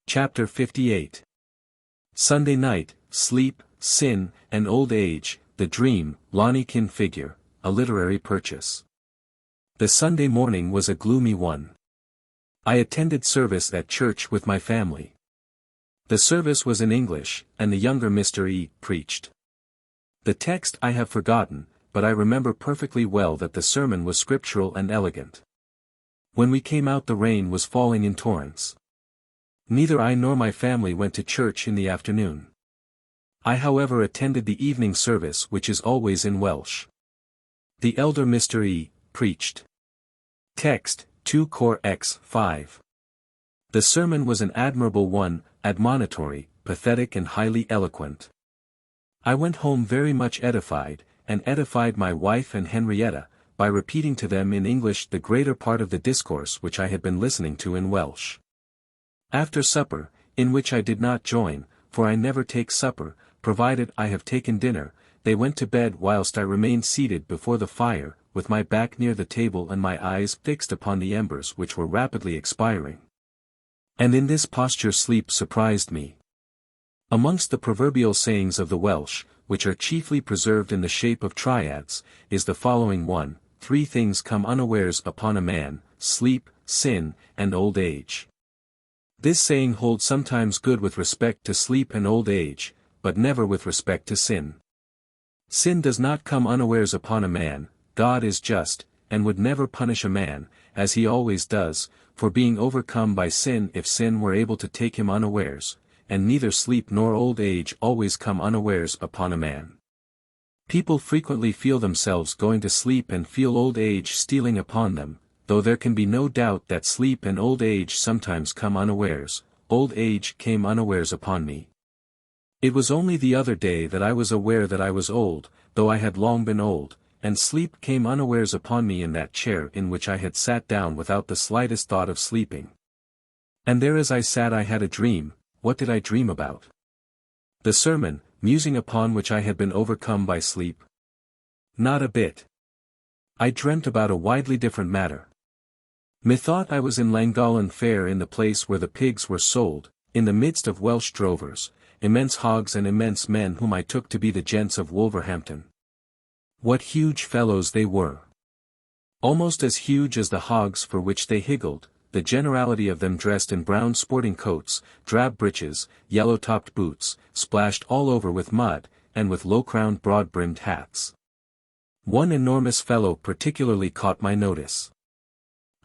Chapter 58. Sunday night, sleep, sin, and old age, the dream, Llangollen figure, a literary purchase. The Sunday morning was a gloomy one. I attended service at church with my family. The service was in English, and the younger Mr. E. preached. The text I have forgotten, but I remember perfectly well that the sermon was scriptural and elegant. When we came out the rain was falling in torrents. Neither I nor my family went to church in the afternoon. I however attended the evening service, which is always in Welsh. The elder Mr. E. preached. Text, 2 Cor x 5. The sermon was an admirable one, admonitory, pathetic and highly eloquent. I went home very much edified, and edified my wife and Henrietta, by repeating to them in English the greater part of the discourse which I had been listening to in Welsh. After supper, in which I did not join, for I never take supper, provided I have taken dinner, they went to bed whilst I remained seated before the fire, with my back near the table and my eyes fixed upon the embers which were rapidly expiring. And in this posture sleep surprised me. Amongst the proverbial sayings of the Welsh, which are chiefly preserved in the shape of triads, is the following one: 3 things come unawares upon a man, sleep, sin, and old age. This saying holds sometimes good with respect to sleep and old age, but never with respect to sin. Sin does not come unawares upon a man. God is just, and would never punish a man, as he always does, for being overcome by sin if sin were able to take him unawares, and neither sleep nor old age always come unawares upon a man. People frequently feel themselves going to sleep and feel old age stealing upon them, though there can be no doubt that sleep and old age sometimes come unawares. Old age came unawares upon me. It was only the other day that I was aware that I was old, though I had long been old, and sleep came unawares upon me in that chair in which I had sat down without the slightest thought of sleeping. And there as I sat I had a dream. What did I dream about? The sermon, musing upon which I had been overcome by sleep? Not a bit. I dreamt about a widely different matter. Methought I was in Llangollen fair, in the place where the pigs were sold, in the midst of Welsh drovers, immense hogs and immense men whom I took to be the gents of Wolverhampton. What huge fellows they were! Almost as huge as the hogs for which they higgled, the generality of them dressed in brown sporting coats, drab breeches, yellow-topped boots, splashed all over with mud, and with low-crowned broad-brimmed hats. One enormous fellow particularly caught my notice.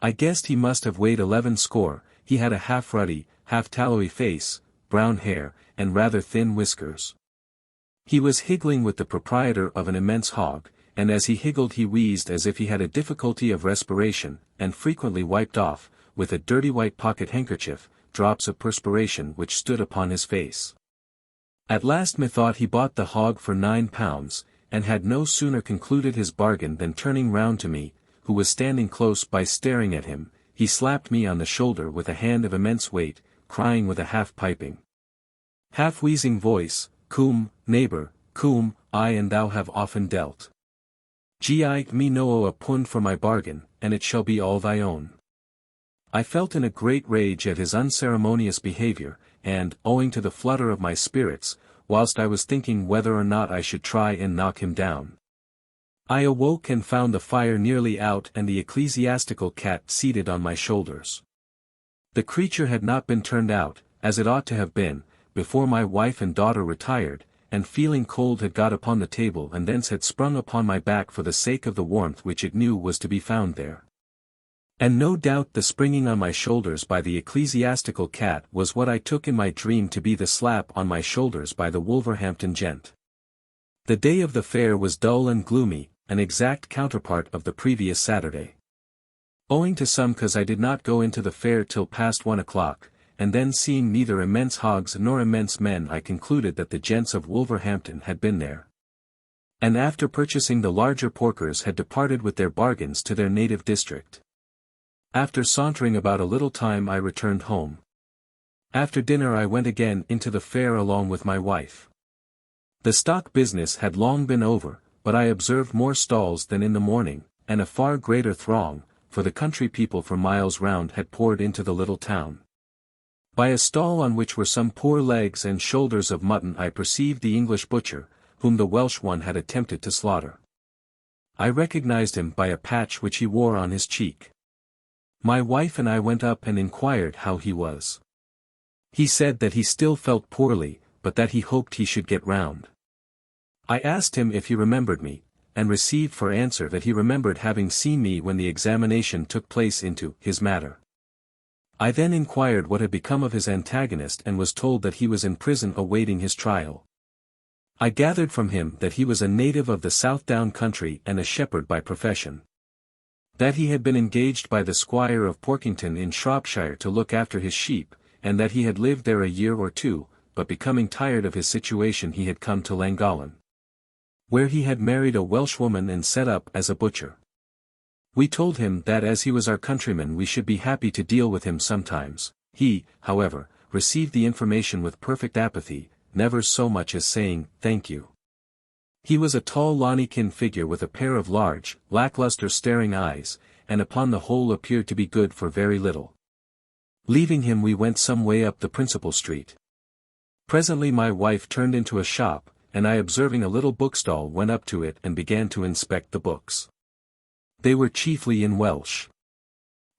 I guessed he must have weighed 11 score. He had a half-ruddy, half-tallowy face, brown hair, and rather thin whiskers. He was higgling with the proprietor of an immense hog, and as he higgled he wheezed as if he had a difficulty of respiration, and frequently wiped off, with a dirty white pocket handkerchief, drops of perspiration which stood upon his face. At last methought he bought the hog for £9, and had no sooner concluded his bargain than turning round to me, who was standing close by staring at him, he slapped me on the shoulder with a hand of immense weight, crying with a half-piping, half-wheezing voice, "Cwm, neighbour, Cwm, I and thou have often dealt. Gi me no a pund for my bargain, and it shall be all thy own." I felt in a great rage at his unceremonious behaviour, and, owing to the flutter of my spirits, whilst I was thinking whether or not I should try and knock him down, I awoke and found the fire nearly out and the ecclesiastical cat seated on my shoulders. The creature had not been turned out, as it ought to have been, before my wife and daughter retired, and feeling cold had got upon the table and thence had sprung upon my back for the sake of the warmth which it knew was to be found there. And no doubt the springing on my shoulders by the ecclesiastical cat was what I took in my dream to be the slap on my shoulders by the Wolverhampton gent. The day of the fair was dull and gloomy, an exact counterpart of the previous Saturday. Owing to some cause I did not go into the fair till past 1 o'clock, and then seeing neither immense hogs nor immense men I concluded that the gents of Wolverhampton had been there, and after purchasing the larger porkers had departed with their bargains to their native district. After sauntering about a little time I returned home. After dinner I went again into the fair along with my wife. The stock business had long been over, but I observed more stalls than in the morning, and a far greater throng, for the country people for miles round had poured into the little town. By a stall on which were some poor legs and shoulders of mutton I perceived the English butcher, whom the Welsh one had attempted to slaughter. I recognized him by a patch which he wore on his cheek. My wife and I went up and inquired how he was. He said that he still felt poorly, but that he hoped he should get round. I asked him if he remembered me, and received for answer that he remembered having seen me when the examination took place into his matter. I then inquired what had become of his antagonist and was told that he was in prison awaiting his trial. I gathered from him that he was a native of the South Down country and a shepherd by profession. That he had been engaged by the Squire of Porkington in Shropshire to look after his sheep, and that he had lived there a year or two, but becoming tired of his situation he had come to Llangollen, where he had married a Welshwoman and set up as a butcher. We told him that as he was our countryman we should be happy to deal with him sometimes. He, however, received the information with perfect apathy, never so much as saying, "Thank you." He was a tall Llangollen figure with a pair of large, lackluster staring eyes, and upon the whole appeared to be good for very little. Leaving him we went some way up the principal street. Presently my wife turned into a shop, and I observing a little bookstall went up to it and began to inspect the books. They were chiefly in Welsh.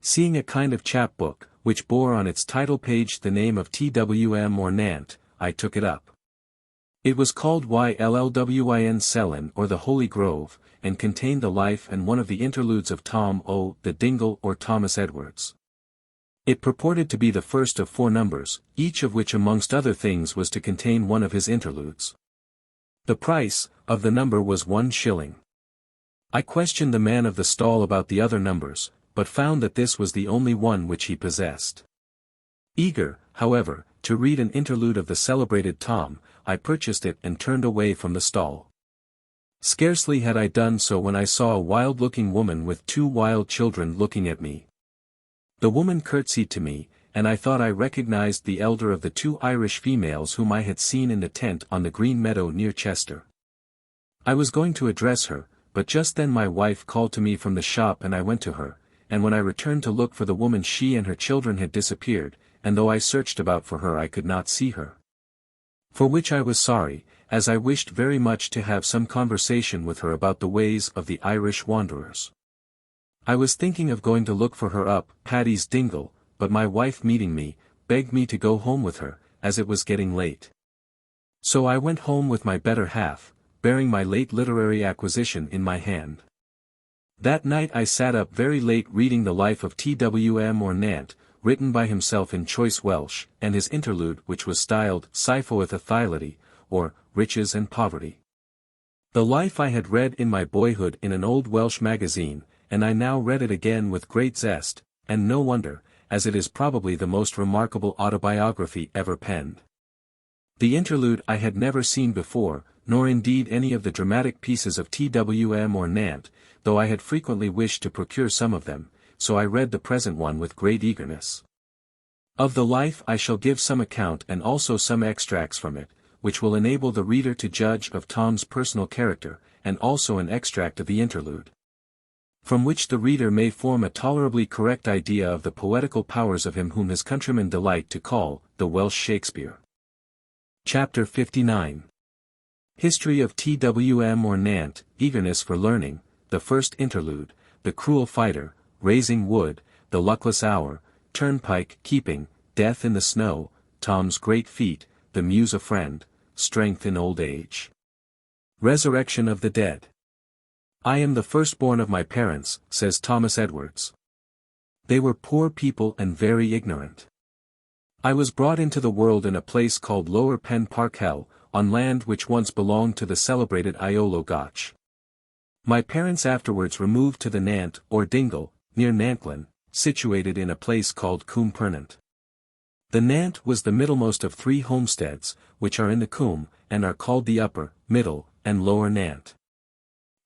Seeing a kind of chapbook, which bore on its title page the name of Twm or Nant, I took it up. It was called Ylllwyn Selyn or the Holy Grove, and contained the life and one of the interludes of Tom o' the Dingle or Thomas Edwards. It purported to be the first of 4 numbers, each of which amongst other things was to contain one of his interludes. The price of the number was 1 shilling. I questioned the man of the stall about the other numbers, but found that this was the only one which he possessed. Eager, however, to read an interlude of the celebrated Tom, I purchased it and turned away from the stall. Scarcely had I done so when I saw a wild-looking woman with 2 wild children looking at me. The woman curtsied to me, and I thought I recognized the elder of the 2 Irish females whom I had seen in the tent on the green meadow near Chester. I was going to address her, but just then my wife called to me from the shop and I went to her, and when I returned to look for the woman she and her children had disappeared, and though I searched about for her I could not see her. For which I was sorry, as I wished very much to have some conversation with her about the ways of the Irish wanderers. I was thinking of going to look for her up Paddy's Dingle, but my wife meeting me, begged me to go home with her, as it was getting late. So I went home with my better half, bearing my late literary acquisition in my hand. That night I sat up very late reading the life of Twm or Nant, written by himself in choice Welsh, and his interlude which was styled Syphoeth a Thylody, or Riches and Poverty. The life I had read in my boyhood in an old Welsh magazine, and I now read it again with great zest, and no wonder, as it is probably the most remarkable autobiography ever penned. The interlude I had never seen before, nor indeed any of the dramatic pieces of Twm or Nant, though I had frequently wished to procure some of them, so I read the present one with great eagerness. Of the life I shall give some account and also some extracts from it, which will enable the reader to judge of Tom's personal character, and also an extract of the interlude, from which the reader may form a tolerably correct idea of the poetical powers of him whom his countrymen delight to call the Welsh Shakespeare. Chapter 59. History of Twm or Nant, Eagerness for Learning, the First Interlude, The Cruel Fighter, Raising Wood, The Luckless Hour, Turnpike Keeping, Death in the Snow, Tom's Great Feat, The Muse a Friend, Strength in Old Age. Resurrection of the Dead. I am the firstborn of my parents, says Thomas Edwards. They were poor people and very ignorant. I was brought into the world in a place called Lower Pen Parkell, on land which once belonged to the celebrated Iolo Gotch. My parents afterwards removed to the Nant or Dingle, near Llangollen, situated in a place called Cwm Pernant. The Nant was the middlemost of 3 homesteads, which are in the Cwm, and are called the Upper, Middle, and Lower Nant.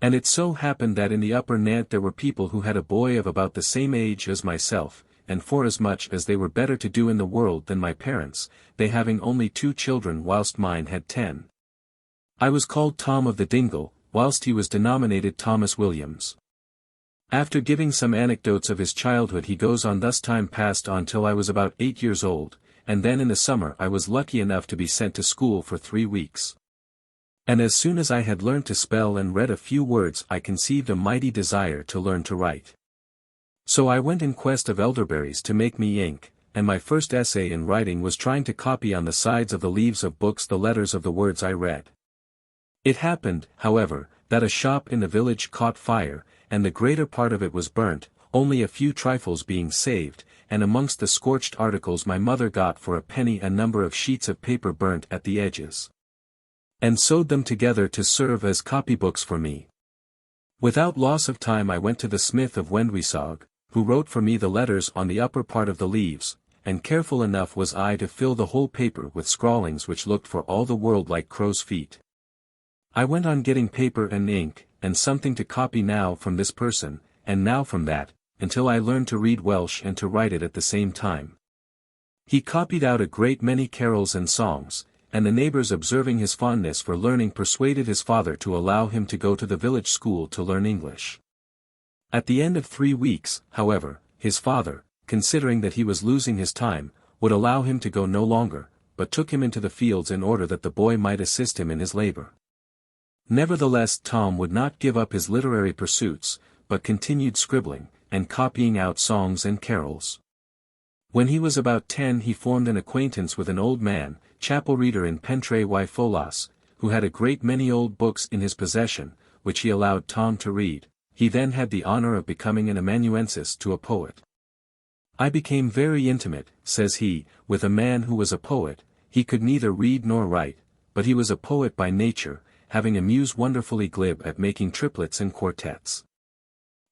And it so happened that in the Upper Nant there were people who had a boy of about the same age as myself, and forasmuch as they were better to do in the world than my parents, they having only 2 children whilst mine had 10. I was called Tom of the Dingle, whilst he was denominated Thomas Williams. After giving some anecdotes of his childhood he goes on thus: time passed on till I was about 8 years old, and then in the summer I was lucky enough to be sent to school for 3 weeks. And as soon as I had learned to spell and read a few words I conceived a mighty desire to learn to write. So I went in quest of elderberries to make me ink, and my first essay in writing was trying to copy on the sides of the leaves of books the letters of the words I read. It happened, however, that a shop in the village caught fire, and the greater part of it was burnt, only a few trifles being saved, and amongst the scorched articles my mother got for a penny a number of sheets of paper burnt at the edges, and sewed them together to serve as copybooks for me. Without loss of time I went to the smith of Wendwisog, who wrote for me the letters on the upper part of the leaves, and careful enough was I to fill the whole paper with scrawlings which looked for all the world like crow's feet. I went on getting paper and ink, and something to copy now from this person, and now from that, until I learned to read Welsh and to write it at the same time. He copied out a great many carols and songs, and the neighbors observing his fondness for learning persuaded his father to allow him to go to the village school to learn English. At the end of 3 weeks, however, his father, considering that he was losing his time, would allow him to go no longer, but took him into the fields in order that the boy might assist him in his labor. Nevertheless Tom would not give up his literary pursuits, but continued scribbling, and copying out songs and carols. When he was about 10 he formed an acquaintance with an old man, chapel reader in Pentre-y-Folas, who had a great many old books in his possession, which he allowed Tom to read. He then had the honor of becoming an amanuensis to a poet. I became very intimate, says he, with a man who was a poet. He could neither read nor write, but he was a poet by nature, having a muse wonderfully glib at making triplets and quartets.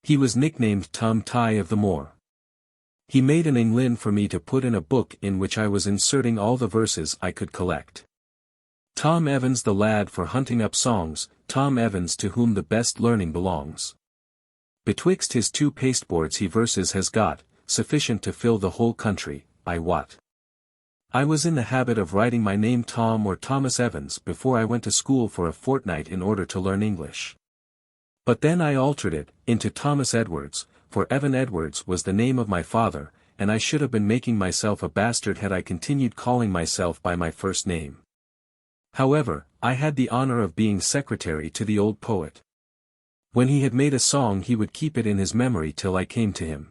He was nicknamed Tom Tighe of the Moor. He made an Englyn for me to put in a book in which I was inserting all the verses I could collect. Tom Evans the lad for hunting up songs, Tom Evans to whom the best learning belongs. Betwixt his 2 pasteboards he verses has got, sufficient to fill the whole country, I wot. I was in the habit of writing my name Tom or Thomas Evans before I went to school for a fortnight in order to learn English. But then I altered it, into Thomas Edwards, for Evan Edwards was the name of my father, and I should have been making myself a bastard had I continued calling myself by my first name. However, I had the honor of being secretary to the old poet. When he had made a song he would keep it in his memory till I came to him.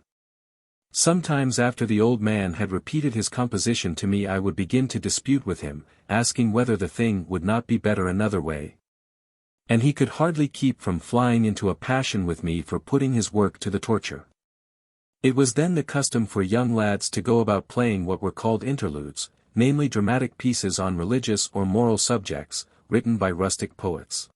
Sometimes after the old man had repeated his composition to me I would begin to dispute with him, asking whether the thing would not be better another way. And he could hardly keep from flying into a passion with me for putting his work to the torture. It was then the custom for young lads to go about playing what were called interludes, namely dramatic pieces on religious or moral subjects, written by rustic poets.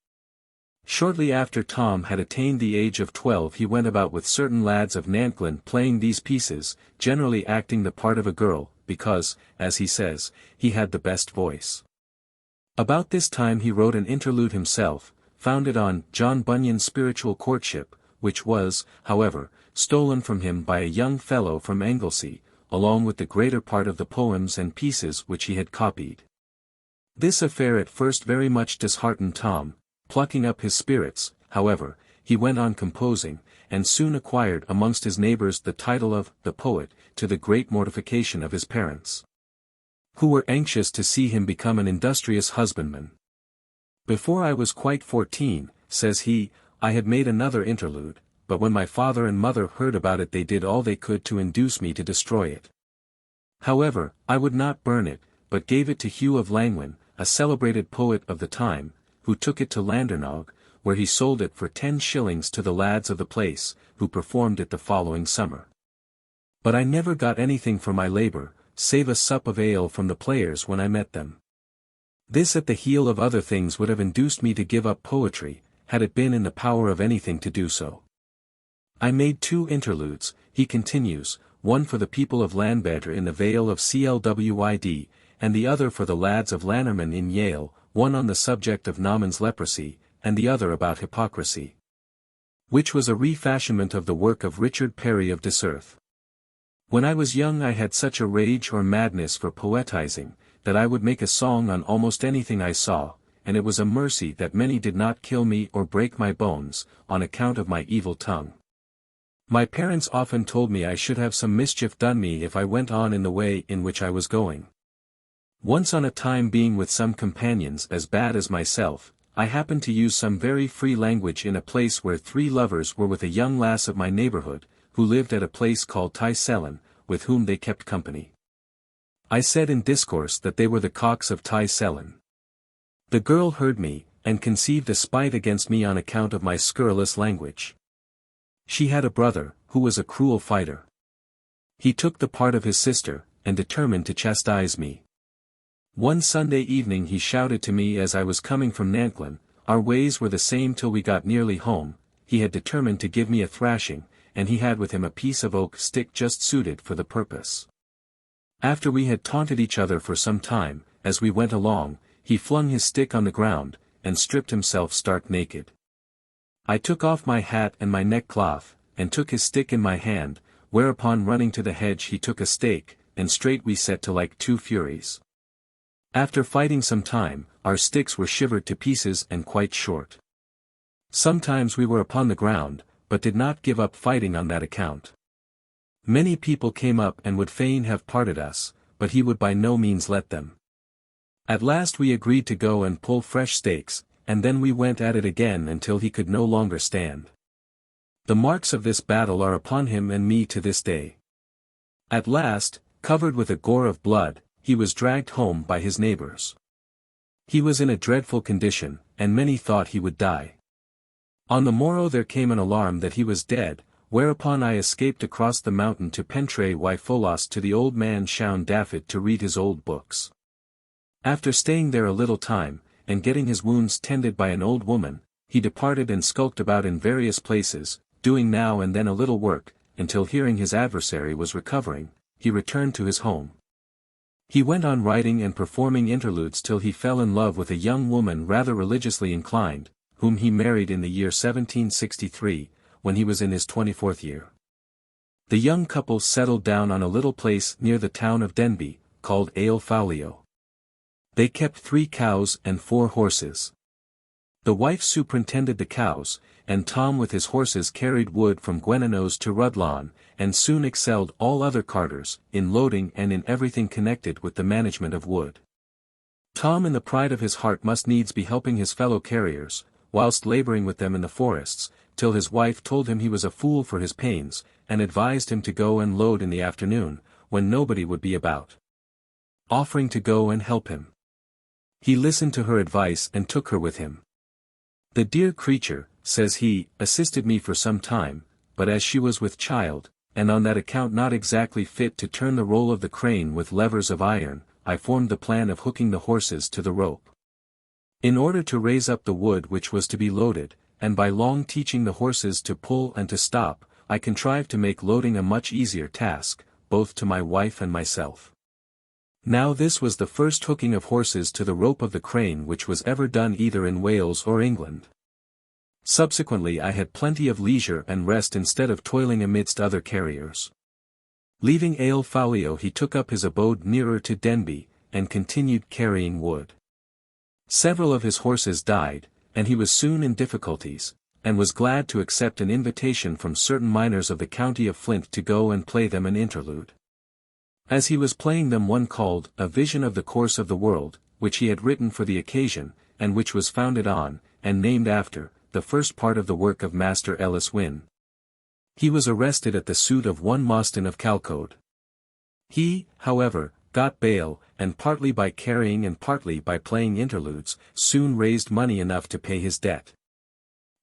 Shortly after Tom had attained the age of 12 he went about with certain lads of Llangollen playing these pieces, generally acting the part of a girl, because, as he says, he had the best voice. About this time he wrote an interlude himself, founded on John Bunyan's Spiritual Courtship, which was, however, stolen from him by a young fellow from Anglesey, along with the greater part of the poems and pieces which he had copied. This affair at first very much disheartened Tom. Plucking up his spirits, however, he went on composing, and soon acquired amongst his neighbors the title of the poet, to the great mortification of his parents, who were anxious to see him become an industrious husbandman. Before I was quite 14, says he, I had made another interlude, but when my father and mother heard about it they did all they could to induce me to destroy it. However, I would not burn it, but gave it to Hugh of Llangollen, a celebrated poet of the time, who took it to Llandudnog, where he sold it for 10 shillings to the lads of the place, who performed it the following summer. But I never got anything for my labor, save a sup of ale from the players when I met them. This at the heel of other things would have induced me to give up poetry, had it been in the power of anything to do so. I made 2 interludes, he continues, one for the people of Llambedr in the Vale of Clwyd, and the other for the lads of Llanarmon in Yale, one on the subject of Naaman's leprosy, and the other about hypocrisy, which was a refashionment of the work of Richard Perry of Dyserth. When I was young I had such a rage or madness for poetizing, that I would make a song on almost anything I saw, and it was a mercy that many did not kill me or break my bones, on account of my evil tongue. My parents often told me I should have some mischief done me if I went on in the way in which I was going. Once on a time being with some companions as bad as myself, I happened to use some very free language in a place where 3 lovers were with a young lass of my neighbourhood, who lived at a place called Tydfil, with whom they kept company. I said in discourse that they were the cocks of Tydfil. The girl heard me, and conceived a spite against me on account of my scurrilous language. She had a brother, who was a cruel fighter. He took the part of his sister, and determined to chastise me. One Sunday evening he shouted to me as I was coming from Llangollen. Our ways were the same till we got nearly home. He had determined to give me a thrashing, and he had with him a piece of oak stick just suited for the purpose. After we had taunted each other for some time, as we went along, he flung his stick on the ground, and stripped himself stark naked. I took off my hat and my neckcloth, and took his stick in my hand, whereupon running to the hedge he took a stake, and straight we set to like 2 furies. After fighting some time, our sticks were shivered to pieces and quite short. Sometimes we were upon the ground, but did not give up fighting on that account. Many people came up and would fain have parted us, but he would by no means let them. At last we agreed to go and pull fresh stakes, and then we went at it again until he could no longer stand. The marks of this battle are upon him and me to this day. At last, covered with a gore of blood, he was dragged home by his neighbours. He was in a dreadful condition, and many thought he would die. On the morrow there came an alarm that he was dead, whereupon I escaped across the mountain to Pentre-y-Folos to the old man Cwm Ystwyth to read his old books. After staying there a little time, and getting his wounds tended by an old woman, he departed and skulked about in various places, doing now and then a little work, until hearing his adversary was recovering, he returned to his home. He went on writing and performing interludes till he fell in love with a young woman rather religiously inclined, whom he married in the year 1763, when he was in his 24th year. The young couple settled down on a little place near the town of Denbigh, called Llangollen. They kept 3 cows and 4 horses. The wife superintended the cows, and Tom with his horses carried wood from Gwenanows to Rhuddlan, and soon excelled all other carters, in loading and in everything connected with the management of wood. Tom in the pride of his heart must needs be helping his fellow carriers, whilst labouring with them in the forests, till his wife told him he was a fool for his pains, and advised him to go and load in the afternoon, when nobody would be about. Offering to go and help him. He listened to her advice and took her with him. The dear creature, says he, assisted me for some time, but as she was with child, and on that account not exactly fit to turn the roll of the crane with levers of iron, I formed the plan of hooking the horses to the rope. In order to raise up the wood which was to be loaded, and by long teaching the horses to pull and to stop, I contrived to make loading a much easier task, both to my wife and myself. Now this was the first hooking of horses to the rope of the crane which was ever done either in Wales or England. Subsequently I had plenty of leisure and rest instead of toiling amidst other carriers. Leaving Llangollen he took up his abode nearer to Denbigh, and continued carrying wood. Several of his horses died, and he was soon in difficulties, and was glad to accept an invitation from certain miners of the county of Flint to go and play them an interlude. As he was playing them one called A Vision of the Course of the World, which he had written for the occasion, and which was founded on, and named after, the first part of the work of Master Ellis Wynne. He was arrested at the suit of one Mostyn of Calcoed. He, however, got bail, and partly by carrying and partly by playing interludes, soon raised money enough to pay his debt.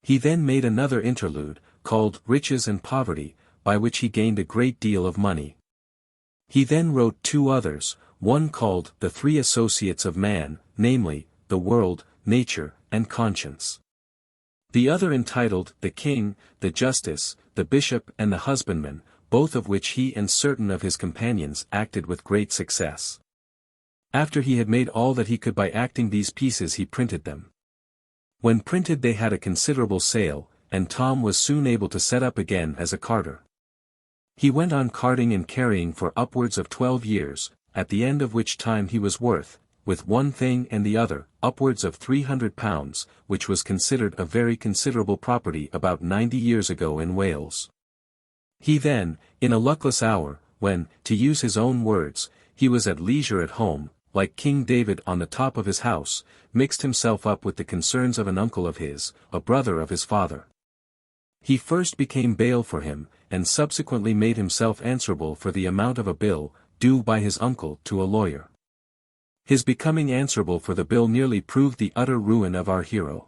He then made another interlude, called Riches and Poverty, by which he gained a great deal of money. He then wrote 2 others, one called The 3 Associates of Man, namely, the World, Nature, and Conscience. The other entitled The King, the Justice, the Bishop and the Husbandman, both of which he and certain of his companions acted with great success. After he had made all that he could by acting these pieces he printed them. When printed they had a considerable sale, and Tom was soon able to set up again as a carter. He went on carting and carrying for upwards of 12 years, at the end of which time he was worth, with one thing and the other, upwards of £300, which was considered a very considerable property about 90 years ago in Wales. He then, in a luckless hour, when, to use his own words, he was at leisure at home, like King David on the top of his house, mixed himself up with the concerns of an uncle of his, a brother of his father. He first became bail for him, and subsequently made himself answerable for the amount of a bill, due by his uncle to a lawyer. His becoming answerable for the bill nearly proved the utter ruin of our hero.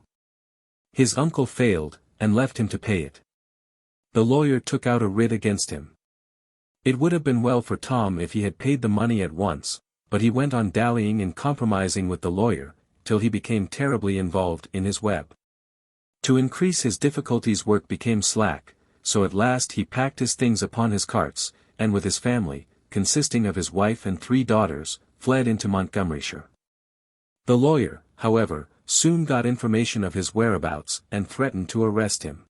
His uncle failed, and left him to pay it. The lawyer took out a writ against him. It would have been well for Tom if he had paid the money at once, but he went on dallying and compromising with the lawyer, till he became terribly involved in his web. To increase his difficulties, work became slack, so at last he packed his things upon his carts, and with his family, consisting of his wife and 3 daughters, fled into Montgomeryshire. The lawyer, however, soon got information of his whereabouts and threatened to arrest him.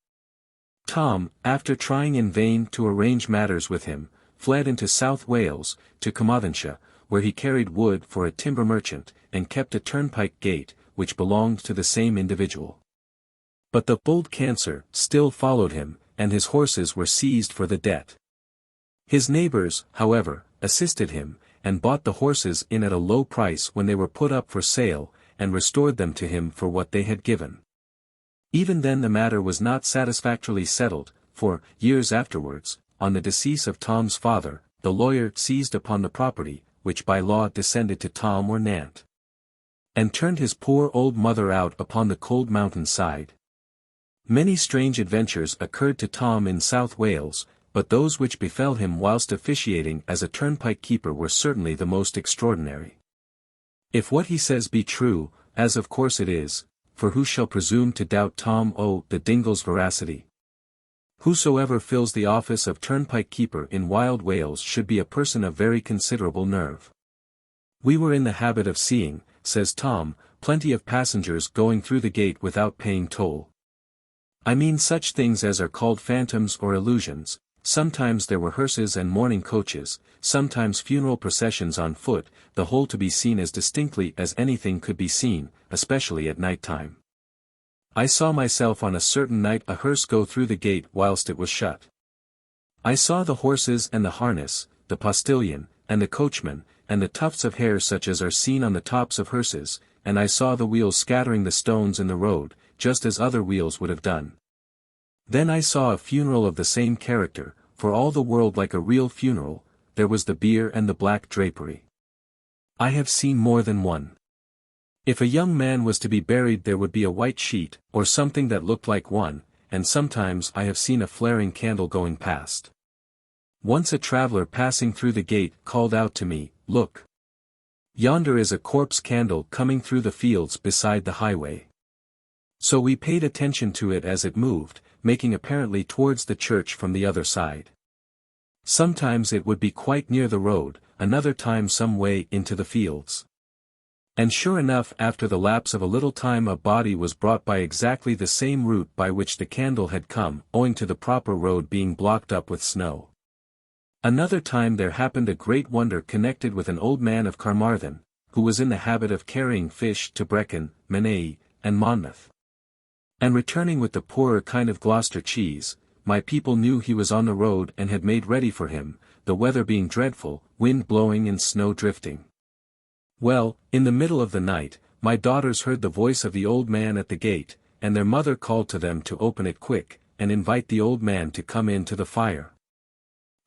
Tom, after trying in vain to arrange matters with him, fled into South Wales, to Carmarthenshire, where he carried wood for a timber merchant, and kept a turnpike gate, which belonged to the same individual. But the bold Cancer still followed him, and his horses were seized for the debt. His neighbours, however, assisted him, and bought the horses in at a low price when they were put up for sale, and restored them to him for what they had given. Even then the matter was not satisfactorily settled, for, years afterwards, on the decease of Tom's father, the lawyer seized upon the property, which by law descended to Tom or Nant, and turned his poor old mother out upon the cold mountain side. Many strange adventures occurred to Tom in South Wales, but those which befell him whilst officiating as a turnpike keeper were certainly the most extraordinary. If what he says be true, as of course it is, for who shall presume to doubt Tom the Dingle's veracity? Whosoever fills the office of turnpike keeper in Wild Wales should be a person of very considerable nerve. We were in the habit of seeing, says Tom, plenty of passengers going through the gate without paying toll. I mean such things as are called phantoms or illusions. Sometimes there were hearses and mourning coaches, sometimes funeral processions on foot, the whole to be seen as distinctly as anything could be seen, especially at night time. I saw myself on a certain night a hearse go through the gate whilst it was shut. I saw the horses and the harness, the postilion, and the coachman, and the tufts of hair such as are seen on the tops of hearses, and I saw the wheels scattering the stones in the road, just as other wheels would have done. Then I saw a funeral of the same character, for all the world like a real funeral. There was the bier and the black drapery. I have seen more than one. If a young man was to be buried there would be a white sheet, or something that looked like one, and sometimes I have seen a flaring candle going past. Once a traveller passing through the gate called out to me, "Look! Yonder is a corpse candle coming through the fields beside the highway." So we paid attention to it as it moved, making apparently towards the church from the other side. Sometimes it would be quite near the road, another time some way into the fields. And sure enough, after the lapse of a little time a body was brought by exactly the same route by which the candle had come, owing to the proper road being blocked up with snow. Another time there happened a great wonder connected with an old man of Caernarfon, who was in the habit of carrying fish to Brecon, Menai, and Machynlleth, and returning with the poorer kind of Gloucester cheese. My people knew he was on the road and had made ready for him, the weather being dreadful, wind blowing and snow drifting. Well, in the middle of the night, my daughters heard the voice of the old man at the gate, and their mother called to them to open it quick, and invite the old man to come in to the fire.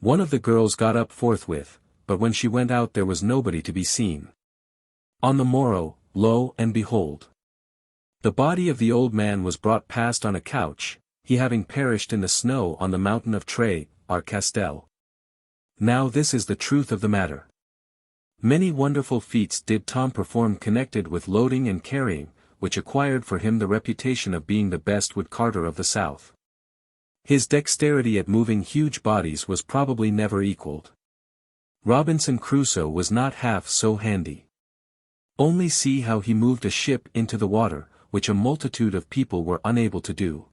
One of the girls got up forthwith, but when she went out there was nobody to be seen. On the morrow, lo and behold! The body of the old man was brought past on a couch, he having perished in the snow on the mountain of Tre-ar-Castell. Now this is the truth of the matter. Many wonderful feats did Tom perform connected with loading and carrying, which acquired for him the reputation of being the best wood carter of the South. His dexterity at moving huge bodies was probably never equalled. Robinson Crusoe was not half so handy. Only see how he moved a ship into the water, which a multitude of people were unable to do.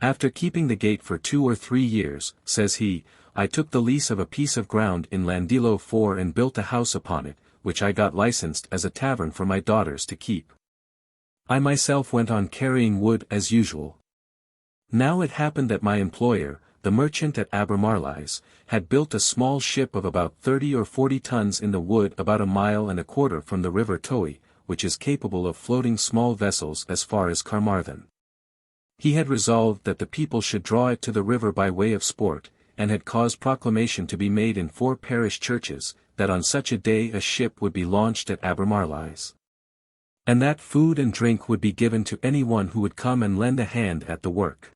After keeping the gate for 2 or 3 years, says he, I took the lease of a piece of ground in Llandilo 4 and built a house upon it, which I got licensed as a tavern for my daughters to keep. I myself went on carrying wood as usual. Now it happened that my employer, the merchant at Abermarleys, had built a small ship of about 30 or 40 tons in the wood about 1.25 miles from the river Towy, which is capable of floating small vessels as far as Caernarfon. He had resolved that the people should draw it to the river by way of sport, and had caused proclamation to be made in 4 parish churches, that on such a day a ship would be launched at Abermarleys, and that food and drink would be given to any one who would come and lend a hand at the work.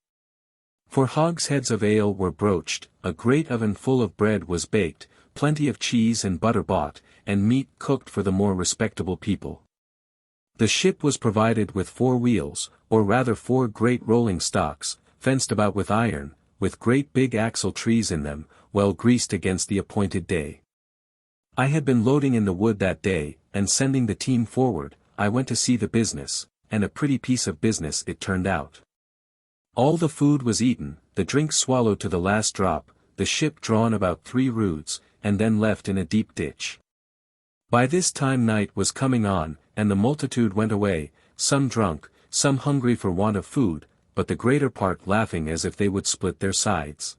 4 hogsheads of ale were broached, a great oven full of bread was baked, plenty of cheese and butter bought, and meat cooked for the more respectable people. The ship was provided with 4 wheels, or rather 4 great rolling stocks, fenced about with iron, with great big axle trees in them, well greased against the appointed day. I had been loading in the wood that day, and sending the team forward, I went to see the business, and a pretty piece of business it turned out. All the food was eaten, the drink swallowed to the last drop, the ship drawn about 3 roods, and then left in a deep ditch. By this time night was coming on, and the multitude went away, some drunk, some hungry for want of food, but the greater part laughing as if they would split their sides.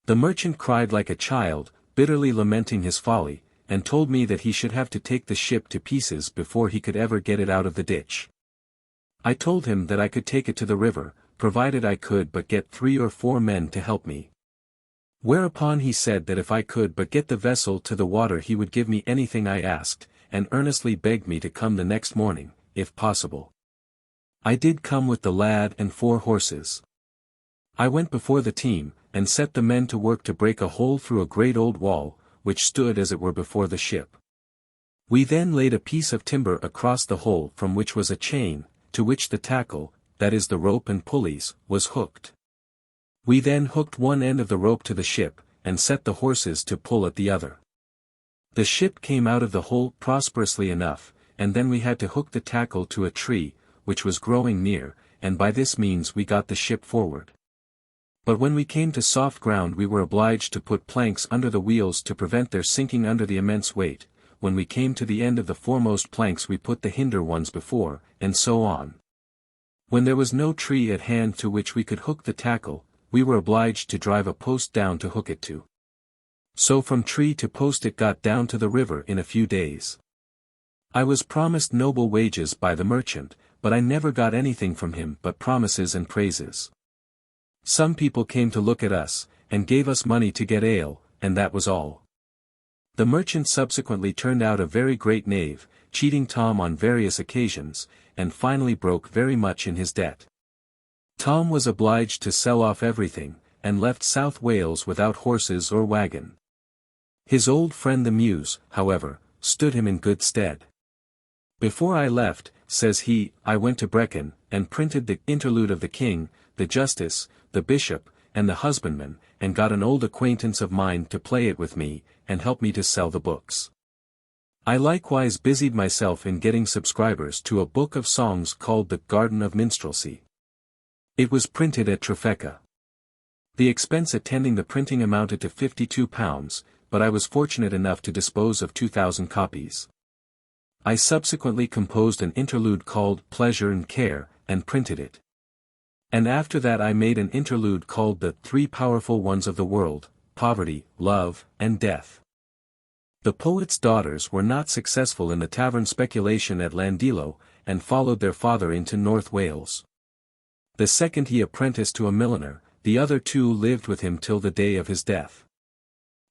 The merchant cried like a child, bitterly lamenting his folly, and told me that he should have to take the ship to pieces before he could ever get it out of the ditch. I told him that I could take it to the river, provided I could but get 3 or 4 men to help me. Whereupon he said that if I could but get the vessel to the water he would give me anything I asked, and earnestly begged me to come the next morning, if possible. I did come with the lad and 4 horses. I went before the team, and set the men to work to break a hole through a great old wall, which stood as it were before the ship. We then laid a piece of timber across the hole from which was a chain, to which the tackle, that is the rope and pulleys, was hooked. We then hooked one end of the rope to the ship, and set the horses to pull at the other. The ship came out of the hole prosperously enough, and then we had to hook the tackle to a tree, which was growing near, and by this means we got the ship forward. But when we came to soft ground we were obliged to put planks under the wheels to prevent their sinking under the immense weight. When we came to the end of the foremost planks we put the hinder ones before, and so on. When there was no tree at hand to which we could hook the tackle, we were obliged to drive a post down to hook it to. So from tree to post it got down to the river in a few days. I was promised noble wages by the merchant, but I never got anything from him but promises and praises. Some people came to look at us, and gave us money to get ale, and that was all. The merchant subsequently turned out a very great knave, cheating Tom on various occasions, and finally broke very much in his debt. Tom was obliged to sell off everything, and left South Wales without horses or wagon. His old friend the Muse, however, stood him in good stead. Before I left, says he, I went to Brecon, and printed the Interlude of the King, the Justice, the Bishop, and the Husbandman, and got an old acquaintance of mine to play it with me, and help me to sell the books. I likewise busied myself in getting subscribers to a book of songs called the Garden of Minstrelsy. It was printed at Trafecca. The expense attending the printing amounted to £52, but I was fortunate enough to dispose of 2,000 copies. I subsequently composed an interlude called Pleasure and Care, and printed it. And after that I made an interlude called the 3 Powerful Ones of the World, Poverty, Love, and Death. The poet's daughters were not successful in the tavern speculation at Llandilo, and followed their father into North Wales. The second he apprenticed to a milliner, the other 2 lived with him till the day of his death.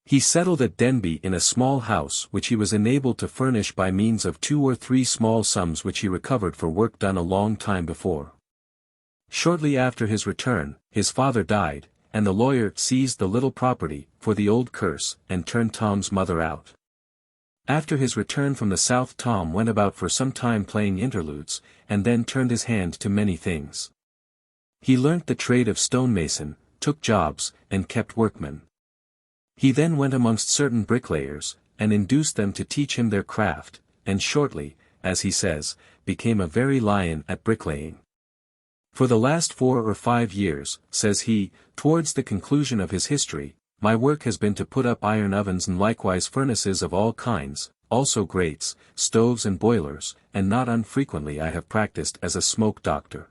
He settled at Denbigh in a small house which he was enabled to furnish by means of 2 or 3 small sums which he recovered for work done a long time before. Shortly after his return, his father died, and the lawyer seized the little property, for the old curse, and turned Tom's mother out. After his return from the south Tom went about for some time playing interludes, and then turned his hand to many things. He learnt the trade of stonemason, took jobs, and kept workmen. He then went amongst certain bricklayers, and induced them to teach him their craft, and shortly, as he says, became a very lion at bricklaying. For the last 4 or 5 years, says he, towards the conclusion of his history, my work has been to put up iron ovens and likewise furnaces of all kinds, also grates, stoves and boilers, and not unfrequently I have practiced as a smoke doctor.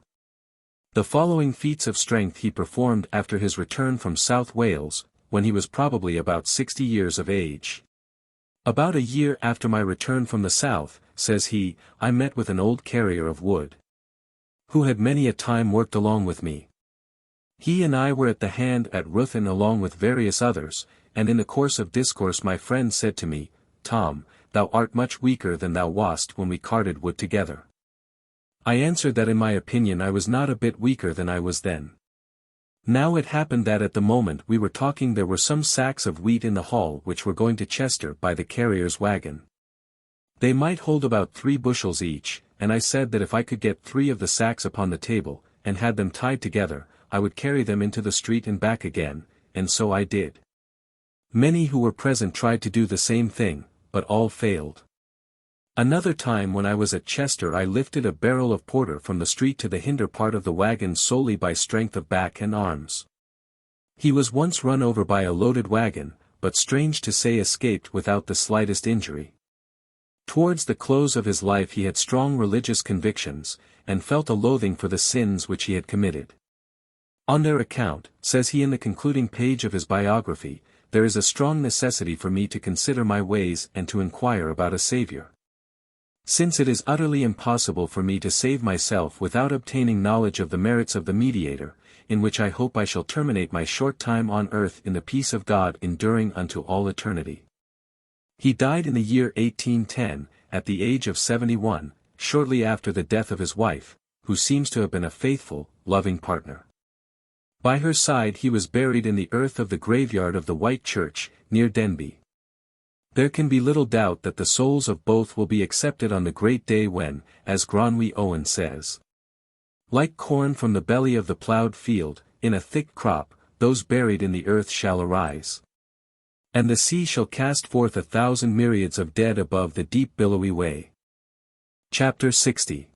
The following feats of strength he performed after his return from South Wales, when he was probably about 60 years of age. About a year after my return from the south, says he, I met with an old carrier of wood, who had many a time worked along with me. He and I were at the hand at Ruthin along with various others, and in the course of discourse my friend said to me, Tom, thou art much weaker than thou wast when we carted wood together. I answered that in my opinion I was not a bit weaker than I was then. Now it happened that at the moment we were talking there were some sacks of wheat in the hall which were going to Chester by the carrier's wagon. They might hold about 3 bushels each, and I said that if I could get 3 of the sacks upon the table, and had them tied together, I would carry them into the street and back again, and so I did. Many who were present tried to do the same thing, but all failed. Another time when I was at Chester I lifted a barrel of porter from the street to the hinder part of the wagon solely by strength of back and arms. He was once run over by a loaded wagon, but strange to say escaped without the slightest injury. Towards the close of his life he had strong religious convictions, and felt a loathing for the sins which he had committed. On their account, says he in the concluding page of his biography, there is a strong necessity for me to consider my ways and to inquire about a Saviour. Since it is utterly impossible for me to save myself without obtaining knowledge of the merits of the Mediator, in which I hope I shall terminate my short time on earth in the peace of God enduring unto all eternity. He died in the year 1810, at the age of 71, shortly after the death of his wife, who seems to have been a faithful, loving partner. By her side he was buried in the earth of the graveyard of the White Church, near Denbigh. There can be little doubt that the souls of both will be accepted on the great day when, as Gronwy Owen says, like corn from the belly of the ploughed field, in a thick crop, those buried in the earth shall arise. And the sea shall cast forth 1,000 myriads of dead above the deep billowy way. Chapter 60.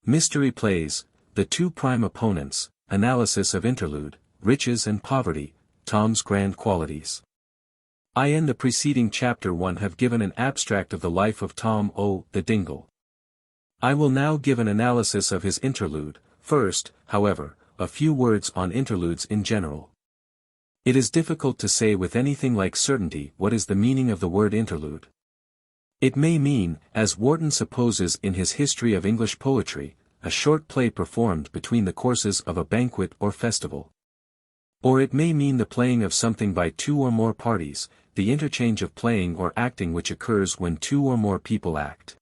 Mystery Plays, the 2 prime opponents, analysis of interlude, riches and poverty, Tom's grand qualities. I in the preceding chapter 1 have given an abstract of the life of Tom o' the Dingle. I will now give an analysis of his interlude. First, however, a few words on interludes in general. It is difficult to say with anything like certainty what is the meaning of the word interlude. It may mean, as Warton supposes in his History of English Poetry, a short play performed between the courses of a banquet or festival. Or it may mean the playing of something by 2 or more parties, the interchange of playing or acting which occurs when 2 or more people act.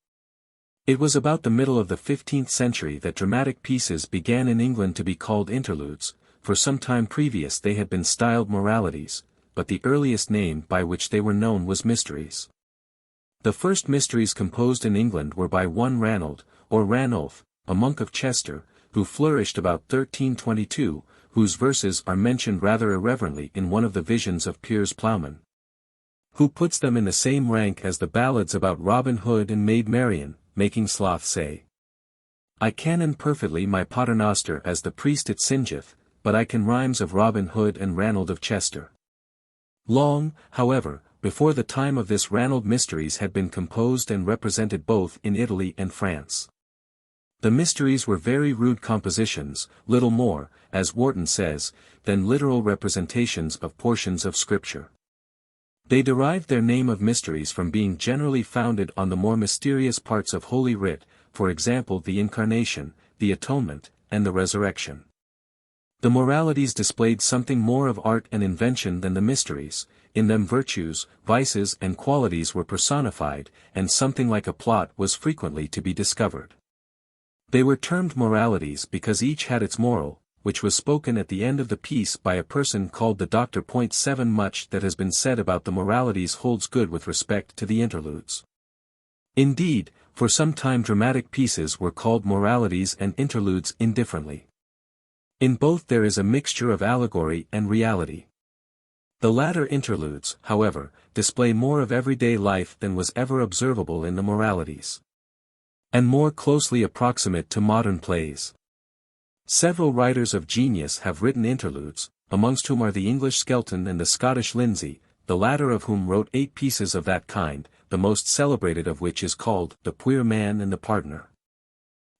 It was about the middle of the 15th century that dramatic pieces began in England to be called interludes. For some time previous they had been styled moralities, but the earliest name by which they were known was mysteries. The first mysteries composed in England were by one Ranald, or Ranulph, a monk of Chester, who flourished about 1322, whose verses are mentioned rather irreverently in one of the visions of Piers Plowman, who puts them in the same rank as the ballads about Robin Hood and Maid Marian, making sloth say, I canon perfectly my paternoster as the priest at Singeath, but I can rhymes of Robin Hood and Ranald of Chester. Long, however, before the time of this Ranald mysteries had been composed and represented both in Italy and France. The mysteries were very rude compositions, little more, as Warton says, than literal representations of portions of Scripture. They derived their name of mysteries from being generally founded on the more mysterious parts of Holy Writ, for example the Incarnation, the Atonement, and the Resurrection. The moralities displayed something more of art and invention than the mysteries. In them virtues, vices and qualities were personified, and something like a plot was frequently to be discovered. They were termed moralities because each had its moral, which was spoken at the end of the piece by a person called the Doctor. 7 Much that has been said about the moralities holds good with respect to the interludes. Indeed, for some time dramatic pieces were called moralities and interludes indifferently. In both there is a mixture of allegory and reality. The latter interludes, however, display more of everyday life than was ever observable in the moralities, and more closely approximate to modern plays. Several writers of genius have written interludes, amongst whom are the English Skelton and the Scottish Lindsay, the latter of whom wrote 8 pieces of that kind, the most celebrated of which is called The Puir Man and the Pardoner.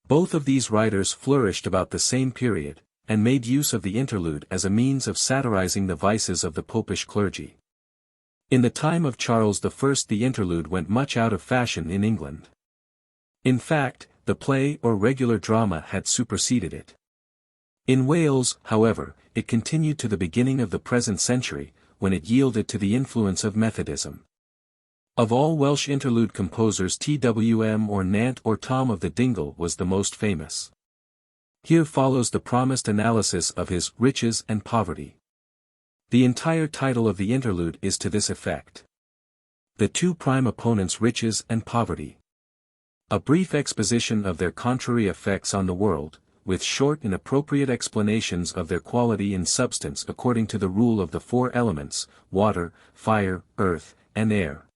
Both of these writers flourished about the same period, and made use of the interlude as a means of satirizing the vices of the popish clergy. In the time of Charles I the interlude went much out of fashion in England. In fact, the play or regular drama had superseded it. In Wales, however, it continued to the beginning of the present century, when it yielded to the influence of Methodism. Of all Welsh interlude composers Cwm or Nant or Tom of the Dingle was the most famous. Here follows the promised analysis of his riches and poverty. The entire title of the interlude is to this effect. The two prime opponents riches and poverty. A brief exposition of their contrary effects on the world, with short and appropriate explanations of their quality and substance according to the rule of the four elements, water, fire, earth, and air.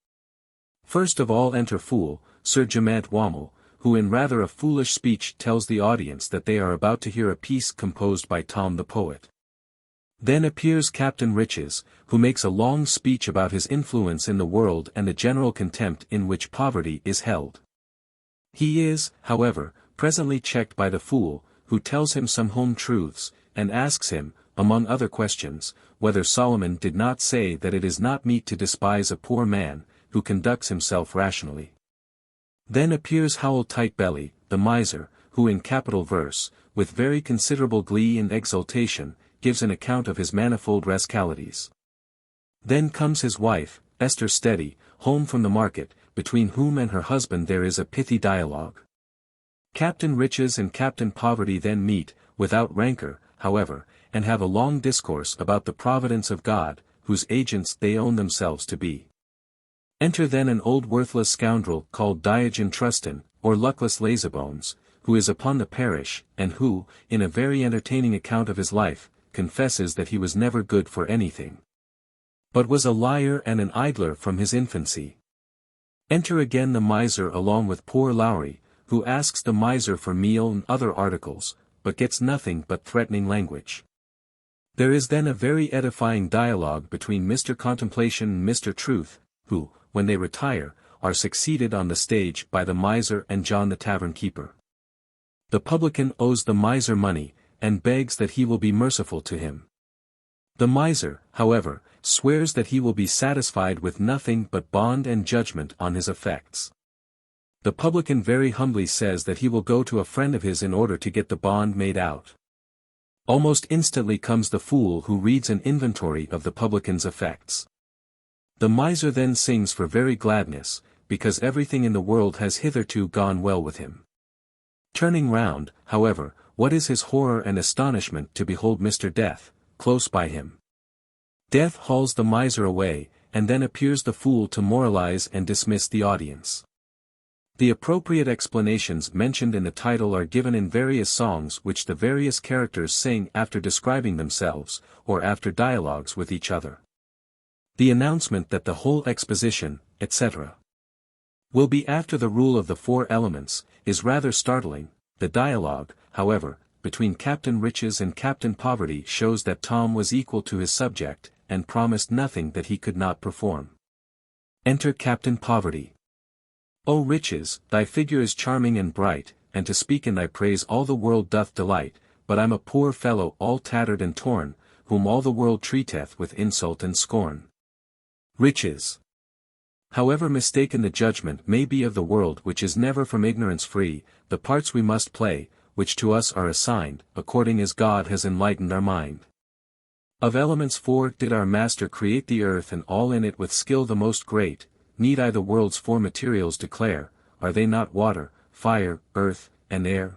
First of all enter Fool, Sir Gemant Wamel, who in rather a foolish speech tells the audience that they are about to hear a piece composed by Tom the poet. Then appears Captain Riches, who makes a long speech about his influence in the world and the general contempt in which poverty is held. He is, however, presently checked by the Fool, who tells him some home truths, and asks him, among other questions, whether Solomon did not say that it is not meet to despise a poor man, who conducts himself rationally. Then appears Howl Tightbelly, the miser, who in capital verse, with very considerable glee and exultation, gives an account of his manifold rascalities. Then comes his wife, Esther Steady, home from the market, between whom and her husband there is a pithy dialogue. Captain Riches and Captain Poverty then meet, without rancor, however, and have a long discourse about the providence of God, whose agents they own themselves to be. Enter then an old worthless scoundrel called Diogen Trustin, or Luckless Lazybones, who is upon the parish, and who, in a very entertaining account of his life, confesses that he was never good for anything, but was a liar and an idler from his infancy. Enter again the miser along with poor Lowry, who asks the miser for meal and other articles, but gets nothing but threatening language. There is then a very edifying dialogue between Mr. Contemplation and Mr. Truth, who, when they retire, are succeeded on the stage by the miser and John the tavern keeper. The publican owes the miser money, and begs that he will be merciful to him. The miser, however, swears that he will be satisfied with nothing but bond and judgment on his effects. The publican very humbly says that he will go to a friend of his in order to get the bond made out. Almost instantly comes the fool who reads an inventory of the publican's effects. The miser then sings for very gladness, because everything in the world has hitherto gone well with him. Turning round, however, what is his horror and astonishment to behold Mr. Death, close by him. Death hauls the miser away, and then appears the fool to moralize and dismiss the audience. The appropriate explanations mentioned in the title are given in various songs which the various characters sing after describing themselves, or after dialogues with each other. The announcement that the whole exposition, etc., will be after the rule of the four elements, is rather startling. The dialogue, however, between Captain Riches and Captain Poverty shows that Tom was equal to his subject, and promised nothing that he could not perform. Enter Captain Poverty. O Riches, thy figure is charming and bright, and to speak in thy praise all the world doth delight, but I'm a poor fellow all tattered and torn, whom all the world treateth with insult and scorn. Riches. However mistaken the judgment may be of the world which is never from ignorance free, the parts we must play, which to us are assigned, according as God has enlightened our mind. Of elements four did our Master create the earth and all in it with skill the most great. Need I the world's four materials declare, are they not water, fire, earth, and air?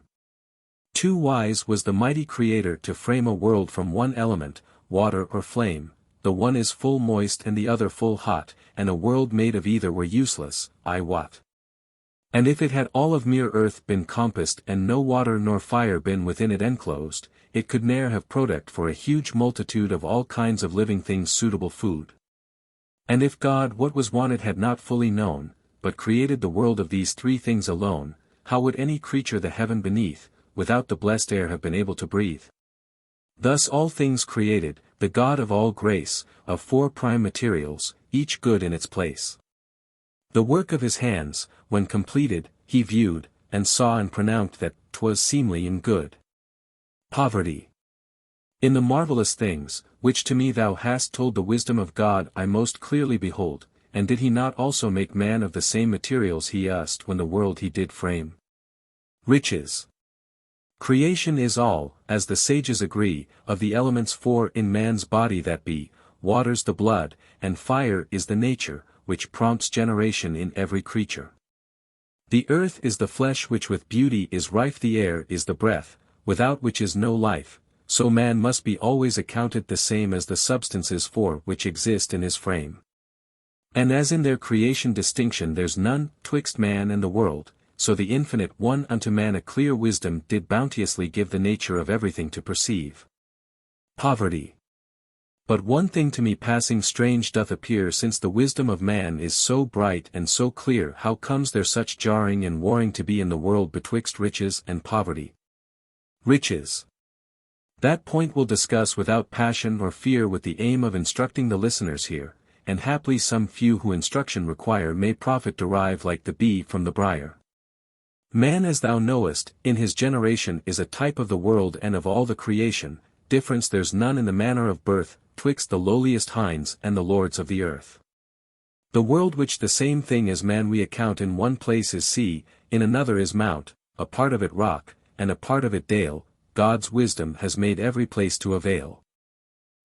Too wise was the mighty Creator to frame a world from one element, water or flame. The one is full moist and the other full hot, and a world made of either were useless, I wot. And if it had all of mere earth been compassed and no water nor fire been within it enclosed, it could ne'er have product for a huge multitude of all kinds of living things suitable food. And if God what was wanted had not fully known, but created the world of these three things alone, how would any creature the heaven beneath, without the blessed air have been able to breathe? Thus all things created, the God of all grace, of four prime materials, each good in its place. The work of his hands, when completed, he viewed, and saw and pronounced that, 'twas seemly and good. Poverty. In the marvellous things, which to me thou hast told the wisdom of God I most clearly behold, and did he not also make man of the same materials he used when the world he did frame? Riches. Creation is all, as the sages agree, of the elements four in man's body that be, water's the blood, and fire is the nature, which prompts generation in every creature. The earth is the flesh which with beauty is rife, the air is the breath, without which is no life, so man must be always accounted the same as the substances four which exist in his frame. And as in their creation distinction there's none, twixt man and the world, so the infinite one unto man a clear wisdom did bounteously give the nature of everything to perceive. Poverty. But one thing to me passing strange doth appear, since the wisdom of man is so bright and so clear, how comes there such jarring and warring to be in the world betwixt riches and poverty? Riches. That point we'll discuss without passion or fear, with the aim of instructing the listeners here, and haply some few who instruction require may profit derive like the bee from the briar. Man, as thou knowest, in his generation is a type of the world and of all the creation, difference there's none in the manner of birth, twixt the lowliest hinds and the lords of the earth. The world which the same thing as man we account in one place is sea, in another is mount, a part of it rock, and a part of it dale, God's wisdom has made every place to avail.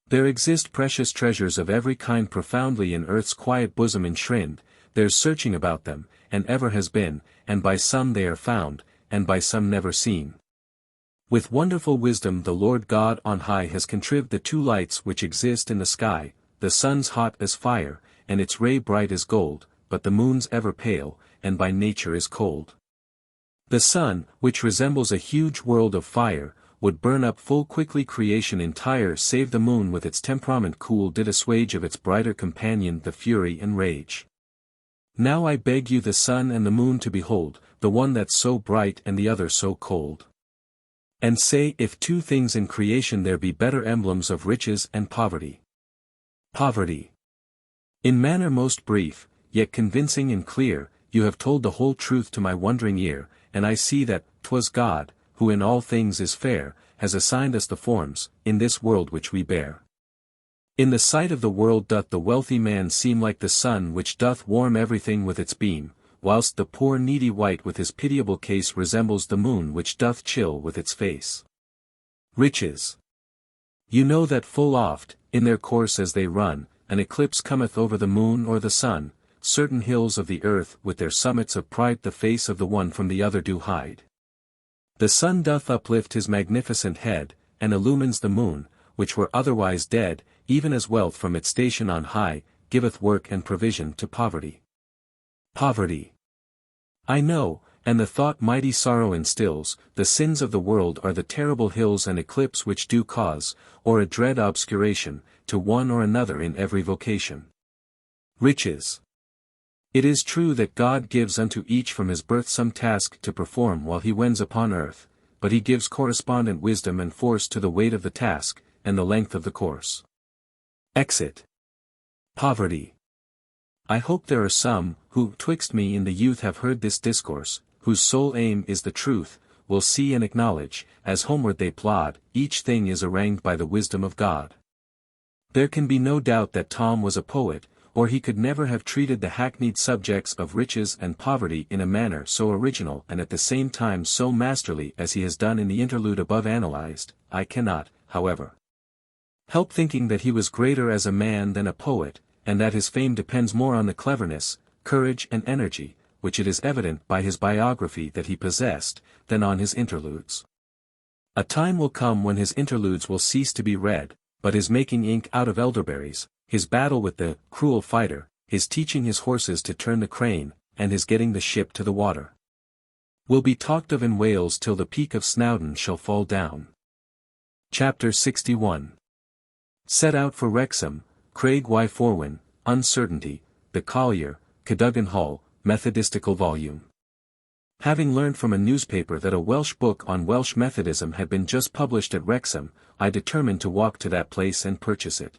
There exist precious treasures of every kind profoundly in earth's quiet bosom enshrined, there's searching about them, and ever has been, and by some they are found, and by some never seen. With wonderful wisdom the Lord God on high has contrived the two lights which exist in the sky, the sun's hot as fire, and its ray bright as gold, but the moon's ever pale, and by nature is cold. The sun, which resembles a huge world of fire, would burn up full quickly creation entire, save the moon with its temperament cool did assuage of its brighter companion the fury and rage. Now I beg you the sun and the moon to behold, the one that's so bright and the other so cold. And say if two things in creation there be better emblems of riches and poverty. Poverty. In manner most brief, yet convincing and clear, you have told the whole truth to my wondering ear, and I see that 'twas God, who in all things is fair, has assigned us the forms, in this world which we bear. In the sight of the world doth the wealthy man seem like the sun which doth warm everything with its beam, whilst the poor needy wight with his pitiable case resembles the moon which doth chill with its face. Riches. You know that full oft, in their course as they run, an eclipse cometh over the moon or the sun, certain hills of the earth with their summits of pride the face of the one from the other do hide. The sun doth uplift his magnificent head, and illumines the moon, which were otherwise dead, even as wealth from its station on high, giveth work and provision to poverty. Poverty. I know, and the thought mighty sorrow instills, the sins of the world are the terrible hills and eclipse which do cause, or a dread obscuration, to one or another in every vocation. Riches. It is true that God gives unto each from his birth some task to perform while he wends upon earth, but he gives correspondent wisdom and force to the weight of the task, and the length of the course. Exit. Poverty. I hope there are some, who, twixt me and the youth have heard this discourse, whose sole aim is the truth, will see and acknowledge, as homeward they plod, each thing is arranged by the wisdom of God. There can be no doubt that Tom was a poet, or he could never have treated the hackneyed subjects of riches and poverty in a manner so original and at the same time so masterly as he has done in the interlude above analyzed. I cannot, however, help thinking that he was greater as a man than a poet, and that his fame depends more on the cleverness, courage and energy, which it is evident by his biography that he possessed, than on his interludes. A time will come when his interludes will cease to be read, but his making ink out of elderberries, his battle with the cruel fighter, his teaching his horses to turn the crane, and his getting the ship to the water, will be talked of in Wales till the peak of Snowdon shall fall down. Chapter 61. Set out for Wrexham, Craig y Forwyn, Uncertainty, The Collier, Cadogan Hall, Methodistical Volume. Having learned from a newspaper that a Welsh book on Welsh Methodism had been just published at Wrexham, I determined to walk to that place and purchase it.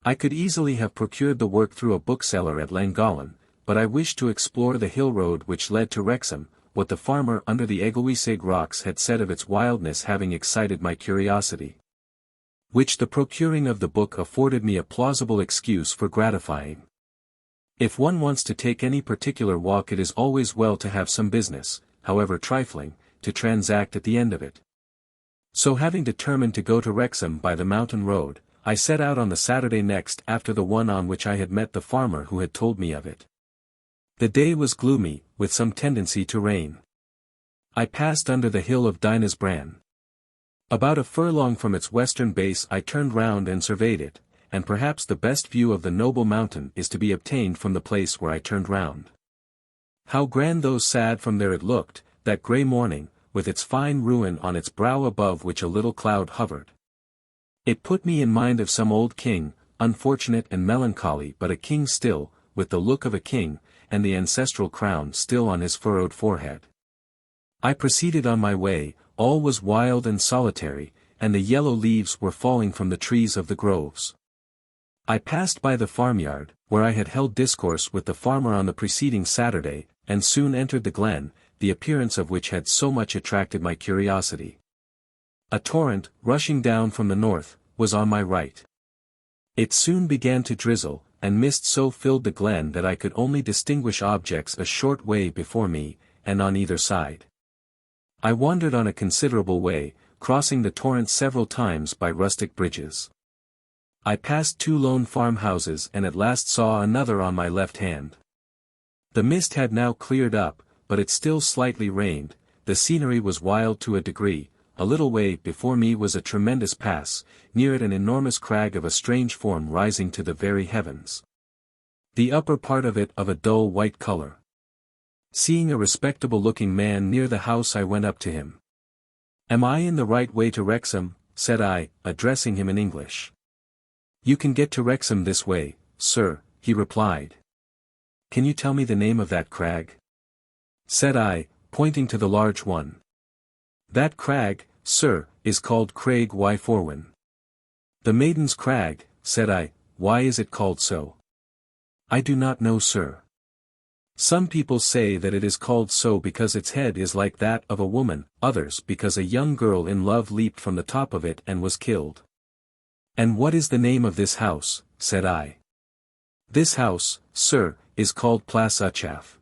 I could easily have procured the work through a bookseller at Llangollen, but I wished to explore the hill road which led to Wrexham, what the farmer under the Llangollen rocks had said of its wildness having excited my curiosity, which the procuring of the book afforded me a plausible excuse for gratifying. If one wants to take any particular walk, it is always well to have some business, however trifling, to transact at the end of it. So having determined to go to Wrexham by the mountain road, I set out on the Saturday next after the one on which I had met the farmer who had told me of it. The day was gloomy, with some tendency to rain. I passed under the hill of Dinah's Bran. About a furlong from its western base I turned round and surveyed it, and perhaps the best view of the noble mountain is to be obtained from the place where I turned round. How grand though sad from there it looked, that grey morning, with its fine ruin on its brow above which a little cloud hovered. It put me in mind of some old king, unfortunate and melancholy, but a king still, with the look of a king, and the ancestral crown still on his furrowed forehead. I proceeded on my way, all was wild and solitary, and the yellow leaves were falling from the trees of the groves. I passed by the farmyard, where I had held discourse with the farmer on the preceding Saturday, and soon entered the glen, the appearance of which had so much attracted my curiosity. A torrent, rushing down from the north, was on my right. It soon began to drizzle, and mist so filled the glen that I could only distinguish objects a short way before me, and on either side. I wandered on a considerable way, crossing the torrent several times by rustic bridges. I passed 2 lone farmhouses and at last saw another on my left hand. The mist had now cleared up, but it still slightly rained. The scenery was wild to a degree. A little way before me was a tremendous pass, near it an enormous crag of a strange form rising to the very heavens. The upper part of it of a dull white color. Seeing a respectable-looking man near the house, I went up to him. "Am I in the right way to Wrexham?" said I, addressing him in English. "You can get to Wrexham this way, sir," he replied. "Can you tell me the name of that crag?" said I, pointing to the large one. "That crag, sir, is called Craig y Forwyn." "The Maiden's Crag," said I. "Why is it called so?" "I do not know, sir. Some people say that it is called so because its head is like that of a woman, others because a young girl in love leaped from the top of it and was killed." "And what is the name of this house?" said I. "This house, sir, is called Plas Uchaf."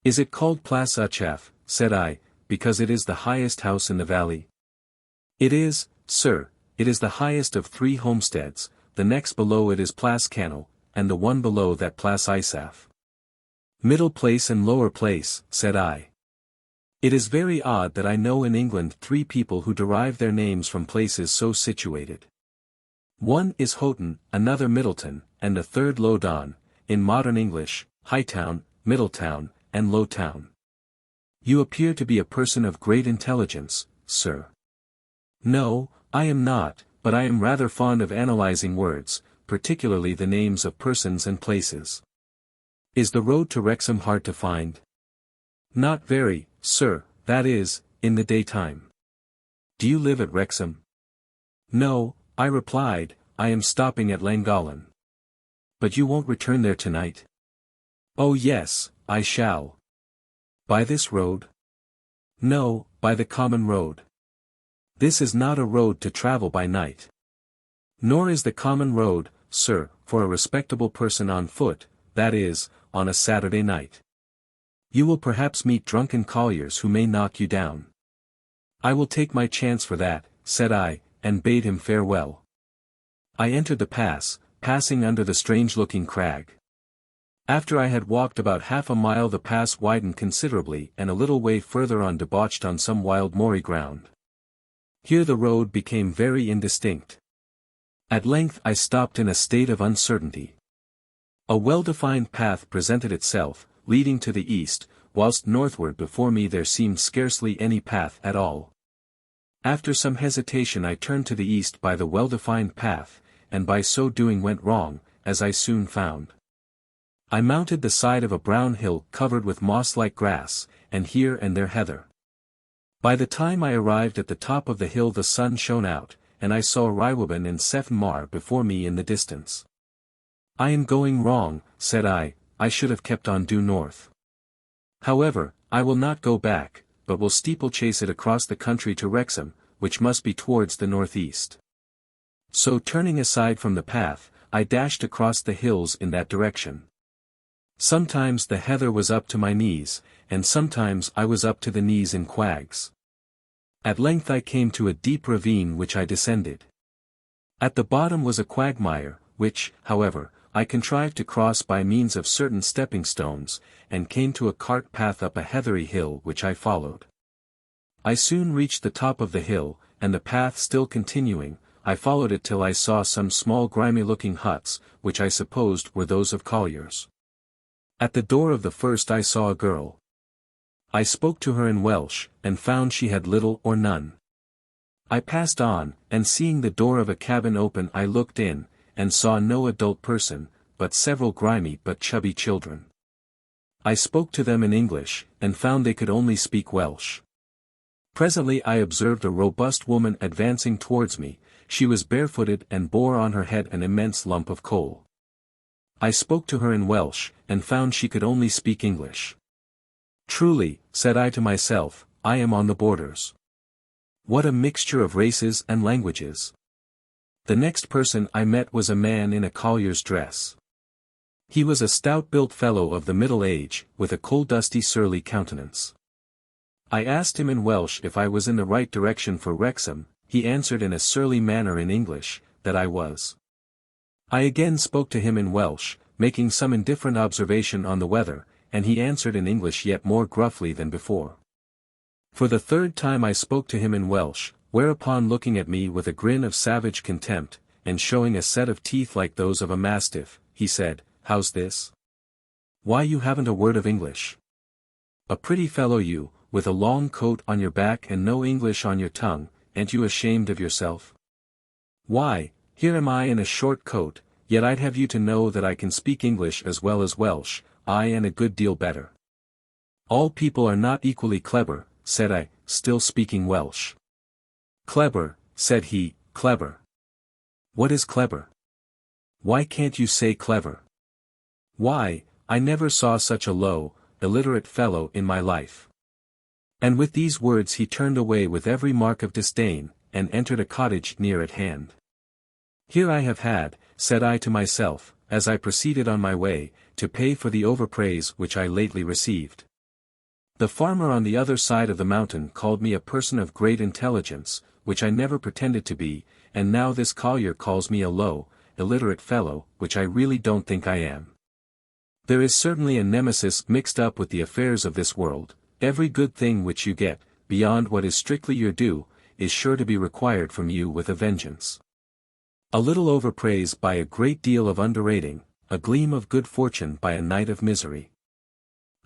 "Is it called Plas Uchaf," said I, "because it is the highest house in the valley?" "It is, sir, it is the highest of 3 homesteads, the next below it is Plas Cannel, and the one below that Plas Isaf." "Middle place and lower place," said I. "It is very odd that I know in England 3 people who derive their names from places so situated. One is Houghton, another Middleton, and the third Lowdown, in modern English, Hightown, Middletown, and Lowtown. You appear to be a person of great intelligence, sir." "No, I am not, but I am rather fond of analyzing words, particularly the names of persons and places." "Is the road to Wrexham hard to find?" "Not very, sir, that is, in the daytime." "Do you live at Wrexham?" "No," I replied, "I am stopping at Llangollen." "But you won't return there tonight?" "Oh yes, I shall." "By this road?" "No, by the common road." "This is not a road to travel by night." "Nor is the common road, sir, for a respectable person on foot, that is, on a Saturday night. You will perhaps meet drunken colliers who may knock you down." "I will take my chance for that," said I, and bade him farewell. I entered the pass, passing under the strange-looking crag. After I had walked about half a mile the pass widened considerably and a little way further on debouched on some wild moory ground. Here the road became very indistinct. At length I stopped in a state of uncertainty. A well-defined path presented itself, leading to the east, whilst northward before me there seemed scarcely any path at all. After some hesitation I turned to the east by the well-defined path, and by so doing went wrong, as I soon found. I mounted the side of a brown hill covered with moss-like grass, and here and there heather. By the time I arrived at the top of the hill the sun shone out, and I saw Rywabon and Cefn Mar before me in the distance. "I am going wrong," said I should have kept on due north. However, I will not go back, but will steeplechase it across the country to Wrexham, which must be towards the northeast. So turning aside from the path, I dashed across the hills in that direction. Sometimes the heather was up to my knees, and sometimes I was up to the knees in quags. At length I came to a deep ravine which I descended. At the bottom was a quagmire, which, however, I contrived to cross by means of certain stepping stones, and came to a cart path up a heathery hill which I followed. I soon reached the top of the hill, and the path still continuing, I followed it till I saw some small grimy-looking huts, which I supposed were those of colliers. At the door of the first I saw a girl. I spoke to her in Welsh, and found she had little or none. I passed on, and seeing the door of a cabin open I looked in, and saw no adult person, but several grimy but chubby children. I spoke to them in English, and found they could only speak Welsh. Presently I observed a robust woman advancing towards me. She was barefooted and bore on her head an immense lump of coal. I spoke to her in Welsh, and found she could only speak English. Truly, said I to myself, I am on the borders. What a mixture of races and languages. The next person I met was a man in a collier's dress. He was a stout-built fellow of the middle age, with a coal-dusty surly countenance. I asked him in Welsh if I was in the right direction for Wrexham. He answered in a surly manner in English, that I was. I again spoke to him in Welsh, making some indifferent observation on the weather, and he answered in English yet more gruffly than before. For the third time I spoke to him in Welsh, whereupon looking at me with a grin of savage contempt, and showing a set of teeth like those of a mastiff, he said, How's this? Why you haven't a word of English? A pretty fellow you, with a long coat on your back and no English on your tongue, ain't you ashamed of yourself? Why, here am I in a short coat, yet I'd have you to know that I can speak English as well as Welsh, aye and a good deal better. All people are not equally clever, said I, still speaking Welsh. Clever, said he, clever. What is clever? Why can't you say clever? Why, I never saw such a low, illiterate fellow in my life. And with these words he turned away with every mark of disdain, and entered a cottage near at hand. Here I have had, said I to myself, as I proceeded on my way, to pay for the overpraise which I lately received. The farmer on the other side of the mountain called me a person of great intelligence, which I never pretended to be, and now this collier calls me a low, illiterate fellow, which I really don't think I am. There is certainly a nemesis mixed up with the affairs of this world. Every good thing which you get, beyond what is strictly your due, is sure to be required from you with a vengeance. A little overpraise by a great deal of underrating, a gleam of good fortune by a night of misery.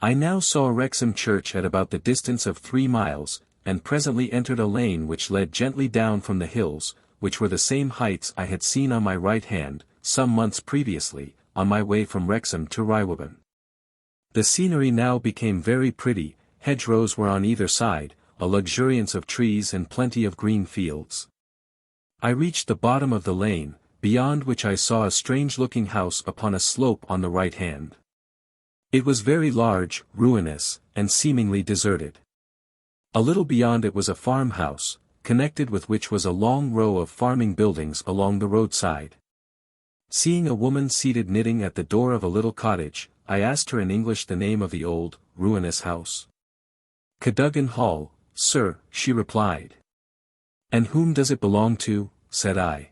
I now saw Wrexham church at about the distance of 3 miles, and presently entered a lane which led gently down from the hills, which were the same heights I had seen on my right hand, some months previously, on my way from Wrexham to Rywabon. The scenery now became very pretty, hedgerows were on either side, a luxuriance of trees and plenty of green fields. I reached the bottom of the lane, beyond which I saw a strange-looking house upon a slope on the right hand. It was very large, ruinous, and seemingly deserted. A little beyond it was a farmhouse, connected with which was a long row of farming buildings along the roadside. Seeing a woman seated knitting at the door of a little cottage, I asked her in English the name of the old, ruinous house. Cadogan Hall, sir, she replied. And whom does it belong to? Said I.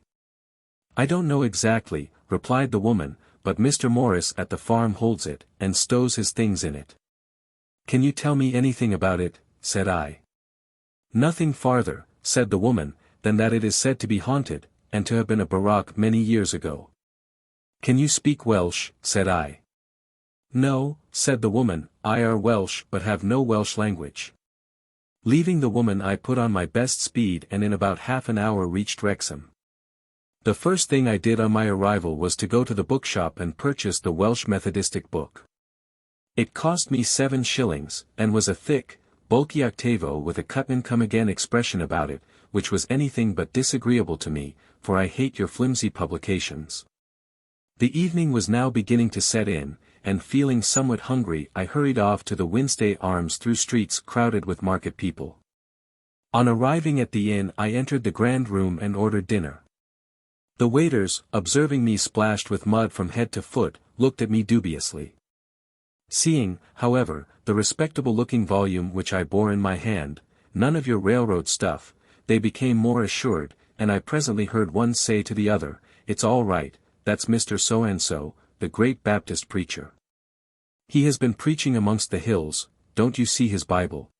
I don't know exactly, replied the woman, but Mr. Morris at the farm holds it, and stows his things in it. Can you tell me anything about it? Said I. Nothing farther, said the woman, than that it is said to be haunted, and to have been a barrack many years ago. Can you speak Welsh? Said I. No, said the woman, I are Welsh but have no Welsh language. Leaving the woman I put on my best speed and in about half an hour reached Wrexham. The first thing I did on my arrival was to go to the bookshop and purchase the Welsh Methodistic book. It cost me 7 shillings, and was a thick, bulky octavo with a cut-and-come-again expression about it, which was anything but disagreeable to me, for I hate your flimsy publications. The evening was now beginning to set in, and feeling somewhat hungry I hurried off to the Wednesday Arms through streets crowded with market people. On arriving at the inn I entered the grand room and ordered dinner. The waiters, observing me splashed with mud from head to foot, looked at me dubiously. Seeing, however, the respectable-looking volume which I bore in my hand, "None of your railroad stuff," they became more assured, and I presently heard one say to the other, "It's all right, that's Mr. So-and-so, the great Baptist preacher. He has been preaching amongst the hills, don't you see his Bible?"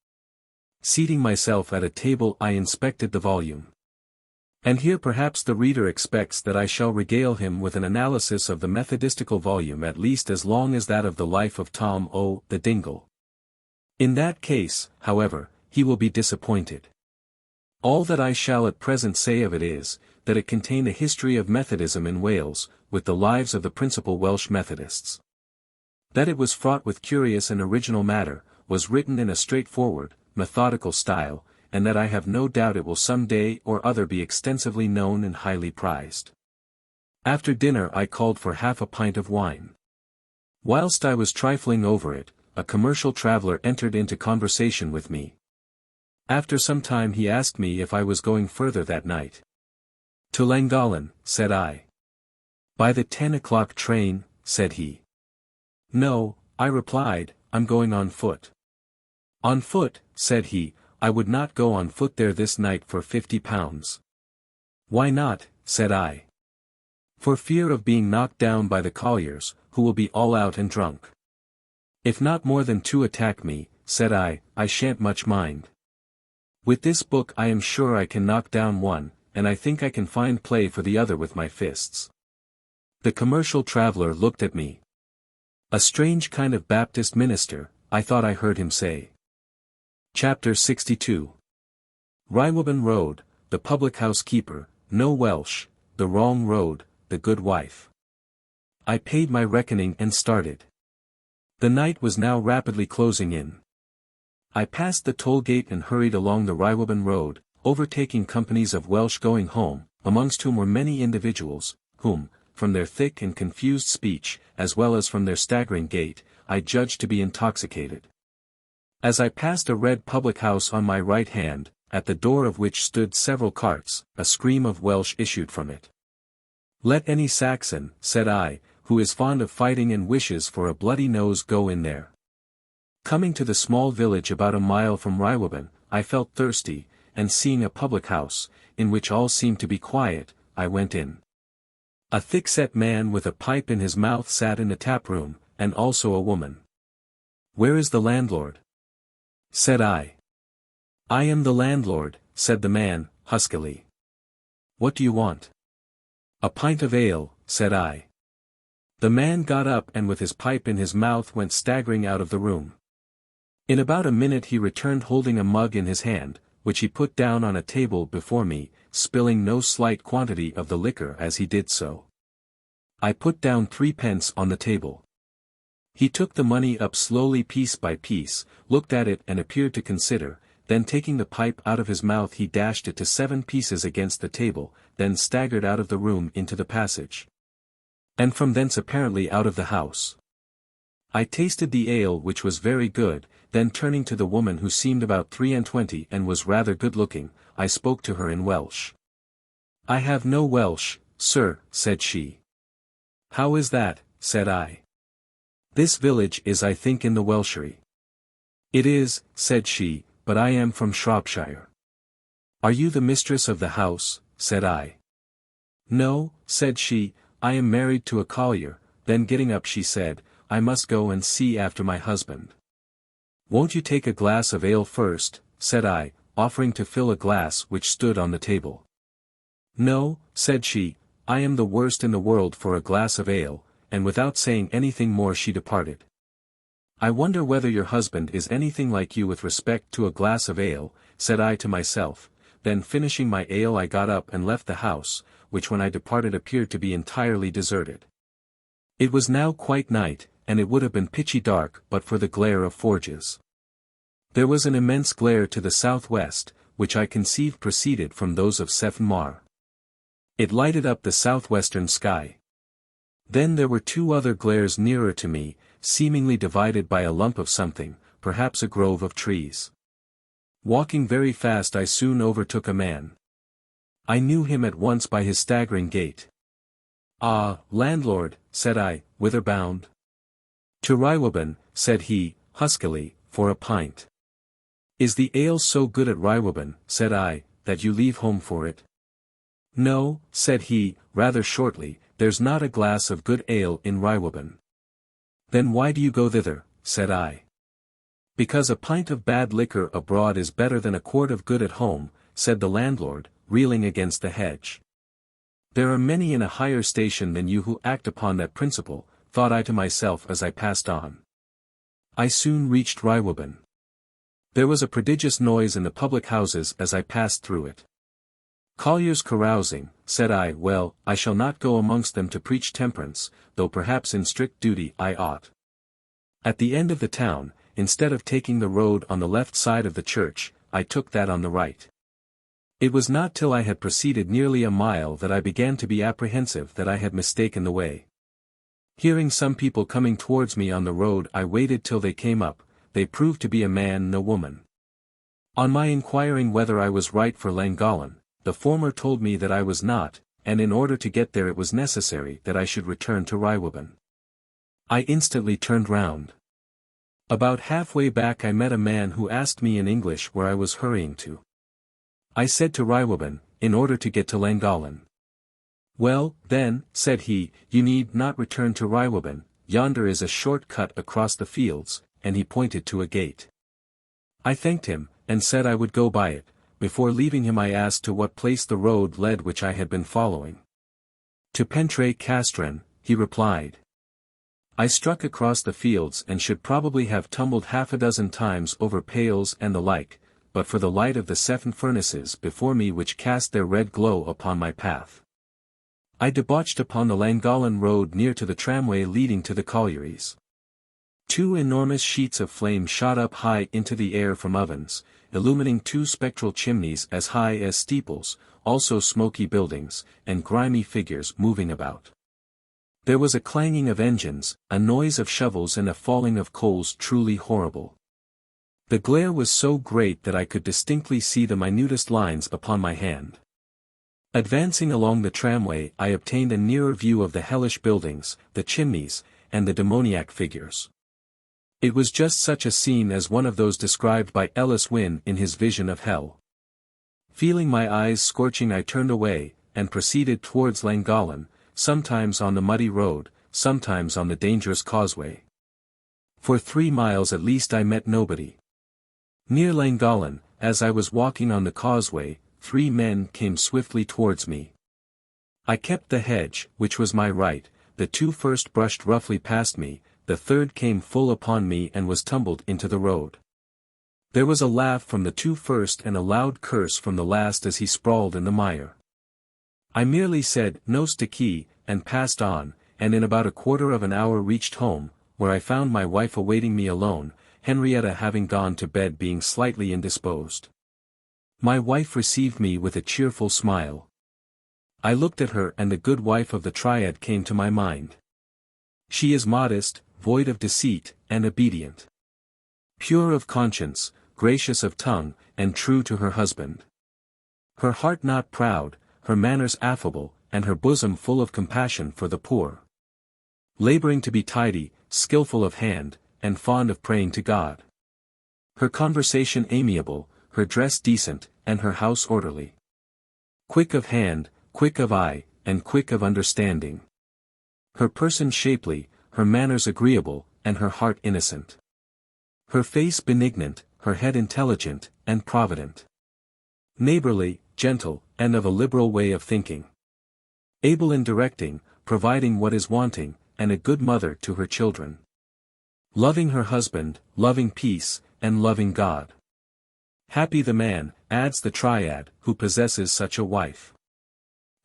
Seating myself at a table I inspected the volume. And here perhaps the reader expects that I shall regale him with an analysis of the methodistical volume at least as long as that of the life of Tom O. the Dingle. In that case, however, he will be disappointed. All that I shall at present say of it is, that it contained a history of Methodism in Wales, with the lives of the principal Welsh Methodists. That it was fraught with curious and original matter, was written in a straightforward, methodical style, and that I have no doubt it will some day or other be extensively known and highly prized. After dinner I called for half a pint of wine. Whilst I was trifling over it, a commercial traveller entered into conversation with me. After some time he asked me if I was going further that night. "To Llangollen," said I. "By the 10 o'clock train," said he. "No," I replied, "I'm going on foot." "On foot," said he, "I would not go on foot there this night for £50. "Why not?" said I. "For fear of being knocked down by the colliers, who will be all out and drunk." "If not more than 2 attack me," said I shan't much mind. With this book I am sure I can knock down one, and I think I can find play for the other with my fists." The commercial traveller looked at me. "A strange kind of Baptist minister," I thought I heard him say. Chapter 62. Rhywoban Road, the public-house keeper, no Welsh, the wrong road, the good wife. I paid my reckoning and started. The night was now rapidly closing in. I passed the toll gate and hurried along the Rhywoban Road, overtaking companies of Welsh going home, amongst whom were many individuals, whom, from their thick and confused speech, as well as from their staggering gait, I judged to be intoxicated. As I passed a red public-house on my right hand, at the door of which stood several carts, a scream of Welsh issued from it. "Let any Saxon," said I, "who is fond of fighting and wishes for a bloody nose go in there." Coming to the small village about a mile from Rhywoban, I felt thirsty, and seeing a public-house, in which all seemed to be quiet, I went in. A thick-set man with a pipe in his mouth sat in the tap-room, and also a woman. "Where is the landlord?" said I. "I am the landlord," said the man, huskily. "What do you want?" "A pint of ale," said I. The man got up and with his pipe in his mouth went staggering out of the room. In about a minute he returned holding a mug in his hand, which he put down on a table before me, spilling no slight quantity of the liquor as he did so. I put down 3 pence on the table. He took the money up slowly piece by piece, looked at it and appeared to consider, then taking the pipe out of his mouth he dashed it to 7 pieces against the table, then staggered out of the room into the passage. And from thence apparently out of the house. I tasted the ale which was very good, then turning to the woman who seemed about 23 and was rather good-looking, I spoke to her in Welsh. "I have no Welsh, sir," said she. "How is that?" said I. "This village is I think in the Welshery." "It is," said she, "but I am from Shropshire." "Are you the mistress of the house?" said I. "No," said she, "I am married to a collier." Then getting up she said, "I must go and see after my husband." "Won't you take a glass of ale first?" said I, offering to fill a glass which stood on the table. "No," said she, "I am the worst in the world for a glass of ale," and without saying anything more she departed. "I wonder whether your husband is anything like you with respect to a glass of ale," said I to myself. Then finishing my ale I got up and left the house, which when I departed appeared to be entirely deserted. It was now quite night, and it would have been pitchy dark but for the glare of forges. There was an immense glare to the southwest, which I conceived proceeded from those of Cefn Mar. It lighted up the southwestern sky. Then there were 2 other glares nearer to me, seemingly divided by a lump of something, perhaps a grove of trees. Walking very fast I soon overtook a man. I knew him at once by his staggering gait. "Ah, landlord," said I, "whither bound?" "To Rywoban," said he, huskily, "for a pint." "Is the ale so good at Rywoban," said I, "that you leave home for it?" "No," said he, rather shortly, "there's not a glass of good ale in Rywoban." "Then why do you go thither?" said I. "Because a pint of bad liquor abroad is better than a quart of good at home," said the landlord, reeling against the hedge. "There are many in a higher station than you who act upon that principle," thought I to myself as I passed on. I soon reached Rywoban. There was a prodigious noise in the public houses as I passed through it. "Colliers carousing," said I. "Well, I shall not go amongst them to preach temperance, though perhaps in strict duty I ought." At the end of the town, instead of taking the road on the left side of the church, I took that on the right. It was not till I had proceeded nearly a mile that I began to be apprehensive that I had mistaken the way. Hearing some people coming towards me on the road, I waited till they came up. They proved to be a man and a woman. On my inquiring whether I was right for Llangollen, the former told me that I was not, and in order to get there it was necessary that I should return to Rywoban. I instantly turned round. About halfway back I met a man who asked me in English where I was hurrying to. I said to Rywoban, in order to get to Llangollen. "Well, then," said he, "you need not return to Rywoban, yonder is a short cut across the fields," and he pointed to a gate. I thanked him, and said I would go by it. Before leaving him I asked to what place the road led which I had been following. "To Pentre Castren," he replied. I struck across the fields and should probably have tumbled half a dozen times over pails and the like, but for the light of the 7 furnaces before me which cast their red glow upon my path. I debouched upon the Llangollen road near to the tramway leading to the collieries. 2 enormous sheets of flame shot up high into the air from ovens, illumining 2 spectral chimneys as high as steeples, also smoky buildings, and grimy figures moving about. There was a clanging of engines, a noise of shovels and a falling of coals truly horrible. The glare was so great that I could distinctly see the minutest lines upon my hand. Advancing along the tramway I obtained a nearer view of the hellish buildings, the chimneys, and the demoniac figures. It was just such a scene as one of those described by Ellis Wynne in his vision of hell. Feeling my eyes scorching I turned away, and proceeded towards Llangollen, sometimes on the muddy road, sometimes on the dangerous causeway. For 3 miles at least I met nobody. Near Llangollen, as I was walking on the causeway, 3 men came swiftly towards me. I kept the hedge, which was my right, the 2 first brushed roughly past me, the third came full upon me and was tumbled into the road. There was a laugh from the 2 first and a loud curse from the last as he sprawled in the mire. I merely said, "No sticky," and passed on, and in about a quarter of an hour reached home, where I found my wife awaiting me alone, Henrietta having gone to bed being slightly indisposed. My wife received me with a cheerful smile. I looked at her and the good wife of the Triad came to my mind. She is modest, void of deceit, and obedient. Pure of conscience, gracious of tongue, and true to her husband. Her heart not proud, her manners affable, and her bosom full of compassion for the poor. Laboring to be tidy, skillful of hand, and fond of praying to God. Her conversation amiable, her dress decent, and her house orderly. Quick of hand, quick of eye, and quick of understanding. Her person shapely, her manners agreeable, and her heart innocent. Her face benignant, her head intelligent, and provident. Neighborly, gentle, and of a liberal way of thinking. Able in directing, providing what is wanting, and a good mother to her children. Loving her husband, loving peace, and loving God. Happy the man, adds the Triad, who possesses such a wife.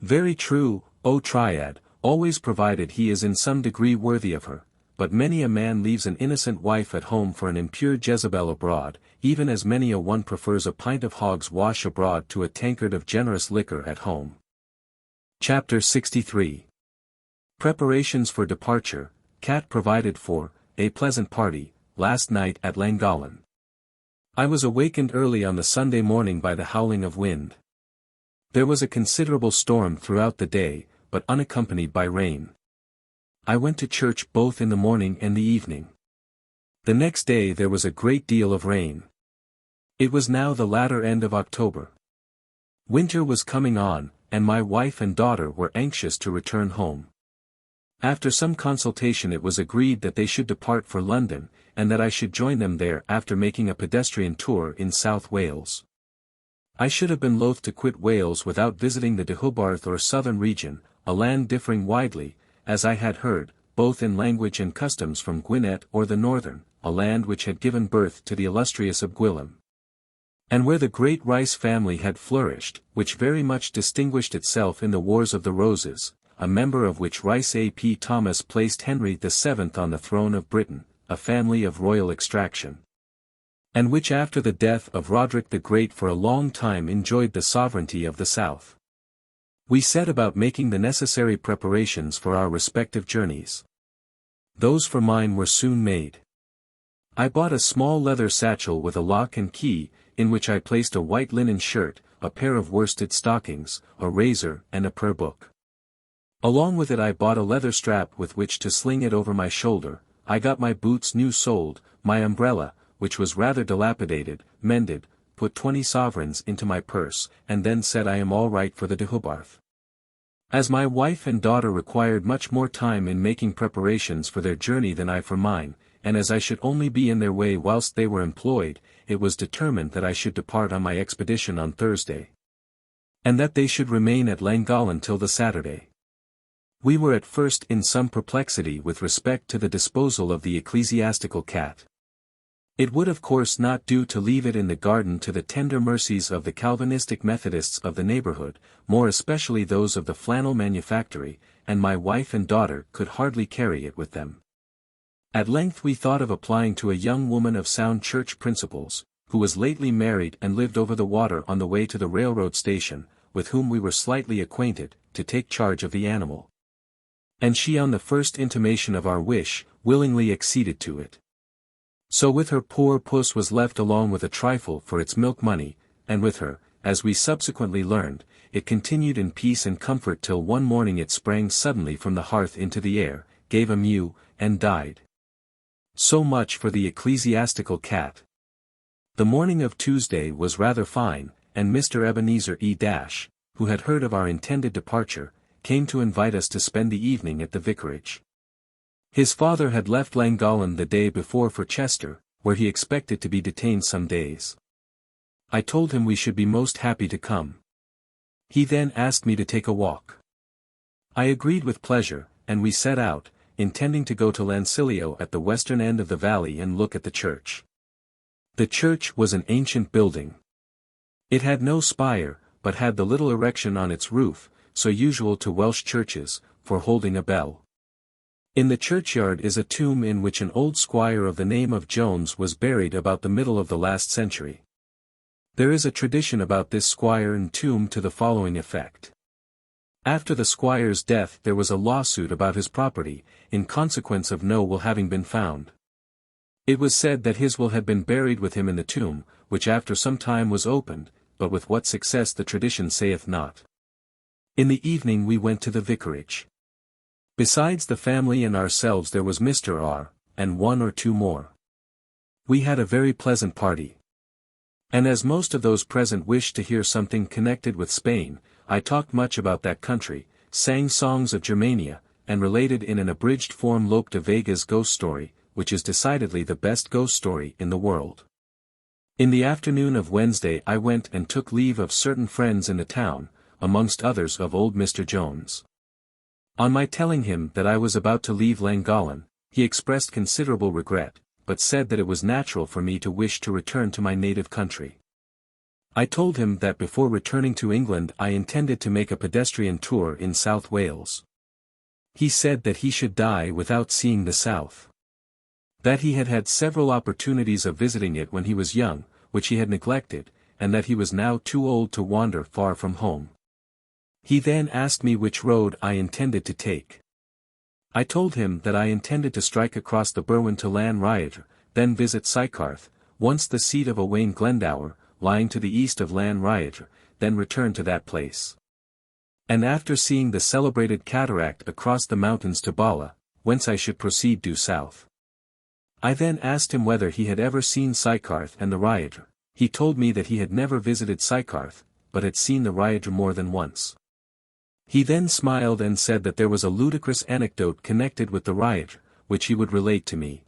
Very true, O Triad, always provided he is in some degree worthy of her, but many a man leaves an innocent wife at home for an impure Jezebel abroad, even as many a one prefers a pint of hog's wash abroad to a tankard of generous liquor at home. Chapter 63. Preparations for departure, Cat provided for, a pleasant party, last night at Llangollen. I was awakened early on the Sunday morning by the howling of wind. There was a considerable storm throughout the day, but unaccompanied by rain. I went to church both in the morning and the evening. The next day there was a great deal of rain. It was now the latter end of October. Winter was coming on, and my wife and daughter were anxious to return home. After some consultation it was agreed that they should depart for London, and that I should join them there after making a pedestrian tour in South Wales. I should have been loath to quit Wales without visiting the Deheubarth or southern region, a land differing widely, as I had heard, both in language and customs from Gwynedd or the northern, a land which had given birth to the illustrious of Cwm. And where the great Rice family had flourished, which very much distinguished itself in the Wars of the Roses, a member of which Rice ap Thomas placed Henry VII on the throne of Britain, a family of royal extraction. And which after the death of Roderick the Great for a long time enjoyed the sovereignty of the South. We set about making the necessary preparations for our respective journeys. Those for mine were soon made. I bought a small leather satchel with a lock and key, in which I placed a white linen shirt, a pair of worsted stockings, a razor, and a prayer book. Along with it I bought a leather strap with which to sling it over my shoulder. I got my boots new soled, my umbrella, which was rather dilapidated, mended, put 20 sovereigns into my purse, and then said I am all right for the Deheubarth. As my wife and daughter required much more time in making preparations for their journey than I for mine, and as I should only be in their way whilst they were employed, it was determined that I should depart on my expedition on Thursday, and that they should remain at Llangollen till the Saturday. We were at first in some perplexity with respect to the disposal of the ecclesiastical cat. It would of course not do to leave it in the garden to the tender mercies of the Calvinistic Methodists of the neighbourhood, more especially those of the flannel manufactory, and my wife and daughter could hardly carry it with them. At length we thought of applying to a young woman of sound church principles, who was lately married and lived over the water on the way to the railroad station, with whom we were slightly acquainted, to take charge of the animal. And she on the first intimation of our wish, willingly acceded to it. So with her poor puss was left along with a trifle for its milk money, and with her, as we subsequently learned, it continued in peace and comfort till one morning it sprang suddenly from the hearth into the air, gave a mew, and died. So much for the ecclesiastical cat. The morning of Tuesday was rather fine, and Mr. Ebenezer E. who had heard of our intended departure, came to invite us to spend the evening at the vicarage. His father had left Llangollen the day before for Chester, where he expected to be detained some days. I told him we should be most happy to come. He then asked me to take a walk. I agreed with pleasure, and we set out, intending to go to Llansilio at the western end of the valley and look at the church. The church was an ancient building. It had no spire, but had the little erection on its roof, so usual to Welsh churches, for holding a bell. In the churchyard is a tomb in which an old squire of the name of Jones was buried about the middle of the last century. There is a tradition about this squire and tomb to the following effect. After the squire's death there was a lawsuit about his property, in consequence of no will having been found. It was said that his will had been buried with him in the tomb, which after some time was opened, but with what success the tradition saith not. In the evening we went to the vicarage. Besides the family and ourselves there was Mr. R., and one or two more. We had a very pleasant party. And as most of those present wished to hear something connected with Spain, I talked much about that country, sang songs of Germania, and related in an abridged form Lope de Vega's ghost story, which is decidedly the best ghost story in the world. In the afternoon of Wednesday I went and took leave of certain friends in the town, amongst others of old Mr. Jones. On my telling him that I was about to leave Llangollen, he expressed considerable regret, but said that it was natural for me to wish to return to my native country. I told him that before returning to England I intended to make a pedestrian tour in South Wales. He said that he should die without seeing the South. That he had had several opportunities of visiting it when he was young, which he had neglected, and that he was now too old to wander far from home. He then asked me which road I intended to take. I told him that I intended to strike across the Berwyn to Llangollen, then visit Sycharth, once the seat of Owain Glendower, lying to the east of Llangollen, then return to that place. And after seeing the celebrated cataract across the mountains to Bala, whence I should proceed due south. I then asked him whether he had ever seen Sycharth and the Rhyadr. He told me that he had never visited Sycharth, but had seen the Rhyadr more than once. He then smiled and said that there was a ludicrous anecdote connected with the Rhyadr, which he would relate to me.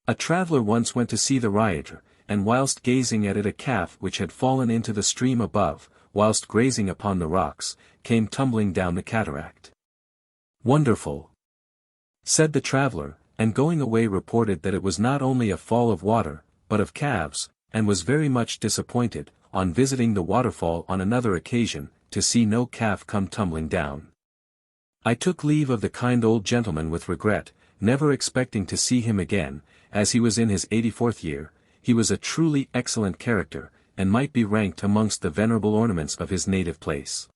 A traveller once went to see the Rhyadr, and whilst gazing at it a calf which had fallen into the stream above, whilst grazing upon the rocks, came tumbling down the cataract. "Wonderful!" said the traveller, and going away reported that it was not only a fall of water, but of calves, and was very much disappointed, on visiting the waterfall on another occasion, to see no calf come tumbling down. I took leave of the kind old gentleman with regret, never expecting to see him again, as he was in his 84th year. He was a truly excellent character, and might be ranked amongst the venerable ornaments of his native place.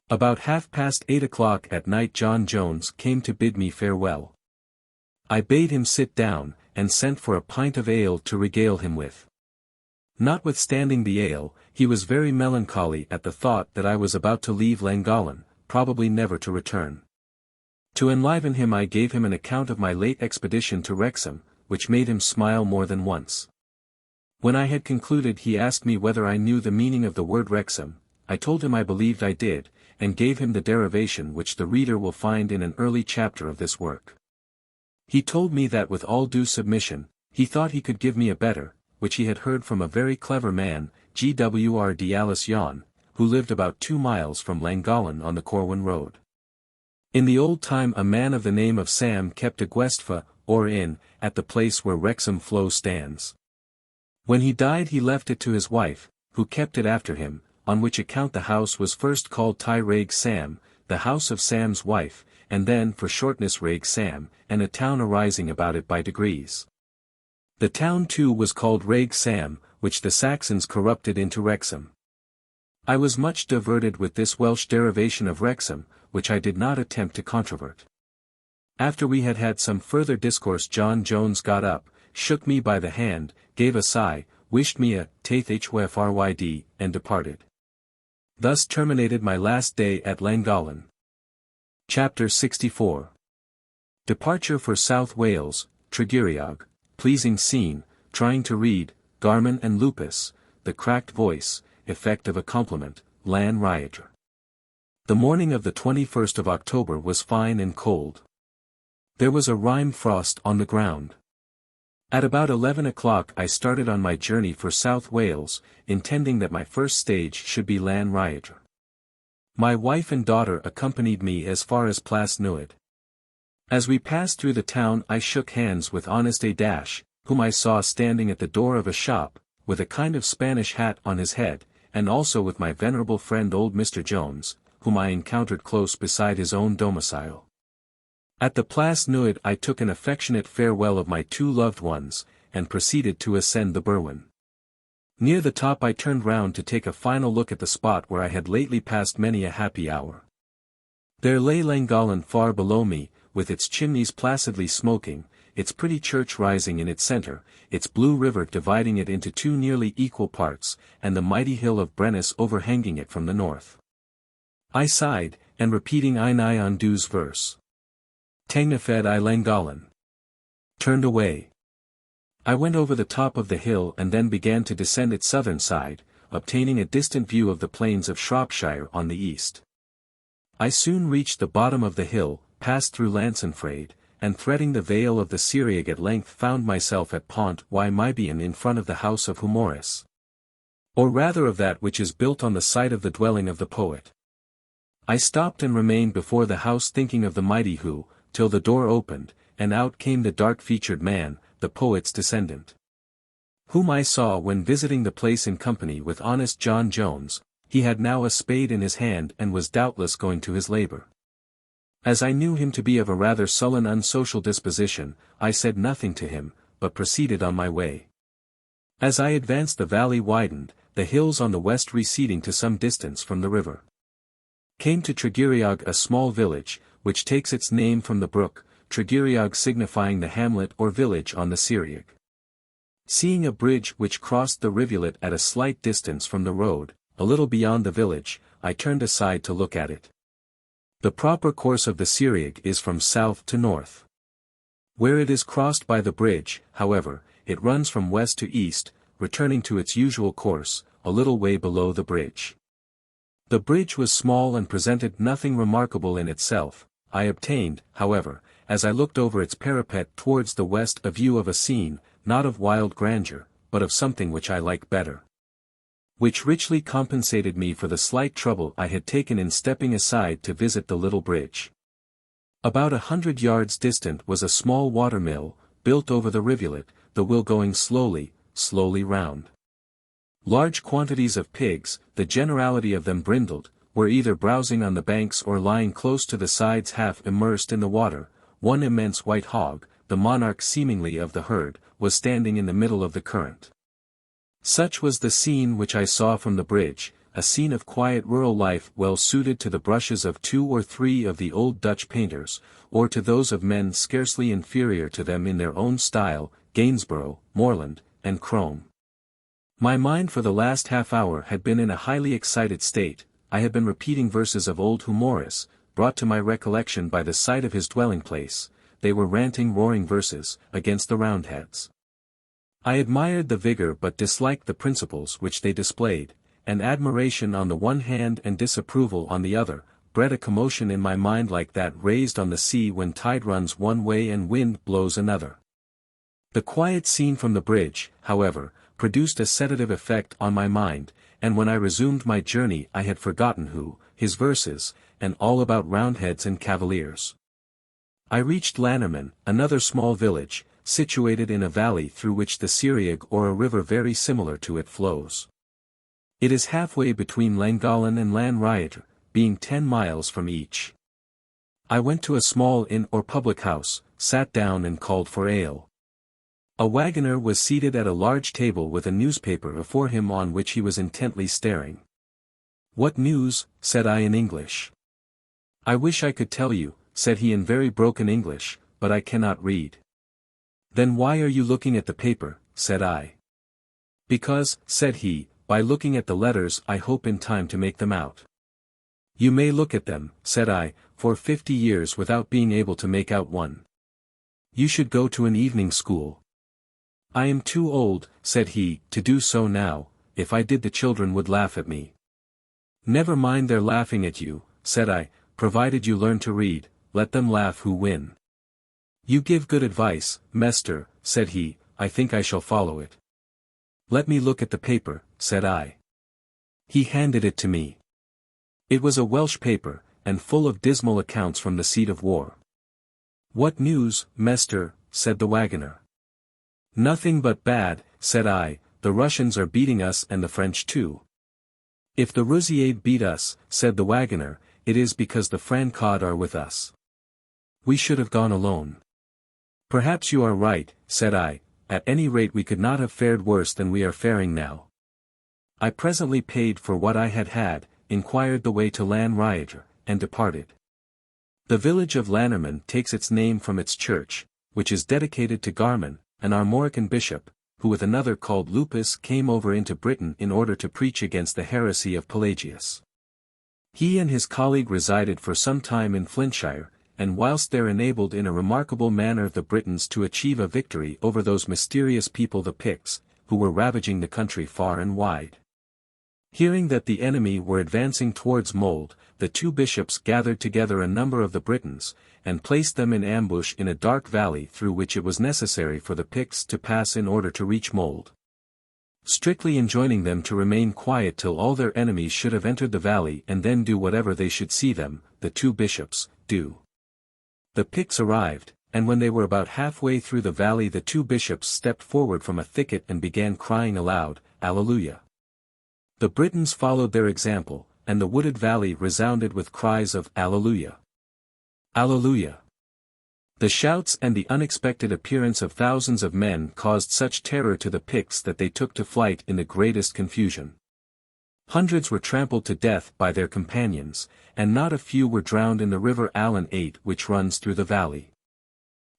About 8:30 at night John Jones came to bid me farewell. I bade him sit down, and sent for a pint of ale to regale him with. Notwithstanding the ale, he was very melancholy at the thought that I was about to leave Llangollen, probably never to return. To enliven him I gave him an account of my late expedition to Wrexham, which made him smile more than once. When I had concluded he asked me whether I knew the meaning of the word Wrexham. I told him I believed I did, and gave him the derivation which the reader will find in an early chapter of this work. He told me that with all due submission, he thought he could give me a better, which he had heard from a very clever man, Gwr Dialis who lived about 2 miles from Llangollen on the Corwen road. In the old time a man of the name of Sam kept a gwestfa, or inn, at the place where Wrexham Flow stands. When he died he left it to his wife, who kept it after him, on which account the house was first called Ty Reg Sam, the house of Sam's wife, and then for shortness Reg Sam, and a town arising about it by degrees. The town too was called Reg Sam, which the Saxons corrupted into Wrexham. I was much diverted with this Welsh derivation of Wrexham, which I did not attempt to controvert. After we had had some further discourse John Jones got up, shook me by the hand, gave a sigh, wished me a taith Ystwyth, and departed. Thus terminated my last day at Llangollen. Chapter 64. Departure for South Wales, Tregaron, pleasing scene, trying to read, Garman and Lupus, the cracked voice, effect of a compliment, Llangollen. The morning of the 21st of October was fine and cold. There was a rime frost on the ground. At about 11 o'clock I started on my journey for South Wales, intending that my first stage should be Llangollen. My wife and daughter accompanied me as far as Plas Newid. As we passed through the town I shook hands with honest A-, whom I saw standing at the door of a shop, with a kind of Spanish hat on his head, and also with my venerable friend old Mr. Jones, whom I encountered close beside his own domicile. At the Plas Newid I took an affectionate farewell of my 2 loved ones, and proceeded to ascend the Berwyn. Near the top I turned round to take a final look at the spot where I had lately passed many a happy hour. There lay Llangollen far below me, with its chimneys placidly smoking, its pretty church rising in its centre, its blue river dividing it into 2 nearly equal parts, and the mighty hill of Brennus overhanging it from the north. I sighed, and repeating Ein on Du's verse, Tengnafed I Llangollen, turned away. I went over the top of the hill and then began to descend its southern side, obtaining a distant view of the plains of Shropshire on the east. I soon reached the bottom of the hill, passed through Llansantffraid, and threading the vale of the Ceiriog at length found myself at Pont-rhyd-y-groes in front of the house of Humoris. Or rather of that which is built on the site of the dwelling of the poet. I stopped and remained before the house thinking of the mighty who, till the door opened, and out came the dark-featured man, the poet's descendant. Whom I saw when visiting the place in company with honest John Jones. He had now a spade in his hand and was doubtless going to his labour. As I knew him to be of a rather sullen unsocial disposition, I said nothing to him, but proceeded on my way. As I advanced the valley widened, the hills on the west receding to some distance from the river. Came to Tregaron, a small village, which takes its name from the brook, Tregaron signifying the hamlet or village on the Ceiriog. Seeing a bridge which crossed the rivulet at a slight distance from the road, a little beyond the village, I turned aside to look at it. The proper course of the Ceiriog is from south to north. Where it is crossed by the bridge, however, it runs from west to east, returning to its usual course, a little way below the bridge. The bridge was small and presented nothing remarkable in itself. I obtained, however, as I looked over its parapet towards the west, a view of a scene, not of wild grandeur, but of something which I like better, which richly compensated me for the slight trouble I had taken in stepping aside to visit the little bridge. About 100 yards distant was a small watermill, built over the rivulet, the wheel going slowly round. Large quantities of pigs, the generality of them brindled, were either browsing on the banks or lying close to the sides half immersed in the water. One immense white hog, the monarch seemingly of the herd, was standing in the middle of the current. Such was the scene which I saw from the bridge, a scene of quiet rural life well suited to the brushes of 2 or 3 of the old Dutch painters, or to those of men scarcely inferior to them in their own style, Gainsborough, Morland, and Crome. My mind for the last half-hour had been in a highly excited state. I had been repeating verses of old Homerus, brought to my recollection by the sight of his dwelling-place. They were ranting, roaring verses, against the Roundheads. I admired the vigor but disliked the principles which they displayed, and admiration on the one hand and disapproval on the other, bred a commotion in my mind like that raised on the sea when tide runs one way and wind blows another. The quiet scene from the bridge, however, produced a sedative effect on my mind, and when I resumed my journey I had forgotten who, his verses, and all about Roundheads and Cavaliers. I reached Brynamman, another small village, situated in a valley through which the Ceiriog or a river very similar to it flows. It is halfway between Llangollen and Lampeter, being 10 miles from each. I went to a small inn or public house, sat down and called for ale. A waggoner was seated at a large table with a newspaper before him on which he was intently staring. "What news?" said I in English. "I wish I could tell you," said he in very broken English, "but I cannot read." "Then why are you looking at the paper?" said I. "Because," said he, "by looking at the letters I hope in time to make them out." "You may look at them," said I, "for 50 years without being able to make out one. You should go to an evening school." "I am too old," said he, "to do so now. If I did the children would laugh at me." "Never mind their laughing at you," said I, "provided you learn to read, let them laugh who win." "You give good advice, Mester," said he, "I think I shall follow it." "Let me look at the paper," said I. He handed it to me. It was a Welsh paper, and full of dismal accounts from the seat of war. "What news, Mester?" said the waggoner. "Nothing but bad," said I, "the Russians are beating us and the French too." "If the Rousiades beat us," said the waggoner, "it is because the Francs-Cod are with us. We should have gone alone." "Perhaps you are right," said I, "at any rate we could not have fared worse than we are faring now." I presently paid for what I had, inquired the way to Llangollen, and departed. The village of Brynamman takes its name from its church, which is dedicated to Garman, an Armorican bishop, who with another called Lupus came over into Britain in order to preach against the heresy of Pelagius. He and his colleague resided for some time in Flintshire, and whilst there enabled in a remarkable manner the Britons to achieve a victory over those mysterious people the Picts, who were ravaging the country far and wide. Hearing that the enemy were advancing towards Mold, the 2 bishops gathered together a number of the Britons, and placed them in ambush in a dark valley through which it was necessary for the Picts to pass in order to reach Mold, strictly enjoining them to remain quiet till all their enemies should have entered the valley and then do whatever they should see them, the 2 bishops, do. The Picts arrived, and when they were about halfway through the valley the 2 bishops stepped forward from a thicket and began crying aloud, "Alleluia." The Britons followed their example, and the wooded valley resounded with cries of "Alleluia! Alleluia!" The shouts and the unexpected appearance of thousands of men caused such terror to the Picts that they took to flight in the greatest confusion. Hundreds were trampled to death by their companions, and not a few were drowned in the river Allen 8 which runs through the valley.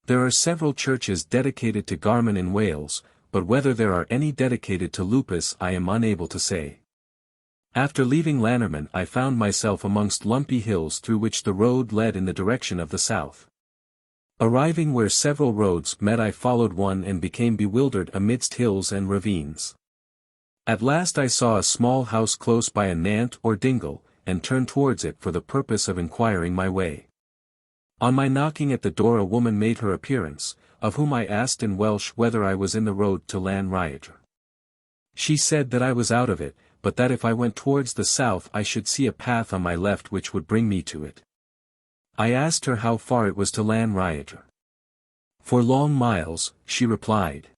There are several churches dedicated to Garman in Wales, but whether there are any dedicated to Lupus I am unable to say. After leaving Llangollen I found myself amongst lumpy hills through which the road led in the direction of the south. Arriving where several roads met I followed one and became bewildered amidst hills and ravines. At last I saw a small house close by a nant or dingle, and turned towards it for the purpose of inquiring my way. On my knocking at the door a woman made her appearance, of whom I asked in Welsh whether I was in the road to Llanrhaeadr. She said that I was out of it, but that if I went towards the south I should see a path on my left which would bring me to it. I asked her how far it was to Llanrhaeadr. "For long miles," she replied.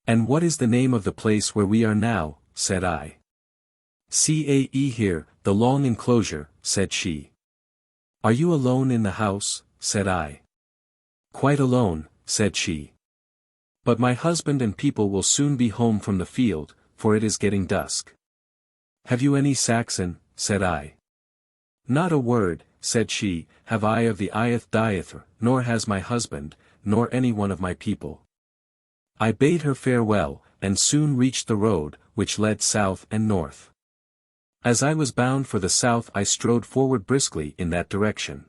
"And what is the name of the place where we are now?" said I. "Cae here, the long enclosure," said she. "Are you alone in the house?" said I. "Quite alone," said she. "But my husband and people will soon be home from the field, for it is getting dusk." "Have you any Saxon?" said I. "Not a word," said she, "have I of the Ystwyth Diethr, nor has my husband, nor any one of my people." I bade her farewell, and soon reached the road, which led south and north. As I was bound for the south I strode forward briskly in that direction.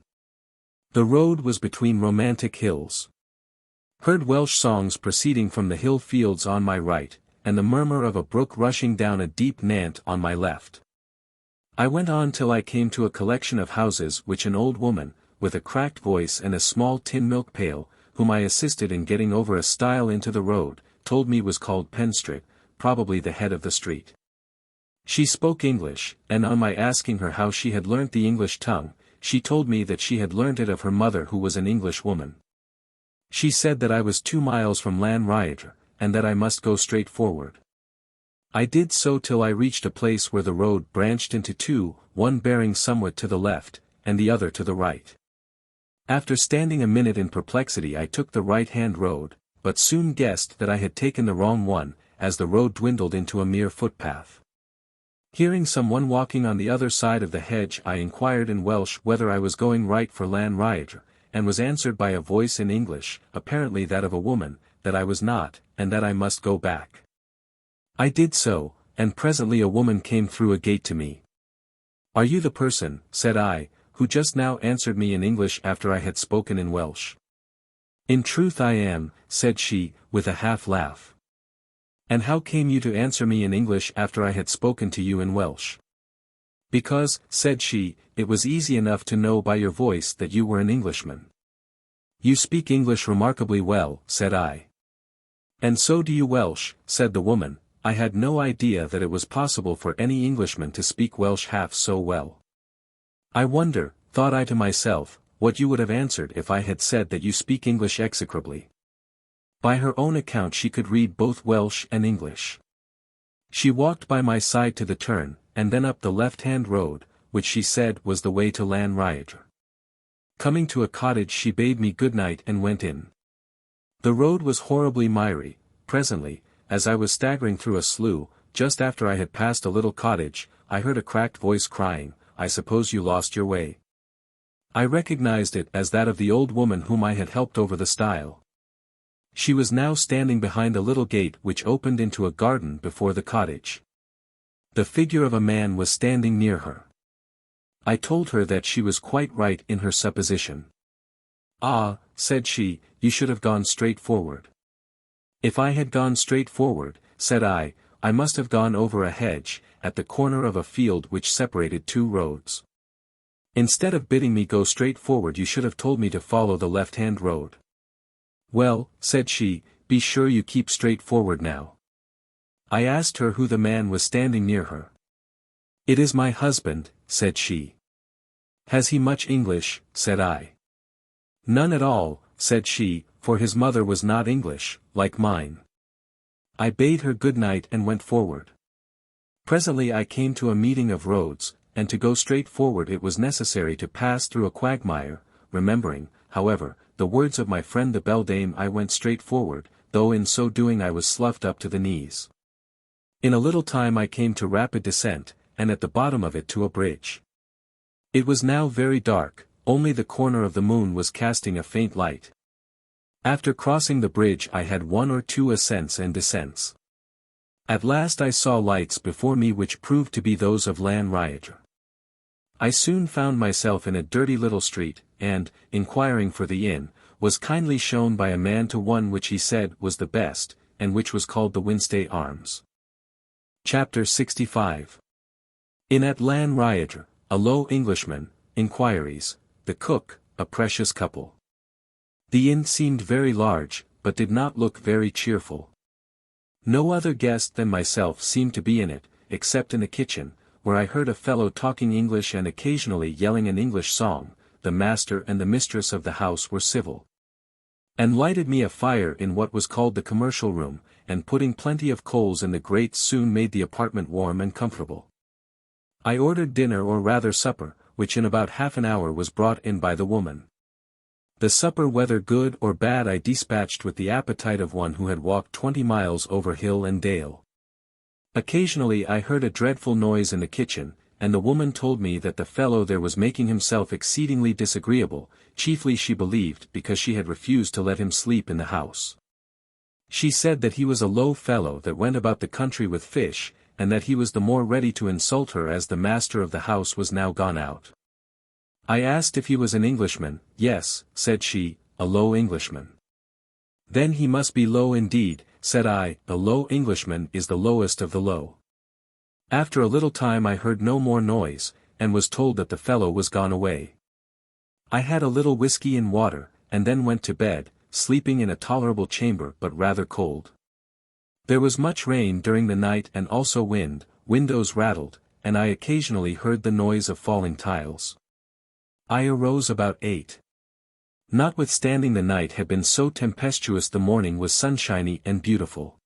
The road was between romantic hills. Heard Welsh songs proceeding from the hill fields on my right, and the murmur of a brook rushing down a deep nant on my left. I went on till I came to a collection of houses which an old woman, with a cracked voice and a small tin milk pail, whom I assisted in getting over a stile into the road, told me was called Penstrit, probably the head of the street. She spoke English, and on my asking her how she had learnt the English tongue, she told me that she had learnt it of her mother who was an English woman. She said that I was 2 miles from Llanrhaeadr, and that I must go straight forward. I did so till I reached a place where the road branched into two, one bearing somewhat to the left, and the other to the right. After standing a minute in perplexity I took the right-hand road, but soon guessed that I had taken the wrong one, as the road dwindled into a mere footpath. Hearing someone walking on the other side of the hedge I inquired in Welsh whether I was going right for Llanrhaeadr, and was answered by a voice in English, apparently that of a woman, that I was not, and that I must go back. I did so, and presently a woman came through a gate to me. "Are you the person," said I, "who just now answered me in English after I had spoken in Welsh?" "In truth I am," said she, with a half laugh. "And how came you to answer me in English after I had spoken to you in Welsh?" "Because," said she, "it was easy enough to know by your voice that you were an Englishman." "You speak English remarkably well," said I. "And so do you Welsh," said the woman. I had no idea that it was possible for any Englishman to speak Welsh half so well. "I wonder," thought I to myself, "what you would have answered if I had said that you speak English execrably." By her own account she could read both Welsh and English. She walked by my side to the turn, and then up the left-hand road, which she said was the way to Llanrhaeadr. Coming to a cottage she bade me good night and went in. The road was horribly miry. Presently, as I was staggering through a slough, just after I had passed a little cottage, I heard a cracked voice crying, "I suppose you lost your way." I recognized it as that of the old woman whom I had helped over the stile. She was now standing behind a little gate which opened into a garden before the cottage. The figure of a man was standing near her. I told her that she was quite right in her supposition. "Ah," said she, "you should have gone straight forward." "If I had gone straight forward," said I must have gone over a hedge, at the corner of a field which separated two roads. Instead of bidding me go straight forward you should have told me to follow the left-hand road." "Well," said she, "be sure you keep straight forward now." I asked her who the man was standing near her. "It is my husband," said she. "Has he much English?" said I. "None at all," said she, "for his mother was not English, like mine." I bade her good night and went forward. Presently I came to a meeting of roads, and to go straight forward it was necessary to pass through a quagmire. Remembering, however, the words of my friend the beldame I went straight forward, though in so doing I was sloughed up to the knees. In a little time I came to rapid descent, and at the bottom of it to a bridge. It was now very dark, only the corner of the moon was casting a faint light. After crossing the bridge I had 1 or 2 ascents and descents. At last I saw lights before me which proved to be those of Llangollen. I soon found myself in a dirty little street, and, inquiring for the inn, was kindly shown by a man to one which he said was the best, and which was called the Winstay Arms. Chapter 65. In at Llangollen, a low Englishman, inquiries, the cook, a precious couple. The inn seemed very large, but did not look very cheerful. No other guest than myself seemed to be in it, except in the kitchen, where I heard a fellow talking English and occasionally yelling an English song. The master and the mistress of the house were civil, and lighted me a fire in what was called the commercial room, and putting plenty of coals in the grate soon made the apartment warm and comfortable. I ordered dinner or rather supper, which in about half an hour was brought in by the woman. The supper whether good or bad I dispatched with the appetite of one who had walked 20 miles over hill and dale. Occasionally I heard a dreadful noise in the kitchen, and the woman told me that the fellow there was making himself exceedingly disagreeable, chiefly she believed because she had refused to let him sleep in the house. She said that he was a low fellow that went about the country with fish, and that he was the more ready to insult her as the master of the house was now gone out. I asked if he was an Englishman. Yes, said she, a low Englishman. Then he must be low indeed, said I. The low Englishman is the lowest of the low. After a little time I heard no more noise, and was told that the fellow was gone away. I had a little whiskey and water, and then went to bed, sleeping in a tolerable chamber but rather cold. There was much rain during the night and also wind, windows rattled, and I occasionally heard the noise of falling tiles. I arose about 8. Notwithstanding the night had been so tempestuous the morning was sunshiny and beautiful.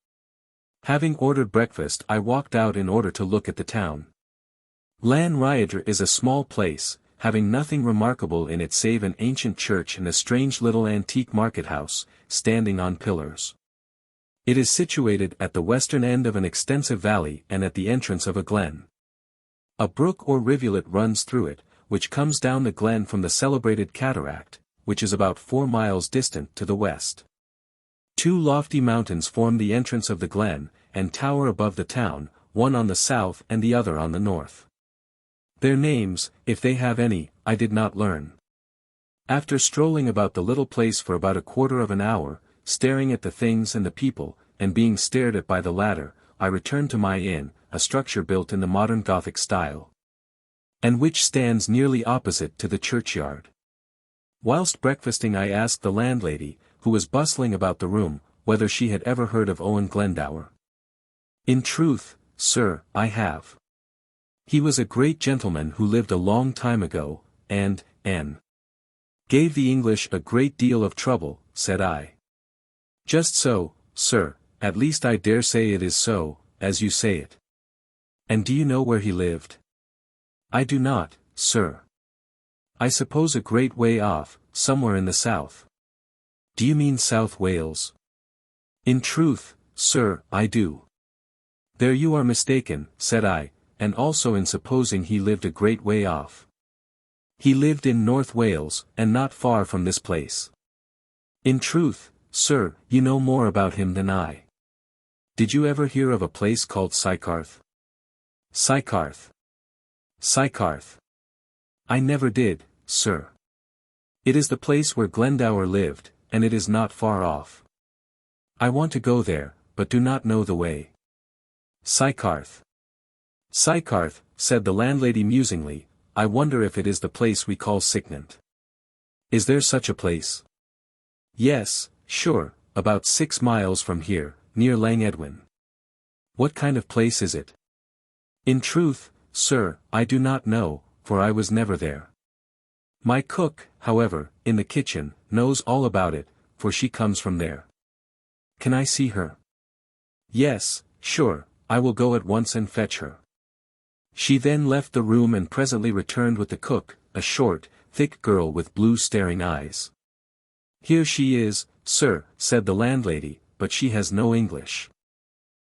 Having ordered breakfast I walked out in order to look at the town. Llangollen is a small place, having nothing remarkable in it save an ancient church and a strange little antique market-house, standing on pillars. It is situated at the western end of an extensive valley and at the entrance of a glen. A brook or rivulet runs through it, which comes down the glen from the celebrated cataract, which is about 4 miles distant to the west. 2 lofty mountains form the entrance of the glen, and tower above the town, one on the south and the other on the north. Their names, if they have any, I did not learn. After strolling about the little place for about a quarter of an hour, staring at the things and the people, and being stared at by the latter, I returned to my inn, a structure built in the modern Gothic style, and which stands nearly opposite to the churchyard. Whilst breakfasting I asked the landlady, who was bustling about the room, whether she had ever heard of Owen Glendower. In truth, sir, I have. He was a great gentleman who lived a long time ago, and gave the English a great deal of trouble, said I. Just so, sir, at least I dare say it is so, as you say it. And do you know where he lived? I do not, sir. I suppose a great way off, somewhere in the south. Do you mean South Wales? In truth, sir, I do. There you are mistaken, said I, and also in supposing he lived a great way off. He lived in North Wales, and not far from this place. In truth, sir, you know more about him than I. Did you ever hear of a place called Sycharth? Sycharth. Sycharth. I never did, sir. It is the place where Glendower lived, and it is not far off. I want to go there, but do not know the way. Sycharth. Sycharth, said the landlady musingly, I wonder if it is the place we call Sychnant. Is there such a place? Yes, sure, about 6 miles from here, near Llangollen. What kind of place is it? In truth, sir, I do not know, for I was never there. My cook, however, in the kitchen, knows all about it, for she comes from there. Can I see her? Yes, sure, I will go at once and fetch her. She then left the room and presently returned with the cook, a short, thick girl with blue staring eyes. Here she is, sir, said the landlady, but she has no English.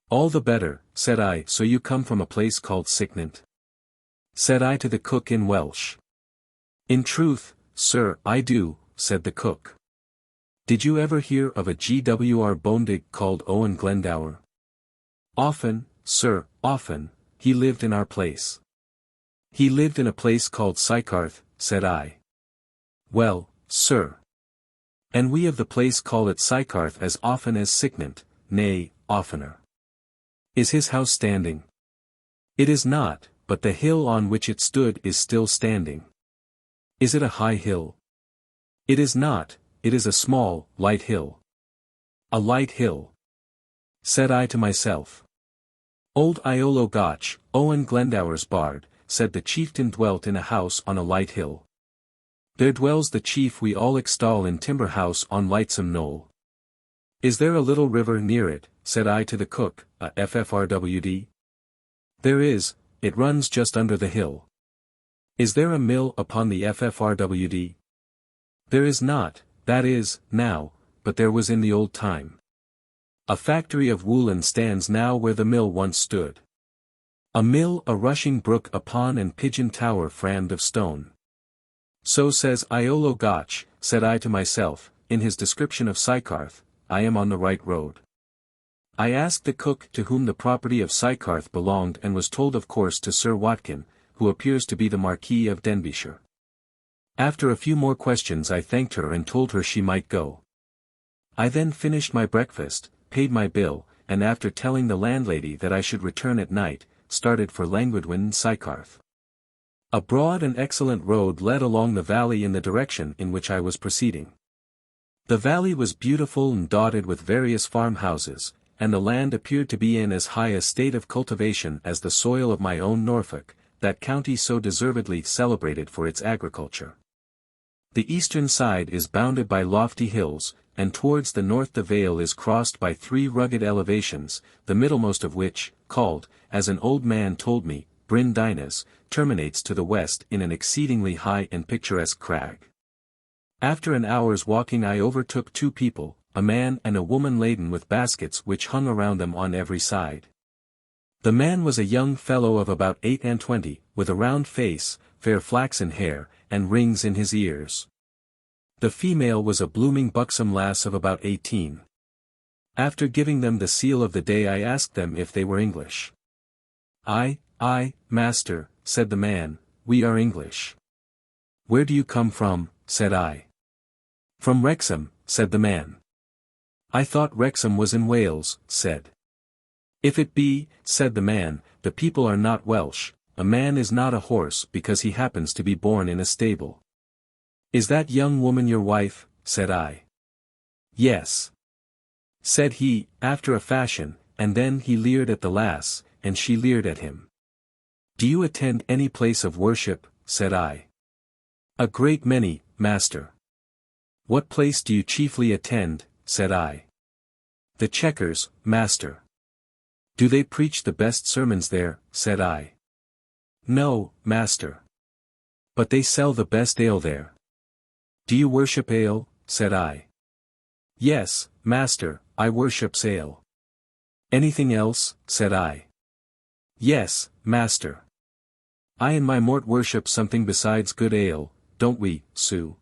All the better, said I, so you come from a place called Sychnant. said I to the cook in Welsh. In truth, sir, I do, said the cook. Did you ever hear of a Gwr bondig called Owen Glendower? Often, sir, often, he lived in our place. He lived in a place called Sycharth, said I. Well, sir. And we of the place call it Sycharth as often as Cycnant, nay, oftener. Is his house standing? It is not, but the hill on which it stood is still standing. Is it a high hill? It is not, it is a small, light hill. A light hill. Said I to myself. Old Iolo Gotch, Owen Glendower's bard, said the chieftain dwelt in a house on a light hill. There dwells the chief we all extol in timber house on lightsome knoll. Is there a little river near it, said I to the cook, a ffrwd? There is, it runs just under the hill. Is there a mill upon the ffrwd? There is not, that is, now, but there was in the old time. A factory of woolen stands now where the mill once stood. A mill a rushing brook upon and pigeon tower framed of stone. So says Iolo Gotch, said I to myself, in his description of Sycharth, I am on the right road. I asked the cook to whom the property of Sycharth belonged and was told of course to Sir Watkin, who appears to be the Marquis of Denbighshire. After a few more questions I thanked her and told her she might go. I then finished my breakfast, paid my bill, and after telling the landlady that I should return at night, started for Llangollen and Sycharth. A broad and excellent road led along the valley in the direction in which I was proceeding. The valley was beautiful and dotted with various farmhouses, and the land appeared to be in as high a state of cultivation as the soil of my own Norfolk, that county so deservedly celebrated for its agriculture. The eastern side is bounded by lofty hills, and towards the north the vale is crossed by 3 rugged elevations, the middlemost of which, called, as an old man told me, Bryn Dinas, terminates to the west in an exceedingly high and picturesque crag. After an hour's walking I overtook 2 people, a man and a woman laden with baskets which hung around them on every side. The man was a young fellow of about 28, with a round face, fair flaxen hair, and rings in his ears. The female was a blooming buxom lass of about 18. After giving them the seal of the day I asked them if they were English. Aye, master, said the man, we are English. Where do you come from, said I. From Wrexham, said the man. I thought Wrexham was in Wales, said. If it be, said the man, the people are not Welsh, a man is not a horse because he happens to be born in a stable. Is that young woman your wife, said I. Yes. Said he, after a fashion, and then he leered at the lass, and she leered at him. Do you attend any place of worship, said I. A great many, master. What place do you chiefly attend, said I. The Chequers, master. Do they preach the best sermons there, said I. No, master. But they sell the best ale there. Do you worship ale, said I. Yes, master, I worships ale. Anything else, said I. Yes, master. I and my mort worship something besides good ale, don't we, Sue?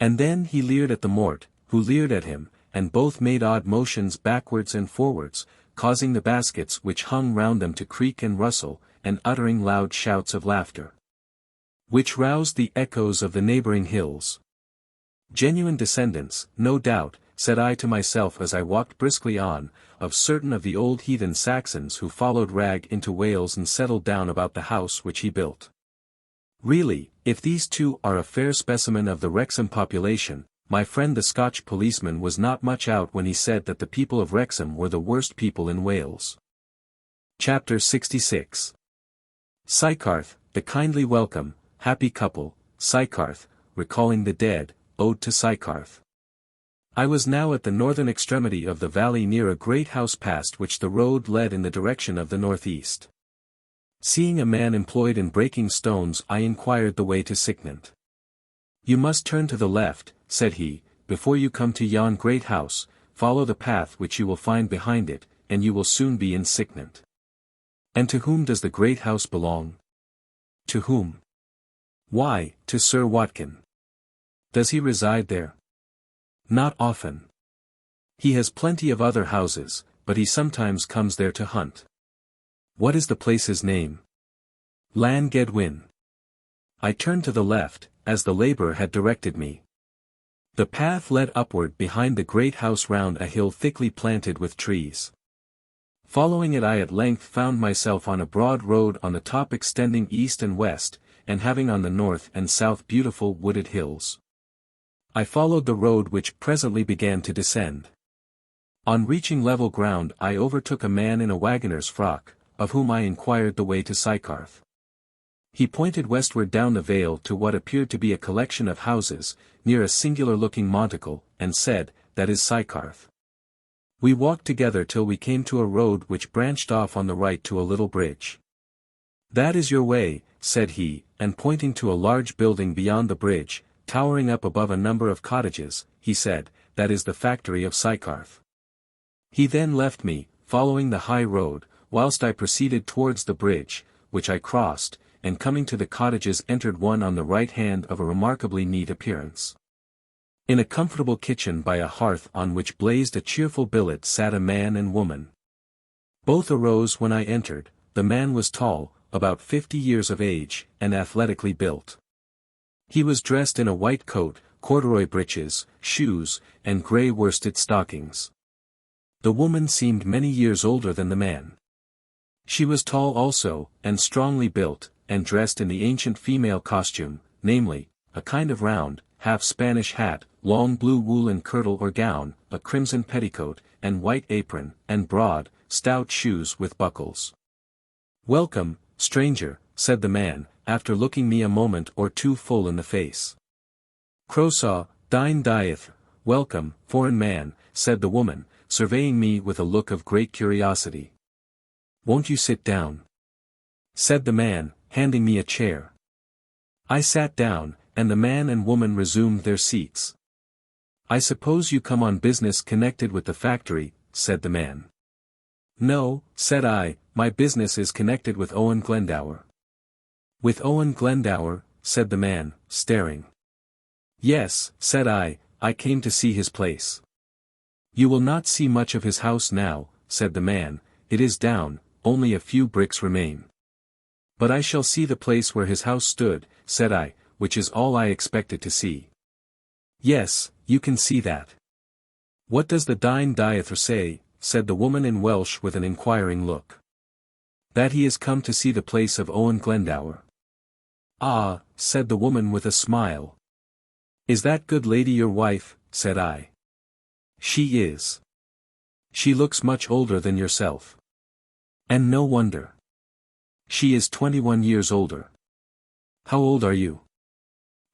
And then he leered at the mort, who leered at him, and both made odd motions backwards and forwards, causing the baskets which hung round them to creak and rustle, and uttering loud shouts of laughter, which roused the echoes of the neighboring hills. Genuine descendants, no doubt, said I to myself as I walked briskly on, of certain of the old heathen Saxons who followed Rag into Wales and settled down about the house which he built. Really, if these 2 are a fair specimen of the Wrexham population, my friend the Scotch policeman was not much out when he said that the people of Wrexham were the worst people in Wales. Chapter 66. Sycharth, the kindly welcome, happy couple, Sycharth, recalling the dead, ode to Sycharth. I was now at the northern extremity of the valley near a great house past which the road led in the direction of the northeast. Seeing a man employed in breaking stones I inquired the way to Cycnant. You must turn to the left, said he, before you come to yon great house, follow the path which you will find behind it, and you will soon be in Cycnant. And to whom does the great house belong? To whom? Why, to Sir Watkin. Does he reside there? Not often. He has plenty of other houses, but he sometimes comes there to hunt. What is the place's name? Llangollen. I turned to the left, as the labourer had directed me. The path led upward behind the great house round a hill thickly planted with trees. Following it, I at length found myself on a broad road on the top extending east and west, and having on the north and south beautiful wooded hills. I followed the road which presently began to descend. On reaching level ground I overtook a man in a waggoner's frock, of whom I inquired the way to Sycharth. He pointed westward down the vale to what appeared to be a collection of houses, near a singular-looking monticle, and said, "That is Sycharth." We walked together till we came to a road which branched off on the right to a little bridge. "That is your way," said he, and pointing to a large building beyond the bridge, towering up above a number of cottages, he said, "That is the factory of Sycharth." He then left me, following the high road, whilst I proceeded towards the bridge, which I crossed, and coming to the cottages entered one on the right hand of a remarkably neat appearance. In a comfortable kitchen by a hearth on which blazed a cheerful billet sat a man and woman. Both arose when I entered. The man was tall, about 50 years of age, and athletically built. He was dressed in a white coat, corduroy breeches, shoes, and grey worsted stockings. The woman seemed many years older than the man. She was tall also, and strongly built, and dressed in the ancient female costume, namely, a kind of round, half-Spanish hat, long blue woolen kirtle or gown, a crimson petticoat, and white apron, and broad, stout shoes with buckles. "Welcome, stranger," said the man, after looking me a moment or two full in the face. "Croesaw, dyn dieth, welcome, foreign man," said the woman, surveying me with a look of great curiosity. "Won't you sit down?" said the man, handing me a chair. I sat down, and the man and woman resumed their seats. "I suppose you come on business connected with the factory," said the man. "No," said I, "my business is connected with Owen Glendower." "With Owen Glendower?" said the man, staring. "Yes," said I came to see his place." "You will not see much of his house now," said the man, "it is down, only a few bricks remain." "But I shall see the place where his house stood," said I, "which is all I expected to see." "Yes, you can see that." "What does the dyn diether say?" said the woman in Welsh with an inquiring look. "That he is come to see the place of Owen Glendower." "Ah," said the woman with a smile. "Is that good lady your wife?" said I. "She is. She looks much older than yourself." "And no wonder. She is 21 years older." "How old are you?"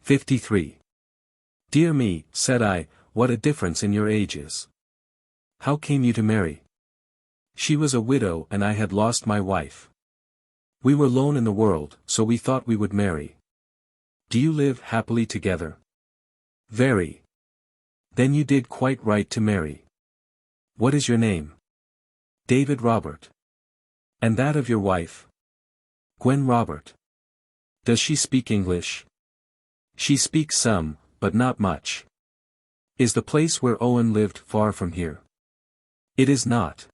53. "Dear me," said I, "what a difference in your ages. How came you to marry?" "She was a widow and I had lost my wife. We were lone in the world, so we thought we would marry." "Do you live happily together?" "Very." "Then you did quite right to marry. What is your name?" "David Robert." "And that of your wife?" "Gwen Robert." "Does she speak English?" "She speaks some, but not much." "Is the place where Owen lived far from here?" "It is not.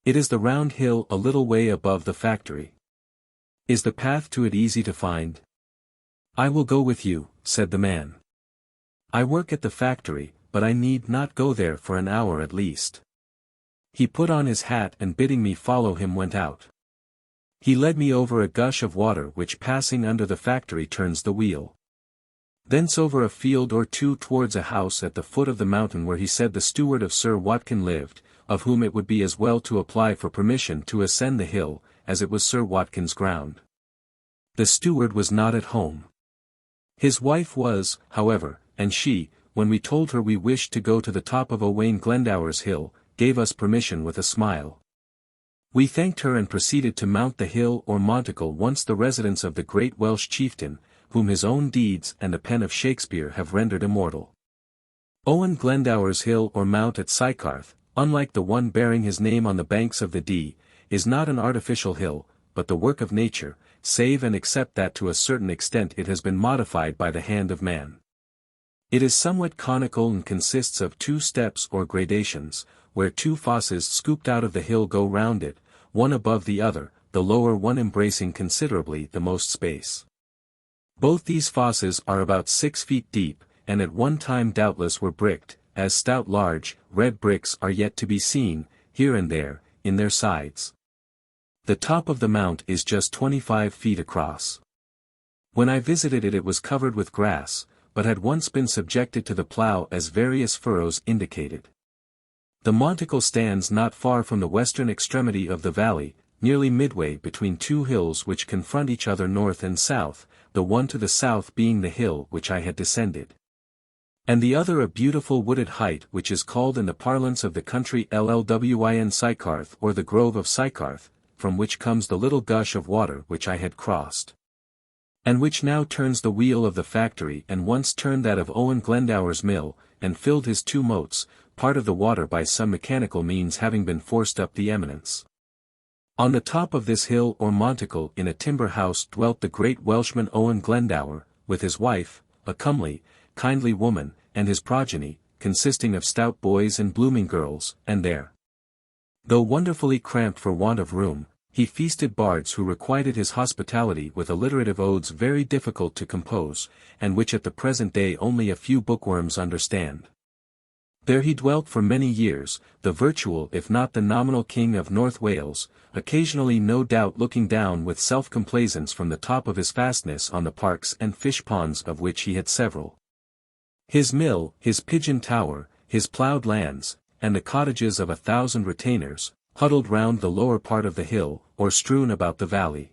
It is the round hill a little way above the factory." "Is the path to it easy to find?" "I will go with you," said the man. "I work at the factory, but I need not go there for an hour at least." He put on his hat and bidding me follow him went out. He led me over a gush of water which passing under the factory turns the wheel. Thence over a field or two towards a house at the foot of the mountain where he said the steward of Sir Watkin lived, of whom it would be as well to apply for permission to ascend the hill, as it was Sir Watkin's ground. The steward was not at home. His wife was, however, and she, when we told her we wished to go to the top of Owen Glendower's hill, gave us permission with a smile. We thanked her and proceeded to mount the hill or monticle once the residence of the great Welsh chieftain, whom his own deeds and the pen of Shakespeare have rendered immortal. Owen Glendower's hill or mount at Sycharth, unlike the one bearing his name on the banks of the Dee, is not an artificial hill, but the work of nature, save and except that to a certain extent it has been modified by the hand of man. It is somewhat conical and consists of 2 steps or gradations, where 2 fosses scooped out of the hill go round it, one above the other, the lower one embracing considerably the most space. Both these fosses are about 6 feet deep, and at one time doubtless were bricked, as stout large, red bricks are yet to be seen, here and there, in their sides. The top of the mount is just 25 feet across. When I visited it was covered with grass, but had once been subjected to the plough as various furrows indicated. The monticle stands not far from the western extremity of the valley, nearly midway between 2 hills which confront each other north and south, the one to the south being the hill which I had descended, and the other a beautiful wooded height which is called in the parlance of the country Llwyn Sycarth or the Grove of Sycarth, from which comes the little gush of water which I had crossed, and which now turns the wheel of the factory and once turned that of Owen Glendower's mill, and filled his 2 moats, part of the water by some mechanical means having been forced up the eminence. On the top of this hill or monticle in a timber house dwelt the great Welshman Owen Glendower, with his wife, a comely, kindly woman, and his progeny, consisting of stout boys and blooming girls, and there, though wonderfully cramped for want of room, he feasted bards who requited his hospitality with alliterative odes very difficult to compose, and which at the present day only a few bookworms understand. There he dwelt for many years, the virtual if not the nominal king of North Wales, occasionally no doubt looking down with self-complaisance from the top of his fastness on the parks and fish ponds of which he had several. His mill, his pigeon tower, his ploughed lands, and the cottages of 1,000 retainers, huddled round the lower part of the hill, or strewn about the valley.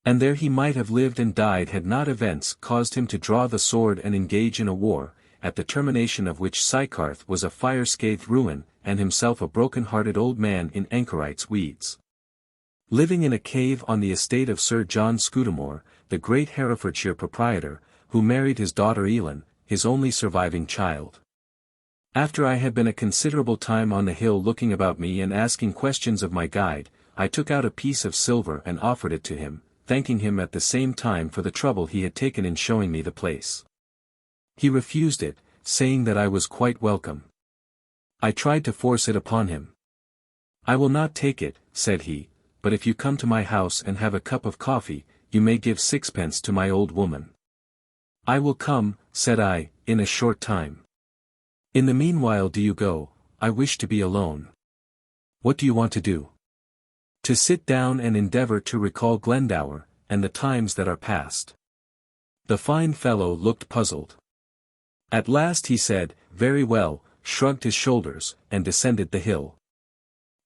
And there he might have lived and died had not events caused him to draw the sword and engage in a war, at the termination of which Sycarth was a fire-scathed ruin, and himself a broken-hearted old man in anchorites' weeds, living in a cave on the estate of Sir John Scudamore, the great Herefordshire proprietor, who married his daughter Elin, his only surviving child. After I had been a considerable time on the hill looking about me and asking questions of my guide, I took out a piece of silver and offered it to him, thanking him at the same time for the trouble he had taken in showing me the place. He refused it, saying that I was quite welcome. I tried to force it upon him. "I will not take it," said he, "but if you come to my house and have a cup of coffee, you may give 6 pence to my old woman." "I will come," said I, "in a short time. In the meanwhile do you go, I wish to be alone." "What do you want to do?" "To sit down and endeavour to recall Glendower, and the times that are past." The fine fellow looked puzzled. At last he said, "Very well," shrugged his shoulders, and descended the hill.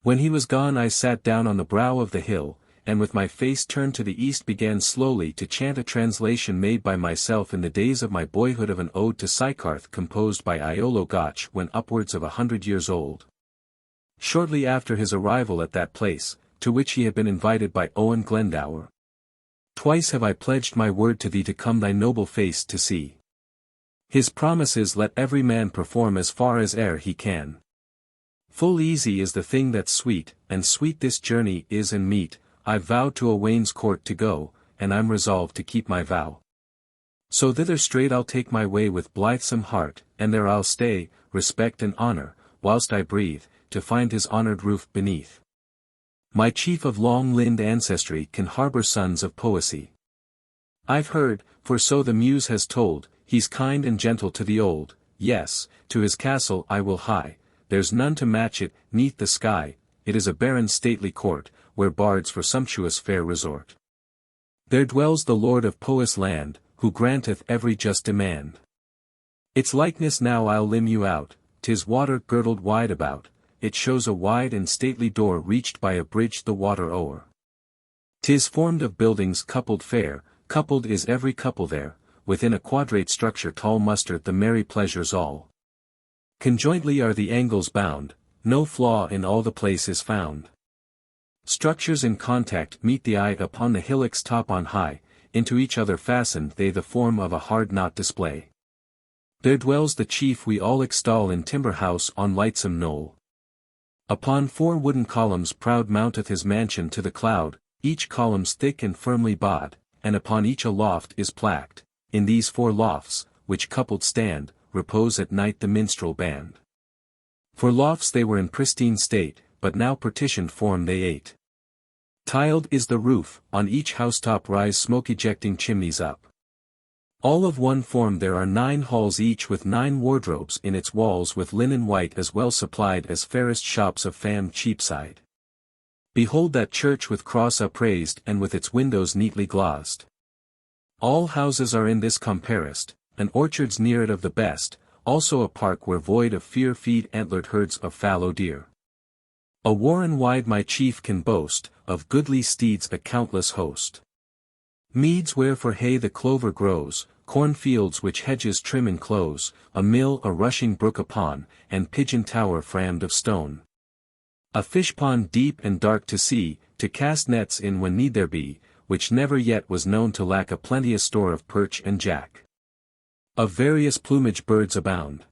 When he was gone I sat down on the brow of the hill, and with my face turned to the east began slowly to chant a translation made by myself in the days of my boyhood of an ode to Sycarth composed by Iolo Gotch when upwards of 100 years old. Shortly after his arrival at that place, to which he had been invited by Owen Glendower. "Twice have I pledged my word to thee to come thy noble face to see. His promises let every man perform as far as e'er he can. Full easy is the thing that's sweet, and sweet this journey is and meet. I've vowed to Owain's court to go, and I'm resolved to keep my vow. So thither straight I'll take my way with blithesome heart, and there I'll stay, respect and honour, whilst I breathe, to find his honoured roof beneath. My chief of long-limbed ancestry can harbour sons of poesy. I've heard, for so the muse has told, he's kind and gentle to the old, yes, to his castle I will hie, there's none to match it, 'neath the sky, it is a barren stately court, where bards for sumptuous fare resort. There dwells the lord of Poes' land, who granteth every just demand. Its likeness now I'll limn you out, 'tis water girdled wide about, it shows a wide and stately door reached by a bridge the water o'er. 'Tis formed of buildings coupled fair, coupled is every couple there, within a quadrate structure tall muster the merry pleasures all. Conjointly are the angles bound, no flaw in all the place is found. Structures in contact meet the eye upon the hillock's top on high, into each other fastened they the form of a hard knot display. There dwells the chief we all extol in timber house on lightsome knoll. Upon 4 wooden columns proud mounteth his mansion to the cloud, each columns thick and firmly bowed, and upon each a loft is placked, in these 4 lofts, which coupled stand, repose at night the minstrel band. For lofts they were in pristine state, but now partitioned form they 8. Tiled is the roof, on each housetop rise smoke-ejecting chimneys up. All of one form there are 9 halls each with 9 wardrobes in its walls with linen white as well supplied as fairest shops of famed Cheapside. Behold that church with cross upraised and with its windows neatly glazed. All houses are in this compassed, and orchards near it of the best, also a park where void of fear feed antlered herds of fallow deer. A warren wide my chief can boast, of goodly steeds a countless host. Meads where for hay the clover grows, cornfields which hedges trim enclose, a mill a rushing brook upon, and pigeon tower framed of stone. A fish pond deep and dark to see, to cast nets in when need there be, which never yet was known to lack a plenteous store of perch and jack. Of various plumage birds abound.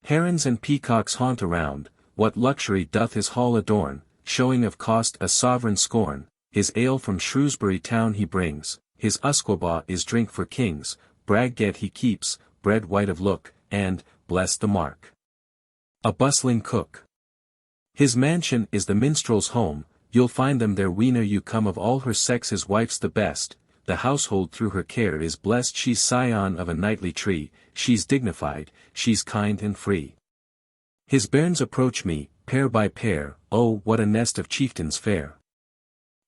Herons and peacocks haunt around, what luxury doth his hall adorn, showing of cost a sovereign scorn, his ale from Shrewsbury town he brings, his usquebaugh is drink for kings, bragget he keeps, bread white of look, and, bless the mark, a bustling cook. His mansion is the minstrel's home, you'll find them there whene'er you come of all her sex his wife's the best, the household through her care is blessed she's scion of a knightly tree, she's dignified, she's kind and free. His bairns approach me, pair by pair, oh what a nest of chieftains fair.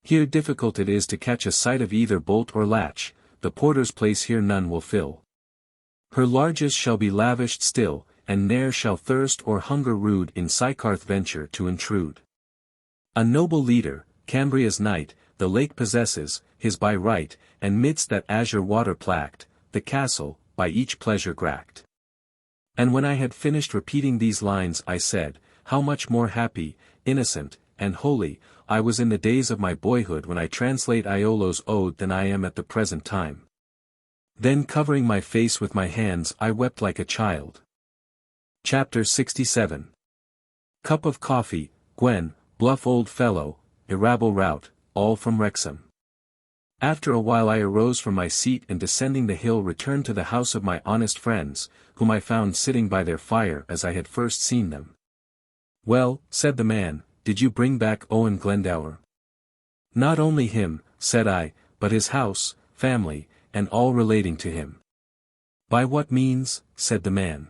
Here difficult it is to catch a sight of either bolt or latch, the porter's place here none will fill. Her largesse shall be lavished still, and ne'er shall thirst or hunger rude in Sycharth venture to intrude. A noble leader, Cambria's knight, the lake possesses, his by right, and midst that azure water placked, the castle, by each pleasure gracked. And when I had finished repeating these lines I said, how much more happy, innocent, and holy, I was in the days of my boyhood when I translate Iolo's ode than I am at the present time. Then covering my face with my hands I wept like a child. Chapter 67. Cup of coffee, Gwen, bluff old fellow, irabble rout, all from Wrexham. After a while I arose from my seat and descending the hill returned to the house of my honest friends, whom I found sitting by their fire as I had first seen them. Well, said the man, did you bring back Owen Glendower? Not only him, said I, but his house, family, and all relating to him. By what means, said the man.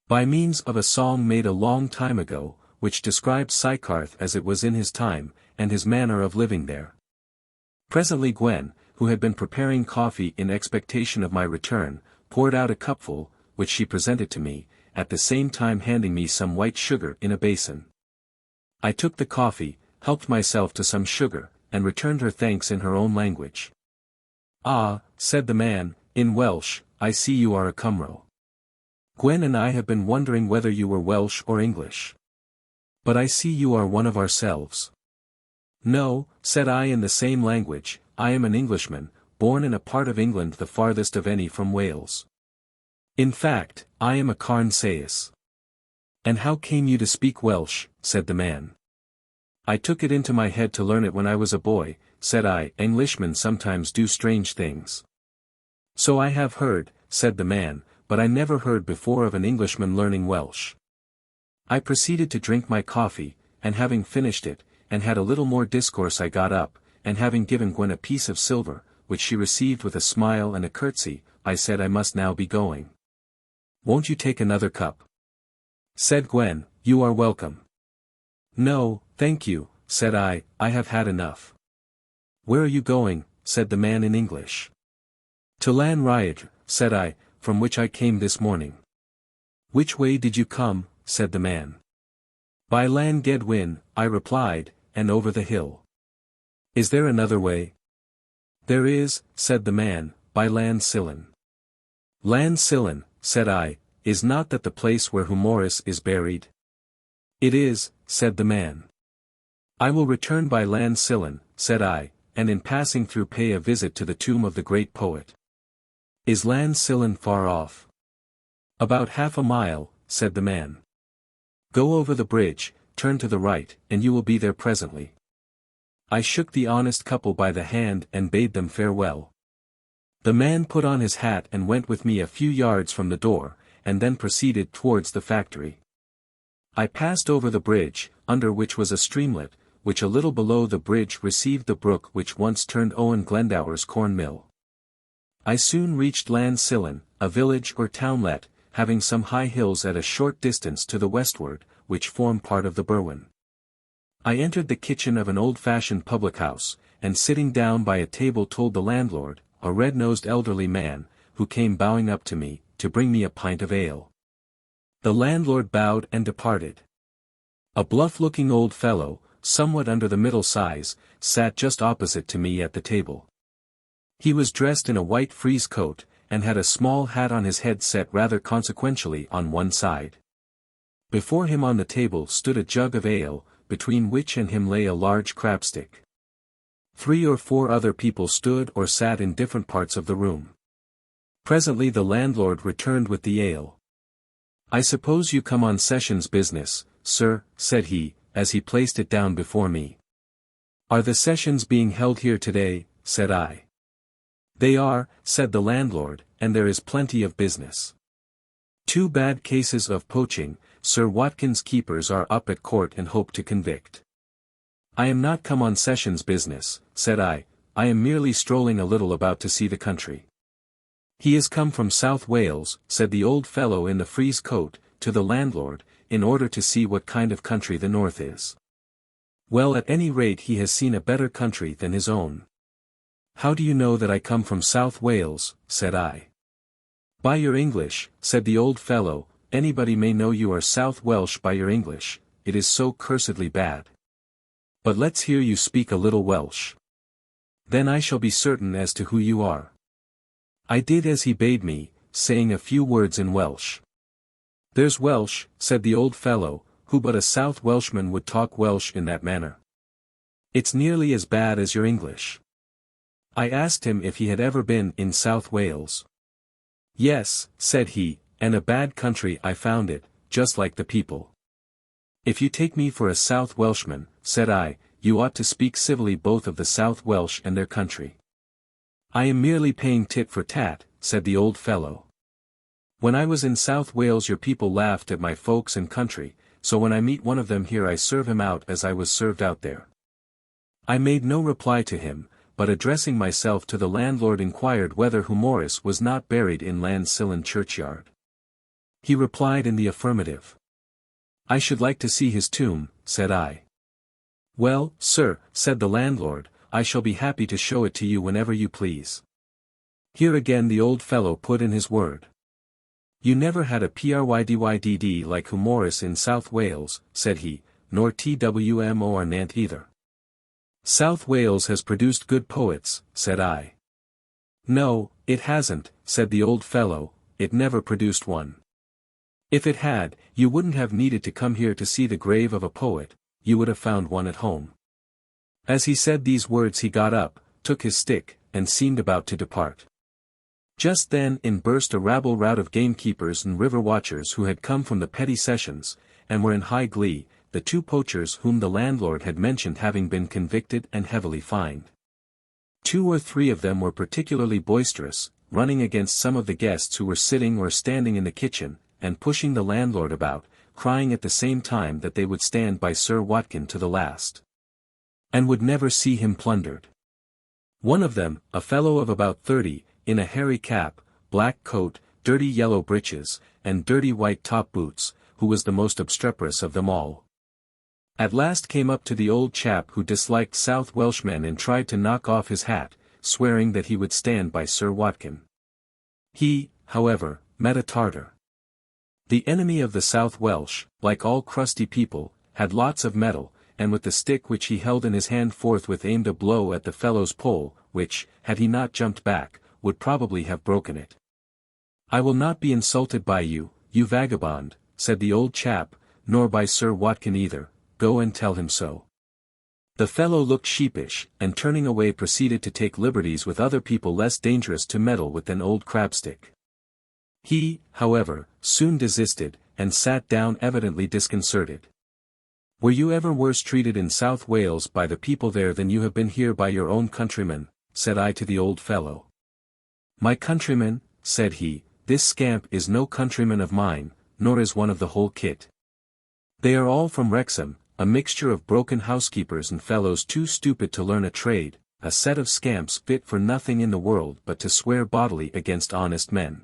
By means of a song made a long time ago, which described Sycharth as it was in his time, and his manner of living there. Presently Gwen, who had been preparing coffee in expectation of my return, poured out a cupful, which she presented to me, at the same time handing me some white sugar in a basin. I took the coffee, helped myself to some sugar, and returned her thanks in her own language. Ah, said the man, in Welsh, I see you are a Cymro. Gwen and I have been wondering whether you were Welsh or English. But I see you are one of ourselves. No, said I in the same language, I am an Englishman, born in a part of England the farthest of any from Wales. In fact, I am a Cairn Sais. And how came you to speak Welsh, said the man. I took it into my head to learn it when I was a boy, said I, Englishmen sometimes do strange things. So I have heard, said the man, but I never heard before of an Englishman learning Welsh. I proceeded to drink my coffee, and having finished it, and had a little more discourse I got up, and having given Gwen a piece of silver, which she received with a smile and a curtsy, I said I must now be going. Won't you take another cup? Said Gwen, you are welcome. No, thank you, said I have had enough. Where are you going, said the man in English. To Llangollen, said I, from which I came this morning. Which way did you come, said the man. By Llangollen, I replied, and over the hill. Is there another way? There is, said the man, by Llangollen. Llangollen, said I, is not that the place where Humoris is buried? It is, said the man. I will return by Llangollen, said I, and in passing through pay a visit to the tomb of the great poet. Is Llangollen far off? About half a mile, said the man. Go over the bridge, turn to the right, and you will be there presently. I shook the honest couple by the hand and bade them farewell. The man put on his hat and went with me a few yards from the door, and then proceeded towards the factory. I passed over the bridge, under which was a streamlet, which a little below the bridge received the brook which once turned Owen Glendower's corn mill. I soon reached Llangollen, a village or townlet, having some high hills at a short distance to the westward, which form part of the Berwyn. I entered the kitchen of an old-fashioned public-house, and sitting down by a table told the landlord, a red-nosed elderly man, who came bowing up to me, to bring me a pint of ale. The landlord bowed and departed. A bluff-looking old fellow, somewhat under the middle size, sat just opposite to me at the table. He was dressed in a white frieze coat, and had a small hat on his head set rather consequentially on one side. Before him on the table stood a jug of ale, between which and him lay a large crabstick. 3 or 4 other people stood or sat in different parts of the room. Presently the landlord returned with the ale. "I suppose you come on sessions business, sir," said he, as he placed it down before me. "Are the sessions being held here today?" said I. "They are," said the landlord, "and there is plenty of business. 2 bad cases of poaching, Sir Watkins' keepers are up at court and hope to convict." "I am not come on sessions business," said I am merely strolling a little about to see the country." "He is come from South Wales," said the old fellow in the frieze coat, to the landlord, "in order to see what kind of country the north is." "Well, at any rate he has seen a better country than his own." "How do you know that I come from South Wales?" said I. "By your English," said the old fellow, "anybody may know you are South Welsh by your English, it is so cursedly bad. But let's hear you speak a little Welsh. Then I shall be certain as to who you are." I did as he bade me, saying a few words in Welsh. "There's Welsh," said the old fellow, "who but a South Welshman would talk Welsh in that manner. It's nearly as bad as your English." I asked him if he had ever been in South Wales. "Yes," said he, "and a bad country I found it, just like the people." "If you take me for a South Welshman," said I, "you ought to speak civilly both of the South Welsh and their country." "I am merely paying tit for tat," said the old fellow. "When I was in South Wales your people laughed at my folks and country, so when I meet one of them here I serve him out as I was served out there." I made no reply to him, but addressing myself to the landlord inquired whether Morris was not buried in Llangollen churchyard. He replied in the affirmative. "I should like to see his tomb," said I. "Well, sir," said the landlord, "I shall be happy to show it to you whenever you please." Here again the old fellow put in his word. "You never had a Prydydd like Morris in South Wales," said he, "nor Twm or Nant either." "South Wales has produced good poets," said I. "No, it hasn't," said the old fellow, "it never produced one. If it had, you wouldn't have needed to come here to see the grave of a poet, you would have found one at home." As he said these words he got up, took his stick, and seemed about to depart. Just then in burst a rabble-rout of gamekeepers and river-watchers who had come from the petty sessions, and were in high glee, the 2 poachers whom the landlord had mentioned having been convicted and heavily fined. 2 or 3 of them were particularly boisterous, running against some of the guests who were sitting or standing in the kitchen, and pushing the landlord about, crying at the same time that they would stand by Sir Watkin to the last, and would never see him plundered. One of them, a fellow of about 30, in a hairy cap, black coat, dirty yellow breeches, and dirty white top boots, who was the most obstreperous of them all, at last came up to the old chap who disliked South Welshmen and tried to knock off his hat, swearing that he would stand by Sir Watkin. He, however, met a Tartar. The enemy of the South Welsh, like all crusty people, had lots of metal, and with the stick which he held in his hand forthwith aimed a blow at the fellow's pole, which, had he not jumped back, would probably have broken it. "I will not be insulted by you, you vagabond," said the old chap, "nor by Sir Watkin either, go and tell him so." The fellow looked sheepish, and turning away proceeded to take liberties with other people less dangerous to meddle with than old Crabstick. He, however, soon desisted, and sat down evidently disconcerted. Were you ever worse treated in South Wales by the people there than you have been here by your own countrymen? Said I to the old fellow. My countryman, said he, this scamp is no countryman of mine, nor is one of the whole kit. They are all from Wrexham, a mixture of broken housekeepers and fellows too stupid to learn a trade, a set of scamps fit for nothing in the world but to swear bodily against honest men.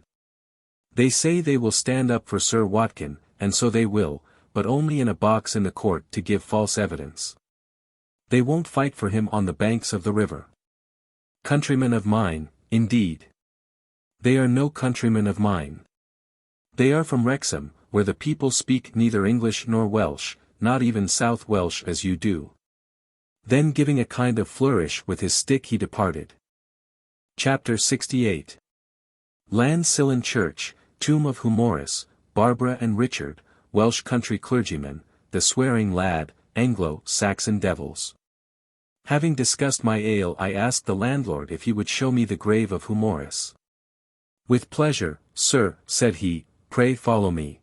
They say they will stand up for Sir Watkin, and so they will, but only in a box in the court to give false evidence. They won't fight for him on the banks of the river. Countrymen of mine, indeed. They are no countrymen of mine. They are from Wrexham, where the people speak neither English nor Welsh, not even South Welsh as you do. Then giving a kind of flourish with his stick he departed. Chapter 68. Llangollen Church, Tomb of Humoris, Barbara and Richard, Welsh country clergymen, the swearing lad, Anglo-Saxon devils. Having discussed my ale I asked the landlord if he would show me the grave of Humoris. With pleasure, sir, said he, pray follow me.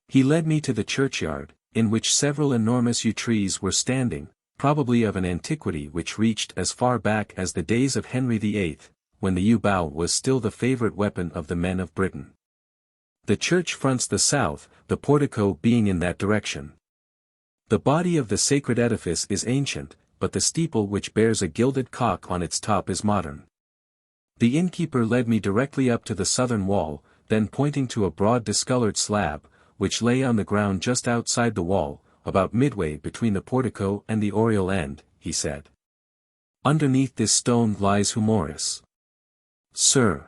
He led me to the churchyard, in which several enormous yew trees were standing, probably of an antiquity which reached as far back as the days of Henry VIII, when the yew bow was still the favourite weapon of the men of Britain. The church fronts the south, the portico being in that direction. The body of the sacred edifice is ancient, but the steeple which bears a gilded cock on its top is modern. The innkeeper led me directly up to the southern wall, then pointing to a broad discoloured slab, which lay on the ground just outside the wall, about midway between the portico and the oriel end, he said. Underneath this stone lies Humoris. Sir.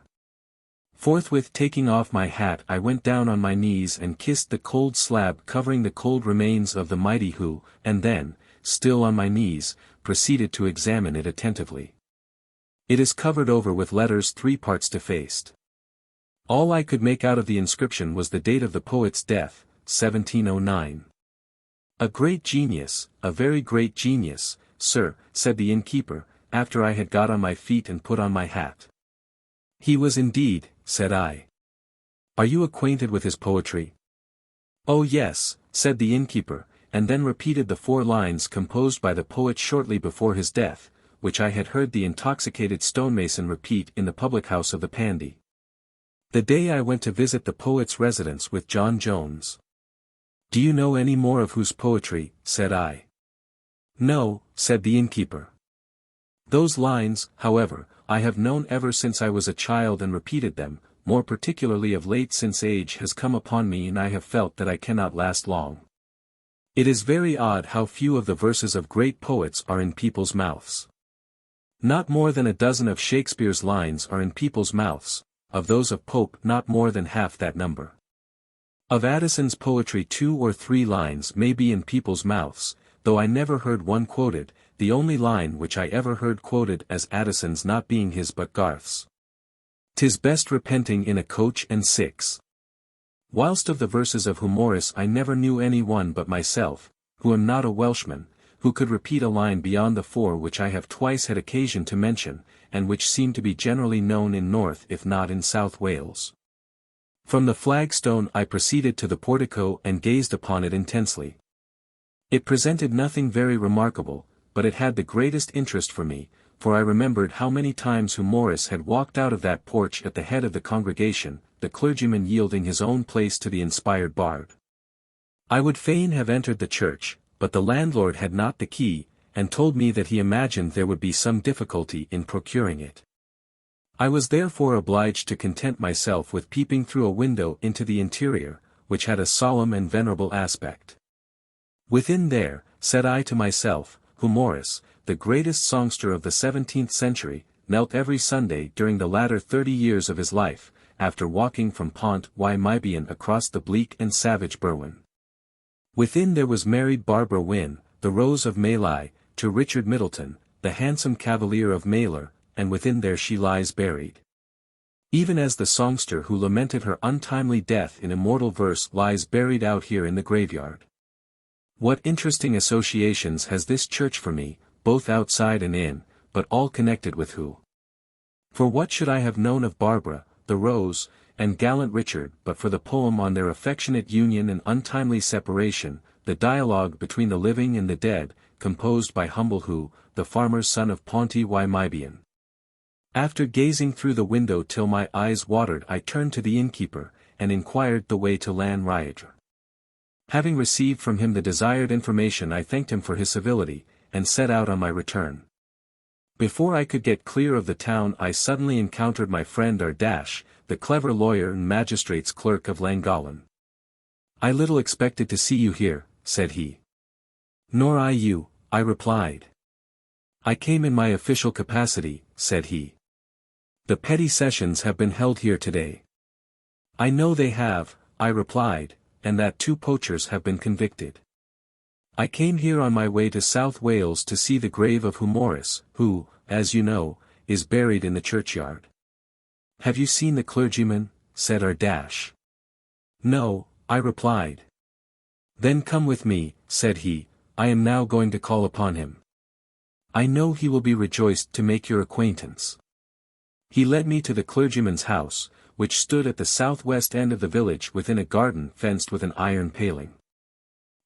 Forthwith taking off my hat I went down on my knees and kissed the cold slab covering the cold remains of the mighty Hu, and then, still on my knees, proceeded to examine it attentively. It is covered over with letters 3 parts defaced. All I could make out of the inscription was the date of the poet's death, 1709. A great genius, a very great genius, sir, said the innkeeper, after I had got on my feet and put on my hat. He was indeed, said I. Are you acquainted with his poetry? Oh yes, said the innkeeper, and then repeated the 4 lines composed by the poet shortly before his death, which I had heard the intoxicated stonemason repeat in the public house of the Pandy. The day I went to visit the poet's residence with John Jones. Do you know any more of whose poetry? Said I. No, said the innkeeper. Those lines, however, I have known ever since I was a child and repeated them, more particularly of late since age has come upon me and I have felt that I cannot last long. It is very odd how few of the verses of great poets are in people's mouths. Not more than a dozen of Shakespeare's lines are in people's mouths, of those of Pope not more than half that number. Of Addison's poetry 2 or 3 lines may be in people's mouths, though I never heard one quoted, the only line which I ever heard quoted as Addison's not being his but Garth's. "'Tis best repenting in a coach and 6. Whilst of the verses of Humoris I never knew any one but myself, who am not a Welshman, who could repeat a line beyond the 4 which I have twice had occasion to mention, and which seem to be generally known in North if not in South Wales. From the flagstone I proceeded to the portico and gazed upon it intensely. It presented nothing very remarkable, but it had the greatest interest for me, for I remembered how many times Humoris had walked out of that porch at the head of the congregation, the clergyman yielding his own place to the inspired bard. I would fain have entered the church, but the landlord had not the key, and told me that he imagined there would be some difficulty in procuring it. I was therefore obliged to content myself with peeping through a window into the interior, which had a solemn and venerable aspect. Within there, said I to myself, Humoris, the greatest songster of the 17th century, knelt every Sunday during the latter 30 years of his life, after walking from Pont-rhyd-y-groes across the bleak and savage Berwyn. Within there was married Barbara Wynne, the Rose of Maelai, to Richard Middleton, the handsome Cavalier of Maelor, and within there she lies buried. Even as the songster who lamented her untimely death in immortal verse lies buried out here in the graveyard. What interesting associations has this church for me, both outside and in, but all connected with who? For what should I have known of Barbara, the Rose, and gallant Richard but for the poem on their affectionate union and untimely separation, the dialogue between the living and the dead, composed by Humble Hu, the farmer's son of Pont-y-Meibion. After gazing through the window till my eyes watered, I turned to the innkeeper, and inquired the way to Llangollen. Having received from him the desired information, I thanked him for his civility, and set out on my return. Before I could get clear of the town, I suddenly encountered my friend Ardash, the clever lawyer and magistrate's clerk of Llangollen. "I little expected to see you here," said he. "Nor I you," I replied. "I came in my official capacity," said he. "The petty sessions have been held here today." "I know they have," I replied, "and that 2 poachers have been convicted. I came here on my way to South Wales to see the grave of Morris, who, as you know, is buried in the churchyard." "Have you seen the clergyman?" said Ardash. "No," I replied. "Then come with me," said he, "I am now going to call upon him. I know he will be rejoiced to make your acquaintance." He led me to the clergyman's house, which stood at the southwest end of the village within a garden fenced with an iron paling.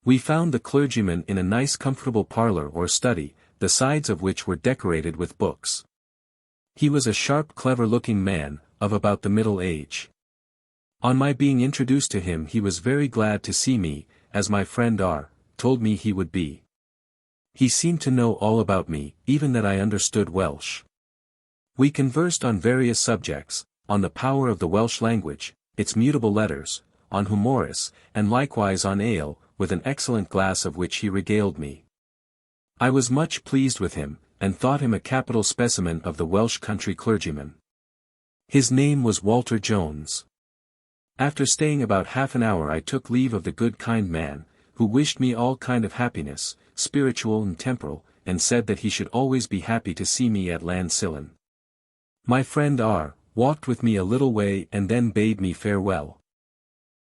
We found the clergyman in a nice comfortable parlour or study, the sides of which were decorated with books. He was a sharp, clever-looking man, of about the middle age. On my being introduced to him, he was very glad to see me, as my friend R. told me he would be. He seemed to know all about me, even that I understood Welsh. We conversed on various subjects, on the power of the Welsh language, its mutable letters, on Morris, and likewise on ale, with an excellent glass of which he regaled me. I was much pleased with him, and thought him a capital specimen of the Welsh country clergyman. His name was Walter Jones. After staying about half an hour, I took leave of the good kind man, who wished me all kind of happiness, spiritual and temporal, and said that he should always be happy to see me at Llangollen. My friend R. walked with me a little way and then bade me farewell.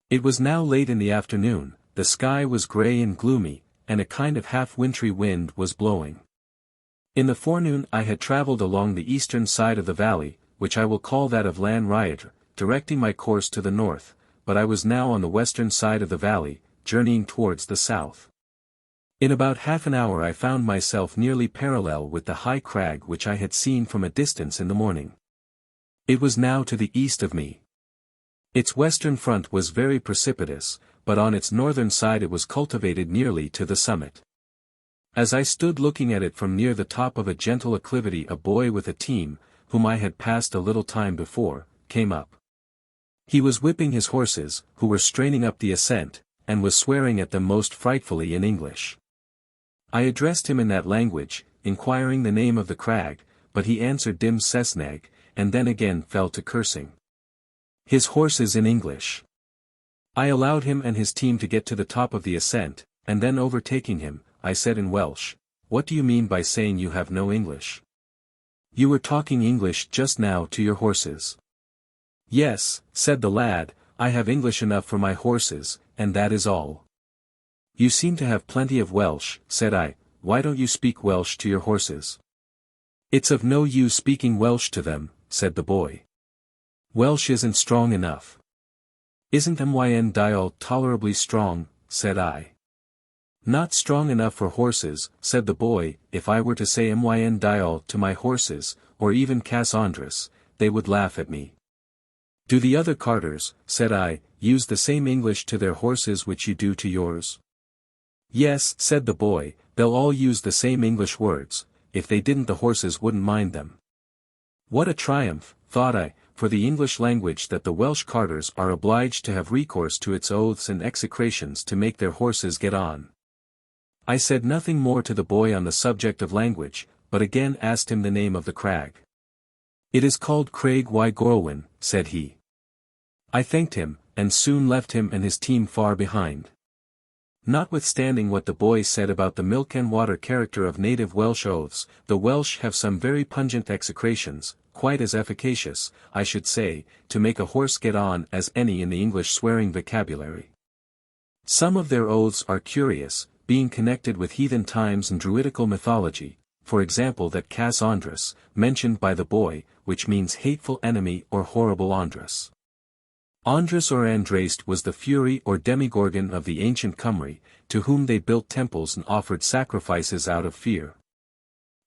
It was now late in the afternoon, the sky was grey and gloomy, and a kind of half-wintry wind was blowing. In the forenoon I had travelled along the eastern side of the valley, which I will call that of Llangollen, directing my course to the north, but I was now on the western side of the valley, journeying towards the south. In about half an hour I found myself nearly parallel with the high crag which I had seen from a distance in the morning. It was now to the east of me. Its western front was very precipitous, but on its northern side it was cultivated nearly to the summit. As I stood looking at it from near the top of a gentle acclivity, a boy with a team, whom I had passed a little time before, came up. He was whipping his horses, who were straining up the ascent, and was swearing at them most frightfully in English. I addressed him in that language, inquiring the name of the crag, but he answered Dim Sesneg, and then again fell to cursing his horses in English. I allowed him and his team to get to the top of the ascent, and then overtaking him, I said in Welsh, "What do you mean by saying you have no English? You were talking English just now to your horses." "Yes," said the lad, "I have English enough for my horses, and that is all." "You seem to have plenty of Welsh," said I, "why don't you speak Welsh to your horses?" "It's of no use speaking Welsh to them," said the boy. "Welsh isn't strong enough." "Isn't Myn Dial tolerably strong?" said I. "Not strong enough for horses," said the boy. "If I were to say Myn Dial to my horses, or even Cas Andres, they would laugh at me." "Do the other carters," said I, "use the same English to their horses which you do to yours?" "Yes," said the boy, "they'll all use the same English words. If they didn't, the horses wouldn't mind them." What a triumph, thought I, for the English language, that the Welsh carters are obliged to have recourse to its oaths and execrations to make their horses get on. I said nothing more to the boy on the subject of language, but again asked him the name of the crag. "It is called Craig y Corwen," said he. I thanked him, and soon left him and his team far behind. Notwithstanding what the boy said about the milk and water character of native Welsh oaths, the Welsh have some very pungent execrations, quite as efficacious, I should say, to make a horse get on as any in the English swearing vocabulary. Some of their oaths are curious, being connected with heathen times and druidical mythology, for example that Cas Andres, mentioned by the boy, which means hateful enemy or horrible Andres. Andres or Andraste was the fury or demigorgon of the ancient Cymry, to whom they built temples and offered sacrifices out of fear.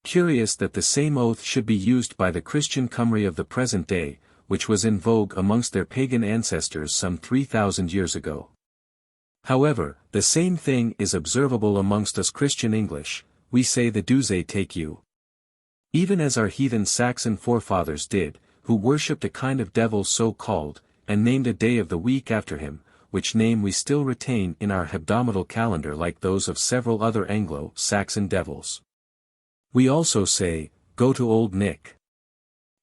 Curious that the same oath should be used by the Christian Cymry of the present day, which was in vogue amongst their pagan ancestors some 3,000 years ago. However, the same thing is observable amongst us Christian English. We say the Duse take you. Even as our heathen Saxon forefathers did, who worshipped a kind of devil so called, and named a day of the week after him, which name we still retain in our hebdomadal calendar like those of several other Anglo-Saxon devils. We also say, go to old Nick.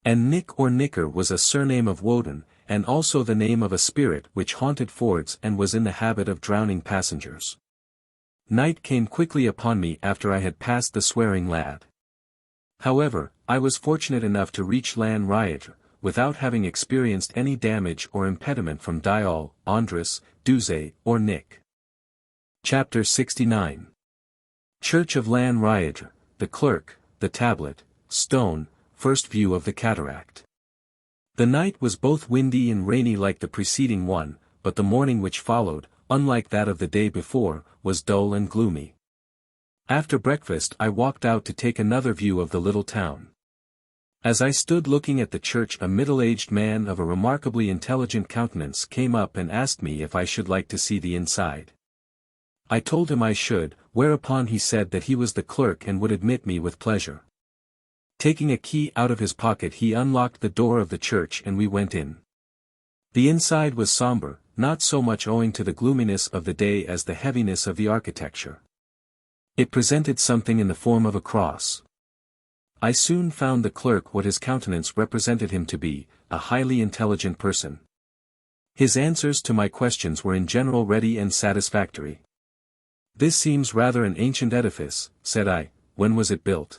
And Nick or Nicker was a surname of Woden, and also the name of a spirit which haunted fords and was in the habit of drowning passengers. Night came quickly upon me after I had passed the swearing lad. However, I was fortunate enough to reach Llangollen, without having experienced any damage or impediment from Diall, Andres, Duse, or Nick. Chapter 69. Church of Llangollen, the Clerk, the Tablet, Stone, first view of the cataract. The night was both windy and rainy like the preceding one, but the morning which followed, unlike that of the day before, was dull and gloomy. After breakfast I walked out to take another view of the little town. As I stood looking at the church a middle-aged man of a remarkably intelligent countenance came up and asked me if I should like to see the inside. I told him I should, whereupon he said that he was the clerk and would admit me with pleasure. Taking a key out of his pocket he unlocked the door of the church and we went in. The inside was somber, not so much owing to the gloominess of the day as the heaviness of the architecture. It presented something in the form of a cross. I soon found the clerk what his countenance represented him to be, a highly intelligent person. His answers to my questions were in general ready and satisfactory. This seems rather an ancient edifice, said I. When was it built?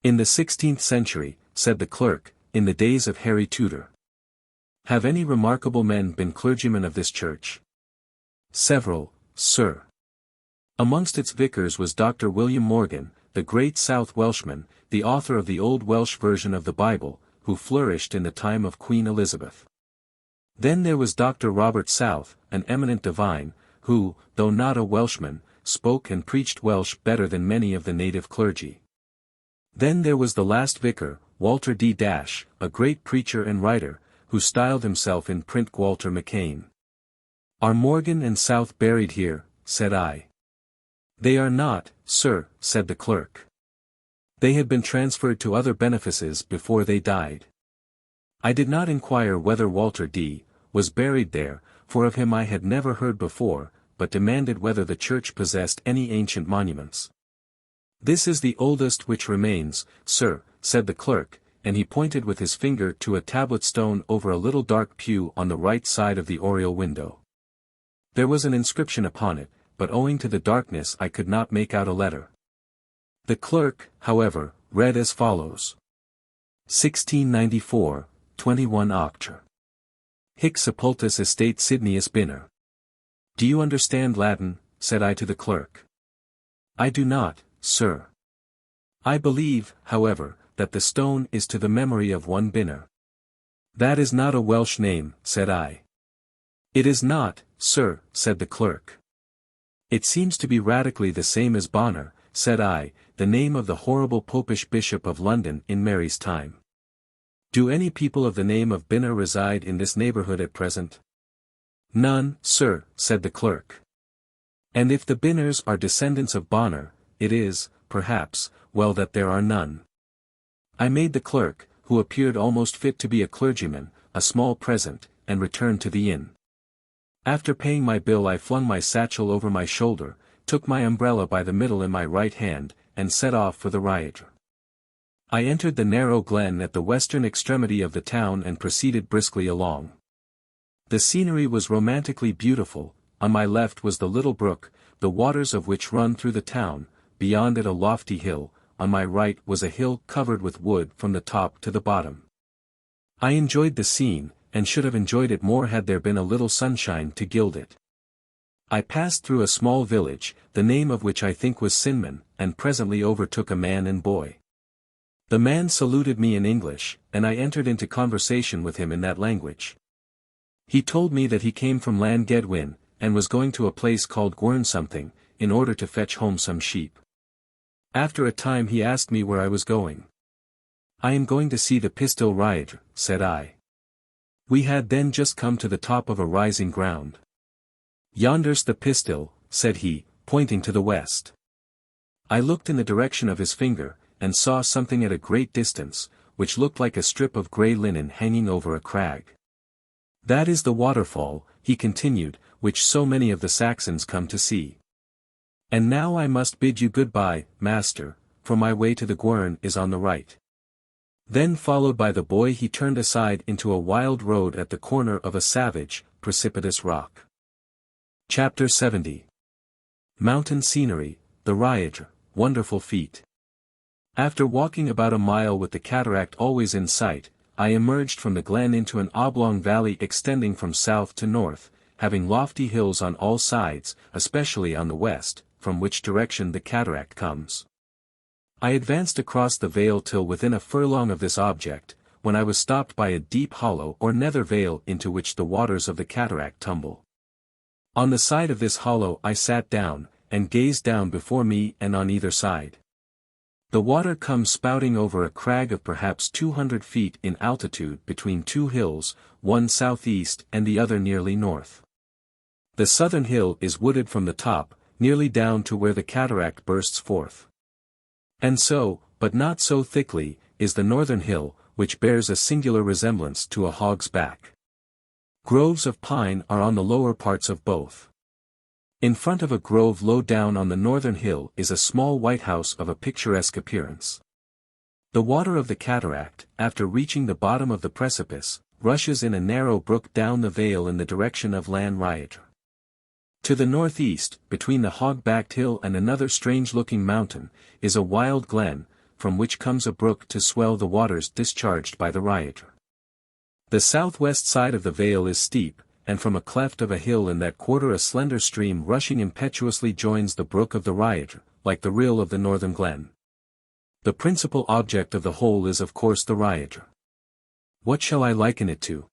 In the 16th century, said the clerk, in the days of Harry Tudor. Have any remarkable men been clergymen of this church? Several, sir. Amongst its vicars was Dr. William Morgan, the great South Welshman, the author of the Old Welsh version of the Bible, who flourished in the time of Queen Elizabeth. Then there was Dr. Robert South, an eminent divine, who, though not a Welshman, spoke and preached Welsh better than many of the native clergy. Then there was the last vicar, Walter D. a great preacher and writer, who styled himself in print Walter McCain. Are Morgan and South buried here? Said I. They are not, sir, said the clerk. They had been transferred to other benefices before they died. I did not inquire whether Walter D. was buried there, for of him I had never heard before, but demanded whether the church possessed any ancient monuments. This is the oldest which remains, sir, said the clerk, and he pointed with his finger to a tablet stone over a little dark pew on the right side of the oriel window. There was an inscription upon it, but owing to the darkness I could not make out a letter. The clerk, however, read as follows. 1694, 21 October. Hic sepultus estate Sidneus Binner. Do you understand Latin? Said I to the clerk. I do not, sir. I believe, however, that the stone is to the memory of one Binner. That is not a Welsh name, said I. It is not, sir, said the clerk. It seems to be radically the same as Bonner, said I, the name of the horrible popish bishop of London in Mary's time. Do any people of the name of Binner reside in this neighbourhood at present? None, sir, said the clerk. And if the Binners are descendants of Bonner, it is, perhaps, well that there are none. I made the clerk, who appeared almost fit to be a clergyman, a small present, and returned to the inn. After paying my bill I flung my satchel over my shoulder, took my umbrella by the middle in my right hand, and set off for the Rhaeadr. I entered the narrow glen at the western extremity of the town and proceeded briskly along. The scenery was romantically beautiful. On my left was the little brook, the waters of which run through the town, beyond it a lofty hill, on my right was a hill covered with wood from the top to the bottom. I enjoyed the scene, and should have enjoyed it more had there been a little sunshine to gild it. I passed through a small village, the name of which I think was Sinman, and presently overtook a man and boy. The man saluted me in English, and I entered into conversation with him in that language. He told me that he came from Llangollen, and was going to a place called Gwern something, in order to fetch home some sheep. After a time he asked me where I was going. I am going to see the Pistol Rhaeadr, said I. We had then just come to the top of a rising ground. Yonder's the Pistol, said he, pointing to the west. I looked in the direction of his finger, and saw something at a great distance, which looked like a strip of grey linen hanging over a crag. That is the waterfall, he continued, which so many of the Saxons come to see. And now I must bid you good-bye, master, for my way to the Gwern is on the right. Then followed by the boy he turned aside into a wild road at the corner of a savage, precipitous rock. Chapter 70. Mountain Scenery, the Rhaeadr, Wonderful Feat. After walking about a mile with the cataract always in sight, I emerged from the glen into an oblong valley extending from south to north, having lofty hills on all sides, especially on the west, from which direction the cataract comes. I advanced across the vale till within a furlong of this object, when I was stopped by a deep hollow or nether vale into which the waters of the cataract tumble. On the side of this hollow I sat down, and gazed down before me and on either side. The water comes spouting over a crag of perhaps 200 feet in altitude between two hills, one southeast and the other nearly north. The southern hill is wooded from the top, nearly down to where the cataract bursts forth. And so, but not so thickly, is the northern hill, which bears a singular resemblance to a hog's back. Groves of pine are on the lower parts of both. In front of a grove low down on the northern hill is a small white house of a picturesque appearance. The water of the cataract, after reaching the bottom of the precipice, rushes in a narrow brook down the vale in the direction of Llan Rhaeadr. To the northeast, between the hog-backed hill and another strange-looking mountain, is a wild glen, from which comes a brook to swell the waters discharged by the Rhaeadr. The southwest side of the vale is steep, and from a cleft of a hill in that quarter a slender stream rushing impetuously joins the brook of the Rhaeadr, like the rill of the northern glen. The principal object of the whole is of course the Rhaeadr. What shall I liken it to?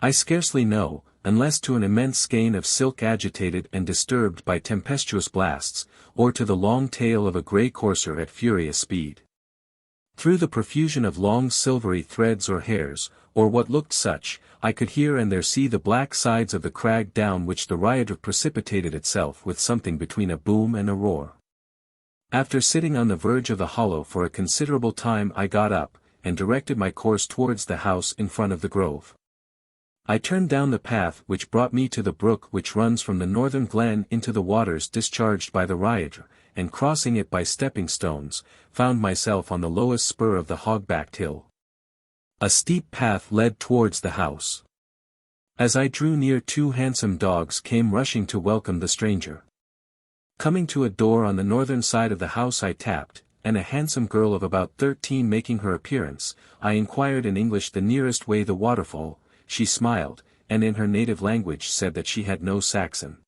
I scarcely know, unless to an immense skein of silk agitated and disturbed by tempestuous blasts, or to the long tail of a grey courser at furious speed. Through the profusion of long silvery threads or hairs, or what looked such, I could here and there see the black sides of the crag down which the Rhaeadr precipitated itself with something between a boom and a roar. After sitting on the verge of the hollow for a considerable time I got up, and directed my course towards the house in front of the grove. I turned down the path which brought me to the brook which runs from the northern glen into the waters discharged by the Rhaeadr, and crossing it by stepping stones, found myself on the lowest spur of the hog-backed hill. A steep path led towards the house. As I drew near, two handsome dogs came rushing to welcome the stranger. Coming to a door on the northern side of the house I tapped, and a handsome girl of about 13 making her appearance, I inquired in English the nearest way the waterfall. She smiled, and in her native language said that she had no Saxon.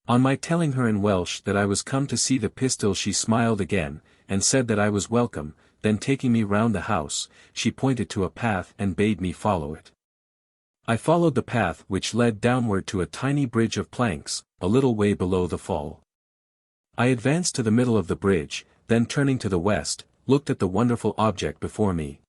On my telling her in Welsh that I was come to see the Pistol, she smiled again, and said that I was welcome. Then taking me round the house, she pointed to a path and bade me follow it. I followed the path which led downward to a tiny bridge of planks, a little way below the fall. I advanced to the middle of the bridge, then turning to the west, looked at the wonderful object before me.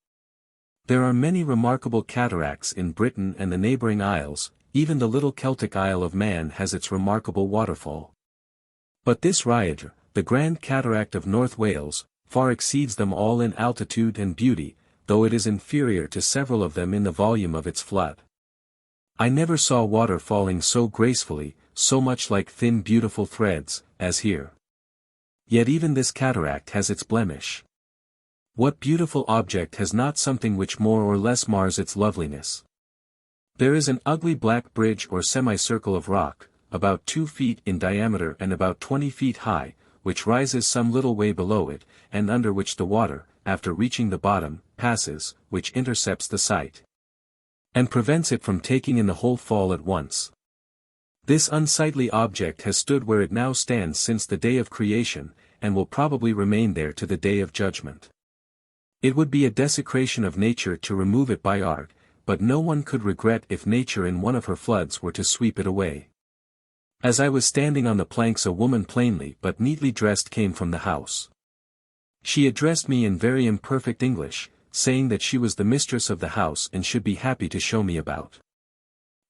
There are many remarkable cataracts in Britain and the neighbouring isles, even the little Celtic Isle of Man has its remarkable waterfall. But this Rhaeadr, the Grand Cataract of North Wales, far exceeds them all in altitude and beauty, though it is inferior to several of them in the volume of its flood. I never saw water falling so gracefully, so much like thin beautiful threads, as here. Yet even this cataract has its blemish. What beautiful object has not something which more or less mars its loveliness? There is an ugly black bridge or semicircle of rock, about 2 feet in diameter and about 20 feet high, which rises some little way below it, and under which the water, after reaching the bottom, passes, which intercepts the sight, and prevents it from taking in the whole fall at once. This unsightly object has stood where it now stands since the day of creation, and will probably remain there to the day of judgment. It would be a desecration of nature to remove it by art, but no one could regret if nature in one of her floods were to sweep it away. As I was standing on the planks, a woman plainly but neatly dressed came from the house. She addressed me in very imperfect English, saying that she was the mistress of the house and should be happy to show me about.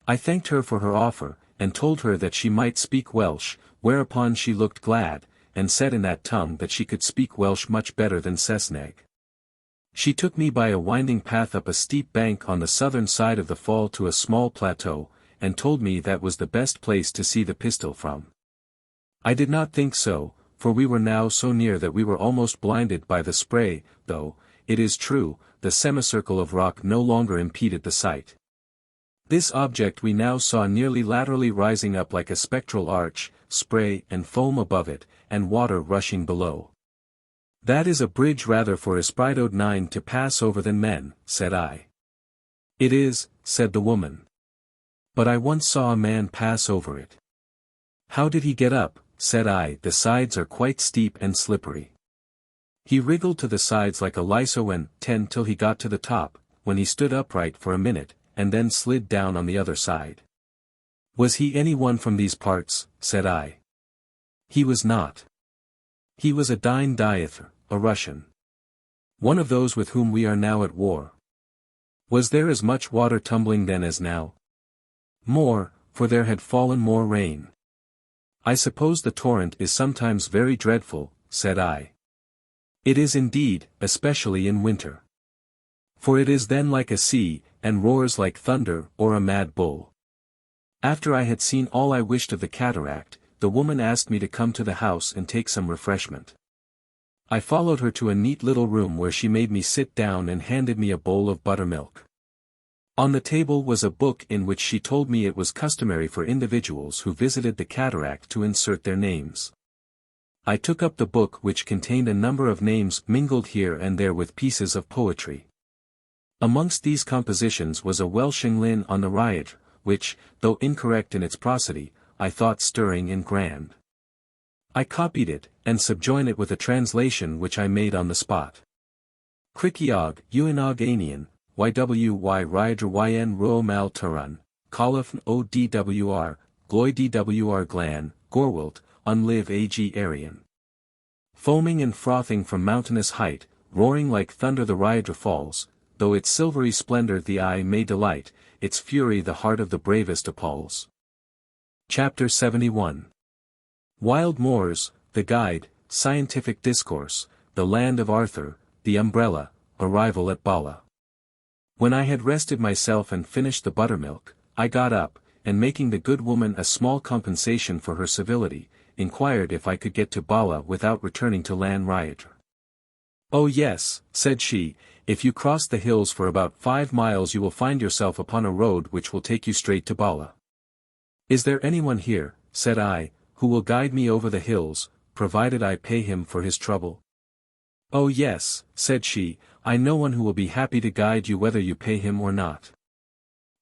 I thanked her for her offer, and told her that she might speak Welsh, whereupon she looked glad, and said in that tongue that she could speak Welsh much better than Saesneg. She took me by a winding path up a steep bank on the southern side of the fall to a small plateau, and told me that was the best place to see the Pistol from. I did not think so, for we were now so near that we were almost blinded by the spray, though, it is true, the semicircle of rock no longer impeded the sight. This object we now saw nearly laterally rising up like a spectral arch, spray and foam above it, and water rushing below. "That is a bridge rather for Ysbrydod 9 to pass over than men," said I. "It is," said the woman. "But I once saw a man pass over it." "How did he get up?" said I. "The sides are quite steep and slippery." "He wriggled to the sides like a lyso and till he got to the top, when he stood upright for a minute, and then slid down on the other side." "Was he any one from these parts?" said I. "He was not. He was a Dine Diether, a Russian. One of those with whom we are now at war." "Was there as much water tumbling then as now?" "More, for there had fallen more rain." "I suppose the torrent is sometimes very dreadful," said I. "It is indeed, especially in winter. For it is then like a sea, and roars like thunder or a mad bull." After I had seen all I wished of the cataract, the woman asked me to come to the house and take some refreshment. I followed her to a neat little room where she made me sit down and handed me a bowl of buttermilk. On the table was a book in which she told me it was customary for individuals who visited the cataract to insert their names. I took up the book, which contained a number of names mingled here and there with pieces of poetry. Amongst these compositions was a Welsh Llangollen on the Rhydr, which, though incorrect in its prosody, I thought stirring and grand. I copied it, and subjoin it with a translation which I made on the spot. Criciog, Uinog Anian, YWY Rhydr Yn Ro Mal Turan, Caerphilly ODWR, Gloy DWR Glan, Gorwald, Unlive AG Arian. Foaming and frothing from mountainous height, roaring like thunder the Rhydr falls, though its silvery splendor the eye may delight, its fury the heart of the bravest appalls. Chapter 71. Wild Moors, the Guide, Scientific Discourse, The Land of Arthur, The Umbrella, Arrival at Bala. When I had rested myself and finished the buttermilk, I got up, and making the good woman a small compensation for her civility, inquired if I could get to Bala without returning to Llan Rhydr. "Oh yes," said she, "if you cross the hills for about 5 miles you will find yourself upon a road which will take you straight to Bala." "Is there anyone here," said I, "who will guide me over the hills, provided I pay him for his trouble?" "Oh yes," said she, "I know one who will be happy to guide you whether you pay him or not."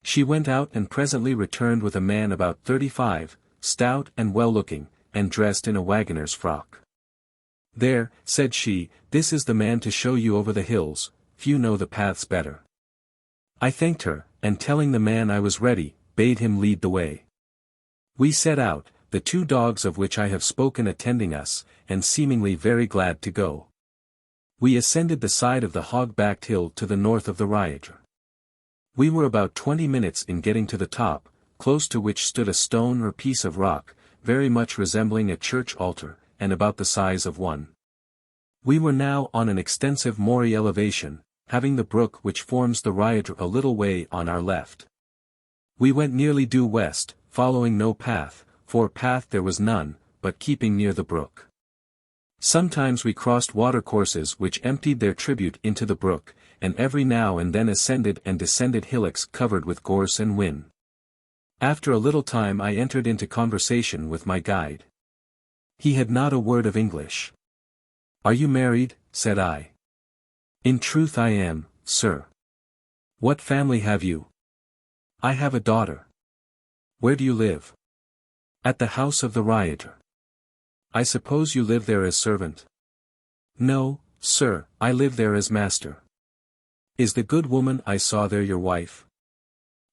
She went out and presently returned with a man about 35, stout and well-looking, and dressed in a waggoner's frock. "There," said she, "this is the man to show you over the hills, few know the paths better." I thanked her, and telling the man I was ready, bade him lead the way. We set out, the 2 dogs of which I have spoken attending us, and seemingly very glad to go. We ascended the side of the hog-backed hill to the north of the Rhydr. We were about 20 minutes in getting to the top, close to which stood a stone or piece of rock, very much resembling a church altar, and about the size of one. We were now on an extensive moory elevation, having the brook which forms the Rhydr a little way on our left. We went nearly due west, following no path, for path there was none, but keeping near the brook. Sometimes we crossed watercourses which emptied their tribute into the brook, and every now and then ascended and descended hillocks covered with gorse and whin. After a little time I entered into conversation with my guide. He had not a word of English. "Are you married?" said I. "In truth I am, sir." "What family have you?" "I have a daughter." "Where do you live?" "At the house of the Rhydr." "I suppose you live there as servant?" "No, sir, I live there as master." "Is the good woman I saw there your wife?"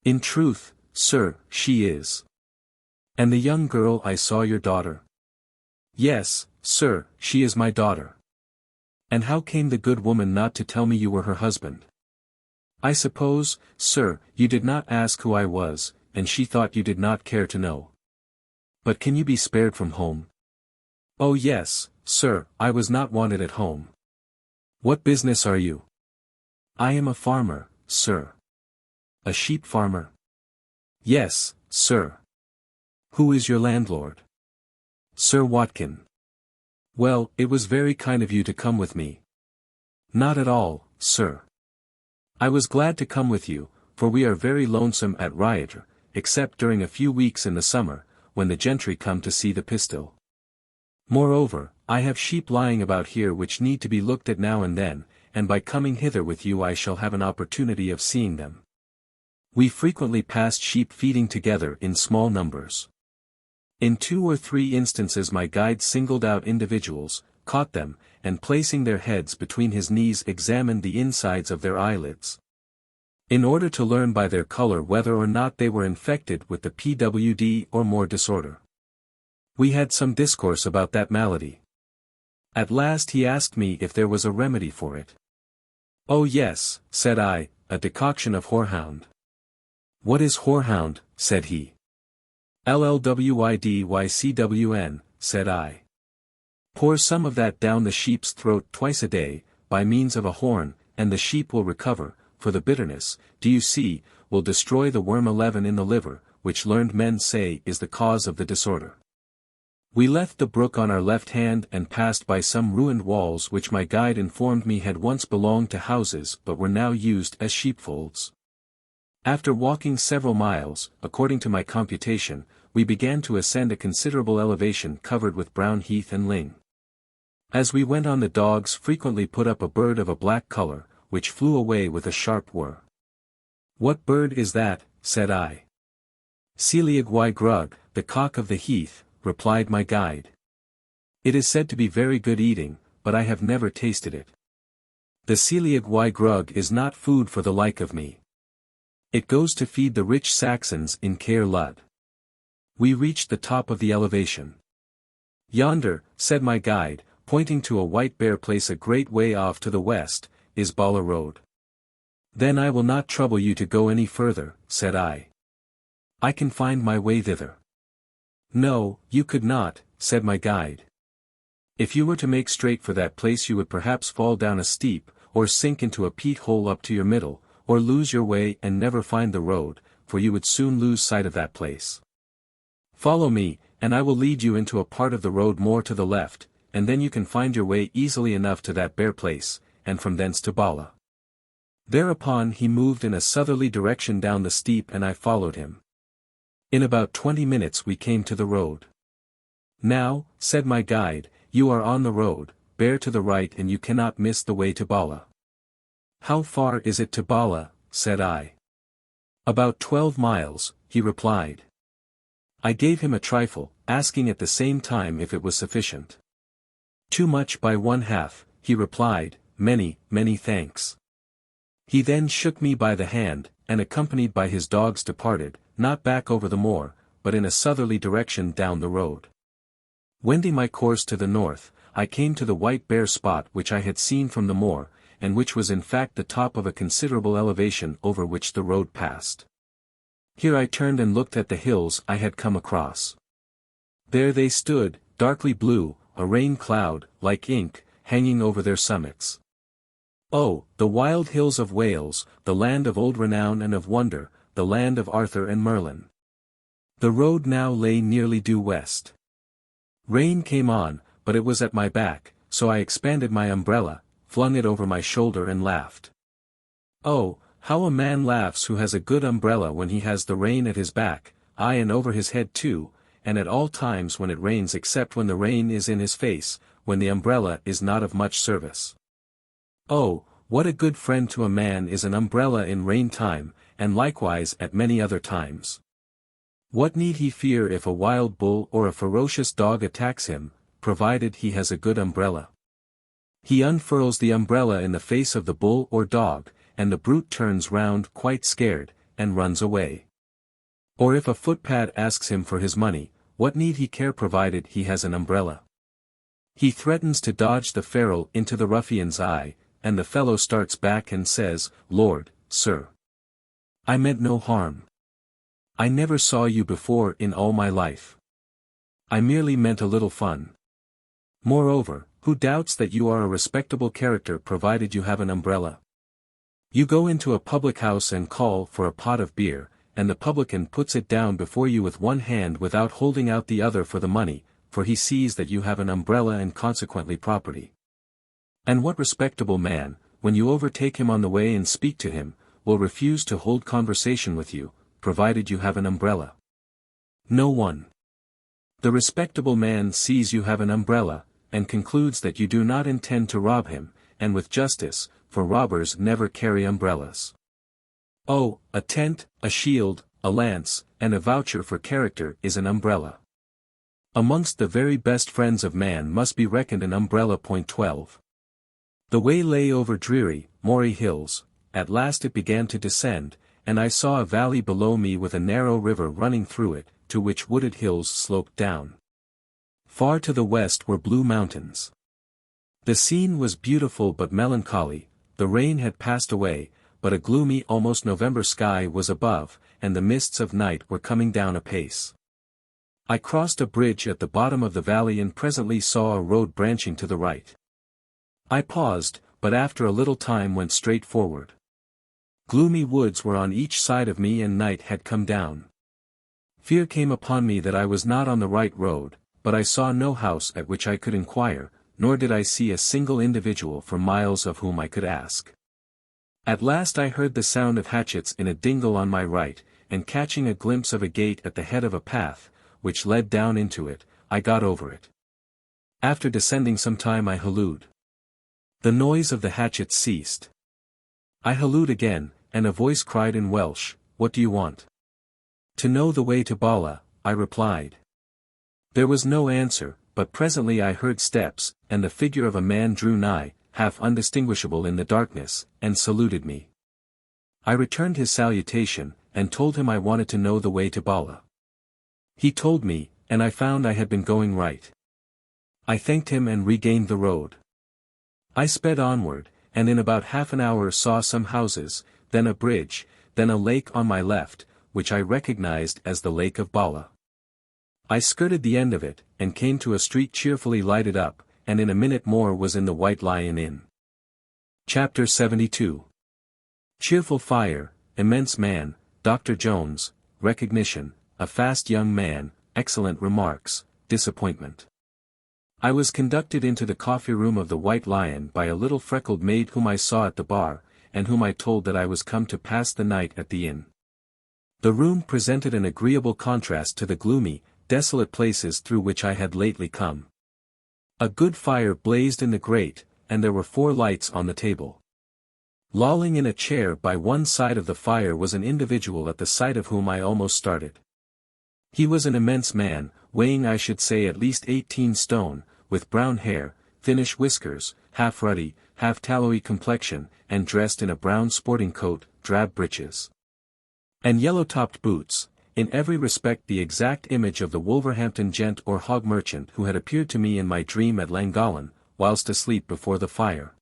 In truth, sir, she is. And the young girl I saw your daughter? Yes, sir, she is my daughter. And how came the good woman not to tell me you were her husband? I suppose, sir, you did not ask who I was, and she thought you did not care to know. But can you be spared from home? Oh yes, sir, I was not wanted at home. What business are you? I am a farmer, sir. A sheep farmer? Yes, sir. Who is your landlord? Sir Watkin. Well, it was very kind of you to come with me. Not at all, sir. I was glad to come with you, for we are very lonesome at Rhyaider, except during a few weeks in the summer, when the gentry come to see the pistol. Moreover, I have sheep lying about here which need to be looked at now and then, and by coming hither with you I shall have an opportunity of seeing them. We frequently passed sheep feeding together in small numbers. In 2 or 3 instances my guide singled out individuals, caught them, and placing their heads between his knees examined the insides of their eyelids, in order to learn by their color whether or not they were infected with the PWD or more disorder. We had some discourse about that malady. At last he asked me if there was a remedy for it. Oh yes, said I, a decoction of horehound. What is horehound? Said he. LLWIDYCWN, said I. Pour some of that down the sheep's throat twice a day, by means of a horn, and the sheep will recover, for the bitterness, do you see, will destroy the worm 11 in the liver, which learned men say is the cause of the disorder. We left the brook on our left hand and passed by some ruined walls which my guide informed me had once belonged to houses but were now used as sheepfolds. After walking several miles, according to my computation, we began to ascend a considerable elevation covered with brown heath and ling. As we went on the dogs frequently put up a bird of a black color, which flew away with a sharp whir. What bird is that? Said I. Llangollen, the cock of the heath, replied my guide. It is said to be very good eating, but I have never tasted it. The Llangollen is not food for the like of me. It goes to feed the rich Saxons in Caerphilly. We reached the top of the elevation. Yonder, said my guide, pointing to a white bare place a great way off to the west, is Bala road. Then I will not trouble you to go any further, said I. I can find my way thither. No, you could not, said my guide. If you were to make straight for that place you would perhaps fall down a steep, or sink into a peat hole up to your middle, or lose your way and never find the road, for you would soon lose sight of that place. Follow me, and I will lead you into a part of the road more to the left, and then you can find your way easily enough to that bare place, and from thence to Bala. Thereupon he moved in a southerly direction down the steep and I followed him. In about 20 minutes we came to the road. Now, said my guide, you are on the road, bear to the right and you cannot miss the way to Bala. How far is it to Bala? Said I. About 12 miles, he replied. I gave him a trifle, asking at the same time if it was sufficient. Too much by 1/2, he replied, many, many thanks. He then shook me by the hand, and accompanied by his dogs departed, not back over the moor, but in a southerly direction down the road. Wending my course to the north, I came to the white bare spot which I had seen from the moor, and which was in fact the top of a considerable elevation over which the road passed. Here I turned and looked at the hills I had come across. There they stood, darkly blue, a rain cloud, like ink, hanging over their summits. Oh, the wild hills of Wales, the land of old renown and of wonder, the land of Arthur and Merlin. The road now lay nearly due west. Rain came on, but it was at my back, so I expanded my umbrella, flung it over my shoulder and laughed. Oh, how a man laughs who has a good umbrella when he has the rain at his back, aye and over his head too, and at all times when it rains except when the rain is in his face, when the umbrella is not of much service. Oh, what a good friend to a man is an umbrella in rain time, and likewise at many other times. What need he fear if a wild bull or a ferocious dog attacks him, provided he has a good umbrella? He unfurls the umbrella in the face of the bull or dog, and the brute turns round quite scared, and runs away. Or if a footpad asks him for his money, what need he care provided he has an umbrella? He threatens to dodge the ferule into the ruffian's eye, and the fellow starts back and says, "Lord, sir, I meant no harm. I never saw you before in all my life. I merely meant a little fun." Moreover, who doubts that you are a respectable character provided you have an umbrella? You go into a public house and call for a pot of beer, and the publican puts it down before you with one hand without holding out the other for the money, for he sees that you have an umbrella and consequently property. And what respectable man, when you overtake him on the way and speak to him, will refuse to hold conversation with you, provided you have an umbrella? No one. The respectable man sees you have an umbrella, and concludes that you do not intend to rob him, and with justice, for robbers never carry umbrellas. Oh, a tent, a shield, a lance, and a voucher for character is an umbrella. Amongst the very best friends of man must be reckoned an umbrella. Point 12. The way lay over dreary, moory hills. At last it began to descend, and I saw a valley below me with a narrow river running through it, to which wooded hills sloped down. Far to the west were blue mountains. The scene was beautiful but melancholy. The rain had passed away, but a gloomy almost November sky was above, and the mists of night were coming down apace. I crossed a bridge at the bottom of the valley and presently saw a road branching to the right. I paused, but after a little time went straight forward. Gloomy woods were on each side of me and night had come down. Fear came upon me that I was not on the right road, but I saw no house at which I could inquire, nor did I see a single individual for miles of whom I could ask. At last I heard the sound of hatchets in a dingle on my right, and catching a glimpse of a gate at the head of a path, which led down into it, I got over it. After descending some time I hallooed. The noise of the hatchets ceased. I hallooed again, and a voice cried in Welsh, "What do you want?" "To know the way to Bala," I replied. There was no answer, but presently I heard steps, and the figure of a man drew nigh, half undistinguishable in the darkness, and saluted me. I returned his salutation, and told him I wanted to know the way to Bala. He told me, and I found I had been going right. I thanked him and regained the road. I sped onward, and in about half an hour saw some houses, then a bridge, then a lake on my left, which I recognized as the Lake of Bala. I skirted the end of it, and came to a street cheerfully lighted up, and in a minute more was in the White Lion Inn. Chapter 72. Cheerful fire, immense man, Dr. Jones, recognition, a fast young man, excellent remarks, disappointment. I was conducted into the coffee room of the White Lion by a little freckled maid whom I saw at the bar, and whom I told that I was come to pass the night at the inn. The room presented an agreeable contrast to the gloomy, desolate places through which I had lately come. A good fire blazed in the grate, and there were 4 lights on the table. Lolling in a chair by one side of the fire was an individual at the sight of whom I almost started. He was an immense man, weighing I should say at least 18 stone, with brown hair, thinnish whiskers, half ruddy, half tallowy complexion, and dressed in a brown sporting coat, drab breeches, and yellow-topped boots, in every respect the exact image of the Wolverhampton gent or hog merchant who had appeared to me in my dream at Llangollen, whilst asleep before the fire.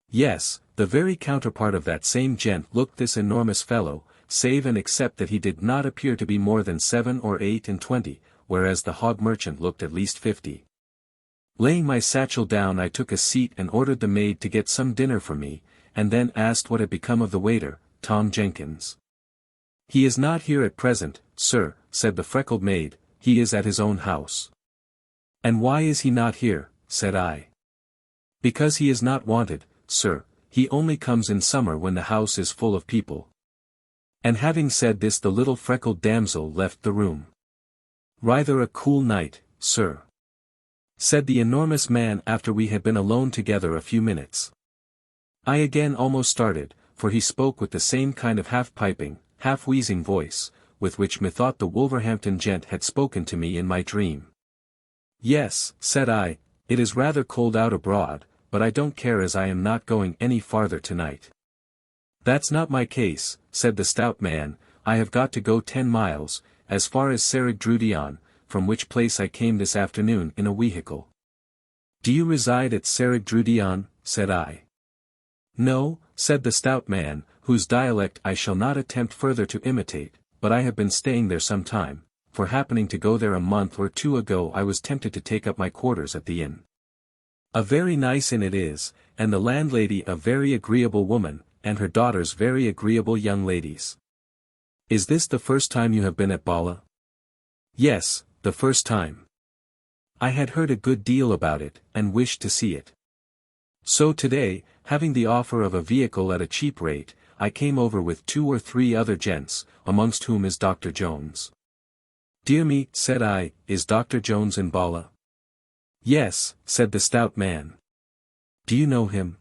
Yes, the very counterpart of that same gent looked this enormous fellow, save and except that he did not appear to be more than 7 or 8 and 20, whereas the hog merchant looked at least 50. Laying my satchel down I took a seat and ordered the maid to get some dinner for me, and then asked what had become of the waiter, Tom Jenkins. "He is not here at present, sir," said the freckled maid, "he is at his own house." "And why is he not here?" said I. "Because he is not wanted, sir, he only comes in summer when the house is full of people." And having said this the little freckled damsel left the room. "Rather a cool night, sir," said the enormous man after we had been alone together a few minutes. I again almost started, for he spoke with the same kind of half-piping, half-wheezing voice, with which methought the Wolverhampton gent had spoken to me in my dream. "Yes," said I, "it is rather cold out abroad, but I don't care as I am not going any farther tonight." That's not my case, said the stout man, I have got to go 10 miles, as far as Cerrig-Drudion, from which place I came this afternoon in a vehicle. Do you reside at Cerrig-Drudion? Said I. No, said the stout man, whose dialect I shall not attempt further to imitate, but I have been staying there some time, for happening to go there a month or 2 ago I was tempted to take up my quarters at the inn. A very nice inn it is, and the landlady a very agreeable woman, and her daughters very agreeable young ladies. Is this the first time you have been at Bala? Yes, the first time. I had heard a good deal about it, and wished to see it. So today, having the offer of a vehicle at a cheap rate, I came over with 2 or 3 other gents, amongst whom is Dr. Jones. Dear me, said I, is Dr. Jones in Bala? Yes, said the stout man. Do you know him?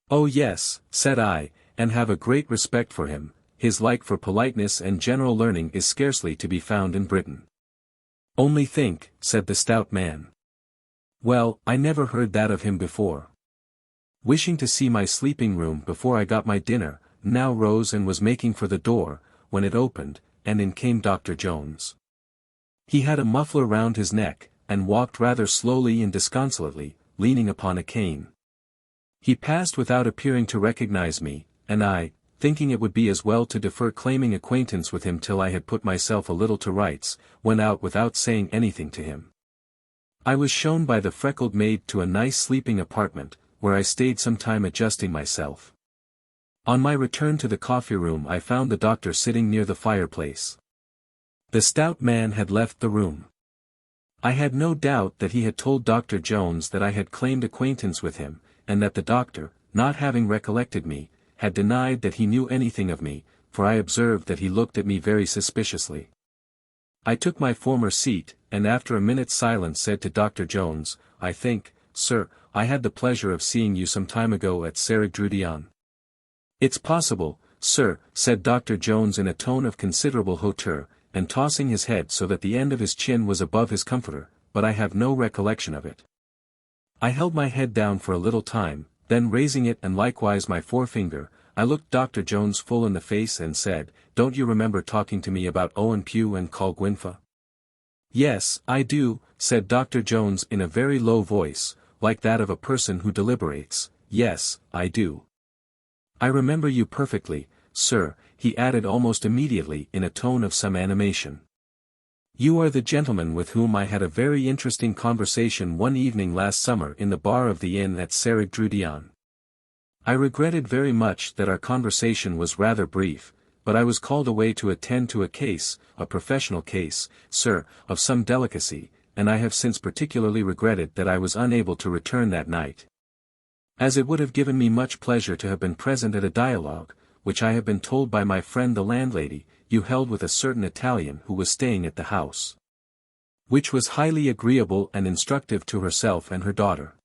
Oh yes, said I, and have a great respect for him, his like for politeness and general learning is scarcely to be found in Britain. Only think, said the stout man. Well, I never heard that of him before. Wishing to see my sleeping room before I got my dinner, now rose and was making for the door, when it opened, and in came Dr. Jones. He had a muffler round his neck, and walked rather slowly and disconsolately, leaning upon a cane. He passed without appearing to recognize me, and I, thinking it would be as well to defer claiming acquaintance with him till I had put myself a little to rights, went out without saying anything to him. I was shown by the freckled maid to a nice sleeping apartment, where I stayed some time adjusting myself. On my return to the coffee room I found the doctor sitting near the fireplace. The stout man had left the room. I had no doubt that he had told Dr. Jones that I had claimed acquaintance with him, and that the doctor, not having recollected me, had denied that he knew anything of me, for I observed that he looked at me very suspiciously. I took my former seat, and after a minute's silence said to Dr. Jones, I think, sir, I had the pleasure of seeing you some time ago at Cerrig-Drudion. It's possible, sir, said Dr. Jones in a tone of considerable hauteur, and tossing his head so that the end of his chin was above his comforter, but I have no recollection of it. I held my head down for a little time, then raising it and likewise my forefinger, I looked Dr. Jones full in the face and said, Don't you remember talking to me about Owen Pugh and Colgwynfa? Yes, I do, said Dr. Jones in a very low voice, like that of a person who deliberates. Yes, I do. I remember you perfectly, sir, he added almost immediately in a tone of some animation. You are the gentleman with whom I had a very interesting conversation one evening last summer in the bar of the inn at Cerrig-Drudion. I regretted very much that our conversation was rather brief, but I was called away to attend to a case, a professional case, sir, of some delicacy, and I have since particularly regretted that I was unable to return that night. As it would have given me much pleasure to have been present at a dialogue, which I have been told by my friend the landlady, you held with a certain Italian who was staying at the house. Which was highly agreeable and instructive to herself and her daughter.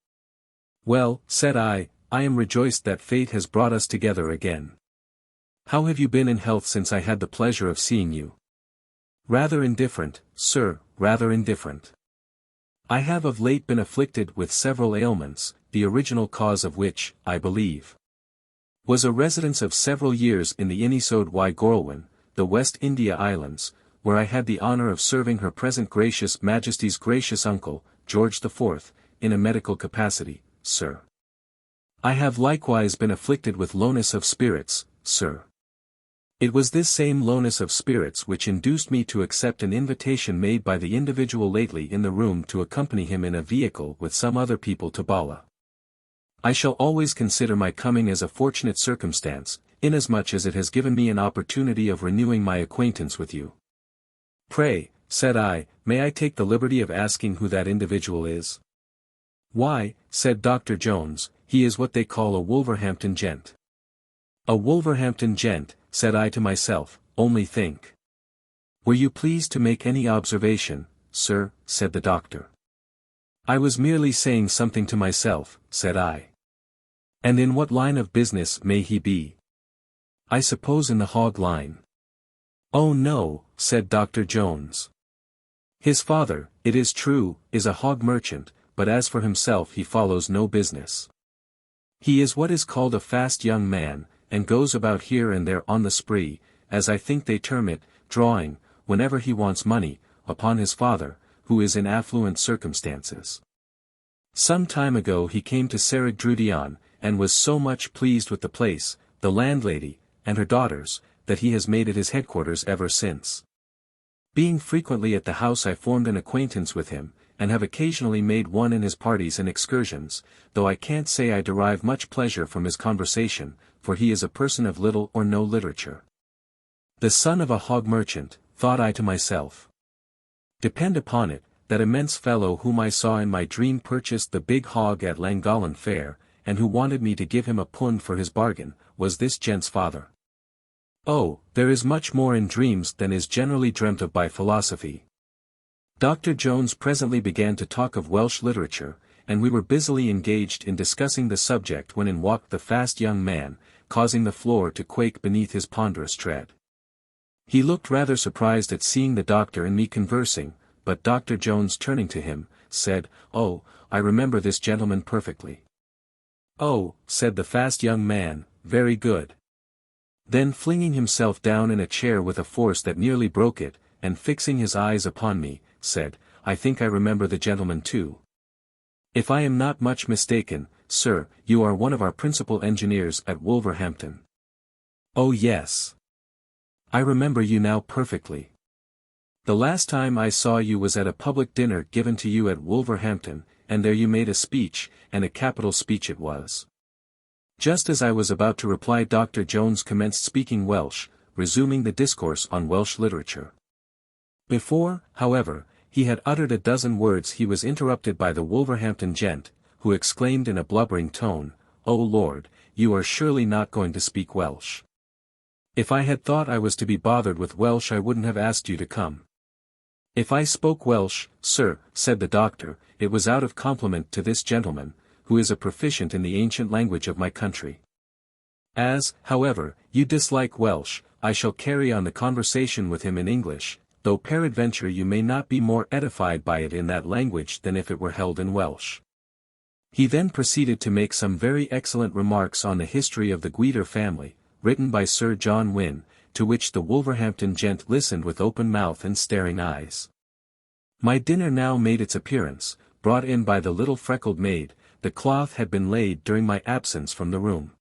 Well, said I am rejoiced that fate has brought us together again. How have you been in health since I had the pleasure of seeing you? Rather indifferent, sir, rather indifferent. I have of late been afflicted with several ailments, the original cause of which, I believe, was a residence of several years in the Ystwyth-y-Corwen, the West India Islands, where I had the honor of serving Her Present Gracious Majesty's gracious uncle, George IV, in a medical capacity, sir. I have likewise been afflicted with lowness of spirits, sir. It was this same lowness of spirits which induced me to accept an invitation made by the individual lately in the room to accompany him in a vehicle with some other people to Bala. I shall always consider my coming as a fortunate circumstance, inasmuch as it has given me an opportunity of renewing my acquaintance with you. Pray, said I, may I take the liberty of asking who that individual is? Why, said Dr. Jones, he is what they call a Wolverhampton gent. A Wolverhampton gent, said I to myself, only think. Were you pleased to make any observation, sir, said the doctor. I was merely saying something to myself, said I. And in what line of business may he be? I suppose in the hog line. Oh no, said Dr. Jones. His father, it is true, is a hog merchant, but as for himself he follows no business. He is what is called a fast young man, and goes about here and there on the spree, as I think they term it, drawing, whenever he wants money, upon his father, who is in affluent circumstances. Some time ago he came to Cerrig-Drudion, and was so much pleased with the place, the landlady, and her daughters, that he has made it his headquarters ever since. Being frequently at the house, I formed an acquaintance with him, and have occasionally made one in his parties and excursions, though I can't say I derive much pleasure from his conversation, for he is a person of little or no literature. The son of a hog merchant, thought I to myself. Depend upon it, that immense fellow whom I saw in my dream purchased the big hog at Llangollen fair, and who wanted me to give him a pund for his bargain, was this gent's father. Oh, there is much more in dreams than is generally dreamt of by philosophy. Dr. Jones presently began to talk of Welsh literature, and we were busily engaged in discussing the subject when in walked the fast young man, causing the floor to quake beneath his ponderous tread. He looked rather surprised at seeing the doctor and me conversing, but Dr. Jones, turning to him, said, "Oh, I remember this gentleman perfectly." "Oh," said the fast young man, "very good." Then flinging himself down in a chair with a force that nearly broke it, and fixing his eyes upon me, said, "I think I remember the gentleman too. If I am not much mistaken, sir, you are one of our principal engineers at Wolverhampton." "Oh yes. I remember you now perfectly. The last time I saw you was at a public dinner given to you at Wolverhampton, and there you made a speech, and a capital speech it was." Just as I was about to reply, Dr. Jones commenced speaking Welsh, resuming the discourse on Welsh literature. Before, however, he had uttered a dozen words he was interrupted by the Wolverhampton gent, who exclaimed in a blubbering tone, "Oh Lord, you are surely not going to speak Welsh. If I had thought I was to be bothered with Welsh I wouldn't have asked you to come." "If I spoke Welsh, sir," said the doctor, "it was out of compliment to this gentleman, who is a proficient in the ancient language of my country. As, however, you dislike Welsh, I shall carry on the conversation with him in English, though peradventure you may not be more edified by it in that language than if it were held in Welsh." He then proceeded to make some very excellent remarks on the history of the Gwydir family, written by Sir John Wynne, to which the Wolverhampton gent listened with open mouth and staring eyes. My dinner now made its appearance, brought in by the little freckled maid. The cloth had been laid during my absence from the room.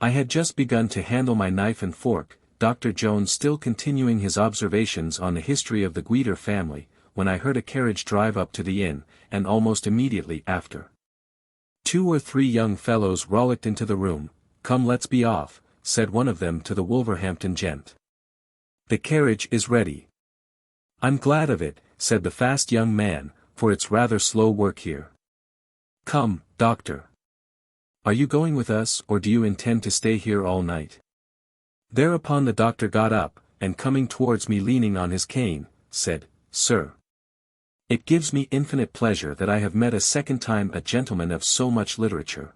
I had just begun to handle my knife and fork, Dr. Jones still continuing his observations on the history of the Gwydir family, when I heard a carriage drive up to the inn, and almost immediately after, 2 or 3 young fellows rollicked into the room. "Come, let's be off," said one of them to the Wolverhampton gent. "The carriage is ready." "I'm glad of it," said the fast young man, "for it's rather slow work here. Come, doctor. Are you going with us, or do you intend to stay here all night?" Thereupon the doctor got up, and coming towards me leaning on his cane, said, "Sir, it gives me infinite pleasure that I have met a second time a gentleman of so much literature.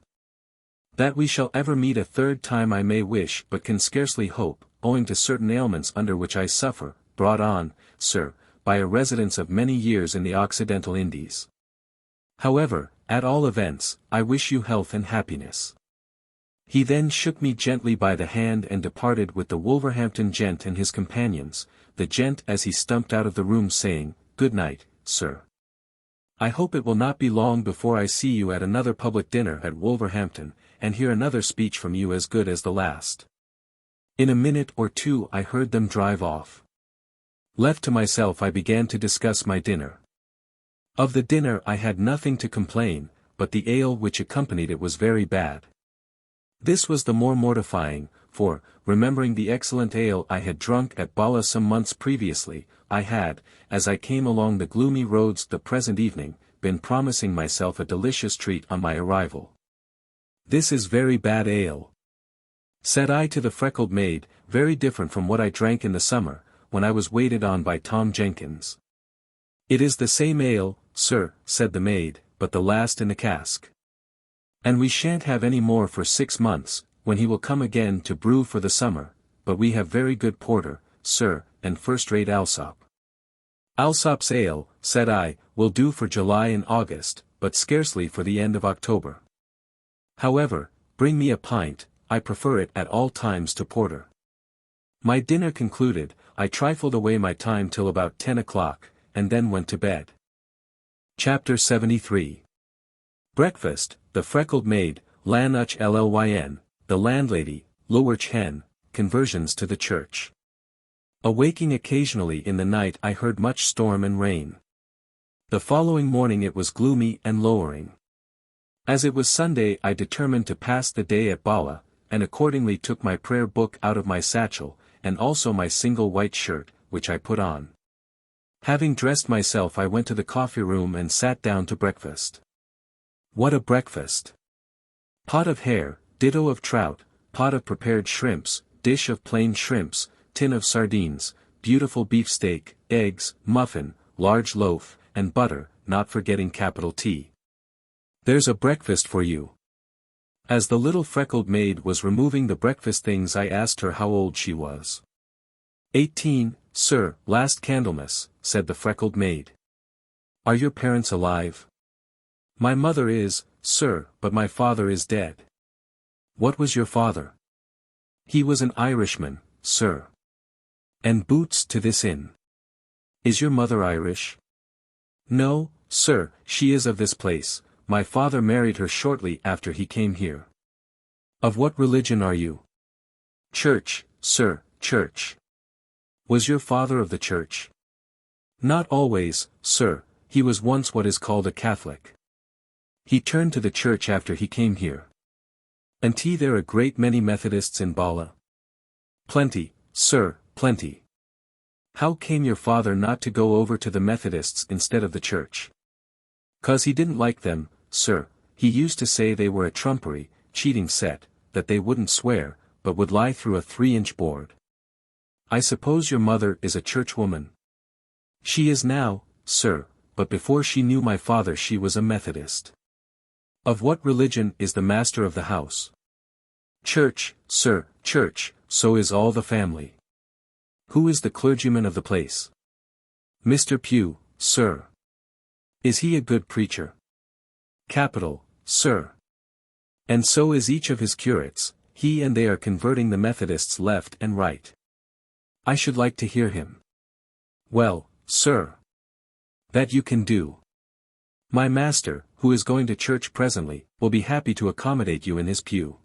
That we shall ever meet a third time I may wish but can scarcely hope, owing to certain ailments under which I suffer, brought on, sir, by a residence of many years in the Occidental Indies. However, at all events, I wish you health and happiness." He then shook me gently by the hand and departed with the Wolverhampton gent and his companions, the gent as he stumped out of the room saying, "Good night, sir. I hope it will not be long before I see you at another public dinner at Wolverhampton, and hear another speech from you as good as the last." In a minute or two I heard them drive off. Left to myself I began to discuss my dinner. Of the dinner I had nothing to complain, but the ale which accompanied it was very bad. This was the more mortifying, for, remembering the excellent ale I had drunk at Bala some months previously, I had, as I came along the gloomy roads the present evening, been promising myself a delicious treat on my arrival. "This is very bad ale," said I to the freckled maid, "very different from what I drank in the summer, when I was waited on by Tom Jenkins." "It is the same ale, sir," said the maid, "but the last in the cask. And we shan't have any more for 6 months, when he will come again to brew for the summer, but we have very good porter, sir, and first-rate Alsop." "Alsop's ale," said I, "will do for July and August, but scarcely for the end of October. However, bring me a pint, I prefer it at all times to porter. My dinner concluded, I trifled away my time till about 10 o'clock, and then went to bed. Chapter 73. Breakfast, the freckled maid, Llangollen, the landlady, Lowrch hen, conversions to the church. Awaking occasionally in the night I heard much storm and rain. The following morning it was gloomy and lowering. As it was Sunday I determined to pass the day at Bala, and accordingly took my prayer book out of my satchel, and also my single white shirt, which I put on. Having dressed myself I went to the coffee room and sat down to breakfast. What a breakfast! Pot of hare, ditto of trout, pot of prepared shrimps, dish of plain shrimps, tin of sardines, beautiful beefsteak, eggs, muffin, large loaf, and butter, not forgetting capital tea. There's a breakfast for you. As the little freckled maid was removing the breakfast things I asked her how old she was. 18, sir, last Candlemas, said the freckled maid. Are your parents alive? My mother is, sir, but my father is dead. What was your father? He was an Irishman, sir. And boots to this inn. Is your mother Irish? No, sir, she is of this place. My father married her shortly after he came here. Of what religion are you? Church, sir, church. Was your father of the church? Not always, sir, he was once what is called a Catholic. He turned to the church after he came here. And there a great many Methodists in Bala? Plenty, sir, plenty. How came your father not to go over to the Methodists instead of the church? 'Cause he didn't like them, sir. He used to say they were a trumpery, cheating set, that they wouldn't swear, but would lie through a 3-inch board. I suppose your mother is a churchwoman? She is now, sir, but before she knew my father she was a Methodist. Of what religion is the master of the house? Church, sir, church, so is all the family. Who is the clergyman of the place? Mr. Pugh, sir. Is he a good preacher? Capital, sir. And so is each of his curates, he and they are converting the Methodists left and right. I should like to hear him. Well, sir. That you can do. My master, who is going to church presently, will be happy to accommodate you in his pew.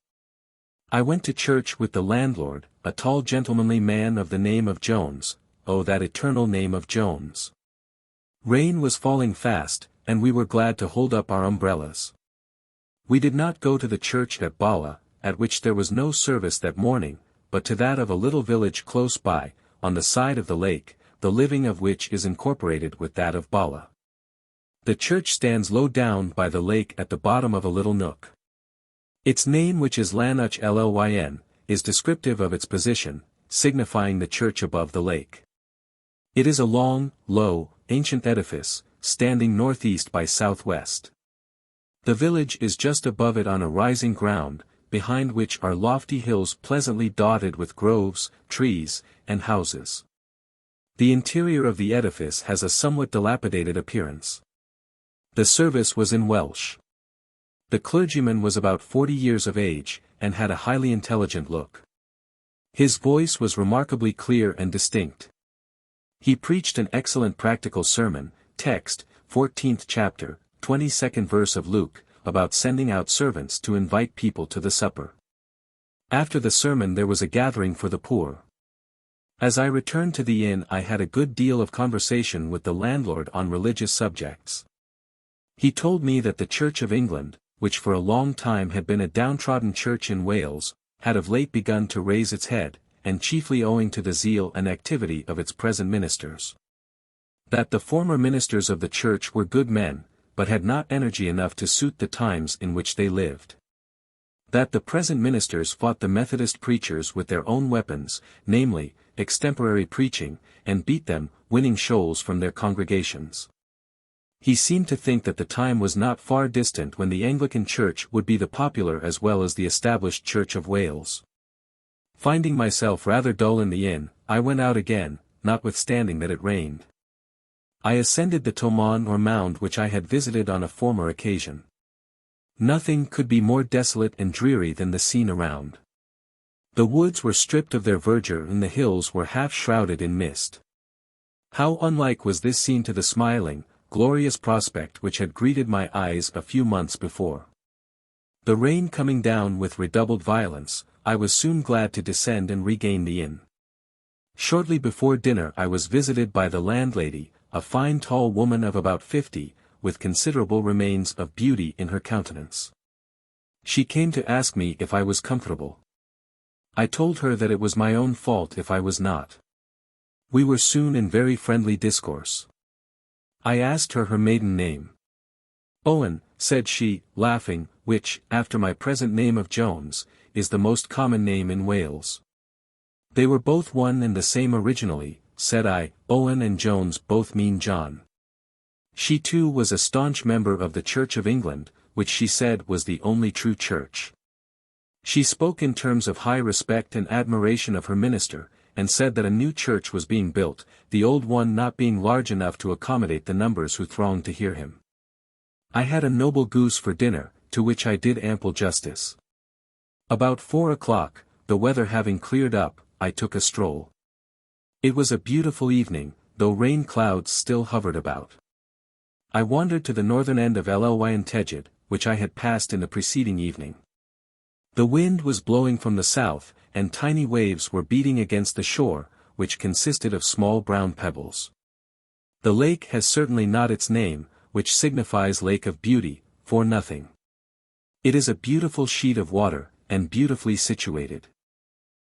I went to church with the landlord, a tall gentlemanly man of the name of Jones, oh that eternal name of Jones. Rain was falling fast, and we were glad to hold up our umbrellas. We did not go to the church at Bala, at which there was no service that morning, but to that of a little village close by, on the side of the lake, the living of which is incorporated with that of Bala. The church stands low down by the lake at the bottom of a little nook. Its name, which is Llangollen, is descriptive of its position, signifying the church above the lake. It is a long, low, ancient edifice, standing northeast by southwest. The village is just above it on a rising ground, behind which are lofty hills pleasantly dotted with groves, trees, and houses. The interior of the edifice has a somewhat dilapidated appearance. The service was in Welsh. The clergyman was about 40 years of age, and had a highly intelligent look. His voice was remarkably clear and distinct. He preached an excellent practical sermon, text, 14th chapter, 22nd verse of Luke, about sending out servants to invite people to the supper. After the sermon there was a gathering for the poor. As I returned to the inn I had a good deal of conversation with the landlord on religious subjects. He told me that the Church of England, which for a long time had been a downtrodden church in Wales, had of late begun to raise its head, and chiefly owing to the zeal and activity of its present ministers. That the former ministers of the church were good men, but had not energy enough to suit the times in which they lived. That the present ministers fought the Methodist preachers with their own weapons, namely, extemporary preaching, and beat them, winning shoals from their congregations. He seemed to think that the time was not far distant when the Anglican Church would be the popular as well as the established Church of Wales. Finding myself rather dull in the inn, I went out again, notwithstanding that it rained. I ascended the Tomon or mound which I had visited on a former occasion. Nothing could be more desolate and dreary than the scene around. The woods were stripped of their verdure and the hills were half shrouded in mist. How unlike was this scene to the smiling, glorious prospect which had greeted my eyes a few months before. The rain coming down with redoubled violence, I was soon glad to descend and regain the inn. Shortly before dinner I was visited by the landlady, a fine tall woman of about 50, with considerable remains of beauty in her countenance. She came to ask me if I was comfortable. I told her that it was my own fault if I was not. We were soon in very friendly discourse. I asked her maiden name. Owen, said she, laughing, which, after my present name of Jones, is the most common name in Wales. They were both one and the same originally, said I. Owen and Jones both mean John. She too was a staunch member of the Church of England, which she said was the only true church. She spoke in terms of high respect and admiration of her minister, and said that a new church was being built, the old one not being large enough to accommodate the numbers who thronged to hear him. I had a noble goose for dinner, to which I did ample justice. About 4 o'clock, the weather having cleared up, I took a stroll. It was a beautiful evening, though rain clouds still hovered about. I wandered to the northern end of Llangollen, which I had passed in the preceding evening. The wind was blowing from the south, and tiny waves were beating against the shore, which consisted of small brown pebbles. The lake has certainly not its name, which signifies Lake of Beauty, for nothing. It is a beautiful sheet of water, and beautifully situated.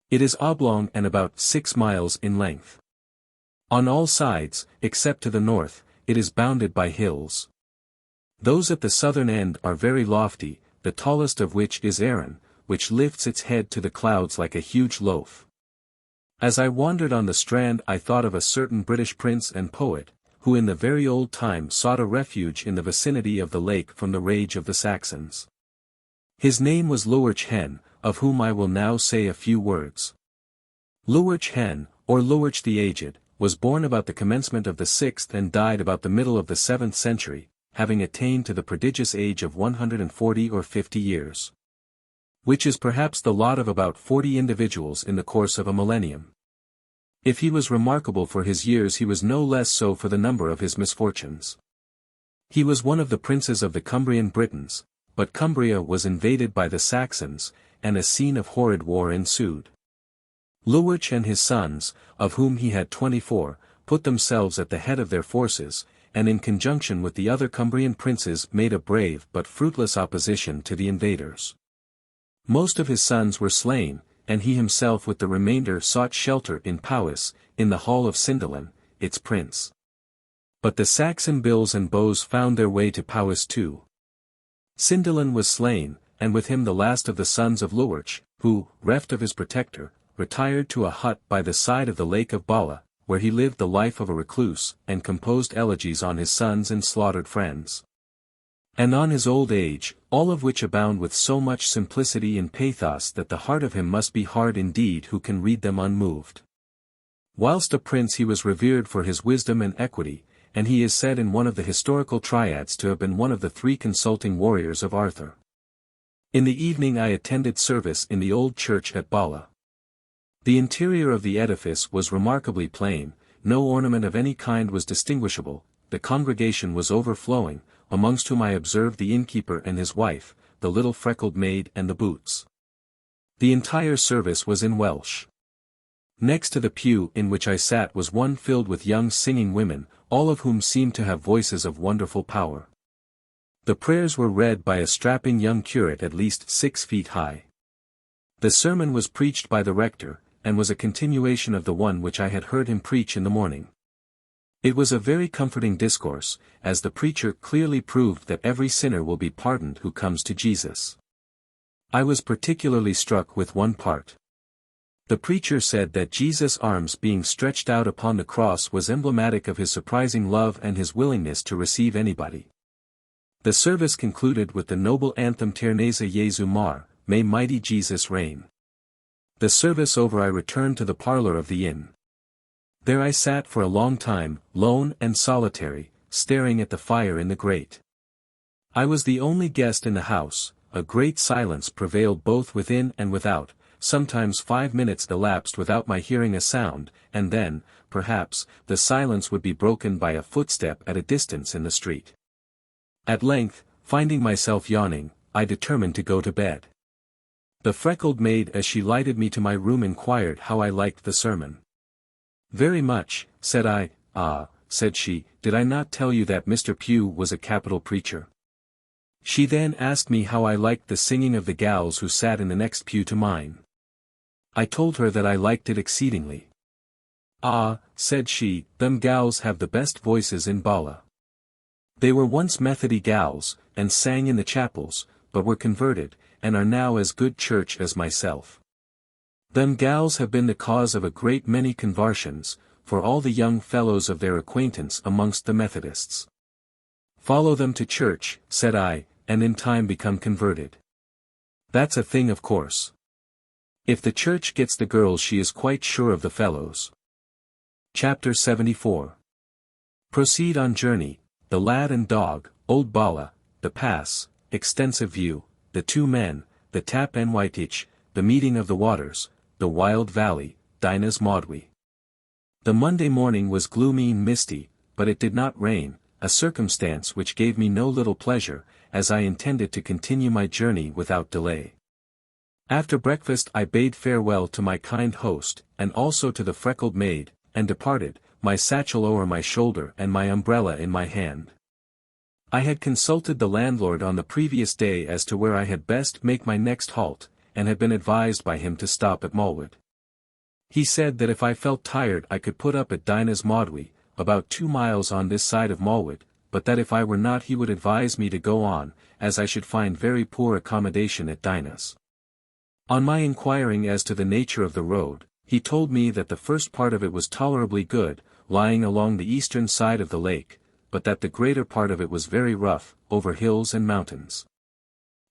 It is oblong and about 6 miles in length. On all sides, except to the north, it is bounded by hills. Those at the southern end are very lofty, the tallest of which is Arran, which lifts its head to the clouds like a huge loaf. As I wandered on the strand I thought of a certain British prince and poet, who in the very old time sought a refuge in the vicinity of the lake from the rage of the Saxons. His name was Llywelyn Hen, of whom I will now say a few words. Llywelyn Hen, or Llywelyn the Aged, was born about the commencement of the 6th and died about the middle of the 7th century, having attained to the prodigious age of 140 or 50 years. Which is perhaps the lot of about 40 individuals in the course of a millennium. If he was remarkable for his years he was no less so for the number of his misfortunes. He was one of the princes of the Cumbrian Britons, but Cumbria was invaded by the Saxons, and a scene of horrid war ensued. Llywelyn and his sons, of whom he had 24, put themselves at the head of their forces, and in conjunction with the other Cumbrian princes made a brave but fruitless opposition to the invaders. Most of his sons were slain, and he himself with the remainder sought shelter in Powys, in the hall of Cynddelyn, its prince. But the Saxon bills and bows found their way to Powys too. Cynddelyn was slain, and with him the last of the sons of Llywelyn, who, reft of his protector, retired to a hut by the side of the lake of Bala, where he lived the life of a recluse, and composed elegies on his sons and slaughtered friends. And on his old age, all of which abound with so much simplicity and pathos that the heart of him must be hard indeed who can read them unmoved. Whilst a prince he was revered for his wisdom and equity, and he is said in one of the historical triads to have been one of the 3 consulting warriors of Arthur. In the evening I attended service in the old church at Bala. The interior of the edifice was remarkably plain, no ornament of any kind was distinguishable, the congregation was overflowing, amongst whom I observed the innkeeper and his wife, the little freckled maid and the boots. The entire service was in Welsh. Next to the pew in which I sat was one filled with young singing women, all of whom seemed to have voices of wonderful power. The prayers were read by a strapping young curate at least 6 feet high. The sermon was preached by the rector, and was a continuation of the one which I had heard him preach in the morning. It was a very comforting discourse, as the preacher clearly proved that every sinner will be pardoned who comes to Jesus. I was particularly struck with one part. The preacher said that Jesus' arms being stretched out upon the cross was emblematic of his surprising love and his willingness to receive anybody. The service concluded with the noble anthem Tyrnasa Jesu Mar, May Mighty Jesus Reign. The service over I returned to the parlor of the inn. There I sat for a long time, lone and solitary, staring at the fire in the grate. I was the only guest in the house, a great silence prevailed both within and without, sometimes 5 minutes elapsed without my hearing a sound, and then, perhaps, the silence would be broken by a footstep at a distance in the street. At length, finding myself yawning, I determined to go to bed. The freckled maid as she lighted me to my room inquired how I liked the sermon. "Very much," said I. "Ah," said she, "did I not tell you that Mr. Pugh was a capital preacher?" She then asked me how I liked the singing of the gals who sat in the next pew to mine. I told her that I liked it exceedingly. "Ah," said she, "them gals have the best voices in Bala. They were once Methody gals, and sang in the chapels, but were converted, and are now as good church as myself. Them gals have been the cause of a great many convarsions, for all the young fellows of their acquaintance amongst the Methodists follow them to church," said I, "and in time become converted. That's a thing of course. If the church gets the girls she is quite sure of the fellows." Chapter 74. Proceed on journey, the lad and dog, old Bala, the pass, extensive view, the two men, the tap and whiteach, the meeting of the waters, the wild valley, Dinah's Maudwy. The Monday morning was gloomy and misty, but it did not rain, a circumstance which gave me no little pleasure, as I intended to continue my journey without delay. After breakfast I bade farewell to my kind host, and also to the freckled maid, and departed, my satchel over my shoulder and my umbrella in my hand. I had consulted the landlord on the previous day as to where I had best make my next halt, and had been advised by him to stop at Malwood. He said that if I felt tired I could put up at Dinah's Maudwy, about 2 miles on this side of Malwood, but that if I were not he would advise me to go on, as I should find very poor accommodation at Dinah's. On my inquiring as to the nature of the road, he told me that the first part of it was tolerably good, lying along the eastern side of the lake, but that the greater part of it was very rough, over hills and mountains,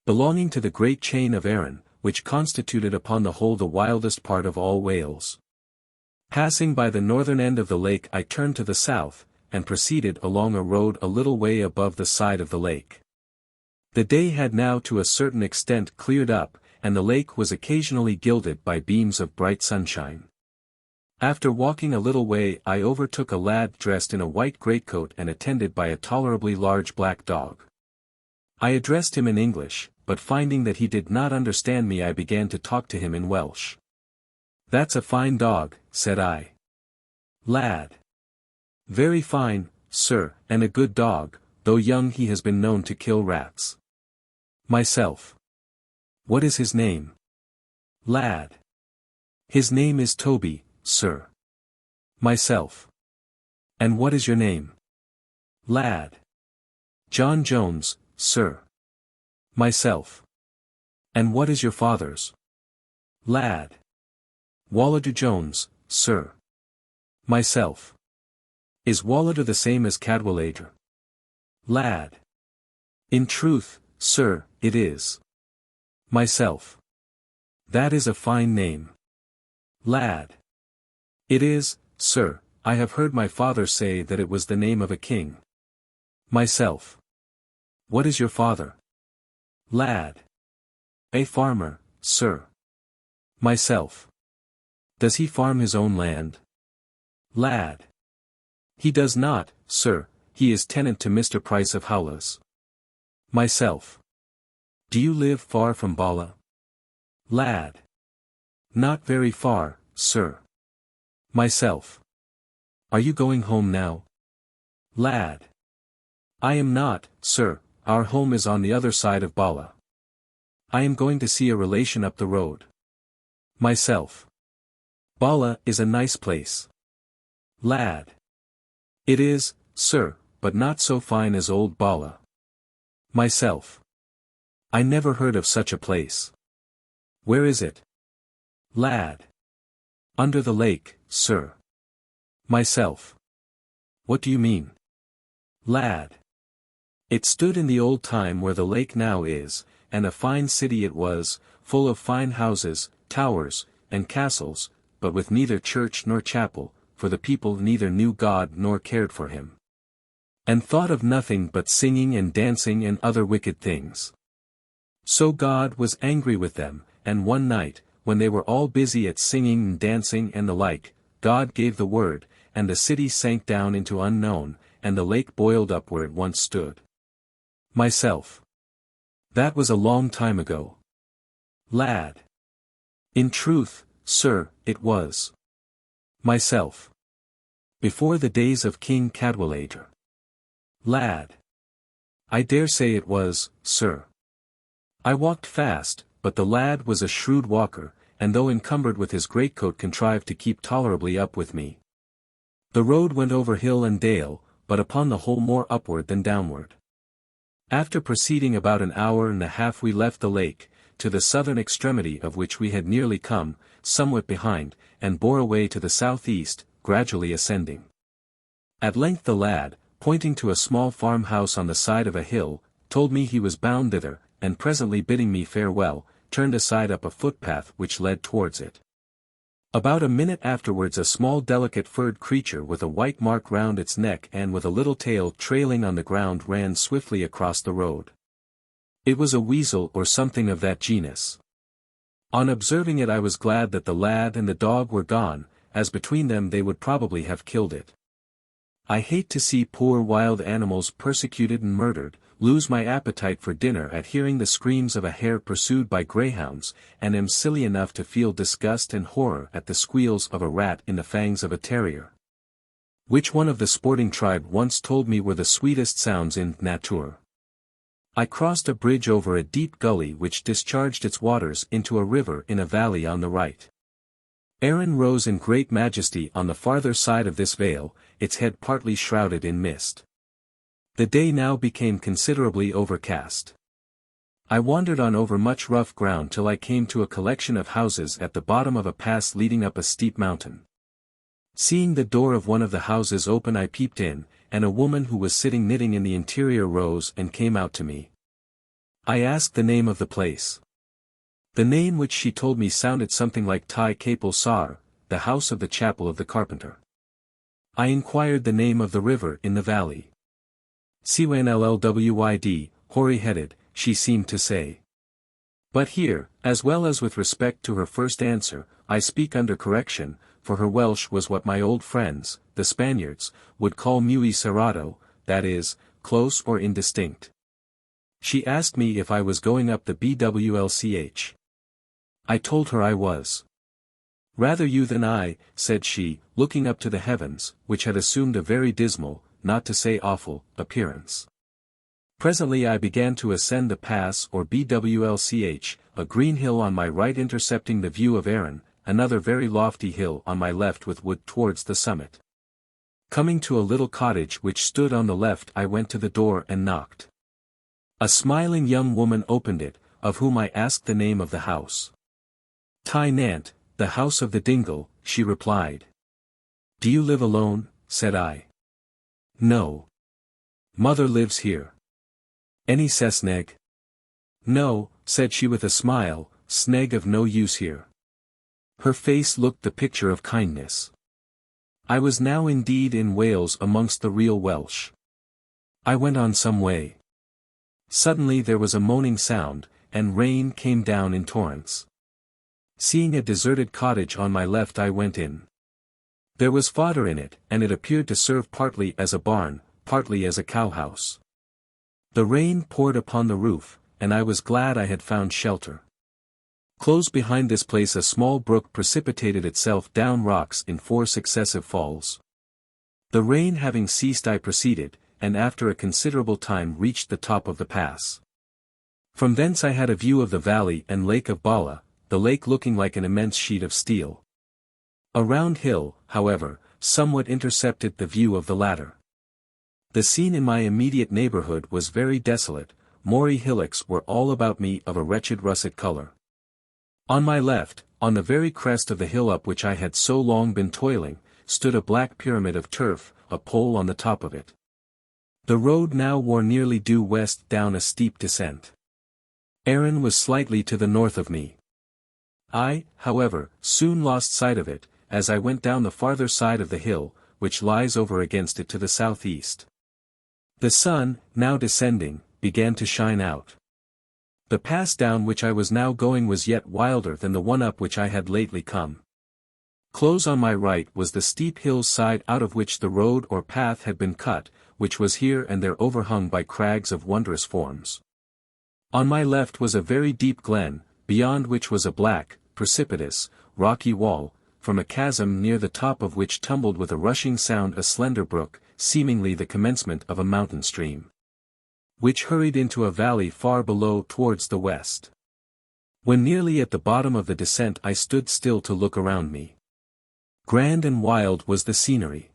belonging to the great chain of Arran, which constituted upon the whole the wildest part of all Wales. Passing by the northern end of the lake I turned to the south, and proceeded along a road a little way above the side of the lake. The day had now to a certain extent cleared up, and the lake was occasionally gilded by beams of bright sunshine. After walking a little way I overtook a lad dressed in a white greatcoat and attended by a tolerably large black dog. I addressed him in English, but finding that he did not understand me I began to talk to him in Welsh. "That's a fine dog," said I. "Lad." "Very fine, sir, and a good dog, though young he has been known to kill rats." Myself. "What is his name?" Lad. "His name is Toby, sir." Myself. "And what is your name?" Lad. "John Jones, sir." Myself. "And what is your father's?" Lad. "Wallader Jones, sir." Myself. "Is Wallader the same as Cadwallader?" Lad. "In truth, sir, it is." Myself. "That is a fine name." Lad. "It is, sir, I have heard my father say that it was the name of a king." Myself. "What is your father?" Lad. "A farmer, sir." Myself. "Does he farm his own land?" Lad. "He does not, sir, he is tenant to Mr. Price of Howlas." Myself. "Do you live far from Bala?" Lad. "Not very far, sir." Myself. "Are you going home now?" Lad. "I am not, sir, our home is on the other side of Bala. I am going to see a relation up the road." Myself. "Bala is a nice place." Lad. "It is, sir, but not so fine as old Bala." Myself. "I never heard of such a place. Where is it?" Lad. "Under the lake, sir." Myself. "What do you mean?" Lad. "It stood in the old time where the lake now is, and a fine city it was, full of fine houses, towers, and castles, but with neither church nor chapel, for the people neither knew God nor cared for him, and thought of nothing but singing and dancing and other wicked things. So God was angry with them, and one night, when they were all busy at singing and dancing and the like, God gave the word, and the city sank down into unknown, and the lake boiled up where it once stood. Myself. That was a long time ago. Lad. In truth, sir, it was. Myself. Before the days of King Cadwallader. Lad. I dare say it was, sir. I walked fast, but the lad was a shrewd walker, and though encumbered with his greatcoat contrived to keep tolerably up with me. The road went over hill and dale, but upon the whole more upward than downward. After proceeding about an hour and a half we left the lake, to the southern extremity of which we had nearly come, somewhat behind, and bore away to the southeast, gradually ascending. At length the lad, pointing to a small farmhouse on the side of a hill, told me he was bound thither, and presently bidding me farewell, turned aside up a footpath which led towards it. About a minute afterwards a small delicate furred creature with a white mark round its neck and with a little tail trailing on the ground ran swiftly across the road. It was a weasel or something of that genus. On observing it I was glad that the lad and the dog were gone, as between them they would probably have killed it. I hate to see poor wild animals persecuted and murdered, lose my appetite for dinner at hearing the screams of a hare pursued by greyhounds, and am silly enough to feel disgust and horror at the squeals of a rat in the fangs of a terrier. Which one of the sporting tribe once told me were the sweetest sounds in nature. I crossed a bridge over a deep gully which discharged its waters into a river in a valley on the right. Arun rose in great majesty on the farther side of this vale, its head partly shrouded in mist. The day now became considerably overcast. I wandered on over much rough ground till I came to a collection of houses at the bottom of a pass leading up a steep mountain. Seeing the door of one of the houses open I peeped in, and a woman who was sitting knitting in the interior rose and came out to me. I asked the name of the place. The name which she told me sounded something like Tai Capel Sar, the house of the chapel of the carpenter. I inquired the name of the river in the valley. Cwm Llwyd, hoary-headed, she seemed to say. But here, as well as with respect to her first answer, I speak under correction, for her Welsh was what my old friends, the Spaniards, would call muy cerrado, that is, close or indistinct. She asked me if I was going up the Bwlch. I told her I was. Rather you than I, said she, looking up to the heavens, which had assumed a very dismal, not to say awful, appearance. Presently I began to ascend the pass or Bwlch, a green hill on my right intercepting the view of Arun, another very lofty hill on my left with wood towards the summit. Coming to a little cottage which stood on the left I went to the door and knocked. A smiling young woman opened it, of whom I asked the name of the house. Tai Nant, the house of the dingle, she replied. Do you live alone? Said I. No. Mother lives here. Any sesneg? No, said she with a smile, sneg of no use here. Her face looked the picture of kindness. I was now indeed in Wales amongst the real Welsh. I went on some way. Suddenly there was a moaning sound, and rain came down in torrents. Seeing a deserted cottage on my left I went in. There was fodder in it, and it appeared to serve partly as a barn, partly as a cowhouse. The rain poured upon the roof, and I was glad I had found shelter. Close behind this place a small brook precipitated itself down rocks in 4 successive falls. The rain having ceased I proceeded, and after a considerable time reached the top of the pass. From thence I had a view of the valley and lake of Bala, the lake looking like an immense sheet of steel. A round hill, however, somewhat intercepted the view of the latter. The scene in my immediate neighborhood was very desolate, moory hillocks were all about me of a wretched russet color. On my left, on the very crest of the hill up which I had so long been toiling, stood a black pyramid of turf, a pole on the top of it. The road now wore nearly due west down a steep descent. Arun was slightly to the north of me. I, however, soon lost sight of it, as I went down the farther side of the hill, which lies over against it to the southeast. The sun, now descending, began to shine out. The pass down which I was now going was yet wilder than the one up which I had lately come. Close on my right was the steep hill side out of which the road or path had been cut, which was here and there overhung by crags of wondrous forms. On my left was a very deep glen, beyond which was a black, precipitous, rocky wall, from a chasm near the top of which tumbled with a rushing sound a slender brook, seemingly the commencement of a mountain stream, which hurried into a valley far below towards the west. When nearly at the bottom of the descent I stood still to look around me. Grand and wild was the scenery.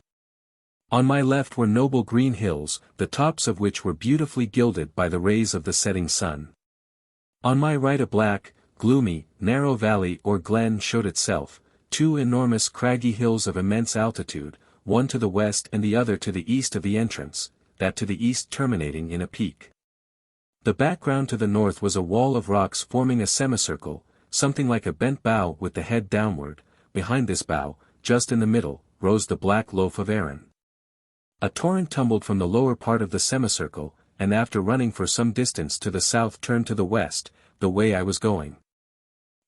On my left were noble green hills, the tops of which were beautifully gilded by the rays of the setting sun. On my right a black, gloomy, narrow valley or glen showed itself, two enormous craggy hills of immense altitude, one to the west and the other to the east of the entrance, that to the east terminating in a peak. The background to the north was a wall of rocks forming a semicircle, something like a bent bow with the head downward. Behind this bow, just in the middle, rose the black loaf of Arran. A torrent tumbled from the lower part of the semicircle, and after running for some distance to the south turned to the west, the way I was going.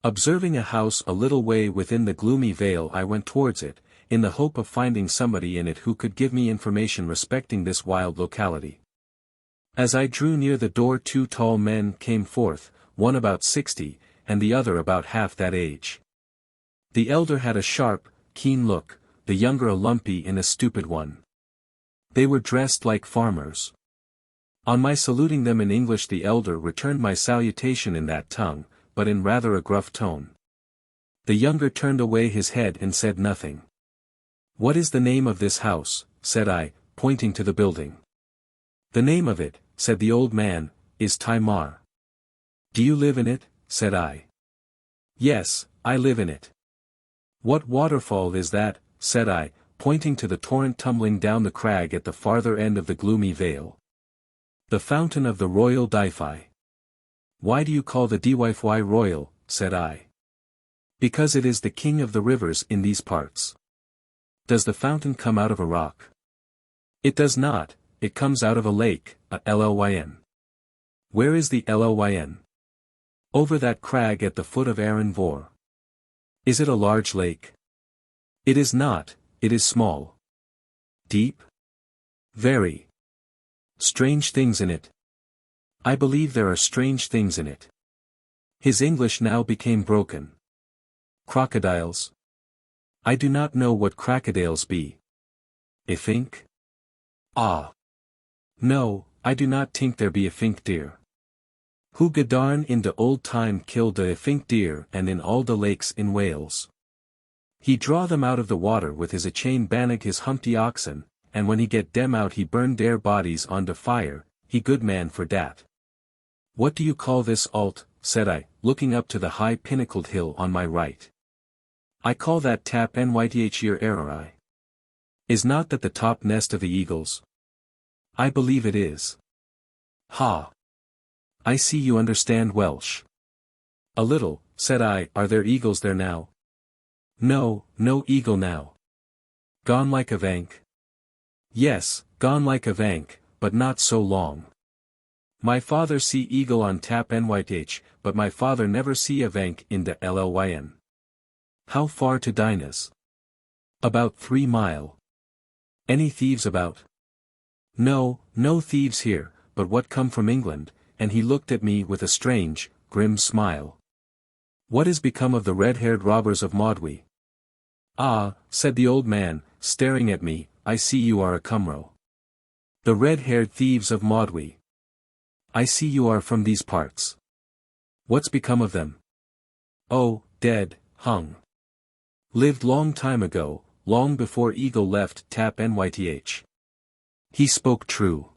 Observing a house a little way within the gloomy vale I went towards it, in the hope of finding somebody in it who could give me information respecting this wild locality. As I drew near the door 2 tall men came forth, one about 60, and the other about half that age. The elder had a sharp, keen look, the younger a lumpy and a stupid one. They were dressed like farmers. On my saluting them in English the elder returned my salutation in that tongue, but in rather a gruff tone. The younger turned away his head and said nothing. "What is the name of this house?" said I, pointing to the building. "The name of it," said the old man, "is Timar." "Do you live in it?" said I. "Yes, I live in it." "What waterfall is that?" said I, pointing to the torrent tumbling down the crag at the farther end of the gloomy vale. "The fountain of the royal Dyfi." "Why do you call the Dyfi royal?" said I. "Because it is the king of the rivers in these parts." "Does the fountain come out of a rock?" "It does not, it comes out of a lake, a Llyn." "Where is the Llyn?" "Over that crag at the foot of Arran Vor." "Is it a large lake?" "It is not, it is small." "Deep?" "Very." "Strange things in it?" "I believe there are strange things in it." His English now became broken. "Crocodiles?" "I do not know what crocodiles be." "I think?" "Ah. No, I do not think there be a fink deer." "Who gadarn in de old time killed a fink deer and in all de lakes in Wales. He draw them out of the water with his a chain bannig his humpty oxen, and when he get dem out he burn der bodies on de fire, he good man for dat." "What do you call this alt?" said I, looking up to the high pinnacled hill on my right. "I call that Tap Ystwyth. Is not that the top nest of the eagles?" "I believe it is." "Ha! I see you understand Welsh." "A little," said I. "Are there eagles there now?" "No, no eagle now." "Gone like a vank?" "Yes, gone like a vank, but not so long. My father see eagle on Tap Ystwyth, but my father never see a vank in de Llyn." "How far to Dinah's?" "About 3 mile. "Any thieves about?" "No, no thieves here, but what come from England," and he looked at me with a strange, grim smile. "What is become of the red-haired robbers of Maudwy?" "Ah," said the old man, staring at me, "I see you are a Cymro. The red-haired thieves of Maudwy. I see you are from these parts. What's become of them?" "Oh, dead, hung. Lived long time ago, long before Eagle left Tap Ystwyth." He spoke true.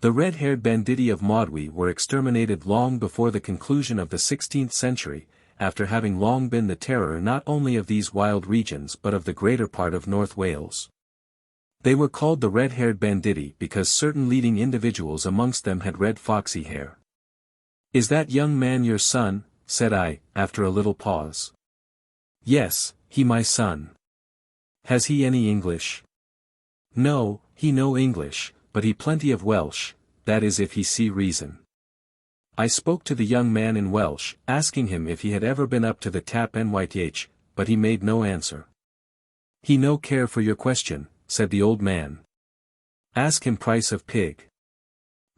The red-haired banditti of Maudwy were exterminated long before the conclusion of the 16th century, after having long been the terror not only of these wild regions but of the greater part of North Wales. They were called the red-haired banditti because certain leading individuals amongst them had red foxy hair. "Is that young man your son?" said I, after a little pause. "Yes, he my son." "Has he any English?" "No, he no English, but he plenty of Welsh, that is if he see reason." I spoke to the young man in Welsh, asking him if he had ever been up to the Cwm Ystwyth, but he made no answer. "He no care for your question," said the old man. "Ask him price of pig."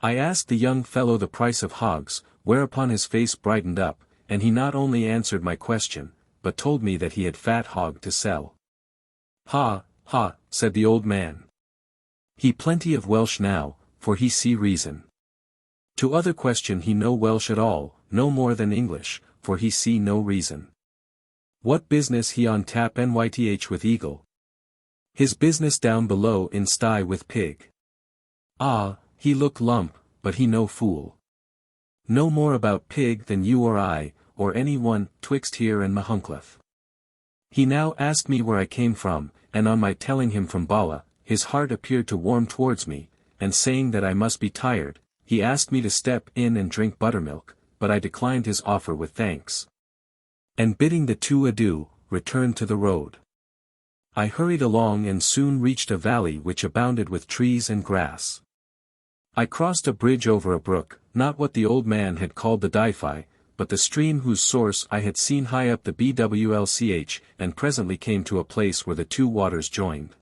I asked the young fellow the price of hogs, whereupon his face brightened up, and he not only answered my question, but told me that he had fat hog to sell. "Ha, ha," said the old man. "He plenty of Welsh now, for he see reason. To other question he no Welsh at all, no more than English, for he see no reason. What business he on Cwm Ystwyth with eagle? His business down below in sty with pig. Ah, he look lump, but he no fool. No more about pig than you or I, or any one, twixt here and Machynlleth. He now asked me where I came from, and on my telling him from Bala, his heart appeared to warm towards me, and saying that I must be tired, he asked me to step in and drink buttermilk, but I declined his offer with thanks. And bidding the two adieu, returned to the road. I hurried along and soon reached a valley which abounded with trees and grass. I crossed a bridge over a brook, not what the old man had called the Dyfi, but the stream whose source I had seen high up the Bwlch, and presently came to a place where the two waters joined.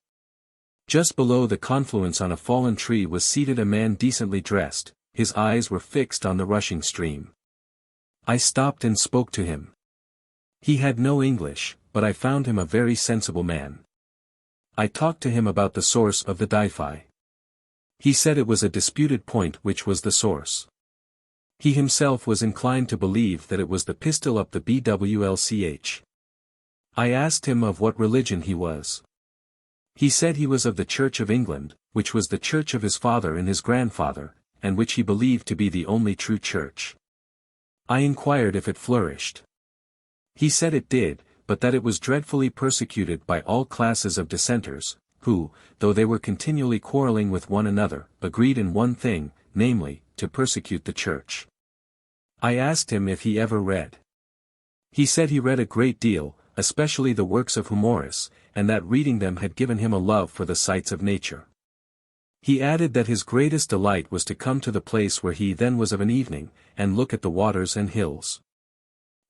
Just below the confluence on a fallen tree was seated a man decently dressed, his eyes were fixed on the rushing stream. I stopped and spoke to him. He had no English, but I found him a very sensible man. I talked to him about the source of the Dyfi. He said it was a disputed point which was the source. He himself was inclined to believe that it was the pistil up the Bwlch. I asked him of what religion he was. He said he was of the Church of England, which was the church of his father and his grandfather, and which he believed to be the only true church. I inquired if it flourished. He said it did, but that it was dreadfully persecuted by all classes of dissenters, who, though they were continually quarrelling with one another, agreed in one thing, namely, to persecute the church. I asked him if he ever read. He said he read a great deal, especially the works of Homerus, and that reading them had given him a love for the sights of nature. He added that his greatest delight was to come to the place where he then was of an evening, and look at the waters and hills.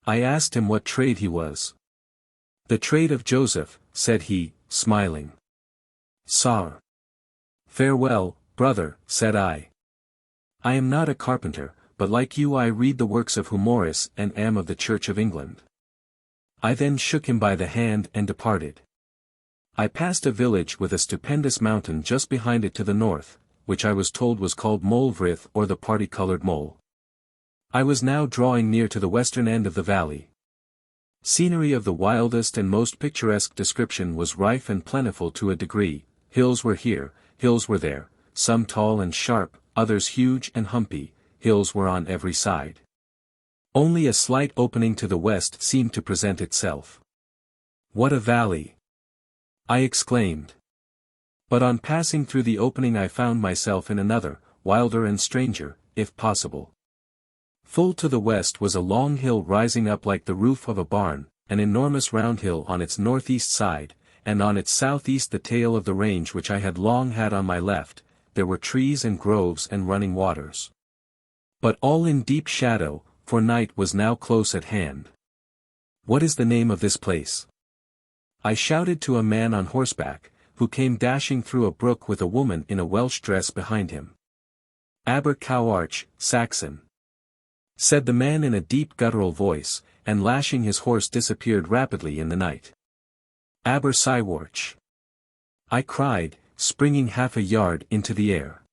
I asked him what trade he was. "The trade of Joseph," said he, smiling. "Sar." "Farewell, brother," said I. "I am not a carpenter, but like you I read the works of Homerus and am of the Church of England." I then shook him by the hand and departed. I passed a village with a stupendous mountain just behind it to the north, which I was told was called Machynlleth or the party-coloured mole. I was now drawing near to the western end of the valley. Scenery of the wildest and most picturesque description was rife and plentiful to a degree. Hills were here, hills were there, some tall and sharp, others huge and humpy, hills were on every side. Only a slight opening to the west seemed to present itself. "What a valley!" I exclaimed. But on passing through the opening I found myself in another, wilder and stranger, if possible. Full to the west was a long hill rising up like the roof of a barn, an enormous round hill on its northeast side, and on its southeast the tail of the range which I had long had on my left. There were trees and groves and running waters. But all in deep shadow, for night was now close at hand. "What is the name of this place?" I shouted to a man on horseback, who came dashing through a brook with a woman in a Welsh dress behind him. "Aber Saxon," said the man in a deep guttural voice, and lashing his horse disappeared rapidly in the night. "Aber I cried, springing half a yard into the air.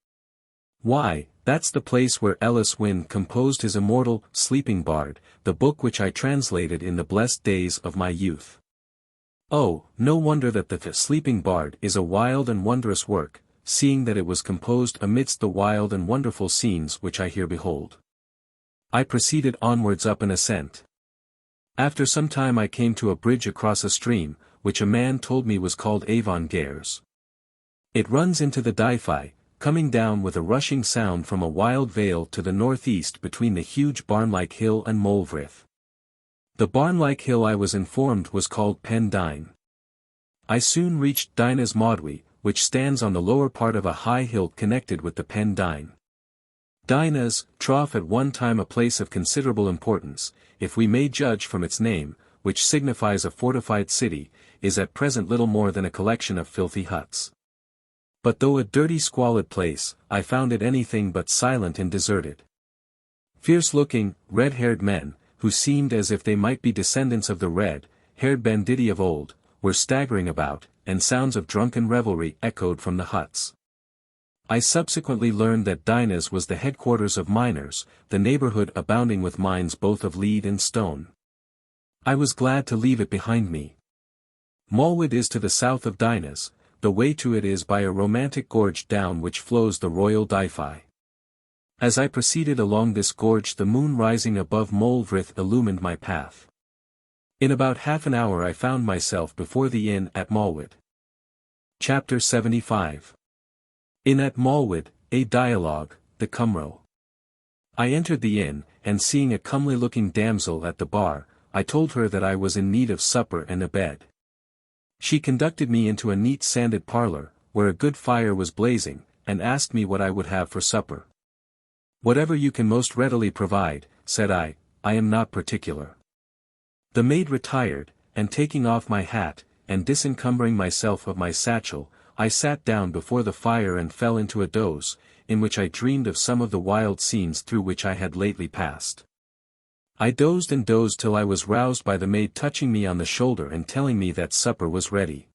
"Why, that's the place where Ellis Wynne composed his immortal Sleeping Bard, the book which I translated in the blessed days of my youth. Oh, no wonder that the Sleeping Bard is a wild and wondrous work, seeing that it was composed amidst the wild and wonderful scenes which I here behold." I proceeded onwards up an ascent. After some time I came to a bridge across a stream, which a man told me was called Avon Gares. It runs into the Dyfi, coming down with a rushing sound from a wild vale to the northeast between the huge barn-like hill and Machynlleth. The barn-like hill I was informed was called Pen Dine. I soon reached Dinas Maudwy, which stands on the lower part of a high hill connected with the Pen Dine. Dinah's trough, at one time a place of considerable importance, if we may judge from its name, which signifies a fortified city, is at present little more than a collection of filthy huts. But though a dirty squalid place, I found it anything but silent and deserted. Fierce-looking, red-haired men, who seemed as if they might be descendants of the red-haired banditti of old, were staggering about, and sounds of drunken revelry echoed from the huts. I subsequently learned that Dinah's was the headquarters of miners, the neighborhood abounding with mines both of lead and stone. I was glad to leave it behind me. Mallwyd is to the south of Dinah's. The way to it is by a romantic gorge down which flows the Royal Dyfi. As I proceeded along this gorge, the moon rising above Mallwyd illumined my path. In about half an hour I found myself before the inn at Mallwyd. Chapter 75. Inn at Mallwyd, a Dialogue, the Cymro. I entered the inn, and seeing a comely-looking damsel at the bar, I told her that I was in need of supper and a bed. She conducted me into a neat sanded parlour, where a good fire was blazing, and asked me what I would have for supper. "Whatever you can most readily provide," said I am not particular. The maid retired, and taking off my hat, and disencumbering myself of my satchel, I sat down before the fire and fell into a doze, in which I dreamed of some of the wild scenes through which I had lately passed. I dozed and dozed till I was roused by the maid touching me on the shoulder and telling me that supper was ready.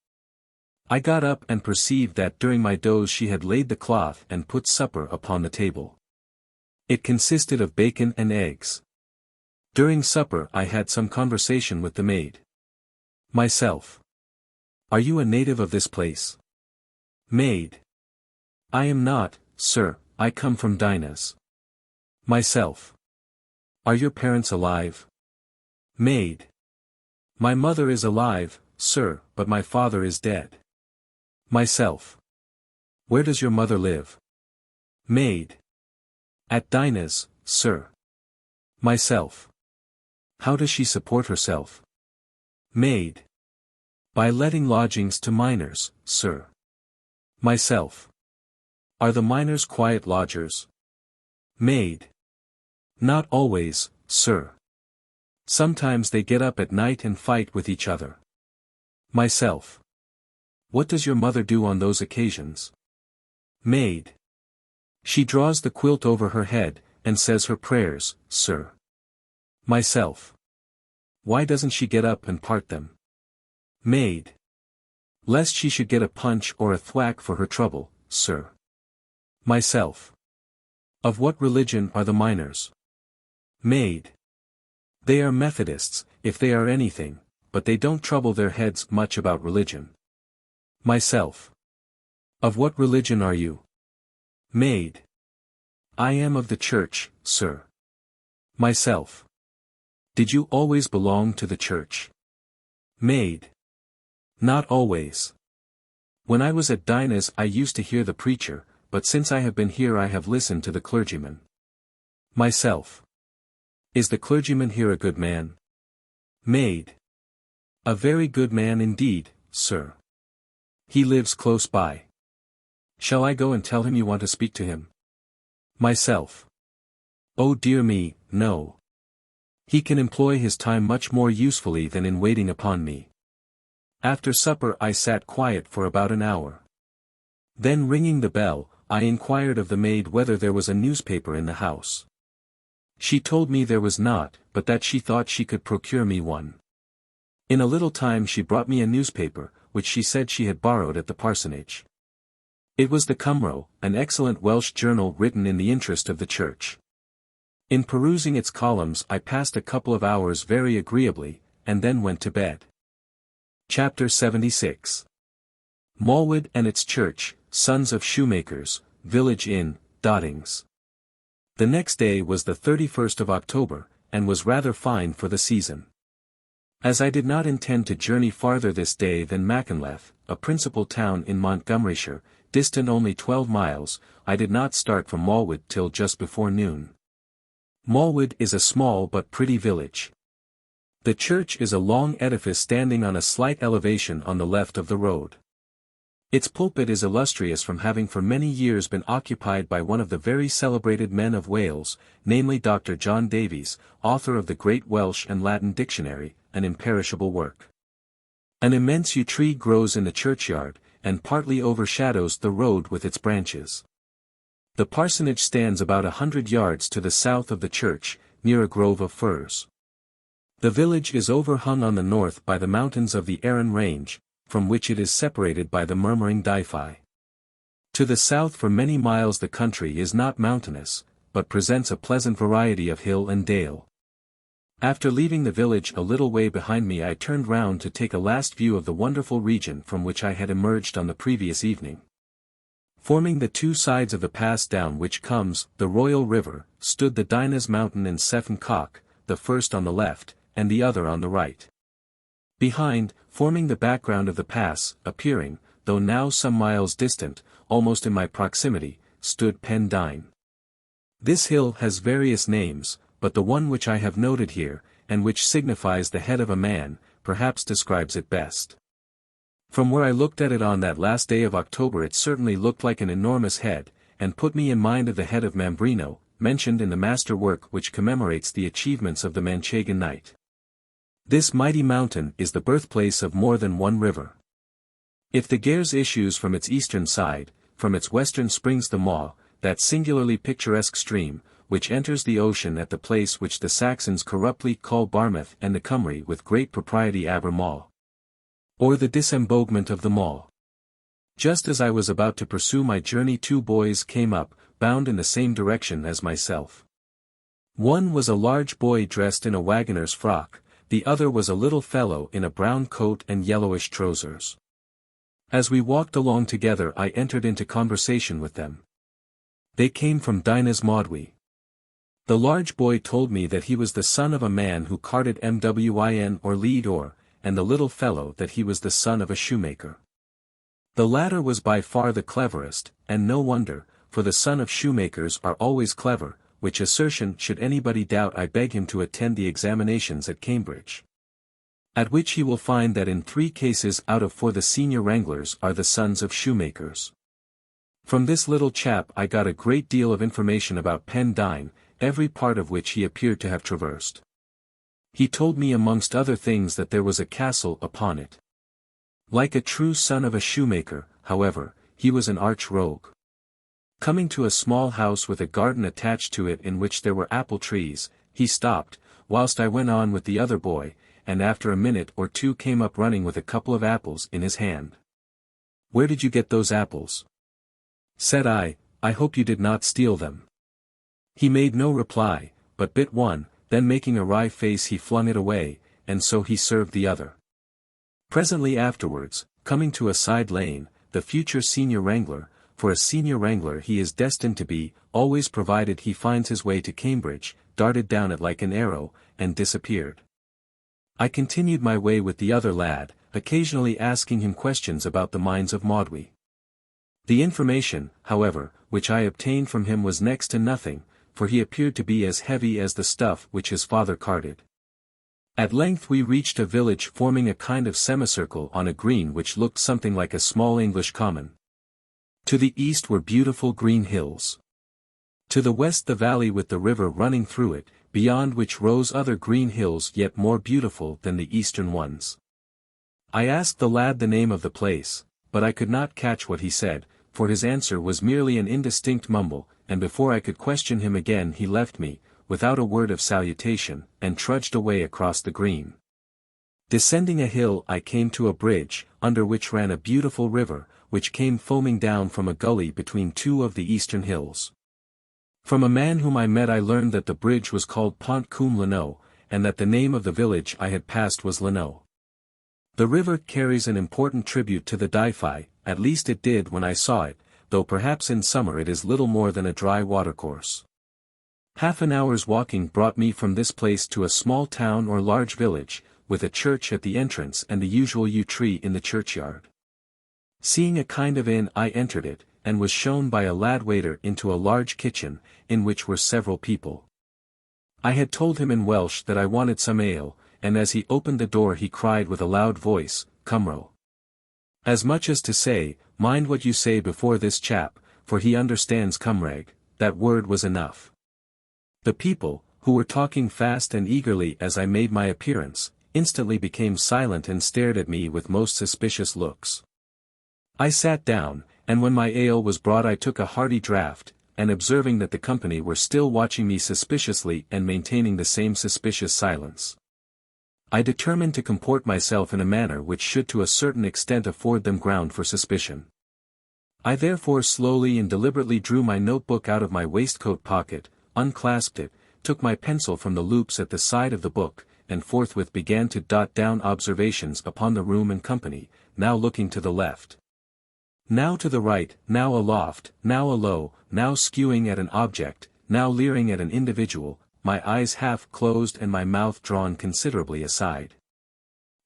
I got up and perceived that during my doze she had laid the cloth and put supper upon the table. It consisted of bacon and eggs. During supper I had some conversation with the maid. Myself. "Are you a native of this place?" Maid. "I am not, sir, I come from Dinah's." Myself. "Are your parents alive?" Maid. "My mother is alive, sir, but my father is dead." Myself. "Where does your mother live?" Maid. "At Dinah's, sir." Myself. "How does she support herself?" Maid. "By letting lodgings to miners, sir." Myself. "Are the miners quiet lodgers?" Maid. "Not always, sir. Sometimes they get up at night and fight with each other." Myself. "What does your mother do on those occasions?" Maid. "She draws the quilt over her head, and says her prayers, sir." Myself. "Why doesn't she get up and part them?" Maid. "Lest she should get a punch or a thwack for her trouble, sir." Myself. "Of what religion are the miners?" Maid. "They are Methodists, if they are anything, but they don't trouble their heads much about religion." Myself. "Of what religion are you?" Maid. "I am of the church, sir." Myself. "Did you always belong to the church?" Maid. "Not always. When I was at Dinah's I used to hear the preacher, but since I have been here I have listened to the clergyman." Myself. "Is the clergyman here a good man?" Maid. "A very good man indeed, sir. He lives close by. Shall I go and tell him you want to speak to him?" Myself. "Oh dear me, no. He can employ his time much more usefully than in waiting upon me." After supper I sat quiet for about an hour. Then ringing the bell, I inquired of the maid whether there was a newspaper in the house. She told me there was not, but that she thought she could procure me one. In a little time she brought me a newspaper, which she said she had borrowed at the parsonage. It was the Cymro, an excellent Welsh journal written in the interest of the church. In perusing its columns I passed a couple of hours very agreeably, and then went to bed. Chapter 76. Mallwyd and its church, sons of shoemakers, village inn, Doddings. The next day was the 31st of October, and was rather fine for the season. As I did not intend to journey farther this day than Machynlleth, a principal town in Montgomeryshire, distant only 12 miles, I did not start from Mallwyd till just before noon. Mallwyd is a small but pretty village. The church is a long edifice standing on a slight elevation on the left of the road. Its pulpit is illustrious from having for many years been occupied by one of the very celebrated men of Wales, namely Dr. John Davies, author of the great Welsh and Latin dictionary, an imperishable work. An immense yew tree grows in the churchyard, and partly overshadows the road with its branches. The parsonage stands about 100 yards to the south of the church, near a grove of firs. The village is overhung on the north by the mountains of the Arran Range, from which it is separated by the murmuring Dyfi. To the south for many miles the country is not mountainous, but presents a pleasant variety of hill and dale. After leaving the village a little way behind me, I turned round to take a last view of the wonderful region from which I had emerged on the previous evening. Forming the two sides of the pass down which comes the Royal River, stood the Dinas Mountain and Cefn Coch, the first on the left, and the other on the right. Behind, forming the background of the pass, appearing, though now some miles distant, almost in my proximity, stood Pen Dine. This hill has various names, but the one which I have noted here, and which signifies the head of a man, perhaps describes it best. From where I looked at it on that last day of October, it certainly looked like an enormous head, and put me in mind of the head of Mambrino, mentioned in the master work which commemorates the achievements of the Manchegan knight. This mighty mountain is the birthplace of more than one river. If the Gers issues from its eastern side, from its western springs the Maw, that singularly picturesque stream, which enters the ocean at the place which the Saxons corruptly call Barmouth and the Cymry with great propriety Aber Maw. Or the disembowgement of the Maw. Just as I was about to pursue my journey, two boys came up, bound in the same direction as myself. One was a large boy dressed in a waggoner's frock, the other was a little fellow in a brown coat and yellowish trousers. As we walked along together I entered into conversation with them. They came from Dinas Maudwy. The large boy told me that he was the son of a man who carted Mwyn or lead ore, and the little fellow that he was the son of a shoemaker. The latter was by far the cleverest, and no wonder, for the son of shoemakers are always clever, which assertion should anybody doubt I beg him to attend the examinations at Cambridge. At which he will find that in 3 cases out of 4 the senior wranglers are the sons of shoemakers. From this little chap I got a great deal of information about Pen Dine, every part of which he appeared to have traversed. He told me amongst other things that there was a castle upon it. Like a true son of a shoemaker, however, he was an arch rogue. Coming to a small house with a garden attached to it in which there were apple trees, he stopped, whilst I went on with the other boy, and after a minute or two came up running with a couple of apples in his hand. "Where did you get those apples?" said I hope you did not steal them. He made no reply, but bit one, then making a wry face he flung it away, and so he served the other. Presently afterwards, coming to a side lane, the future senior wrangler, for a senior wrangler he is destined to be, always provided he finds his way to Cambridge, darted down it like an arrow, and disappeared. I continued my way with the other lad, occasionally asking him questions about the mines of Maudwy. The information, however, which I obtained from him was next to nothing, for he appeared to be as heavy as the stuff which his father carted. At length we reached a village forming a kind of semicircle on a green which looked something like a small English common. To the east were beautiful green hills. To the west the valley with the river running through it, beyond which rose other green hills yet more beautiful than the eastern ones. I asked the lad the name of the place, but I could not catch what he said, for his answer was merely an indistinct mumble, and before I could question him again he left me, without a word of salutation, and trudged away across the green. Descending a hill I came to a bridge, under which ran a beautiful river, which came foaming down from a gully between 2 of the eastern hills. From a man whom I met I learned that the bridge was called Pont Cwm Ystwyth, and that the name of the village I had passed was Llangollen. The river carries an important tribute to the Dyfi, at least it did when I saw it, though perhaps in summer it is little more than a dry watercourse. Half an hour's walking brought me from this place to a small town or large village, with a church at the entrance and the usual yew tree in the churchyard. Seeing a kind of inn I entered it, and was shown by a lad waiter into a large kitchen, in which were several people. I had told him in Welsh that I wanted some ale, and as he opened the door he cried with a loud voice, "Cymro." As much as to say, mind what you say before this chap, for he understands Cymraeg. That word was enough. The people, who were talking fast and eagerly as I made my appearance, instantly became silent and stared at me with most suspicious looks. I sat down, and when my ale was brought I took a hearty draught, and observing that the company were still watching me suspiciously and maintaining the same suspicious silence, I determined to comport myself in a manner which should to a certain extent afford them ground for suspicion. I therefore slowly and deliberately drew my notebook out of my waistcoat pocket, unclasped it, took my pencil from the loops at the side of the book, and forthwith began to dot down observations upon the room and company, now looking to the left, now to the right, now aloft, now alow, now skewing at an object, now leering at an individual, my eyes half closed and my mouth drawn considerably aside.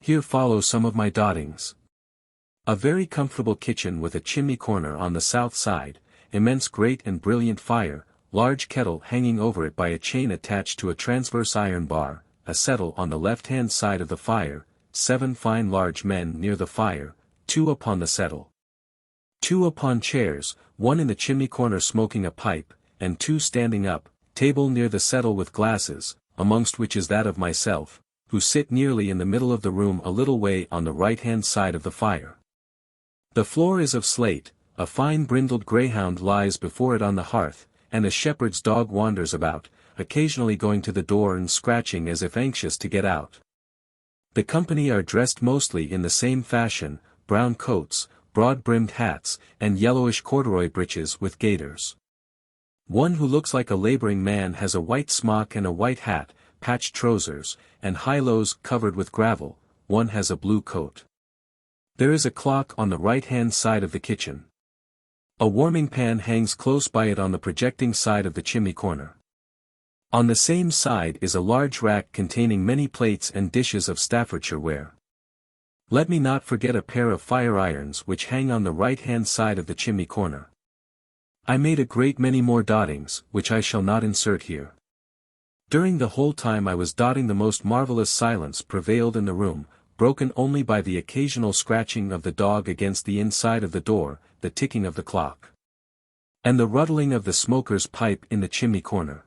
Here follow some of my dottings. A very comfortable kitchen with a chimney corner on the south side, immense great and brilliant fire, large kettle hanging over it by a chain attached to a transverse iron bar, a settle on the left-hand side of the fire, 7 fine large men near the fire, 2 upon the settle, 2 upon chairs, 1 in the chimney corner smoking a pipe, and 2 standing up, table near the settle with glasses, amongst which is that of myself, who sit nearly in the middle of the room a little way on the right-hand side of the fire. The floor is of slate, a fine brindled greyhound lies before it on the hearth, and a shepherd's dog wanders about, occasionally going to the door and scratching as if anxious to get out. The company are dressed mostly in the same fashion, brown coats, broad-brimmed hats, and yellowish corduroy breeches with gaiters. One who looks like a labouring man has a white smock and a white hat, patched trousers, and high-lows covered with gravel. One has a blue coat. There is a clock on the right-hand side of the kitchen. A warming pan hangs close by it on the projecting side of the chimney corner. On the same side is a large rack containing many plates and dishes of Staffordshire ware. Let me not forget a pair of fire irons which hang on the right-hand side of the chimney corner. I made a great many more dottings, which I shall not insert here. During the whole time I was dotting the most marvellous silence prevailed in the room, broken only by the occasional scratching of the dog against the inside of the door, the ticking of the clock, and the ruttling of the smoker's pipe in the chimney corner.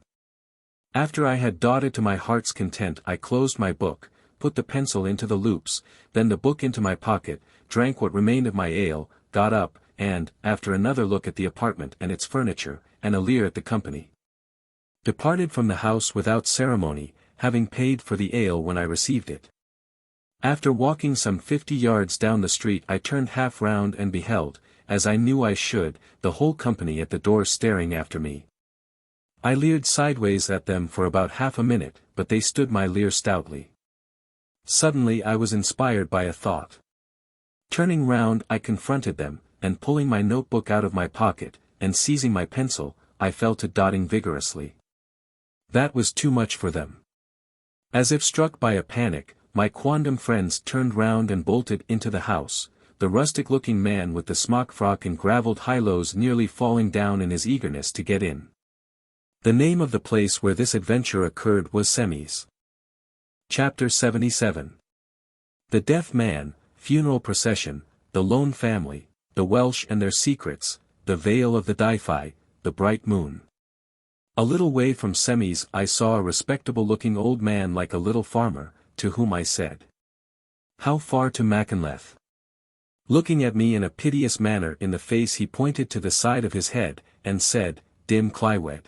After I had dotted to my heart's content I closed my book, put the pencil into the loops, then the book into my pocket, drank what remained of my ale, got up, and, after another look at the apartment and its furniture, and a leer at the company, departed from the house without ceremony, having paid for the ale when I received it. After walking some 50 yards down the street I turned half round and beheld, as I knew I should, the whole company at the door staring after me. I leered sideways at them for about half a minute, but they stood my leer stoutly. Suddenly I was inspired by a thought. Turning round I confronted them, and pulling my notebook out of my pocket, and seizing my pencil, I fell to dotting vigorously. That was too much for them. As if struck by a panic, my quondam friends turned round and bolted into the house, the rustic-looking man with the smock frock and gravelled high-lows nearly falling down in his eagerness to get in. The name of the place where this adventure occurred was Semis. Chapter 77. The Deaf Man, Funeral Procession, The Lone Family, The Welsh and Their Secrets, The Vale of the Dyfi, The Bright Moon. A little way from Semis I saw a respectable-looking old man like a little farmer, to whom I said, "How far to Machynlleth?" Looking at me in a piteous manner in the face he pointed to the side of his head, and said, "Dim Clywed."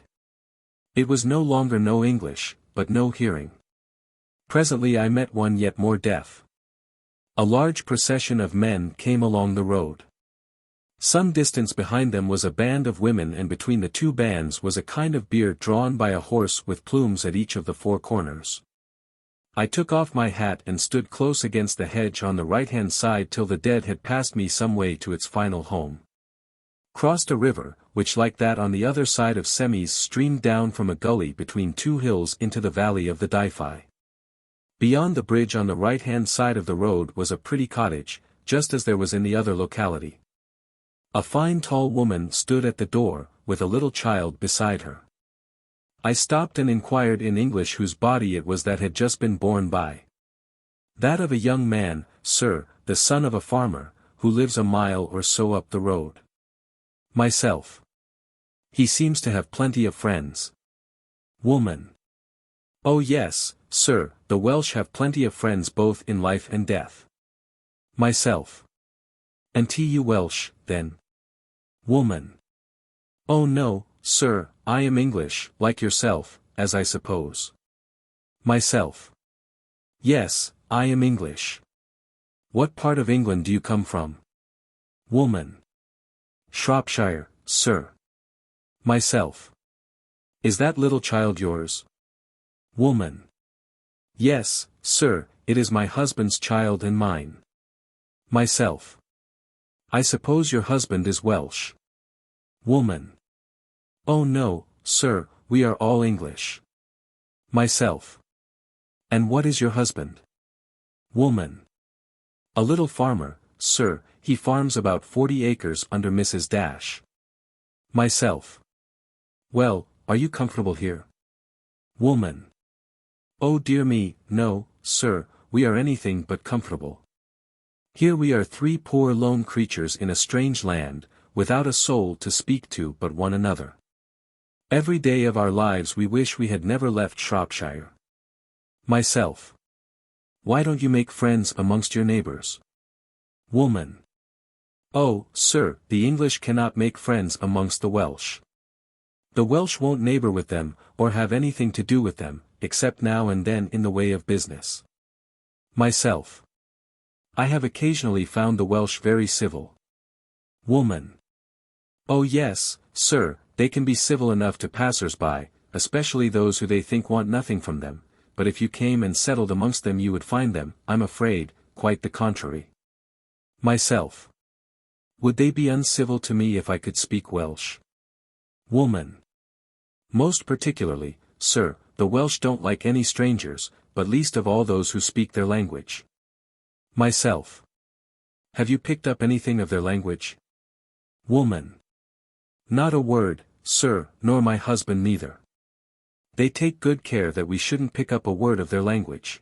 It was no longer no English, but no hearing. Presently I met one yet more deaf. A large procession of men came along the road. Some distance behind them was a band of women, and between the two bands was a kind of bier drawn by a horse with plumes at each of the 4 corners. I took off my hat and stood close against the hedge on the right-hand side till the dead had passed me some way to its final home. Crossed a river, which like that on the other side of Semis streamed down from a gully between 2 hills into the valley of the Dyfi. Beyond the bridge on the right-hand side of the road was a pretty cottage, just as there was in the other locality. A fine tall woman stood at the door, with a little child beside her. I stopped and inquired in English whose body it was that had just been borne by. "That of a young man, sir, the son of a farmer, who lives a mile or so up the road. Myself. He seems to have plenty of friends. Woman. Oh yes, sir, the Welsh have plenty of friends both in life and death. Myself. And you Welsh, then? Woman. Oh no, sir, I am English, like yourself, as I suppose. Myself. Yes, I am English. What part of England do you come from? Woman. Shropshire, sir. Myself. Is that little child yours? Woman. Yes, sir, it is my husband's child and mine. Myself. I suppose your husband is Welsh. Woman. Oh no, sir, we are all English. Myself. And what is your husband? Woman. A little farmer, sir, he farms about 40 acres under Mrs. Dash. Myself. Well, are you comfortable here? Woman. Oh dear me, no, sir, we are anything but comfortable. Here we are 3 poor lone creatures in a strange land, without a soul to speak to but one another. Every day of our lives we wish we had never left Shropshire. Myself. Why don't you make friends amongst your neighbors? Woman. Oh, sir, the English cannot make friends amongst the Welsh. The Welsh won't neighbor with them, or have anything to do with them, except now and then in the way of business. Myself. I have occasionally found the Welsh very civil. Woman. Oh yes, sir, they can be civil enough to passers-by, especially those who they think want nothing from them, but if you came and settled amongst them you would find them, I'm afraid, quite the contrary. Myself. Would they be uncivil to me if I could speak Welsh? Woman. Most particularly, sir, the Welsh don't like any strangers, but least of all those who speak their language. Myself. Have you picked up anything of their language? Woman. Not a word, sir, nor my husband neither. They take good care that we shouldn't pick up a word of their language.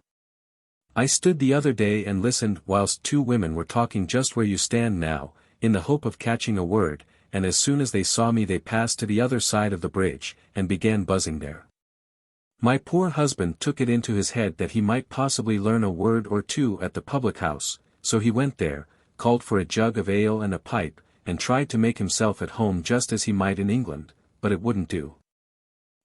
I stood the other day and listened whilst 2 women were talking just where you stand now, in the hope of catching a word, and as soon as they saw me they passed to the other side of the bridge, and began buzzing there. My poor husband took it into his head that he might possibly learn a word or 2 at the public house, so he went there, called for a jug of ale and a pipe, and tried to make himself at home just as he might in England, but it wouldn't do.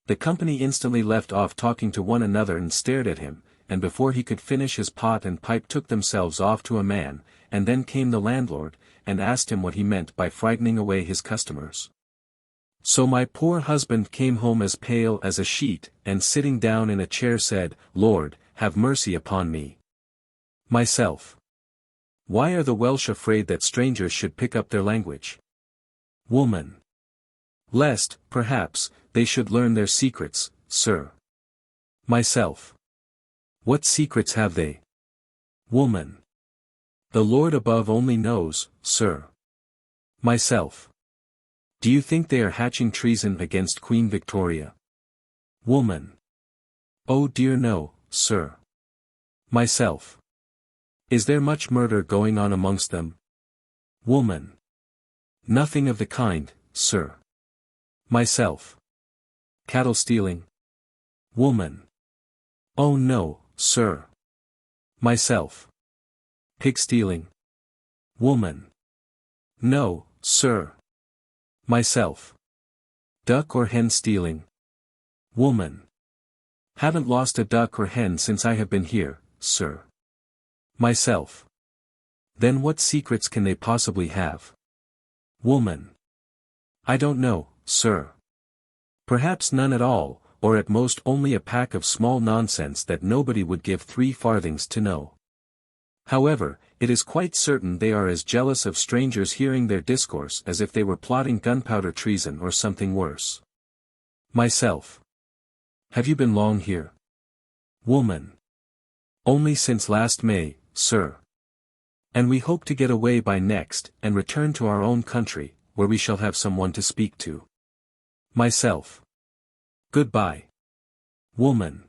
The company instantly left off talking to one another and stared at him, and before he could finish his pot and pipe took themselves off to a man, and then came the landlord, and asked him what he meant by frightening away his customers. So my poor husband came home as pale as a sheet, and sitting down in a chair said, Lord, have mercy upon me. Myself. Why are the Welsh afraid that strangers should pick up their language? Woman. Lest, perhaps, they should learn their secrets, sir. Myself. What secrets have they? Woman. The Lord above only knows, sir. Myself. Do you think they are hatching treason against Queen Victoria? Woman. Oh dear no, sir. Myself. Is there much murder going on amongst them? Woman. Nothing of the kind, sir. Myself. Cattle stealing? Woman. Oh no, sir. Myself. Pig stealing? Woman. No, sir. Myself. Duck or hen stealing? Woman. Haven't lost a duck or hen since I have been here, sir. Myself. Then what secrets can they possibly have? Woman. I don't know, sir. Perhaps none at all, or at most only a pack of small nonsense that nobody would give 3 farthings to know. However, it is quite certain they are as jealous of strangers hearing their discourse as if they were plotting gunpowder treason or something worse. Myself. Have you been long here? Woman. Only since last May, sir. And we hope to get away by next, and return to our own country, where we shall have someone to speak to. Myself. Goodbye. Woman.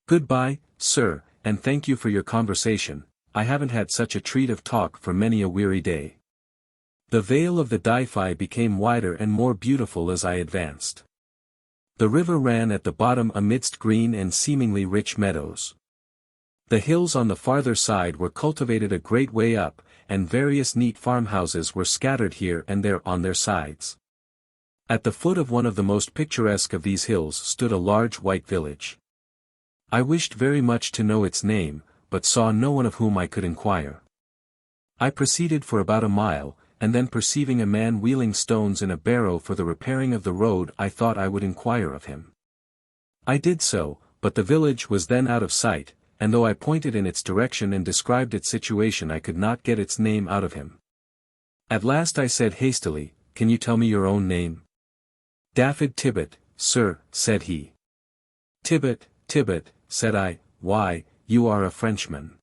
Goodbye, sir, and thank you for your conversation, I haven't had such a treat of talk for many a weary day. The vale of the Dyfi became wider and more beautiful as I advanced. The river ran at the bottom amidst green and seemingly rich meadows. The hills on the farther side were cultivated a great way up, and various neat farmhouses were scattered here and there on their sides. At the foot of one of the most picturesque of these hills stood a large white village. I wished very much to know its name, but saw no one of whom I could inquire. I proceeded for about a mile, and then perceiving a man wheeling stones in a barrow for the repairing of the road, I thought I would inquire of him. I did so, but the village was then out of sight, and though I pointed in its direction and described its situation, I could not get its name out of him. At last I said hastily, "Can you tell me your own name?" "Dafydd Tibbot, sir," said he. "Tibbot, Tibbot," said I, "why, you are a Frenchman."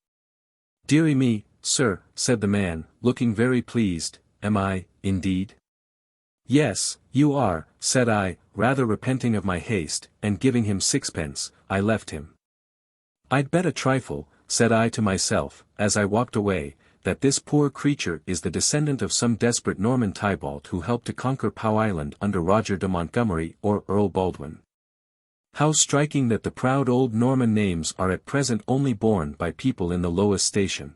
"Deary me, sir," said the man, looking very pleased, "am I, indeed?" "Yes, you are," said I, rather repenting of my haste, and giving him sixpence, I left him. "I'd bet a trifle," said I to myself, as I walked away, "that this poor creature is the descendant of some desperate Norman Tybalt who helped to conquer Pow Island under Roger de Montgomery or Earl Baldwin. How striking that the proud old Norman names are at present only borne by people in the lowest station.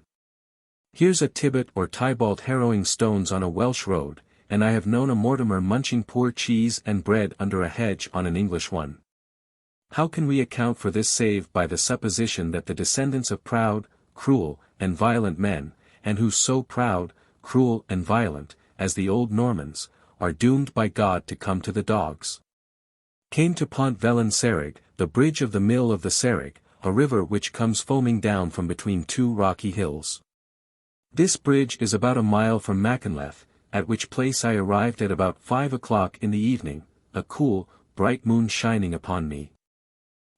Here's a Tibbot or Tybalt harrowing stones on a Welsh road, and I have known a Mortimer munching poor cheese and bread under a hedge on an English one. How can we account for this save by the supposition that the descendants of proud, cruel, and violent men, and who so proud, cruel, and violent, as the old Normans, are doomed by God to come to the dogs? Came to Pont Velen Cerrig, the bridge of the mill of the Cerrig, a river which comes foaming down from between two rocky hills. This bridge is about a mile from Machynlleth, at which place I arrived at about 5 o'clock in the evening, a cool, bright moon shining upon me.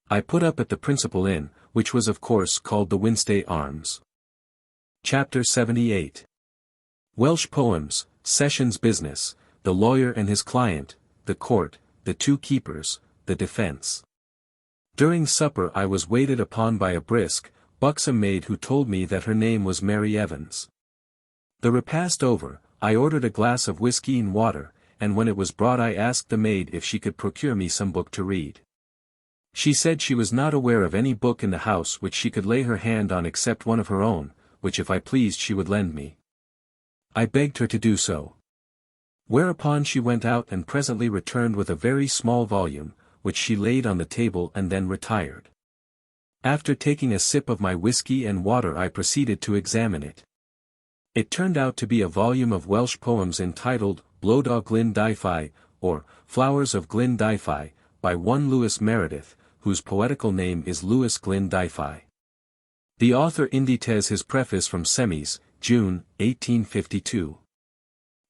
I put up at the principal inn, which was of course called the Winstay Arms. Chapter 78. Welsh Poems, Sessions Business, the Lawyer and his Client, the Court, the Two Keepers, the Defence. During supper I was waited upon by a brisk, buxom maid who told me that her name was Mary Evans. The repast over, I ordered a glass of whisky and water, and when it was brought I asked the maid if she could procure me some book to read. She said she was not aware of any book in the house which she could lay her hand on except one of her own, which if I pleased she would lend me. I begged her to do so. Whereupon she went out and presently returned with a very small volume, which she laid on the table and then retired. After taking a sip of my whisky and water I proceeded to examine it. It turned out to be a volume of Welsh poems entitled Blodau Glyn Dyfi, or Flowers of Glyn Dyfi, by one Lewis Meredith, whose poetical name is Lewis Glyn Dyfi. The author indites his preface from Semis, June, 1852.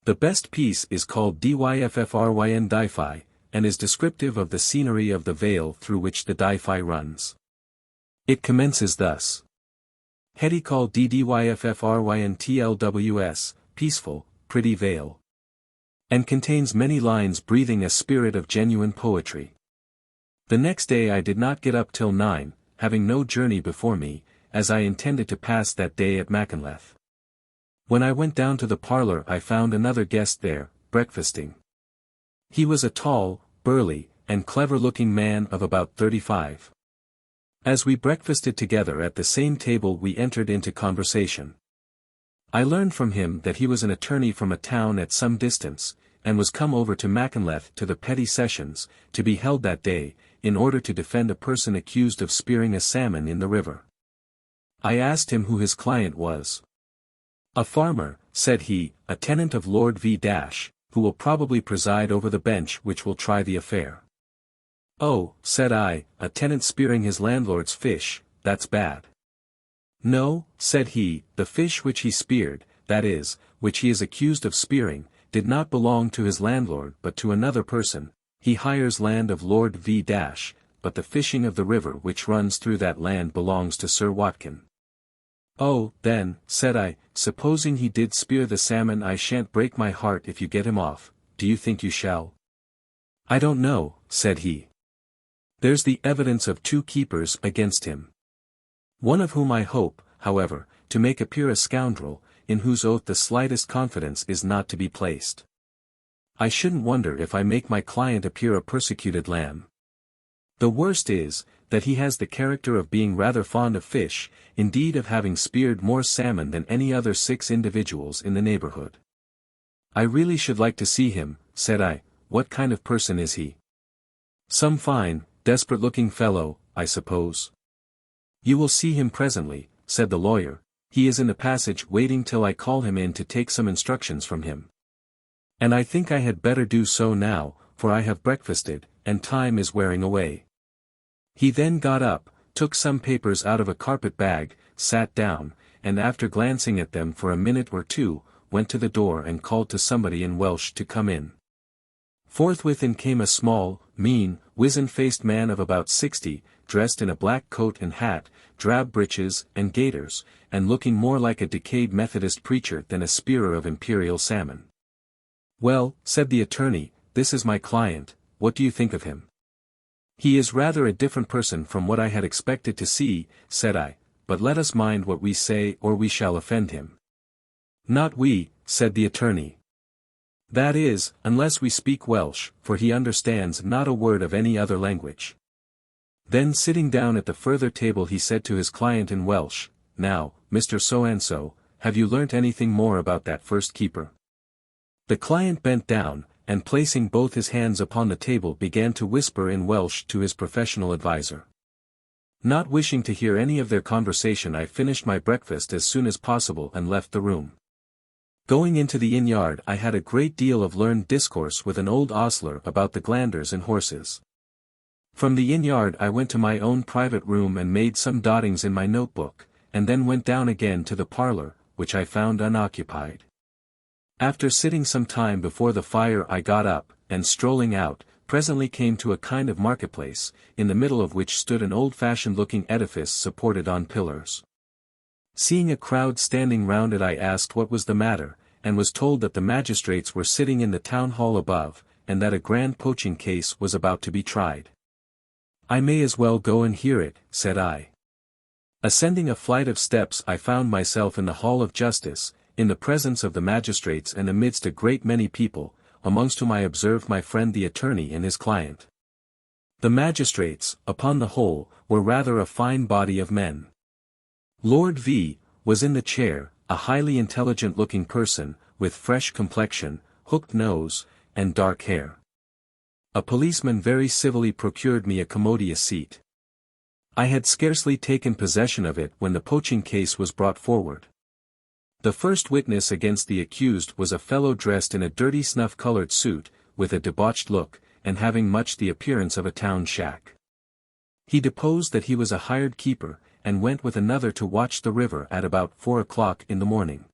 The best piece is called Dyffryn Dyfi, and is descriptive of the scenery of the vale through which the Dyfi runs. It commences thus. Hedicall Ddyffryn Tlws, peaceful, pretty vale. And contains many lines breathing a spirit of genuine poetry. The next day I did not get up till 9, having no journey before me, as I intended to pass that day at Machynlleth. When I went down to the parlour I found another guest there, breakfasting. He was a tall, burly, and clever-looking man of about 35. As we breakfasted together at the same table we entered into conversation. I learned from him that he was an attorney from a town at some distance, and was come over to Machynlleth to the petty sessions, to be held that day, in order to defend a person accused of spearing a salmon in the river. I asked him who his client was. "A farmer," said he, "a tenant of Lord V. who will probably preside over the bench which will try the affair." "Oh," said I, "a tenant spearing his landlord's fish, that's bad." "No," said he, "the fish which he speared, that is, which he is accused of spearing, did not belong to his landlord but to another person. He hires land of Lord V. but the fishing of the river which runs through that land belongs to Sir Watkin." "Oh, then," said I, "supposing he did spear the salmon I shan't break my heart if you get him off, do you think you shall?" "I don't know," said he. "There's the evidence of two keepers against him. One of whom I hope, however, to make appear a scoundrel, in whose oath the slightest confidence is not to be placed. I shouldn't wonder if I make my client appear a persecuted lamb. The worst is, that he has the character of being rather fond of fish, indeed of having speared more salmon than any other 6 individuals in the neighbourhood. I really should like to see him, said I. What kind of person is he? Some fine, desperate-looking fellow, I suppose. You will see him presently, said the lawyer. He is in the passage waiting till I call him in to take some instructions from him. And I think I had better do so now, for I have breakfasted, and time is wearing away. He then got up, took some papers out of a carpet bag, sat down, and after glancing at them for a minute or two, went to the door and called to somebody in Welsh to come in. Forthwith in came a small, mean, wizen-faced man of about 60, dressed in a black coat and hat, drab breeches and gaiters, and looking more like a decayed Methodist preacher than a spearer of imperial salmon. Well, said the attorney, this is my client, what do you think of him? He is rather a different person from what I had expected to see, said I, but let us mind what we say or we shall offend him. Not we, said the attorney. That is, unless we speak Welsh, for he understands not a word of any other language. Then sitting down at the further table he said to his client in Welsh, Now, Mr. So-and-so, have you learnt anything more about that first keeper? The client bent down, and placing both his hands upon the table began to whisper in Welsh to his professional adviser. Not wishing to hear any of their conversation, I finished my breakfast as soon as possible and left the room. Going into the inn-yard I had a great deal of learned discourse with an old ostler about the glanders and horses. From the inn-yard I went to my own private room and made some dottings in my notebook, and then went down again to the parlour, which I found unoccupied. After sitting some time before the fire I got up, and strolling out, presently came to a kind of marketplace, in the middle of which stood an old-fashioned looking edifice supported on pillars. Seeing a crowd standing round it I asked what was the matter, and was told that the magistrates were sitting in the town hall above, and that a grand poaching case was about to be tried. I may as well go and hear it, said I. Ascending a flight of steps I found myself in the Hall of Justice, in the presence of the magistrates and amidst a great many people, amongst whom I observed my friend the attorney and his client. The magistrates, upon the whole, were rather a fine body of men. Lord V. was in the chair, a highly intelligent-looking person, with fresh complexion, hooked nose, and dark hair. A policeman very civilly procured me a commodious seat. I had scarcely taken possession of it when the poaching case was brought forward. The first witness against the accused was a fellow dressed in a dirty snuff-colored suit, with a debauched look, and having much the appearance of a town shack. He deposed that he was a hired keeper, and went with another to watch the river at about 4 o'clock in the morning.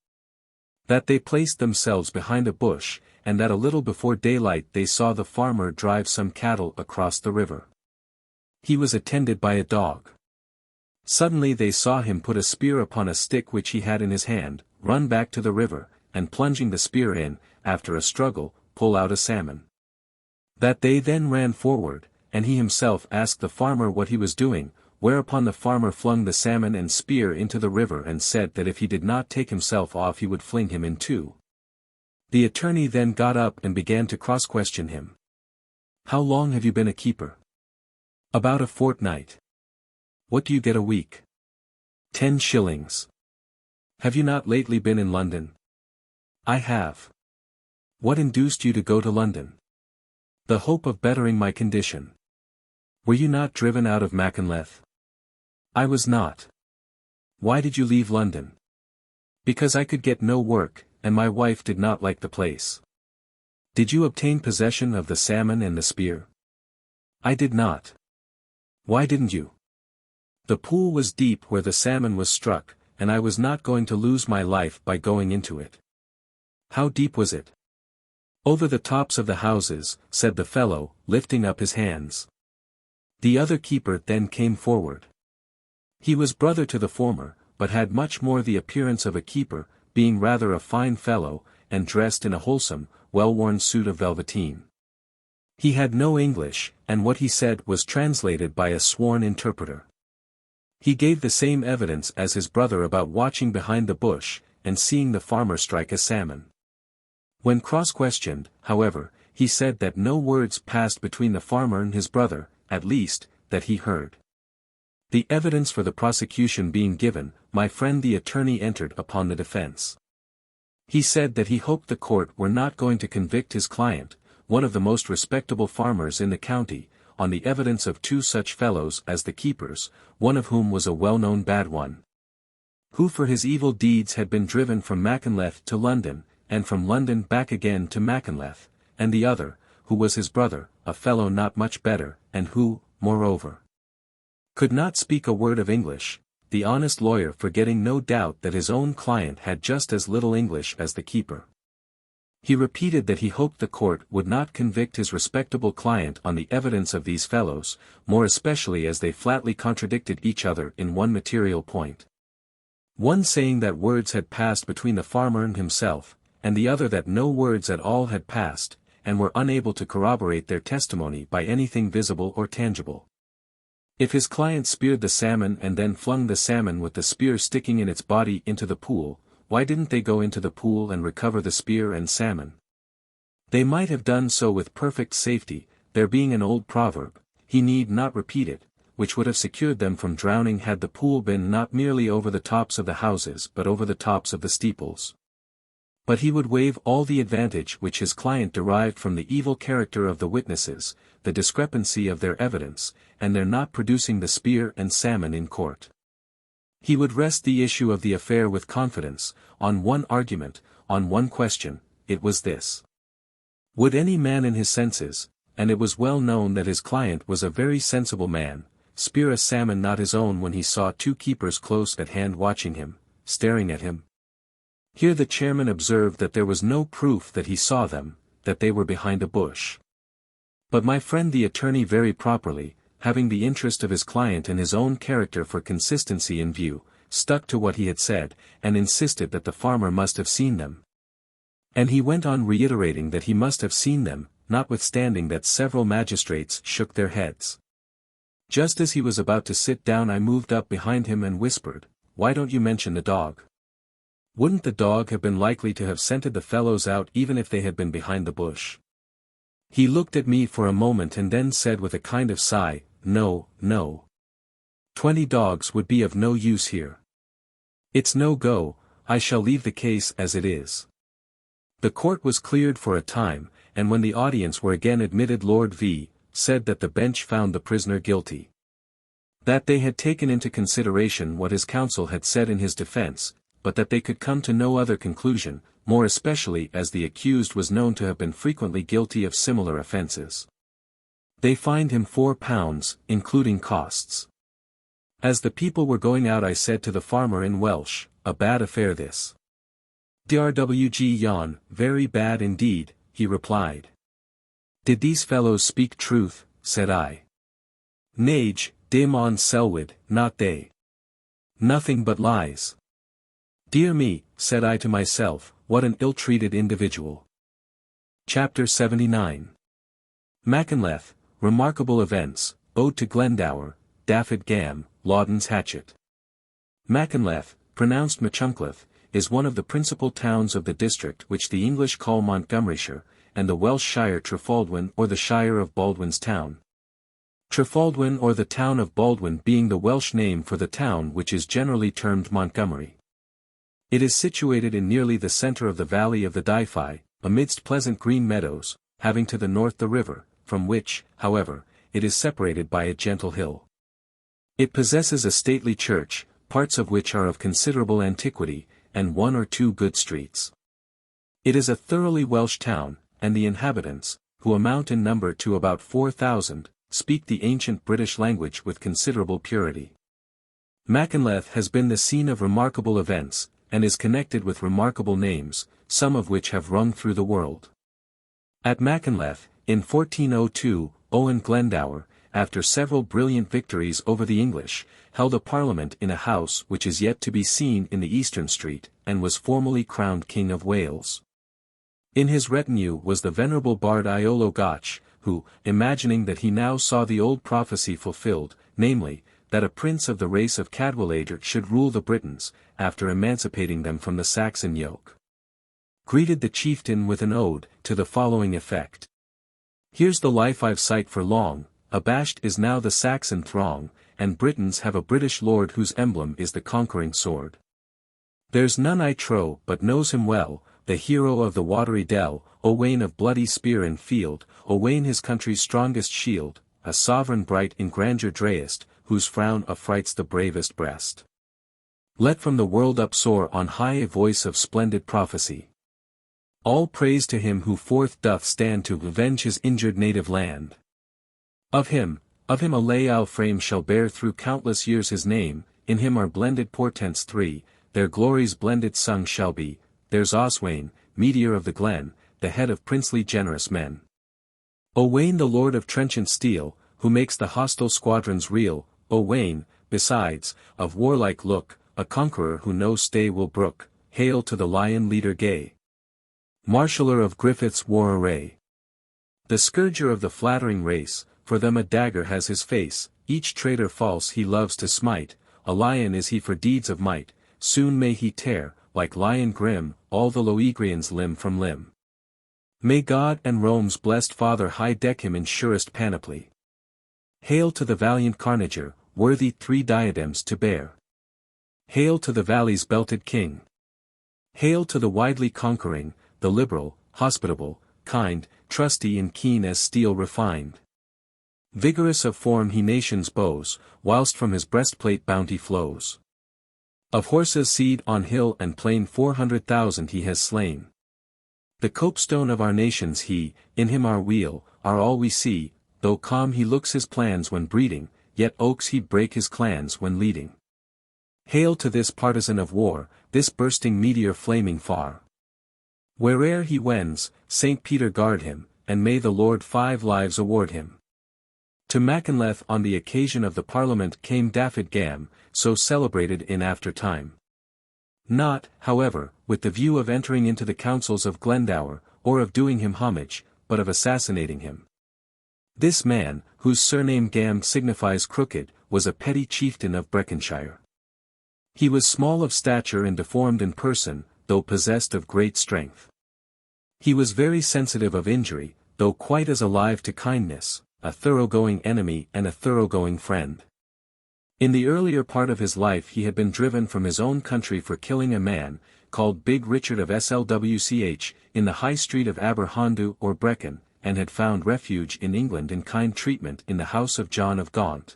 That they placed themselves behind a bush, and that a little before daylight they saw the farmer drive some cattle across the river. He was attended by a dog. Suddenly they saw him put a spear upon a stick which he had in his hand, run back to the river, and plunging the spear in, after a struggle, pull out a salmon. That they then ran forward, and he himself asked the farmer what he was doing, whereupon the farmer flung the salmon and spear into the river and said that if he did not take himself off he would fling him in two. The attorney then got up and began to cross-question him. How long have you been a keeper? About a fortnight. What do you get a week? 10 shillings. Have you not lately been in London? I have. What induced you to go to London? The hope of bettering my condition. Were you not driven out of Machynlleth? I was not. Why did you leave London? Because I could get no work, and my wife did not like the place. Did you obtain possession of the salmon and the spear? I did not. Why didn't you? The pool was deep where the salmon was struck, and I was not going to lose my life by going into it. How deep was it? Over the tops of the houses, said the fellow, lifting up his hands. The other keeper then came forward. He was brother to the former, but had much more the appearance of a keeper, being rather a fine fellow, and dressed in a wholesome, well-worn suit of velveteen. He had no English, and what he said was translated by a sworn interpreter. He gave the same evidence as his brother about watching behind the bush, and seeing the farmer strike a salmon. When cross-questioned, however, he said that no words passed between the farmer and his brother, at least, that he heard. The evidence for the prosecution being given, my friend the attorney entered upon the defense. He said that he hoped the court were not going to convict his client, one of the most respectable farmers in the county, on the evidence of two such fellows as the keepers, one of whom was a well-known bad one, who for his evil deeds had been driven from Machynlleth to London, and from London back again to Machynlleth, and the other, who was his brother, a fellow not much better, and who, moreover, could not speak a word of English, the honest lawyer forgetting no doubt that his own client had just as little English as the keeper. He repeated that he hoped the court would not convict his respectable client on the evidence of these fellows, more especially as they flatly contradicted each other in one material point. One saying that words had passed between the farmer and himself, and the other that no words at all had passed, and were unable to corroborate their testimony by anything visible or tangible. If his client speared the salmon and then flung the salmon with the spear sticking in its body into the pool, why didn't they go into the pool and recover the spear and salmon? They might have done so with perfect safety, there being an old proverb, he need not repeat it, which would have secured them from drowning had the pool been not merely over the tops of the houses but over the tops of the steeples. But he would waive all the advantage which his client derived from the evil character of the witnesses, the discrepancy of their evidence, and their not producing the spear and salmon in court. He would rest the issue of the affair with confidence, on one argument, on one question, it was this. Would any man in his senses, and it was well known that his client was a very sensible man, spear a salmon not his own when he saw two keepers close at hand watching him, staring at him? Here the chairman observed that there was no proof that he saw them, that they were behind a bush. But my friend the attorney very properly, having the interest of his client and his own character for consistency in view, stuck to what he had said, and insisted that the farmer must have seen them. And he went on reiterating that he must have seen them, notwithstanding that several magistrates shook their heads. Just as he was about to sit down I moved up behind him and whispered, "Why don't you mention the dog? Wouldn't the dog have been likely to have scented the fellows out even if they had been behind the bush?" He looked at me for a moment and then said with a kind of sigh, "No, no. 20 dogs would be of no use here. It's no go, I shall leave the case as it is." The court was cleared for a time, and when the audience were again admitted Lord V. said that the bench found the prisoner guilty. That they had taken into consideration what his counsel had said in his defense, but that they could come to no other conclusion, more especially as the accused was known to have been frequently guilty of similar offences. They fined him £4, including costs. As the people were going out I said to the farmer in Welsh, "A bad affair this." "Drwg Jan, very bad indeed," he replied. "Did these fellows speak truth?" said I. "Nage, dim on Selwood, not they. Nothing but lies." "Dear me," said I to myself, "what an ill-treated individual." Chapter 79. Machynlleth, Remarkable Events, Ode to Glendower, Dafydd Gam, Lawden's Hatchet. Machynlleth, pronounced Machynlleth, is one of the principal towns of the district which the English call Montgomeryshire, and the Welsh shire Trefaldwyn or the shire of Baldwin's town. Trefaldwyn or the town of Baldwin being the Welsh name for the town which is generally termed Montgomery. It is situated in nearly the centre of the valley of the Dyfi, amidst pleasant green meadows, having to the north the river, from which, however, it is separated by a gentle hill. It possesses a stately church, parts of which are of considerable antiquity, and one or two good streets. It is a thoroughly Welsh town, and the inhabitants, who amount in number to about 4,000, speak the ancient British language with considerable purity. Machynlleth has been the scene of remarkable events, and is connected with remarkable names, some of which have rung through the world. At Machynlleth, in 1402, Owen Glendower, after several brilliant victories over the English, held a parliament in a house which is yet to be seen in the Eastern Street, and was formally crowned King of Wales. In his retinue was the venerable bard Iolo Goch, who, imagining that he now saw the old prophecy fulfilled, namely, that a prince of the race of Cadwallader should rule the Britons, after emancipating them from the Saxon yoke. Greeted the chieftain with an ode, to the following effect. Here's the life I've sight for long, abashed is now the Saxon throng, and Britons have a British lord whose emblem is the conquering sword. There's none I trow, but knows him well, the hero of the watery dell, Owain of bloody spear and field, Owain his country's strongest shield, a sovereign bright in grandeur drayest, whose frown affrights the bravest breast. Let from the world upsoar on high a voice of splendid prophecy. All praise to him who forth doth stand to avenge his injured native land. Of him a lay I'll frame shall bear through countless years his name, in him are blended portents three, their glories blended sung shall be, there's Oswain, meteor of the glen, the head of princely generous men. Owain the lord of trenchant steel, who makes the hostile squadrons reel, Owain, besides, of warlike look, a conqueror who no stay will brook, hail to the lion leader gay. Marshaller of Griffith's war array. The scourger of the flattering race, for them a dagger has his face, each traitor false he loves to smite, a lion is he for deeds of might, soon may he tear, like lion grim, all the Loegrians limb from limb. May God and Rome's blessed Father high deck him in surest panoply. Hail to the valiant Carnager, worthy 3 diadems to bear. Hail to the valley's belted king. Hail to the widely conquering, the liberal, hospitable, kind, trusty and keen as steel refined. Vigorous of form he nations bows, whilst from his breastplate bounty flows. Of horses seed on hill and plain 400,000 he has slain. The copestone of our nations he, in him our weal, are all we see, though calm he looks his plans when breeding, yet oaks he'd break his clans when leading. Hail to this partisan of war, this bursting meteor flaming far. Where'er he wends, St. Peter guard him, and may the Lord 5 lives award him. To Machynlleth on the occasion of the Parliament came Dafydd Gam, so celebrated in after time. Not, however, with the view of entering into the councils of Glendower, or of doing him homage, but of assassinating him. This man, whose surname Gam signifies crooked, was a petty chieftain of Breconshire. He was small of stature and deformed in person, though possessed of great strength. He was very sensitive of injury, though quite as alive to kindness, a thoroughgoing enemy and a thoroughgoing friend. In the earlier part of his life he had been driven from his own country for killing a man, called Big Richard of Slwch, in the High Street of Aberhondau or Brecon, and had found refuge in England and kind treatment in the house of John of Gaunt.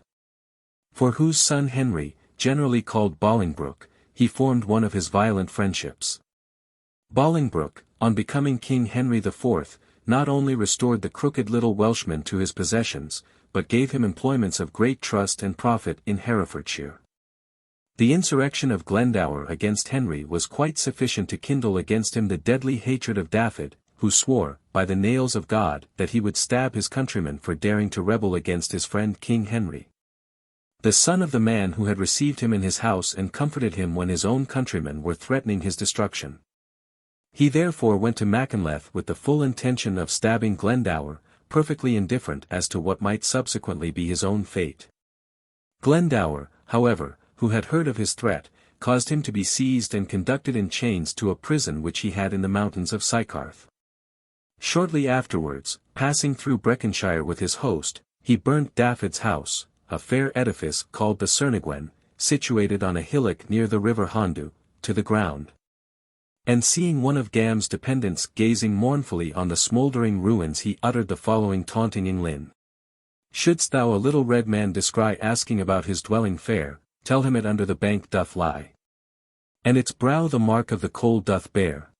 For whose son Henry, generally called Bolingbroke, he formed one of his violent friendships. Bolingbroke, on becoming King Henry IV, not only restored the crooked little Welshman to his possessions, but gave him employments of great trust and profit in Herefordshire. The insurrection of Glendower against Henry was quite sufficient to kindle against him the deadly hatred of Dafydd, who swore, by the nails of God, that he would stab his countrymen for daring to rebel against his friend King Henry. The son of the man who had received him in his house and comforted him when his own countrymen were threatening his destruction. He therefore went to Machynlleth with the full intention of stabbing Glendower, perfectly indifferent as to what might subsequently be his own fate. Glendower, however, who had heard of his threat, caused him to be seized and conducted in chains to a prison which he had in the mountains of Sycharth. Shortly afterwards, passing through Breconshire with his host, he burnt Dafydd's house, a fair edifice called the Cernogwen, situated on a hillock near the river Hondu, to the ground. And seeing one of Gam's dependents gazing mournfully on the smouldering ruins he uttered the following taunting Englyn. Shouldst thou a little red man descry asking about his dwelling fair, tell him it under the bank doth lie. And its brow the mark of the cold doth bear.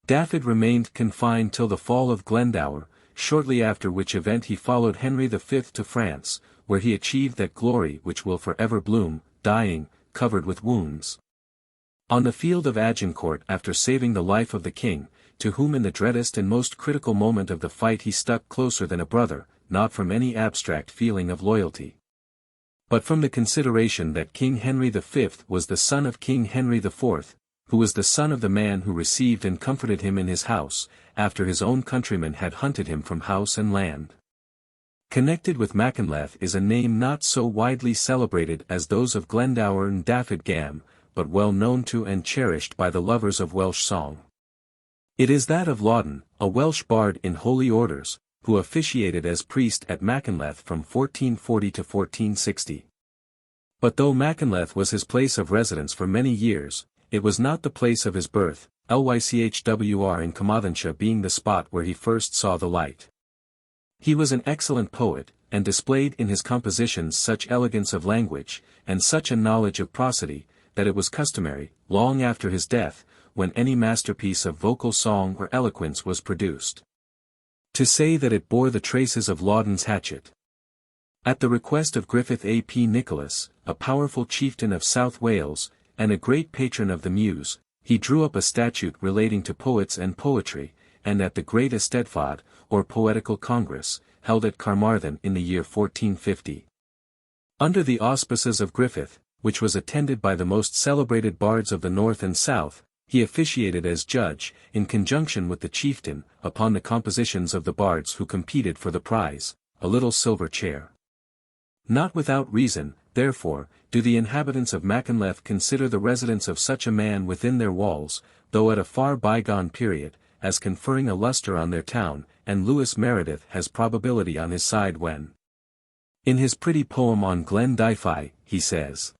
Dafydd remained confined till the fall of Glendower, shortly after which event he followed Henry V to France, where he achieved that glory which will forever bloom, dying, covered with wounds. On the field of Agincourt after saving the life of the king, to whom in the dreadest and most critical moment of the fight he stuck closer than a brother, not from any abstract feeling of loyalty, but from the consideration that King Henry V was the son of King Henry IV, who was the son of the man who received and comforted him in his house, after his own countrymen had hunted him from house and land. Connected with Machynlleth is a name not so widely celebrated as those of Glendower and Dafydd Gam, but well known to and cherished by the lovers of Welsh song. It is that of Lawdon, a Welsh bard in holy orders, who officiated as priest at Machynlleth from 1440 to 1460. But though Machynlleth was his place of residence for many years, it was not the place of his birth, Lwychwr in Carmarthenshire being the spot where he first saw the light. He was an excellent poet, and displayed in his compositions such elegance of language, and such a knowledge of prosody, that it was customary, long after his death, when any masterpiece of vocal song or eloquence was produced, to say that it bore the traces of Lawdon's hatchet. At the request of Griffith ap Nicholas, a powerful chieftain of South Wales, and a great patron of the muse, he drew up a statute relating to poets and poetry, and at the Great Eisteddfod, or Poetical Congress, held at Caernarfon in the year 1450. Under the auspices of Griffith, which was attended by the most celebrated bards of the North and South, he officiated as judge, in conjunction with the chieftain, upon the compositions of the bards who competed for the prize, a little silver chair. Not without reason, therefore, do the inhabitants of Machynlleth consider the residence of such a man within their walls, though at a far bygone period, as conferring a lustre on their town, and Lewis Meredith has probability on his side when, in his pretty poem on Glen Dyfi, he says,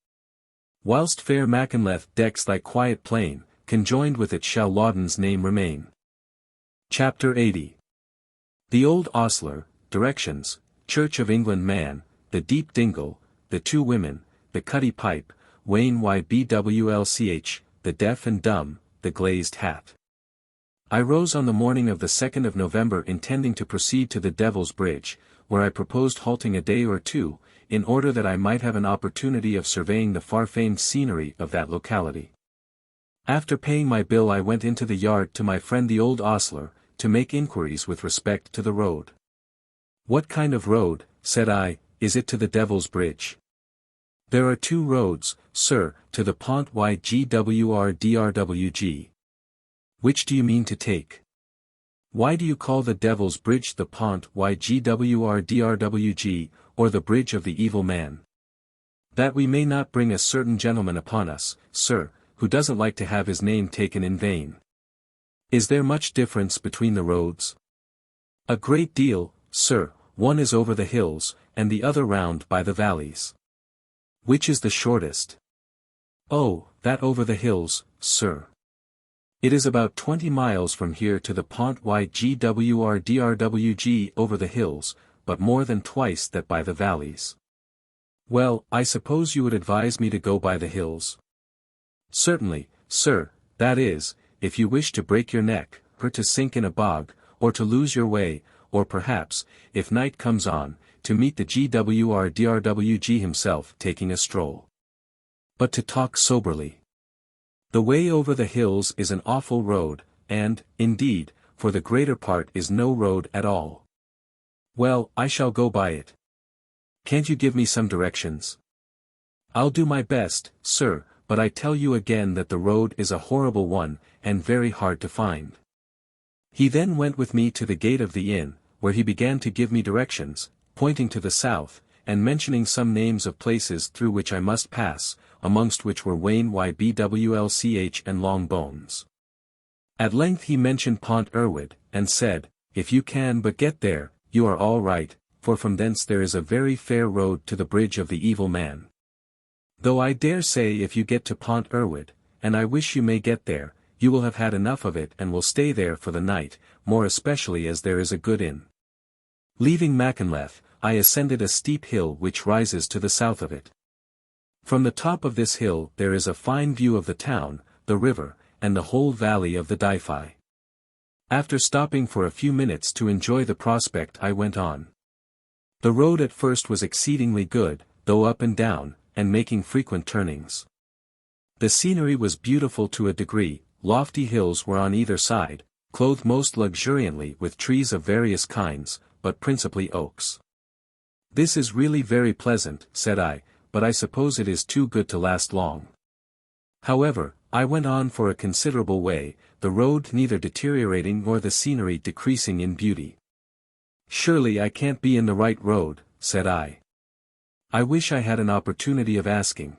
"Whilst fair Machynlleth decks thy quiet plain, conjoined with it shall Lawdon's name remain." Chapter 80. The Old Ostler, Directions, Church of England Man, the Deep Dingle, the Two Women, the Cuddy Pipe, Wayne Ybwlch, the Deaf and Dumb, the Glazed Hat. I rose on the morning of the 2nd of November intending to proceed to the Devil's Bridge, where I proposed halting a day or two, in order that I might have an opportunity of surveying the far-famed scenery of that locality. After paying my bill I went into the yard to my friend the Old Ostler, to make inquiries with respect to the road. "What kind of road," said I, "is it to the Devil's Bridge?" "There are two roads, sir, to the Pont-rhyd-y-groes. Which do you mean to take?" "Why do you call the Devil's Bridge the Pont-rhyd-y-groes, or the Bridge of the Evil Man?" "That we may not bring a certain gentleman upon us, sir, who doesn't like to have his name taken in vain." "Is there much difference between the roads?" "A great deal, sir, one is over the hills, and the other round by the valleys." "Which is the shortest?" "Oh, that over the hills, sir. It is about 20 miles from here to the Pont-rhyd-y-groes over the hills, but more than twice that by the valleys." "Well, I suppose you would advise me to go by the hills?" "Certainly, sir, that is, if you wish to break your neck, or to sink in a bog, or to lose your way, or perhaps, if night comes on, to meet the Gwrdrwg himself taking a stroll. But to talk soberly. The way over the hills is an awful road, and, indeed, for the greater part is no road at all." "Well, I shall go by it." "Can't you give me some directions?" "I'll do my best, sir, but I tell you again that the road is a horrible one, and very hard to find." He then went with me to the gate of the inn, where he began to give me directions, pointing to the south, and mentioning some names of places through which I must pass, amongst which were Wayne Ybwlch and Longbones. At length he mentioned Pont-rhyd, and said, "If you can but get there, you are all right, for from thence there is a very fair road to the Bridge of the Evil Man. Though I dare say if you get to Pont-rhyd, and I wish you may get there, you will have had enough of it and will stay there for the night, more especially as there is a good inn." Leaving Machynlleth, I ascended a steep hill which rises to the south of it. From the top of this hill there is a fine view of the town, the river, and the whole valley of the Dyfi. After stopping for a few minutes to enjoy the prospect I went on. The road at first was exceedingly good, though up and down, and making frequent turnings. The scenery was beautiful to a degree, lofty hills were on either side, clothed most luxuriantly with trees of various kinds, but principally oaks. "This is really very pleasant," said I, "but I suppose it is too good to last long." However, I went on for a considerable way, the road neither deteriorating nor the scenery decreasing in beauty. Surely I can't be in the right road, said I. I wish I had an opportunity of asking.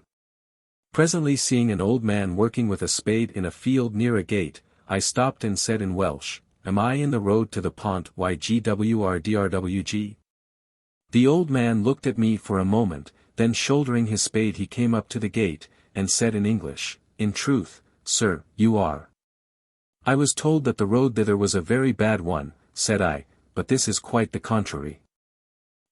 Presently seeing an old man working with a spade in a field near a gate, I stopped and said in Welsh, "Am I in the road to the Pont-rhyd-y-groes?" The old man looked at me for a moment, then shouldering his spade he came up to the gate, and said in English, "In truth, sir, you are." "I was told that the road thither was a very bad one," said I, "but this is quite the contrary."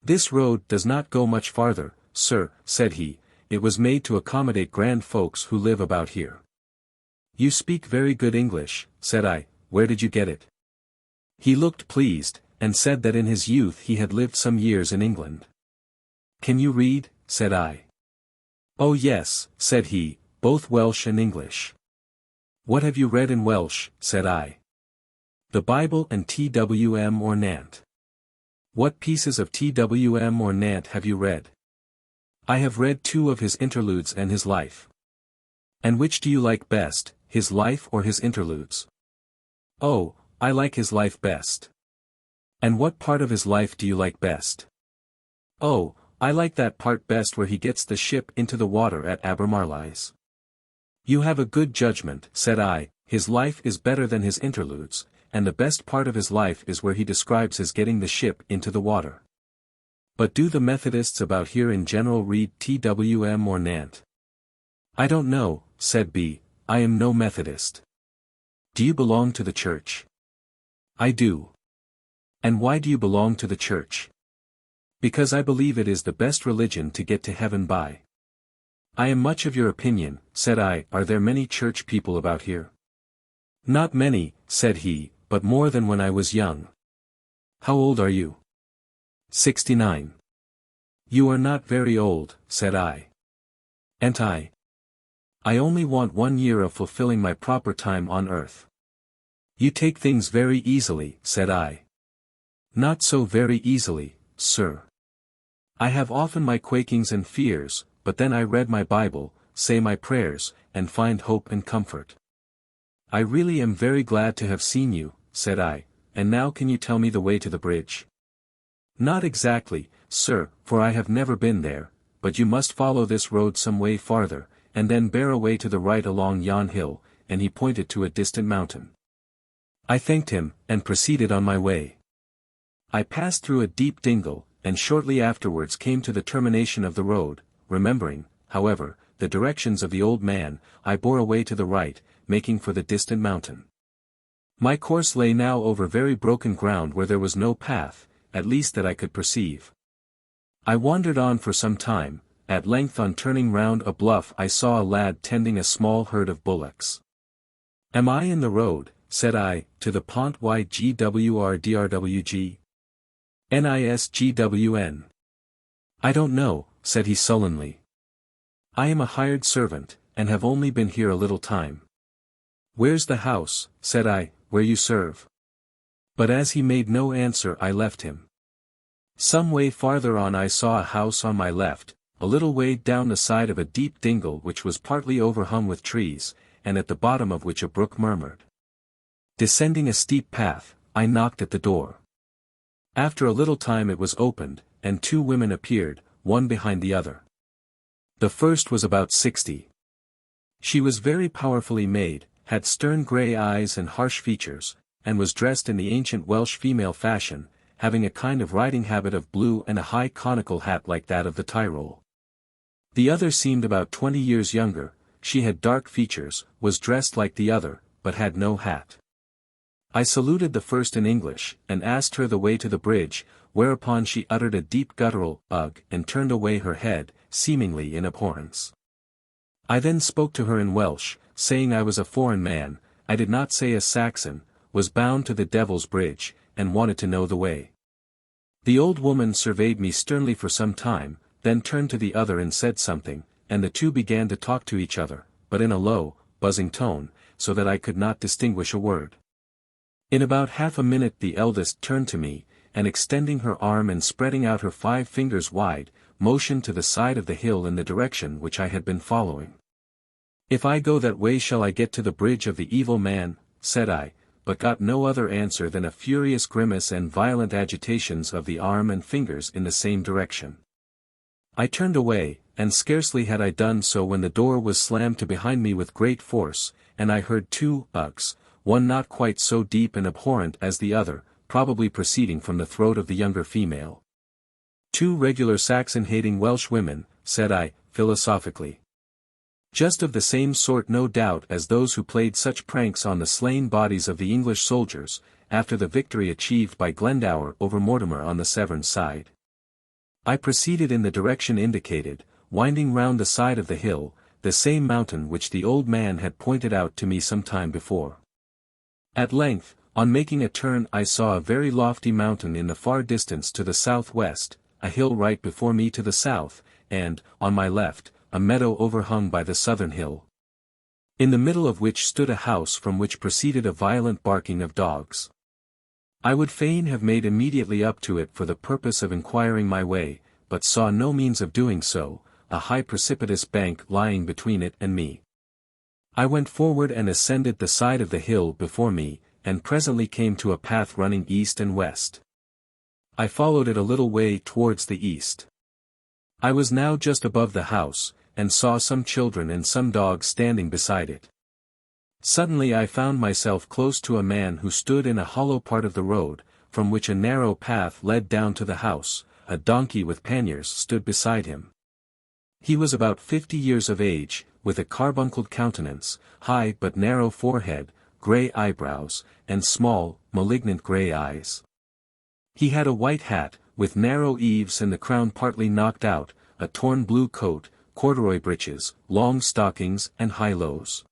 "This road does not go much farther, sir," said he, "it was made to accommodate grand folks who live about here." "You speak very good English," said I, "where did you get it?" He looked pleased, and said that in his youth he had lived some years in England. "Can you read?" said I. "Oh yes," said he, "both Welsh and English." "What have you read in Welsh?" said I. "The Bible and Twm or Nant." "What pieces of Twm or Nant have you read?" "I have read 2 of his interludes and his life." "And which do you like best, his life or his interludes?" "Oh, I like his life best." "And what part of his life do you like best?" "Oh, I like that part best where he gets the ship into the water at Abermarleys." "You have a good judgment," said I, "his life is better than his interludes, and the best part of his life is where he describes his getting the ship into the water." "But do the Methodists about here in general read Twm or Nant?" "I don't know," said B. "I am no Methodist." "Do you belong to the church?" "I do." "And why do you belong to the church?" "Because I believe it is the best religion to get to heaven by." "I am much of your opinion," said I. "Are there many church people about here?" "Not many," said he, "but more than when I was young." "How old are you?" 69. "You are not very old," said I. "And I? I only want 1 year of fulfilling my proper time on earth." "You take things very easily," said I. "Not so very easily, sir. I have often my quakings and fears, but then I read my Bible, say my prayers, and find hope and comfort." "I really am very glad to have seen you," said I, "and now can you tell me the way to the bridge?" "Not exactly, sir, for I have never been there, but you must follow this road some way farther, and then bear away to the right along yon hill," and he pointed to a distant mountain. I thanked him, and proceeded on my way. I passed through a deep dingle, and shortly afterwards came to the termination of the road. Remembering, however, the directions of the old man, I bore away to the right, making for the distant mountain. My course lay now over very broken ground where there was no path, at least that I could perceive. I wandered on for some time. At length on turning round a bluff I saw a lad tending a small herd of bullocks. "Am I in the road," said I, "to the Pont-rhyd-y-groes? Nisgwn." "I don't know," said he sullenly. "I am a hired servant, and have only been here a little time." "Where's the house," said I, "where you serve?" But as he made no answer I left him. Some way farther on I saw a house on my left, a little way down the side of a deep dingle which was partly overhung with trees, and at the bottom of which a brook murmured. Descending a steep path, I knocked at the door. After a little time it was opened, and 2 women appeared, one behind the other. The first was about 60. She was very powerfully made, had stern grey eyes and harsh features, and was dressed in the ancient Welsh female fashion, having a kind of riding habit of blue and a high conical hat like that of the Tyrol. The other seemed about 20 years younger. She had dark features, was dressed like the other, but had no hat. I saluted the first in English, and asked her the way to the bridge, whereupon she uttered a deep guttural "ugh" and turned away her head, seemingly in abhorrence. I then spoke to her in Welsh, saying I was a foreign man, I did not say a Saxon, was bound to the Devil's Bridge, and wanted to know the way. The old woman surveyed me sternly for some time, then turned to the other and said something, and the 2 began to talk to each other, but in a low, buzzing tone, so that I could not distinguish a word. In about half a minute the eldest turned to me, and extending her arm and spreading out her 5 fingers wide, motioned to the side of the hill in the direction which I had been following. "If I go that way shall I get to the bridge of the evil man?" said I, but got no other answer than a furious grimace and violent agitations of the arm and fingers in the same direction. I turned away, and scarcely had I done so when the door was slammed to behind me with great force, and I heard two "ughs," one not quite so deep and abhorrent as the other, probably proceeding from the throat of the younger female. "Two regular Saxon-hating Welsh women," said I, philosophically. "Just of the same sort no doubt as those who played such pranks on the slain bodies of the English soldiers, after the victory achieved by Glendower over Mortimer on the Severn side." I proceeded in the direction indicated, winding round the side of the hill, the same mountain which the old man had pointed out to me some time before. At length, on making a turn I saw a very lofty mountain in the far distance to the southwest, a hill right before me to the south, and, on my left, a meadow overhung by the southern hill, in the middle of which stood a house from which proceeded a violent barking of dogs. I would fain have made immediately up to it for the purpose of inquiring my way, but saw no means of doing so, a high precipitous bank lying between it and me. I went forward and ascended the side of the hill before me, and presently came to a path running east and west. I followed it a little way towards the east. I was now just above the house, and saw some children and some dogs standing beside it. Suddenly I found myself close to a man who stood in a hollow part of the road, from which a narrow path led down to the house. A donkey with panniers stood beside him. He was about 50 years of age, with a carbuncled countenance, high but narrow forehead, grey eyebrows, and small, malignant grey eyes. He had a white hat, with narrow eaves and the crown partly knocked out, a torn blue coat, corduroy breeches, long stockings and high-lows.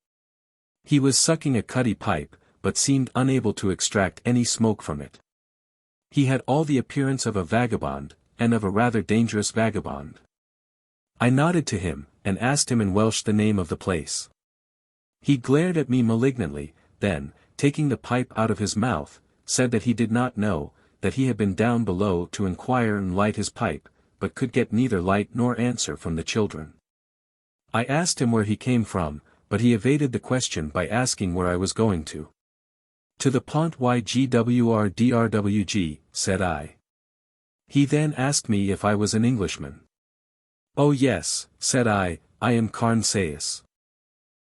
He was sucking a cutty pipe, but seemed unable to extract any smoke from it. He had all the appearance of a vagabond, and of a rather dangerous vagabond. I nodded to him, and asked him in Welsh the name of the place. He glared at me malignantly, then, taking the pipe out of his mouth, said that he did not know, that he had been down below to inquire and light his pipe, but could get neither light nor answer from the children. I asked him where he came from, but he evaded the question by asking where I was going to. "To the Pont-rhyd-y-groes, said I. He then asked me if I was an Englishman. "Oh yes," said I am Cairn Sayas.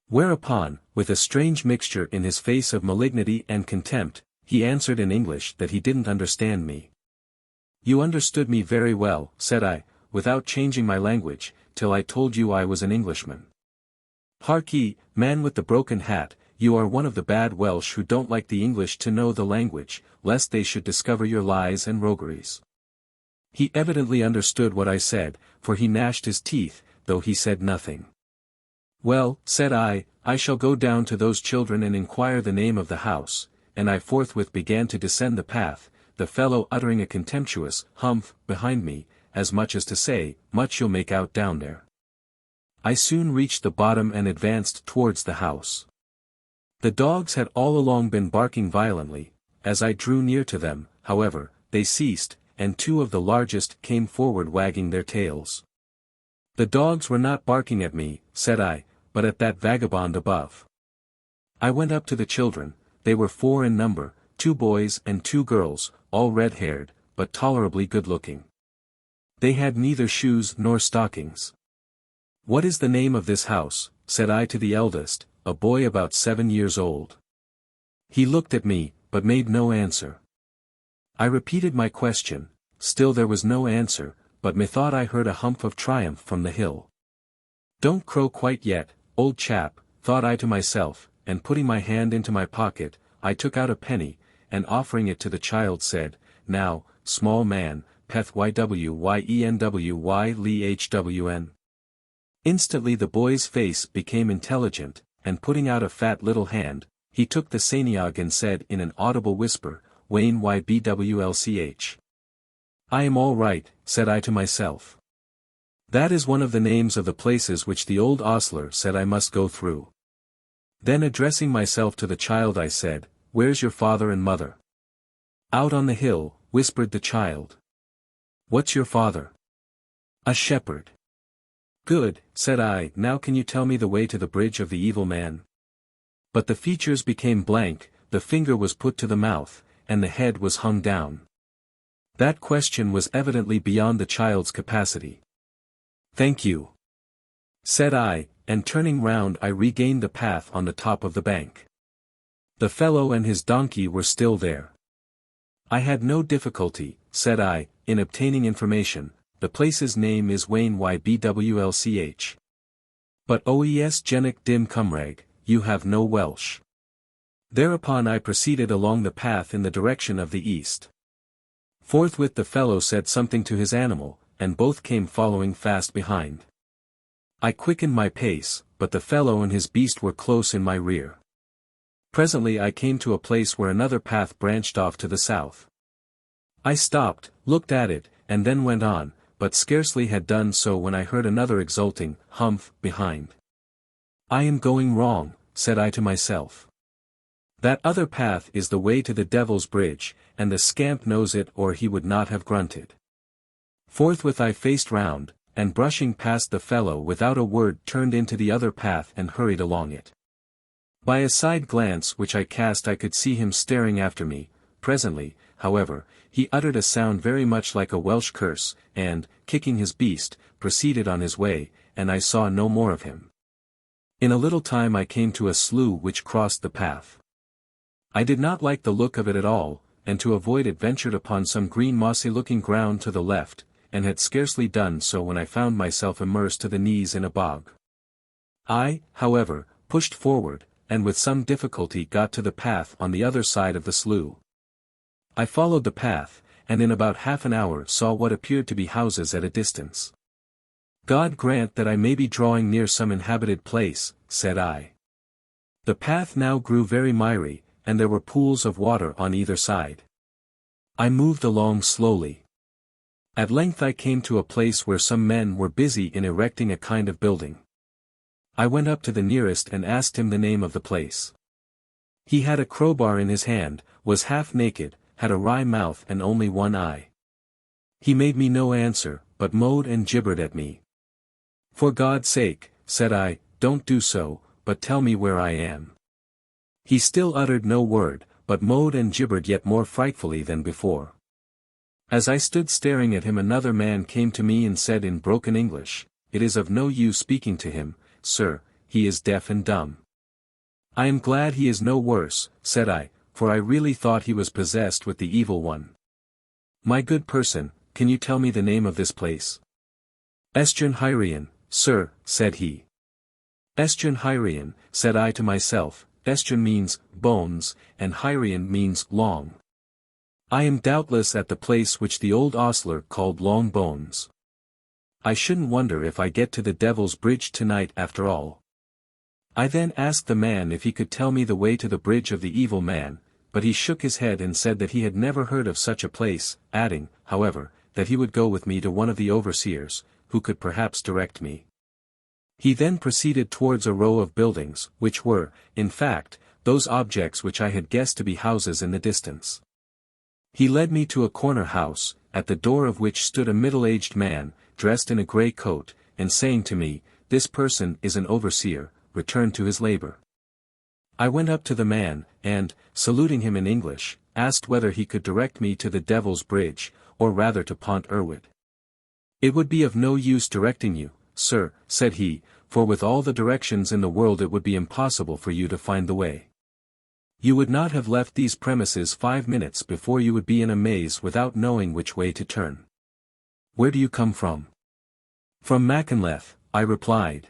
Whereupon, with a strange mixture in his face of malignity and contempt, he answered in English that he didn't understand me. "You understood me very well," said I, "without changing my language, till I told you I was an Englishman. Hark ye, man with the broken hat, you are one of the bad Welsh who don't like the English to know the language, lest they should discover your lies and rogueries." He evidently understood what I said, for he gnashed his teeth, though he said nothing. "Well," said I shall go down to those children and inquire the name of the house, and I forthwith began to descend the path, the fellow uttering a contemptuous "humph" behind me, as much as to say, "Much you'll make out down there." I soon reached the bottom and advanced towards the house. The dogs had all along been barking violently. As I drew near to them, however, they ceased, and two of the largest came forward wagging their tails. "The dogs were not barking at me," said I, "but at that vagabond above." I went up to the children. They were 4 in number, 2 boys and 2 girls, all red-haired, but tolerably good-looking. They had neither shoes nor stockings. "What is the name of this house?" said I to the eldest, a boy about 7 years old. He looked at me, but made no answer. I repeated my question, still there was no answer, but methought I heard a humph of triumph from the hill. "Don't crow quite yet, old chap," thought I to myself, and putting my hand into my pocket, I took out a penny, and offering it to the child said, "Now, small man, peth ynwenwyn." Instantly the boy's face became intelligent, and putting out a fat little hand, he took the Sainiog and said in an audible whisper, "Wain ybwlch." "I am all right," said I to myself. "That is one of the names of the places which the old ostler said I must go through." Then addressing myself to the child I said, "Where's your father and mother?" "Out on the hill," whispered the child. "What's your father?" "A shepherd." "Good," said I, "now can you tell me the way to the bridge of the evil man?" But the features became blank, the finger was put to the mouth, and the head was hung down. That question was evidently beyond the child's capacity. "Thank you," said I, and turning round I regained the path on the top of the bank. The fellow and his donkey were still there. "I had no difficulty," said I, "in obtaining information. The place's name is Ystwyth. But oes genic dim Cymraeg, you have no Welsh." Thereupon I proceeded along the path in the direction of the east. Forthwith the fellow said something to his animal, and both came following fast behind. I quickened my pace, but the fellow and his beast were close in my rear. Presently I came to a place where another path branched off to the south. I stopped, looked at it, and then went on, but scarcely had done so when I heard another exulting humph behind. "I am going wrong," said I to myself. "That other path is the way to the Devil's Bridge, and the scamp knows it or he would not have grunted." Forthwith I faced round, and brushing past the fellow without a word turned into the other path and hurried along it. By a side glance which I cast I could see him staring after me. Presently, however, he uttered a sound very much like a Welsh curse, and, kicking his beast, proceeded on his way, and I saw no more of him. In a little time I came to a slough which crossed the path. I did not like the look of it at all, and to avoid it ventured upon some green mossy-looking ground to the left, and had scarcely done so when I found myself immersed to the knees in a bog. I, however, pushed forward, and with some difficulty got to the path on the other side of the slough. I followed the path, and in about half an hour saw what appeared to be houses at a distance. "God grant that I may be drawing near some inhabited place," said I. The path now grew very miry, and there were pools of water on either side. I moved along slowly. At length I came to a place where some men were busy in erecting a kind of building. I went up to the nearest and asked him the name of the place. He had a crowbar in his hand, was half naked, had a wry mouth and only one eye. He made me no answer, but mowed and gibbered at me. "For God's sake," said I, "don't do so, but tell me where I am." He still uttered no word, but mowed and gibbered yet more frightfully than before. As I stood staring at him another man came to me and said in broken English, "It is of no use speaking to him, sir, he is deaf and dumb." "I am glad he is no worse," said I, for I really thought he was possessed with the evil one. "My good person, can you tell me the name of this place?" "Ystwyth Hyrien, sir," said he. "Ystwyth Hyrien," said I to myself, Ystwyth means bones, and Hyrien means long. I am doubtless at the place which the old ostler called Long Bones. I shouldn't wonder if I get to the Devil's Bridge tonight after all. I then asked the man if he could tell me the way to the Bridge of the Evil Man, but he shook his head and said that he had never heard of such a place, adding, however, that he would go with me to one of the overseers, who could perhaps direct me. He then proceeded towards a row of buildings, which were, in fact, those objects which I had guessed to be houses in the distance. He led me to a corner house, at the door of which stood a middle-aged man, dressed in a grey coat, and saying to me, "This person is an overseer, returned to his labour." I went up to the man, and, saluting him in English, asked whether he could direct me to the Devil's Bridge, or rather to Pont-rhyd-y-groes. "It would be of no use directing you, sir," said he, "for with all the directions in the world it would be impossible for you to find the way. You would not have left these premises 5 minutes before you would be in a maze without knowing which way to turn. Where do you come from?" "From Machynlleth," I replied.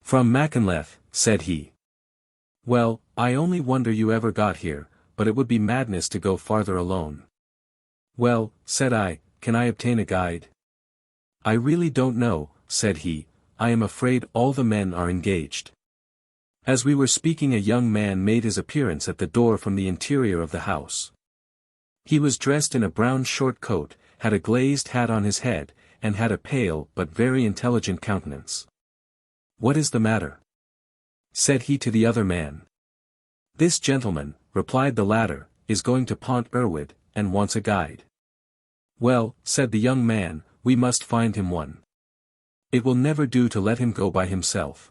"From Machynlleth," said he. "Well, I only wonder you ever got here, but it would be madness to go farther alone." "Well," said I, "can I obtain a guide?" "I really don't know," said he, "I am afraid all the men are engaged." As we were speaking a young man made his appearance at the door from the interior of the house. He was dressed in a brown short coat, had a glazed hat on his head, and had a pale but very intelligent countenance. "What is the matter?" said he to the other man. "This gentleman," replied the latter, "is going to Pont-rhyd-y-groes, and wants a guide." "Well," said the young man, "we must find him one. It will never do to let him go by himself."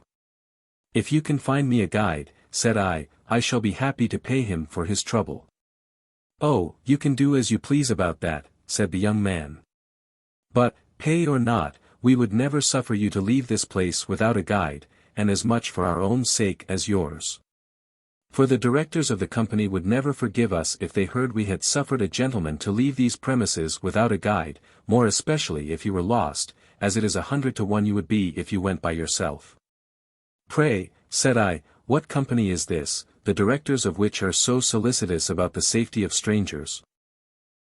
"If you can find me a guide," said I, I shall be happy to pay him for his trouble." "Oh, you can do as you please about that," said the young man. "But, pay or not, we would never suffer you to leave this place without a guide, and as much for our own sake as yours. For the directors of the company would never forgive us if they heard we had suffered a gentleman to leave these premises without a guide, more especially if you were lost, as it is 100 to 1 you would be if you went by yourself." "Pray," said I, "what company is this, the directors of which are so solicitous about the safety of strangers?"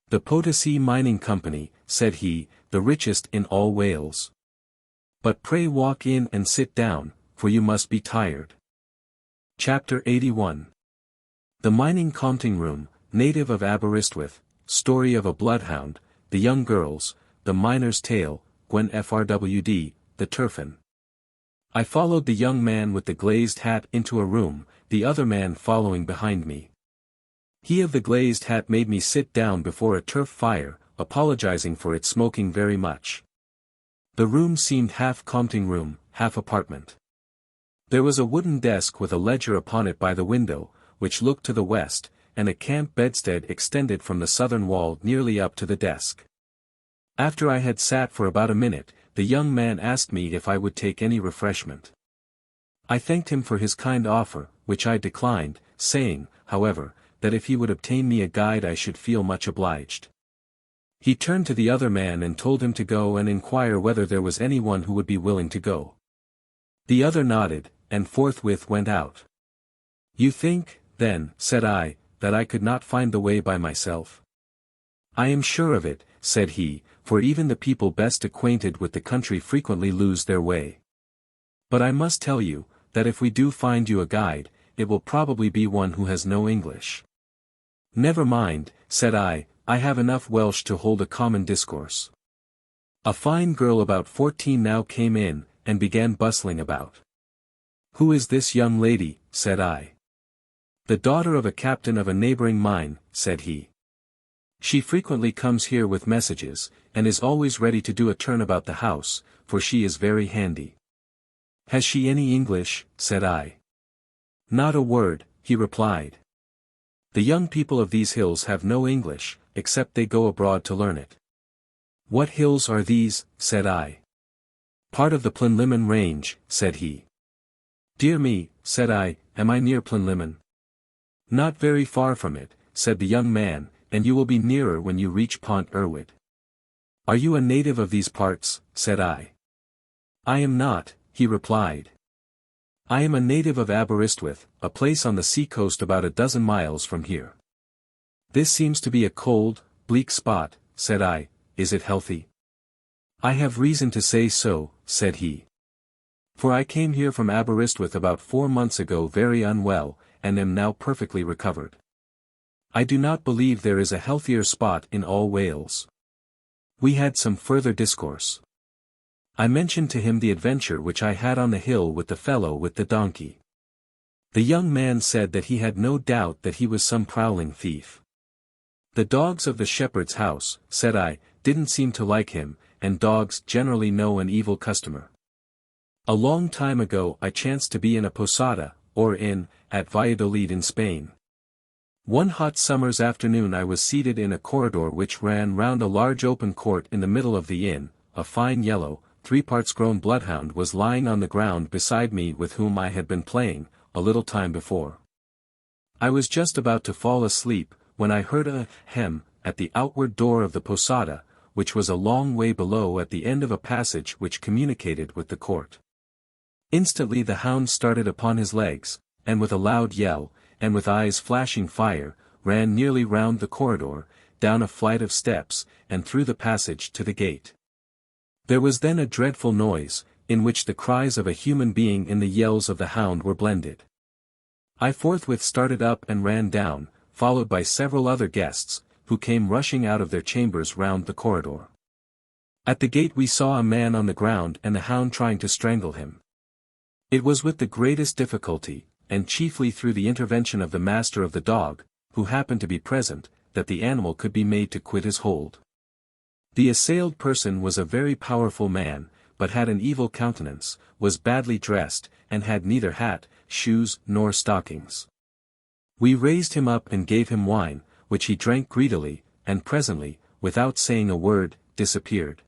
"The Betws-y Mining Company," said he, "the richest in all Wales. But pray walk in and sit down, for you must be tired." Chapter 81. The Mining Counting Room, Native of Aberystwyth, Story of a Bloodhound, The Young Girls, The Miner's Tale, Cwm Ystwyth, The Turfin. I followed the young man with the glazed hat into a room, the other man following behind me. He of the glazed hat made me sit down before a turf fire, apologizing for its smoking very much. The room seemed half counting room, half apartment. There was a wooden desk with a ledger upon it by the window, which looked to the west, and a camp bedstead extended from the southern wall nearly up to the desk. After I had sat for about a minute, the young man asked me if I would take any refreshment. I thanked him for his kind offer, which I declined, saying, however, that if he would obtain me a guide I should feel much obliged. He turned to the other man and told him to go and inquire whether there was anyone who would be willing to go. The other nodded, and forthwith went out. "You think, then," said I, "that I could not find the way by myself?" "I am sure of it," said he, "for even the people best acquainted with the country frequently lose their way. But I must tell you, that if we do find you a guide, it will probably be one who has no English." "Never mind," said I have enough Welsh to hold a common discourse." A fine girl about 14 now came in, and began bustling about. "Who is this young lady?" said I. "The daughter of a captain of a neighboring mine," said he. "She frequently comes here with messages, and is always ready to do a turn about the house, for she is very handy." "Has she any English?" said I. "Not a word," he replied. "The young people of these hills have no English, except they go abroad to learn it." "What hills are these?" said I. "Part of the Brynamman range," said he. "Dear me," said I, "am I near Brynamman?" "Not very far from it," said the young man, "and you will be nearer when you reach Pont-rhyd-y-groes." "Are you a native of these parts?" said I. "I am not," he replied. "I am a native of Aberystwyth, a place on the sea-coast about a dozen miles from here." "This seems to be a cold, bleak spot," said I. "Is it healthy?" "I have reason to say so," said he. "For I came here from Aberystwyth about 4 months ago very unwell, and am now perfectly recovered. I do not believe there is a healthier spot in all Wales." We had some further discourse. I mentioned to him the adventure which I had on the hill with the fellow with the donkey. The young man said that he had no doubt that he was some prowling thief. "The dogs of the shepherd's house," said I, "didn't seem to like him, and dogs generally know an evil customer. A long time ago I chanced to be in a posada, or inn, at Valladolid in Spain. One hot summer's afternoon I was seated in a corridor which ran round a large open court in the middle of the inn. A fine yellow, 3 parts grown bloodhound was lying on the ground beside me with whom I had been playing, a little time before. I was just about to fall asleep, when I heard a hem at the outward door of the posada, which was a long way below at the end of a passage which communicated with the court. Instantly the hound started upon his legs, and with a loud yell, and with eyes flashing fire, ran nearly round the corridor, down a flight of steps, and through the passage to the gate. There was then a dreadful noise, in which the cries of a human being and the yells of the hound were blended. I forthwith started up and ran down, followed by several other guests, who came rushing out of their chambers round the corridor. At the gate we saw a man on the ground and the hound trying to strangle him. It was with the greatest difficulty, and chiefly through the intervention of the master of the dog, who happened to be present, that the animal could be made to quit his hold. The assailed person was a very powerful man, but had an evil countenance, was badly dressed, and had neither hat, shoes, nor stockings. We raised him up and gave him wine, which he drank greedily, and presently, without saying a word, disappeared.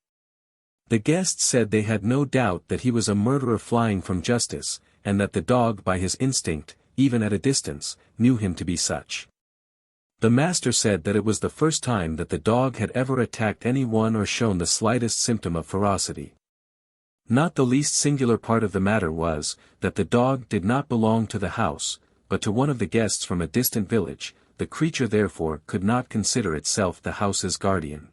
The guests said they had no doubt that he was a murderer flying from justice, and that the dog by his instinct, even at a distance, knew him to be such. The master said that it was the first time that the dog had ever attacked any one or shown the slightest symptom of ferocity. Not the least singular part of the matter was, that the dog did not belong to the house, but to one of the guests from a distant village. The creature therefore could not consider itself the house's guardian.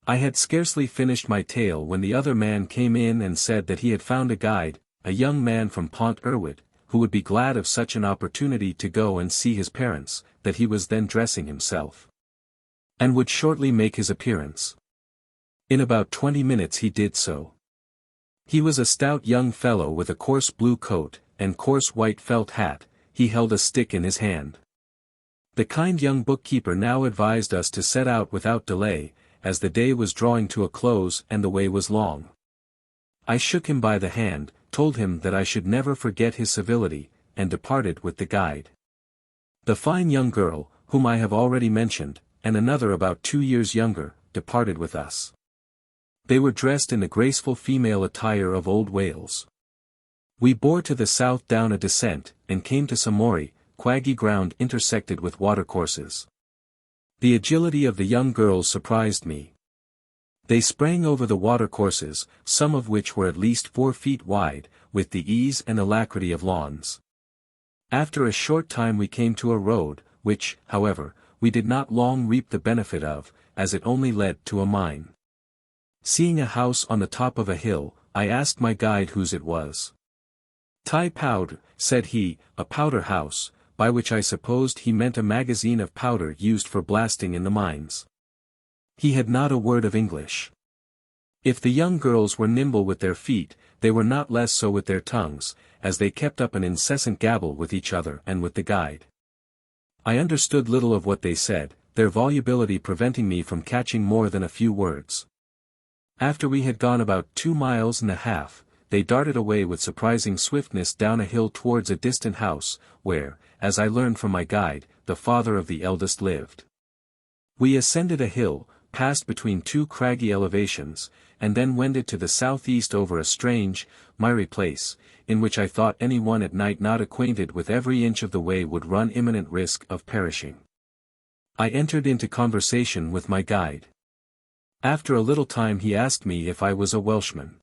I had scarcely finished my tale when the other man came in and said that he had found a guide, a young man from Pont-rhyd-y-groes, who would be glad of such an opportunity to go and see his parents, that he was then dressing himself, and would shortly make his appearance. In about 20 minutes he did so. He was a stout young fellow with a coarse blue coat, and coarse white felt hat. He held a stick in his hand. The kind young bookkeeper now advised us to set out without delay, as the day was drawing to a close and the way was long. I shook him by the hand, told him that I should never forget his civility, and departed with the guide. The fine young girl, whom I have already mentioned, and another about 2 years younger, departed with us. They were dressed in the graceful female attire of old Wales. We bore to the south down a descent, and came to some moory, quaggy ground intersected with watercourses. The agility of the young girls surprised me. They sprang over the watercourses, some of which were at least 4 feet wide, with the ease and alacrity of lawns. After a short time we came to a road, which, however, we did not long reap the benefit of, as it only led to a mine. Seeing a house on the top of a hill, I asked my guide whose it was. "Ty powder," said he, "a powder house," by which I supposed he meant a magazine of powder used for blasting in the mines. He had not a word of English. If the young girls were nimble with their feet, they were not less so with their tongues, as they kept up an incessant gabble with each other and with the guide. I understood little of what they said, their volubility preventing me from catching more than a few words. After we had gone about 2 miles and a half, they darted away with surprising swiftness down a hill towards a distant house, where, as I learned from my guide, the father of the eldest lived. We ascended a hill, passed between 2 craggy elevations, and then wended to the southeast over a strange, miry place, in which I thought any one at night not acquainted with every inch of the way would run imminent risk of perishing. I entered into conversation with my guide. After a little time he asked me if I was a Welshman.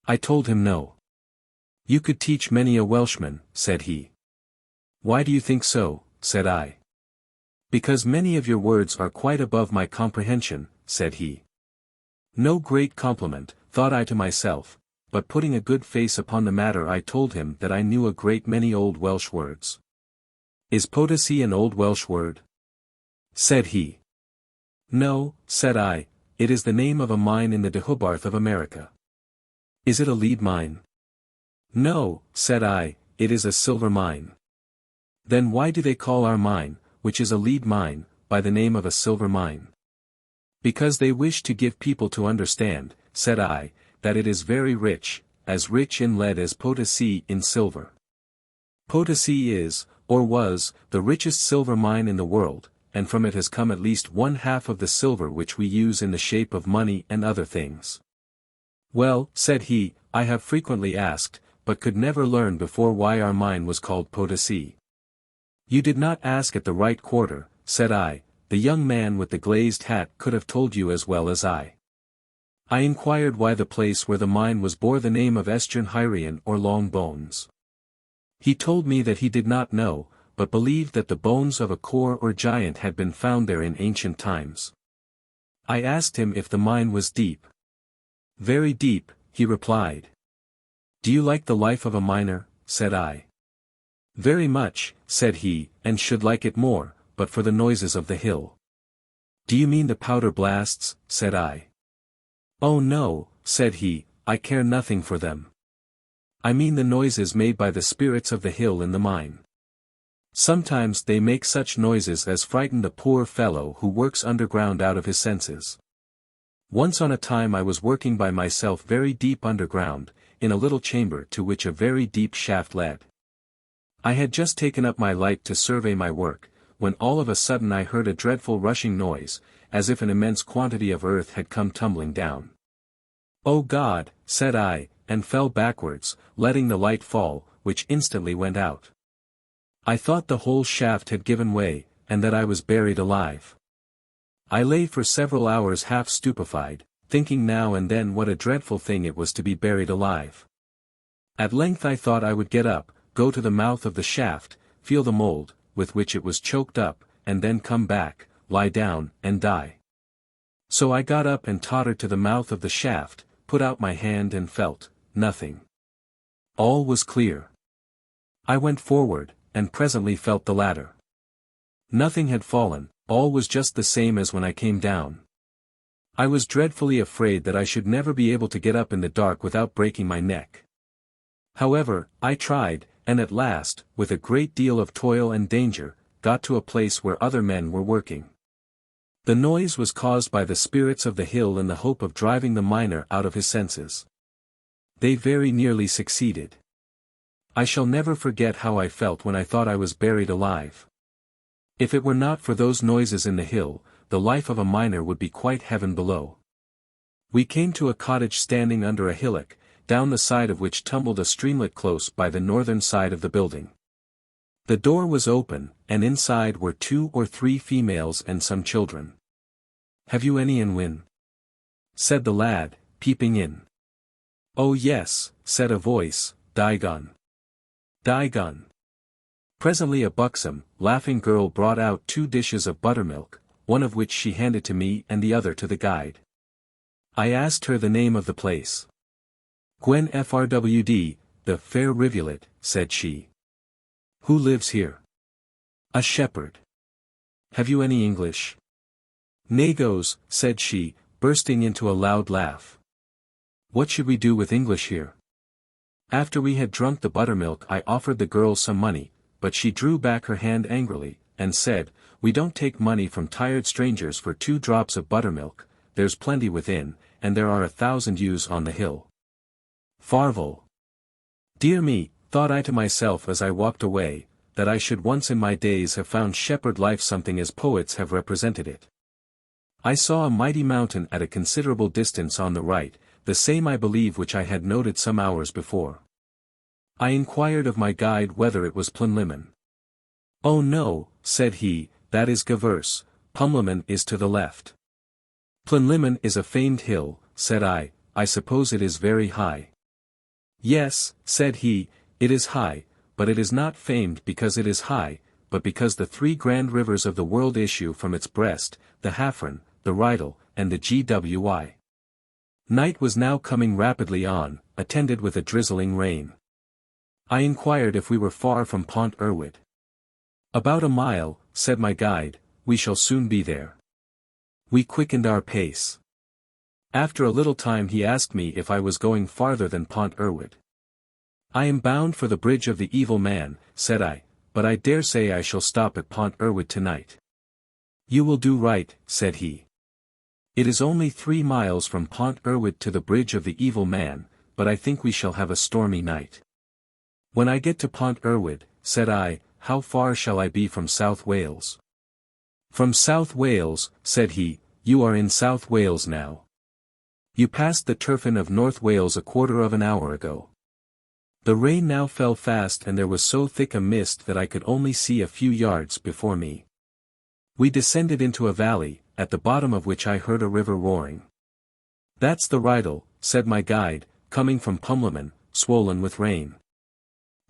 I told him no. "You could teach many a Welshman," said he. "Why do you think so?" said I. "Because many of your words are quite above my comprehension," said he. No great compliment, thought I to myself, but putting a good face upon the matter I told him that I knew a great many old Welsh words. "Is Potosi an old Welsh word?" said he. "No," said I, "it is the name of a mine in the Deheubarth of America." "Is it a lead mine?" "No," said I, "it is a silver mine." "Then why do they call our mine, which is a lead mine, by the name of a silver mine?" "Because they wish to give people to understand," said I, "that it is very rich, as rich in lead as Potosi in silver. Potosi is, or was, the richest silver mine in the world, and from it has come at least 1/2 of the silver which we use in the shape of money and other things." "Well," said he, "I have frequently asked, but could never learn before why our mine was called Potosi." "You did not ask at the right quarter," said I, "the young man with the glazed hat could have told you as well as I." I inquired why the place where the mine was bore the name of Estron Hyrian or Long Bones. He told me that he did not know, but believed that the bones of a core or giant had been found there in ancient times. I asked him if the mine was deep. "Very deep," he replied. "Do you like the life of a miner?" said I. "Very much," said he, "and should like it more, but for the noises of the hill." "Do you mean the powder blasts?" said I. "Oh no," said he, "I care nothing for them. I mean the noises made by the spirits of the hill in the mine. Sometimes they make such noises as frighten the poor fellow who works underground out of his senses. Once on a time I was working by myself very deep underground, in a little chamber to which a very deep shaft led. I had just taken up my light to survey my work, when all of a sudden I heard a dreadful rushing noise, as if an immense quantity of earth had come tumbling down. "Oh God," said I, and fell backwards, letting the light fall, which instantly went out. I thought the whole shaft had given way, and that I was buried alive. I lay for several hours half stupefied, thinking now and then what a dreadful thing it was to be buried alive. At length I thought I would get up, go to the mouth of the shaft, feel the mould, with which it was choked up, and then come back, lie down, and die. So I got up and tottered to the mouth of the shaft, put out my hand and felt nothing. All was clear. I went forward, and presently felt the ladder. Nothing had fallen, all was just the same as when I came down. I was dreadfully afraid that I should never be able to get up in the dark without breaking my neck. However, I tried, and at last, with a great deal of toil and danger, got to a place where other men were working. The noise was caused by the spirits of the hill in the hope of driving the miner out of his senses. They very nearly succeeded. I shall never forget how I felt when I thought I was buried alive. If it were not for those noises in the hill, the life of a miner would be quite heaven below. We came to a cottage standing under a hillock, down the side of which tumbled a streamlet close by the northern side of the building. The door was open, and inside were 2 or 3 females and some children. "Have you any in Wyn?" said the lad, peeping in. "Oh yes," said a voice, "Digon. Digon." Presently a buxom, laughing girl brought out 2 dishes of buttermilk, one of which she handed to me and the other to the guide. I asked her the name of the place. "Cwm Ystwyth, the fair rivulet," said she. "Who lives here?" "A shepherd." "Have you any English?" "Negos," said she, bursting into a loud laugh. "What should we do with English here?" After we had drunk the buttermilk I offered the girl some money, but she drew back her hand angrily, and said, "We don't take money from tired strangers for 2 drops of buttermilk, there's plenty within, and there are 1,000 ewes on the hill." Farvel. Dear me, thought I to myself as I walked away, that I should once in my days have found shepherd life something as poets have represented it. I saw a mighty mountain at a considerable distance on the right, the same I believe which I had noted some hours before. I inquired of my guide whether it was Plynlimmon. "Oh no," said he, "that is Gavers, Plynlimmon is to the left." "Plynlimmon is a famed hill," said I suppose it is very high." "Yes," said he, "it is high, but it is not famed because it is high, but because the 3 grand rivers of the world issue from its breast, the Hafren, the Rheidol, and the Gwy. Night was now coming rapidly on, attended with a drizzling rain. I inquired if we were far from Pont-rhyd-y-groes. "About a mile," said my guide, "we shall soon be there." We quickened our pace. After a little time he asked me if I was going farther than Pont-rhyd-y-groes. "I am bound for the bridge of the evil man," said I, "but I dare say I shall stop at Pont-rhyd-y-groes tonight." "You will do right," said he. "It is only 3 miles from Pont-rhyd-y-groes to the bridge of the evil man, but I think we shall have a stormy night." "When I get to Pont-rhyd-y-groes," said I, "how far shall I be from South Wales?" "From South Wales," said he, "you are in South Wales now. You passed the Turfin of North Wales a quarter of an hour ago." The rain now fell fast and there was so thick a mist that I could only see a few yards before me. We descended into a valley, at the bottom of which I heard a river roaring. "That's the Rheidol," said my guide, "coming from Plynlimmon, swollen with rain."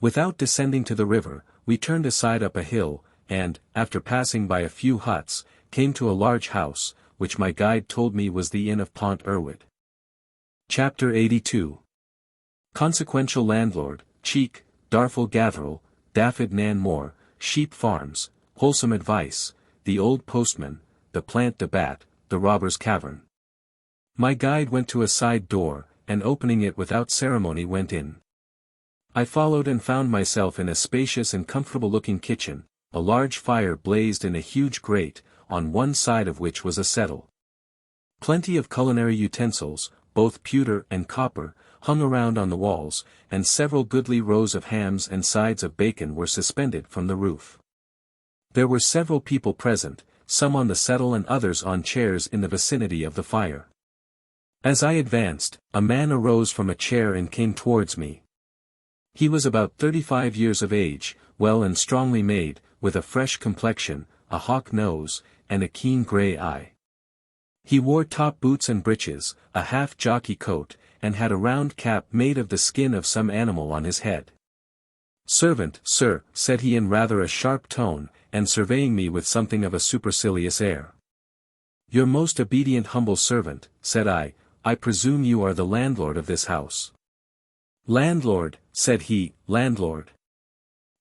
Without descending to the river, we turned aside up a hill, and, after passing by a few huts, came to a large house, which my guide told me was the inn of Pont-rhyd-y-groes. Chapter 82. Consequential landlord, cheek, darful gatherel, daffod nan more, sheep farms, wholesome advice, the old postman, the plant de bat, the robber's cavern. My guide went to a side door, and opening it without ceremony went in. I followed and found myself in a spacious and comfortable-looking kitchen. A large fire blazed in a huge grate, on one side of which was a settle. Plenty of culinary utensils, both pewter and copper, hung around on the walls, and several goodly rows of hams and sides of bacon were suspended from the roof. There were several people present, some on the settle and others on chairs in the vicinity of the fire. As I advanced, a man arose from a chair and came towards me. He was about 35 years of age, well and strongly made, with a fresh complexion, a hawk nose, and a keen grey eye. He wore top boots and breeches, a half-jockey coat, and had a round cap made of the skin of some animal on his head. "Servant, sir," said he in rather a sharp tone, and surveying me with something of a supercilious air. "Your most obedient humble servant," said I presume you are the landlord of this house." "Landlord," said he, "landlord.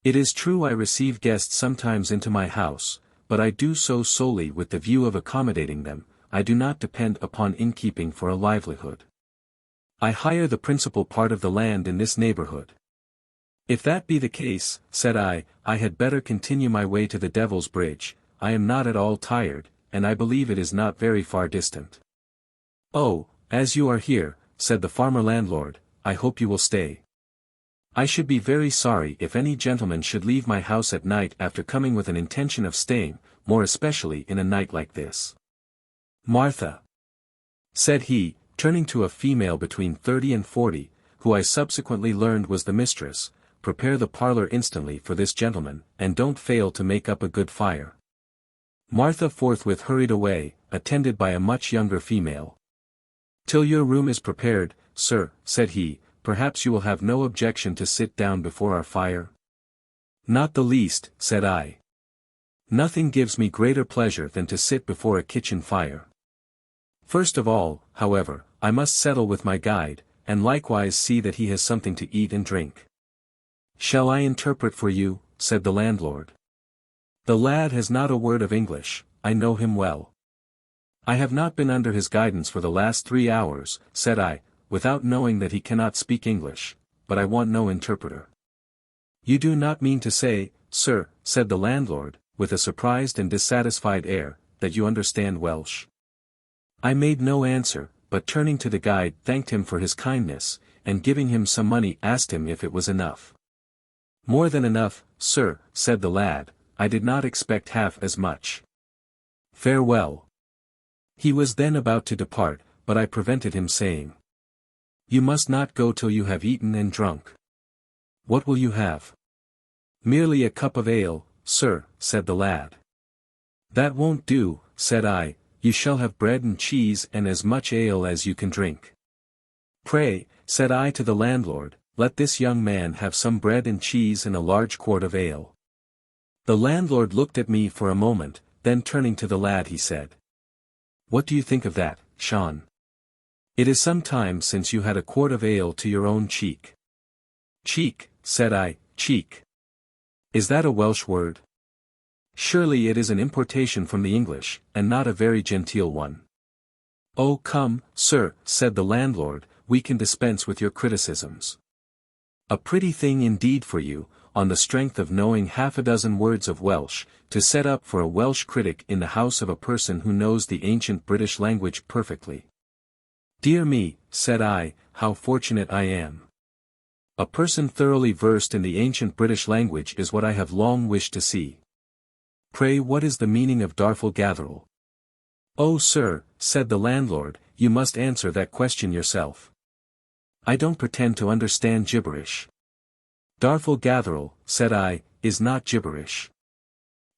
It is true I receive guests sometimes into my house, but I do so solely with the view of accommodating them. I do not depend upon innkeeping for a livelihood. I hire the principal part of the land in this neighborhood." "If that be the case," said I had better continue my way to the Devil's Bridge. I am not at all tired, and I believe it is not very far distant." "Oh, as you are here," said the farmer landlord, "I hope you will stay. I should be very sorry if any gentleman should leave my house at night after coming with an intention of staying, more especially in a night like this. Martha," said he, turning to a female between 30 and 40, who I subsequently learned was the mistress, "prepare the parlour instantly for this gentleman, and don't fail to make up a good fire." Martha forthwith hurried away, attended by a much younger female. "Till your room is prepared, sir," said he, "perhaps you will have no objection to sit down before our fire?" "Not the least," said I. "Nothing gives me greater pleasure than to sit before a kitchen fire. First of all, however, I must settle with my guide, and likewise see that he has something to eat and drink." "Shall I interpret for you?" said the landlord. "The lad has not a word of English, I know him well." "I have not been under his guidance for the last 3 hours," said I, "without knowing that he cannot speak English, but I want no interpreter." "You do not mean to say, sir," said the landlord, with a surprised and dissatisfied air, "that you understand Welsh?" I made no answer, but turning to the guide thanked him for his kindness, and giving him some money asked him if it was enough. "More than enough, sir," said the lad, "I did not expect half as much. Farewell." He was then about to depart, but I prevented him, saying, "You must not go till you have eaten and drunk." "What will you have?" "Merely a cup of ale, sir," said the lad. "That won't do," said I, "you shall have bread and cheese and as much ale as you can drink." "Pray," said I to the landlord, "let this young man have some bread and cheese and a large quart of ale." The landlord looked at me for a moment, then turning to the lad he said, "What do you think of that, Sean? It is some time since you had a quart of ale to your own cheek." "Cheek," said I, "cheek. Is that a Welsh word? Surely it is an importation from the English, and not a very genteel one." "Oh come, sir," said the landlord, "we can dispense with your criticisms. A pretty thing indeed for you, on the strength of knowing half a dozen words of Welsh, to set up for a Welsh critic in the house of a person who knows the ancient British language perfectly." "Dear me," said I, "how fortunate I am. A person thoroughly versed in the ancient British language is what I have long wished to see. Pray, what is the meaning of Darfel Gatherel?" "Oh sir," said the landlord, "you must answer that question yourself. I don't pretend to understand gibberish." "Darfel Gatherel," said I, "is not gibberish.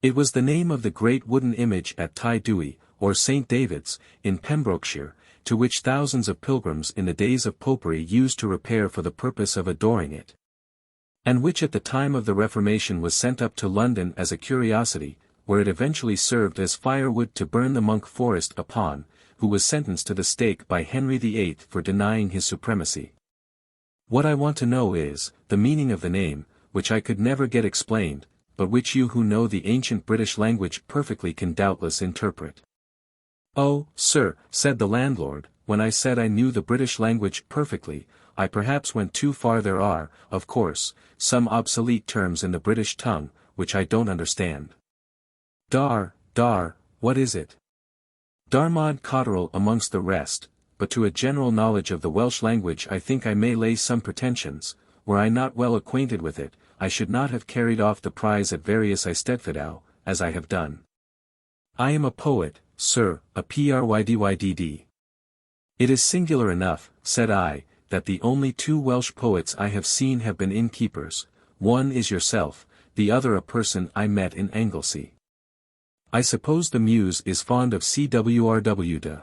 It was the name of the great wooden image at Tydfil, or St. David's, in Pembrokeshire, to which thousands of pilgrims in the days of Popery used to repair for the purpose of adoring it, and which at the time of the Reformation was sent up to London as a curiosity, where it eventually served as firewood to burn the monk Forrest upon, who was sentenced to the stake by Henry VIII for denying his supremacy. What I want to know is, the meaning of the name, which I could never get explained, but which you who know the ancient British language perfectly can doubtless interpret." "Oh, sir," said the landlord, "when I said I knew the British language perfectly, I perhaps went too far. There are, of course, some obsolete terms in the British tongue, which I don't understand. Dar, what is it? Darmod Cotterel amongst the rest, but to a general knowledge of the Welsh language I think I may lay some pretensions. Were I not well acquainted with it, I should not have carried off the prize at various Eisteddfodau, as I have done. I am a poet, sir, a Prydydd. It is singular enough, said I, that the only 2 Welsh poets I have seen have been innkeepers. One is yourself, the other a person I met in Anglesey. I suppose the muse is fond of Cwrwd.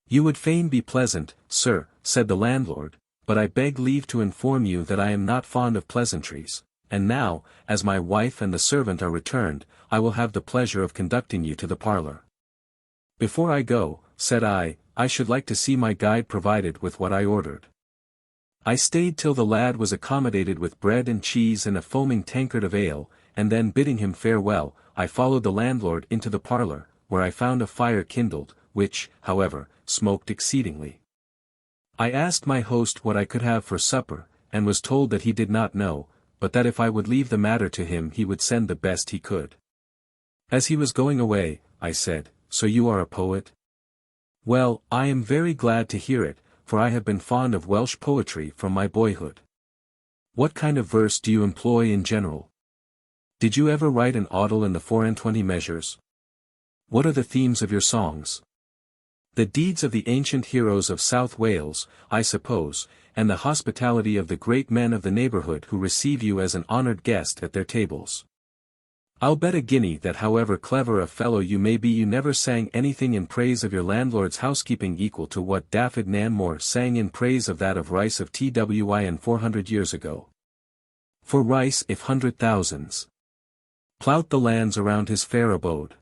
You would fain be pleasant, sir, said the landlord, but I beg leave to inform you that I am not fond of pleasantries, and now, as my wife and the servant are returned, I will have the pleasure of conducting you to the parlour. Before I go, said I should like to see my guide provided with what I ordered. I stayed till the lad was accommodated with bread and cheese and a foaming tankard of ale, and then bidding him farewell, I followed the landlord into the parlour, where I found a fire kindled, which, however, smoked exceedingly. I asked my host what I could have for supper, and was told that he did not know, but that if I would leave the matter to him he would send the best he could. As he was going away, I said, "So you are a poet?" "Well, I am very glad to hear it, for I have been fond of Welsh poetry from my boyhood." "What kind of verse do you employ in general? Did you ever write an Audle and the 24 measures? What are the themes of your songs?" "The deeds of the ancient heroes of South Wales, I suppose, and the hospitality of the great men of the neighbourhood who receive you as an honoured guest at their tables. I'll bet a guinea that however clever a fellow you may be you never sang anything in praise of your landlord's housekeeping equal to what Dafydd nan More sang in praise of that of Rice of Twy 400 years ago. For Rice if 100,000s ploughed the lands around his fair abode.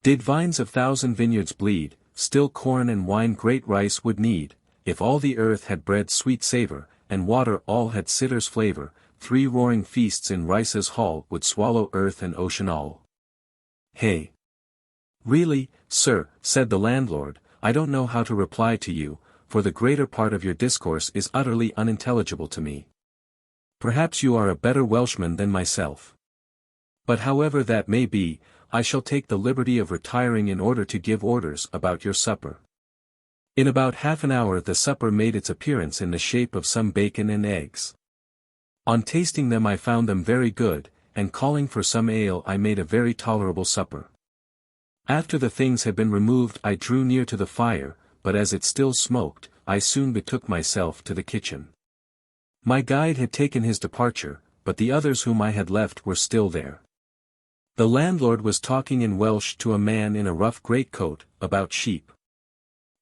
Did vines of 1,000 vineyards bleed, still corn and wine great Rice would need, if all the earth had bread sweet savour, and water all had citter's flavour, 3 roaring feasts in Rice's hall would swallow earth and ocean all." "Hey! Really, sir," said the landlord, "I don't know how to reply to you, for the greater part of your discourse is utterly unintelligible to me. Perhaps you are a better Welshman than myself. But however that may be, I shall take the liberty of retiring in order to give orders about your supper." In about half an hour the supper made its appearance in the shape of some bacon and eggs. On tasting them I found them very good, and calling for some ale I made a very tolerable supper. After the things had been removed I drew near to the fire, but as it still smoked, I soon betook myself to the kitchen. My guide had taken his departure, but the others whom I had left were still there. The landlord was talking in Welsh to a man in a rough greatcoat, about sheep.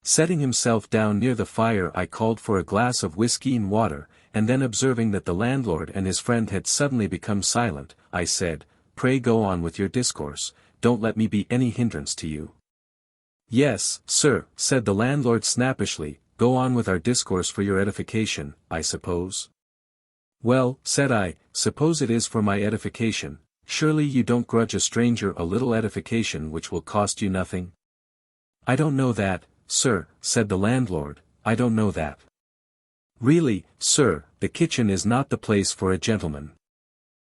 Setting himself down near the fire I called for a glass of whisky and water, and then observing that the landlord and his friend had suddenly become silent, I said, "Pray go on with your discourse, don't let me be any hindrance to you." "Yes, sir," said the landlord snappishly, "go on with our discourse for your edification, I suppose." "Well," said I, "suppose it is for my edification, surely you don't grudge a stranger a little edification which will cost you nothing?" "I don't know that, sir," said the landlord, "I don't know that. Really, sir, the kitchen is not the place for a gentleman."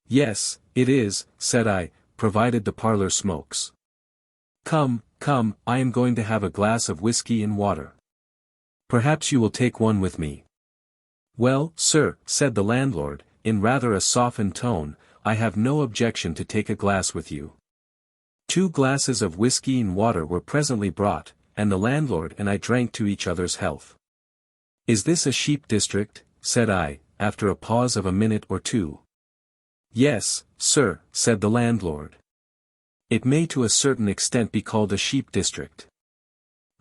"Yes, it is," said I, "provided the parlour smokes. Come, come, I am going to have a glass of whisky and water. Perhaps you will take one with me." "Well, sir," said the landlord, in rather a softened tone, "I have no objection to take a glass with you." 2 glasses of whisky and water were presently brought, and the landlord and I drank to each other's health. "Is this a sheep district?" said I, after a pause of a minute or 2. "Yes, sir," said the landlord. "It may to a certain extent be called a sheep district.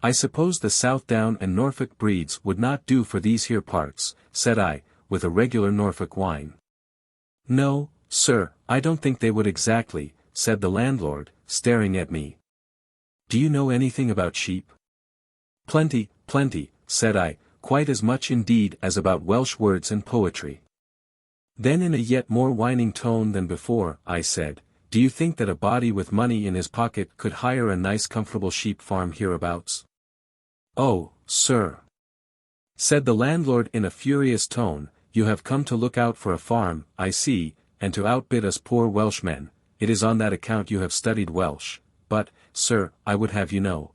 I suppose the Southdown and Norfolk breeds would not do for these here parts," said I, with a regular Norfolk wine. "No, sir, I don't think they would exactly," said the landlord, staring at me. "Do you know anything about sheep?" "Plenty, plenty," said I, "quite as much indeed as about Welsh words and poetry." Then in a yet more whining tone than before, I said, "Do you think that a body with money in his pocket could hire a nice comfortable sheep farm hereabouts?" "Oh, sir," said the landlord in a furious tone, "you have come to look out for a farm, I see, and to outbid us poor Welshmen. It is on that account you have studied Welsh, but, sir, I would have you know."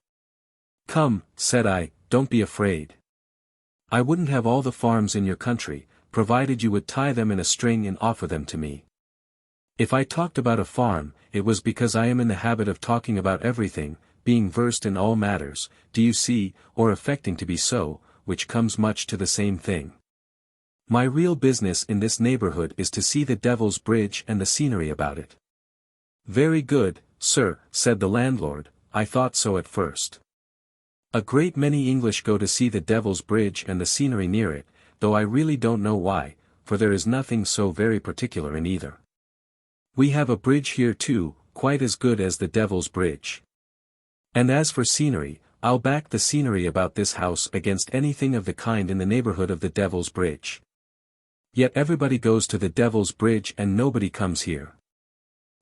"Come," said I, don't be afraid. I wouldn't have all the farms in your country, provided you would tie them in a string and offer them to me. If I talked about a farm, it was because I am in the habit of talking about everything, being versed in all matters, do you see, or affecting to be so, which comes much to the same thing. My real business in this neighborhood is to see the Devil's Bridge and the scenery about it. Very good, sir, said the landlord, I thought so at first. A great many English go to see the Devil's Bridge and the scenery near it, though I really don't know why, for there is nothing so very particular in either. We have a bridge here too, quite as good as the Devil's Bridge. And as for scenery, I'll back the scenery about this house against anything of the kind in the neighborhood of the Devil's Bridge. Yet everybody goes to the Devil's Bridge and nobody comes here.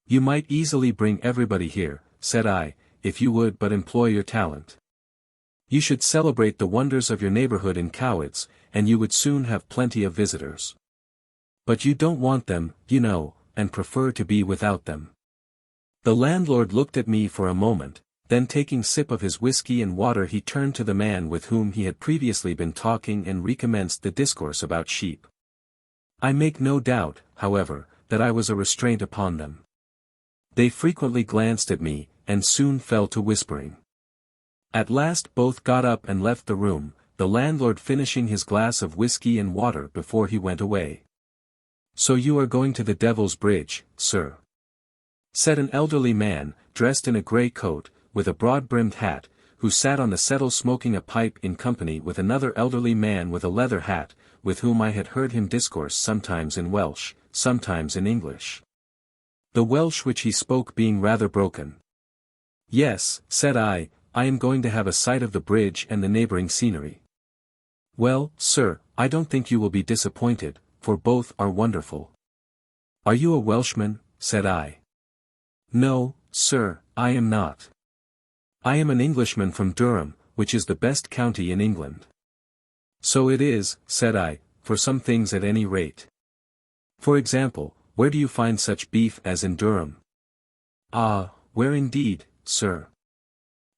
You might easily bring everybody here, said I, if you would but employ your talent. You should celebrate the wonders of your neighborhood in Coeds, and you would soon have plenty of visitors. But you don't want them, you know, and prefer to be without them. The landlord looked at me for a moment, then taking sip of his whiskey and water he turned to the man with whom he had previously been talking and recommenced the discourse about sheep. I make no doubt, however, that I was a restraint upon them. They frequently glanced at me, and soon fell to whispering. At last both got up and left the room, the landlord finishing his glass of whiskey and water before he went away. So you are going to the Devil's Bridge, sir? Said an elderly man, dressed in a grey coat, with a broad-brimmed hat, who sat on the settle smoking a pipe in company with another elderly man with a leather hat, with whom I had heard him discourse sometimes in Welsh, sometimes in English. The Welsh which he spoke being rather broken. Yes, said I am going to have a sight of the bridge and the neighbouring scenery. Well, sir, I don't think you will be disappointed, for both are wonderful. Are you a Welshman? Said I. No, sir, I am not. I am an Englishman from Durham, which is the best county in England. So it is, said I, for some things at any rate. For example, where do you find such beef as in Durham? Ah, where indeed, sir?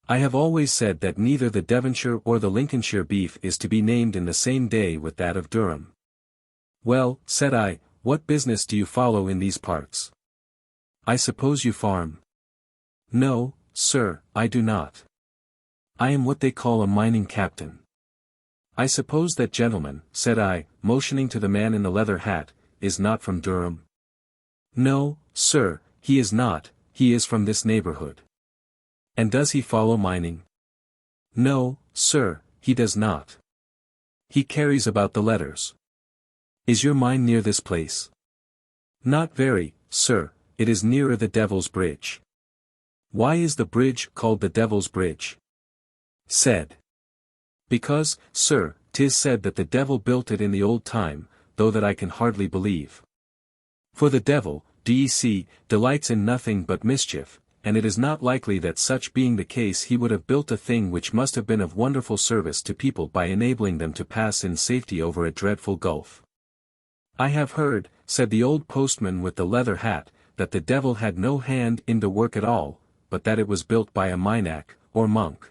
I have always said that neither the Devonshire or the Lincolnshire beef is to be named in the same day with that of Durham. Well, said I, what business do you follow in these parts? I suppose you farm? No, sir, I do not. I am what they call a mining captain. I suppose that gentleman, said I, motioning to the man in the leather hat, is not from Durham? No, sir, he is not, he is from this neighborhood. And does he follow mining? No, sir, he does not. He carries about the letters. Is your mine near this place? Not very, sir, it is nearer the Devil's Bridge. Why is the bridge called the Devil's Bridge? Said. Because, sir, 'tis said that the devil built it in the old time, though that I can hardly believe. For the devil, do ye see, delights in nothing but mischief, and it is not likely that such being the case he would have built a thing which must have been of wonderful service to people by enabling them to pass in safety over a dreadful gulf. I have heard, said the old postman with the leather hat, that the devil had no hand in the work at all, but that it was built by a minac, or monk.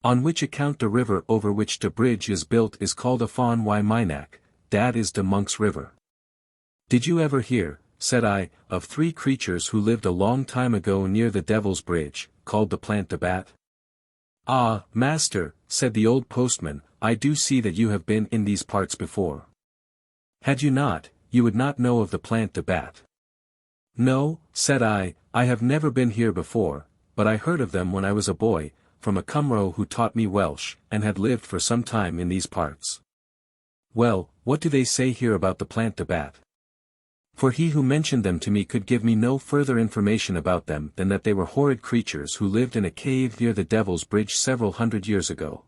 On which account the river over which the bridge is built is called a Fon y Minac, that is the monk's river. Did you ever hear, said I, of 3 creatures who lived a long time ago near the Devil's Bridge, called the Plant de Bat? Ah, master, said the old postman, I do see that you have been in these parts before. Had you not, you would not know of the Plant de Bat. No, said I have never been here before, but I heard of them when I was a boy, from a Cymro who taught me Welsh, and had lived for some time in these parts. Well, what do they say here about the Plant de Bat? For he who mentioned them to me could give me no further information about them than that they were horrid creatures who lived in a cave near the Devil's Bridge several 100 years ago.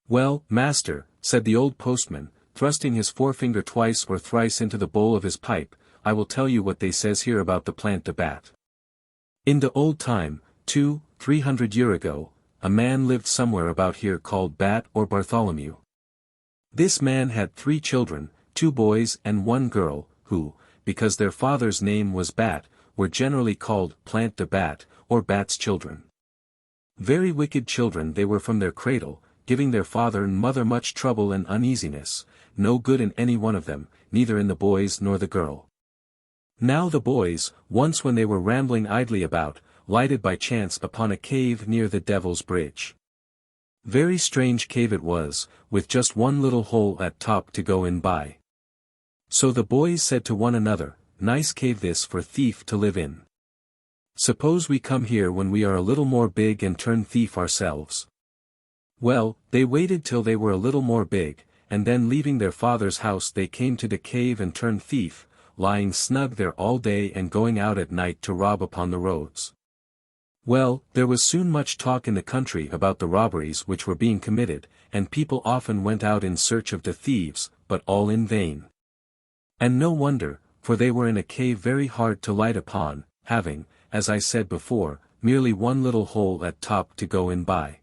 Well, master, said the old postman, thrusting his forefinger twice or thrice into the bowl of his pipe, I will tell you what they says here about the Plant de Bat. In the old time, 200-300 years ago, a man lived somewhere about here called Bat or Bartholomew. This man had 3 children, 2 boys and 1 girl, who, because their father's name was Bat, were generally called Plant de Bat, or Bat's children. Very wicked children they were from their cradle, giving their father and mother much trouble and uneasiness, no good in any one of them, neither in the boys nor the girl. Now the boys, once when they were rambling idly about, lighted by chance upon a cave near the Devil's Bridge. Very strange cave it was, with just one little hole at top to go in by. So the boys said to one another, "Nice cave this for thief to live in. Suppose we come here when we are a little more big and turn thief ourselves." Well, they waited till they were a little more big, and then leaving their father's house they came to the cave and turned thief, lying snug there all day and going out at night to rob upon the roads. Well, there was soon much talk in the country about the robberies which were being committed, and people often went out in search of the thieves, but all in vain. And no wonder, for they were in a cave very hard to light upon, having, as I said before, merely one little hole at top to go in by.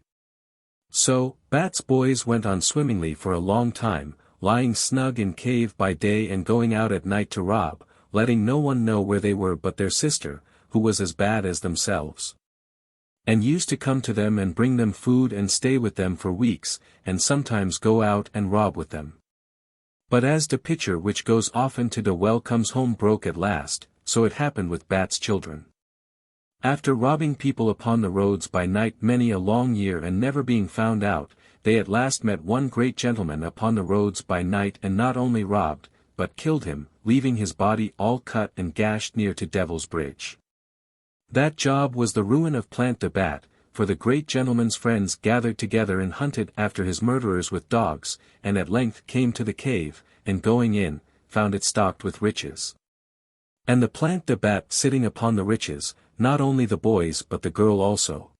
So, Bat's boys went on swimmingly for a long time, lying snug in cave by day and going out at night to rob, letting no one know where they were but their sister, who was as bad as themselves, and used to come to them and bring them food and stay with them for weeks, and sometimes go out and rob with them. But as the pitcher which goes often to the well comes home broke at last, so it happened with Bat's children. After robbing people upon the roads by night many a long year and never being found out, they at last met one great gentleman upon the roads by night and not only robbed, but killed him, leaving his body all cut and gashed near to Devil's Bridge. That job was the ruin of Plant the Bat, for the great gentleman's friends gathered together and hunted after his murderers with dogs, and at length came to the cave, and going in, found it stocked with riches. And the Plant the Bat sitting upon the riches, not only the boys but the girl also.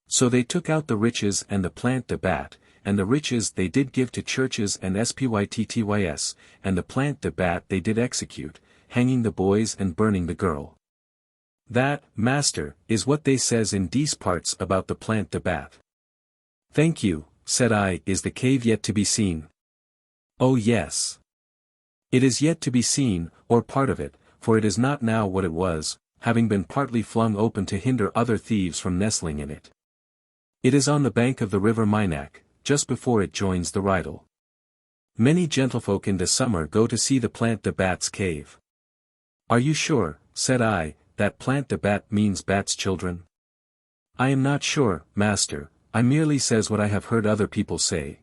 So they took out the riches and the Plant the Bat, and the riches they did give to churches and spyttys, and the Plant the Bat they did execute, hanging the boys and burning the girl. That, master, is what they says in these parts about the Plant the Bat. Thank you, said I. Is the cave yet to be seen? Oh yes. It is yet to be seen, or part of it, for it is not now what it was, having been partly flung open to hinder other thieves from nestling in it. It is on the bank of the river Minack, just before it joins the Rydal. Many gentlefolk in the summer go to see the Plant the Bat's cave. Are you sure, said I, that Plant the Bat means Bat's children? I am not sure, master, I merely says what I have heard other people say.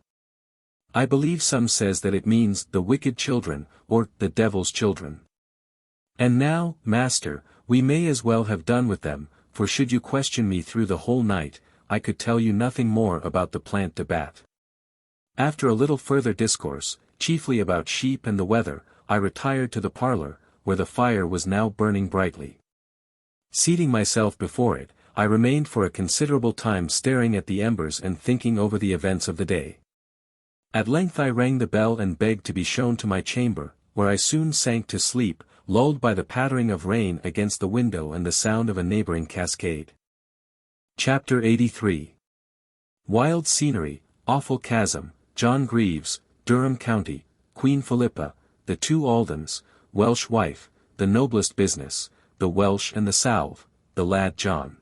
I believe some says that it means the wicked children, or the devil's children. And now, master, we may as well have done with them, for should you question me through the whole night, I could tell you nothing more about the Plant the Bat. After a little further discourse, chiefly about sheep and the weather, I retired to the parlour, where the fire was now burning brightly. Seating myself before it, I remained for a considerable time staring at the embers and thinking over the events of the day. At length I rang the bell and begged to be shown to my chamber, where I soon sank to sleep, lulled by the pattering of rain against the window and the sound of a neighbouring cascade. Chapter 83. Wild Scenery, Awful Chasm, John Greaves, Durham County, Queen Philippa, the two Aldens, Welsh Wife, the Noblest Business, the Welsh and the Salve, the Lad John.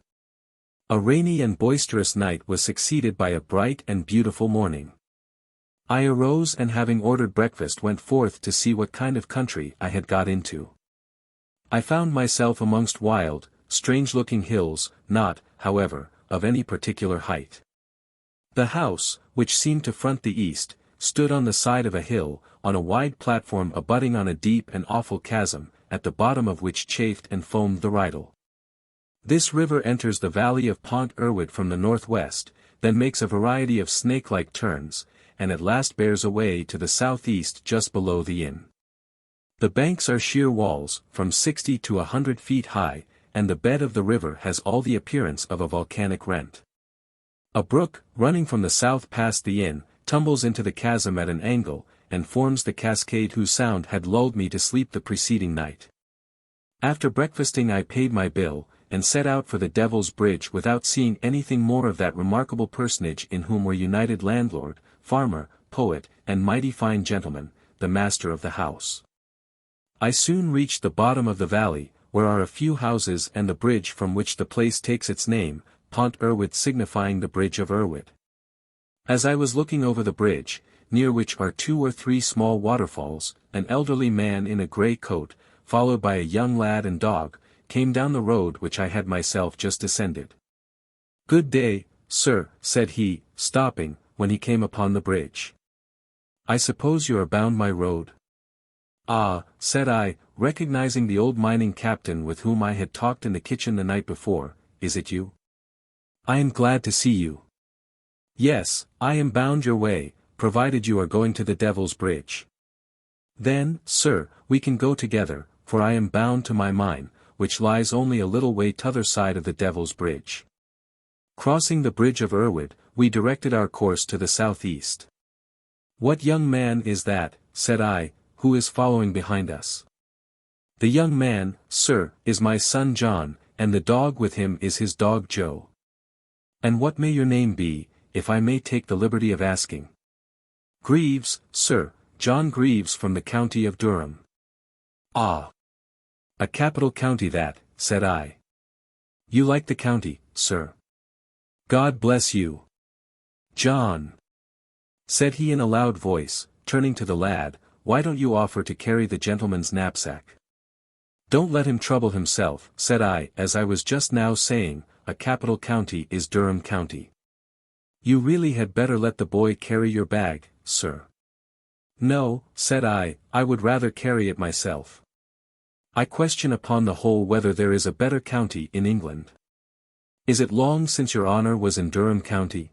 A rainy and boisterous night was succeeded by a bright and beautiful morning. I arose and having ordered breakfast went forth to see what kind of country I had got into. I found myself amongst wild, strange-looking hills, not, however, of any particular height. The house, which seemed to front the east, stood on the side of a hill, on a wide platform abutting on a deep and awful chasm, at the bottom of which chafed and foamed the Rydal. This river enters the valley of Pont-rhyd-y-groes from the northwest, then makes a variety of snake-like turns, and at last bears away to the southeast just below the inn. The banks are sheer walls, from 60 to 100 feet high, and the bed of the river has all the appearance of a volcanic rent. A brook, running from the south past the inn, tumbles into the chasm at an angle, and forms the cascade whose sound had lulled me to sleep the preceding night. After breakfasting I paid my bill, and set out for the Devil's Bridge without seeing anything more of that remarkable personage in whom were united landlord, farmer, poet, and mighty fine gentleman, the master of the house. I soon reached the bottom of the valley, where are a few houses and the bridge from which the place takes its name, Pont-rhyd-y-groes signifying the Bridge of Rhyd. As I was looking over the bridge, near which are 2 or 3 small waterfalls, an elderly man in a grey coat, followed by a young lad and dog, came down the road which I had myself just descended. "Good day, sir," said he, stopping, when he came upon the bridge. "I suppose you are bound my road?" "Ah," said I, recognizing the old mining captain with whom I had talked in the kitchen the night before, "is it you? I am glad to see you." "Yes, I am bound your way, provided you are going to the Devil's Bridge." "Then, sir, we can go together, for I am bound to my mine, which lies only a little way t'other side of the Devil's Bridge." Crossing the bridge of Irwood, we directed our course to the southeast. "What young man is that," said I, "who is following behind us?" "The young man, sir, is my son John, and the dog with him is his dog Joe." "And what may your name be, if I may take the liberty of asking?" "Greaves, sir, John Greaves from the county of Durham." "Ah! A capital county that," said I. "You like the county, sir?" "God bless you, John," said he in a loud voice, turning to the lad, "why don't you offer to carry the gentleman's knapsack?" "Don't let him trouble himself," said I, "as I was just now saying, a capital county is Durham County." "You really had better let the boy carry your bag, sir." "No," said I would rather carry it myself. I question upon the whole whether there is a better county in England. Is it long since your honour was in Durham County?"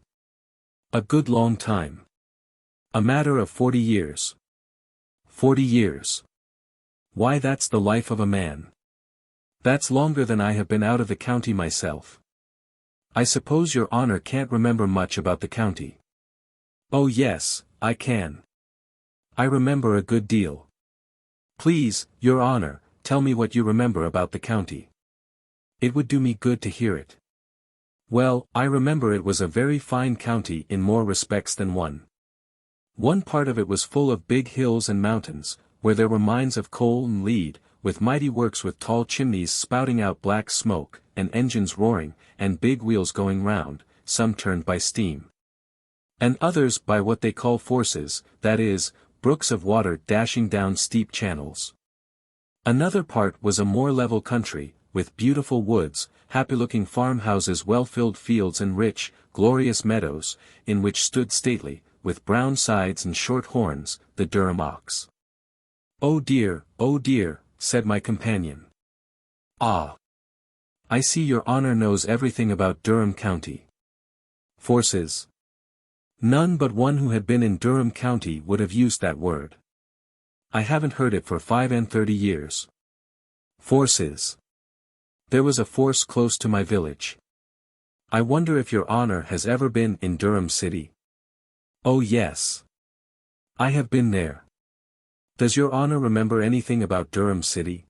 "A good long time. A matter of 40 years. 40 years. Why, that's the life of a man. That's longer than I have been out of the county myself. I suppose your honour can't remember much about the county." "Oh yes, I can. I remember a good deal." "Please, your honour, tell me what you remember about the county. It would do me good to hear it." "Well, I remember it was a very fine county in more respects than one. One part of it was full of big hills and mountains, where there were mines of coal and lead, with mighty works with tall chimneys spouting out black smoke, and engines roaring, and big wheels going round, some turned by steam, and others by what they call forces, that is, brooks of water dashing down steep channels. Another part was a more level country, with beautiful woods, happy-looking farmhouses, well-filled fields and rich, glorious meadows, in which stood stately, with brown sides and short horns, the Durham ox." Oh dear," said my companion. "Ah! I see your honour knows everything about Durham County. Forces. None but one who had been in Durham County would have used that word. I haven't heard it for 35 years. Forces. There was a force close to my village. I wonder if your honour has ever been in Durham City?" "Oh yes. I have been there." "Does your honour remember anything about Durham City?"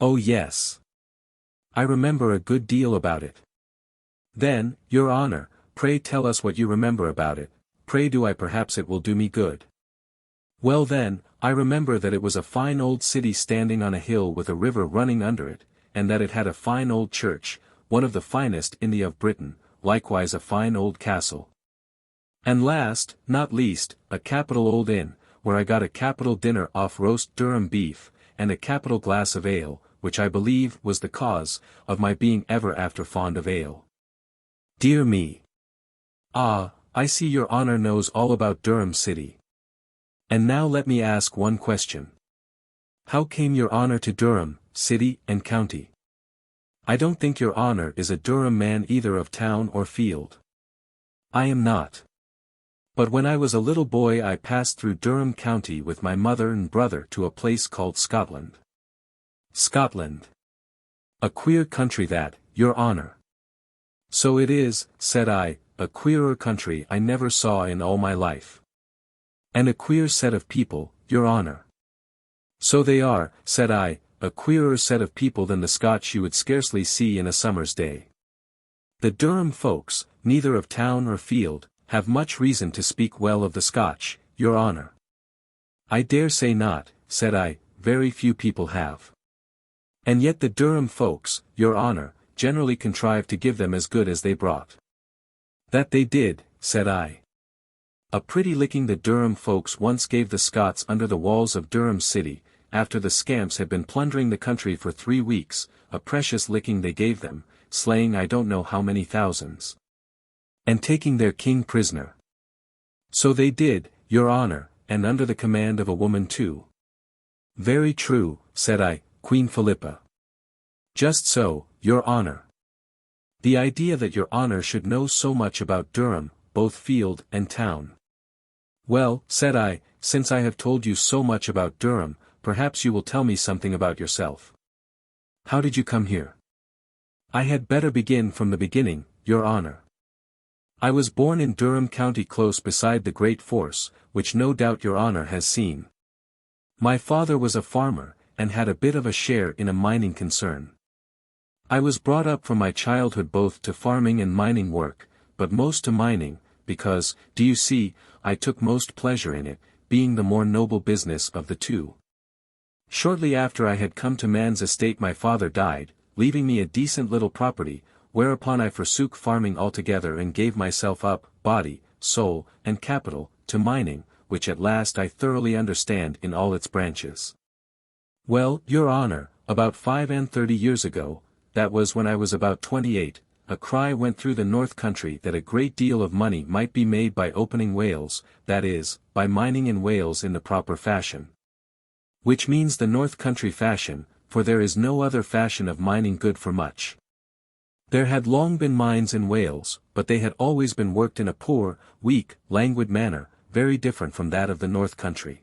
"Oh yes. I remember a good deal about it." "Then, your honour, pray tell us what you remember about it, pray do. Perhaps it will do me good." "Well then, I remember that it was a fine old city standing on a hill with a river running under it, and that it had a fine old church, one of the finest in the of Britain, likewise a fine old castle. And last, not least, a capital old inn, where I got a capital dinner off roast Durham beef, and a capital glass of ale, which I believe was the cause of my being ever after fond of ale." "Dear me! Ah, I see your honour knows all about Durham City. And now let me ask one question. How came your honour to Durham, city and county? I don't think your honour is a Durham man either of town or field." "I am not. But when I was a little boy I passed through Durham County with my mother and brother to a place called Scotland." "Scotland. A queer country that, your honour." "So it is," said I, "a queerer country I never saw in all my life. And a queer set of people, your honour." "So they are," said I, "a queerer set of people than the Scotch you would scarcely see in a summer's day. The Durham folks, neither of town or field, have much reason to speak well of the Scotch, your honour." "I dare say not," said I, "very few people have. And yet the Durham folks, your honour, generally contrived to give them as good as they brought." "That they did," said I. A pretty licking the Durham folks once gave the Scots under the walls of Durham city, after the scamps had been plundering the country for 3 weeks, a precious licking they gave them, slaying I don't know how many thousands. And taking their king prisoner. So they did, your honour, and under the command of a woman too. Very true, said I, Queen Philippa. Just so, your honour. The idea that your honour should know so much about Durham, both field and town. Well, said I, since I have told you so much about Durham, perhaps you will tell me something about yourself. How did you come here? I had better begin from the beginning, your honour. I was born in Durham County close beside the great force, which no doubt your honour has seen. My father was a farmer, and had a bit of a share in a mining concern. I was brought up from my childhood both to farming and mining work, but most to mining, because, do you see, I took most pleasure in it, being the more noble business of the two. Shortly after I had come to man's estate my father died, leaving me a decent little property, whereupon I forsook farming altogether and gave myself up, body, soul, and capital, to mining, which at last I thoroughly understand in all its branches. Well, your honour, about 35 years ago, that was when I was about 28, a cry went through the north country that a great deal of money might be made by opening whales, that is, by mining in whales in the proper fashion. Which means the north country fashion, for there is no other fashion of mining good for much. There had long been mines in Wales, but they had always been worked in a poor, weak, languid manner, very different from that of the north country.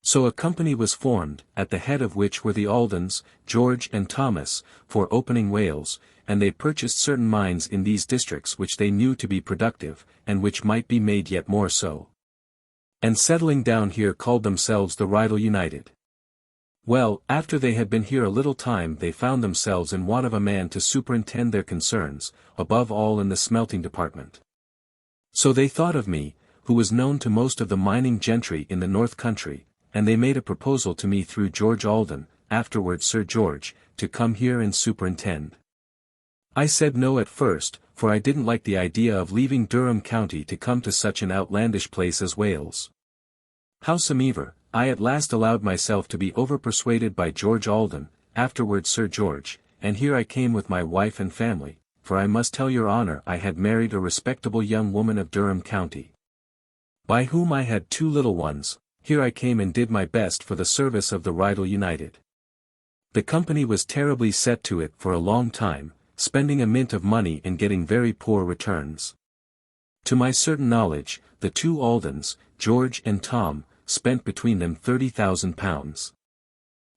So a company was formed, at the head of which were the Aldens, George and Thomas, for opening whales, and they purchased certain mines in these districts which they knew to be productive, and which might be made yet more so. And settling down here called themselves the Rydal United. Well, after they had been here a little time they found themselves in want of a man to superintend their concerns, above all in the smelting department. So they thought of me, who was known to most of the mining gentry in the north country, and they made a proposal to me through George Alden, afterwards Sir George, to come here and superintend. I said no at first, for I didn't like the idea of leaving Durham County to come to such an outlandish place as Wales. Howsomever, I at last allowed myself to be overpersuaded by George Alden, afterwards Sir George, and here I came with my wife and family, for I must tell your honour I had married a respectable young woman of Durham County, by whom I had 2 little ones. Here I came and did my best for the service of the Rydal United. The company was terribly set to it for a long time, spending a mint of money and getting very poor returns. To my certain knowledge, the 2 Aldens, George and Tom, spent between them £30,000.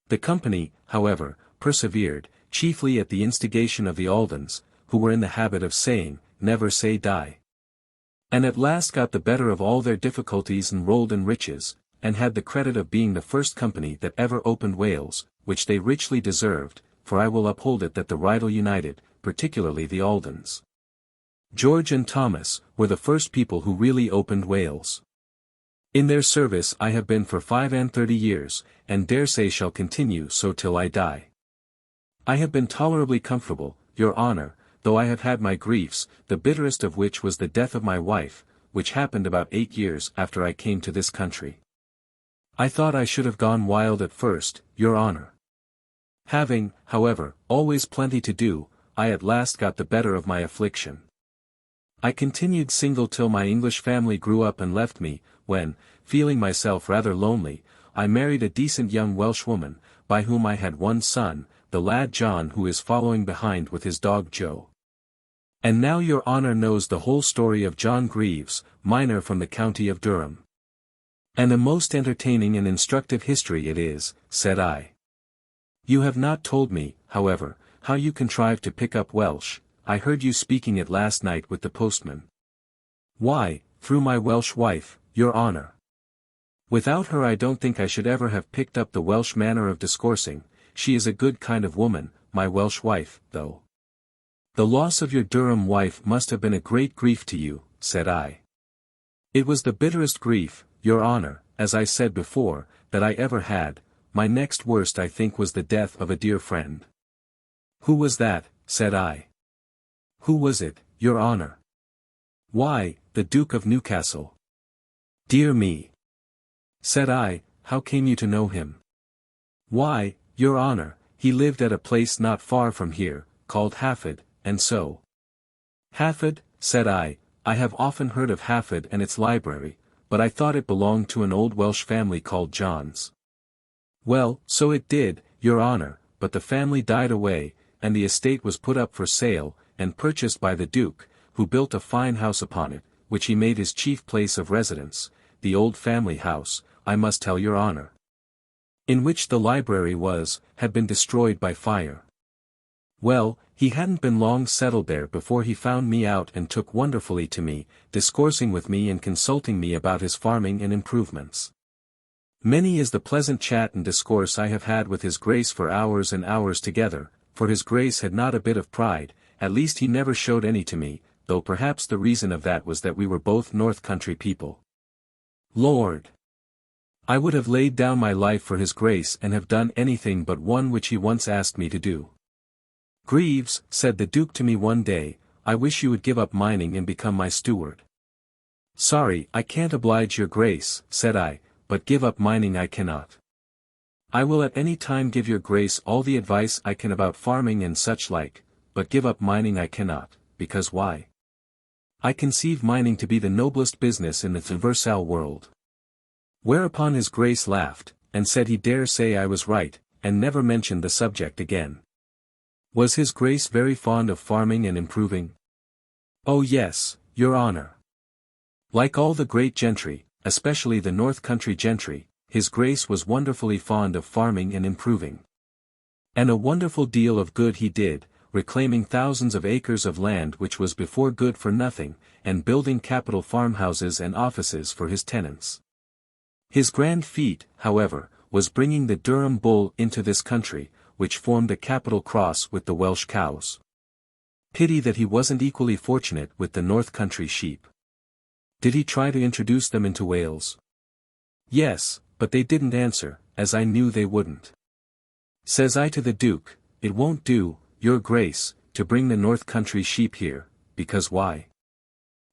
The company, however, persevered, chiefly at the instigation of the Aldens, who were in the habit of saying, never say die. And at last got the better of all their difficulties and rolled in riches, and had the credit of being the first company that ever opened Wales, which they richly deserved, for I will uphold it that the Rydal United, particularly the Aldens, George and Thomas, were the first people who really opened Wales. In their service I have been for 35 years, and dare say shall continue so till I die. I have been tolerably comfortable, your honour, though I have had my griefs, the bitterest of which was the death of my wife, which happened about 8 years after I came to this country. I thought I should have gone wild at first, your honour. Having, however, always plenty to do, I at last got the better of my affliction. I continued single till my English family grew up and left me, when, feeling myself rather lonely, I married a decent young Welsh woman, by whom I had 1 son, the lad John, who is following behind with his dog Joe. And now your honour knows the whole story of John Greaves, miner from the county of Durham. And a most entertaining and instructive history it is, said I. You have not told me, however, how you contrived to pick up Welsh. I heard you speaking it last night with the postman. Why, through my Welsh wife, your honour. Without her I don't think I should ever have picked up the Welsh manner of discoursing. She is a good kind of woman, my Welsh wife, though. The loss of your Durham wife must have been a great grief to you, said I. It was the bitterest grief, your honour, as I said before, that I ever had. My next worst I think was the death of a dear friend. Who was that, said I. Who was it, your honour? Why, the Duke of Newcastle. Dear me! Said I, how came you to know him? Why, your honour, he lived at a place not far from here, called Hafod, and so. Hafod, said I have often heard of Hafod and its library, but I thought it belonged to an old Welsh family called Johns. Well, so it did, your honour, but the family died away, and the estate was put up for sale, and purchased by the Duke, who built a fine house upon it, which he made his chief place of residence, the old family house, I must tell your honour. In which the library had been destroyed by fire. Well, he hadn't been long settled there before he found me out and took wonderfully to me, discoursing with me and consulting me about his farming and improvements. Many is the pleasant chat and discourse I have had with his Grace for hours and hours together, for his Grace had not a bit of pride, at least he never showed any to me, though perhaps the reason of that was that we were both North Country people. Lord! I would have laid down my life for his Grace and have done anything but one which he once asked me to do. Greaves, said the Duke to me one day, I wish you would give up mining and become my steward. Sorry, I can't oblige your Grace, said I, but give up mining I cannot. I will at any time give your Grace all the advice I can about farming and such like, but give up mining I cannot, because why? I conceive mining to be the noblest business in the universal world. Whereupon his Grace laughed, and said he dare say I was right, and never mentioned the subject again. Was his Grace very fond of farming and improving? Oh yes, your honour. Like all the great gentry, especially the North Country gentry, his Grace was wonderfully fond of farming and improving. And a wonderful deal of good he did, reclaiming thousands of acres of land which was before good for nothing, and building capital farmhouses and offices for his tenants. His grand feat, however, was bringing the Durham bull into this country, which formed a capital cross with the Welsh cows. Pity that he wasn't equally fortunate with the North Country sheep. Did he try to introduce them into Wales? Yes, but they didn't answer, as I knew they wouldn't. Says I to the Duke, it won't do, your Grace, to bring the North Country sheep here, because why?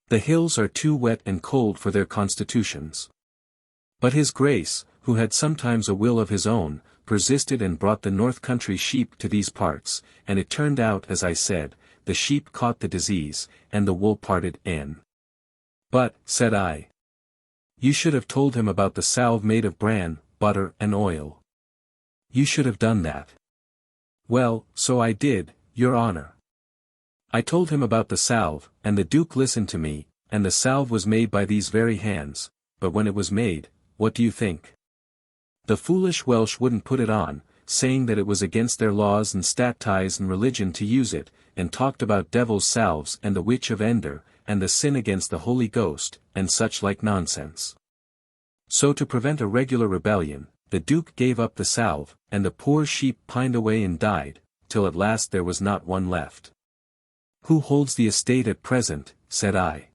The hills are too wet and cold for their constitutions. But his Grace, who had sometimes a will of his own, persisted and brought the North Country sheep to these parts, and it turned out as I said, the sheep caught the disease, and the wool parted in. But, said I, you should have told him about the salve made of bran, butter and oil. You should have done that. Well, so I did, your honour. I told him about the salve, and the Duke listened to me, and the salve was made by these very hands, but when it was made, what do you think? The foolish Welsh wouldn't put it on, saying that it was against their laws and statutes and religion to use it, and talked about devil's salves and the witch of Endor, and the sin against the Holy Ghost, and such like nonsense. So to prevent a regular rebellion, the Duke gave up the salve, and the poor sheep pined away and died, till at last there was not one left. Who holds the estate at present? Said I.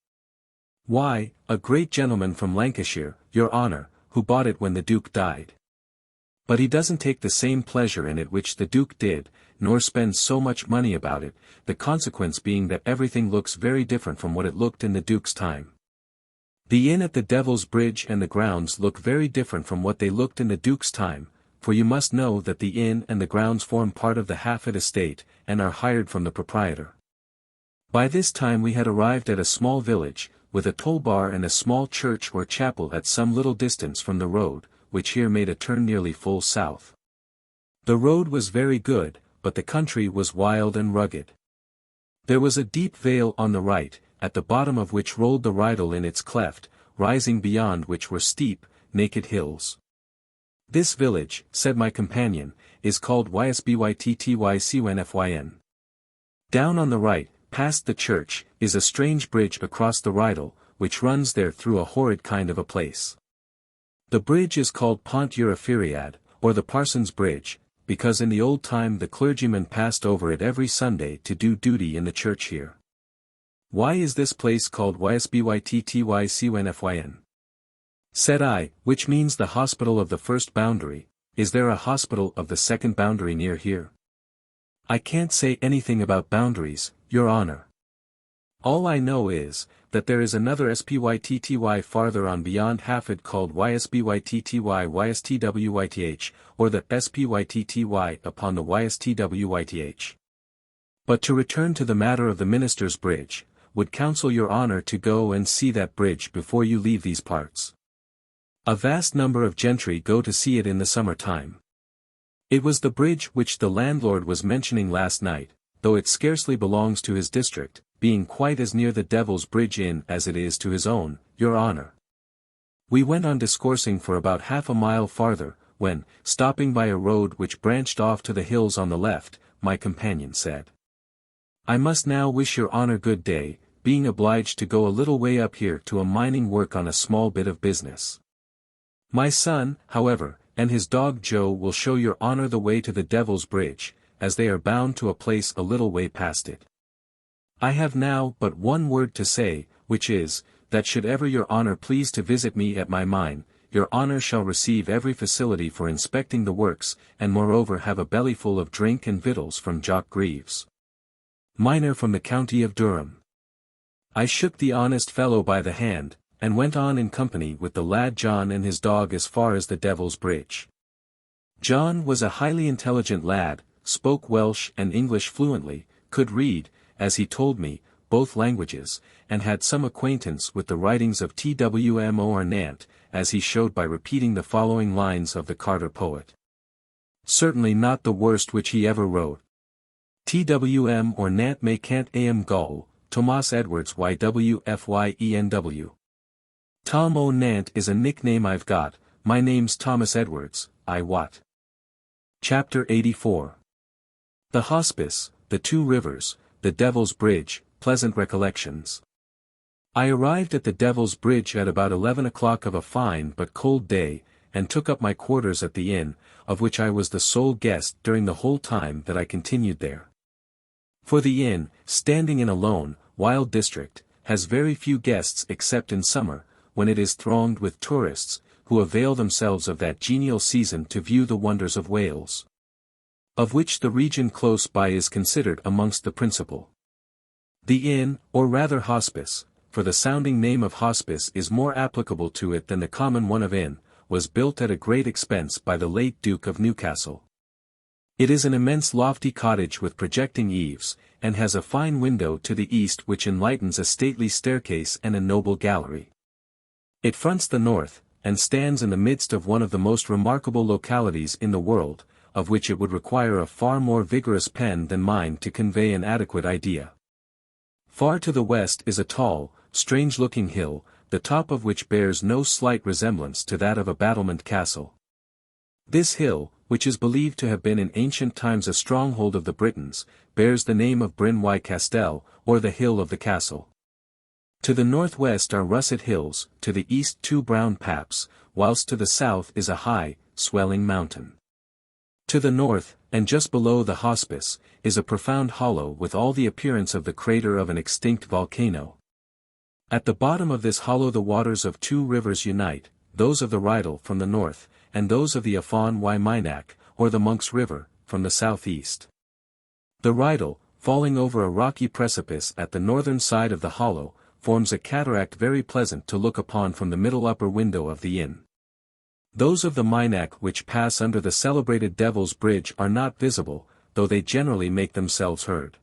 Why, a great gentleman from Lancashire, your honour, who bought it when the Duke died. But he doesn't take the same pleasure in it which the Duke did, nor spends so much money about it, the consequence being that everything looks very different from what it looked in the Duke's time. The inn at the Devil's Bridge and the grounds look very different from what they looked in the Duke's time, for you must know that the inn and the grounds form part of the Hafod estate, and are hired from the proprietor. By this time we had arrived at a small village, with a toll bar and a small church or chapel at some little distance from the road, which here made a turn nearly full south. The road was very good, but the country was wild and rugged. There was a deep vale on the right, at the bottom of which rolled the Rydal in its cleft, rising beyond which were steep, naked hills. This village, said my companion, is called Ystwyth. Down on the right, past the church, is a strange bridge across the Rydal, which runs there through a horrid kind of a place. The bridge is called Pont-rhyd-y-groes, or the Parson's Bridge, because in the old time the clergyman passed over it every Sunday to do duty in the church here. Why is this place called Ystwyth? Said I, which means the hospital of the first boundary. Is there a hospital of the second boundary near here? I can't say anything about boundaries, your honour. All I know is, that there is another Spytty farther on beyond Hafod called Ystwyth, or the Spytty upon the Ystwyth. But to return to the matter of the Minister's Bridge, would counsel your honour to go and see that bridge before you leave these parts. A vast number of gentry go to see it in the summer time. It was the bridge which the landlord was mentioning last night, though it scarcely belongs to his district, being quite as near the Devil's Bridge Inn as it is to his own, your honour. We went on discoursing for about half a mile farther, when, stopping by a road which branched off to the hills on the left, my companion said, "I must now wish your honour good day, being obliged to go a little way up here to a mining work on a small bit of business. My son, however, and his dog Joe will show your honour the way to the Devil's Bridge, as they are bound to a place a little way past it. I have now but one word to say, which is, that should ever your honour please to visit me at my mine, your honour shall receive every facility for inspecting the works, and moreover have a bellyful of drink and victuals from Jock Greaves, miner from the county of Durham." I shook the honest fellow by the hand, and went on in company with the lad John and his dog as far as the Devil's Bridge. John was a highly intelligent lad, spoke Welsh and English fluently, could read, as he told me, both languages, and had some acquaintance with the writings of Twm Ystwyth, as he showed by repeating the following lines of the Carter poet. Certainly not the worst which he ever wrote. Twm Ystwyth may cant am gull, Thomas Edwards Ywfyenw. Tom o' Nant is a nickname I've got, my name's Thomas Edwards, I wot. Chapter 84. The Hospice, the Two Rivers, the Devil's Bridge, Pleasant Recollections. I arrived at the Devil's Bridge at about 11 o'clock of a fine but cold day, and took up my quarters at the inn, of which I was the sole guest during the whole time that I continued there. For the inn, standing in a lone, wild district, has very few guests except in summer, when it is thronged with tourists, who avail themselves of that genial season to view the wonders of Wales, of which the region close by is considered amongst the principal. The inn, or rather hospice, for the sounding name of hospice is more applicable to it than the common one of inn, was built at a great expense by the late Duke of Newcastle. It is an immense lofty cottage with projecting eaves, and has a fine window to the east which enlightens a stately staircase and a noble gallery. It fronts the north, and stands in the midst of one of the most remarkable localities in the world, of which it would require a far more vigorous pen than mine to convey an adequate idea. Far to the west is a tall, strange-looking hill, the top of which bears no slight resemblance to that of a battlement castle. This hill, which is believed to have been in ancient times a stronghold of the Britons, bears the name of Bryn-y-Castell, or the Hill of the Castle. To the northwest are russet hills, to the east two brown paps, whilst to the south is a high, swelling mountain. To the north, and just below the hospice, is a profound hollow with all the appearance of the crater of an extinct volcano. At the bottom of this hollow the waters of two rivers unite, those of the Rydal from the north, and those of the Afon y Minac, or the Monk's River, from the southeast. The Rydal, falling over a rocky precipice at the northern side of the hollow, forms a cataract very pleasant to look upon from the middle upper window of the inn. Those of the Minac which pass under the celebrated Devil's Bridge are not visible, though they generally make themselves heard.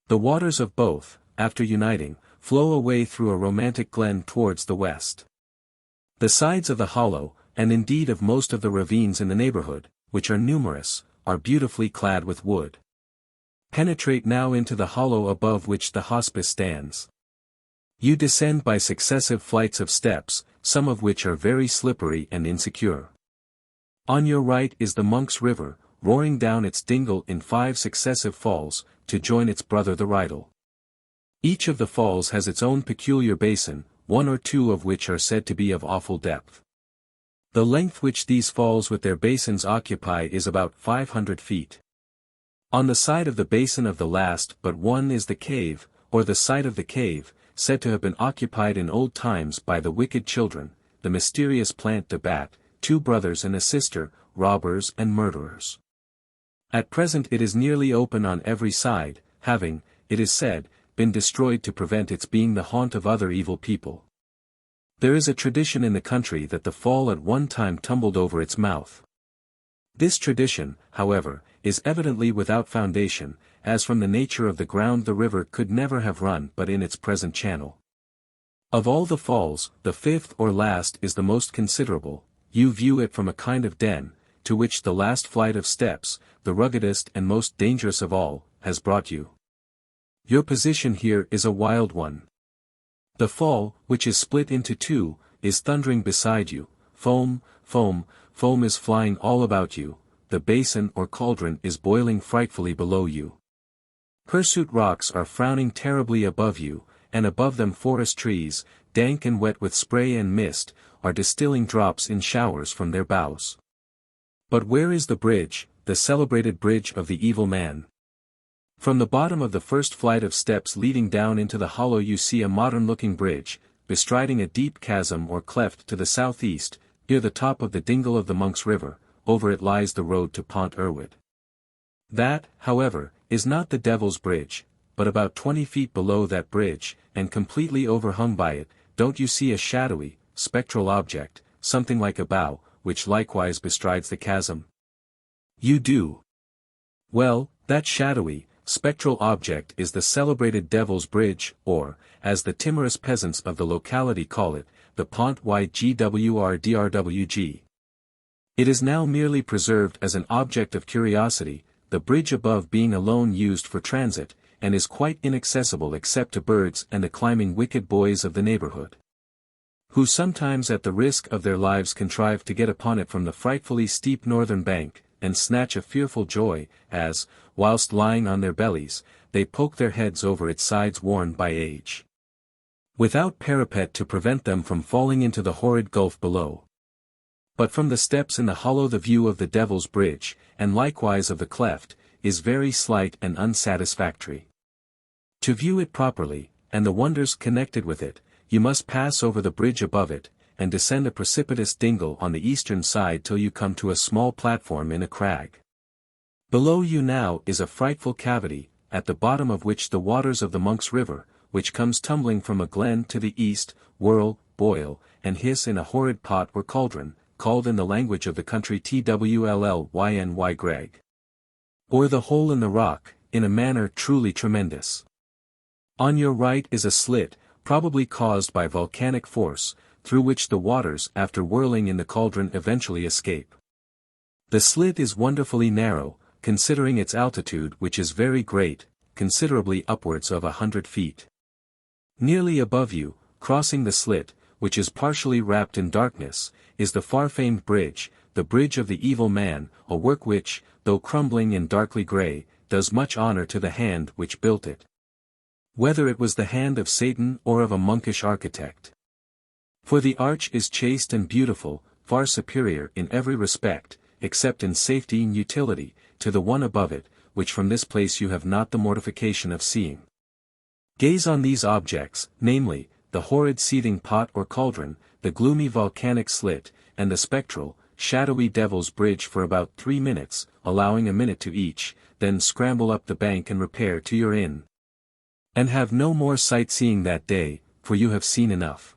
The waters of both, after uniting, flow away through a romantic glen towards the west. The sides of the hollow, and indeed of most of the ravines in the neighbourhood, which are numerous, are beautifully clad with wood. Penetrate now into the hollow above which the hospice stands. You descend by successive flights of steps, some of which are very slippery and insecure. On your right is the Monk's River, roaring down its dingle in 5 successive falls, to join its brother the Rydal. Each of the falls has its own peculiar basin, 1 or 2 of which are said to be of awful depth. The length which these falls with their basins occupy is about 500 feet. On the side of the basin of the last but one is the cave, or the site of the cave, said to have been occupied in old times by the wicked children, the mysterious plant de bat, 2 brothers and a sister, robbers and murderers. At present it is nearly open on every side, having, it is said, been destroyed to prevent its being the haunt of other evil people. There is a tradition in the country that the fall at one time tumbled over its mouth. This tradition, however, is evidently without foundation, as from the nature of the ground the river could never have run but in its present channel. Of all the falls, the fifth or last is the most considerable. You view it from a kind of den, to which the last flight of steps, the ruggedest and most dangerous of all, has brought you. Your position here is a wild one. The fall, which is split into two, is thundering beside you, foam, foam, foam is flying all about you, the basin or cauldron is boiling frightfully below you. Hirsute rocks are frowning terribly above you, and above them forest trees, dank and wet with spray and mist, are distilling drops in showers from their boughs. But where is the bridge, the celebrated bridge of the evil man? From the bottom of the first flight of steps leading down into the hollow you see a modern-looking bridge, bestriding a deep chasm or cleft to the southeast, near the top of the dingle of the Monks River. Over it lies the road to Pont-rhyd-y-groes. That, however, is not the Devil's Bridge, but about 20 feet below that bridge, and completely overhung by it, don't you see a shadowy, spectral object, something like a bough, which likewise bestrides the chasm? You do. Well, that shadowy, spectral object is the celebrated Devil's Bridge, or, as the timorous peasants of the locality call it, the Pont-rhyd-y-groes. It is now merely preserved as an object of curiosity, the bridge above being alone used for transit, and is quite inaccessible except to birds and the climbing wicked boys of the neighborhood, who sometimes at the risk of their lives contrive to get upon it from the frightfully steep northern bank, and snatch a fearful joy, as, whilst lying on their bellies, they poke their heads over its sides worn by age, without parapet to prevent them from falling into the horrid gulf below. But from the steps in the hollow the view of the Devil's Bridge, and likewise of the cleft, is very slight and unsatisfactory. To view it properly, and the wonders connected with it, you must pass over the bridge above it, and descend a precipitous dingle on the eastern side till you come to a small platform in a crag. Below you now is a frightful cavity, at the bottom of which the waters of the Monks River, which comes tumbling from a glen to the east, whirl, boil, and hiss in a horrid pot or cauldron, called in the language of the country Twllyn, or the hole in the rock, in a manner truly tremendous. On your right is a slit, probably caused by volcanic force, through which the waters after whirling in the cauldron eventually escape. The slit is wonderfully narrow, considering its altitude which is very great, considerably upwards of 100 feet. Nearly above you, crossing the slit, which is partially wrapped in darkness, is the far-famed bridge, the Bridge of the Evil Man, a work which, though crumbling and darkly grey, does much honour to the hand which built it, whether it was the hand of Satan or of a monkish architect. For the arch is chaste and beautiful, far superior in every respect, except in safety and utility, to the one above it, which from this place you have not the mortification of seeing. Gaze on these objects, namely, the horrid seething pot or cauldron, the gloomy volcanic slit, and the spectral, shadowy Devil's Bridge for about 3 minutes, allowing a minute to each, then scramble up the bank and repair to your inn. And have no more sightseeing that day, for you have seen enough.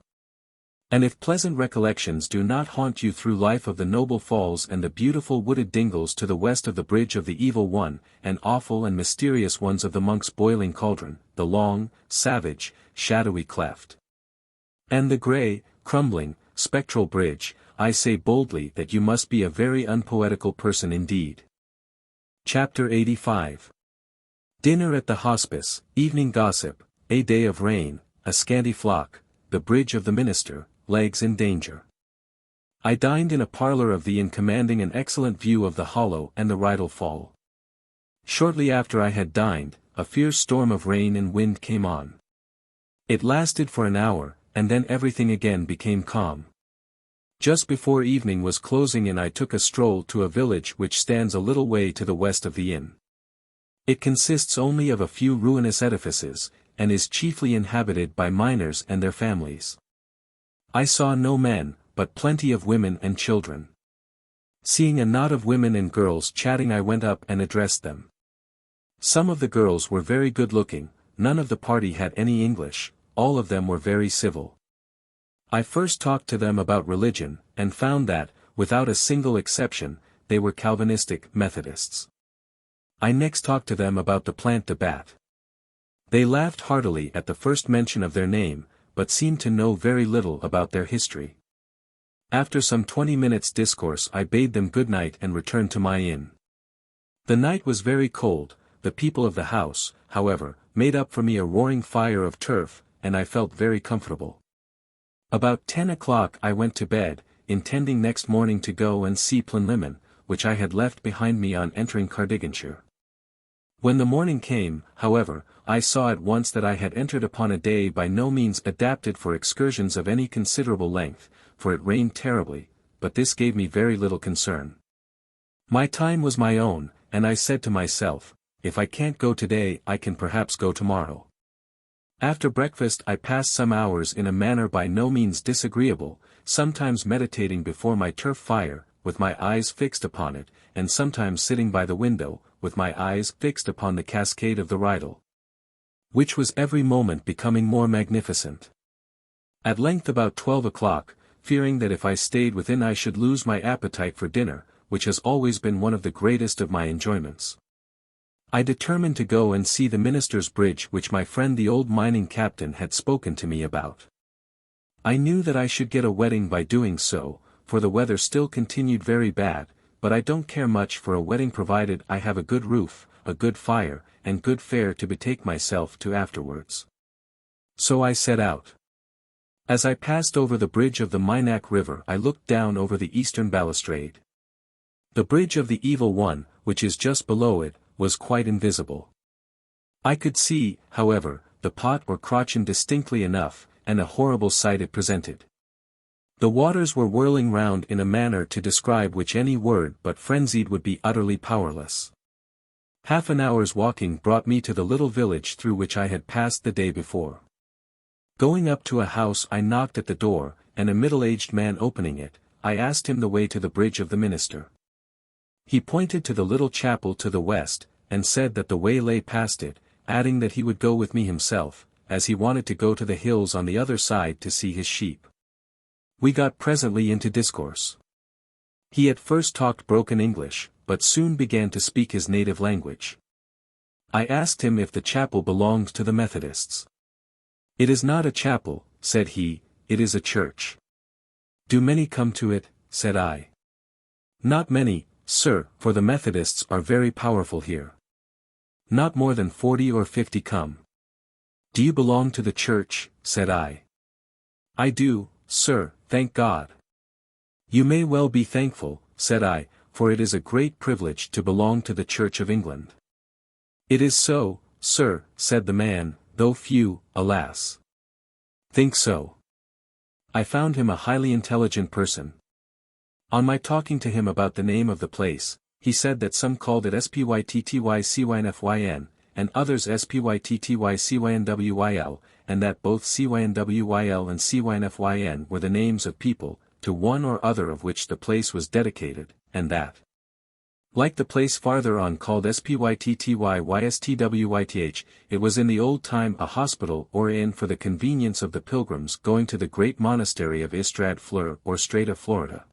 And if pleasant recollections do not haunt you through life of the noble falls and the beautiful wooded dingles to the west of the Bridge of the Evil One, and awful and mysterious ones of the Monk's boiling cauldron, the long, savage, shadowy cleft, and the grey, crumbling, spectral bridge, I say boldly that you must be a very unpoetical person indeed. Chapter 85. Dinner at the hospice, evening gossip, a day of rain, a scanty flock, the bridge of the minister, legs in danger. I dined in a parlour of the inn commanding an excellent view of the hollow and the Rydal Fall. Shortly after I had dined, a fierce storm of rain and wind came on. It lasted for an hour, and then everything again became calm. Just before evening was closing in I took a stroll to a village which stands a little way to the west of the inn. It consists only of a few ruinous edifices, and is chiefly inhabited by miners and their families. I saw no men, but plenty of women and children. Seeing a knot of women and girls chatting I went up and addressed them. Some of the girls were very good looking, none of the party had any English, all of them were very civil. I first talked to them about religion, and found that, without a single exception, they were Calvinistic Methodists. I next talked to them about the plant de bat. They laughed heartily at the first mention of their name, but seemed to know very little about their history. After some 20 minutes' discourse I bade them good night and returned to my inn. The night was very cold. The people of the house, however, made up for me a roaring fire of turf, and I felt very comfortable. About 10 o'clock I went to bed, intending next morning to go and see Brynamman, which I had left behind me on entering Cardiganshire. When the morning came, however, I saw at once that I had entered upon a day by no means adapted for excursions of any considerable length, for it rained terribly, but this gave me very little concern. My time was my own, and I said to myself, if I can't go today I can perhaps go tomorrow. After breakfast I passed some hours in a manner by no means disagreeable, sometimes meditating before my turf fire, with my eyes fixed upon it, and sometimes sitting by the window, with my eyes fixed upon the cascade of the Rydal, which was every moment becoming more magnificent. At length about 12 o'clock, fearing that if I stayed within I should lose my appetite for dinner, which has always been one of the greatest of my enjoyments, I determined to go and see the minister's bridge which my friend the old mining captain had spoken to me about. I knew that I should get a wetting by doing so, for the weather still continued very bad, but I don't care much for a wetting provided I have a good roof, a good fire, and good fare to betake myself to afterwards. So I set out. As I passed over the bridge of the Minack River I looked down over the eastern balustrade. The bridge of the Evil One, which is just below it, was quite invisible. I could see, however, the pot or crotchen distinctly enough, and a horrible sight it presented. The waters were whirling round in a manner to describe which any word but frenzied would be utterly powerless. Half an hour's walking brought me to the little village through which I had passed the day before. Going up to a house I knocked at the door, and a middle-aged man opening it, I asked him the way to the bridge of the minister. He pointed to the little chapel to the west, and said that the way lay past it, adding that he would go with me himself, as he wanted to go to the hills on the other side to see his sheep. We got presently into discourse. He at first talked broken English, but soon began to speak his native language. I asked him if the chapel belonged to the Methodists. "It is not a chapel," said he, "it is a church." "Do many come to it?" said I. "Not many, sir, for the Methodists are very powerful here. Not more than 40 or 50 come." "Do you belong to the church?" said I. "I do, sir, thank God." "You may well be thankful," said I, "for it is a great privilege to belong to the Church of England." "It is so, sir," said the man, "though few, alas, think so." I found him a highly intelligent person. On my talking to him about the name of the place, he said that some called it Spyttycynfyn, and others Spyttycynwyl, and that both Cynwyl and Cynfyn were the names of people, to one or other of which the place was dedicated, and that, like the place farther on called Spyttyystwyth, it was in the old time a hospital or inn for the convenience of the pilgrims going to the great monastery of Ystrad Fleur or Strait of Florida.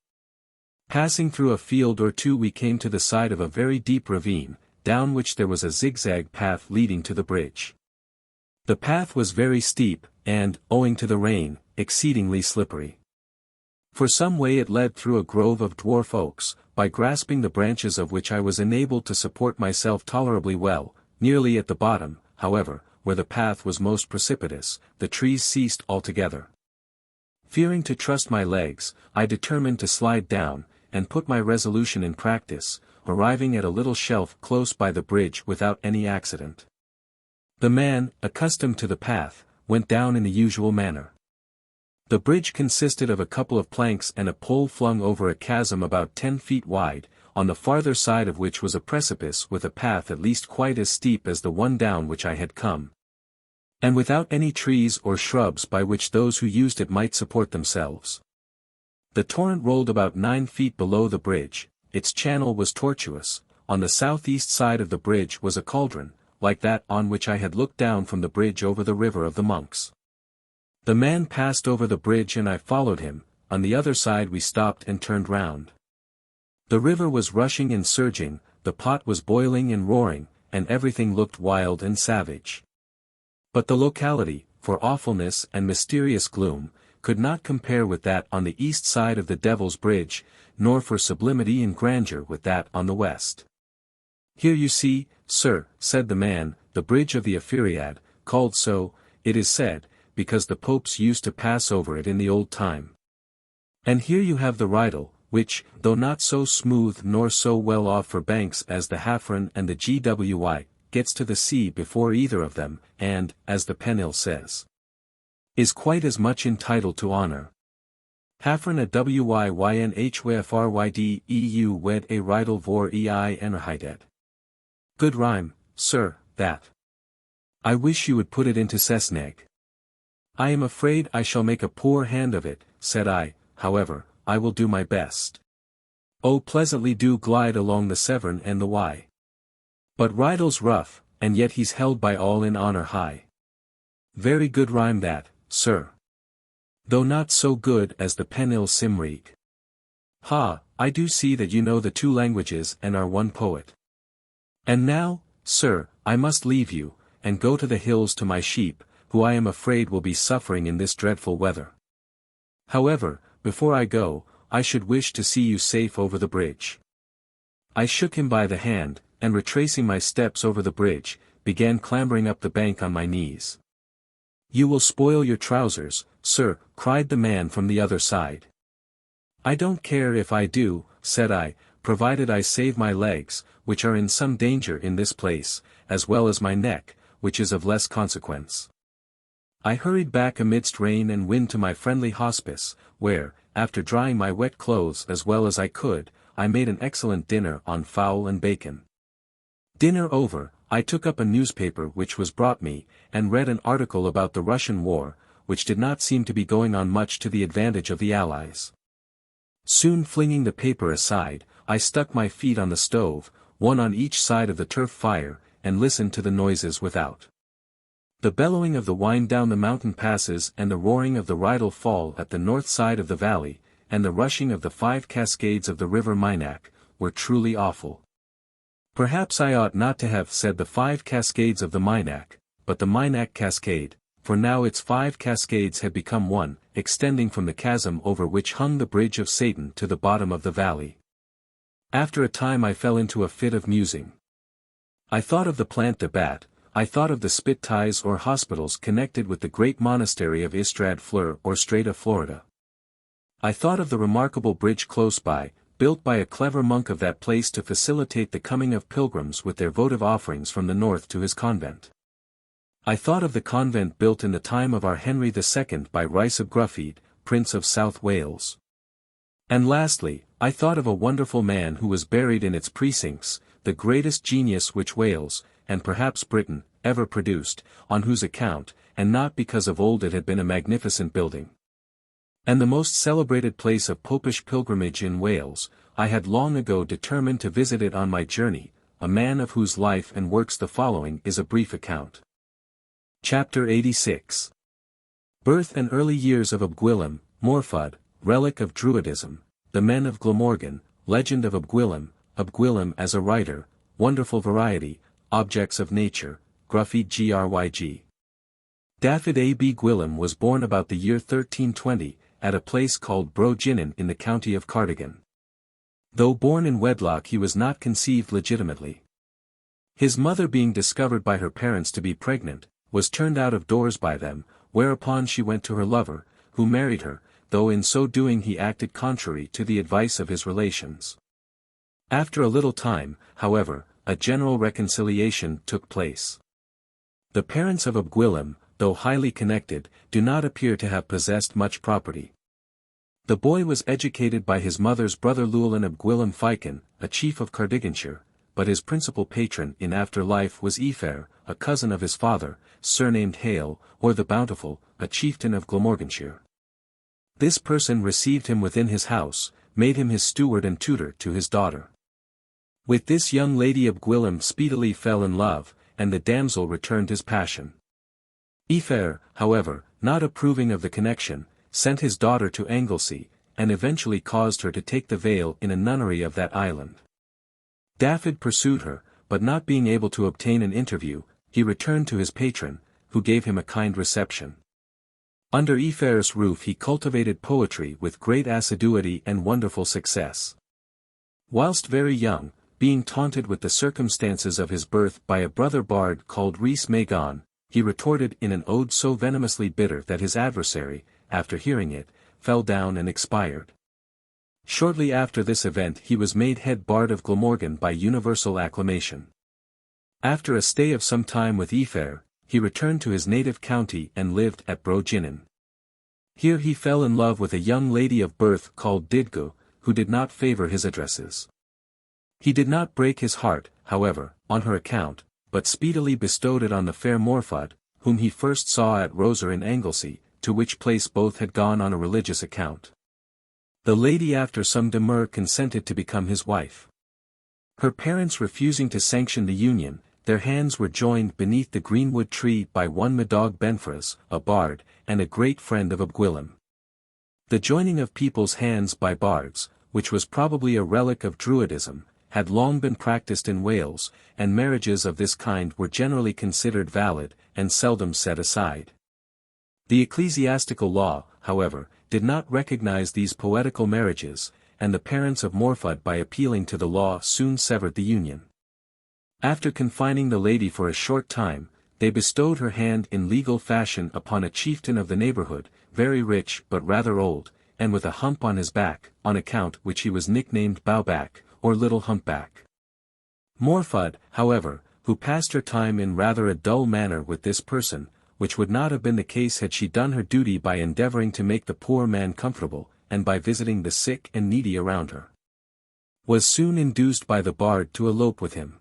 Passing through a field or two we came to the side of a very deep ravine, down which there was a zigzag path leading to the bridge. The path was very steep, and, owing to the rain, exceedingly slippery. For some way it led through a grove of dwarf oaks, by grasping the branches of which I was enabled to support myself tolerably well. Nearly at the bottom, however, where the path was most precipitous, the trees ceased altogether. Fearing to trust my legs, I determined to slide down, and put my resolution in practice, arriving at a little shelf close by the bridge without any accident. The man, accustomed to the path, went down in the usual manner. The bridge consisted of a couple of planks and a pole flung over a chasm about 10 feet wide, on the farther side of which was a precipice with a path at least quite as steep as the one down which I had come, and without any trees or shrubs by which those who used it might support themselves. The torrent rolled about 9 feet below the bridge. Its channel was tortuous. On the southeast side of the bridge was a cauldron, like that on which I had looked down from the bridge over the river of the monks. The man passed over the bridge and I followed him. On the other side we stopped and turned round. The river was rushing and surging, the pot was boiling and roaring, and everything looked wild and savage. But the locality, for awfulness and mysterious gloom, could not compare with that on the east side of the Devil's Bridge, nor for sublimity and grandeur with that on the west. Here you see, sir, said the man, the bridge of the Ephiriad, called so, it is said, because the popes used to pass over it in the old time. And here you have the Rydal, which, though not so smooth nor so well off for banks as the Hafren and the Gwy, gets to the sea before either of them, and, as the Penil says, is quite as much entitled to honour. Hafren a Wyn Hwfryd eu wed a Rydal vor ei enrhydet. Good rhyme, sir, that. I wish you would put it into Saesneg. I am afraid I shall make a poor hand of it, said I, however, I will do my best. Oh, pleasantly do glide along the Severn and the Wye. But Rydal's rough, and yet he's held by all in honour high. Very good rhyme that, sir. Though not so good as the Penil Simric. Ha, I do see that you know the two languages and are one poet. And now, sir, I must leave you, and go to the hills to my sheep, who I am afraid will be suffering in this dreadful weather. However, before I go, I should wish to see you safe over the bridge. I shook him by the hand, and retracing my steps over the bridge, began clambering up the bank on my knees. You will spoil your trousers, sir, cried the man from the other side. I don't care if I do, said I, provided I save my legs, which are in some danger in this place, as well as my neck, which is of less consequence. I hurried back amidst rain and wind to my friendly hospice, where, after drying my wet clothes as well as I could, I made an excellent dinner on fowl and bacon. Dinner over, I took up a newspaper which was brought me, and read an article about the Russian war, which did not seem to be going on much to the advantage of the Allies. Soon flinging the paper aside, I stuck my feet on the stove, one on each side of the turf fire, and listened to the noises without. The bellowing of the wind down the mountain passes and the roaring of the Rydal fall at the north side of the valley, and the rushing of the 5 cascades of the river Minack, were truly awful. Perhaps I ought not to have said the 5 cascades of the Minack, but the Minack cascade, for now its 5 cascades had become one, extending from the chasm over which hung the bridge of Satan to the bottom of the valley. After a time I fell into a fit of musing. I thought of the Plant de Bat, I thought of the spit ties or hospitals connected with the great monastery of Ystrad Fleur or Strata Florida. I thought of the remarkable bridge close by, built by a clever monk of that place to facilitate the coming of pilgrims with their votive offerings from the north to his convent. I thought of the convent built in the time of our Henry II by Rhys of Gruffydd, Prince of South Wales. And lastly, I thought of a wonderful man who was buried in its precincts, the greatest genius which Wales, and perhaps Britain, ever produced, on whose account, and not because of old it had been a magnificent building. And the most celebrated place of popish pilgrimage in Wales, I had long ago determined to visit it on my journey, a man of whose life and works the following is a brief account. Chapter 86. Birth and early years of Abgwilym, Morfod, relic of Druidism, the men of Glamorgan, legend of Abgwilym, Abgwilym as a writer, wonderful variety, objects of nature, Gruffydd Gryg. Dafydd ab Gwilym was born about the year 1320, at a place called Bro Ginen in the county of Cardigan. Though born in wedlock he was not conceived legitimately. His mother being discovered by her parents to be pregnant, was turned out of doors by them, whereupon she went to her lover, who married her, though in so doing he acted contrary to the advice of his relations. After a little time, however, a general reconciliation took place. The parents of Abgwilym, though highly connected, do not appear to have possessed much property. The boy was educated by his mother's brother Llewellyn Abgwilym Ficon, a chief of Cardiganshire, but his principal patron in after life was Efer, a cousin of his father, surnamed Hale, or the Bountiful, a chieftain of Glamorganshire. This person received him within his house, made him his steward and tutor to his daughter. With this young lady Abgwilym speedily fell in love, and the damsel returned his passion. Ystwyth, however, not approving of the connection, sent his daughter to Anglesey, and eventually caused her to take the veil in a nunnery of that island. Dafydd pursued her, but not being able to obtain an interview, he returned to his patron, who gave him a kind reception. Under Ystwyth's roof he cultivated poetry with great assiduity and wonderful success. Whilst very young, being taunted with the circumstances of his birth by a brother bard called Rhys Magon, he retorted in an ode so venomously bitter that his adversary, after hearing it, fell down and expired. Shortly after this event he was made head bard of Glamorgan by universal acclamation. After a stay of some time with Ystwyth, he returned to his native county and lived at Brynamman. Here he fell in love with a young lady of birth called Didgu, who did not favour his addresses. He did not break his heart, however, on her account, but speedily bestowed it on the fair Morfudd, whom he first saw at Roser in Anglesey, to which place both had gone on a religious account. The lady after some demur consented to become his wife. Her parents refusing to sanction the union, their hands were joined beneath the greenwood tree by one Madog Benfras, a bard, and a great friend of Abgwilym. The joining of people's hands by bards, which was probably a relic of Druidism, had long been practiced in Wales, and marriages of this kind were generally considered valid, and seldom set aside. The ecclesiastical law, however, did not recognize these poetical marriages, and the parents of Morfudd by appealing to the law soon severed the union. After confining the lady for a short time, they bestowed her hand in legal fashion upon a chieftain of the neighbourhood, very rich but rather old, and with a hump on his back, on account which he was nicknamed Bowback, or Little Humpback. Morfudd, however, who passed her time in rather a dull manner with this person, which would not have been the case had she done her duty by endeavouring to make the poor man comfortable, and by visiting the sick and needy around her, was soon induced by the bard to elope with him.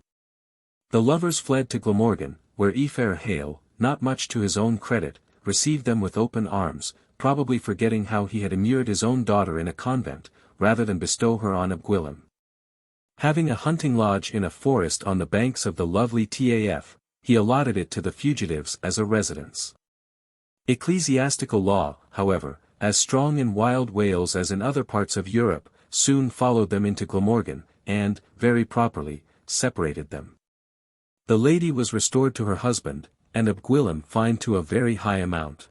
The lovers fled to Glamorgan, where Ystwyth Hale, not much to his own credit, received them with open arms, probably forgetting how he had immured his own daughter in a convent, rather than bestow her on Abgwilym. Having a hunting lodge in a forest on the banks of the lovely Taff, he allotted it to the fugitives as a residence. Ecclesiastical law, however, as strong in wild Wales as in other parts of Europe, soon followed them into Glamorgan, and, very properly, separated them. The lady was restored to her husband, and Abgwilym fined to a very high amount.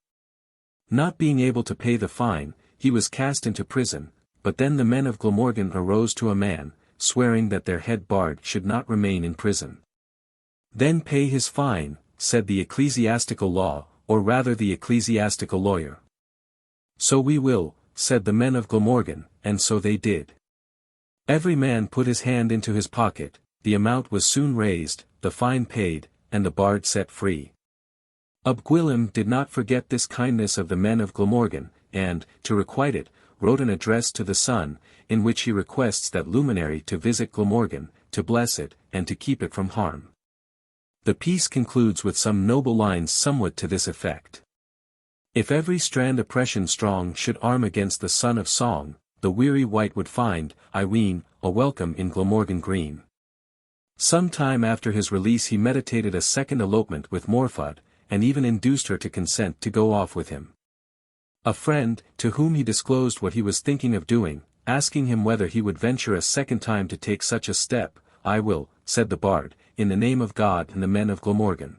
Not being able to pay the fine, he was cast into prison, but then the men of Glamorgan arose to a man, swearing that their head bard should not remain in prison. Then pay his fine, said the ecclesiastical law, or rather the ecclesiastical lawyer. So we will, said the men of Glamorgan, and so they did. Every man put his hand into his pocket, the amount was soon raised, the fine paid, and the bard set free. Abgwilym did not forget this kindness of the men of Glamorgan, and, to requite it, wrote an address to the Sun, in which he requests that luminary to visit Glamorgan, to bless it, and to keep it from harm. The piece concludes with some noble lines somewhat to this effect. If every strand oppression strong should arm against the son of song, the weary wight would find, I ween, a welcome in Glamorgan green. Some time after his release he meditated a second elopement with Morfudd, and even induced her to consent to go off with him. A friend, to whom he disclosed what he was thinking of doing, asking him whether he would venture a second time to take such a step, I will, said the bard, in the name of God and the men of Glamorgan.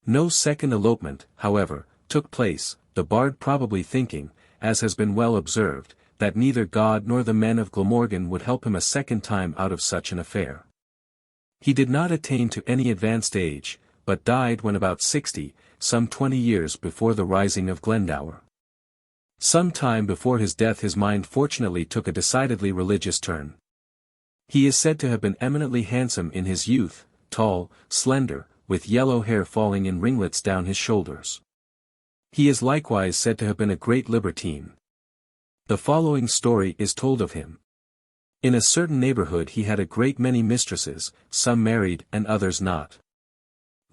No second elopement, however, took place, the bard probably thinking, as has been well observed, that neither God nor the men of Glamorgan would help him a second time out of such an affair. He did not attain to any advanced age, but died when about 60, some 20 years before the rising of Glendower. Some time before his death his mind fortunately took a decidedly religious turn. He is said to have been eminently handsome in his youth, tall, slender, with yellow hair falling in ringlets down his shoulders. He is likewise said to have been a great libertine. The following story is told of him. In a certain neighborhood he had a great many mistresses, some married and others not.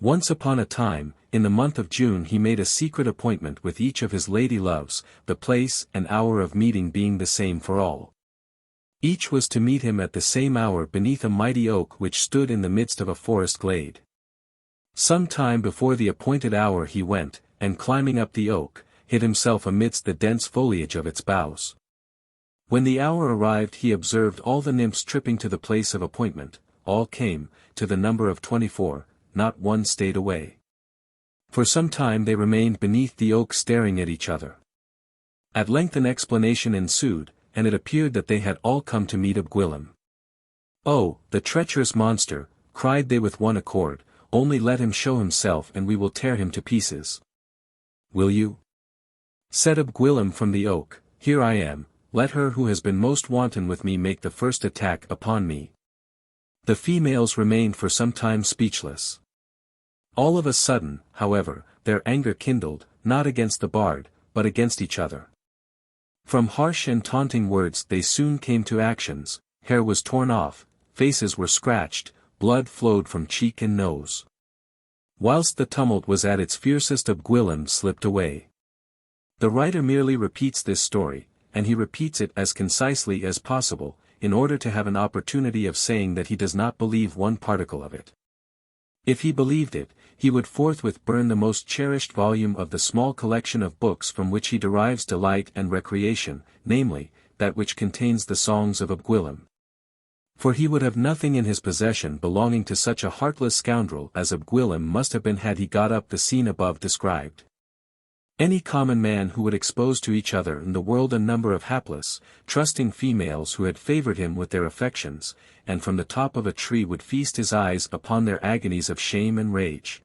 Once upon a time, in the month of June he made a secret appointment with each of his lady loves, the place and hour of meeting being the same for all. Each was to meet him at the same hour beneath a mighty oak which stood in the midst of a forest glade. Some time before the appointed hour he went, and climbing up the oak, hid himself amidst the dense foliage of its boughs. When the hour arrived he observed all the nymphs tripping to the place of appointment, all came, to the number of 24, not one stayed away. For some time they remained beneath the oak staring at each other. At length an explanation ensued, and it appeared that they had all come to meet Abgwilym. "Oh, the treacherous monster," cried they with one accord, "only let him show himself and we will tear him to pieces." "Will you?" said Abgwilym from the oak, "here I am, let her who has been most wanton with me make the first attack upon me." The females remained for some time speechless. All of a sudden, however, their anger kindled, not against the bard, but against each other. From harsh and taunting words they soon came to actions. Hair was torn off, faces were scratched, blood flowed from cheek and nose. Whilst the tumult was at its fiercest Abgwilym slipped away. The writer merely repeats this story, and he repeats it as concisely as possible, in order to have an opportunity of saying that he does not believe one particle of it. If he believed it, he would forthwith burn the most cherished volume of the small collection of books from which he derives delight and recreation, namely, that which contains the songs of Abgwilym. For he would have nothing in his possession belonging to such a heartless scoundrel as Abgwilym must have been had he got up the scene above described. Any common man who would expose to each other in the world a number of hapless, trusting females who had favored him with their affections, and from the top of a tree would feast his eyes upon their agonies of shame and rage,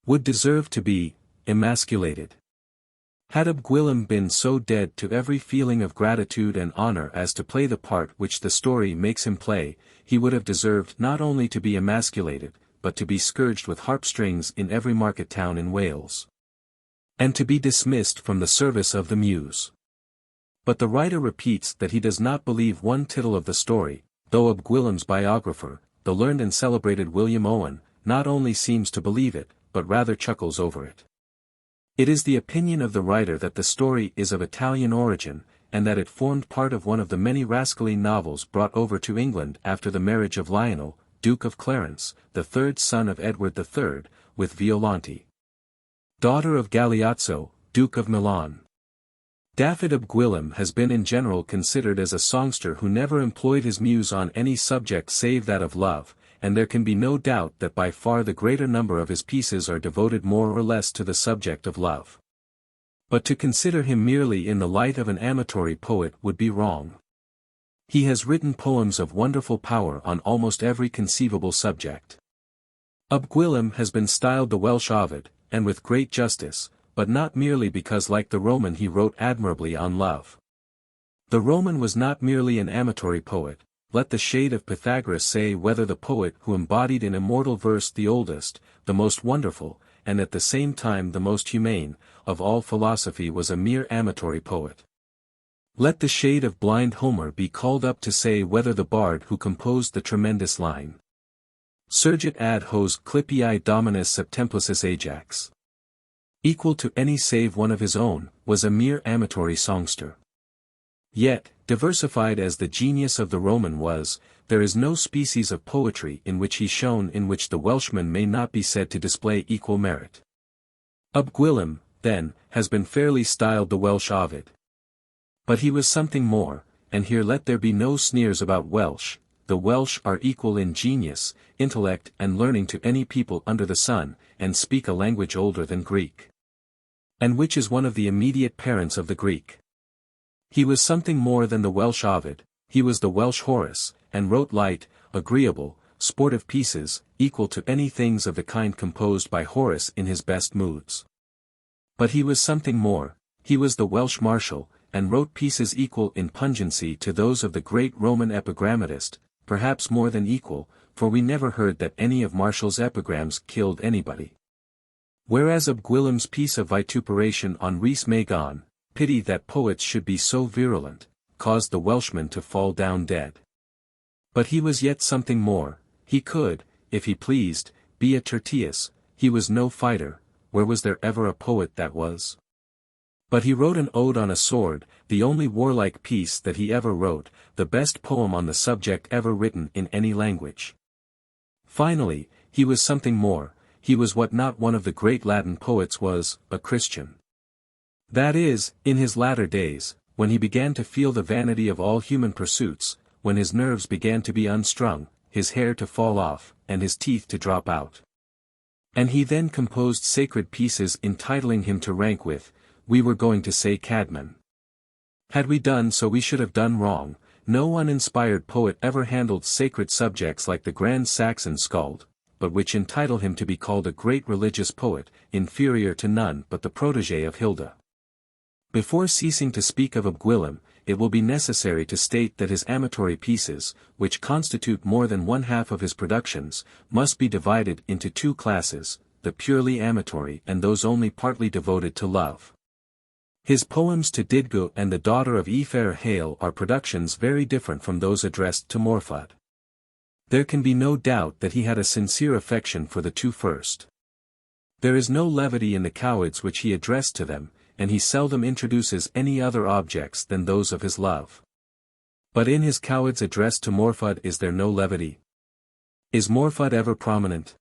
would deserve to be emasculated. Had Abgwilym been so dead to every feeling of gratitude and honor as to play the part which the story makes him play, he would have deserved not only to be emasculated, but to be scourged with harp-strings in every market town in Wales, and to be dismissed from the service of the Muse. But the writer repeats that he does not believe one tittle of the story, though Abgwilym's biographer, the learned and celebrated William Owen, not only seems to believe it, but rather chuckles over it. It is the opinion of the writer that the story is of Italian origin, and that it formed part of one of the many rascally novels brought over to England after the marriage of Lionel, Duke of Clarence, the third son of Edward III, with Violante, daughter of Galeazzo, Duke of Milan. Dafydd Abgwilym has been in general considered as a songster who never employed his muse on any subject save that of love, and there can be no doubt that by far the greater number of his pieces are devoted more or less to the subject of love. But to consider him merely in the light of an amatory poet would be wrong. He has written poems of wonderful power on almost every conceivable subject. Abgwilym has been styled the Welsh Ovid, and with great justice, but not merely because like the Roman he wrote admirably on love. The Roman was not merely an amatory poet. Let the shade of Pythagoras say whether the poet who embodied in immortal verse the oldest, the most wonderful, and at the same time the most humane, of all philosophy was a mere amatory poet. Let the shade of blind Homer be called up to say whether the bard who composed the tremendous line, "Surgit ad hos clippii dominus septemplicis Ajax," equal to any save one of his own, was a mere amatory songster. Yet, diversified as the genius of the Roman was, there is no species of poetry in which he shone in which the Welshman may not be said to display equal merit. Abgwilym, then, has been fairly styled the Welsh Ovid. But he was something more, and here let there be no sneers about Welsh. The Welsh are equal in genius, intellect and learning to any people under the sun, and speak a language older than Greek, and which is one of the immediate parents of the Greek. He was something more than the Welsh Ovid, he was the Welsh Horace, and wrote light, agreeable, sportive pieces, equal to any things of the kind composed by Horace in his best moods. But he was something more, he was the Welsh Martial, and wrote pieces equal in pungency to those of the great Roman epigrammatist, perhaps more than equal, for we never heard that any of Martial's epigrams killed anybody. Whereas Abgwilym's piece of vituperation on Rhys Magon, "Pity that poets should be so virulent," caused the Welshman to fall down dead. But he was yet something more, he could, if he pleased, be a Tertius, he was no fighter, where was there ever a poet that was? But he wrote an ode on a sword, the only warlike piece that he ever wrote, the best poem on the subject ever written in any language. Finally, he was something more, he was what not one of the great Latin poets was, a Christian. That is, in his latter days, when he began to feel the vanity of all human pursuits, when his nerves began to be unstrung, his hair to fall off, and his teeth to drop out. And he then composed sacred pieces entitling him to rank with, we were going to say Cadman. Had we done so we should have done wrong. No uninspired poet ever handled sacred subjects like the grand Saxon skald, but which entitle him to be called a great religious poet, inferior to none but the protégé of Hilda. Before ceasing to speak of Abgwilym, it will be necessary to state that his amatory pieces, which constitute more than one half of his productions, must be divided into two classes, the purely amatory and those only partly devoted to love. His poems to Didgu and the daughter of Ephraim Hale are productions very different from those addressed to Morfudd. There can be no doubt that he had a sincere affection for the two first. There is no levity in the cowards which he addressed to them, and he seldom introduces any other objects than those of his love. But in his cowards addressed to Morfudd is there no levity? Is Morfudd ever prominent?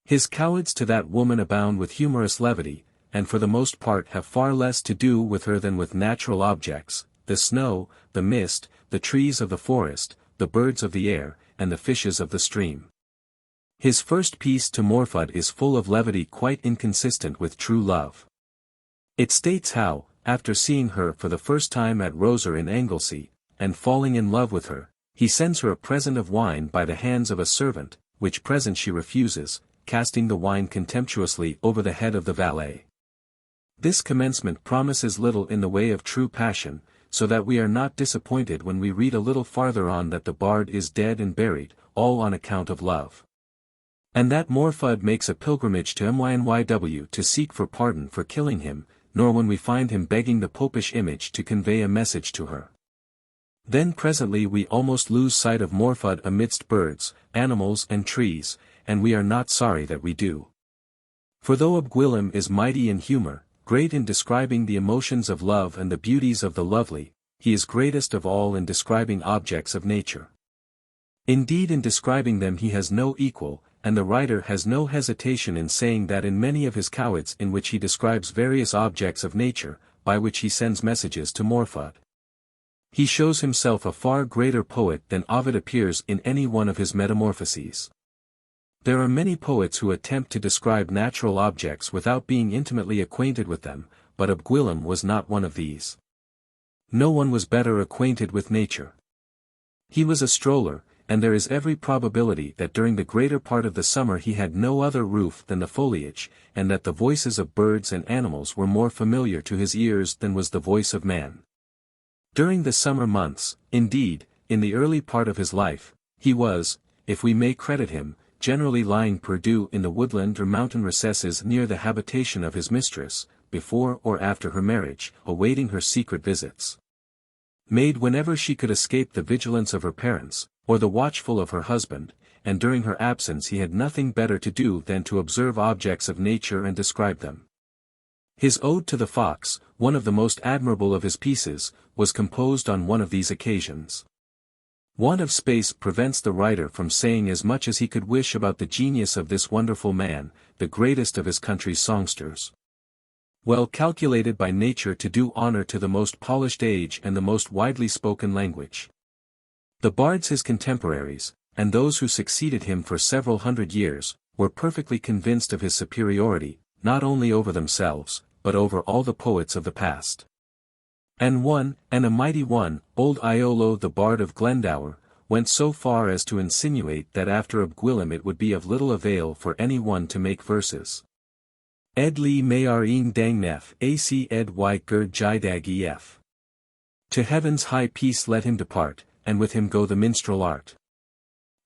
His cowards to that woman abound with humorous levity, and for the most part have far less to do with her than with natural objects, the snow, the mist, the trees of the forest, the birds of the air, and the fishes of the stream. His first piece to Morfudd is full of levity quite inconsistent with true love. It states how, after seeing her for the first time at Roser in Anglesey, and falling in love with her, he sends her a present of wine by the hands of a servant, which present she refuses, casting the wine contemptuously over the head of the valet. This commencement promises little in the way of true passion, so that we are not disappointed when we read a little farther on that the bard is dead and buried, all on account of love. And that Morfudd makes a pilgrimage to Machynlleth to seek for pardon for killing him, nor when we find him begging the popish image to convey a message to her. Then presently we almost lose sight of Morfudd amidst birds, animals and trees, and we are not sorry that we do. For though Abgwilym is mighty in humour, great in describing the emotions of love and the beauties of the lovely, he is greatest of all in describing objects of nature. Indeed in describing them he has no equal, and the writer has no hesitation in saying that in many of his cowards in which he describes various objects of nature, by which he sends messages to Morfudd, he shows himself a far greater poet than Ovid appears in any one of his metamorphoses. There are many poets who attempt to describe natural objects without being intimately acquainted with them, but Abgwilym was not one of these. No one was better acquainted with nature. He was a stroller, and there is every probability that during the greater part of the summer he had no other roof than the foliage, and that the voices of birds and animals were more familiar to his ears than was the voice of man. During the summer months, indeed, in the early part of his life, he was, if we may credit him, generally lying perdu in the woodland or mountain recesses near the habitation of his mistress, before or after her marriage, awaiting her secret visits. Made whenever she could escape the vigilance of her parents, or the watchful of her husband, and during her absence he had nothing better to do than to observe objects of nature and describe them. His Ode to the Fox, one of the most admirable of his pieces, was composed on one of these occasions. Want of space prevents the writer from saying as much as he could wish about the genius of this wonderful man, the greatest of his country's songsters. Well calculated by nature to do honor to the most polished age and the most widely spoken language. The bards his contemporaries, and those who succeeded him for several hundred years, were perfectly convinced of his superiority, not only over themselves, but over all the poets of the past. And a mighty one, old Iolo the bard of Glendower, went so far as to insinuate that after Abgwilym it would be of little avail for any one to make verses. Ed li mayar een dangnef ac ed y gur jidag ef. To heaven's high peace let him depart, and with him go the minstrel art.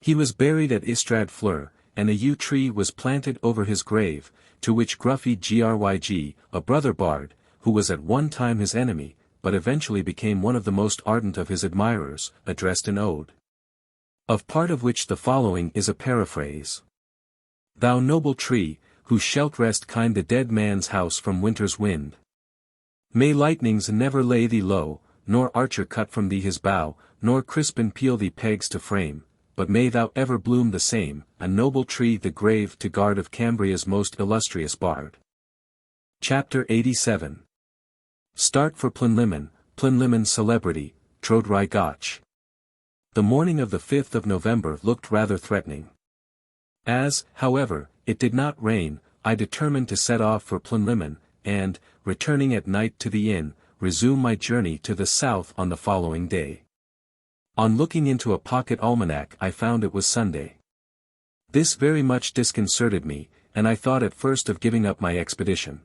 He was buried at Ystrad Fleur, and a yew tree was planted over his grave, to which Gruffy Gryg, a brother bard, who was at one time his enemy, but eventually became one of the most ardent of his admirers, addressed an ode. Of part of which the following is a paraphrase. Thou noble tree, who shalt rest kind the dead man's house from winter's wind. May lightnings never lay thee low, nor archer cut from thee his bow, nor crispin peel thee pegs to frame, but may thou ever bloom the same, a noble tree the grave to guard of Cambria's most illustrious bard. Chapter 87. Start for Plynlimmon, Plynlimmon's celebrity, Pont-rhyd-y-groes. The morning of the 5th of November looked rather threatening. As, however, it did not rain, I determined to set off for Plynlimmon, and, returning at night to the inn, resume my journey to the south on the following day. On looking into a pocket almanac I found it was Sunday. This very much disconcerted me, and I thought at first of giving up my expedition.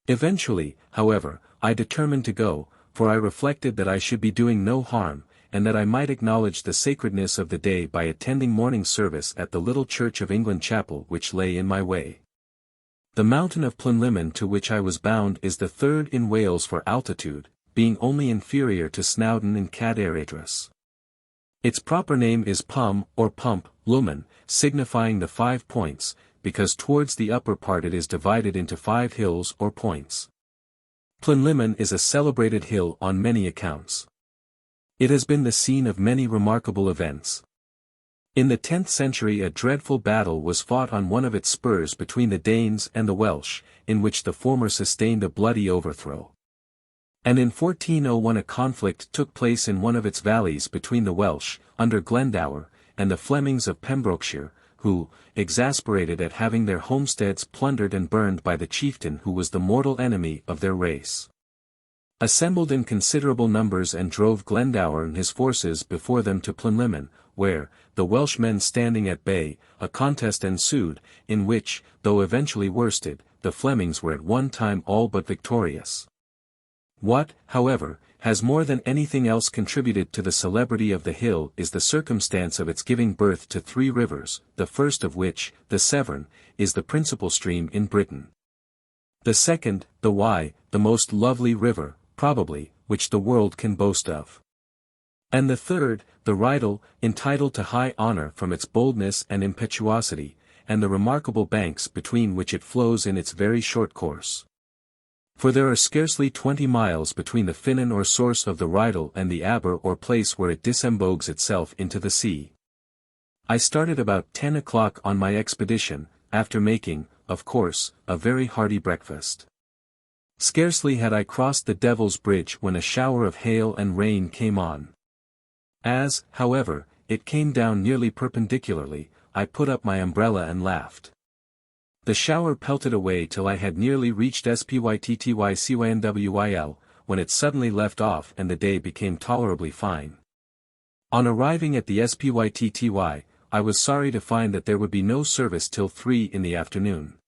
Eventually, however, I determined to go, for I reflected that I should be doing no harm, and that I might acknowledge the sacredness of the day by attending morning service at the little Church of England chapel which lay in my way. The mountain of Plynlimmon to which I was bound is the third in Wales for altitude, being only inferior to Snowdon in Caerphilly. Its proper name is Pum, or Pump, Lumen, signifying the 5 points, because towards the upper part it is divided into 5 hills or points. Plynlimmon is a celebrated hill on many accounts. It has been the scene of many remarkable events. In the 10th century a dreadful battle was fought on one of its spurs between the Danes and the Welsh, in which the former sustained a bloody overthrow. And in 1401 a conflict took place in one of its valleys between the Welsh, under Glendower, and the Flemings of Pembrokeshire, who, exasperated at having their homesteads plundered and burned by the chieftain who was the mortal enemy of their race, assembled in considerable numbers and drove Glendower and his forces before them to Plynlimmon, where, the Welshmen standing at bay, a contest ensued, in which, though eventually worsted, the Flemings were at one time all but victorious. What, however, has more than anything else contributed to the celebrity of the hill is the circumstance of its giving birth to 3 rivers, the first of which, the Severn, is the principal stream in Britain. The second, the Wye, the most lovely river, probably, which the world can boast of. And the third, the Rydal, entitled to high honor from its boldness and impetuosity, and the remarkable banks between which it flows in its very short course. For there are scarcely 20 miles between the finnan or source of the Rydal and the aber or place where it disembogues itself into the sea. I started about 10 o'clock on my expedition, after making, of course, a very hearty breakfast. Scarcely had I crossed the Devil's Bridge when a shower of hail and rain came on. As, however, it came down nearly perpendicularly, I put up my umbrella and laughed. The shower pelted away till I had nearly reached Spytty-Cwm, when it suddenly left off and the day became tolerably fine. On arriving at the Spytty, I was sorry to find that there would be no service till 3 in the afternoon.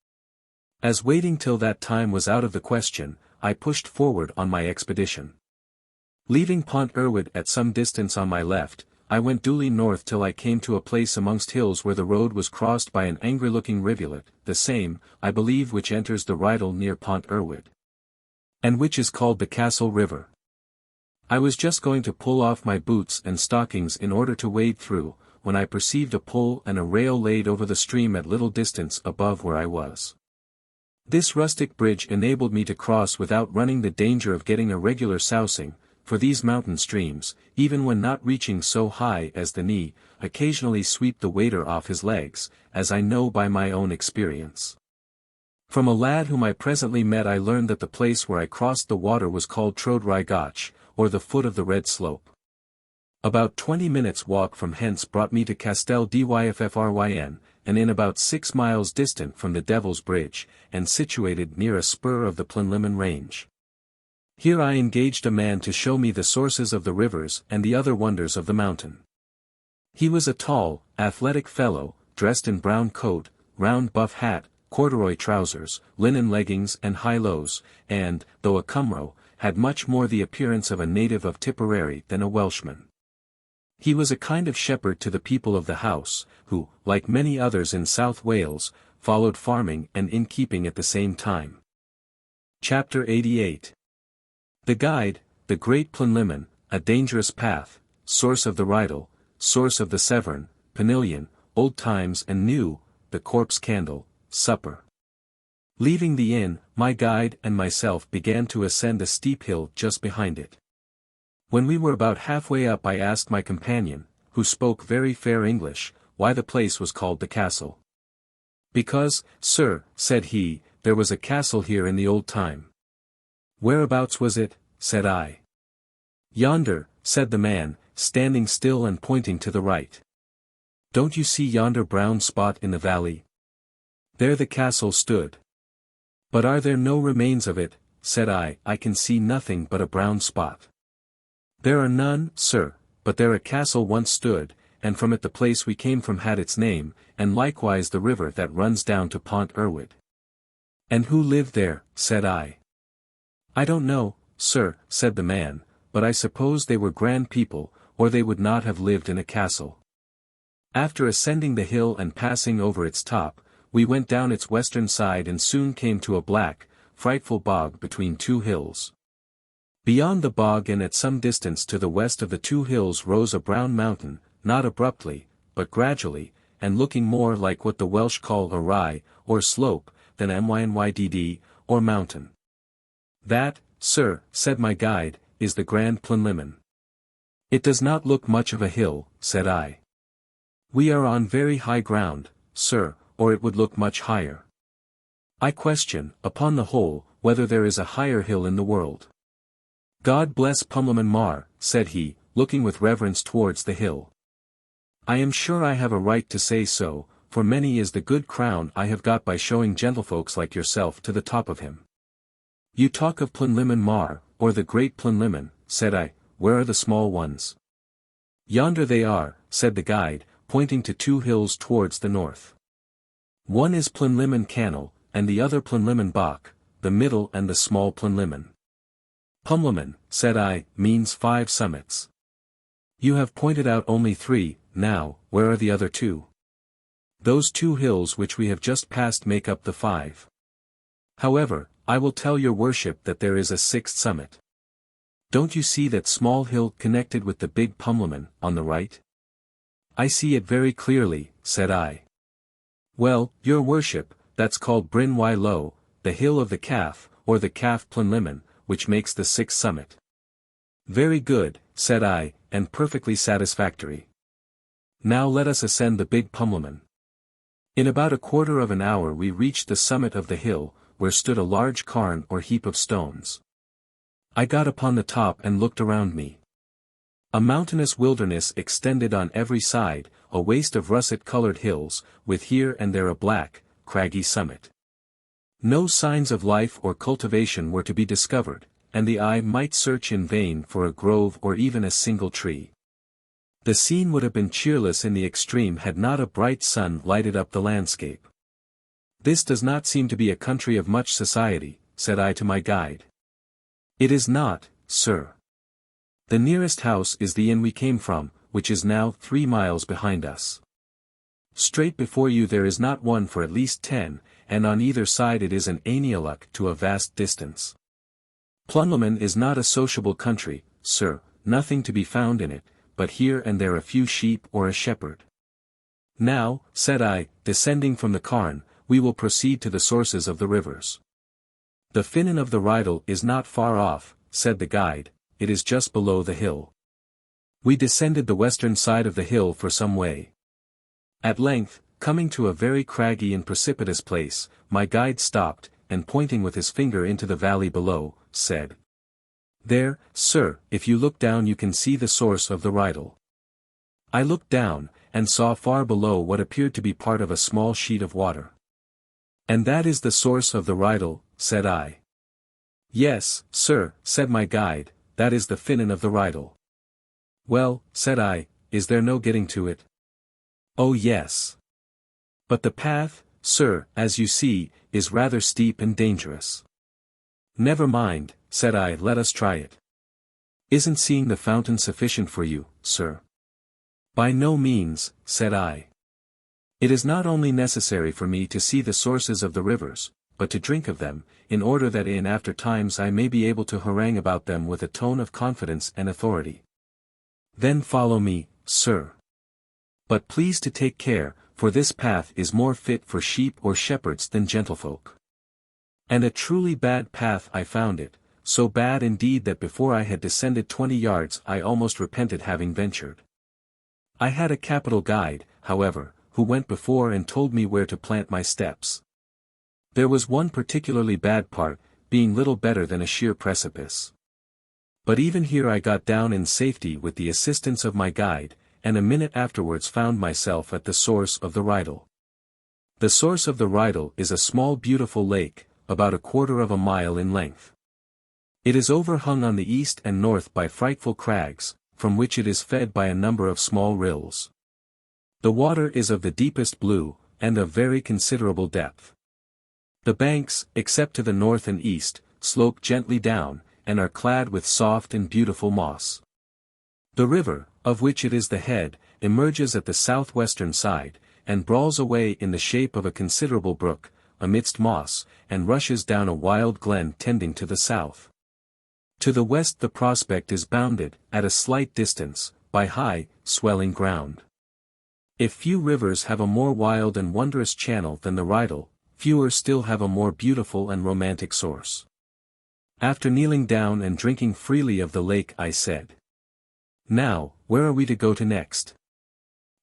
As waiting till that time was out of the question, I pushed forward on my expedition. Leaving Pont-rhyd at some distance on my left, I went duly north till I came to a place amongst hills where the road was crossed by an angry-looking rivulet, the same, I believe, which enters the Rydal near Pont-rhyd, and which is called the Castle River. I was just going to pull off my boots and stockings in order to wade through, when I perceived a pole and a rail laid over the stream at little distance above where I was. This rustic bridge enabled me to cross without running the danger of getting a regular sousing, for these mountain streams, even when not reaching so high as the knee, occasionally sweep the wader off his legs, as I know by my own experience. From a lad whom I presently met I learned that the place where I crossed the water was called Pont-rhyd-y-groes, or the foot of the red slope. About 20 minutes' walk from hence brought me to Castell Dyffryn, and in about 6 miles distant from the Devil's Bridge, and situated near a spur of the Plynlimmon range. Here I engaged a man to show me the sources of the rivers and the other wonders of the mountain. He was a tall, athletic fellow, dressed in brown coat, round buff hat, corduroy trousers, linen leggings and high-lows, and, though a Cymro, had much more the appearance of a native of Tipperary than a Welshman. He was a kind of shepherd to the people of the house, who, like many others in South Wales, followed farming and innkeeping at the same time. Chapter 88. The Guide, the Great Plynlimmon, a Dangerous Path, Source of the Rydal, Source of the Severn, Pannilion, Old Times and New, the Corpse Candle, Supper. Leaving the inn, my guide and myself began to ascend a steep hill just behind it. When we were about halfway up I asked my companion, who spoke very fair English, why the place was called the castle. Because, sir, said he, there was a castle here in the old time. Whereabouts was it? Said I. Yonder, said the man, standing still and pointing to the right. Don't you see yonder brown spot in the valley? There the castle stood. But are there no remains of it? Said I can see nothing but a brown spot. There are none, sir, but there a castle once stood, and from it the place we came from had its name, and likewise the river that runs down to Pont-rhyd-y-groes. And who lived there? Said I. I don't know, sir, said the man, but I suppose they were grand people, or they would not have lived in a castle. After ascending the hill and passing over its top, we went down its western side and soon came to a black, frightful bog between two hills. Beyond the bog and at some distance to the west of the two hills rose a brown mountain, not abruptly, but gradually, and looking more like what the Welsh call a rye, or slope, than mynydd, or mountain. That, sir, said my guide, is the Grand Plynlimmon. It does not look much of a hill, said I. We are on very high ground, sir, or it would look much higher. I question, upon the whole, whether there is a higher hill in the world. God bless Plynlimmon Mar, said he, looking with reverence towards the hill. I am sure I have a right to say so, for many is the good crown I have got by showing gentlefolks like yourself to the top of him. You talk of Plynlimmon Mar, or the great Plynlimmon, said I, where are the small ones? Yonder they are, said the guide, pointing to two hills towards the north. One is Plynlimmon Canol, and the other Plynlimmon Bach, the middle and the small Plynlimmon. Plynlimmon, said I, means 5 summits. You have pointed out only 3, now, where are the other 2? Those 2 hills which we have just passed make up the 5. However, I will tell your worship that there is a 6th summit. Don't you see that small hill connected with the big Plynlimmon, on the right? I see it very clearly, said I. Well, your worship, that's called Bryn-y-Low, the hill of the calf, or the calf Plynlimmon, which makes the 6th summit. Very good, said I, and perfectly satisfactory. Now let us ascend the big Plynlimmon. In about a quarter of an hour we reached the summit of the hill, where stood a large cairn or heap of stones. I got upon the top and looked around me. A mountainous wilderness extended on every side, a waste of russet-colored hills, with here and there a black, craggy summit. No signs of life or cultivation were to be discovered, and the eye might search in vain for a grove or even a single tree. The scene would have been cheerless in the extreme had not a bright sun lighted up the landscape. This does not seem to be a country of much society, said I to my guide. It is not, sir. The nearest house is the inn we came from, which is now 3 miles behind us. Straight before you there is not one for at least 10, and on either side it is an anealach to a vast distance. Plynlimmon is not a sociable country, sir, nothing to be found in it, but here and there a few sheep or a shepherd. Now, said I, descending from the cairn, we will proceed to the sources of the rivers. The Finnan of the Rydal is not far off, said the guide, it is just below the hill. We descended the western side of the hill for some way. At length, coming to a very craggy and precipitous place, my guide stopped, and pointing with his finger into the valley below, said, There, sir, if you look down you can see the source of the Rydal. I looked down, and saw far below what appeared to be part of a small sheet of water. And that is the source of the Rydal, said I. Yes, sir, said my guide, that is the Finnan of the Rydal. Well, said I, is there no getting to it? Oh yes. But the path, sir, as you see, is rather steep and dangerous. Never mind, said I, let us try it. Isn't seeing the fountain sufficient for you, sir? By no means, said I. It is not only necessary for me to see the sources of the rivers, but to drink of them, in order that in after times I may be able to harangue about them with a tone of confidence and authority. Then follow me, sir. But please to take care, for this path is more fit for sheep or shepherds than gentlefolk. And a truly bad path I found it, so bad indeed that before I had descended 20 yards I almost repented having ventured. I had a capital guide, however, who went before and told me where to plant my steps. There was one particularly bad part, being little better than a sheer precipice. But even here I got down in safety with the assistance of my guide, and a minute afterwards found myself at the source of the Rydal. The source of the Rydal is a small beautiful lake, about 1/4 mile in length. It is overhung on the east and north by frightful crags, from which it is fed by a number of small rills. The water is of the deepest blue, and of very considerable depth. The banks, except to the north and east, slope gently down, and are clad with soft and beautiful moss. The river, of which it is the head, emerges at the southwestern side, and brawls away in the shape of a considerable brook, amidst moss, and rushes down a wild glen tending to the south. To the west the prospect is bounded, at a slight distance, by high, swelling ground. If few rivers have a more wild and wondrous channel than the Rydal, fewer still have a more beautiful and romantic source. After kneeling down and drinking freely of the lake I said, "Now, where are we to go to next?"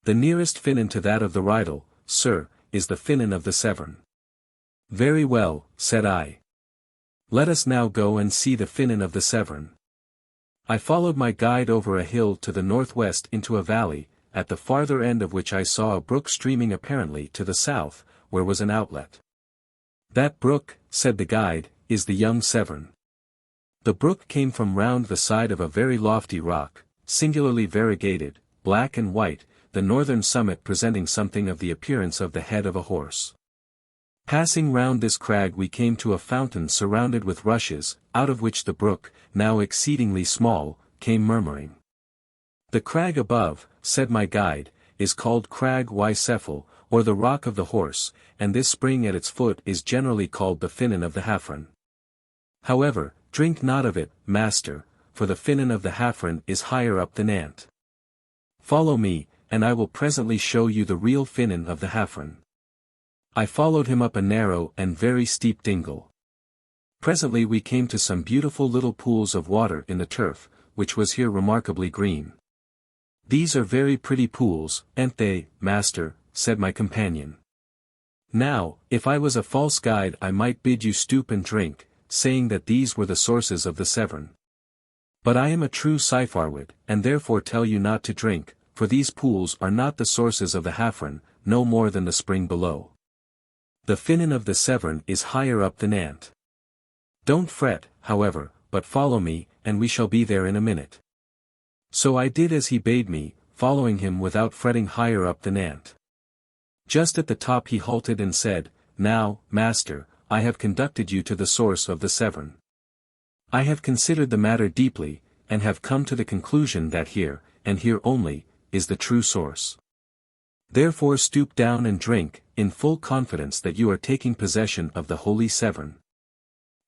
"The nearest finnan to that of the Rydal, sir, is the finnan of the Severn." "Very well," said I. "Let us now go and see the finnan of the Severn." I followed my guide over a hill to the northwest into a valley, at the farther end of which I saw a brook streaming apparently to the south, where was an outlet. "That brook," said the guide, "is the young Severn." The brook came from round the side of a very lofty rock, singularly variegated, black and white, the northern summit presenting something of the appearance of the head of a horse. Passing round this crag we came to a fountain surrounded with rushes, out of which the brook, now exceedingly small, came murmuring. "The crag above," said my guide, "is called Cwm Ystwyth, or the Rock of the Horse, and this spring at its foot is generally called the Finnan of the Hafren. However, drink not of it, master, for the Finnan of the Hafren is higher up the Nant. Follow me, and I will presently show you the real Finnan of the Hafren." I followed him up a narrow and very steep dingle. Presently we came to some beautiful little pools of water in the turf, which was here remarkably green. "These are very pretty pools, ain't they, master?" said my companion. Now, if I was a false guide I might bid you stoop and drink, saying that these were the sources of the Severn. But I am a true Cyfarwit, and therefore tell you not to drink, for these pools are not the sources of the Hafren, no more than the spring below. The Finnan of the Severn is higher up the Nant. Don't fret, however, but follow me, and we shall be there in a minute. So I did as he bade me, following him without fretting higher up the Nant. Just at the top he halted and said, "Now, master, I have conducted you to the source of the Severn. I have considered the matter deeply, and have come to the conclusion that here, and here only, is the true source. Therefore stoop down and drink, in full confidence that you are taking possession of the holy Severn."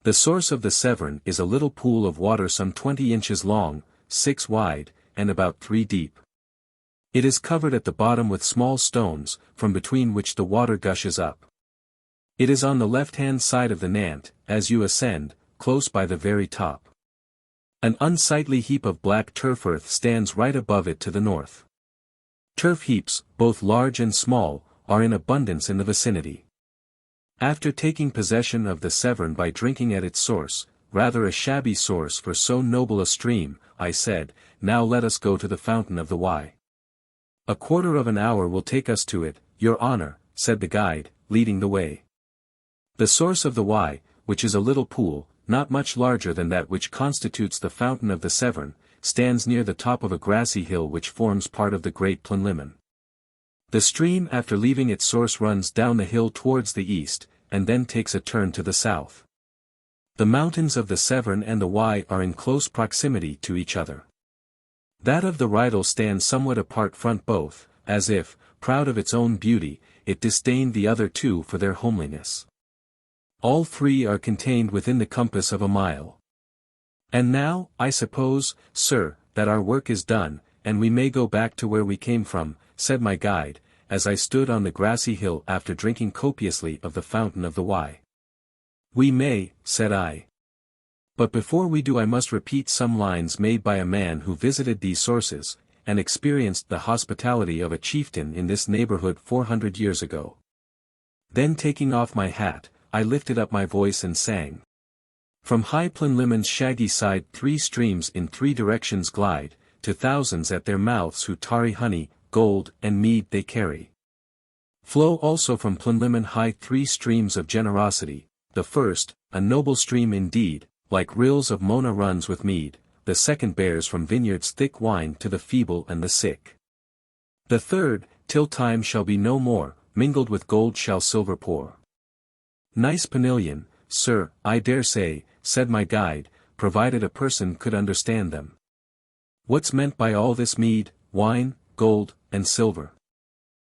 The source of the Severn is a little pool of water some 20 inches long, 6 wide, and about 3 deep. It is covered at the bottom with small stones, from between which the water gushes up. It is on the left-hand side of the Nant, as you ascend, close by the very top. An unsightly heap of black turf earth stands right above it to the north. Turf heaps, both large and small, are in abundance in the vicinity. After taking possession of the Severn by drinking at its source, rather a shabby source for so noble a stream, I said, "Now let us go to the fountain of the Wye." "A quarter of an hour will take us to it, your honour," said the guide, leading the way. The source of the Wye, which is a little pool, not much larger than that which constitutes the fountain of the Severn, stands near the top of a grassy hill which forms part of the great Brynamman. The stream after leaving its source runs down the hill towards the east, and then takes a turn to the south. The mountains of the Severn and the Wye are in close proximity to each other. That of the Rydal stands somewhat apart front both, as if, proud of its own beauty, it disdained the other two for their homeliness. All three are contained within the compass of a mile. "And now, I suppose, sir, that our work is done, and we may go back to where we came from," said my guide, as I stood on the grassy hill after drinking copiously of the fountain of the Wye. "We may," said I. "But before we do I must repeat some lines made by a man who visited these sources, and experienced the hospitality of a chieftain in this neighborhood 400 years ago. Then taking off my hat, I lifted up my voice and sang. From high Plynlimmon's shaggy side 3 streams in 3 directions glide, to thousands at their mouths who tarry honey, gold, and mead they carry. Flow also from Plynlimmon high 3 streams of generosity, the first, a noble stream indeed, like rills of Mona runs with mead, the second bears from vineyards thick wine to the feeble and the sick. The third, till time shall be no more, mingled with gold shall silver pour. Nice Pannilion, sir, I dare say, said my guide, provided a person could understand them. What's meant by all this mead, wine, gold, and silver?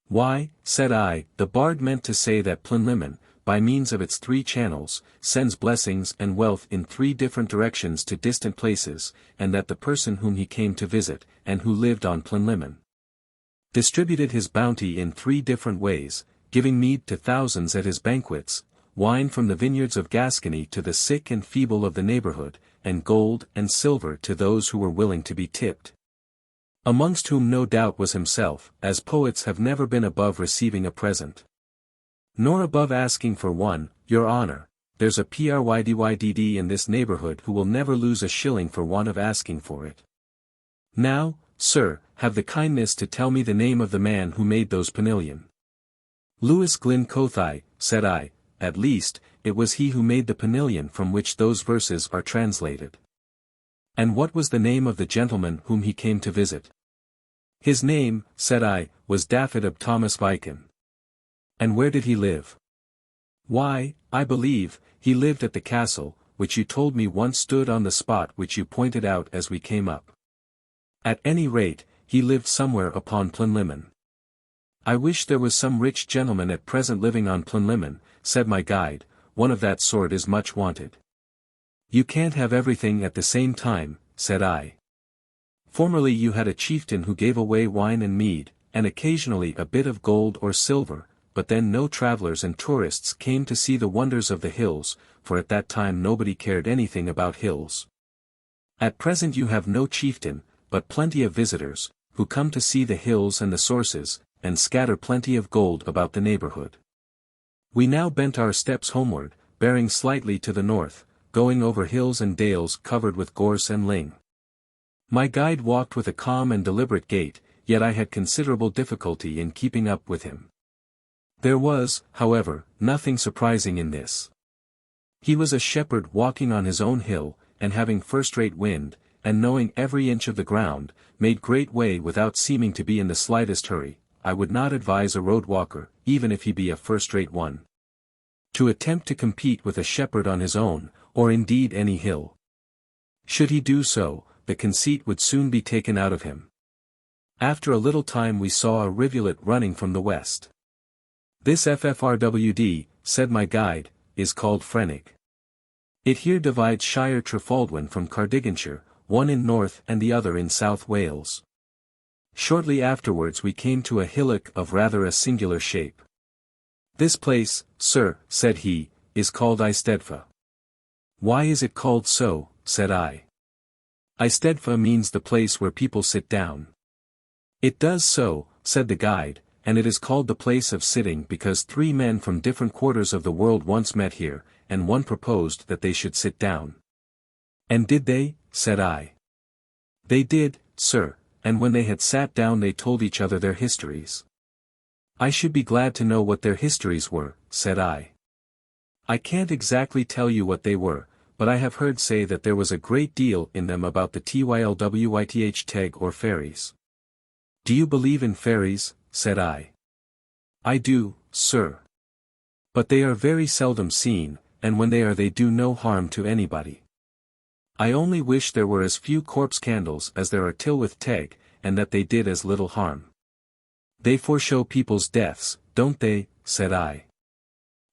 Why, said I, the bard meant to say that Plynlimmon, by means of its 3 channels, sends blessings and wealth in 3 different directions to distant places, and that the person whom he came to visit, and who lived on Plynlimmon, distributed his bounty in 3 different ways, giving mead to thousands at his banquets, wine from the vineyards of Gascony to the sick and feeble of the neighborhood, and gold and silver to those who were willing to be tipped. Amongst whom no doubt was himself, as poets have never been above receiving a present. Nor above asking for one, your honor, there's a Prydydd in this neighborhood who will never lose a shilling for want of asking for it. Now, sir, have the kindness to tell me the name of the man who made those Pannilion. Lewis Glyn Cothai, said I, at least, it was he who made the Pannilion from which those verses are translated. And what was the name of the gentleman whom he came to visit? His name, said I, was Dafydd of Thomas Vicon. And where did he live? Why, I believe, he lived at the castle, which you told me once stood on the spot which you pointed out as we came up. At any rate, he lived somewhere upon Plynlimmon. I wish there was some rich gentleman at present living on Plynlimmon, said my guide, one of that sort is much wanted. You can't have everything at the same time, said I. Formerly you had a chieftain who gave away wine and mead, and occasionally a bit of gold or silver, but then no travelers and tourists came to see the wonders of the hills, for at that time nobody cared anything about hills. At present you have no chieftain, but plenty of visitors, who come to see the hills and the sources, and scatter plenty of gold about the neighborhood. We now bent our steps homeward, bearing slightly to the north, going over hills and dales covered with gorse and ling. My guide walked with a calm and deliberate gait, yet I had considerable difficulty in keeping up with him. There was, however, nothing surprising in this. He was a shepherd walking on his own hill, and having first-rate wind, and knowing every inch of the ground, made great way without seeming to be in the slightest hurry. I would not advise a road walker, even if he be a first-rate one, to attempt to compete with a shepherd on his own, or indeed any hill. Should he do so, the conceit would soon be taken out of him. After a little time we saw a rivulet running from the west. This Ffrwd, said my guide, is called Frennig. It here divides Shire Trefaldwyn from Cardiganshire, one in North and the other in South Wales. Shortly afterwards we came to a hillock of rather a singular shape. This place, sir, said he, is called Eisteddfa. Why is it called so, said I. Eisteddfa means the place where people sit down. It does so, said the guide, and it is called the place of sitting because 3 men from different quarters of the world once met here, and one proposed that they should sit down. And did they? Said I. They did, sir, and when they had sat down they told each other their histories. I should be glad to know what their histories were, said I. I can't exactly tell you what they were, but I have heard say that there was a great deal in them about the Tylwyth Teg or fairies. Do you believe in fairies? Said I. I do, sir. But they are very seldom seen, and when they are they do no harm to anybody. I only wish there were as few corpse candles as there are Tylwyth Teg, and that they did as little harm. They foreshow people's deaths, don't they? Said I.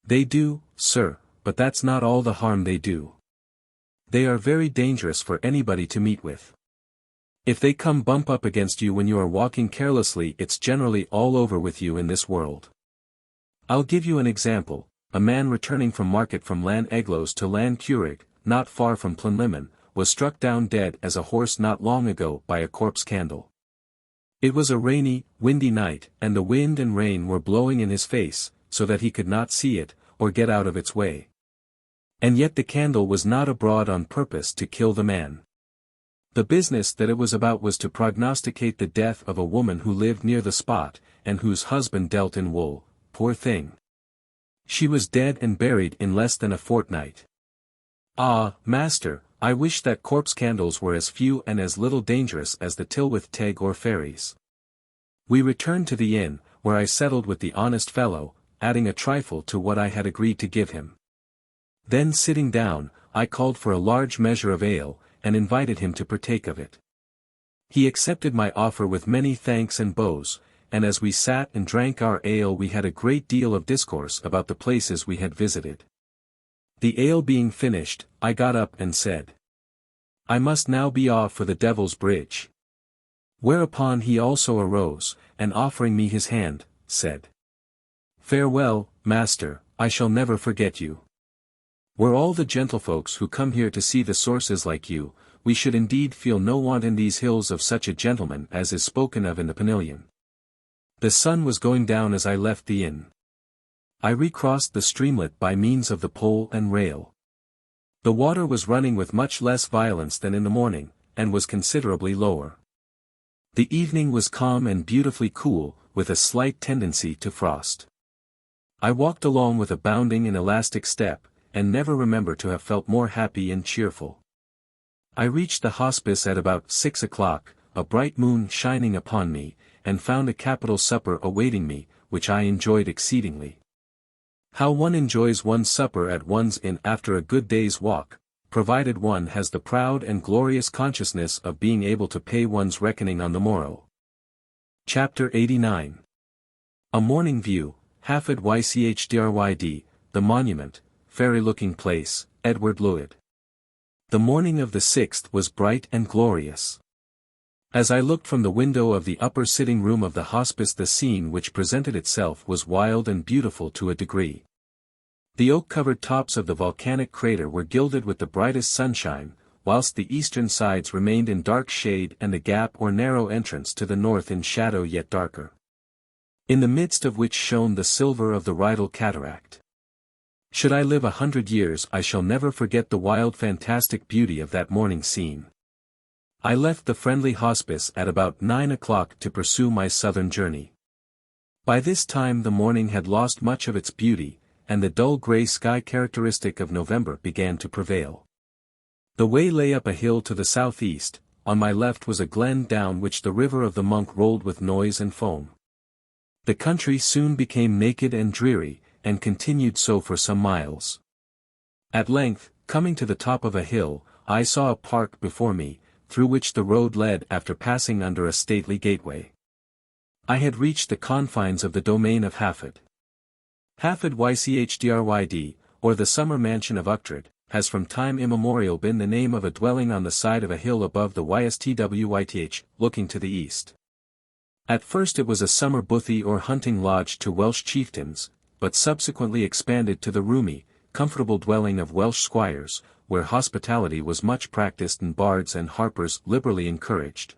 They do, sir, but that's not all the harm they do. They are very dangerous for anybody to meet with. If they come bump up against you when you are walking carelessly, it's generally all over with you in this world. I'll give you an example. A man returning from market from Llangollen to Llangollen, not far from Plynlimmon, was struck down dead as a horse not long ago by a corpse candle. It was a rainy, windy night, and the wind and rain were blowing in his face, so that he could not see it, or get out of its way. And yet the candle was not abroad on purpose to kill the man. The business that it was about was to prognosticate the death of a woman who lived near the spot, and whose husband dealt in wool, poor thing. She was dead and buried in less than a fortnight. Ah, master, I wish that corpse candles were as few and as little dangerous as the Tylwyth Teg or fairies. We returned to the inn, where I settled with the honest fellow, adding a trifle to what I had agreed to give him. Then sitting down, I called for a large measure of ale, and invited him to partake of it. He accepted my offer with many thanks and bows, and as we sat and drank our ale we had a great deal of discourse about the places we had visited. The ale being finished, I got up and said, "I must now be off for the Devil's Bridge." Whereupon he also arose, and offering me his hand, said, "Farewell, master, I shall never forget you. Were all the gentlefolks who come here to see the sources like you, we should indeed feel no want in these hills of such a gentleman as is spoken of in the Pannilion." The sun was going down as I left the inn. I recrossed the streamlet by means of the pole and rail. The water was running with much less violence than in the morning, and was considerably lower. The evening was calm and beautifully cool, with a slight tendency to frost. I walked along with a bounding and elastic step, and never remember to have felt more happy and cheerful. I reached the hospice at about 6 o'clock, a bright moon shining upon me, and found a capital supper awaiting me, which I enjoyed exceedingly. How one enjoys one's supper at one's inn after a good day's walk, provided one has the proud and glorious consciousness of being able to pay one's reckoning on the morrow. Chapter 89. A Morning View, Hafod Ystwyth, the Monument, Fairy-looking place, Edward Llwyd. The morning of the 6th was bright and glorious. As I looked from the window of the upper sitting room of the hospice, the scene which presented itself was wild and beautiful to a degree. The oak-covered tops of the volcanic crater were gilded with the brightest sunshine, whilst the eastern sides remained in dark shade and the gap or narrow entrance to the north in shadow yet darker. In the midst of which shone the silver of the Rheidol cataract. Should I live 100 years I shall never forget the wild fantastic beauty of that morning scene. I left the friendly hospice at about 9 o'clock to pursue my southern journey. By this time the morning had lost much of its beauty, and the dull grey sky characteristic of November began to prevail. The way lay up a hill to the southeast, on my left was a glen down which the river of the Monk rolled with noise and foam. The country soon became naked and dreary, and continued so for some miles. At length, coming to the top of a hill, I saw a park before me, through which the road led after passing under a stately gateway. I had reached the confines of the domain of Hafod. Hafod Ystwyth, or the summer mansion of Uchtred, has from time immemorial been the name of a dwelling on the side of a hill above the Ystwyth, looking to the east. At first it was a summer bothy or hunting lodge to Welsh chieftains, but subsequently expanded to the roomy, comfortable dwelling of Welsh squires, where hospitality was much practiced and bards and harpers liberally encouraged.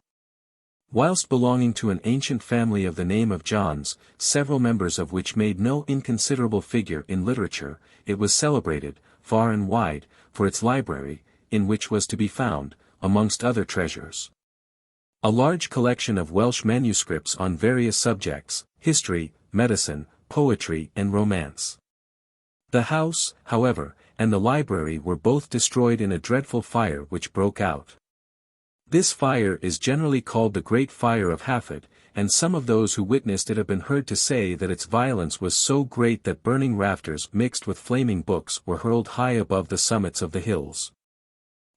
Whilst belonging to an ancient family of the name of Johns, several members of which made no inconsiderable figure in literature, it was celebrated, far and wide, for its library, in which was to be found, amongst other treasures, a large collection of Welsh manuscripts on various subjects, history, medicine, poetry and romance. The house, however, and the library were both destroyed in a dreadful fire which broke out. This fire is generally called the Great Fire of Hafod, and some of those who witnessed it have been heard to say that its violence was so great that burning rafters mixed with flaming books were hurled high above the summits of the hills.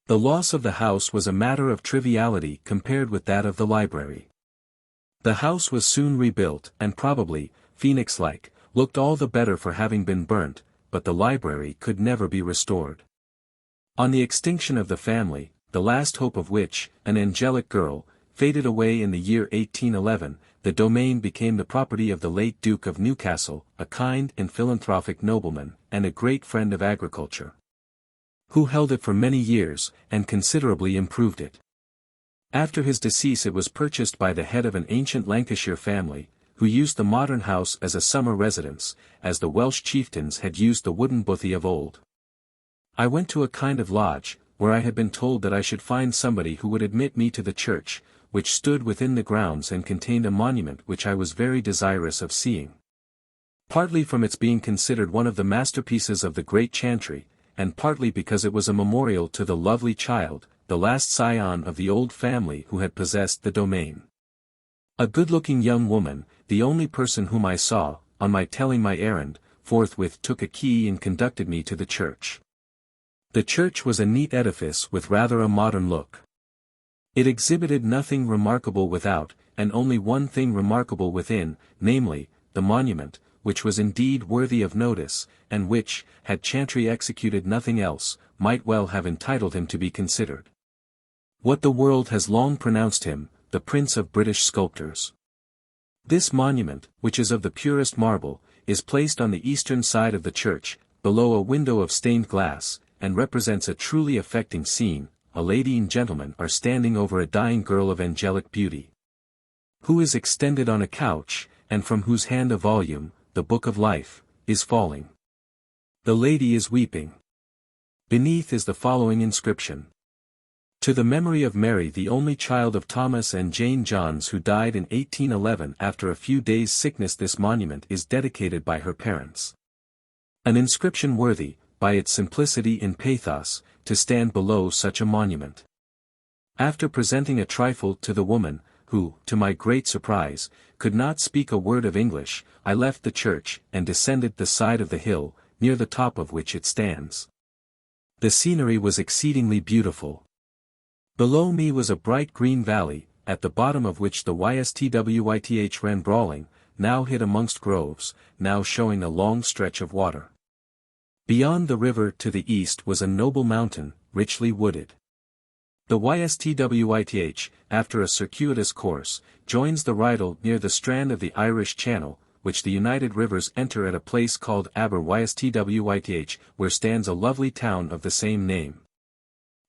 The loss of the house was a matter of triviality compared with that of the library. The house was soon rebuilt and probably, phoenix-like, looked all the better for having been burnt, but the library could never be restored. On the extinction of the family, the last hope of which, an angelic girl, faded away in the year 1811, the domain became the property of the late Duke of Newcastle, a kind and philanthropic nobleman, and a great friend of agriculture, who held it for many years, and considerably improved it. After his decease it was purchased by the head of an ancient Lancashire family, who used the modern house as a summer residence, as the Welsh chieftains had used the wooden bothy of old. I went to a kind of lodge, where I had been told that I should find somebody who would admit me to the church, which stood within the grounds and contained a monument which I was very desirous of seeing. Partly from its being considered one of the masterpieces of the great chantry, and partly because it was a memorial to the lovely child, the last scion of the old family who had possessed the domain. A good-looking young woman, the only person whom I saw, on my telling my errand, forthwith took a key and conducted me to the church. The church was a neat edifice with rather a modern look. It exhibited nothing remarkable without, and only one thing remarkable within, namely, the monument, which was indeed worthy of notice, and which, had Chantry executed nothing else, might well have entitled him to be considered what the world has long pronounced him, the prince of British sculptors. This monument, which is of the purest marble, is placed on the eastern side of the church, below a window of stained glass, and represents a truly affecting scene. A lady and gentleman are standing over a dying girl of angelic beauty, who is extended on a couch, and from whose hand a volume, the Book of Life, is falling. The lady is weeping. Beneath is the following inscription: To the memory of Mary, the only child of Thomas and Jane Johns, who died in 1811 after a few days' sickness. This monument is dedicated by her parents. An inscription worthy, by its simplicity and pathos, to stand below such a monument. After presenting a trifle to the woman, who, to my great surprise, could not speak a word of English, I left the church and descended the side of the hill, near the top of which it stands. The scenery was exceedingly beautiful. Below me was a bright green valley, at the bottom of which the Ystwyth ran brawling, now hid amongst groves, now showing a long stretch of water. Beyond the river to the east was a noble mountain, richly wooded. The Ystwyth, after a circuitous course, joins the Rheidol near the strand of the Irish Channel, which the united rivers enter at a place called Aber Ystwyth, where stands a lovely town of the same name,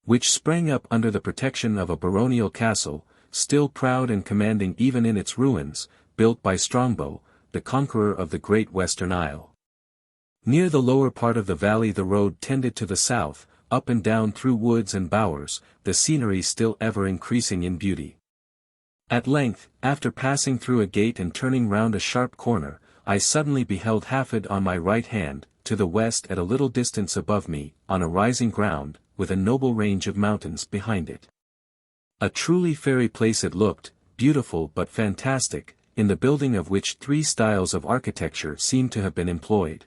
which sprang up under the protection of a baronial castle, still proud and commanding even in its ruins, built by Strongbow, the conqueror of the great Western Isle. Near the lower part of the valley the road tended to the south, up and down through woods and bowers, the scenery still ever increasing in beauty. At length, after passing through a gate and turning round a sharp corner, I suddenly beheld Hafod on my right hand, to the west at a little distance above me, on a rising ground, with a noble range of mountains behind it. A truly fairy place it looked, beautiful but fantastic, in the building of which three styles of architecture seemed to have been employed.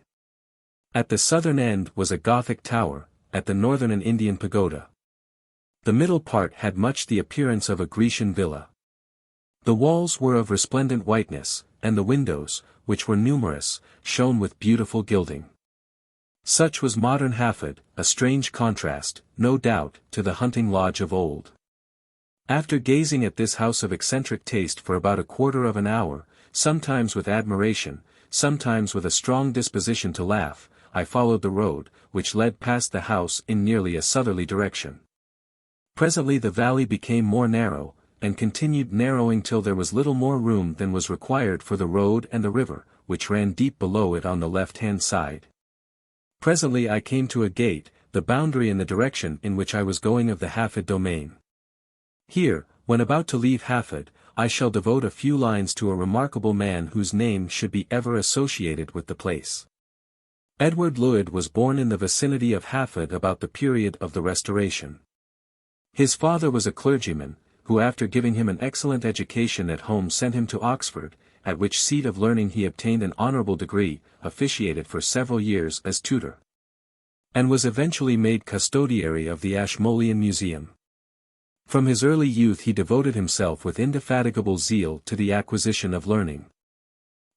At the southern end was a Gothic tower, at the northern an Indian pagoda. The middle part had much the appearance of a Grecian villa. The walls were of resplendent whiteness, and the windows, which were numerous, shone with beautiful gilding. Such was modern Hafod, a strange contrast, no doubt, to the hunting lodge of old. After gazing at this house of eccentric taste for about a quarter of an hour, sometimes with admiration, sometimes with a strong disposition to laugh, I followed the road, which led past the house in nearly a southerly direction. Presently the valley became more narrow, and continued narrowing till there was little more room than was required for the road and the river, which ran deep below it on the left-hand side. Presently I came to a gate, the boundary in the direction in which I was going of the Hafod domain. Here, when about to leave Hafod, I shall devote a few lines to a remarkable man whose name should be ever associated with the place. Edward Llwyd was born in the vicinity of Hafod about the period of the Restoration. His father was a clergyman, who after giving him an excellent education at home sent him to Oxford, at which seat of learning he obtained an honourable degree, officiated for several years as tutor, and was eventually made custodiary of the Ashmolean Museum. From his early youth he devoted himself with indefatigable zeal to the acquisition of learning.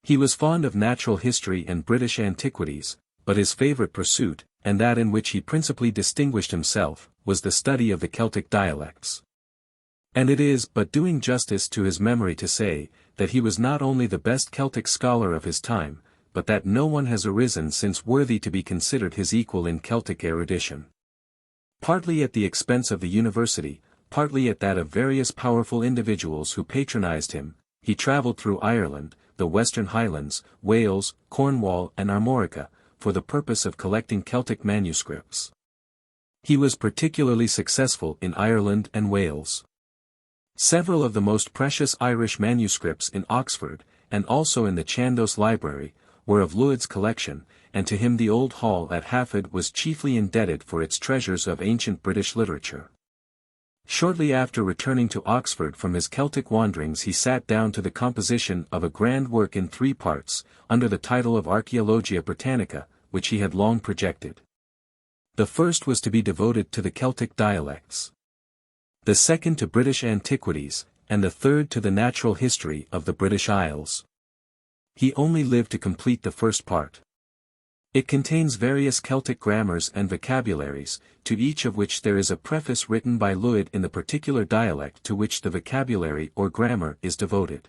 He was fond of natural history and British antiquities, but his favourite pursuit, and that in which he principally distinguished himself, was the study of the Celtic dialects. And it is but doing justice to his memory to say, that he was not only the best Celtic scholar of his time, but that no one has arisen since worthy to be considered his equal in Celtic erudition. Partly at the expense of the university, partly at that of various powerful individuals who patronized him, he travelled through Ireland, the Western Highlands, Wales, Cornwall and Armorica, for the purpose of collecting Celtic manuscripts. He was particularly successful in Ireland and Wales. Several of the most precious Irish manuscripts in Oxford, and also in the Chandos Library, were of Llewellyn's collection, and to him the old hall at Hafod was chiefly indebted for its treasures of ancient British literature. Shortly after returning to Oxford from his Celtic wanderings he sat down to the composition of a grand work in 3 parts, under the title of Archaeologia Britannica, which he had long projected. The first was to be devoted to the Celtic dialects, the second to British antiquities, and the third to the natural history of the British Isles. He only lived to complete the first part. It contains various Celtic grammars and vocabularies, to each of which there is a preface written by Llewellyn in the particular dialect to which the vocabulary or grammar is devoted.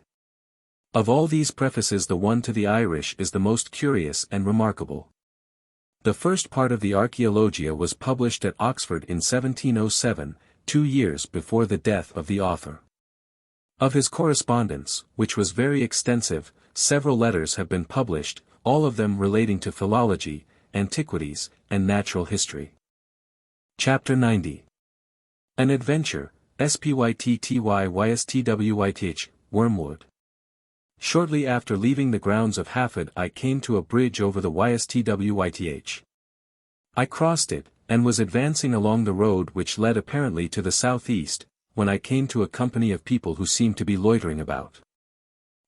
Of all these prefaces the one to the Irish is the most curious and remarkable. The first part of the Archaeologia was published at Oxford in 1707, 2 years before the death of the author. Of his correspondence, which was very extensive, several letters have been published, all of them relating to philology, antiquities, and natural history. Chapter 90. An Adventure, Spyttyyystwyth, Wormwood. Shortly after leaving the grounds of Hafod I came to a bridge over the Ystwyth. I crossed it, and was advancing along the road which led apparently to the southeast, when I came to a company of people who seemed to be loitering about.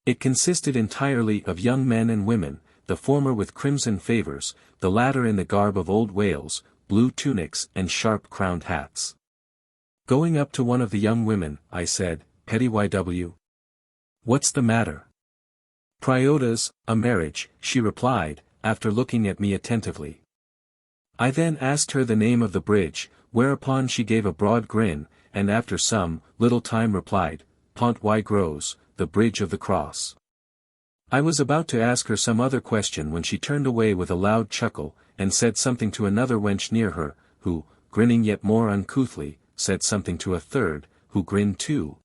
It consisted entirely of young men and women, the former with crimson favours, the latter in the garb of old Wales, blue tunics and sharp-crowned hats. Going up to one of the young women, I said, "Petty-yw? What's the matter?" "Priodas, a marriage," she replied, after looking at me attentively. I then asked her the name of the bridge, whereupon she gave a broad grin, and after some little time replied, "Pont-rhyd-y-groes, the Bridge of the Cross." I was about to ask her some other question when she turned away with a loud chuckle, and said something to another wench near her, who, grinning yet more uncouthly, said something to a third, who grinned too.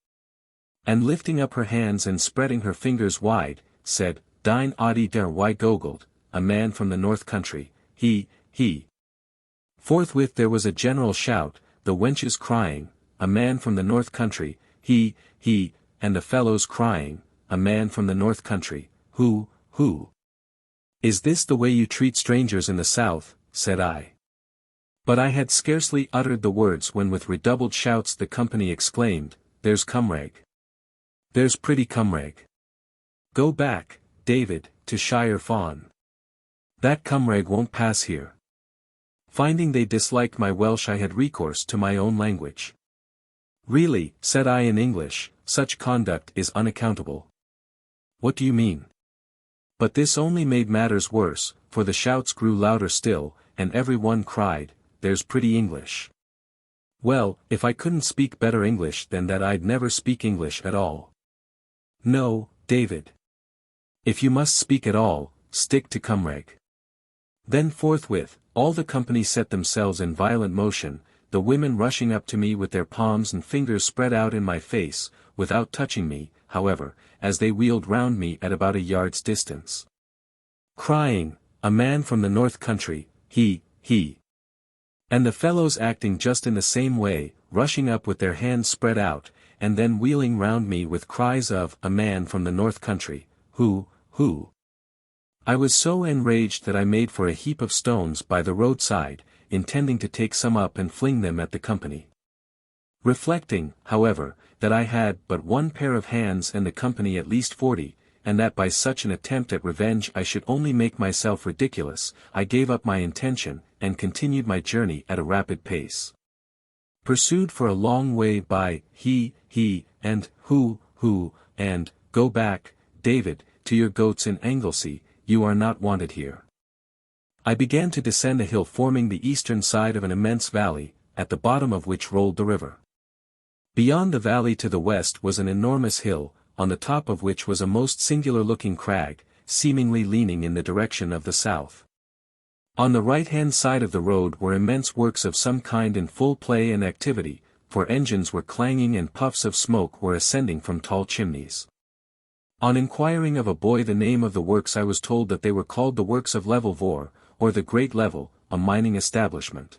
And lifting up her hands and spreading her fingers wide, said, "Dine Audi der y-gogold, a man from the north country, he. Forthwith there was a general shout, the wenches crying, "A man from the north country, he, and the fellows crying, "A man from the north country, who. Is this the way you treat strangers in the south?" said I. But I had scarcely uttered the words when with redoubled shouts the company exclaimed, "There's Cymraeg! There's pretty Cymraeg! Go back, David, to Caerphilly. That Cymraeg won't pass here." Finding they disliked my Welsh I had recourse to my own language. "Really," said I in English, "such conduct is unaccountable." "What do you mean?" But this only made matters worse, for the shouts grew louder still, and every one cried, "There's pretty English." Well, if I couldn't speak better English than that I'd never speak English at all. "No, David. If you must speak at all, stick to Cymraeg." Then forthwith, all the company set themselves in violent motion, the women rushing up to me with their palms and fingers spread out in my face, without touching me, however, as they wheeled round me at about a yard's distance, crying, "A man from the north country, he. And the fellows acting just in the same way, rushing up with their hands spread out, and then wheeling round me with cries of, "A man from the north country, who. I was so enraged that I made for a heap of stones by the roadside, intending to take some up and fling them at the company. Reflecting, however, that I had but one pair of hands and the company at least 40, and that by such an attempt at revenge I should only make myself ridiculous, I gave up my intention, and continued my journey at a rapid pace. Pursued for a long way by he, and who, and, "Go back, David, to your goats in Anglesey, you are not wanted here." I began to descend a hill forming the eastern side of an immense valley, at the bottom of which rolled the river. Beyond the valley to the west was an enormous hill, on the top of which was a most singular-looking crag, seemingly leaning in the direction of the south. On the right-hand side of the road were immense works of some kind in full play and activity, for engines were clanging and puffs of smoke were ascending from tall chimneys. On inquiring of a boy the name of the works, I was told that they were called the Works of Level Vor, or the Great Level, a mining establishment.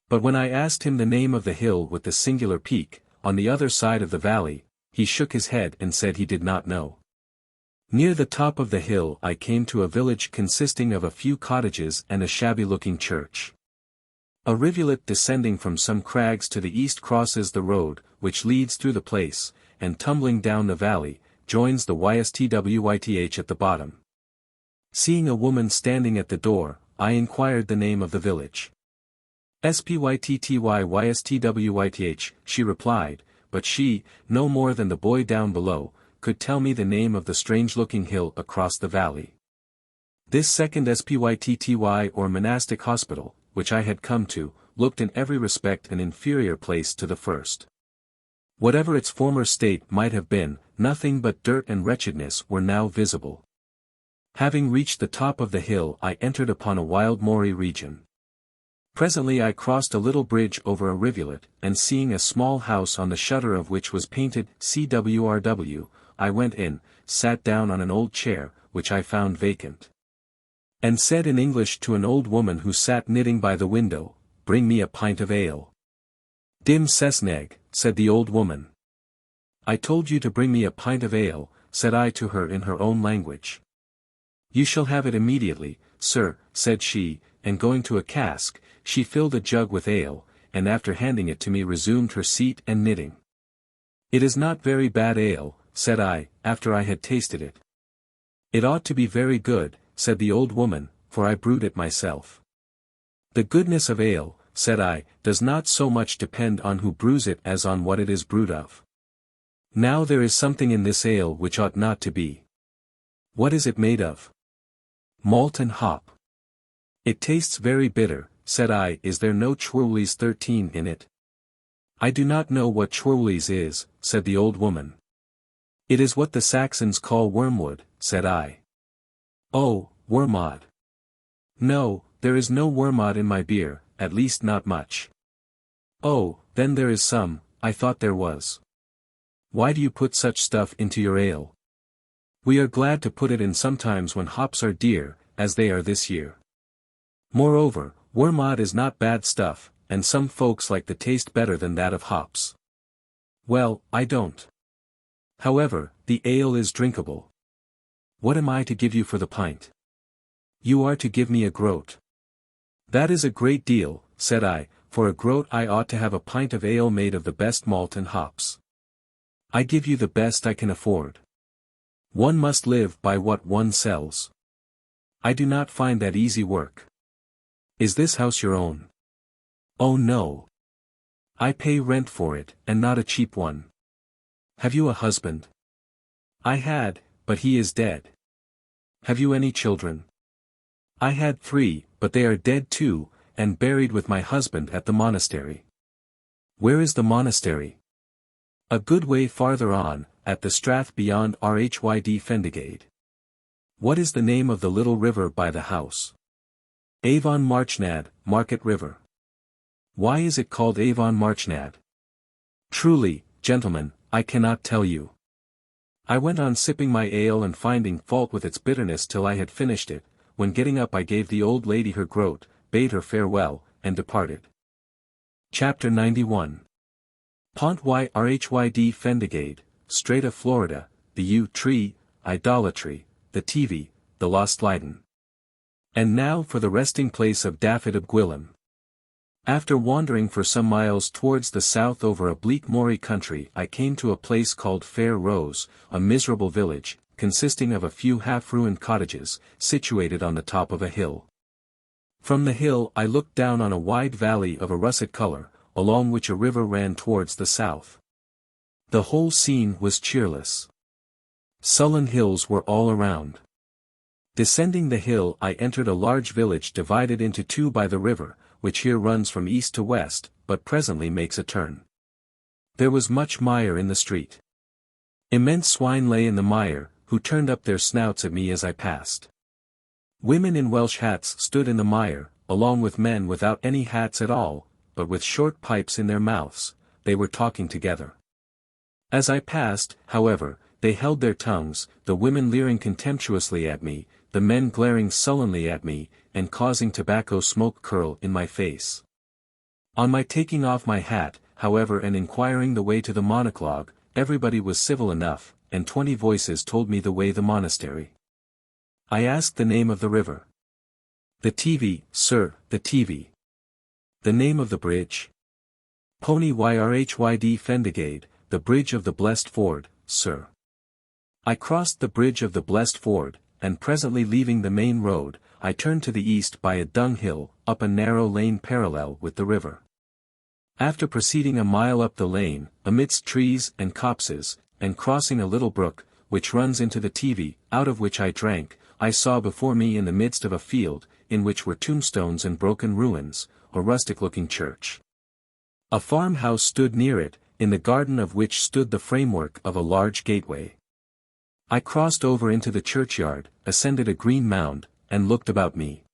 But when I asked him the name of the hill with the singular peak, on the other side of the valley, he shook his head and said he did not know. Near the top of the hill I came to a village consisting of a few cottages and a shabby-looking church. A rivulet descending from some crags to the east crosses the road, which leads through the place, and tumbling down the valley, joins the Ystwyth at the bottom. Seeing a woman standing at the door, I inquired the name of the village. Spytty-Ystwyth, she replied, but she, no more than the boy down below, could tell me the name of the strange-looking hill across the valley. This second Spytty or monastic hospital, which I had come to, looked in every respect an inferior place to the first. Whatever its former state might have been, nothing but dirt and wretchedness were now visible. Having reached the top of the hill I entered upon a wild moory region. Presently I crossed a little bridge over a rivulet, and seeing a small house on the shutter of which was painted CWRW, I went in, sat down on an old chair, which I found vacant, and said in English to an old woman who sat knitting by the window, "Bring me a pint of ale." "Dim Sesneg," said the old woman. "I told you to bring me a pint of ale," said I to her in her own language. "You shall have it immediately, sir," said she, and going to a cask, she filled a jug with ale, and after handing it to me resumed her seat and knitting. "It is not very bad ale," said I, after I had tasted it. "It ought to be very good," said the old woman, "for I brewed it myself." "The goodness of ale," said I, "does not so much depend on who brews it as on what it is brewed of. Now there is something in this ale which ought not to be. What is it made of?" "Malt and hop." "It tastes very bitter," said I. "Is there no Cwm 13 in it?" "I do not know what Cwm is," said the old woman. "It is what the Saxons call wormwood," said I. "Oh, wormwood. No, there is no wormwood in my beer, at least not much." "Oh, then there is some, I thought there was. Why do you put such stuff into your ale?" "We are glad to put it in sometimes when hops are dear, as they are this year. Moreover, wormwood is not bad stuff, and some folks like the taste better than that of hops." "Well, I don't. However, the ale is drinkable. What am I to give you for the pint?" "You are to give me a groat." "That is a great deal," said I, "for a groat I ought to have a pint of ale made of the best malt and hops." "I give you the best I can afford. One must live by what one sells. I do not find that easy work." "Is this house your own?" "Oh no. I pay rent for it, and not a cheap one." "Have you a husband?" "I had, but he is dead." "Have you any children?" "I had 3, but they are dead too, and buried with my husband at the monastery." "Where is the monastery?" "A good way farther on, at the strath beyond Rhyd Fendigade." "What is the name of the little river by the house?" "Avon Marchnad, Market River." "Why is it called Avon Marchnad?" "Truly, gentlemen, I cannot tell you." I went on sipping my ale and finding fault with its bitterness till I had finished it, when getting up I gave the old lady her groat, bade her farewell, and departed. Chapter 91. Pont-rhyd Fendigade, Strait of Florida, the yew tree, idolatry, the TV, the lost Leiden. And now for the resting place of Dafydd of Gwilym. After wandering for some miles towards the south over a bleak moory country I came to a place called Fair Rose, a miserable village, consisting of a few half-ruined cottages, situated on the top of a hill. From the hill I looked down on a wide valley of a russet color, along which a river ran towards the south. The whole scene was cheerless. Sullen hills were all around. Descending the hill I entered a large village divided into two by the river, which here runs from east to west, but presently makes a turn. There was much mire in the street. Immense swine lay in the mire, who turned up their snouts at me as I passed. Women in Welsh hats stood in the mire, along with men without any hats at all, but with short pipes in their mouths, they were talking together. As I passed, however, they held their tongues, the women leering contemptuously at me, the men glaring sullenly at me, and causing tobacco smoke curl in my face. On my taking off my hat, however, and inquiring the way to the monoclog, everybody was civil enough, and 20 voices told me the way the monastery. I asked the name of the river. The Tydfil, sir, the Tydfil. The name of the bridge? Pony Ystwyth the bridge of the Blessed Ford, sir. I crossed the bridge of the Blessed Ford, and presently leaving the main road, I turned to the east by a dunghill, up a narrow lane parallel with the river. After proceeding a mile up the lane, amidst trees and copses, and crossing a little brook, which runs into the Tydfil, out of which I drank, I saw before me in the midst of a field, in which were tombstones and broken ruins, a rustic-looking church. A farmhouse stood near it, in the garden of which stood the framework of a large gateway. I crossed over into the churchyard, ascended a green mound, and looked about me.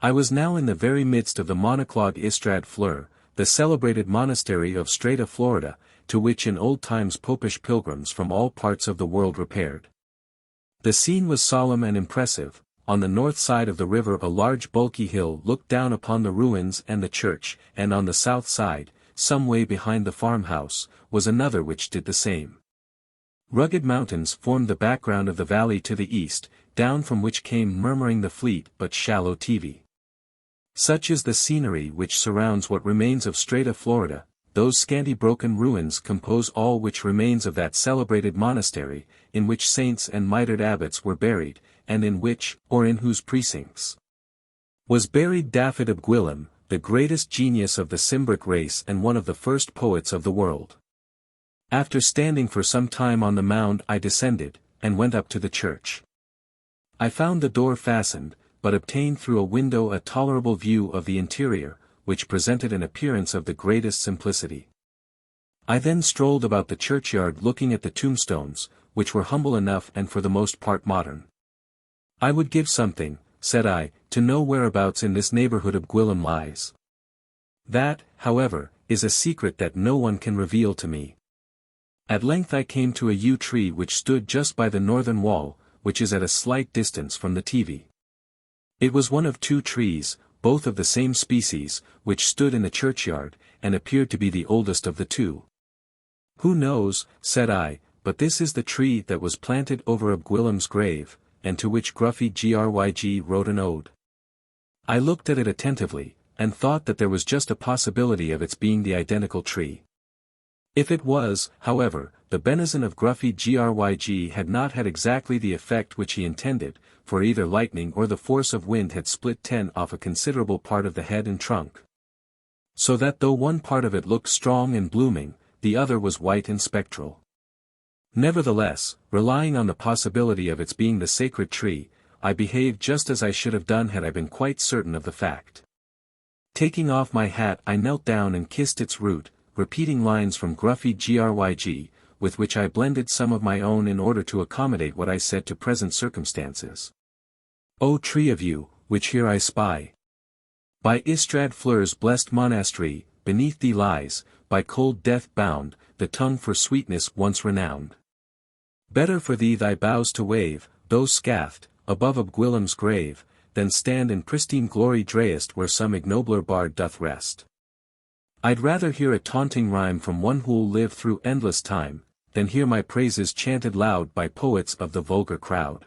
I was now in the very midst of the monoclog Ystrad Fleur, the celebrated monastery of Strata Florida, to which in old times popish pilgrims from all parts of the world repaired. The scene was solemn and impressive. On the north side of the river a large bulky hill looked down upon the ruins and the church, and on the south side, some way behind the farmhouse, was another which did the same. Rugged mountains formed the background of the valley to the east, down from which came murmuring the fleet but shallow Tydfil. Such is the scenery which surrounds what remains of Strata Florida. Those scanty broken ruins compose all which remains of that celebrated monastery, in which saints and mitred abbots were buried, and in which, or in whose precincts, was buried Dafydd ap Gwilym, the greatest genius of the Cymbric race and one of the first poets of the world. After standing for some time on the mound I descended, and went up to the church. I found the door fastened, but obtained through a window a tolerable view of the interior, which presented an appearance of the greatest simplicity. I then strolled about the churchyard looking at the tombstones, which were humble enough and for the most part modern. I would give something, said I, to know whereabouts in this neighborhood Ap Gwilym lies. That, however, is a secret that no one can reveal to me. At length I came to a yew tree which stood just by the northern wall, which is at a slight distance from the Tydfil. It was one of 2 trees, both of the same species, which stood in the churchyard, and appeared to be the oldest of the 2. Who knows, said I, but this is the tree that was planted over Ap Gwilym's grave, and to which Gruffydd Grygg wrote an ode. I looked at it attentively, and thought that there was just a possibility of its being the identical tree. If it was, however, the benison of Gruffydd Grygg had not had exactly the effect which he intended, for either lightning or the force of wind had split 10 off a considerable part of the head and trunk. So that though one part of it looked strong and blooming, the other was white and spectral. Nevertheless, relying on the possibility of its being the sacred tree, I behaved just as I should have done had I been quite certain of the fact. Taking off my hat I knelt down and kissed its root, repeating lines from Gruffydd Grygg, with which I blended some of my own in order to accommodate what I said to present circumstances. O tree of yew, which here I spy, by Ystrad Fleur's blessed monastery, beneath thee lies, by cold death bound, the tongue for sweetness once renowned. Better for thee thy boughs to wave, though scathed, above Ap Gwilym's grave, than stand in pristine glory drayest where some ignobler bard doth rest. I'd rather hear a taunting rhyme from one who'll live through endless time, than hear my praises chanted loud by poets of the vulgar crowd.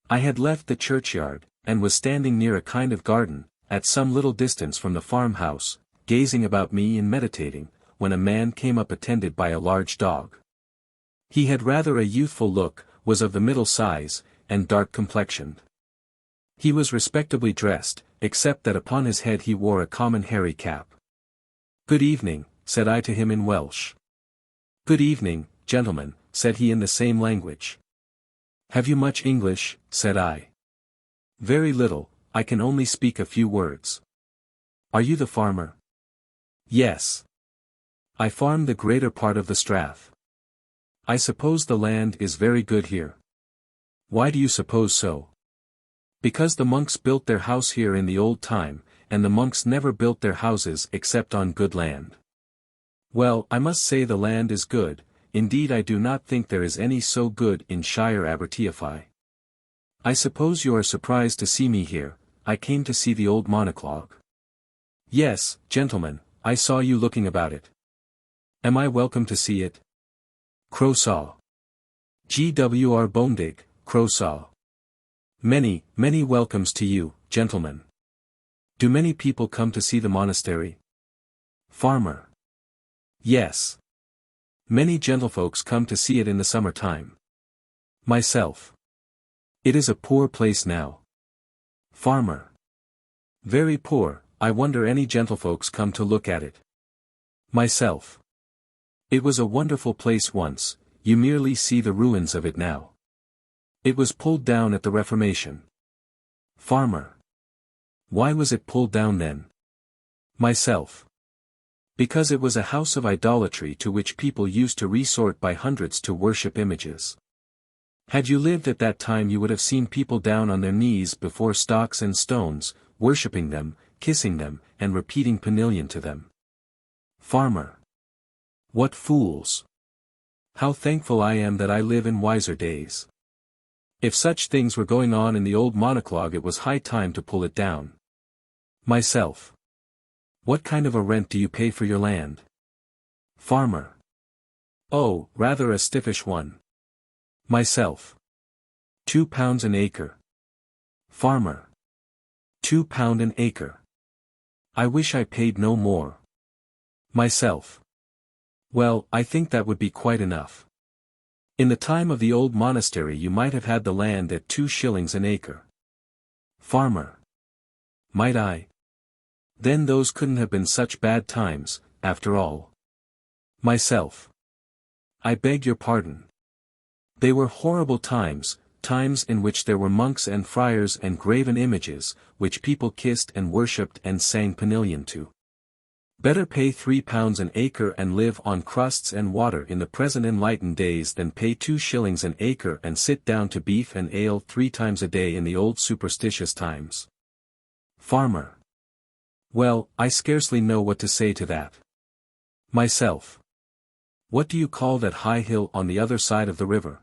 I had left the churchyard, and was standing near a kind of garden, at some little distance from the farmhouse, gazing about me and meditating, when a man came up attended by a large dog. He had rather a youthful look, was of the middle size, and dark complexioned. He was respectably dressed, except that upon his head he wore a common hairy cap. Good evening, said I to him in Welsh. Good evening, gentlemen, said he in the same language. Have you much English, said I. Very little, I can only speak a few words. Are you the farmer? Yes. I farm the greater part of the strath. I suppose the land is very good here. Why do you suppose so? Because the monks built their house here in the old time, and the monks never built their houses except on good land. Well, I must say the land is good, indeed I do not think there is any so good in Shire Aberteifi. I suppose you are surprised to see me here. I came to see the old monoclog. Yes, gentlemen, I saw you looking about it. Am I welcome to see it? Crow saw. Gwr Bondig, Crow saw. Many, many welcomes to you, gentlemen. Do many people come to see the monastery? Farmer. Yes. Many gentlefolks come to see it in the summer time. Myself. It is a poor place now. Farmer. Very poor, I wonder any gentlefolks come to look at it. Myself. It was a wonderful place once, you merely see the ruins of it now. It was pulled down at the Reformation. Farmer. Why was it pulled down then? Myself. Because it was a house of idolatry to which people used to resort by hundreds to worship images. Had you lived at that time you would have seen people down on their knees before stocks and stones, worshipping them, kissing them, and repeating penillion to them. Farmer. What fools! How thankful I am that I live in wiser days. If such things were going on in the old monoclog it was high time to pull it down. Myself. What kind of a rent do you pay for your land? Farmer. Oh, rather a stiffish one. Myself. £2 an acre. Farmer. £2 an acre. I wish I paid no more. Myself. Well, I think that would be quite enough. In the time of the old monastery you might have had the land at 2 shillings an acre. Farmer. Might I? Then those couldn't have been such bad times, after all. Myself. I beg your pardon. They were horrible times, times in which there were monks and friars and graven images, which people kissed and worshipped and sang penillion to. Better pay £3 an acre and live on crusts and water in the present enlightened days than pay 2 shillings an acre and sit down to beef and ale 3 times a day in the old superstitious times. Farmer. Well, I scarcely know what to say to that. Myself. What do you call that high hill on the other side of the river?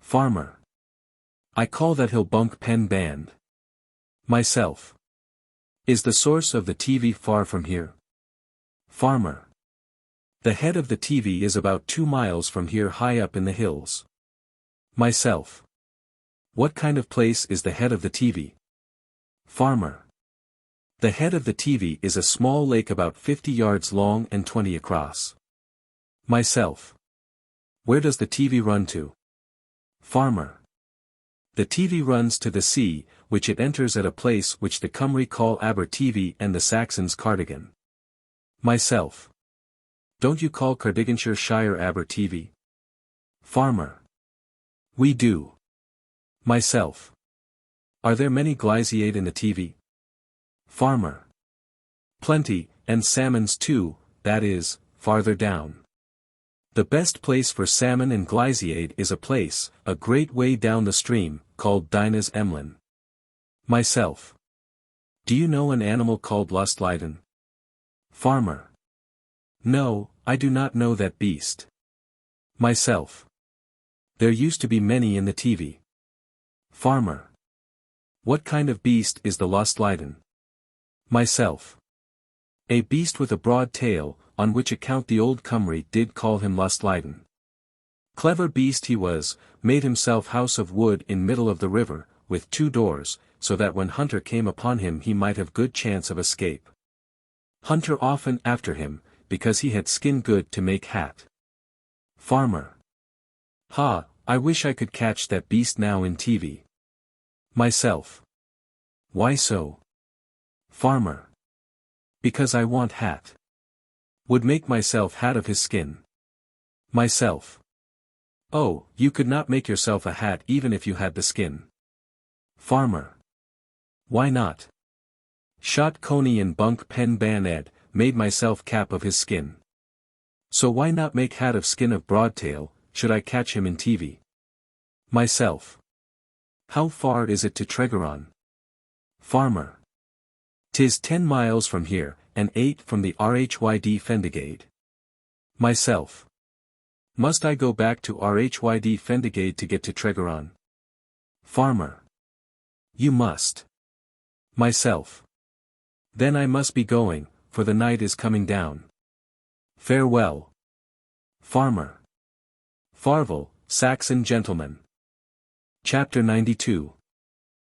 Farmer. I call that hill Bunk Pen Band. Myself. Is the source of the TV far from here? Farmer. The head of the TV is about 2 miles from here high up in the hills. Myself. What kind of place is the head of the TV? Farmer. The head of the TV is a small lake about 50 yards long and 20 across. Myself. Where does the TV run to? Farmer. The TV runs to the sea, which it enters at a place which the Cymry call Aberteifi and the Saxons Cardigan. Myself. Don't you call Cardiganshire Shire Aberteifi? Farmer. We do. Myself. Are there many Ystwyth in the TV? Farmer. Plenty, and salmons too, that is, farther down. The best place for salmon and Ystwyth is a place, a great way down the stream, called Dinas Emlyn. Myself. Do you know an animal called Lustleiden? Farmer. No, I do not know that beast. Myself. There used to be many in the TV. Farmer. What kind of beast is the Lustleiden? Myself. A beast with a broad tail, on which account the old Cymry did call him Lustleiden. Clever beast he was, made himself house of wood in middle of the river, with 2 doors, so that when hunter came upon him he might have good chance of escape. Hunter often after him, because he had skin good to make hat. Farmer. Ha, I wish I could catch that beast now in TV. Myself. Why so? Farmer. Because I want hat. Would make myself hat of his skin. Myself. Oh, you could not make yourself a hat even if you had the skin. Farmer. Why not? Shot Coney and Bunk Pen Ban Ed, made myself cap of his skin. So why not make hat of skin of broadtail, should I catch him in TV? Myself. How far is it to Tregaron? Farmer. 'Tis 10 miles from here, and 8 from the Rhyd Fendigade. Myself. Must I go back to Rhyd-y-Fendigade to get to Tregaron? Farmer. You must. Myself. Then I must be going, for the night is coming down. Farewell. Farmer. Farvel, Saxon gentleman. Chapter 92.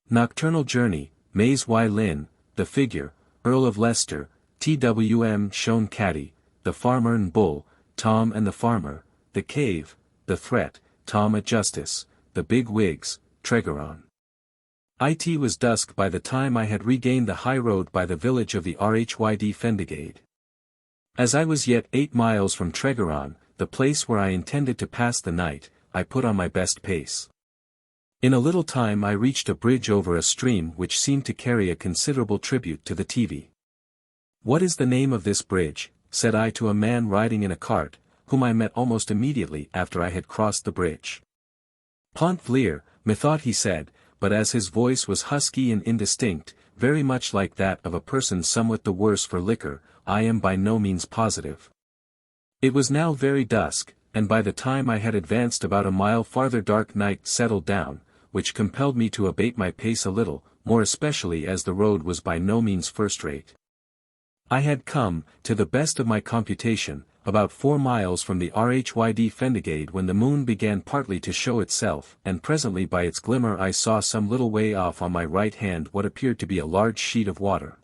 Nocturnal Journey, Maes y Lynn, the Figure, Earl of Leicester, Twm Shone Caddy, the Farmer and Bull, Tom and the Farmer, the Cave, the Threat, Tom at Justice, the Big Wigs, Tregaron. It was dusk by the time I had regained the high road by the village of the Rhyd-y-Fendigade. As I was yet 8 miles from Tregaron, the place where I intended to pass the night, I put on my best pace. In a little time I reached a bridge over a stream which seemed to carry a considerable tribute to the TV. "What is the name of this bridge?" said I to a man riding in a cart, whom I met almost immediately after I had crossed the bridge. "Pont-rhyd-y-groes," methought he said, but as his voice was husky and indistinct, very much like that of a person somewhat the worse for liquor, I am by no means positive. It was now very dusk, and by the time I had advanced about a mile farther dark night settled down, which compelled me to abate my pace a little, more especially as the road was by no means first-rate. I had come, to the best of my computation, about 4 miles from the Rhyd-y-Fendigade when the moon began partly to show itself, and presently by its glimmer I saw some little way off on my right hand what appeared to be a large sheet of water.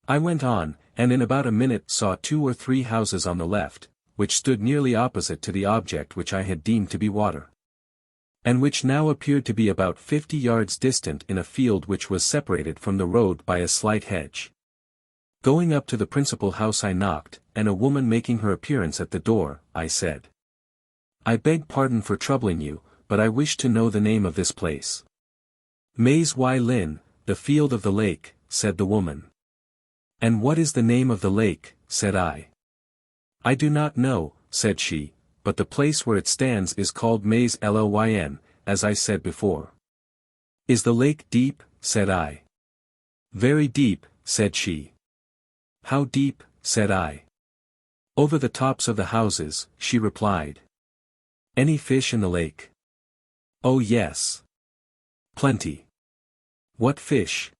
I went on, and in about a minute saw 2 or 3 houses on the left, which stood nearly opposite to the object which I had deemed to be water, and which now appeared to be about 50 yards distant in a field which was separated from the road by a slight hedge. Going up to the principal house I knocked, and a woman making her appearance at the door, I said, "I beg pardon for troubling you, but I wish to know the name of this place." "Maes y Lynn, the field of the lake," said the woman. "And what is the name of the lake?" said I. "I do not know," said she, "but the place where it stands is called Maes Lyn, as I said before." "Is the lake deep?" said I. "Very deep," said she. "How deep?" said I. "Over the tops of the houses," she replied. "Any fish in the lake?" "Oh yes. Plenty." "What fish?"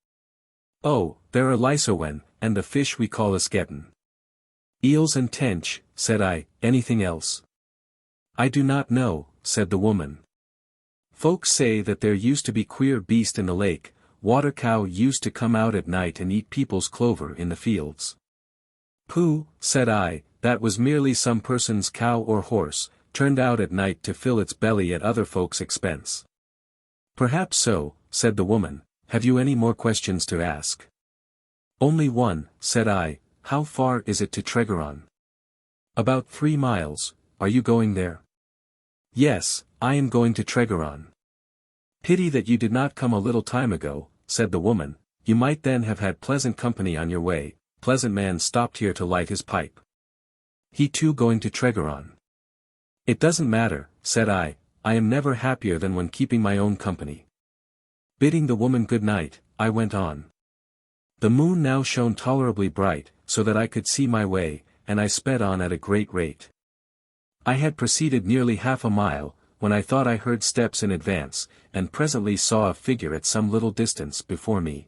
"Oh, there are lysowen, and the fish we call esketten." "Eels and tench," said I. "Anything else?" "I do not know," said the woman. "Folks say that there used to be queer beast in the lake, water cow used to come out at night and eat people's clover in the fields." "Pooh," said I, "that was merely some person's cow or horse, turned out at night to fill its belly at other folks' expense." "Perhaps so," said the woman. "Have you any more questions to ask?" "Only one," said I. "How far is it to Tregaron?" "About 3 miles, are you going there?" "Yes, I am going to Tregaron." "Pity that you did not come a little time ago," said the woman, "you might then have had pleasant company on your way." Pleasant Man stopped here to light his pipe. "He too going to Tregaron?" "It doesn't matter," said I am never happier than when keeping my own company." Bidding the woman good night, I went on. The moon now shone tolerably bright, so that I could see my way, and I sped on at a great rate. I had proceeded nearly half a mile, when I thought I heard steps in advance, and presently saw a figure at some little distance before me.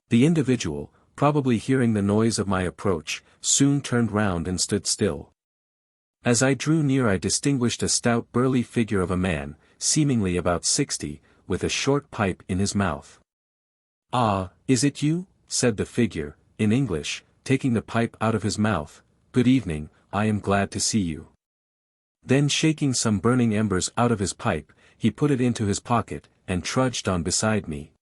The individual, probably hearing the noise of my approach, soon turned round and stood still. As I drew near I distinguished a stout burly figure of a man, seemingly about 60, with a short pipe in his mouth. "Ah, is it you?" said the figure, in English, taking the pipe out of his mouth. "Good evening, I am glad to see you." Then shaking some burning embers out of his pipe, he put it into his pocket, and trudged on beside me.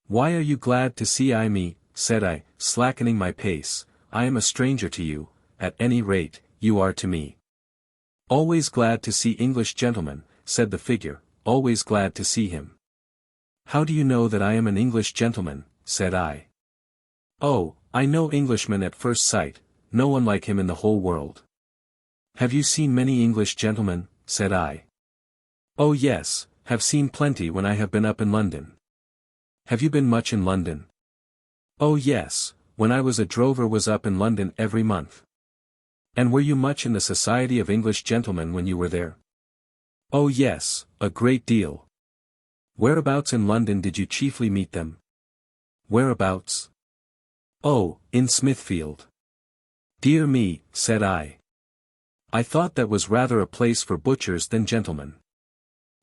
"Why are you glad to see me?" said I, slackening my pace. "I am a stranger to you, at any rate, you are to me." "Always glad to see English gentlemen," said the figure, "always glad to see him." "How do you know that I am an English gentleman?" said I. "Oh, I know Englishmen at first sight, no one like him in the whole world." "Have you seen many English gentlemen?" said I. "Oh yes, have seen plenty when I have been up in London." "Have you been much in London?" "Oh yes, when I was a drover was up in London every month." And were you much in the society of English gentlemen when you were there? Oh yes, a great deal. Whereabouts in London did you chiefly meet them? Whereabouts? Oh, in Smithfield. Dear me, said I. I thought that was rather a place for butchers than gentlemen.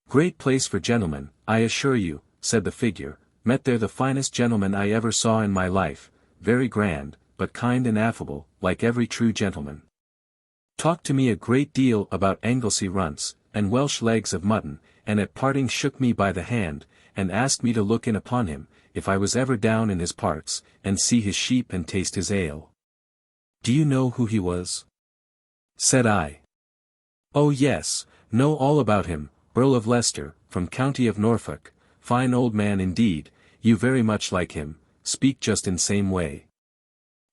Great place for gentlemen, I assure you, said the figure. Met there the finest gentleman I ever saw in my life, very grand, but kind and affable, like every true gentleman. Talked to me a great deal about Anglesey runts, and Welsh legs of mutton, and at parting shook me by the hand, and asked me to look in upon him, if I was ever down in his parts, and see his sheep and taste his ale. Do you know who he was? Said I. Oh yes, know all about him, Earl of Leicester, from county of Norfolk, fine old man indeed, you very much like him, speak just in same way.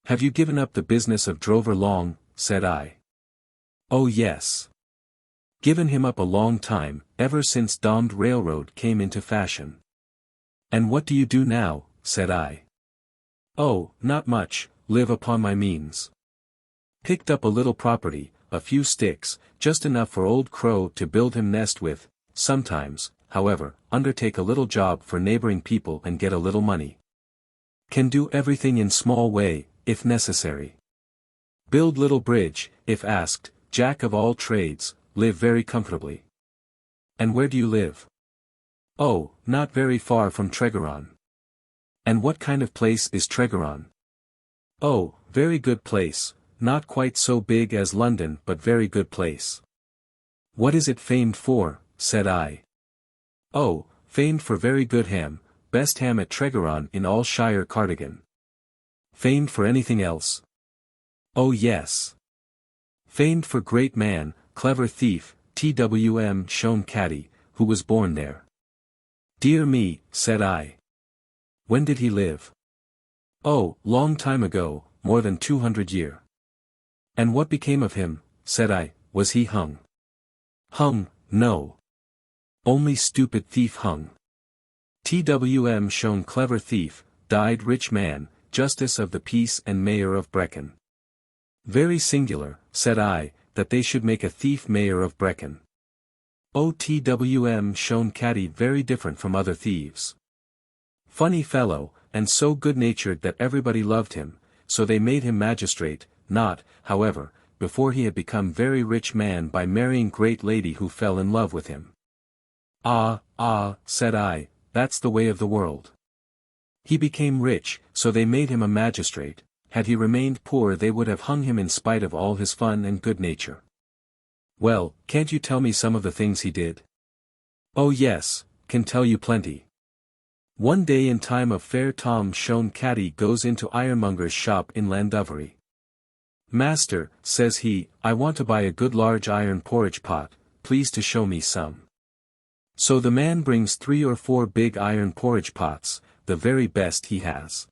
Have you given up the business of drover long? Said I. Oh yes. Given him up a long time, ever since domed railroad came into fashion. And what do you do now? Said I. Oh, not much, live upon my means. Picked up a little property, a few sticks, just enough for old Crow to build him nest with, sometimes, however, undertake a little job for neighboring people and get a little money. Can do everything in small way, if necessary. Build little bridge, if asked, jack of all trades, live very comfortably. And where do you live? Oh, not very far from Tregaron. And what kind of place is Tregaron? Oh, very good place, not quite so big as London but very good place. What is it famed for? Said I. Oh, famed for very good ham, best ham at Tregaron in all Shire Cardigan. Famed for anything else? Oh yes. Famed for great man, clever thief, Cwm Ystwyth, who was born there. Dear me, said I. When did he live? Oh, long time ago, more than 200 years. And what became of him? Said I, was he hung? Hung, no. Only stupid thief hung. Twm Ystwyth clever thief, died rich man, justice of the peace and mayor of Brecon. Very singular, said I, that they should make a thief mayor of Brecon. O Twm Ystwyth very different from other thieves. Funny fellow, and so good-natured that everybody loved him, so they made him magistrate, not, however, before he had become very rich man by marrying great lady who fell in love with him. Ah, said I, that's the way of the world. He became rich, so they made him a magistrate. Had he remained poor they would have hung him in spite of all his fun and good nature. Well, can't you tell me some of the things he did? Oh yes, can tell you plenty. One day in time of fair Tom Ystwyth goes into ironmonger's shop in Llandovery. Master, says he, I want to buy a good large iron porridge pot, please to show me some. So the man brings 3 or 4 big iron porridge pots, the very best he has.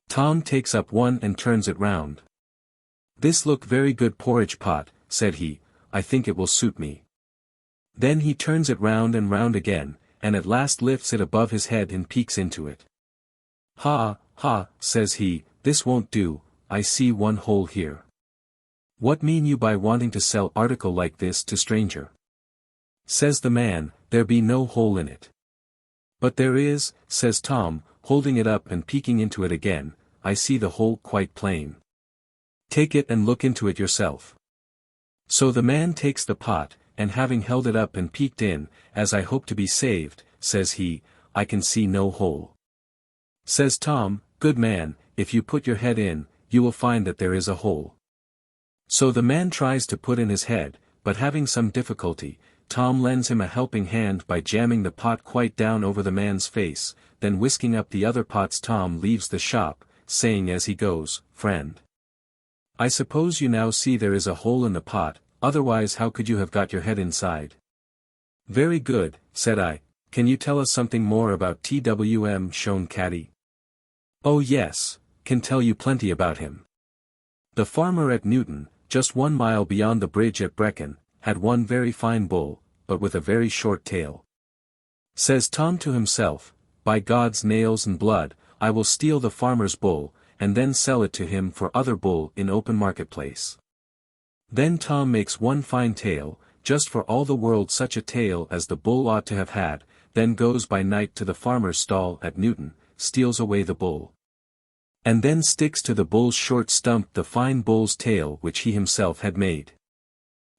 Tom takes up one and turns it round. This look very good porridge pot, said he, I think it will suit me. Then he turns it round and round again, and at last lifts it above his head and peeks into it. Ha, says he, this won't do, I see one hole here. What mean you by wanting to sell article like this to stranger? Says the man, there be no hole in it. But there is, says Tom, holding it up and peeking into it again, I see the hole quite plain. Take it and look into it yourself. So the man takes the pot, and having held it up and peeked in, as I hope to be saved, says he, I can see no hole. Says Tom, good man, if you put your head in, you will find that there is a hole. So the man tries to put in his head, but having some difficulty, Tom lends him a helping hand by jamming the pot quite down over the man's face, then whisking up the other pots. Tom leaves the shop, saying as he goes, friend, I suppose you now see there is a hole in the pot, otherwise how could you have got your head inside? Very good, said I, can you tell us something more about Twm Ystwyth? Oh yes, can tell you plenty about him. The farmer at Newton, just 1 mile beyond the bridge at Brecon, had one very fine bull, but with a very short tail. Says Tom to himself, by God's nails and blood, I will steal the farmer's bull, and then sell it to him for other bull in open marketplace. Then Tom makes one fine tale, just for all the world such a tale as the bull ought to have had, then goes by night to the farmer's stall at Newton, steals away the bull. And then sticks to the bull's short stump the fine bull's tail which he himself had made.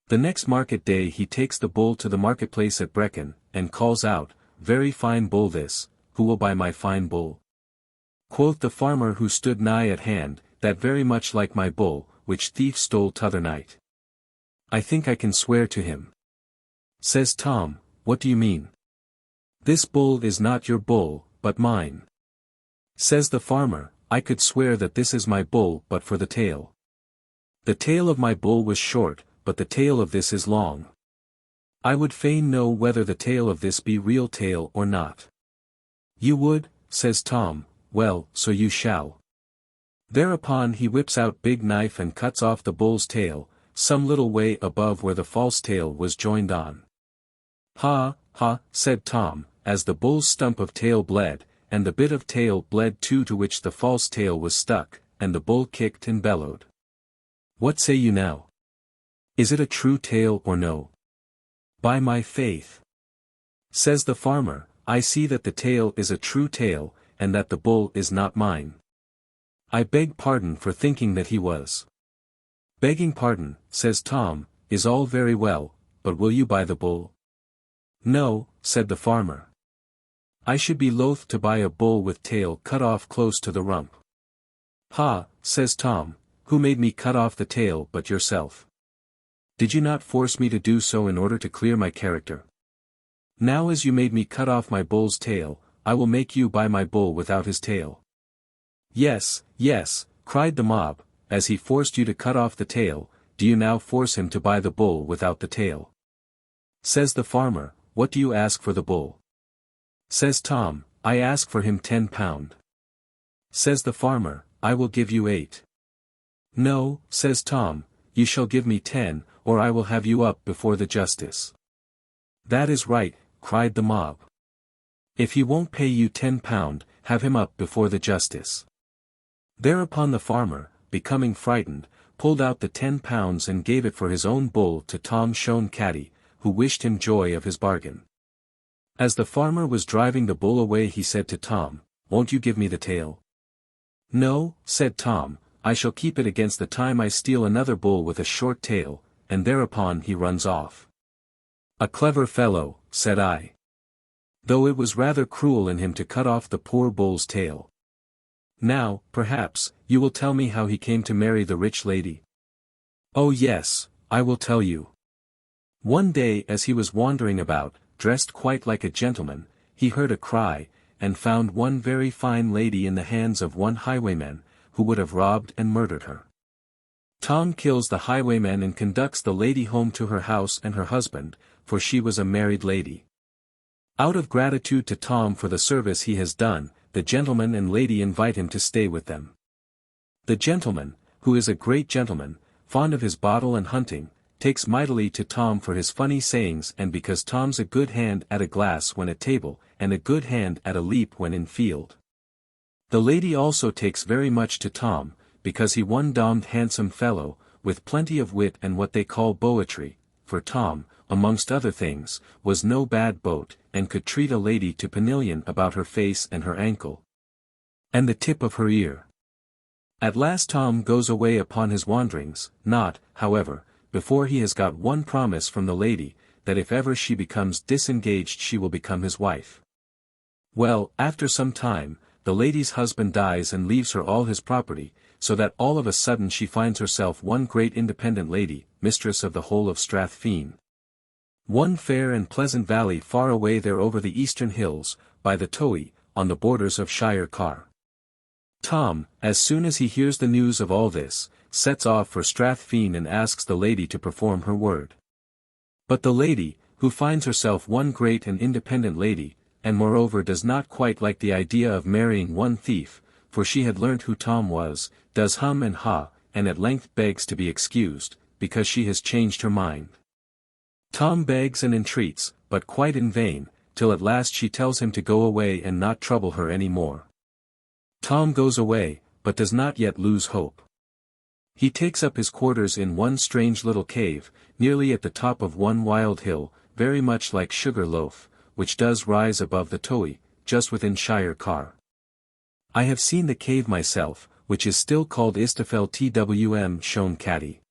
The next market day he takes the bull to the marketplace at Brecon, and calls out, "Very fine bull this, who will buy my fine bull?" Quoth the farmer who stood nigh at hand, "That very much like my bull, which thief stole t'other night. I think I can swear to him." Says Tom, "What do you mean?" "This bull is not your bull, but mine." Says the farmer, "I could swear that this is my bull but for the tail. The tail of my bull was short, but the tail of this is long. I would fain know whether the tail of this be real tail or not." "You would?" says Tom, "well, so you shall." Thereupon he whips out big knife and cuts off the bull's tail, some little way above where the false tail was joined on. "Ha, ha," said Tom, as the bull's stump of tail bled, and the bit of tail bled too to which the false tail was stuck, and the bull kicked and bellowed. "What say you now? Is it a true tale or no?" "By my faith," says the farmer, "I see that the tale is a true tale, and that the bull is not mine. I beg pardon for thinking that he was." "Begging pardon," says Tom, "is all very well, but will you buy the bull?" "No," said the farmer. "I should be loath to buy a bull with tail cut off close to the rump." "Ha," says Tom, "who made me cut off the tail but yourself? Did you not force me to do so in order to clear my character? Now as you made me cut off my bull's tail, I will make you buy my bull without his tail." "Yes, yes," cried the mob, "as he forced you to cut off the tail, do you now force him to buy the bull without the tail?" Says the farmer, "What do you ask for the bull?" Says Tom, "I ask for him £10. Says the farmer, "I will give you 8. "No," says Tom, "you shall give me 10, or I will have you up before the justice." "That is right," cried the mob. "If he won't pay you £10, have him up before the justice." Thereupon the farmer, becoming frightened, pulled out the £10 and gave it for his own bull to Tom Shone Caddy, who wished him joy of his bargain. As the farmer was driving the bull away he said to Tom, "Won't you give me the tail?" "No," said Tom, "I shall keep it against the time I steal another bull with a short tail," and thereupon he runs off. "A clever fellow," said I. Though it was rather cruel in him to cut off the poor bull's tail. Now, perhaps, you will tell me how he came to marry the rich lady? "Oh yes, I will tell you. One day as he was wandering about, dressed quite like a gentleman, he heard a cry, and found one very fine lady in the hands of one highwayman, who would have robbed and murdered her. Tom kills the highwayman and conducts the lady home to her house and her husband, for she was a married lady. Out of gratitude to Tom for the service he has done, the gentleman and lady invite him to stay with them. The gentleman, who is a great gentleman, fond of his bottle and hunting, takes mightily to Tom for his funny sayings and because Tom's a good hand at a glass when at table, and a good hand at a leap when in field. The lady also takes very much to Tom, because he one dommed handsome fellow, with plenty of wit and what they call poetry, for Tom, amongst other things, was no bad boat, and could treat a lady to pinion about her face and her ankle, and the tip of her ear. At last Tom goes away upon his wanderings, not, however, before he has got one promise from the lady, that if ever she becomes disengaged she will become his wife. Well, after some time, the lady's husband dies and leaves her all his property, so that all of a sudden she finds herself one great independent lady, mistress of the whole of Strathfeen. One fair and pleasant valley far away there over the eastern hills, by the Towy, on the borders of Shire Car. Tom, as soon as he hears the news of all this, sets off for Strathfeen and asks the lady to perform her word. But the lady, who finds herself one great and independent lady, and moreover does not quite like the idea of marrying one thief, for she had learnt who Tom was, does hum and ha, and at length begs to be excused, because she has changed her mind. Tom begs and entreats, but quite in vain, till at last she tells him to go away and not trouble her any more. Tom goes away, but does not yet lose hope. He takes up his quarters in one strange little cave, nearly at the top of one wild hill, very much like Sugar Loaf, which does rise above the Towy, just within Shire Car. I have seen the cave myself, which is still called Ystwyth Twm Sion Caddy.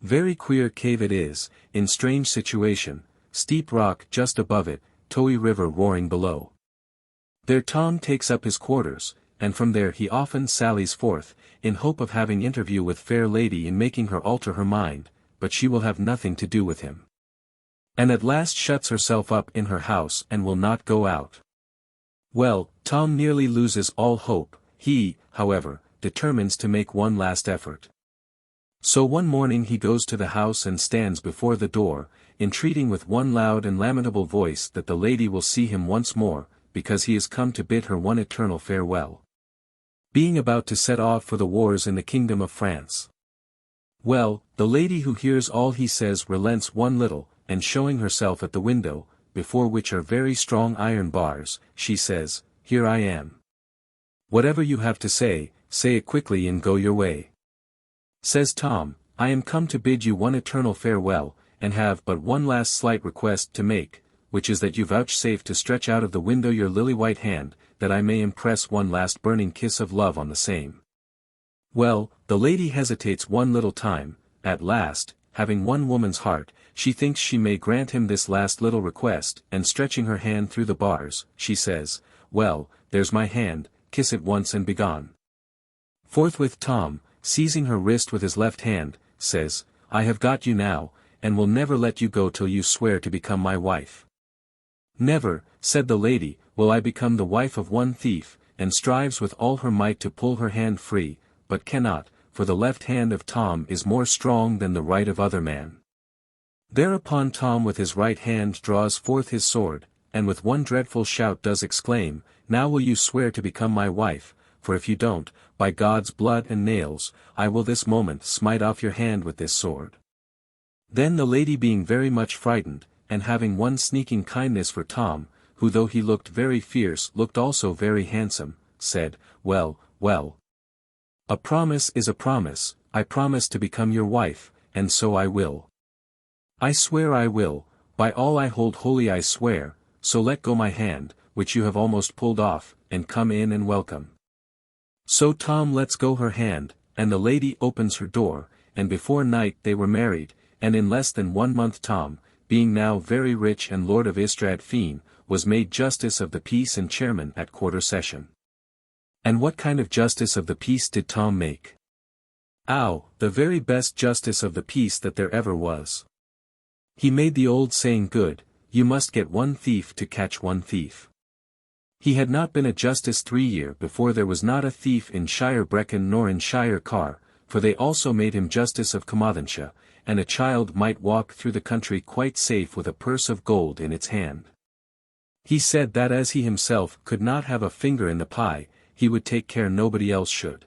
Very queer cave it is, in strange situation, steep rock just above it, Towy River roaring below. There Tom takes up his quarters, and from there he often sallies forth, in hope of having interview with fair lady and making her alter her mind, but she will have nothing to do with him. And at last shuts herself up in her house and will not go out. Well, Tom nearly loses all hope. He, however, determines to make one last effort. So one morning he goes to the house and stands before the door, entreating with one loud and lamentable voice that the lady will see him once more, because he is come to bid her one eternal farewell, being about to set off for the wars in the kingdom of France. Well, the lady who hears all he says relents one little, and showing herself at the window, before which are very strong iron bars, she says, "Here I am. Whatever you have to say it quickly and go your way." Says Tom, "I am come to bid you one eternal farewell, and have but one last slight request to make, which is that you vouchsafe to stretch out of the window your lily-white hand, that I may impress one last burning kiss of love on the same." Well, the lady hesitates one little time. At last, having one woman's heart, she thinks she may grant him this last little request, and stretching her hand through the bars, she says, "Well, there's my hand, kiss it once and begone." Forthwith Tom, seizing her wrist with his left hand, says, "I have got you now, and will never let you go till you swear to become my wife." "Never," said the lady, "will I become the wife of one thief," and strives with all her might to pull her hand free, but cannot, for the left hand of Tom is more strong than the right of other man. Thereupon Tom with his right hand draws forth his sword, and with one dreadful shout does exclaim, "Now will you swear to become my wife, for if you don't, by God's blood and nails, I will this moment smite off your hand with this sword." Then the lady being very much frightened, and having one sneaking kindness for Tom, who though he looked very fierce looked also very handsome, said, "Well, well. A promise is a promise. I promise to become your wife, and so I will. I swear I will, by all I hold holy I swear, so let go my hand, which you have almost pulled off, and come in and welcome." So Tom lets go her hand, and the lady opens her door, and before night they were married, and in less than 1 month Tom, being now very rich and lord of Ystrad Fene, was made justice of the peace and chairman at quarter session. And what kind of justice of the peace did Tom make? Ow, the very best justice of the peace that there ever was. He made the old saying good, "You must get one thief to catch one thief." He had not been a justice 3 years before there was not a thief in Shire Brecon nor in Shire Car, for they also made him justice of Carmarthenshire, and a child might walk through the country quite safe with a purse of gold in its hand. He said that as he himself could not have a finger in the pie, he would take care nobody else should.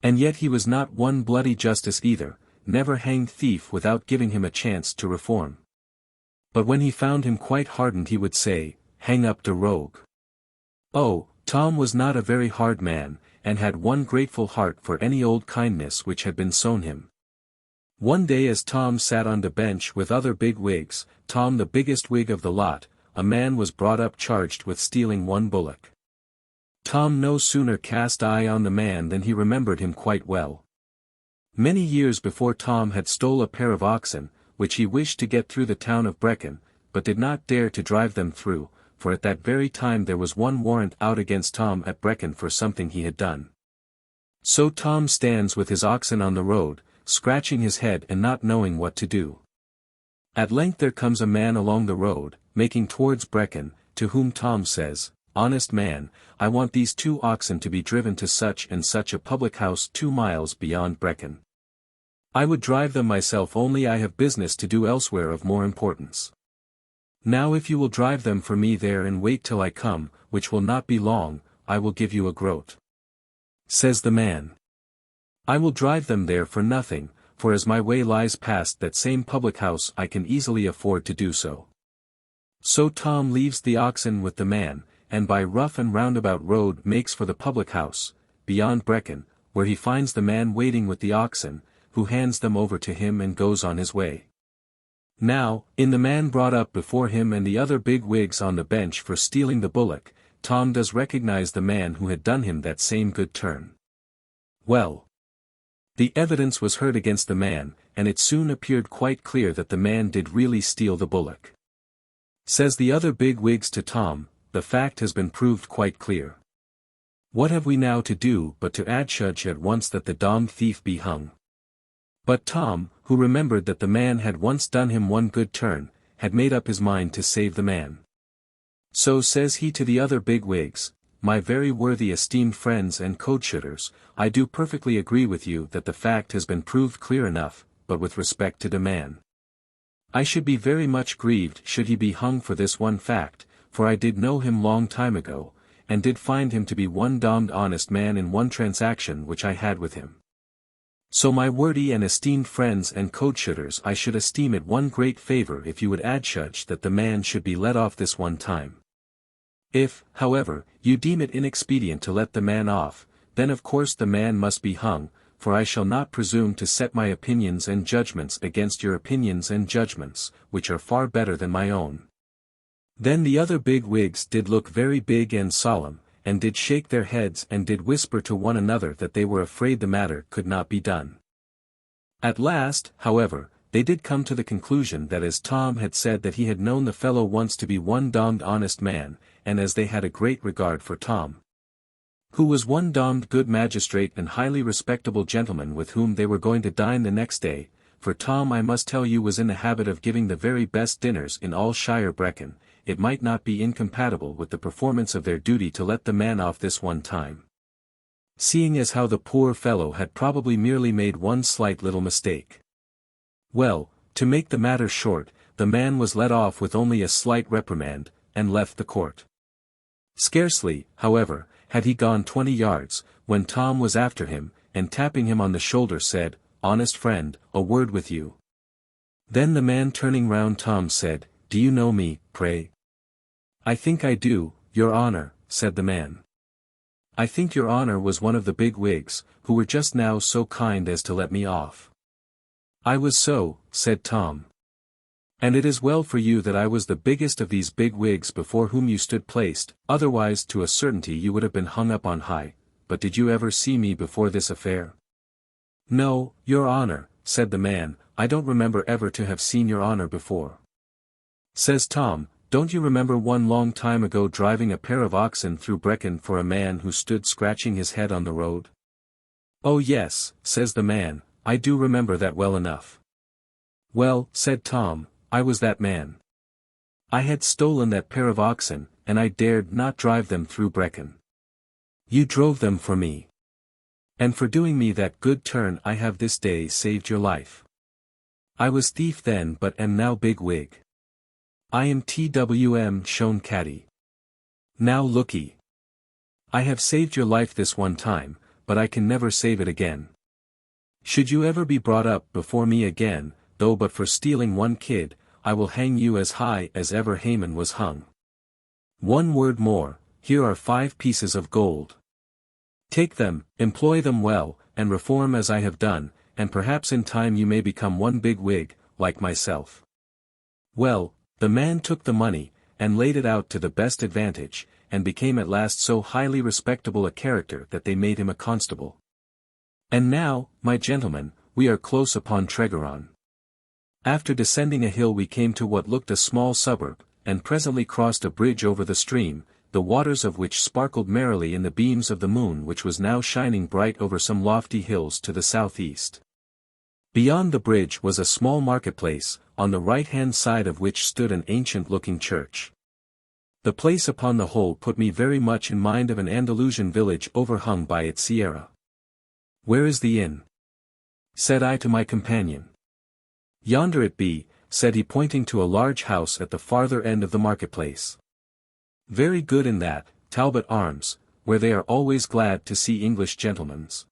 And yet he was not one bloody justice either, never hanged thief without giving him a chance to reform. But when he found him quite hardened he would say, "Hang up the rogue." Oh, Tom was not a very hard man, and had one grateful heart for any old kindness which had been shown him. One day as Tom sat on the bench with other big wigs, Tom the biggest wig of the lot, a man was brought up charged with stealing one bullock. Tom no sooner cast eye on the man than he remembered him quite well. Many years before Tom had stole a pair of oxen, which he wished to get through the town of Brecon, but did not dare to drive them through, for at that very time there was one warrant out against Tom at Brecon for something he had done. So Tom stands with his oxen on the road, scratching his head and not knowing what to do. At length there comes a man along the road, making towards Brecon, to whom Tom says, "Honest man, I want these 2 oxen to be driven to such and such a public house 2 miles beyond Brecon. I would drive them myself, only I have business to do elsewhere of more importance. Now if you will drive them for me there and wait till I come, which will not be long, I will give you a groat." Says the man, "I will drive them there for nothing, for as my way lies past that same public house I can easily afford to do so." So Tom leaves the oxen with the man, and by rough and roundabout road makes for the public house, beyond Brecon, where he finds the man waiting with the oxen, who hands them over to him and goes on his way. Now, in the man brought up before him and the other big wigs on the bench for stealing the bullock, Tom does recognize the man who had done him that same good turn. Well, the evidence was heard against the man, and it soon appeared quite clear that the man did really steal the bullock. Says the other big wigs to Tom, the fact has been proved quite clear. What have we now to do but to adjudge at once that the dommed thief be hung? But Tom, who remembered that the man had once done him one good turn, had made up his mind to save the man. So says he to the other big wigs, "My very worthy esteemed friends and coat-shooters, I do perfectly agree with you that the fact has been proved clear enough, but with respect to the man, I should be very much grieved should he be hung for this one fact, for I did know him long time ago, and did find him to be one dommed honest man in one transaction which I had with him. So my worthy and esteemed friends and coat-shooters, I should esteem it one great favour if you would adjudge that the man should be let off this one time. If, however, you deem it inexpedient to let the man off, then of course the man must be hung, for I shall not presume to set my opinions and judgments against your opinions and judgments, which are far better than my own." Then the other big wigs did look very big and solemn, and did shake their heads and did whisper to one another that they were afraid the matter could not be done. At last, however, they did come to the conclusion that as Tom had said that he had known the fellow once to be one dommed honest man, and as they had a great regard for Tom, who was one dommed good magistrate and highly respectable gentleman with whom they were going to dine the next day, for Tom I must tell you was in the habit of giving the very best dinners in all Shire Brecon, it might not be incompatible with the performance of their duty to let the man off this one time. Seeing as how the poor fellow had probably merely made one slight little mistake. Well, to make the matter short, the man was let off with only a slight reprimand, and left the court. Scarcely, however, had he gone 20 yards, when Tom was after him, and tapping him on the shoulder said, "Honest friend, a word with you." Then the man turning round Tom said, "Do you know me, pray?" "I think I do, your honour," said the man. "I think your honour was one of the big wigs, who were just now so kind as to let me off." "I was so," said Tom. "And it is well for you that I was the biggest of these big wigs before whom you stood placed, otherwise to a certainty you would have been hung up on high. But did you ever see me before this affair?" "No, your honour," said the man, "I don't remember ever to have seen your honour before." Says Tom, "Don't you remember one long time ago driving a pair of oxen through Brecon for a man who stood scratching his head on the road?" "Oh yes," says the man, "I do remember that well enough." "Well," said Tom, "I was that man. I had stolen that pair of oxen, and I dared not drive them through Brecon. You drove them for me. And for doing me that good turn I have this day saved your life. I was thief then but am now big wig. I am Twm shown caddy. Now look'ee. I have saved your life this one time, but I can never save it again. Should you ever be brought up before me again, though but for stealing one kid, I will hang you as high as ever Haman was hung. One word more, here are 5 pieces of gold. Take them, employ them well, and reform as I have done, and perhaps in time you may become one big wig, like myself." Well, the man took the money, and laid it out to the best advantage, and became at last so highly respectable a character that they made him a constable. And now, my gentlemen, we are close upon Tregaron. After descending a hill we came to what looked a small suburb, and presently crossed a bridge over the stream, the waters of which sparkled merrily in the beams of the moon which was now shining bright over some lofty hills to the southeast. Beyond the bridge was a small marketplace, on the right-hand side of which stood an ancient-looking church. The place upon the whole put me very much in mind of an Andalusian village overhung by its sierra. "Where is the inn?" said I to my companion. "Yonder it be," said he pointing to a large house at the farther end of the marketplace. "Very good in that, Talbot Arms, where they are always glad to see English gentlemen's."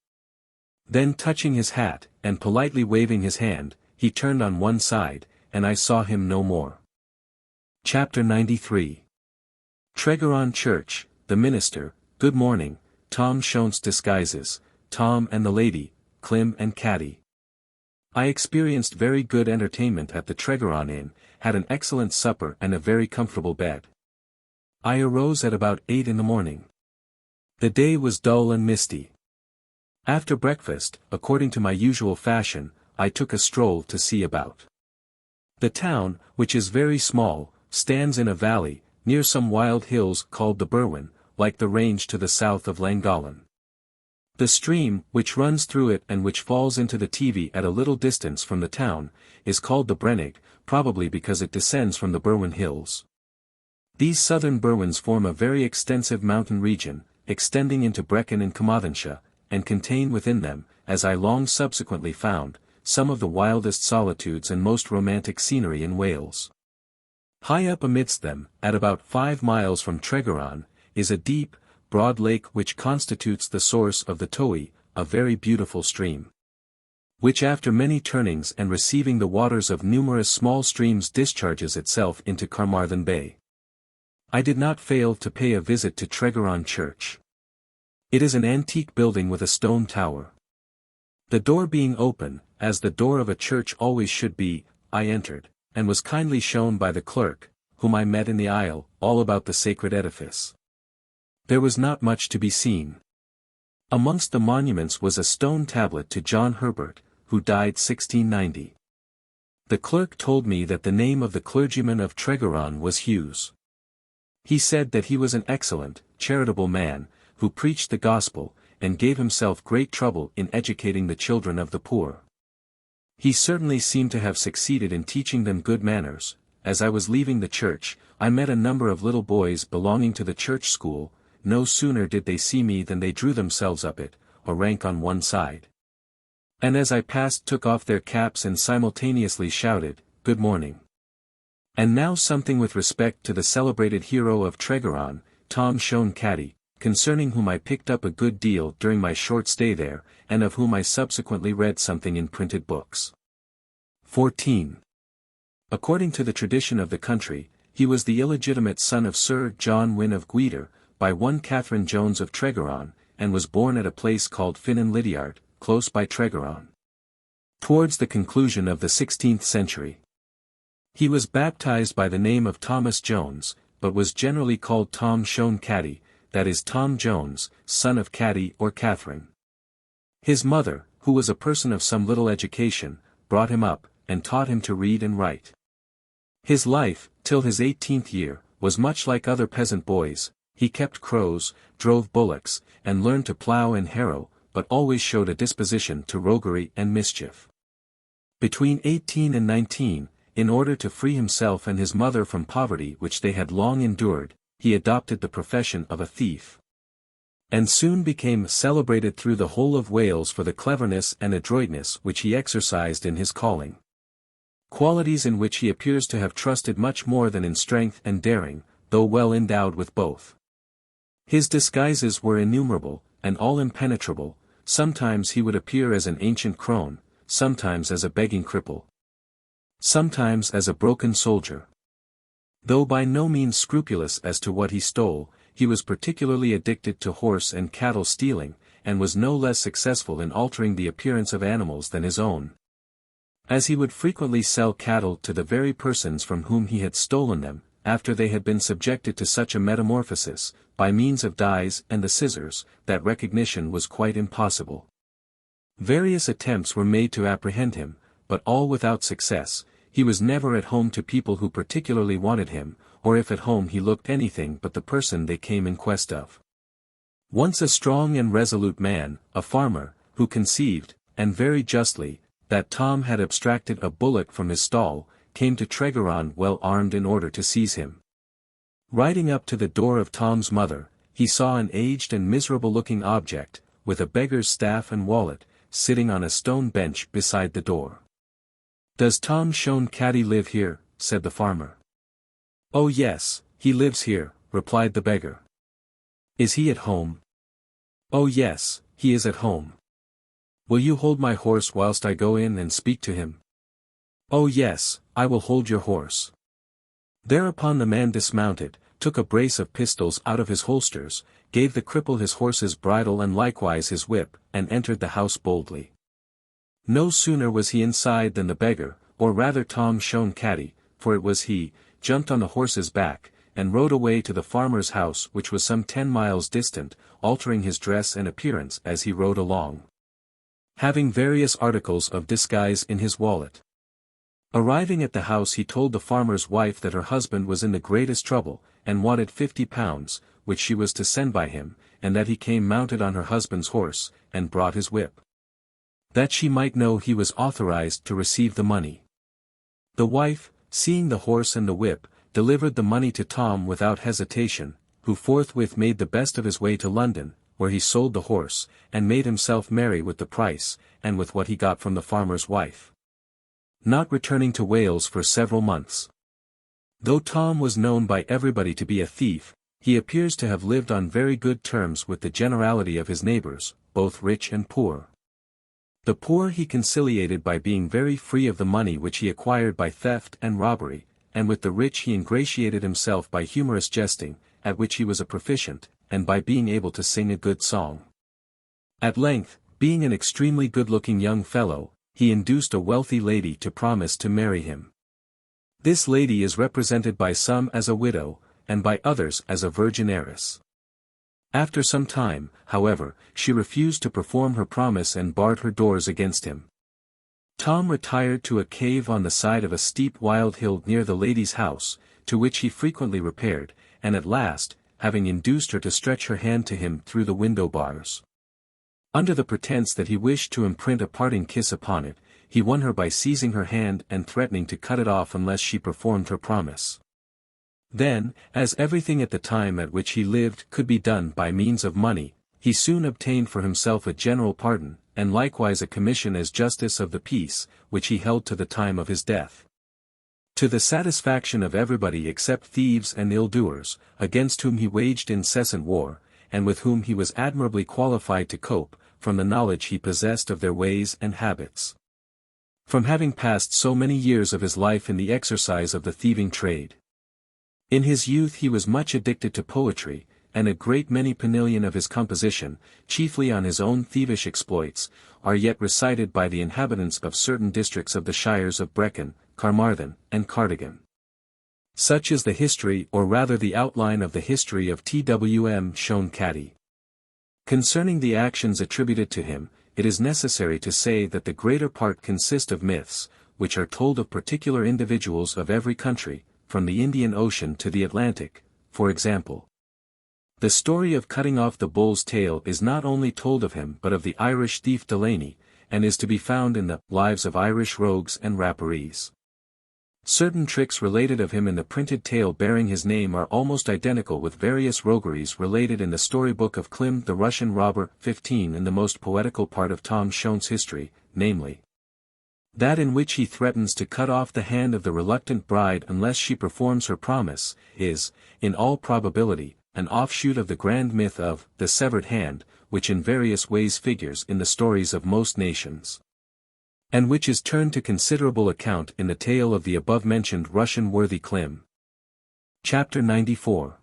Then touching his hat, and politely waving his hand, he turned on one side, and I saw him no more. Chapter 93. Tregaron Church, the minister, good morning, Tom Shonts disguises, Tom and the lady, Cwm and Catty. I experienced very good entertainment at the Tregaron Inn, had an excellent supper and a very comfortable bed. I arose at about 8 in the morning. The day was dull and misty. After breakfast, according to my usual fashion, I took a stroll to see about. The town, which is very small, stands in a valley, near some wild hills called the Berwyn, like the range to the south of Llangollen. The stream, which runs through it and which falls into the Teifi at a little distance from the town, is called the Brynamman, probably because it descends from the Berwyn hills. These southern Berwyns form a very extensive mountain region, extending into Brecon and Carmarthenshire, and contain within them, as I long subsequently found, some of the wildest solitudes and most romantic scenery in Wales. High up amidst them, at about 5 miles from Tregaron, is a deep, broad lake which constitutes the source of the Towey, a very beautiful stream, which after many turnings and receiving the waters of numerous small streams discharges itself into Caernarfon Bay. I did not fail to pay a visit to Tregaron Church. It is an antique building with a stone tower. The door being open, as the door of a church always should be, I entered, and was kindly shown by the clerk, whom I met in the aisle, all about the sacred edifice. There was not much to be seen. Amongst the monuments was a stone tablet to John Herbert, who died 1690. The clerk told me that the name of the clergyman of Tregaron was Hughes. He said that he was an excellent, charitable man, who preached the gospel, and gave himself great trouble in educating the children of the poor. He certainly seemed to have succeeded in teaching them good manners. As I was leaving the church, I met a number of little boys belonging to the church school. No sooner did they see me than they drew themselves up it, or rank on one side. And as I passed took off their caps and simultaneously shouted, "Good morning." And now something with respect to the celebrated hero of Tregaron, Tom Catty, concerning whom I picked up a good deal during my short stay there, and of whom I subsequently read something in printed books. 14. According to the tradition of the country, he was the illegitimate son of Sir John Wynn of Gwydir, by one Catherine Jones of Tregaron, and was born at a place called Finan Lydiard, close by Tregaron, towards the conclusion of the 16th century. He was baptized by the name of Thomas Jones, but was generally called Tom Catty, that is Tom Jones, son of Catty or Catherine. His mother, who was a person of some little education, brought him up, and taught him to read and write. His life, till his 18th year, was much like other peasant boys. He kept crows, drove bullocks, and learned to plough and harrow, but always showed a disposition to roguery and mischief. Between 18 and 19, in order to free himself and his mother from poverty which they had long endured, he adopted the profession of a thief, and soon became celebrated through the whole of Wales for the cleverness and adroitness which he exercised in his calling. Qualities in which he appears to have trusted much more than in strength and daring, though well endowed with both. His disguises were innumerable, and all impenetrable. Sometimes he would appear as an ancient crone, sometimes as a begging cripple, sometimes as a broken soldier. Though by no means scrupulous as to what he stole, he was particularly addicted to horse and cattle stealing, and was no less successful in altering the appearance of animals than his own, as he would frequently sell cattle to the very persons from whom he had stolen them, after they had been subjected to such a metamorphosis, by means of dyes and the scissors, that recognition was quite impossible. Various attempts were made to apprehend him, but all without success. He was never at home to people who particularly wanted him, or if at home he looked anything but the person they came in quest of. Once a strong and resolute man, a farmer, who conceived, and very justly, that Tom had abstracted a bullock from his stall, came to Tregaron well armed in order to seize him. Riding up to the door of Tom's mother, he saw an aged and miserable-looking object, with a beggar's staff and wallet, sitting on a stone bench beside the door. "Does Tom Catty live here?" said the farmer. "Oh yes, he lives here," replied the beggar. "Is he at home?" "Oh yes, he is at home." "Will you hold my horse whilst I go in and speak to him?" "Oh yes, I will hold your horse." Thereupon the man dismounted, took a brace of pistols out of his holsters, gave the cripple his horse's bridle and likewise his whip, and entered the house boldly. No sooner was he inside than the beggar, or rather Tom Shone Caddy, for it was he, jumped on the horse's back, and rode away to the farmer's house which was some 10 miles distant, altering his dress and appearance as he rode along, having various articles of disguise in his wallet. Arriving at the house he told the farmer's wife that her husband was in the greatest trouble, and wanted £50, which she was to send by him, and that he came mounted on her husband's horse, and brought his whip, that she might know he was authorized to receive the money. The wife, seeing the horse and the whip, delivered the money to Tom without hesitation, who forthwith made the best of his way to London, where he sold the horse, and made himself merry with the price, and with what he got from the farmer's wife, not returning to Wales for several months. Though Tom was known by everybody to be a thief, he appears to have lived on very good terms with the generality of his neighbours, both rich and poor. The poor he conciliated by being very free of the money which he acquired by theft and robbery, and with the rich he ingratiated himself by humorous jesting, at which he was a proficient, and by being able to sing a good song. At length, being an extremely good-looking young fellow, he induced a wealthy lady to promise to marry him. This lady is represented by some as a widow, and by others as a virgin heiress. After some time, however, she refused to perform her promise and barred her doors against him. Tom retired to a cave on the side of a steep wild hill near the lady's house, to which he frequently repaired, and at last, having induced her to stretch her hand to him through the window bars, under the pretence that he wished to imprint a parting kiss upon it, he won her by seizing her hand and threatening to cut it off unless she performed her promise. Then, as everything at the time at which he lived could be done by means of money, he soon obtained for himself a general pardon, and likewise a commission as justice of the peace, which he held to the time of his death, to the satisfaction of everybody except thieves and ill-doers, against whom he waged incessant war, and with whom he was admirably qualified to cope, from the knowledge he possessed of their ways and habits, from having passed so many years of his life in the exercise of the thieving trade. In his youth he was much addicted to poetry, and a great many penillion of his composition, chiefly on his own thievish exploits, are yet recited by the inhabitants of certain districts of the shires of Brecon, Carmarthen, and Cardigan. Such is the history or rather the outline of the history of Cwm Shone Caddy. Concerning the actions attributed to him, it is necessary to say that the greater part consist of myths, which are told of particular individuals of every country, from the Indian Ocean to the Atlantic, for example. The story of cutting off the bull's tail is not only told of him but of the Irish thief Delaney, and is to be found in the Lives of Irish Rogues and Rapparees. Certain tricks related of him in the printed tale bearing his name are almost identical with various rogueries related in the storybook of Cwm the Russian Robber 15 in the most poetical part of Tom Shone's history, namely, that in which he threatens to cut off the hand of the reluctant bride unless she performs her promise, is, in all probability, an offshoot of the grand myth of the severed hand, which in various ways figures in the stories of most nations, and which is turned to considerable account in the tale of the above-mentioned Russian worthy Cwm. Chapter 94.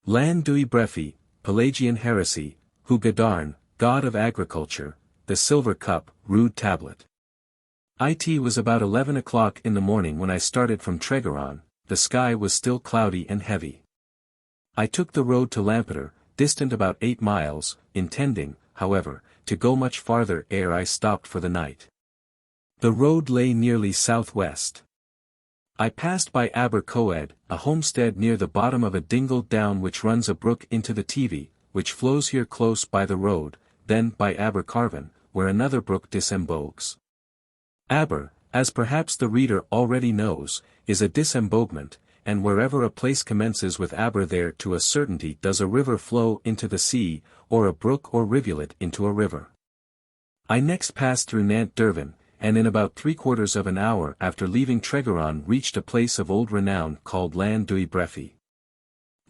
Llangollen, Pelagian heresy, Hu Gadarn, god of agriculture, the silver cup, rude tablet. It was about 11 o'clock in the morning when I started from Tregaron. The sky was still cloudy and heavy. I took the road to Lampeter, distant about 8 miles, intending, however, to go much farther ere I stopped for the night. The road lay nearly southwest. I passed by Aber-coed, a homestead near the bottom of a dingle down which runs a brook into the Tevy, which flows here close by the road, then by Abercarvan, where another brook disembogues. Aber, as perhaps the reader already knows, is a disembogement, and wherever a place commences with Aber there to a certainty does a river flow into the sea, or a brook or rivulet into a river. I next passed through Nant Dervin, and in about 3/4 of an hour after leaving Tregaron reached a place of old renown called Llangollen.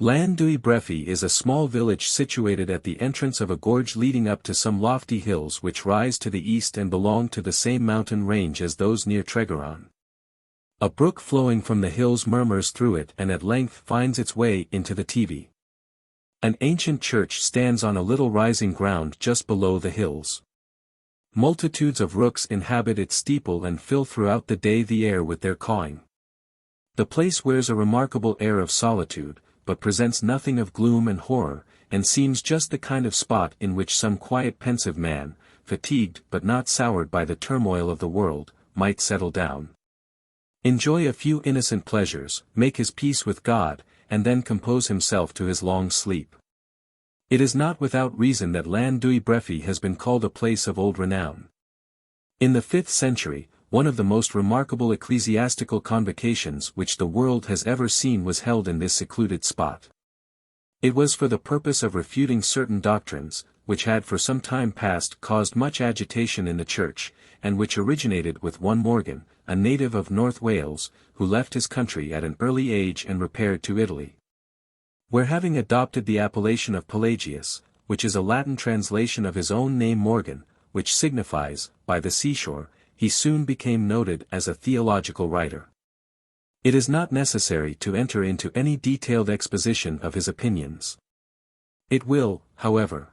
Llangollen is a small village situated at the entrance of a gorge leading up to some lofty hills which rise to the east and belong to the same mountain range as those near Tregaron. A brook flowing from the hills murmurs through it and at length finds its way into the Tevy. An ancient church stands on a little rising ground just below the hills. Multitudes of rooks inhabit its steeple and fill throughout the day the air with their cawing. The place wears a remarkable air of solitude, but presents nothing of gloom and horror, and seems just the kind of spot in which some quiet pensive man, fatigued but not soured by the turmoil of the world, might settle down. Enjoy a few innocent pleasures, make his peace with God, and then compose himself to his long sleep. It is not without reason that Llan-dwy-Brefi has been called a place of old renown. In the 5th century, one of the most remarkable ecclesiastical convocations which the world has ever seen was held in this secluded spot. It was for the purpose of refuting certain doctrines, which had for some time past caused much agitation in the church, and which originated with one Morgan, a native of North Wales, who left his country at an early age and repaired to Italy, where, having adopted the appellation of Pelagius, which is a Latin translation of his own name Morgan, which signifies, by the seashore, he soon became noted as a theological writer. It is not necessary to enter into any detailed exposition of his opinions. It will, however,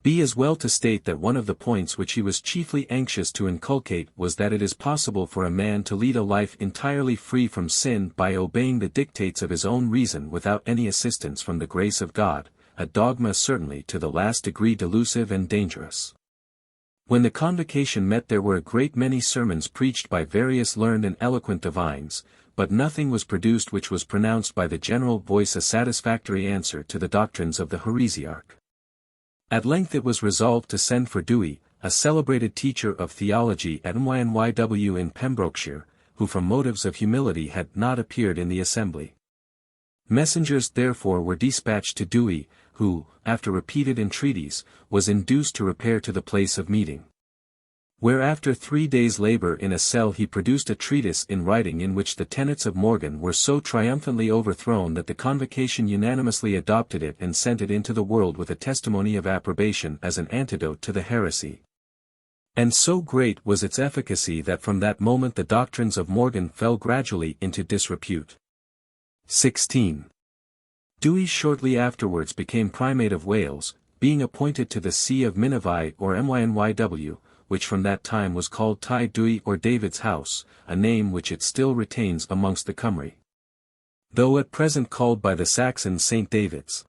be as well to state that one of the points which he was chiefly anxious to inculcate was that it is possible for a man to lead a life entirely free from sin by obeying the dictates of his own reason without any assistance from the grace of God, a dogma certainly to the last degree delusive and dangerous. When the convocation met there were a great many sermons preached by various learned and eloquent divines, but nothing was produced which was pronounced by the general voice a satisfactory answer to the doctrines of the heresiarch. At length it was resolved to send for Dewi, a celebrated teacher of theology at Machynlleth in Pembrokeshire, who from motives of humility had not appeared in the assembly. Messengers therefore were dispatched to Dewi, who, after repeated entreaties, was induced to repair to the place of meeting. Where after 3 days' labour in a cell he produced a treatise in writing in which the tenets of Morgan were so triumphantly overthrown that the convocation unanimously adopted it and sent it into the world with a testimony of approbation as an antidote to the heresy. And so great was its efficacy that from that moment the doctrines of Morgan fell gradually into disrepute. 16. Dewi shortly afterwards became Primate of Wales, being appointed to the See of Minivi or Mynydw, which from that time was called Tai Dewi or David's House, a name which it still retains amongst the Cymry, though at present called by the Saxons St. David's.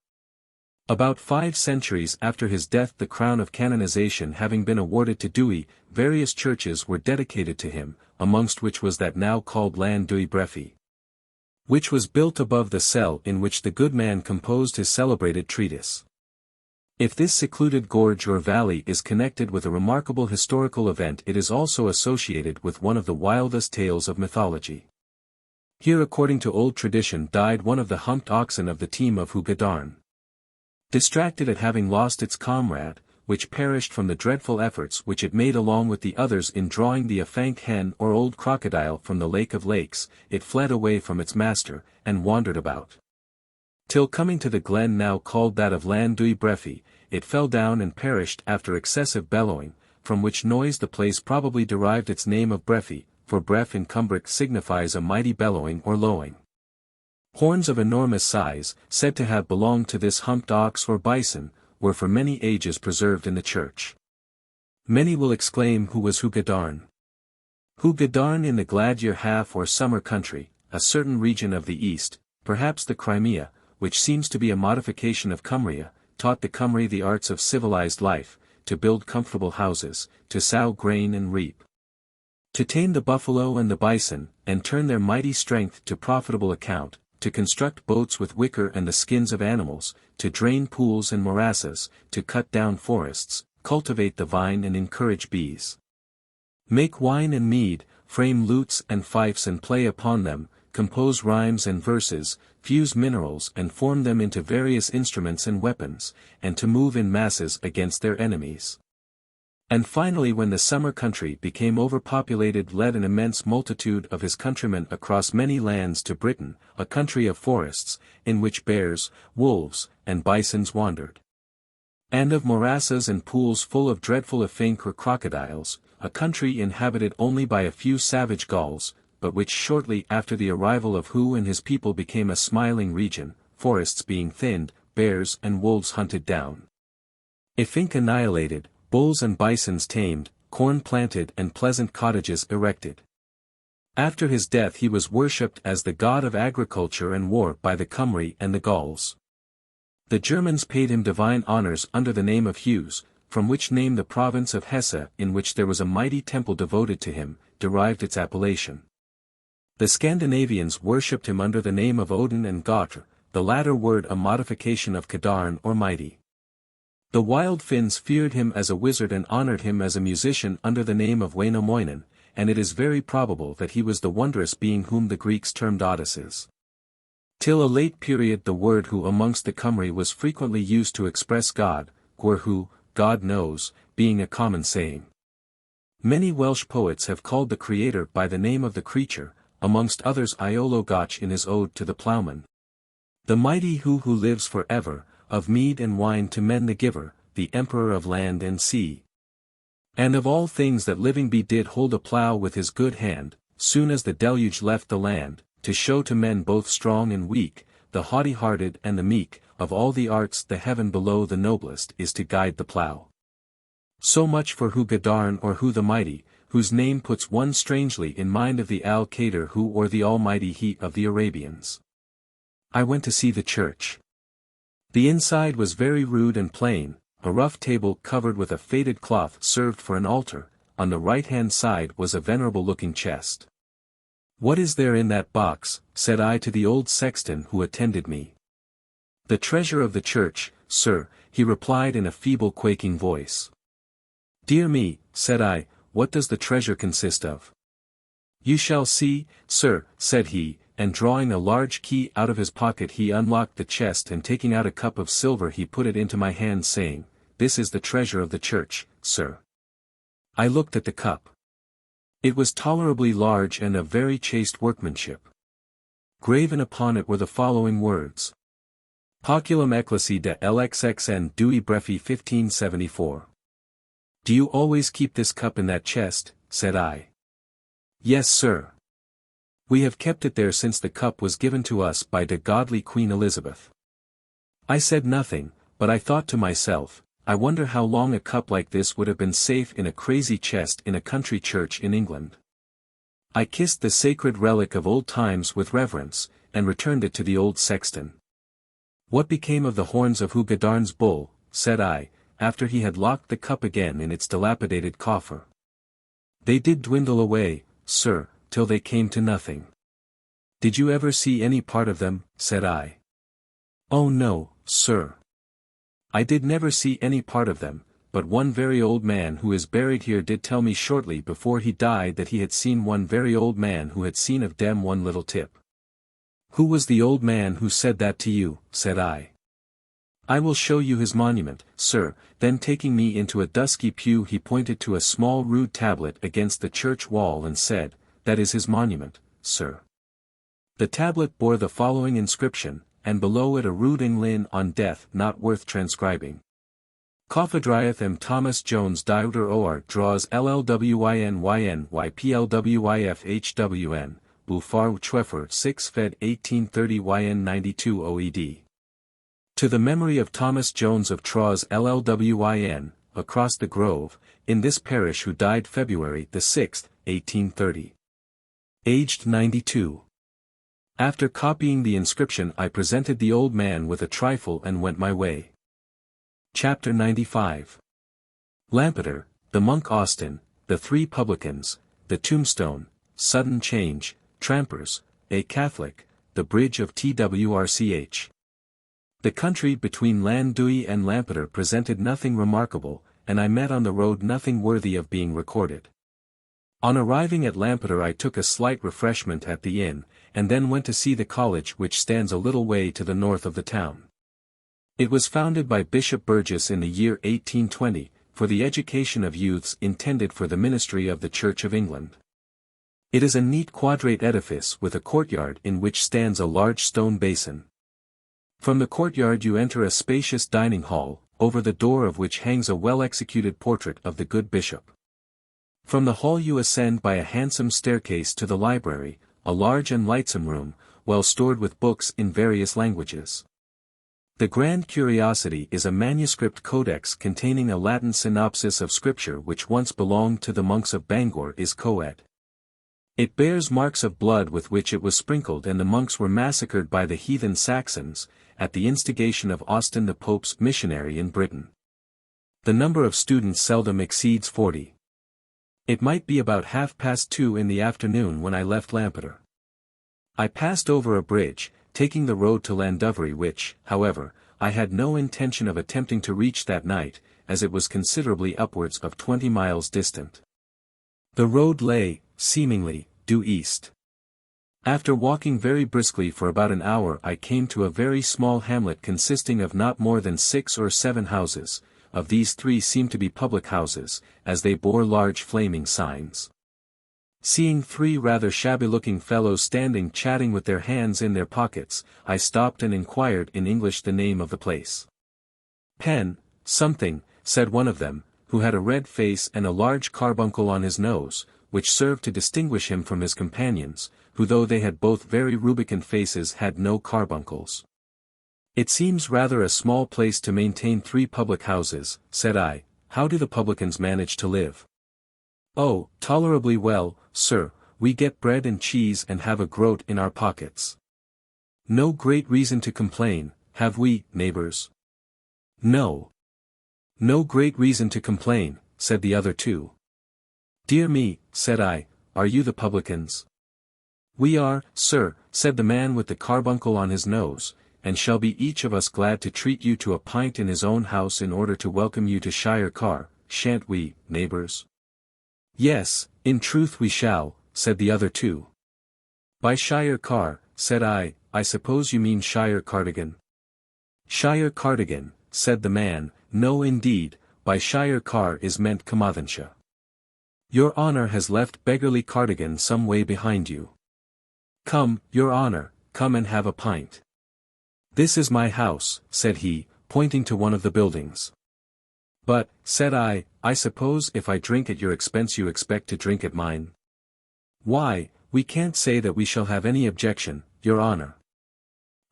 About 5 centuries after his death, the crown of canonization having been awarded to Dewi, various churches were dedicated to him, amongst which was that now called Llan-dwy-Brefi, which was built above the cell in which the good man composed his celebrated treatise. If this secluded gorge or valley is connected with a remarkable historical event, it is also associated with one of the wildest tales of mythology. Here, according to old tradition, died one of the humped oxen of the team of Hugadarn. Distracted at having lost its comrade, which perished from the dreadful efforts which it made along with the others in drawing the afanc hen or old crocodile from the lake of lakes, it fled away from its master, and wandered about, till coming to the glen now called that of Llan-dwy-Brefi, it fell down and perished after excessive bellowing, from which noise the place probably derived its name of Brefi, for bref in Cumbric signifies a mighty bellowing or lowing. Horns of enormous size, said to have belonged to this humped ox or bison, were for many ages preserved in the church. Many will exclaim, who was Hugadarn? Hugadarn in the Gladyer half or summer country, a certain region of the east, perhaps the Crimea, which seems to be a modification of Cymria, taught the Cymry the arts of civilized life, to build comfortable houses, to sow grain and reap, to tame the buffalo and the bison, and turn their mighty strength to profitable account, to construct boats with wicker and the skins of animals, to drain pools and morasses, to cut down forests, cultivate the vine and encourage bees, make wine and mead, frame lutes and fifes and play upon them, compose rhymes and verses, fuse minerals and form them into various instruments and weapons, and to move in masses against their enemies. And finally, when the summer country became overpopulated, led an immense multitude of his countrymen across many lands to Britain, a country of forests, in which bears, wolves, and bisons wandered, and of morasses and pools full of dreadful afanc or crocodiles, a country inhabited only by a few savage Gauls, but which shortly after the arrival of Hu and his people became a smiling region, forests being thinned, bears and wolves hunted down. Ifink annihilated, bulls and bisons tamed, corn planted and pleasant cottages erected. After his death he was worshipped as the god of agriculture and war by the Cymry and the Gauls. The Germans paid him divine honors under the name of Hughes, from which name the province of Hesse, in which there was a mighty temple devoted to him, derived its appellation. The Scandinavians worshipped him under the name of Odin and Gotr, the latter word a modification of Cadarn or mighty. The wild Finns feared him as a wizard and honored him as a musician under the name of Wainamoinen, and it is very probable that he was the wondrous being whom the Greeks termed Odysseus. Till a late period the word Hu amongst the Cymry was frequently used to express God, Gwrhu, God knows, being a common saying. Many Welsh poets have called the Creator by the name of the creature, amongst others Iolo Goch in his Ode to the Ploughman. The mighty who lives for ever, of mead and wine to men the giver, the emperor of land and sea. And of all things that living be did hold a plough with his good hand, soon as the deluge left the land, to show to men both strong and weak, the haughty-hearted and the meek, of all the arts the heaven below the noblest is to guide the plough. So much for Hu Gadarn or Hu the Mighty, whose name puts one strangely in mind of the Al-Qadir Hu or the Almighty He of the Arabians. I went to see the church. The inside was very rude and plain, a rough table covered with a faded cloth served for an altar, on the right-hand side was a venerable-looking chest. "What is there in that box?" said I to the old sexton who attended me. "The treasure of the church, sir," he replied in a feeble quaking voice. "Dear me," said I, "what does the treasure consist of?" "You shall see, sir," said he, and drawing a large key out of his pocket he unlocked the chest and taking out a cup of silver he put it into my hand saying, "This is the treasure of the church, sir." I looked at the cup. It was tolerably large and of very chaste workmanship. Graven upon it were the following words. Poculum Ecclesi de LXXN Dewey Brefi 1574. "Do you always keep this cup in that chest?" said I. "Yes, sir. We have kept it there since the cup was given to us by the godly Queen Elizabeth." I said nothing, but I thought to myself, I wonder how long a cup like this would have been safe in a crazy chest in a country church in England. I kissed the sacred relic of old times with reverence, and returned it to the old sexton. "What became of the horns of Hu Gadarn's bull?" said I, after he had locked the cup again in its dilapidated coffer. "They did dwindle away, sir, till they came to nothing." "Did you ever see any part of them?" said I. "Oh no, sir. I did never see any part of them, but one very old man who is buried here did tell me shortly before he died that he had seen one very old man who had seen of dem one little tip." "Who was the old man who said that to you?" said I. "I will show you his monument, sir." Then taking me into a dusky pew he pointed to a small rude tablet against the church wall and said, "That is his monument, sir." The tablet bore the following inscription, and below it a rude Englyn on death not worth transcribing. Coffadriath M. Thomas Jones Diuter or draws LLWINYN YPLWIFHWN, Bufar Chwefer 6 Fed 1830 YN 92 OED. To the memory of Thomas Jones of Traws LLWIN, across the Grove, in this parish who died February the 6th, 1830. Aged 92. After copying the inscription I presented the old man with a trifle and went my way. Chapter 95. Lampeter, the monk Austin, the three publicans, the tombstone, sudden change, trampers, a Catholic, the bridge of Twrch. The country between Llandewey and Lampeter presented nothing remarkable, and I met on the road nothing worthy of being recorded. On arriving at Lampeter I took a slight refreshment at the inn, and then went to see the college which stands a little way to the north of the town. It was founded by Bishop Burgess in the year 1820, for the education of youths intended for the ministry of the Church of England. It is a neat quadrate edifice with a courtyard in which stands a large stone basin. From the courtyard you enter a spacious dining hall, over the door of which hangs a well-executed portrait of the good bishop. From the hall you ascend by a handsome staircase to the library, a large and lightsome room, well stored with books in various languages. The grand curiosity is a manuscript codex containing a Latin synopsis of scripture which once belonged to the monks of Bangor Ystwyth. It bears marks of blood with which it was sprinkled, and the monks were massacred by the heathen Saxons, at the instigation of Austin the Pope's missionary in Britain. The number of students seldom exceeds 40. It might be about 2:30 in the afternoon when I left Lampeter. I passed over a bridge, taking the road to Llandovery, which, however, I had no intention of attempting to reach that night, as it was considerably upwards of 20 miles distant. The road lay, seemingly, due east. After walking very briskly for about an hour I came to a very small hamlet consisting of not more than 6 or 7 houses. Of these 3 seemed to be public houses, as they bore large flaming signs. Seeing 3 rather shabby-looking fellows standing chatting with their hands in their pockets, I stopped and inquired in English the name of the place. Pen, something, said one of them, who had a red face and a large carbuncle on his nose, which served to distinguish him from his companions, who though they had both very rubicund faces had no carbuncles. It seems rather a small place to maintain 3 public houses, said I. How do the publicans manage to live? Oh, tolerably well, sir, we get bread and cheese and have a groat in our pockets. No great reason to complain, have we, neighbours? No. No great reason to complain, said the other 2. Dear me, said I, are you the publicans? We are, sir, said the man with the carbuncle on his nose, and shall be each of us glad to treat you to a pint in his own house in order to welcome you to Shire Car, shan't we, neighbours? Yes, in truth we shall, said the other 2. By Shire Car, said I suppose you mean Shire Cardigan? Shire Cardigan, said the man, no indeed, by Shire Car is meant Carmarthenshire. Your honour has left beggarly Cardigan some way behind you. Come, your honour, come and have a pint. This is my house, said he, pointing to one of the buildings. But, said I suppose if I drink at your expense you expect to drink at mine? Why, we can't say that we shall have any objection, your honour.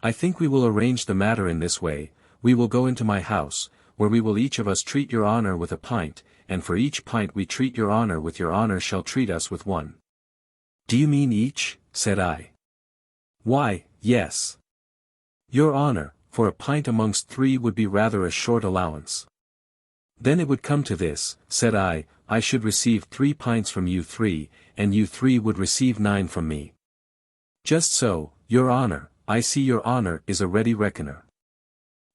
I think we will arrange the matter in this way, we will go into my house, where we will each of us treat your honour with a pint, and for each pint we treat your honour with your honour shall treat us with one. Do you mean each? Said I. Why, yes. Your honour, for a pint amongst 3 would be rather a short allowance. Then it would come to this, said I should receive 3 pints from you 3, and you 3 would receive 9 from me. Just so, your honour, I see your honour is a ready reckoner.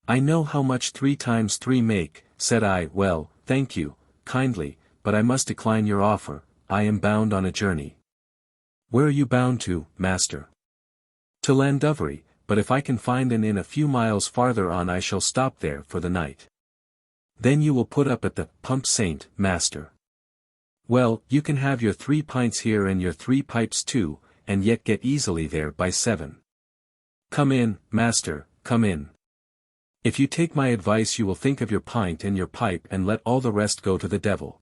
I know how much 3 times 3 make, said I. Well, thank you, kindly, but I must decline your offer, I am bound on a journey. Where are you bound to, master? To Llandovery, but if I can find an inn a few miles farther on I shall stop there for the night. Then you will put up at the Pump Saint, master. Well, you can have your 3 pints here and your 3 pipes too, and yet get easily there by 7. Come in, master, come in. If you take my advice you will think of your pint and your pipe and let all the rest go to the devil.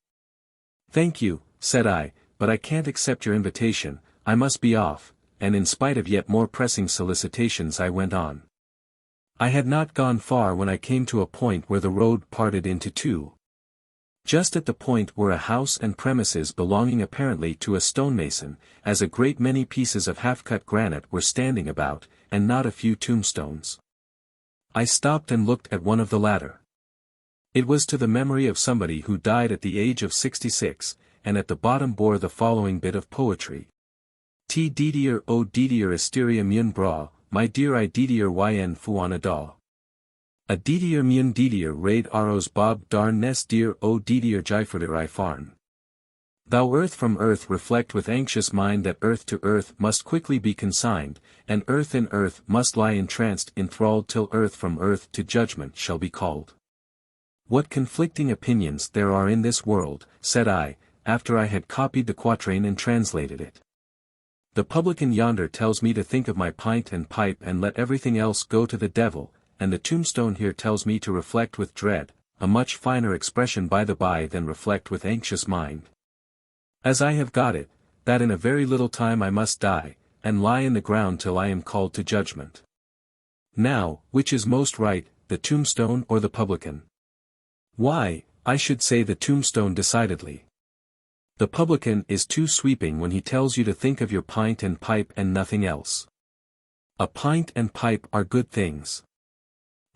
Thank you, said I, but I can't accept your invitation, I must be off, and in spite of yet more pressing solicitations I went on. I had not gone far when I came to a point where the road parted into 2. Just at the point were a house and premises belonging apparently to a stonemason, as a great many pieces of half-cut granite were standing about, and not a few tombstones. I stopped and looked at one of the latter. It was to the memory of somebody who died at the age of 66, and at the bottom bore the following bit of poetry. T Didier o Didier Asteria Mun Bra, my dear I Didier Yn Fuana Da. A Didier Mun Didier Raid Aros Bob Darn Nes Dear o Didier Jyfreder I Farn. Thou earth from earth reflect with anxious mind that earth to earth must quickly be consigned, and earth in earth must lie entranced enthralled till earth from earth to judgment shall be called. What conflicting opinions there are in this world, said I, after I had copied the quatrain and translated it. The publican yonder tells me to think of my pint and pipe and let everything else go to the devil, and the tombstone here tells me to reflect with dread, a much finer expression by the by than reflect with anxious mind. As I have got it, that in a very little time I must die, and lie in the ground till I am called to judgment. Now, which is most right, the tombstone or the publican? Why, I should say the tombstone decidedly. The publican is too sweeping when he tells you to think of your pint and pipe and nothing else. A pint and pipe are good things.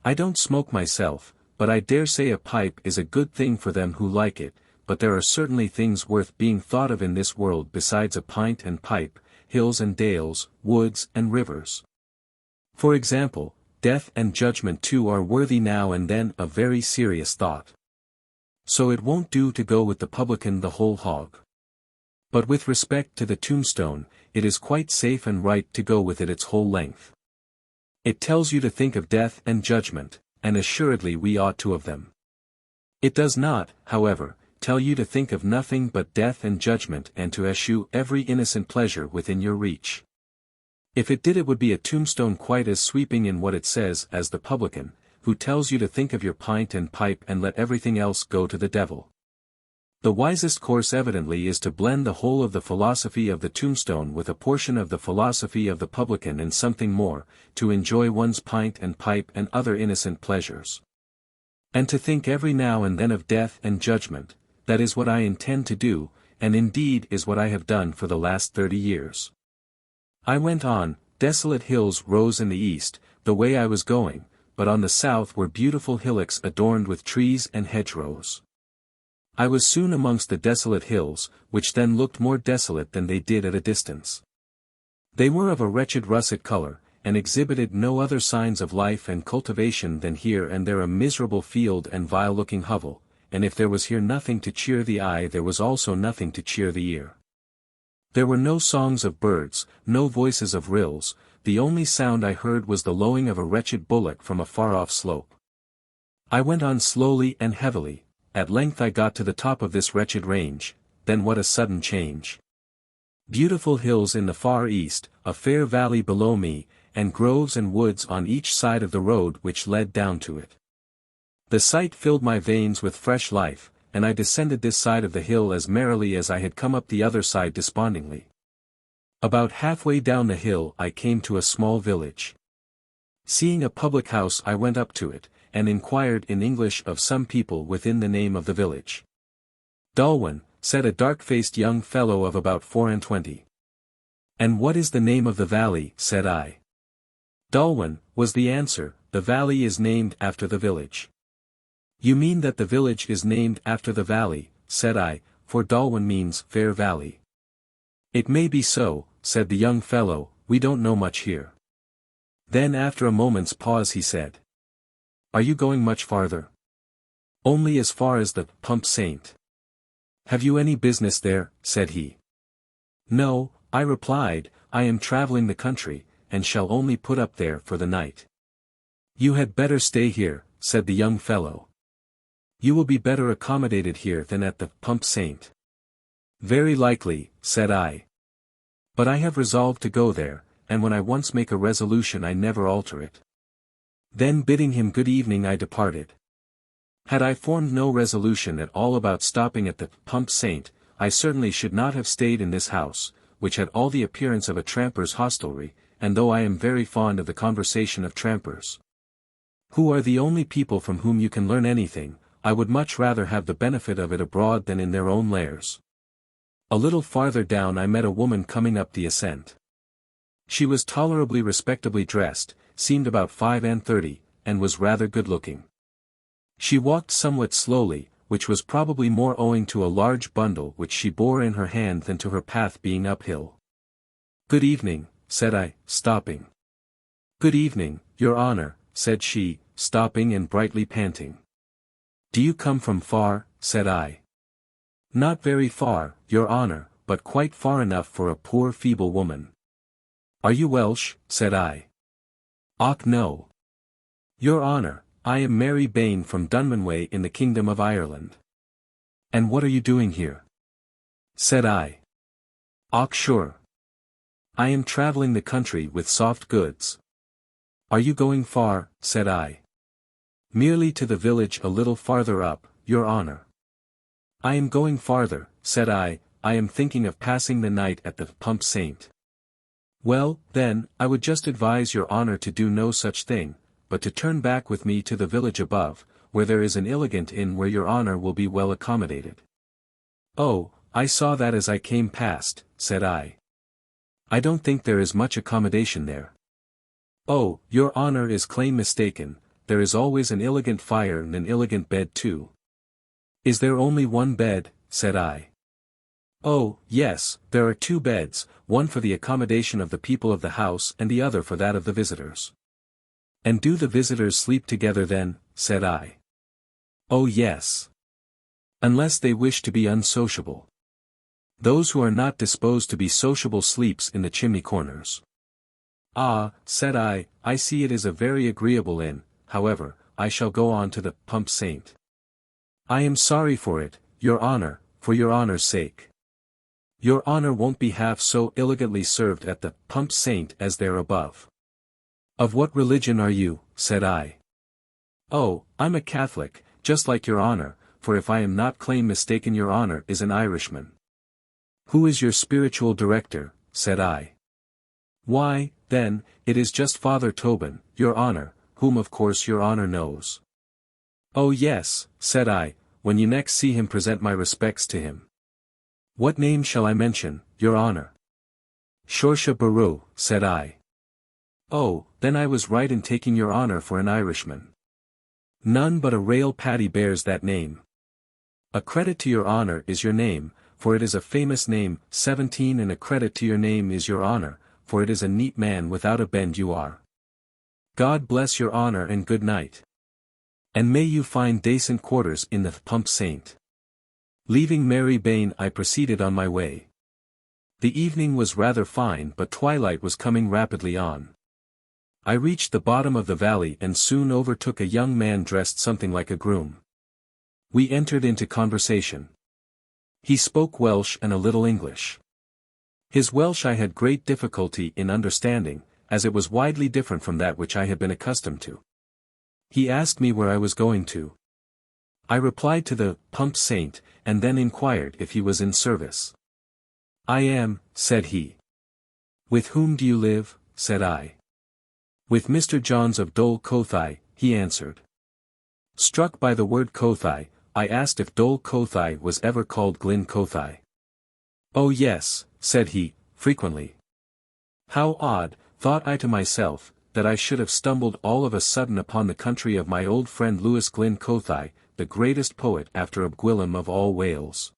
I don't smoke myself, but I dare say a pipe is a good thing for them who like it, but there are certainly things worth being thought of in this world besides a pint and pipe, hills and dales, woods and rivers. For example, death and judgment too are worthy now and then a very serious thought. So it won't do to go with the publican the whole hog. But with respect to the tombstone, it is quite safe and right to go with it its whole length. It tells you to think of death and judgment, and assuredly we ought to of them. It does not, however, tell you to think of nothing but death and judgment and to eschew every innocent pleasure within your reach. If it did, it would be a tombstone quite as sweeping in what it says as the publican, who tells you to think of your pint and pipe and let everything else go to the devil. The wisest course evidently is to blend the whole of the philosophy of the tombstone with a portion of the philosophy of the publican and something more, to enjoy one's pint and pipe and other innocent pleasures. And to think every now and then of death and judgment, that is what I intend to do, and indeed is what I have done for the last 30 years. I went on, desolate hills rose in the east, the way I was going, but on the south were beautiful hillocks adorned with trees and hedgerows. I was soon amongst the desolate hills, which then looked more desolate than they did at a distance. They were of a wretched russet color, and exhibited no other signs of life and cultivation than here and there a miserable field and vile-looking hovel, and if there was here nothing to cheer the eye there was also nothing to cheer the ear. There were no songs of birds, no voices of rills, the only sound I heard was the lowing of a wretched bullock from a far-off slope. I went on slowly and heavily. At length I got to the top of this wretched range, then what a sudden change. Beautiful hills in the far east, a fair valley below me, and groves and woods on each side of the road which led down to it. The sight filled my veins with fresh life, and I descended this side of the hill as merrily as I had come up the other side despondingly. About halfway down the hill I came to a small village. Seeing a public house I went up to it, and inquired in English of some people within the name of the village. "Dolwen," said a dark-faced young fellow of about 24. "And what is the name of the valley?" said I. "Dolwen," was the answer, "the valley is named after the village." "You mean that the village is named after the valley," said I, "for Dolwen means fair valley." "It may be so," said the young fellow, "we don't know much here." Then after a moment's pause he said, "Are you going much farther?" "Only as far as the Pump Saint." "Have you any business there?" said he. "No," I replied, "I am traveling the country, and shall only put up there for the night." "You had better stay here," said the young fellow. "You will be better accommodated here than at the Pump Saint." "Very likely," said I. "But I have resolved to go there, and when I once make a resolution I never alter it." Then bidding him good evening I departed. Had I formed no resolution at all about stopping at the Pump Saint, I certainly should not have stayed in this house, which had all the appearance of a tramper's hostelry, and though I am very fond of the conversation of trampers, who are the only people from whom you can learn anything, I would much rather have the benefit of it abroad than in their own lairs. A little farther down I met a woman coming up the ascent. She was tolerably respectably dressed, seemed about 35, and was rather good-looking. She walked somewhat slowly, which was probably more owing to a large bundle which she bore in her hand than to her path being uphill. "Good evening," said I, stopping. "Good evening, your honor," said she, stopping and brightly panting. "Do you come from far?" said I. "Not very far, your honor, but quite far enough for a poor feeble woman." "Are you Welsh?" said I. "Och no. Your honor, I am Mary Bain from Dunmanway in the Kingdom of Ireland." "And what are you doing here?" said I. "Och sure. I am traveling the country with soft goods." "Are you going far?" said I. "Merely to the village a little farther up, your honor." "I am going farther," said I I am thinking of passing the night at the Pump Saint. Well, then, I would just advise your honour to do no such thing, but to turn back with me to the village above, where there is an elegant inn where your honour will be well accommodated. Oh, I saw that as I came past, said I. I don't think there is much accommodation there. Oh, your honour is claim mistaken, there is always an elegant fire and an elegant bed too. Is there only one bed, said I. Oh, yes, there are 2 beds, one for the accommodation of the people of the house and the other for that of the visitors. And do the visitors sleep together then, said I. Oh yes. Unless they wish to be unsociable. Those who are not disposed to be sociable sleeps in the chimney corners. Ah, said I see it is a very agreeable inn, however, I shall go on to the Pump Saint. I am sorry for it, your honour, for your honour's sake. Your honour won't be half so elegantly served at the Pump Saint as there above. Of what religion are you, said I. Oh, I'm a Catholic, just like your honour, for if I am not claim mistaken your honour is an Irishman. Who is your spiritual director, said I. Why, then, it is just Father Tobin, your honour, whom of course your honour knows. Oh yes, said I, when you next see him present my respects to him. What name shall I mention, your honour? Saoirse Bareau, said I. Oh, then I was right in taking your honour for an Irishman. None but a raal paddy bears that name. A credit to your honour is your name, for it is a famous name. 17 And a credit to your name is your honour, for it is a neat man without a bend you are. God bless your honour and good night. And may you find decent quarters in the Pump Saint. Leaving Mary Bain I proceeded on my way. The evening was rather fine but twilight was coming rapidly on. I reached the bottom of the valley and soon overtook a young man dressed something like a groom. We entered into conversation. He spoke Welsh and a little English. His Welsh I had great difficulty in understanding, as it was widely different from that which I had been accustomed to. He asked me where I was going to. I replied to the Pump Saint, and then inquired if he was in service. I am, said he. With whom do you live, said I. With Mr. Johns of Dol Cothai, he answered. Struck by the word Cothai, I asked if Dol Cothai was ever called Glyn Cothai. Oh yes, said he, frequently. How odd, thought I to myself, that I should have stumbled all of a sudden upon the country of my old friend Lewis Glyn Cothai, the greatest poet after Abgwilym of all Wales.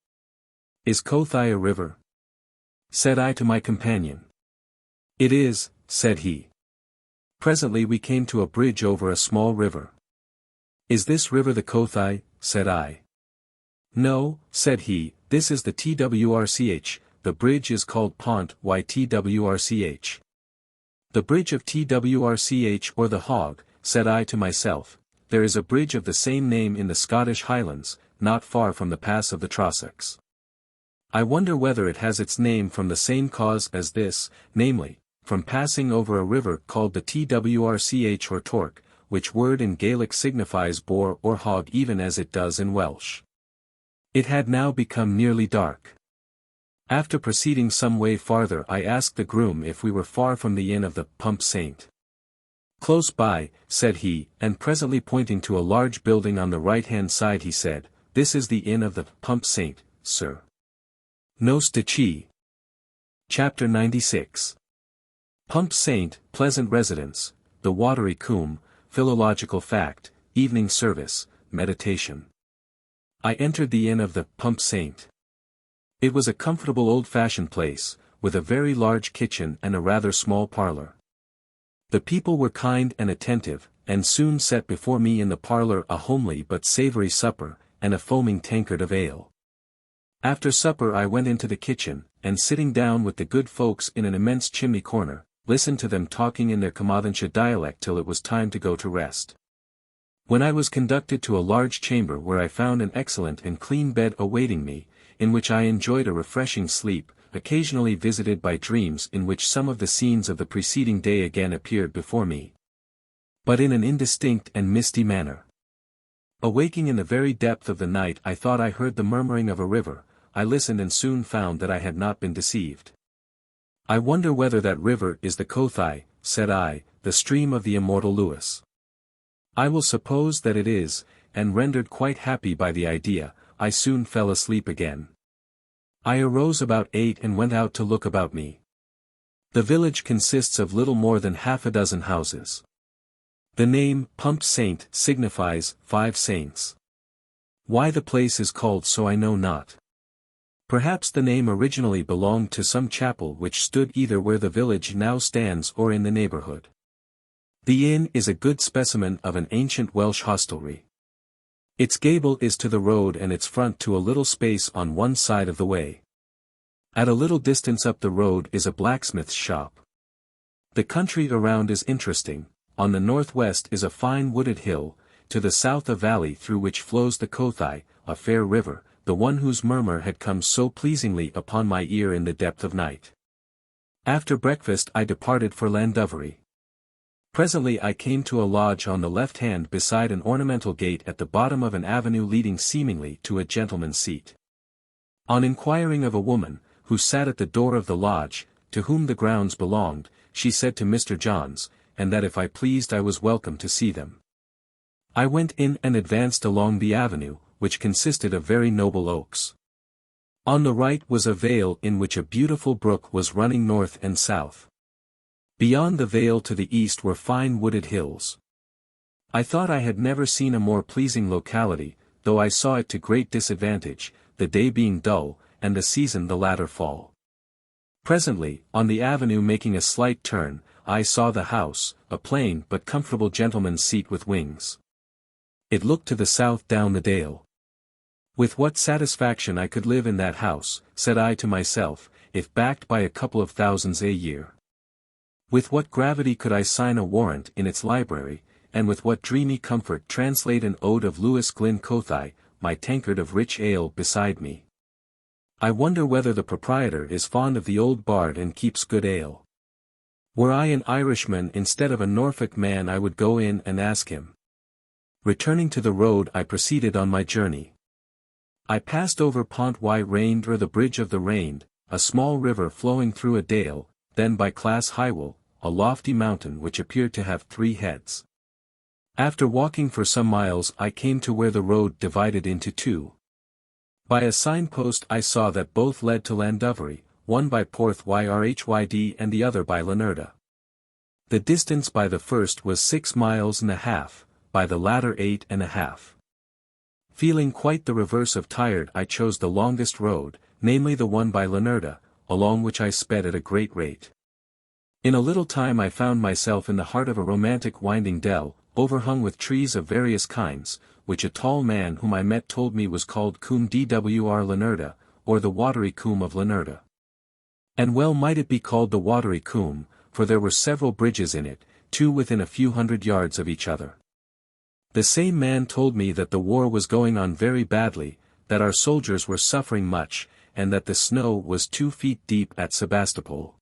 Is Cothai a river? Said I to my companion. It is, said he. Presently we came to a bridge over a small river. Is this river the Cothai? Said I. No, said he, this is the Twrch, the bridge is called Pont-rhyd-y-groes. The bridge of Twrch or the Hog, said I to myself, there is a bridge of the same name in the Scottish Highlands, not far from the pass of the Trossachs. I wonder whether it has its name from the same cause as this, namely, from passing over a river called the Twrch or Torc, which word in Gaelic signifies boar or hog even as it does in Welsh. It had now become nearly dark. After proceeding some way farther I asked the groom if we were far from the inn of the Pump Saint. Close by, said he, and presently pointing to a large building on the right-hand side he said, this is the inn of the Pump Saint, sir. Nos de Chi. Chapter 96. Pump Saint, pleasant residence, the watery Cwm, philological fact, evening service, meditation. I entered the inn of the Pump Saint. It was a comfortable old-fashioned place, with a very large kitchen and a rather small parlour. The people were kind and attentive, and soon set before me in the parlour a homely but savoury supper, and a foaming tankard of ale. After supper I went into the kitchen, and sitting down with the good folks in an immense chimney corner, listened to them talking in their Carmarthenshire dialect till it was time to go to rest. When I was conducted to a large chamber where I found an excellent and clean bed awaiting me, in which I enjoyed a refreshing sleep, occasionally visited by dreams in which some of the scenes of the preceding day again appeared before me. But in an indistinct and misty manner. Awaking in the very depth of the night I thought I heard the murmuring of a river, I listened and soon found that I had not been deceived. "I wonder whether that river is the Coalfields," said I, "the stream of the immortal Lewis." "I will suppose that it is," and rendered quite happy by the idea, I soon fell asleep again. I arose about 8 and went out to look about me. The village consists of little more than half a dozen houses. The name, Pump Saint, signifies 5 saints. Why the place is called so I know not. Perhaps the name originally belonged to some chapel which stood either where the village now stands or in the neighborhood. The inn is a good specimen of an ancient Welsh hostelry. Its gable is to the road and its front to a little space on one side of the way. At a little distance up the road is a blacksmith's shop. The country around is interesting. On the northwest is a fine wooded hill, to the south a valley through which flows the Coalfields, a fair river, the one whose murmur had come so pleasingly upon my ear in the depth of night. After breakfast I departed for Llandovery. Presently I came to a lodge on the left hand beside an ornamental gate at the bottom of an avenue leading seemingly to a gentleman's seat. On inquiring of a woman, who sat at the door of the lodge, to whom the grounds belonged, she said to Mr. Johns, and that if I pleased I was welcome to see them. I went in and advanced along the avenue, which consisted of very noble oaks. On the right was a vale in which a beautiful brook was running north and south. Beyond the vale to the east were fine wooded hills. I thought I had never seen a more pleasing locality, though I saw it to great disadvantage, the day being dull, and the season the latter fall. Presently, on the avenue making a slight turn, I saw the house, a plain but comfortable gentleman's seat with wings. It looked to the south down the dale. With what satisfaction I could live in that house, said I to myself, if backed by a couple of thousands a year. With what gravity could I sign a warrant in its library, and with what dreamy comfort translate an ode of Lewis Glyn Coalfields, my tankard of rich ale beside me. I wonder whether the proprietor is fond of the old bard and keeps good ale. Were I an Irishman instead of a Norfolk man I would go in and ask him. Returning to the road I proceeded on my journey. I passed over Pont-rhyd-y-groes or the Bridge of the Rand, a small river flowing through a dale, then by Clas Hywel, a lofty mountain which appeared to have 3 heads. After walking for some miles I came to where the road divided into 2. By a signpost I saw that both led to Llandovery, one by Porth-yr-Hyd and the other by Llanrda. The distance by the first was 6 miles and a half, by the latter 8 and a half. Feeling quite the reverse of tired I chose the longest road, namely the one by Llanrda, along which I sped at a great rate. In a little time I found myself in the heart of a romantic winding dell, overhung with trees of various kinds, which a tall man whom I met told me was called Cwm Ystwyth, or the watery Cwm of Llanrda. And well might it be called the watery Cwm, for there were several bridges in it, 2 within a few hundred yards of each other. The same man told me that the war was going on very badly, that our soldiers were suffering much, and that the snow was 2 feet deep at Sebastopol.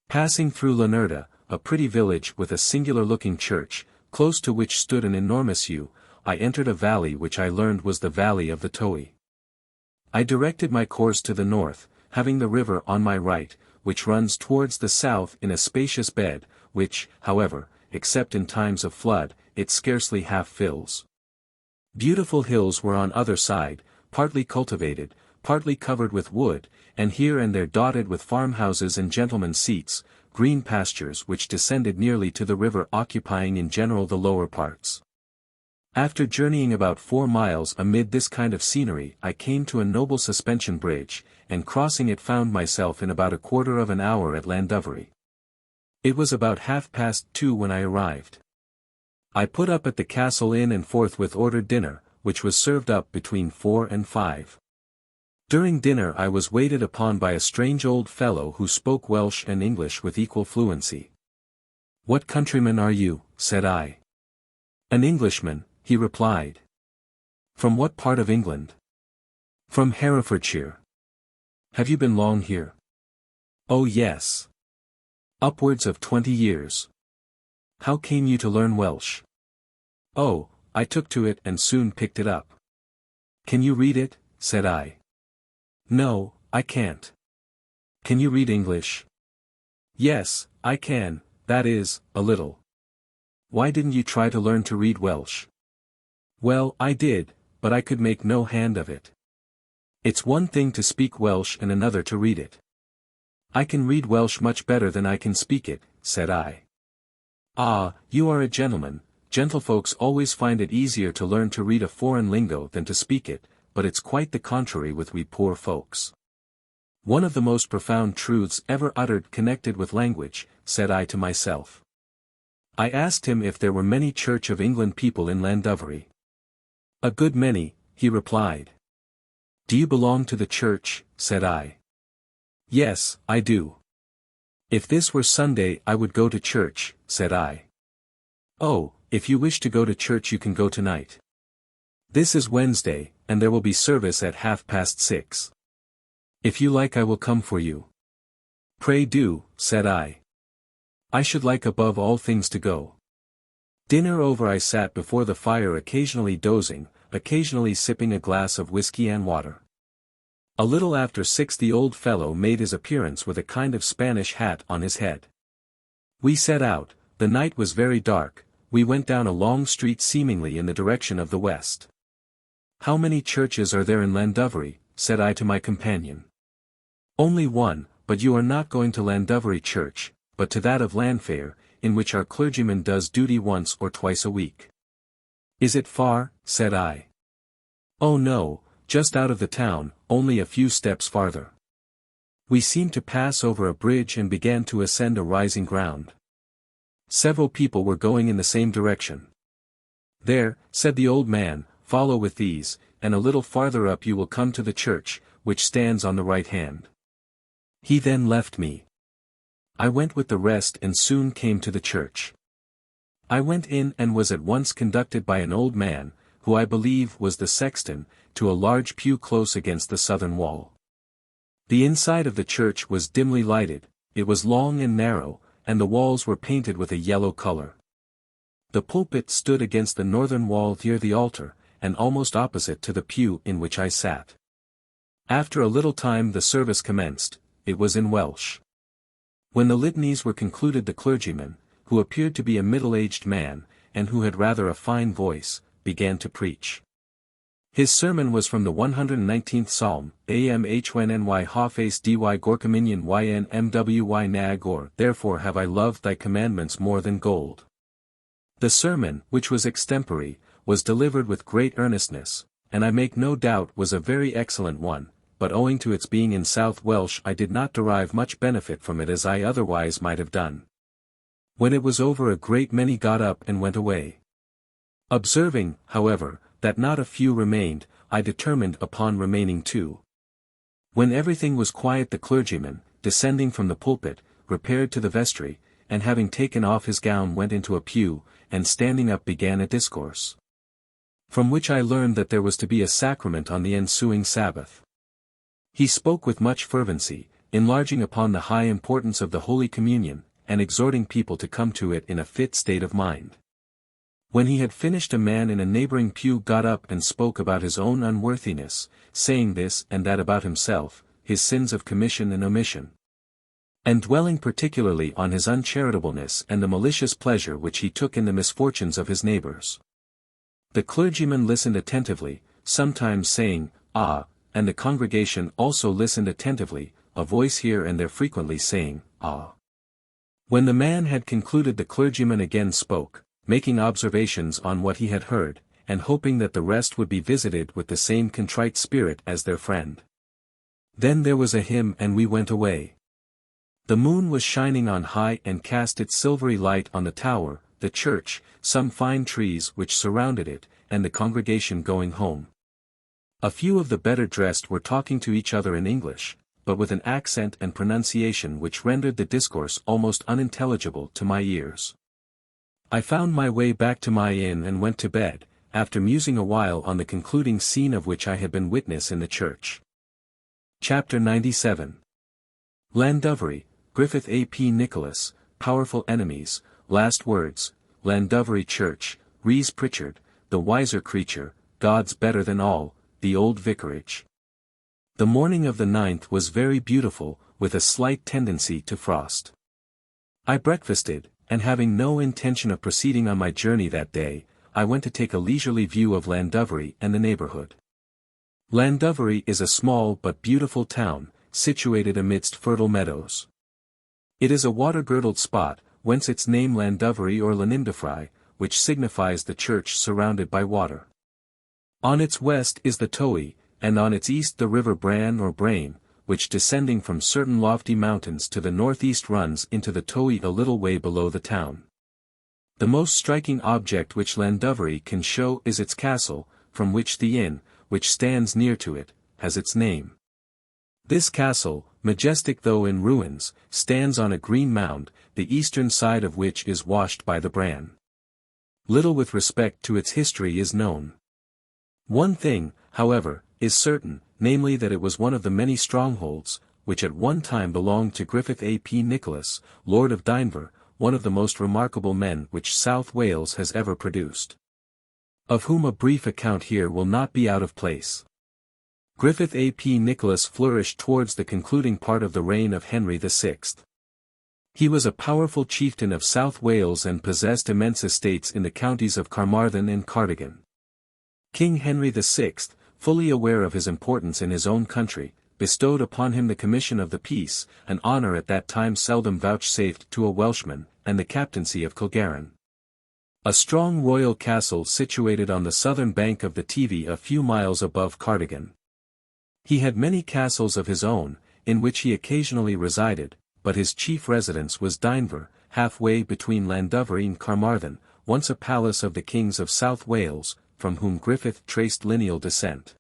Passing through Llanrda, a pretty village with a singular-looking church, close to which stood an enormous yew, I entered a valley which I learned was the valley of the Towy. I directed my course to the north, having the river on my right, which runs towards the south in a spacious bed, which, however, except in times of flood, it scarcely half fills. Beautiful hills were on either side, partly cultivated, partly covered with wood, and here and there dotted with farmhouses and gentlemen's seats, green pastures which descended nearly to the river occupying in general the lower parts. After journeying about 4 miles amid this kind of scenery I came to a noble suspension bridge, and crossing it found myself in about a quarter of an hour at Llandovery. It was about 2:30 when I arrived. I put up at the Castle Inn and forthwith ordered dinner, which was served up between 4 and 5. During dinner I was waited upon by a strange old fellow who spoke Welsh and English with equal fluency. "What countryman are you?" said I. "An Englishman," he replied. "From what part of England?" "From Herefordshire." "Have you been long here?" "Oh yes. Upwards of 20 years. "How came you to learn Welsh?" "Oh, I took to it and soon picked it up." "Can you read it?" said I. No, I can't. Can you read English? Yes, I can, that is, a little. Why didn't you try to learn to read Welsh? Well, I did, but I could make no hand of it. It's one thing to speak Welsh and another to read it. I can read Welsh much better than I can speak it, said I. Ah, you are a gentleman. Gentlefolks always find it easier to learn to read a foreign lingo than to speak it, but it's quite the contrary with we poor folks. One of the most profound truths ever uttered connected with language, said I to myself. I asked him if there were many Church of England people in Llandovery. A good many, he replied. Do you belong to the church? Said I. Yes, I do. If this were Sunday I would go to church, said I. Oh, if you wish to go to church you can go tonight. This is Wednesday, and there will be service at 6:30. If you like I will come for you. Pray do, said I. I should like above all things to go. Dinner over I sat before the fire occasionally dozing, occasionally sipping a glass of whiskey and water. A little after 6 the old fellow made his appearance with a kind of Spanish hat on his head. We set out, the night was very dark, we went down a long street seemingly in the direction of the west. How many churches are there in Llandovery? Said I to my companion. Only one, but you are not going to Llandovery Church, but to that of Llanfair, in which our clergyman does duty once or twice a week. Is it far? Said I. Oh no, just out of the town, only a few steps farther. We seemed to pass over a bridge and began to ascend a rising ground. Several people were going in the same direction. There, said the old man, follow with these, and a little farther up you will come to the church, which stands on the right hand. He then left me. I went with the rest and soon came to the church. I went in and was at once conducted by an old man, who I believe was the sexton, to a large pew close against the southern wall. The inside of the church was dimly lighted, it was long and narrow, and the walls were painted with a yellow color. The pulpit stood against the northern wall near the altar, and almost opposite to the pew in which I sat. After a little time the service commenced, it was in Welsh. When the litanies were concluded the clergyman, who appeared to be a middle-aged man, and who had rather a fine voice, began to preach. His sermon was from the 119th Psalm, Amhnwy Hafes dy Gorkaminion yn Mwy Nagor, therefore have I loved thy commandments more than gold. The sermon, which was extempore, was delivered with great earnestness, and I make no doubt was a very excellent one, but owing to its being in South Welsh I did not derive much benefit from it as I otherwise might have done. When it was over a great many got up and went away. Observing, however, that not a few remained, I determined upon remaining too. When everything was quiet the clergyman, descending from the pulpit, repaired to the vestry, and having taken off his gown went into a pew, and standing up began a discourse. From which I learned that there was to be a sacrament on the ensuing Sabbath. He spoke with much fervency, enlarging upon the high importance of the Holy Communion, and exhorting people to come to it in a fit state of mind. When he had finished a man in a neighboring pew got up and spoke about his own unworthiness, saying this and that about himself, his sins of commission and omission, and dwelling particularly on his uncharitableness and the malicious pleasure which he took in the misfortunes of his neighbors. The clergyman listened attentively, sometimes saying, "Ah," and the congregation also listened attentively, a voice here and there frequently saying, "Ah." When the man had concluded the clergyman again spoke, making observations on what he had heard, and hoping that the rest would be visited with the same contrite spirit as their friend. Then there was a hymn and we went away. The moon was shining on high and cast its silvery light on the tower, the church, some fine trees which surrounded it, and the congregation going home. A few of the better dressed were talking to each other in English, but with an accent and pronunciation which rendered the discourse almost unintelligible to my ears. I found my way back to my inn and went to bed, after musing a while on the concluding scene of which I had been witness in the church. Chapter 97. Llandovery, Griffith ap Nicholas, Powerful Enemies, Last Words, Llandovery Church, Rhys Pritchard, The Wiser Creature, God's Better Than All, The Old Vicarage. The morning of the 9th was very beautiful, with a slight tendency to frost. I breakfasted, and having no intention of proceeding on my journey that day, I went to take a leisurely view of Llandovery and the neighbourhood. Llandovery is a small but beautiful town, situated amidst fertile meadows. It is a water-girdled spot, whence its name Llandovery or Llanymdefrau, which signifies the church surrounded by water. On its west is the Towey, and on its east the river Bran or Brain, which descending from certain lofty mountains to the northeast runs into the Towey a little way below the town. The most striking object which Llandovery can show is its castle, from which the inn, which stands near to it, has its name. This castle, majestic though in ruins, stands on a green mound, the eastern side of which is washed by the Bran. Little with respect to its history is known. One thing, however, is certain, namely that it was one of the many strongholds, which at one time belonged to Griffith ap Nicholas, Lord of Dynevor, one of the most remarkable men which South Wales has ever produced. Of whom a brief account here will not be out of place. Griffith ap Nicholas flourished towards the concluding part of the reign of Henry VI. He was a powerful chieftain of South Wales and possessed immense estates in the counties of Caernarfon and Cardigan. King Henry VI, fully aware of his importance in his own country, bestowed upon him the commission of the peace, an honour at that time seldom vouchsafed to a Welshman, and the captaincy of Tregaron. A strong royal castle situated on the southern bank of the Teifi a few miles above Cardigan. He had many castles of his own, in which he occasionally resided, but his chief residence was Dynevor, halfway between Llandovery and Caernarfon, once a palace of the kings of South Wales, from whom Griffith traced lineal descent.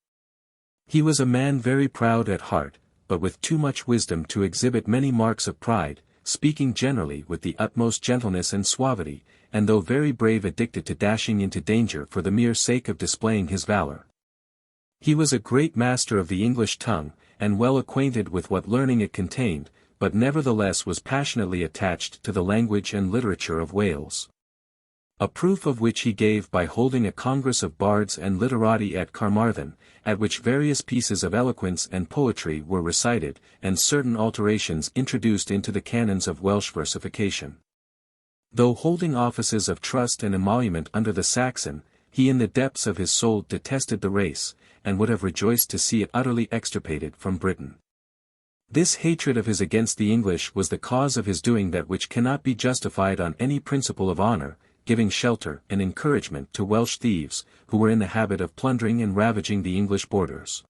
He was a man very proud at heart, but with too much wisdom to exhibit many marks of pride, speaking generally with the utmost gentleness and suavity, and though very brave addicted to dashing into danger for the mere sake of displaying his valour. He was a great master of the English tongue, and well acquainted with what learning it contained, but nevertheless was passionately attached to the language and literature of Wales. A proof of which he gave by holding a congress of bards and literati at Caernarfon, at which various pieces of eloquence and poetry were recited, and certain alterations introduced into the canons of Welsh versification. Though holding offices of trust and emolument under the Saxon, he in the depths of his soul detested the race, and would have rejoiced to see it utterly extirpated from Britain. This hatred of his against the English was the cause of his doing that which cannot be justified on any principle of honour, giving shelter and encouragement to Welsh thieves, who were in the habit of plundering and ravaging the English borders.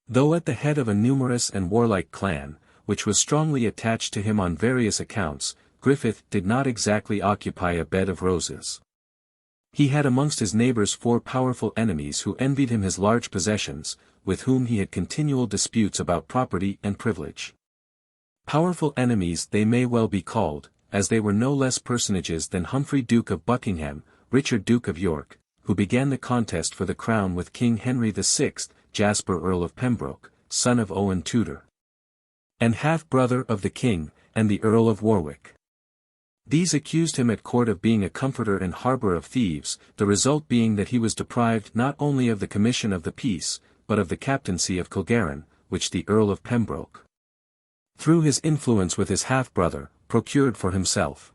Though at the head of a numerous and warlike clan, which was strongly attached to him on various accounts, Griffith did not exactly occupy a bed of roses. He had amongst his neighbours 4 powerful enemies who envied him his large possessions, with whom he had continual disputes about property and privilege. Powerful enemies they may well be called, as they were no less personages than Humphrey Duke of Buckingham, Richard Duke of York, who began the contest for the crown with King Henry VI, Jasper Earl of Pembroke, son of Owen Tudor, and half-brother of the king, and the Earl of Warwick. These accused him at court of being a comforter and harbour of thieves, the result being that he was deprived not only of the commission of the peace, but of the captaincy of Tregaron, which the Earl of Pembroke, through his influence with his half-brother, procured for himself.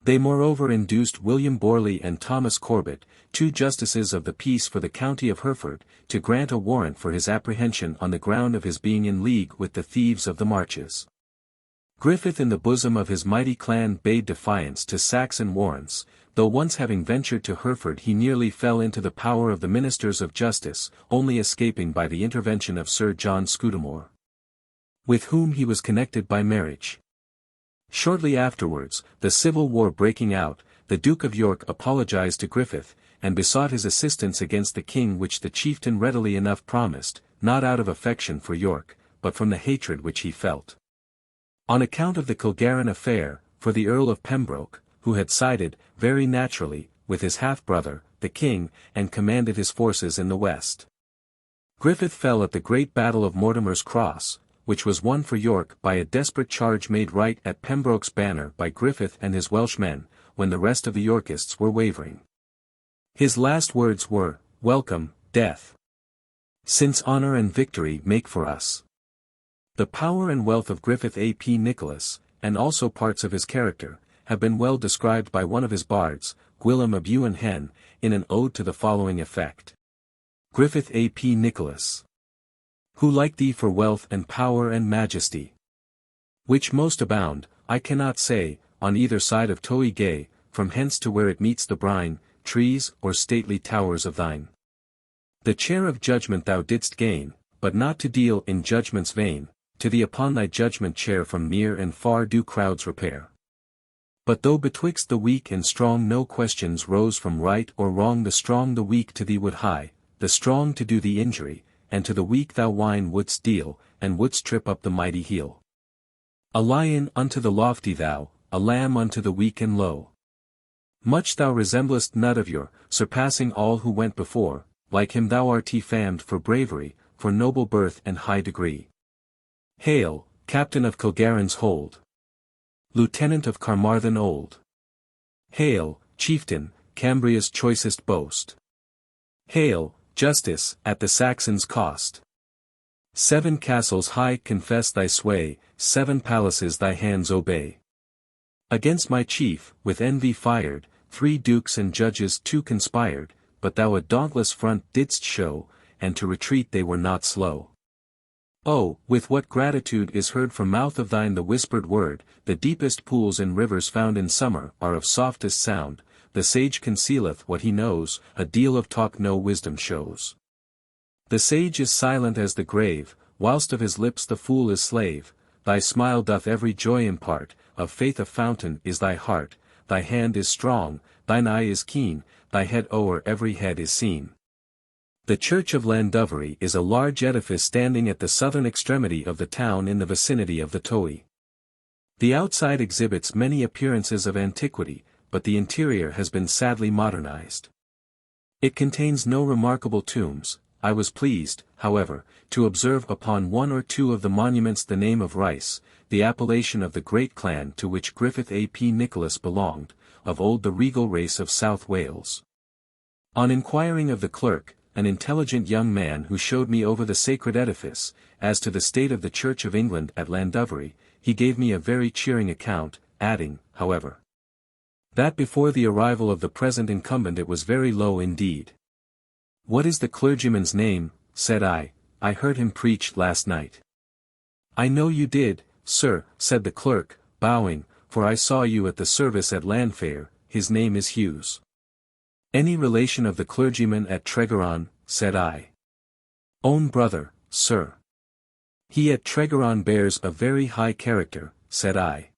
They moreover induced William Borley and Thomas Corbett, 2 justices of the peace for the county of Hereford, to grant a warrant for his apprehension on the ground of his being in league with the thieves of the marches. Griffith in the bosom of his mighty clan bade defiance to Saxon warrants, though once having ventured to Hereford he nearly fell into the power of the ministers of justice, only escaping by the intervention of Sir John Scudamore, with whom he was connected by marriage. Shortly afterwards, the civil war breaking out, the Duke of York apologized to Griffith, and besought his assistance against the king, which the chieftain readily enough promised, not out of affection for York, but from the hatred which he felt, on account of the Tregaron affair, for the Earl of Pembroke, who had sided, very naturally, with his half-brother, the king, and commanded his forces in the west. Griffith fell at the great battle of Mortimer's Cross, which was won for York by a desperate charge made right at Pembroke's banner by Griffith and his Welsh men, when the rest of the Yorkists were wavering. His last words were, "Welcome, death." since honour and victory make for us. The power and wealth of Griffith ap Nicholas, and also parts of his character, have been well described by one of his bards, Cwm Ystwyth, in an ode to the following effect. Griffith ap Nicholas, who like thee for wealth and power and majesty, which most abound, I cannot say, on either side of Towy gay, from hence to where it meets the brine, trees or stately towers of thine. The chair of judgment thou didst gain, but not to deal in judgment's vain, to thee upon thy judgment chair from near and far do crowds repair. But though betwixt the weak and strong no questions rose from right or wrong, the strong the weak to thee would hie, the strong to do thee injury, and to the weak thou wine wouldst deal, and wouldst trip up the mighty heel. A lion unto the lofty thou, a lamb unto the weak and low. Much thou resemblest none of your, surpassing all who went before, like him thou art famed for bravery, for noble birth and high degree. Hail, Captain of Kilgarran's hold, Lieutenant of Caernarfon old. Hail, Chieftain, Cambria's choicest boast. Hail, Justice, at the Saxons' cost. 7 castles high confess thy sway, 7 palaces thy hands obey. Against my chief, with envy fired, 3 dukes and judges 2 conspired, but thou a dauntless front didst show, and to retreat they were not slow. Oh, with what gratitude is heard from mouth of thine the whispered word, the deepest pools and rivers found in summer are of softest sound, the sage concealeth what he knows, a deal of talk no wisdom shows. The sage is silent as the grave, whilst of his lips the fool is slave, thy smile doth every joy impart, of faith a fountain is thy heart, thy hand is strong, thine eye is keen, thy head o'er every head is seen. The church of Llandovery is a large edifice standing at the southern extremity of the town in the vicinity of the Towy. The outside exhibits many appearances of antiquity, but the interior has been sadly modernized. It contains no remarkable tombs. I was pleased, however, to observe upon 1 or 2 of the monuments the name of Rice, the appellation of the great clan to which Griffith ap Nicholas belonged, of old the regal race of South Wales. On inquiring of the clerk, an intelligent young man who showed me over the sacred edifice, as to the state of the Church of England at Llandovery, he gave me a very cheering account, adding, however, that before the arrival of the present incumbent it was very low indeed. What is the clergyman's name? Said I heard him preach last night. I know you did, sir, said the clerk, bowing, for I saw you at the service at Llanfair. His name is Hughes. Any relation of the clergyman at Tregaron? Said I. Own brother, sir. He at Tregaron bears a very high character, said I.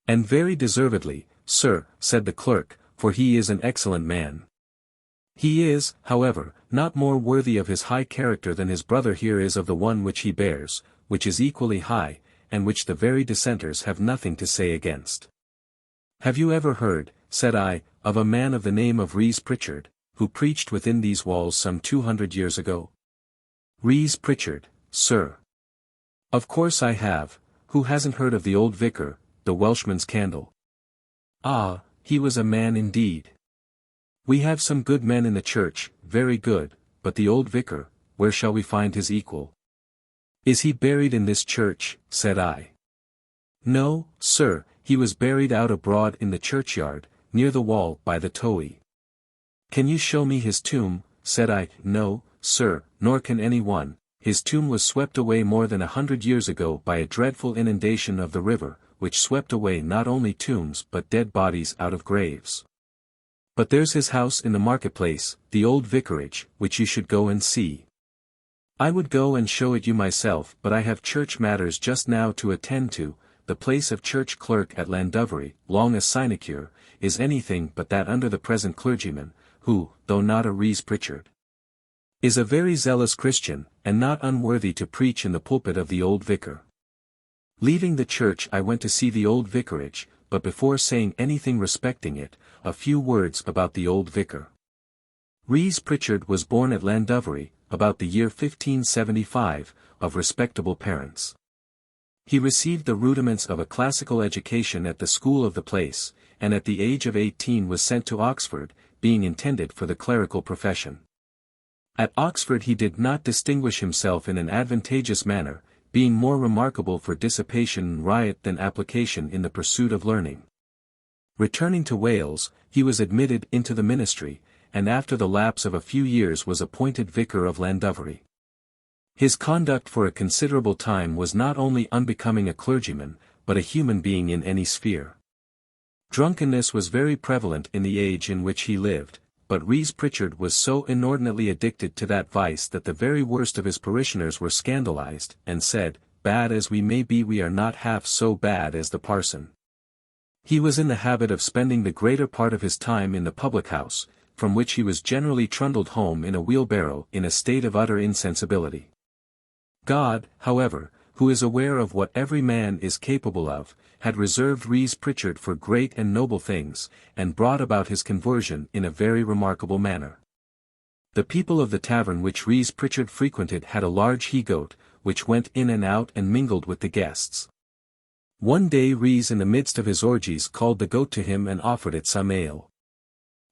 And very deservedly, sir, said the clerk, for he is an excellent man. He is, however, not more worthy of his high character than his brother here is of the one which he bears, which is equally high, and which the very dissenters have nothing to say against. Have you ever heard, said I, of a man of the name of Rhys Pritchard, who preached within these walls some 200 years ago? Rhys Pritchard, sir. Of course I have. Who hasn't heard of the old vicar, the Welshman's candle? Ah, he was a man indeed. We have some good men in the church, very good, but the old vicar, where shall we find his equal? Is he buried in this church? Said I. No, sir, he was buried out abroad in the churchyard, near the wall by the Towy. Can you show me his tomb? Said I. No, sir, nor can any one. His tomb was swept away more than 100 years ago by a dreadful inundation of the river, which swept away not only tombs but dead bodies out of graves. But there's his house in the marketplace, the old vicarage, which you should go and see. I would go and show it you myself, but I have church matters just now to attend to. The place of church clerk at Llandovery, long a sinecure, is anything but that under the present clergyman, who, though not a Rhys Pritchard, is a very zealous Christian, and not unworthy to preach in the pulpit of the old vicar. Leaving the church I went to see the old vicarage, but before saying anything respecting it, a few words about the old vicar. Rhys Pritchard was born at Llandovery, about the year 1575, of respectable parents. He received the rudiments of a classical education at the school of the place, and at the age of 18 was sent to Oxford, being intended for the clerical profession. At Oxford he did not distinguish himself in an advantageous manner, being more remarkable for dissipation and riot than application in the pursuit of learning. Returning to Wales, he was admitted into the ministry, and after the lapse of a few years was appointed vicar of Llandovery. His conduct for a considerable time was not only unbecoming a clergyman, but a human being in any sphere. Drunkenness was very prevalent in the age in which he lived, but Rhys Pritchard was so inordinately addicted to that vice that the very worst of his parishioners were scandalized, and said, "Bad as we may be, we are not half so bad as the parson." He was in the habit of spending the greater part of his time in the public house, from which he was generally trundled home in a wheelbarrow in a state of utter insensibility. God, however, who is aware of what every man is capable of, had reserved Rhys Pritchard for great and noble things, and brought about his conversion in a very remarkable manner. The people of the tavern which Rhys Pritchard frequented had a large he-goat, which went in and out and mingled with the guests. One day Rhys in the midst of his orgies called the goat to him and offered it some ale.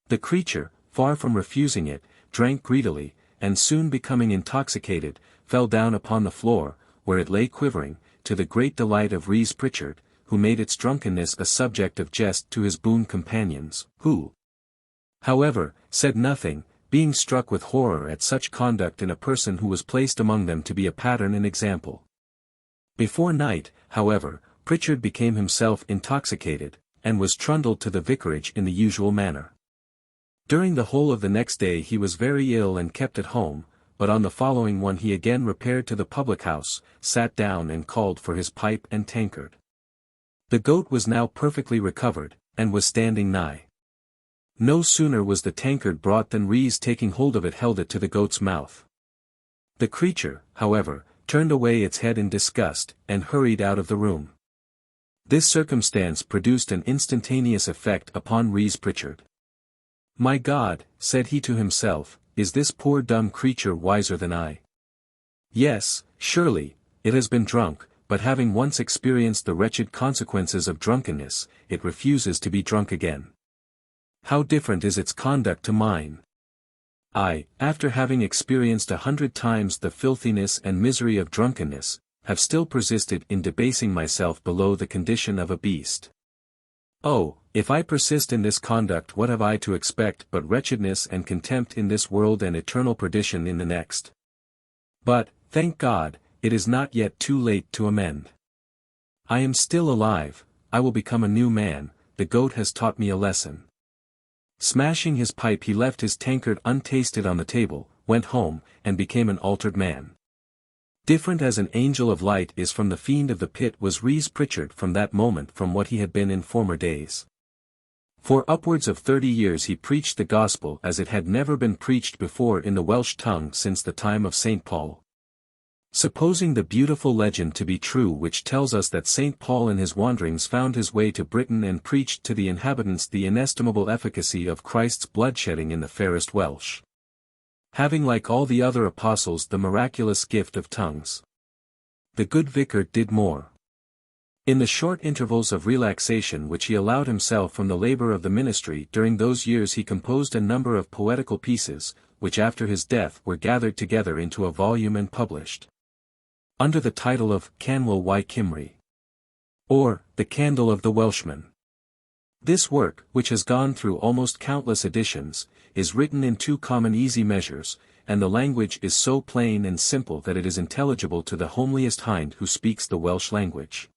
The creature, far from refusing it, drank greedily, and soon becoming intoxicated, fell down upon the floor, where it lay quivering, to the great delight of Rhys Pritchard, who made its drunkenness a subject of jest to his boon companions, who, however, said nothing, being struck with horror at such conduct in a person who was placed among them to be a pattern and example. Before night, however, Pritchard became himself intoxicated, and was trundled to the vicarage in the usual manner. During the whole of the next day he was very ill and kept at home, but on the following one he again repaired to the public house, sat down and called for his pipe and tankard. The goat was now perfectly recovered, and was standing nigh. No sooner was the tankard brought than Rhys taking hold of it held it to the goat's mouth. The creature, however, turned away its head in disgust, and hurried out of the room. This circumstance produced an instantaneous effect upon Rhys Pritchard. "My God," said he to himself, "is this poor dumb creature wiser than I? Yes, surely, it has been drunk, but having once experienced the wretched consequences of drunkenness, it refuses to be drunk again. How different is its conduct to mine! I, after having experienced 100 times the filthiness and misery of drunkenness, have still persisted in debasing myself below the condition of a beast. Oh, if I persist in this conduct, what have I to expect but wretchedness and contempt in this world and eternal perdition in the next? But, thank God, it is not yet too late to amend. I am still alive, I will become a new man, the goat has taught me a lesson." Smashing his pipe he left his tankard untasted on the table, went home, and became an altered man. Different as an angel of light is from the fiend of the pit was Rhys Pritchard from that moment from what he had been in former days. For upwards of 30 years he preached the gospel as it had never been preached before in the Welsh tongue since the time of St. Paul. Supposing the beautiful legend to be true which tells us that St. Paul in his wanderings found his way to Britain and preached to the inhabitants the inestimable efficacy of Christ's bloodshedding in the fairest Welsh, having like all the other apostles the miraculous gift of tongues, the good vicar did more. In the short intervals of relaxation which he allowed himself from the labor of the ministry during those years he composed a number of poetical pieces, which after his death were gathered together into a volume and published under the title of Canwyll y Cymru, or The Candle of the Welshman. This work, which has gone through almost countless editions, is written in 2 common easy measures, and the language is so plain and simple that it is intelligible to the homeliest hind who speaks the Welsh language.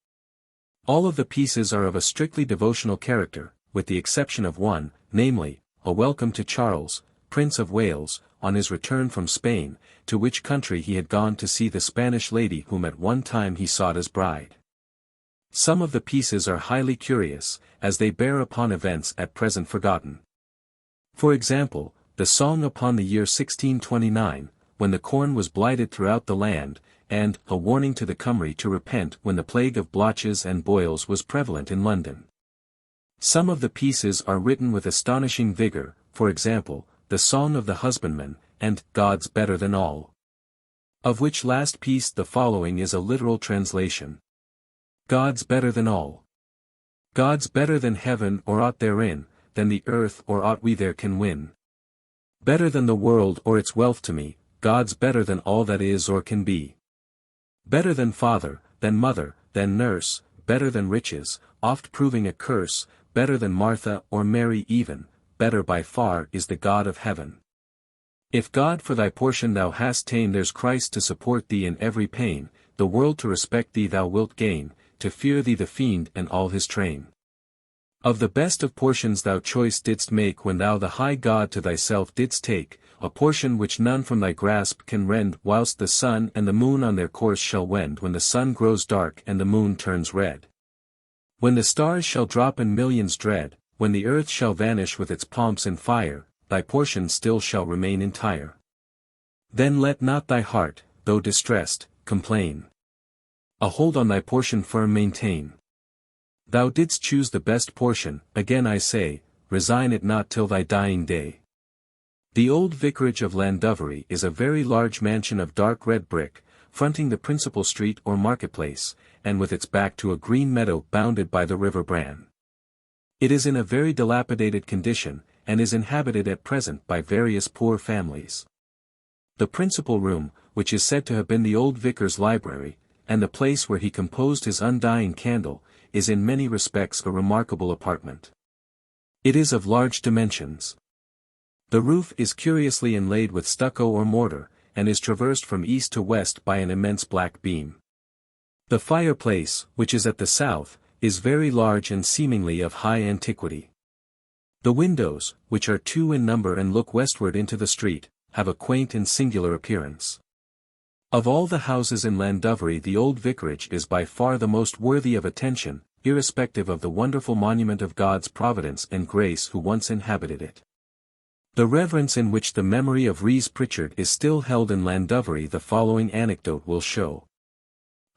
All of the pieces are of a strictly devotional character, with the exception of one, namely, A Welcome to Charles, Prince of Wales, on his return from Spain, to which country he had gone to see the Spanish lady whom at one time he sought as bride. Some of the pieces are highly curious, as they bear upon events at present forgotten. For example, the song upon the year 1629, when the corn was blighted throughout the land, and A Warning to the Cymry to repent when the plague of blotches and boils was prevalent in London. Some of the pieces are written with astonishing vigor, for example, the Song of the Husbandman, and God's Better Than All. Of which last piece the following is a literal translation. God's better than all. God's better than heaven or aught therein, than the earth or aught we there can win. Better than the world or its wealth to me, God's better than all that is or can be. Better than father, than mother, than nurse, better than riches, oft proving a curse, better than Martha or Mary even, better by far is the God of heaven. If God for thy portion thou hast ta'en, there's Christ to support thee in every pain, the world to respect thee thou wilt gain, to fear thee the fiend and all his train. Of the best of portions thou choice didst make when thou the high God to thyself didst take, a portion which none from thy grasp can rend, whilst the sun and the moon on their course shall wend, when the sun grows dark and the moon turns red. When the stars shall drop in millions dread, when the earth shall vanish with its pomps and fire, thy portion still shall remain entire. Then let not thy heart, though distressed, complain. A hold on thy portion firm maintain. Thou didst choose the best portion, again I say, resign it not till thy dying day. The old vicarage of Llandovery is a very large mansion of dark red brick, fronting the principal street or marketplace, and with its back to a green meadow bounded by the river Bran. It is in a very dilapidated condition, and is inhabited at present by various poor families. The principal room, which is said to have been the old vicar's library, and the place where he composed his undying candle, is in many respects a remarkable apartment. It is of large dimensions. The roof is curiously inlaid with stucco or mortar, and is traversed from east to west by an immense black beam. The fireplace, which is at the south, is very large and seemingly of high antiquity. The windows, which are 2 in number and look westward into the street, have a quaint and singular appearance. Of all the houses in Llandovery the old vicarage is by far the most worthy of attention, irrespective of the wonderful monument of God's providence and grace who once inhabited it. The reverence in which the memory of Rhys Pritchard is still held in Llandovery the following anecdote will show.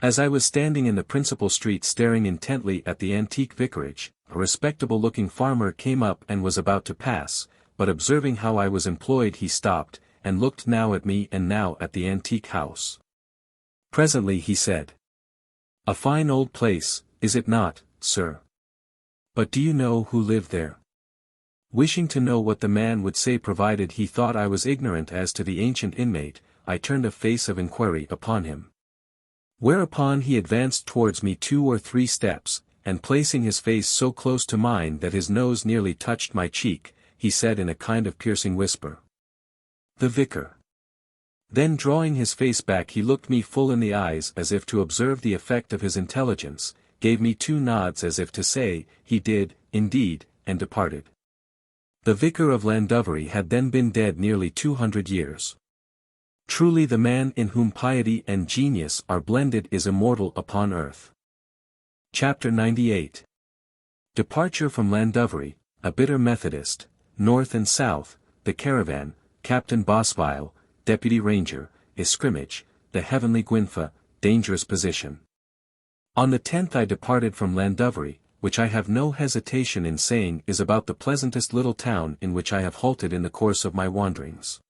As I was standing in the principal street staring intently at the antique vicarage, a respectable-looking farmer came up and was about to pass, but observing how I was employed he stopped, and looked now at me and now at the antique house. Presently he said, "A fine old place, is it not, sir? But do you know who lived there?" Wishing to know what the man would say provided he thought I was ignorant as to the ancient inmate, I turned a face of inquiry upon him. Whereupon he advanced towards me 2 or 3 steps, and placing his face so close to mine that his nose nearly touched my cheek, he said in a kind of piercing whisper, "The vicar." Then drawing his face back he looked me full in the eyes as if to observe the effect of his intelligence, gave me 2 nods as if to say, he did, indeed, and departed. The vicar of Llandovery had then been dead nearly 200 years. Truly the man in whom piety and genius are blended is immortal upon earth. Chapter 98. Departure from Llandovery, a bitter Methodist, north and south, the caravan, Captain Bosvile, Deputy Ranger, a scrimmage, the heavenly Gwynfa, dangerous position. On the 10th I departed from Llandovery, which I have no hesitation in saying is about the pleasantest little town in which I have halted in the course of my wanderings.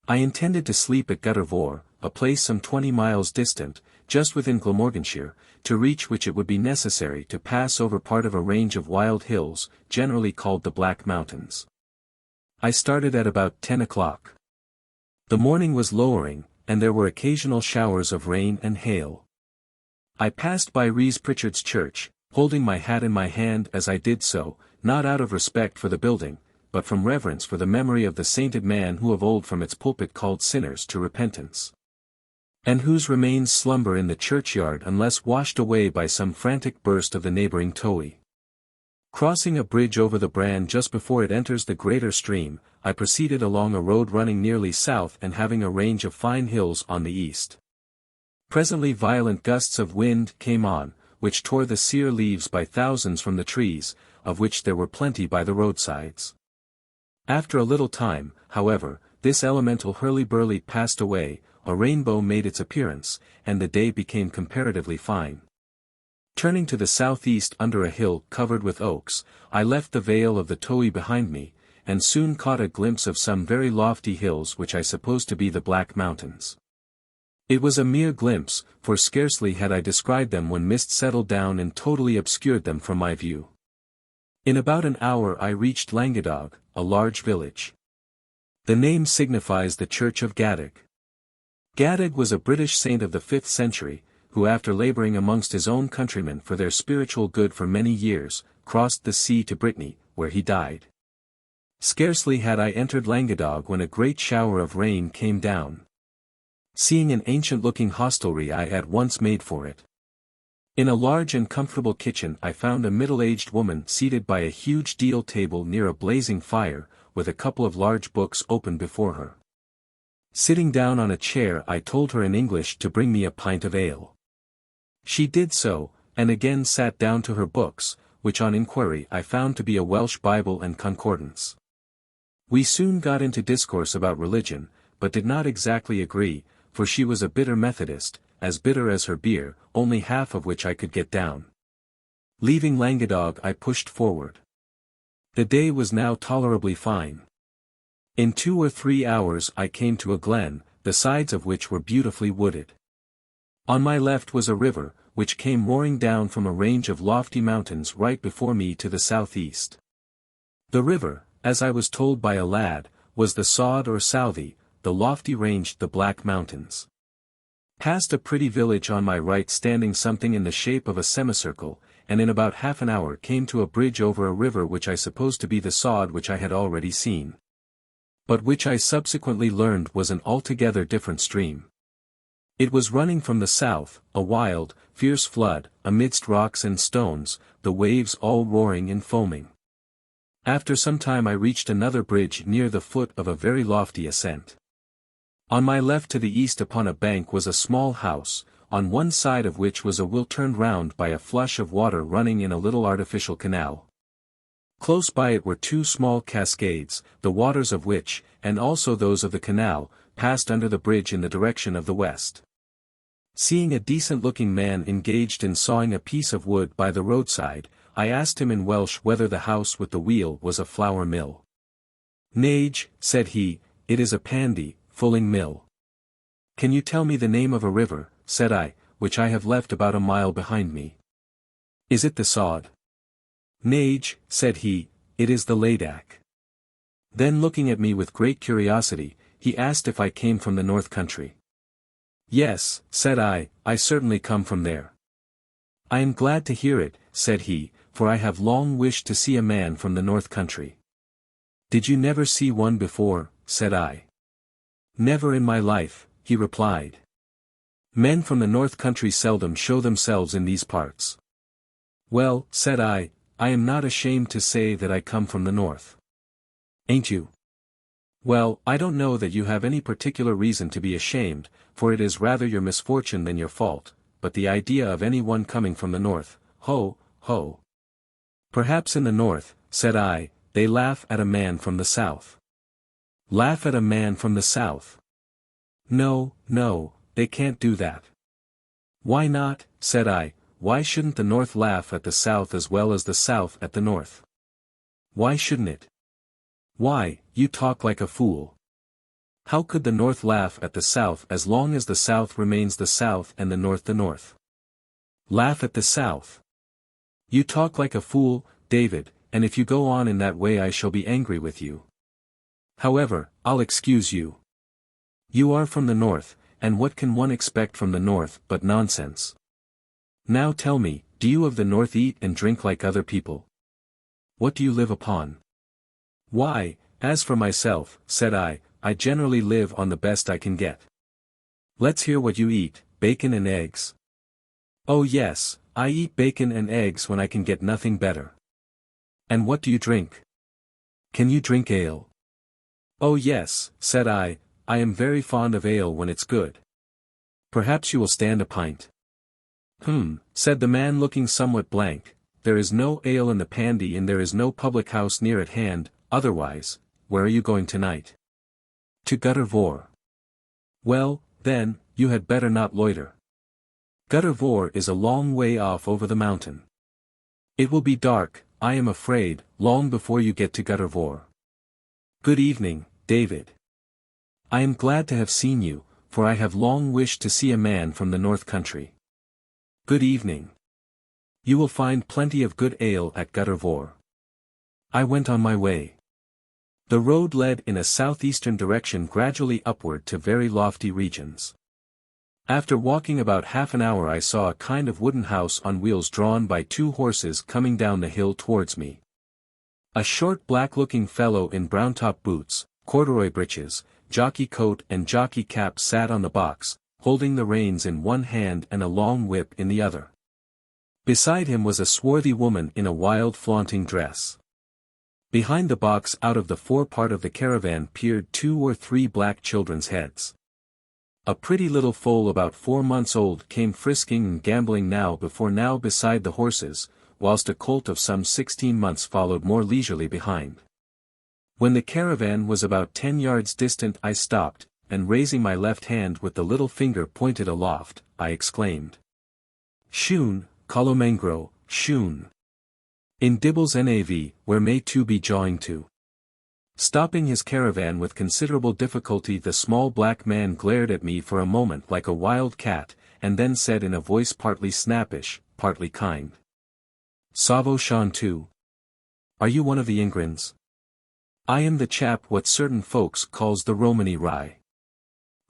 I intended to sleep at Guttervore, a place some 20 miles distant, just within Glamorganshire, to reach which it would be necessary to pass over part of a range of wild hills, generally called the Black Mountains. I started at about 10 o'clock. The morning was lowering, and there were occasional showers of rain and hail. I passed by Rhys Pritchard's church, holding my hat in my hand as I did so, not out of respect for the building, but from reverence for the memory of the sainted man who of old from its pulpit called sinners to repentance, and whose remains slumber in the churchyard unless washed away by some frantic burst of the neighbouring Towy. Crossing a bridge over the Bran just before it enters the greater stream, I proceeded along a road running nearly south and having a range of fine hills on the east. Presently violent gusts of wind came on, which tore the sere leaves by thousands from the trees, of which there were plenty by the roadsides. After a little time, however, this elemental hurly-burly passed away, a rainbow made its appearance, and the day became comparatively fine. Turning to the southeast under a hill covered with oaks, I left the vale of the Towy behind me, and soon caught a glimpse of some very lofty hills which I supposed to be the Black Mountains. It was a mere glimpse, for scarcely had I descried them when mist settled down and totally obscured them from my view. In about an hour I reached Llangollen, a large village. The name signifies the Church of Gadag. Gadag was a British saint of the 5th century, who after labouring amongst his own countrymen for their spiritual good for many years, crossed the sea to Brittany, where he died. Scarcely had I entered Languedoc when a great shower of rain came down. Seeing an ancient-looking hostelry I at once made for it. In a large and comfortable kitchen I found a middle-aged woman seated by a huge deal table near a blazing fire, with a couple of large books open before her. Sitting down on a chair I told her in English to bring me a pint of ale. She did so, and again sat down to her books, which on inquiry I found to be a Welsh Bible and concordance. We soon got into discourse about religion, but did not exactly agree, for she was a bitter Methodist, as bitter as her beer, only half of which I could get down. Leaving Languedoc I pushed forward. The day was now tolerably fine. In 2 or 3 hours I came to a glen, the sides of which were beautifully wooded. On my left was a river, which came roaring down from a range of lofty mountains right before me to the southeast. The river, as I was told by a lad, was the Sod or Southey, the lofty ranged the Black Mountains. Past a pretty village on my right standing something in the shape of a semicircle, and in about half an hour came to a bridge over a river which I supposed to be the Sod which I had already seen. But which I subsequently learned was an altogether different stream. It was running from the south, a wild, fierce flood, amidst rocks and stones, the waves all roaring and foaming. After some time I reached another bridge near the foot of a very lofty ascent. On my left to the east upon a bank was a small house, on one side of which was a well turned round by a flush of water running in a little artificial canal. Close by it were 2 small cascades, the waters of which, and also those of the canal, passed under the bridge in the direction of the west. Seeing a decent-looking man engaged in sawing a piece of wood by the roadside, I asked him in Welsh whether the house with the wheel was a flour mill. "Nage," said he, "it is a pandy, fulling mill." "Can you tell me the name of a river," said I, "which I have left about a mile behind me?" "Is it the Sod?" "Nage," said he, "it is the Ladak." Then looking at me with great curiosity, he asked if I came from the north country. "Yes," said I certainly come from there." "I am glad to hear it," said he, "for I have long wished to see a man from the north country." "Did you never see one before?" said I. "Never in my life," he replied. "Men from the north country seldom show themselves in these parts." "Well," said I am not ashamed to say that I come from the north." "Ain't you? Well, I don't know that you have any particular reason to be ashamed, for it is rather your misfortune than your fault, but the idea of any one coming from the north, ho, ho. Perhaps in the north, said I, they laugh at a man from the south. Laugh at a man from the south? No, no, they can't do that. Why not, said I, why shouldn't the north laugh at the south as well as the south at the north? Why shouldn't it? Why, you talk like a fool. How could the north laugh at the south as long as the south remains the south and the north the north? Laugh at the south? You talk like a fool, David, and if you go on in that way I shall be angry with you. However, I'll excuse you. You are from the north, and what can one expect from the north but nonsense? Now tell me, do you of the north eat and drink like other people? What do you live upon? Why, as for myself, said I generally live on the best I can get. Let's hear what you eat, bacon and eggs. Oh yes, I eat bacon and eggs when I can get nothing better. And what do you drink? Can you drink ale? Oh yes, said I am very fond of ale when it's good. Perhaps you will stand a pint. Said the man looking somewhat blank, there is no ale in the pandy and there is no public house near at hand, otherwise, where are you going tonight? To Guttervore. Well, then, you had better not loiter. Guttervore is a long way off over the mountain. It will be dark, I am afraid, long before you get to Guttervore. Good evening, David. I am glad to have seen you, for I have long wished to see a man from the north country. Good evening. You will find plenty of good ale at Guttervore. I went on my way. The road led in a southeastern direction gradually upward to very lofty regions. After walking about half an hour I saw a kind of wooden house on wheels drawn by 2 horses coming down the hill towards me. A short black-looking fellow in brown-top boots, corduroy breeches, jockey coat and jockey cap sat on the box, holding the reins in one hand and a long whip in the other. Beside him was a swarthy woman in a wild flaunting dress. Behind the box out of the forepart of the caravan peered 2 or 3 black children's heads. A pretty little foal about 4 months old came frisking and gambolling now before now beside the horses, whilst a colt of some 16 months followed more leisurely behind. When the caravan was about 10 yards distant I stopped, and raising my left hand with the little finger pointed aloft, I exclaimed. "Shoon, Colomangro, shoon. In Dibbles Nav, where may to be jawing to?" Stopping his caravan with considerable difficulty, the small black man glared at me for a moment like a wild cat, and then said in a voice partly snappish, partly kind. "Savo Shan too? Are you one of the Ingrins? I am the chap what certain folks calls the Romany Rye.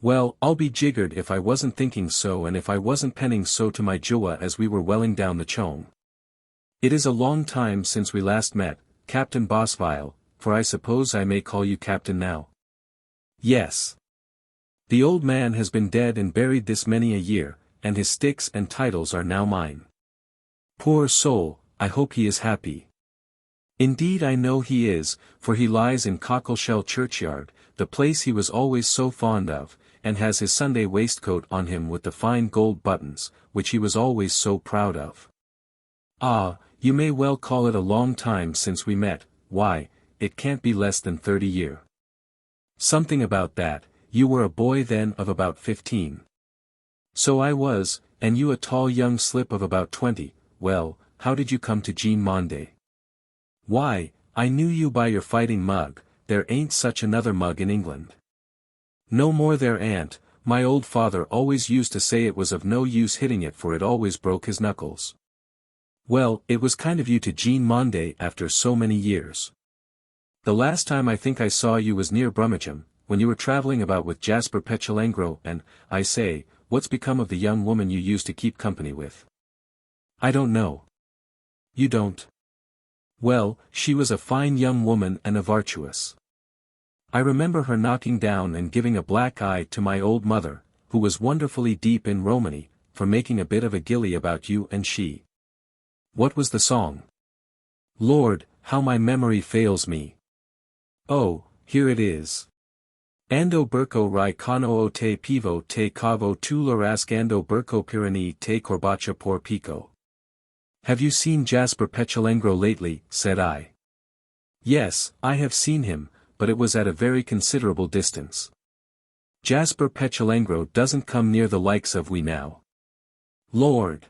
Well, I'll be jiggered if I wasn't thinking so and if I wasn't penning so to my joa as we were welling down the Chone. It is a long time since we last met, Captain Bosvile, for I suppose I may call you Captain now." "Yes. The old man has been dead and buried this many a year, and his sticks and titles are now mine. Poor soul, I hope he is happy." "Indeed I know he is, for he lies in Cockleshell churchyard, the place he was always so fond of, and has his Sunday waistcoat on him with the fine gold buttons, which he was always so proud of." "Ah, you may well call it a long time since we met. Why, it can't be less than 30 year." "Something about that. You were a boy then of about 15. "So I was, and you a tall young slip of about 20, well, how did you come to Jean Monde?" "Why, I knew you by your fighting mug, there ain't such another mug in England." "No more there ain't, my old father always used to say it was of no use hitting it for it always broke his knuckles." "Well, it was kind of you to Jean Monde after so many years. The last time I think I saw you was near Brummagem, when you were travelling about with Jasper Petulengro and, I say, what's become of the young woman you used to keep company with?" "I don't know." "You don't? Well, she was a fine young woman and a virtuous. I remember her knocking down and giving a black eye to my old mother, who was wonderfully deep in Romany, for making a bit of a gilly about you and she. What was the song? Lord, how my memory fails me. Oh, here it is. Ando Burko Rai Kano te Pivo te Cavo tu Lorascando Burko Pirani te Corbacha por Pico. Have you seen Jasper Petulengro lately? Said I. Yes, I have seen him, but it was at a very considerable distance. Jasper Petulengro doesn't come near the likes of we now. Lord!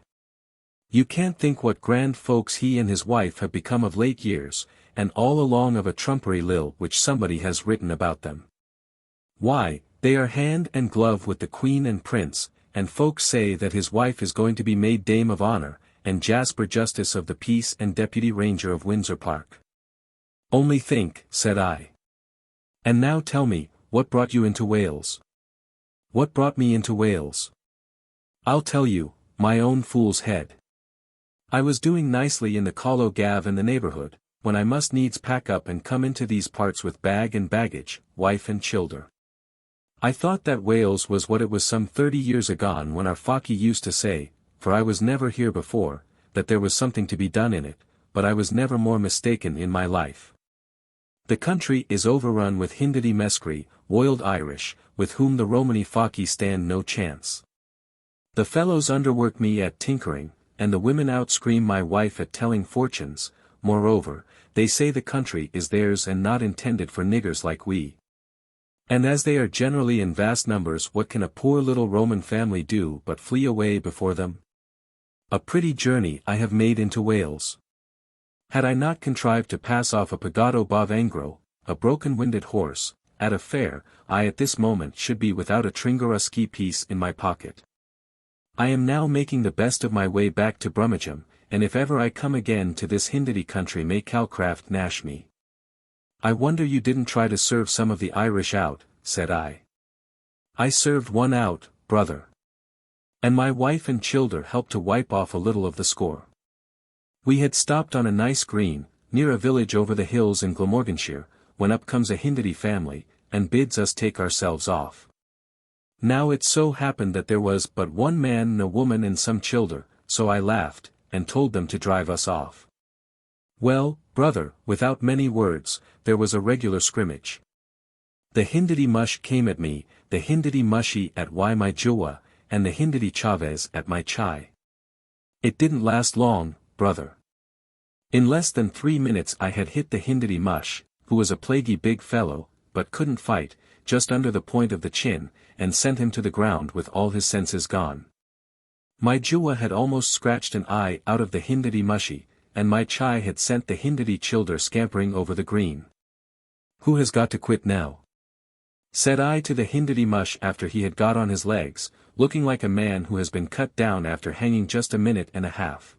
You can't think what grand folks he and his wife have become of late years, and all along of a trumpery lil which somebody has written about them. Why, they are hand and glove with the Queen and Prince, and folks say that his wife is going to be made Dame of Honour, and Jasper Justice of the Peace and Deputy Ranger of Windsor Park. Only think, said I. And now tell me, what brought you into Wales? What brought me into Wales? I'll tell you, my own fool's head. I was doing nicely in the Colo Gav and the neighbourhood, when I must needs pack up and come into these parts with bag and baggage, wife and childer. I thought that Wales was what it was some 30 years agone when our Fawkey used to say, for I was never here before, that there was something to be done in it, but I was never more mistaken in my life. The country is overrun with Hindity Mescree, woiled Irish, with whom the Romany Fawkey stand no chance. The fellows underwork me at tinkering, and the women outscream my wife at telling fortunes. Moreover, they say the country is theirs and not intended for niggers like we. And as they are generally in vast numbers, what can a poor little Roman family do but flee away before them? A pretty journey I have made into Wales. Had I not contrived to pass off a pagado bavangro, a broken-winded horse, at a fair, I at this moment should be without a Tringora ski piece in my pocket. I am now making the best of my way back to Brummagem, and if ever I come again to this Hindity country may Calcraft nash me. "I wonder you didn't try to serve some of the Irish out," said I. "I served one out, brother. And my wife and childer helped to wipe off a little of the score. We had stopped on a nice green, near a village over the hills in Glamorganshire, when up comes a Hindity family, and bids us take ourselves off. Now it so happened that there was but one man and a woman and some childer, so I laughed, and told them to drive us off. Well, brother, without many words, there was a regular scrimmage. The Hindity mush came at me, the Hindity mushy at my jowa, and the Hindity chaves at my chai. It didn't last long, brother. In less than 3 minutes I had hit the Hindity mush, who was a plaguey big fellow, but couldn't fight, just under the point of the chin, and sent him to the ground with all his senses gone. My jowa had almost scratched an eye out of the Hindity mushy, and my chai had sent the Hindity childer scampering over the green. "Who has got to quit now?" said I to the Hindity mush after he had got on his legs, looking like a man who has been cut down after hanging just a minute and a half.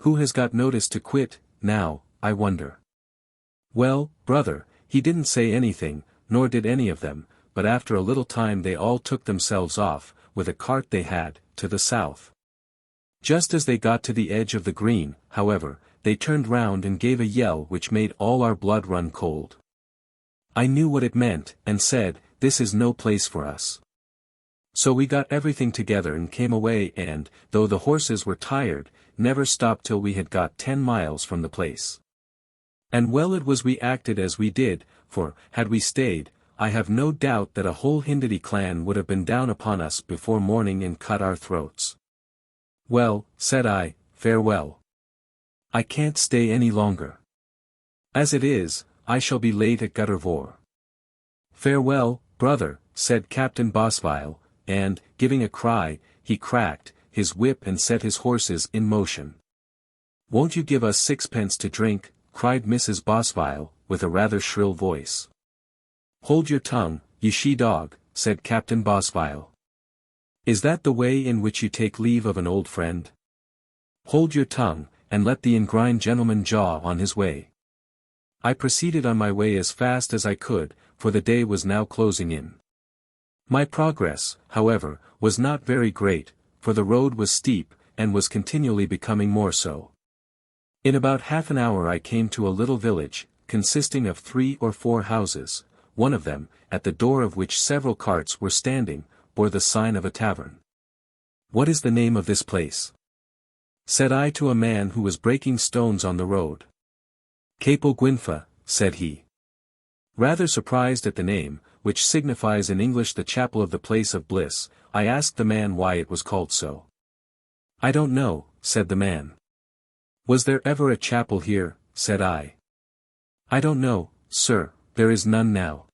"Who has got notice to quit, now, I wonder?" Well, brother, he didn't say anything, nor did any of them, but after a little time they all took themselves off, with a cart they had, to the south. Just as they got to the edge of the green, however, they turned round and gave a yell which made all our blood run cold. I knew what it meant, and said, "This is no place for us." So we got everything together and came away and, though the horses were tired, never stopped till we had got 10 miles from the place. And well it was we acted as we did, for, had we stayed, I have no doubt that a whole Hindity clan would have been down upon us before morning and cut our throats. "Well," said I, "farewell. I can't stay any longer. As it is, I shall be late at Guttervore." "Farewell, brother," said Captain Bosvile, and, giving a cry, he cracked his whip and set his horses in motion. "Won't you give us 6 pence to drink?" cried Mrs. Bosvile, with a rather shrill voice. "Hold your tongue, you she-dog," said Captain Bosvile. "Is that the way in which you take leave of an old friend? Hold your tongue, and let the ingrind gentleman jaw on his way." I proceeded on my way as fast as I could, for the day was now closing in. My progress, however, was not very great, for the road was steep, and was continually becoming more so. In about half an hour I came to a little village, consisting of 3 or 4 houses, one of them, at the door of which several carts were standing, bore the sign of a tavern. "What is the name of this place?" said I to a man who was breaking stones on the road. "Capel Gwynfa," said he. Rather surprised at the name, which signifies in English the chapel of the place of bliss, I asked the man why it was called so. "I don't know," said the man. "Was there ever a chapel here?" said I. "I don't know, sir, there is none now."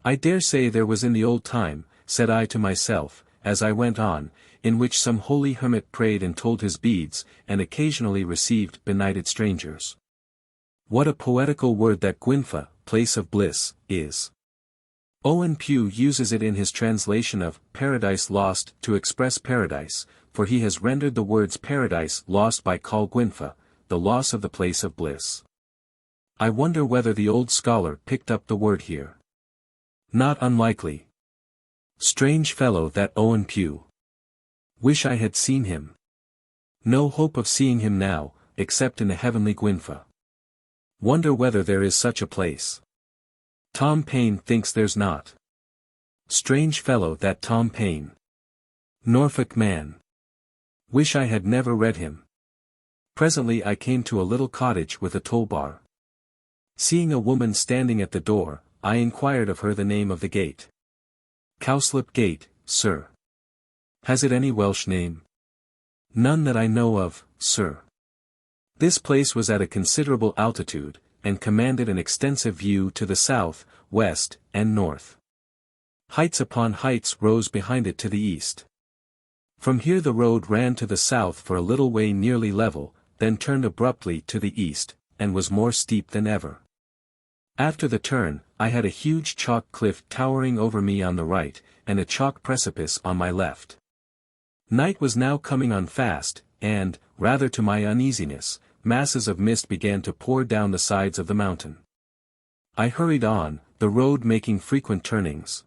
"I dare say there was in the old time," said I to myself, as I went on, "in which some holy hermit prayed and told his beads, and occasionally received benighted strangers. What a poetical word that Gwynfa, place of bliss, is. Owen Pugh uses it in his translation of Paradise Lost to express paradise, for he has rendered the words paradise lost by Call Gwynfa, the loss of the place of bliss. I wonder whether the old scholar picked up the word here. Not unlikely. Strange fellow that Owen Pugh. Wish I had seen him. No hope of seeing him now, except in the heavenly Gwynfa. Wonder whether there is such a place. Tom Paine thinks there's not. Strange fellow that Tom Paine. Norfolk man. Wish I had never read him. Presently I came to a little cottage with a toll bar. Seeing a woman standing at the door, I inquired of her the name of the gate. "Cowslip Gate, sir." "Has it any Welsh name?" "None that I know of, sir." This place was at a considerable altitude, and commanded an extensive view to the south, west, and north. Heights upon heights rose behind it to the east. From here the road ran to the south for a little way nearly level, then turned abruptly to the east, and was more steep than ever. After the turn, I had a huge chalk cliff towering over me on the right, and a chalk precipice on my left. Night was now coming on fast, and, rather to my uneasiness, masses of mist began to pour down the sides of the mountain. I hurried on, the road making frequent turnings.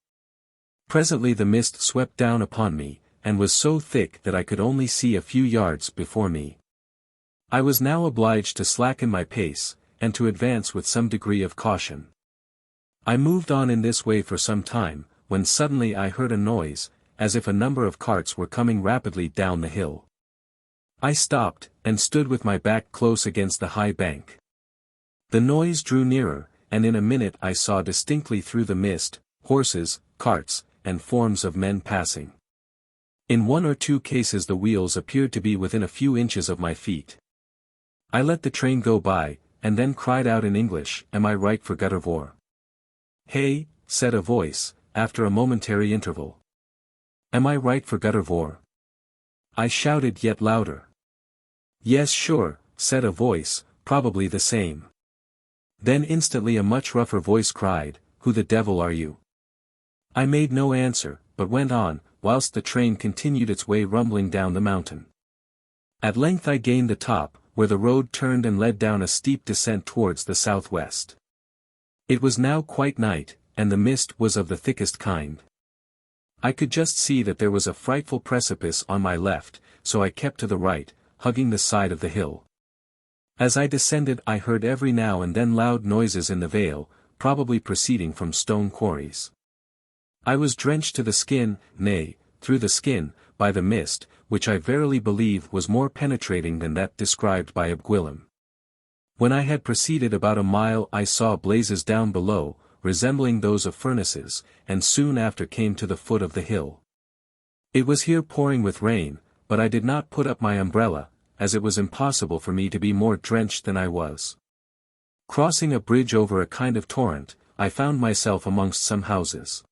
Presently the mist swept down upon me, and was so thick that I could only see a few yards before me. I was now obliged to slacken my pace, and to advance with some degree of caution. I moved on in this way for some time, when suddenly I heard a noise, as if a number of carts were coming rapidly down the hill. I stopped, and stood with my back close against the high bank. The noise drew nearer, and in a minute I saw distinctly through the mist, horses, carts, and forms of men passing. In one or two cases the wheels appeared to be within a few inches of my feet. I let the train go by, and then cried out in English, "Am I right for Guttervore?" "Hey," said a voice, after a momentary interval. "Am I right for Guttervore?" I shouted yet louder. "Yes, sure," said a voice, probably the same. Then instantly a much rougher voice cried, "Who the devil are you?" I made no answer, but went on, whilst the train continued its way rumbling down the mountain. At length I gained the top, where the road turned and led down a steep descent towards the southwest. It was now quite night, and the mist was of the thickest kind. I could just see that there was a frightful precipice on my left, so I kept to the right, hugging the side of the hill. As I descended I heard every now and then loud noises in the vale, probably proceeding from stone quarries. I was drenched to the skin, nay, through the skin, by the mist, which I verily believe was more penetrating than that described by Llangollen. When I had proceeded about a mile I saw blazes down below, resembling those of furnaces, and soon after came to the foot of the hill. It was here pouring with rain, but I did not put up my umbrella, as it was impossible for me to be more drenched than I was. Crossing a bridge over a kind of torrent, I found myself amongst some houses.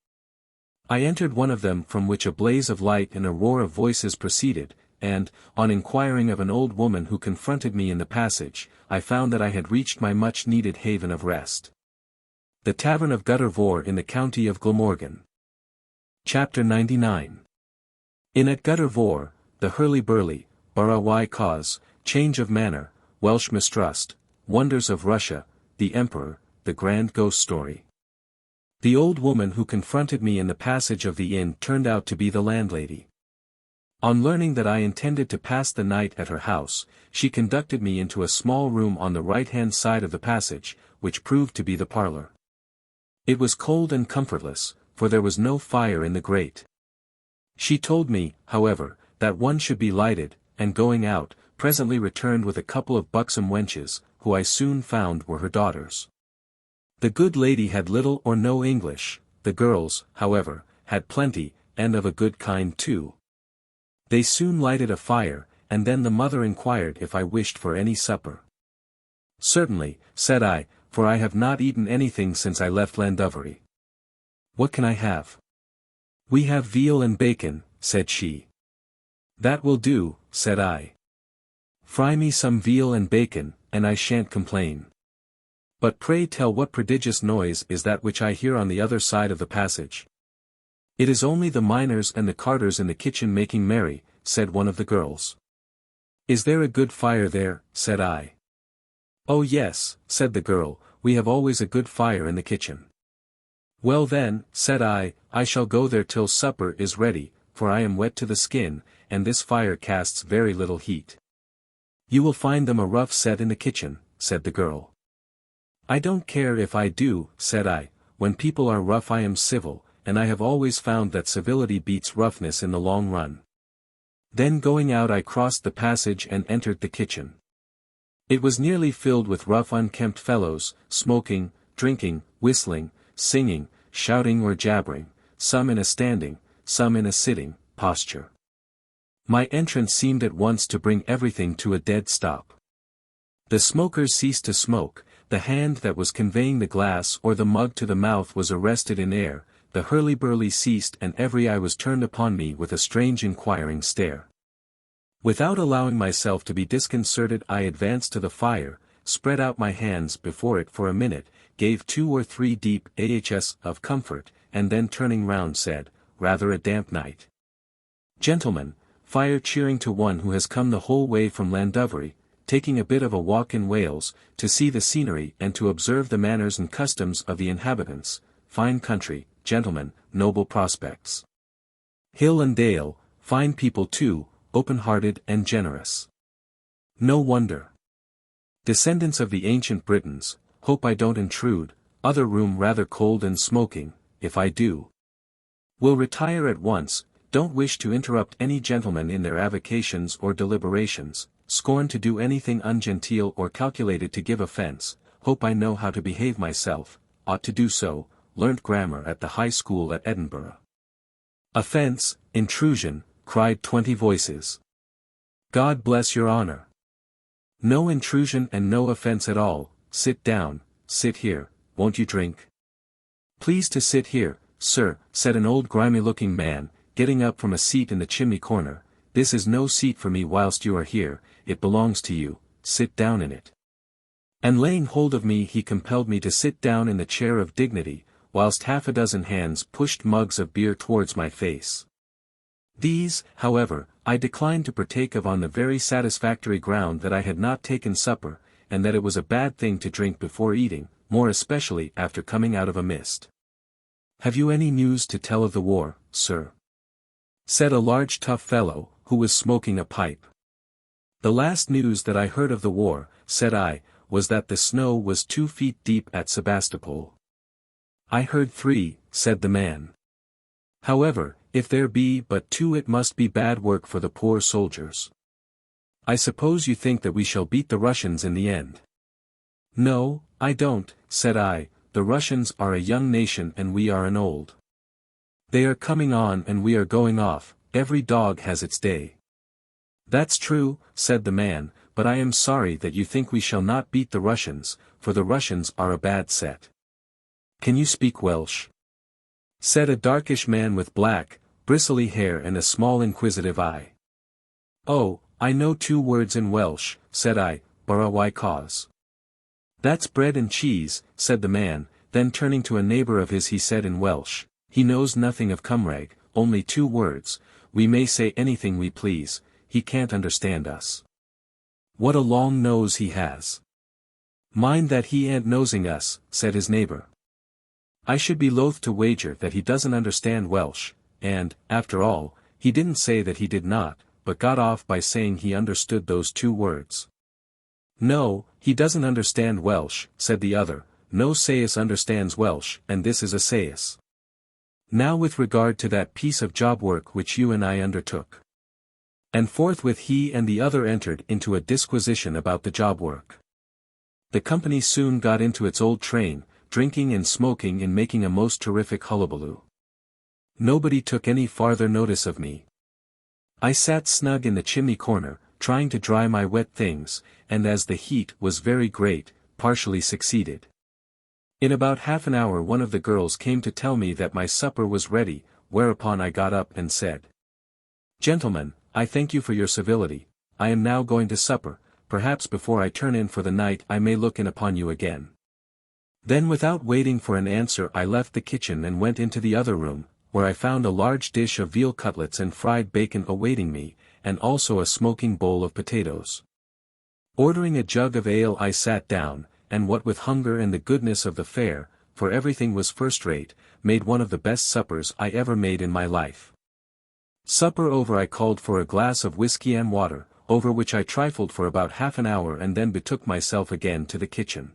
I entered one of them, from which a blaze of light and a roar of voices proceeded, and, on inquiring of an old woman who confronted me in the passage, I found that I had reached my much-needed haven of rest. The Tavern of Guttervore in the county of Glamorgan. Chapter 99. In at Guttervore, the hurly-burly, Bara-y-coes, change of manner, Welsh mistrust, wonders of Russia, the Emperor, the grand ghost story. The old woman who confronted me in the passage of the inn turned out to be the landlady. On learning that I intended to pass the night at her house, she conducted me into a small room on the right-hand side of the passage, which proved to be the parlour. It was cold and comfortless, for there was no fire in the grate. She told me, however, that one should be lighted, and going out, presently returned with a couple of buxom wenches, who I soon found were her daughters. The good lady had little or no English, the girls, however, had plenty, and of a good kind too. They soon lighted a fire, and then the mother inquired if I wished for any supper. "Certainly," said I, "for I have not eaten anything since I left Llandovery." "What can I have?" "We have veal and bacon," said she. "That will do," said I. "Fry me some veal and bacon, and I shan't complain. But pray tell what prodigious noise is that which I hear on the other side of the passage?" "It is only the miners and the carters in the kitchen making merry," said one of the girls. "Is there a good fire there?" said I. "Oh yes," said the girl, "we have always a good fire in the kitchen." "Well then," said I shall go there till supper is ready, for I am wet to the skin, and this fire casts very little heat." "You will find them a rough set in the kitchen," said the girl. "I don't care if I do," said I, "when people are rough I am civil, and I have always found that civility beats roughness in the long run." Then going out I crossed the passage and entered the kitchen. It was nearly filled with rough unkempt fellows, smoking, drinking, whistling, singing, shouting or jabbering, some in a standing, some in a sitting, posture. My entrance seemed at once to bring everything to a dead stop. The smokers ceased to smoke, the hand that was conveying the glass or the mug to the mouth was arrested in air, the hurly-burly ceased and every eye was turned upon me with a strange inquiring stare. Without allowing myself to be disconcerted I advanced to the fire, spread out my hands before it for a minute, gave 2 or 3 deep ahs of comfort, and then turning round said, "Rather a damp night. Gentlemen, fire cheering to one who has come the whole way from Llandovery, taking a bit of a walk in Wales, to see the scenery and to observe the manners and customs of the inhabitants, fine country, gentlemen, noble prospects. Hill and dale, fine people too, open-hearted and generous. No wonder. Descendants of the ancient Britons, hope I don't intrude, other room rather cold and smoking, if I do. Will retire at once, don't wish to interrupt any gentlemen in their avocations or deliberations, scorn to do anything ungenteel or calculated to give offence, hope I know how to behave myself, ought to do so, learnt grammar at the high school at Edinburgh. Offence, intrusion, cried 20 voices. God bless your honour. No intrusion and no offence at all, sit down, sit here, won't you drink? Please to sit here, sir, said an old grimy-looking man, getting up from a seat in the chimney corner. This is no seat for me whilst you are here, it belongs to you, sit down in it. And laying hold of me he compelled me to sit down in the chair of dignity, whilst half a dozen hands pushed mugs of beer towards my face. These, however, I declined to partake of on the very satisfactory ground that I had not taken supper, and that it was a bad thing to drink before eating, more especially after coming out of a mist. Have you any news to tell of the war, sir? Said a large tough fellow, who was smoking a pipe. The last news that I heard of the war, said I, was that the snow was 2 feet deep at Sebastopol. I heard 3, said the man. However, if there be but 2 it must be bad work for the poor soldiers. I suppose you think that we shall beat the Russians in the end. No, I don't, said I, the Russians are a young nation and we are an old. They are coming on and we are going off, every dog has its day. That's true, said the man, but I am sorry that you think we shall not beat the Russians, for the Russians are a bad set. Can you speak Welsh? Said a darkish man with black, bristly hair and a small inquisitive eye. Oh, I know 2 words in Welsh, said I, Bara-y-coes. That's bread and cheese, said the man, then turning to a neighbour of his he said in Welsh, he knows nothing of Cymraeg, only 2 words, we may say anything we please, he can't understand us. What a long nose he has. Mind that he ain't nosing us, said his neighbour. I should be loath to wager that he doesn't understand Welsh, and, after all, he didn't say that he did not, but got off by saying he understood those 2 words. No, he doesn't understand Welsh, said the other, no sayus understands Welsh, and this is a sayus. Now with regard to that piece of job work which you and I undertook. And forthwith he and the other entered into a disquisition about the job work. The company soon got into its old train, drinking and smoking and making a most terrific hullabaloo. Nobody took any farther notice of me. I sat snug in the chimney corner, trying to dry my wet things, and as the heat was very great, partially succeeded. In about half an hour one of the girls came to tell me that my supper was ready, whereupon I got up and said, Gentlemen, I thank you for your civility, I am now going to supper, perhaps before I turn in for the night I may look in upon you again. Then without waiting for an answer I left the kitchen and went into the other room, where I found a large dish of veal cutlets and fried bacon awaiting me, and also a smoking bowl of potatoes. Ordering a jug of ale I sat down, and what with hunger and the goodness of the fare, for everything was first-rate, made one of the best suppers I ever made in my life. Supper over I called for a glass of whisky and water, over which I trifled for about half an hour and then betook myself again to the kitchen.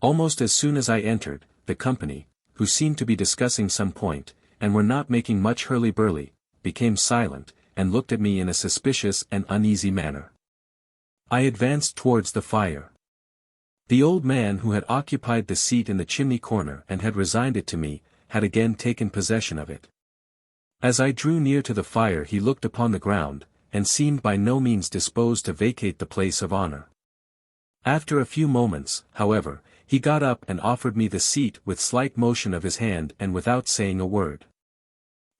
Almost as soon as I entered, the company, who seemed to be discussing some point, and were not making much hurly-burly, became silent, and looked at me in a suspicious and uneasy manner. I advanced towards the fire. The old man who had occupied the seat in the chimney corner and had resigned it to me, had again taken possession of it. As I drew near to the fire he looked upon the ground, and seemed by no means disposed to vacate the place of honor. After a few moments, however, he got up and offered me the seat with slight motion of his hand and without saying a word.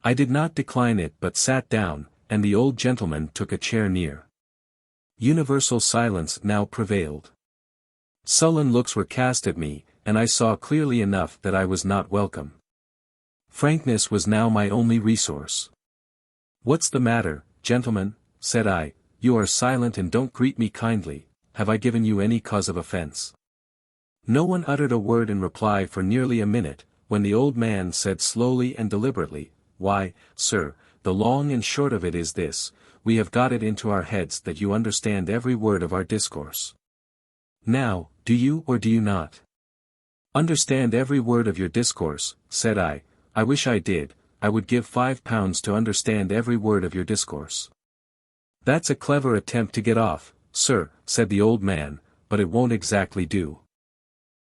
I did not decline it but sat down, and the old gentleman took a chair near. Universal silence now prevailed. Sullen looks were cast at me, and I saw clearly enough that I was not welcome. Frankness was now my only resource. "What's the matter, gentlemen?" said I, "you are silent and don't greet me kindly, have I given you any cause of offence? No one uttered a word in reply for nearly a minute, when the old man said slowly and deliberately, "Why, sir, the long and short of it is this, we have got it into our heads that you understand every word of our discourse. Now, do you or do you not?" "Understand every word of your discourse," said I wish I did, I would give £5 to understand every word of your discourse." "That's a clever attempt to get off, sir," said the old man, "but it won't exactly do.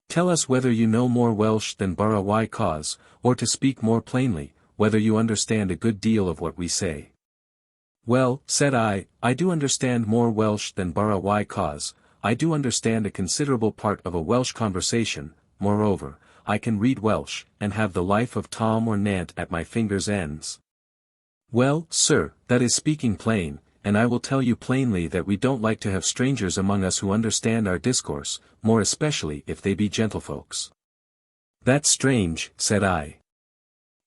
Tell us whether you know more Welsh than Bara-y-coed, or to speak more plainly, whether you understand a good deal of what we say." "Well," said I do understand more Welsh than Bara-y-coed, I do understand a considerable part of a Welsh conversation, moreover, I can read Welsh, and have the life of Tom or Nant at my fingers' ends." "Well, sir, that is speaking plain, and I will tell you plainly that we don't like to have strangers among us who understand our discourse, more especially if they be gentlefolks." "That's strange," said I.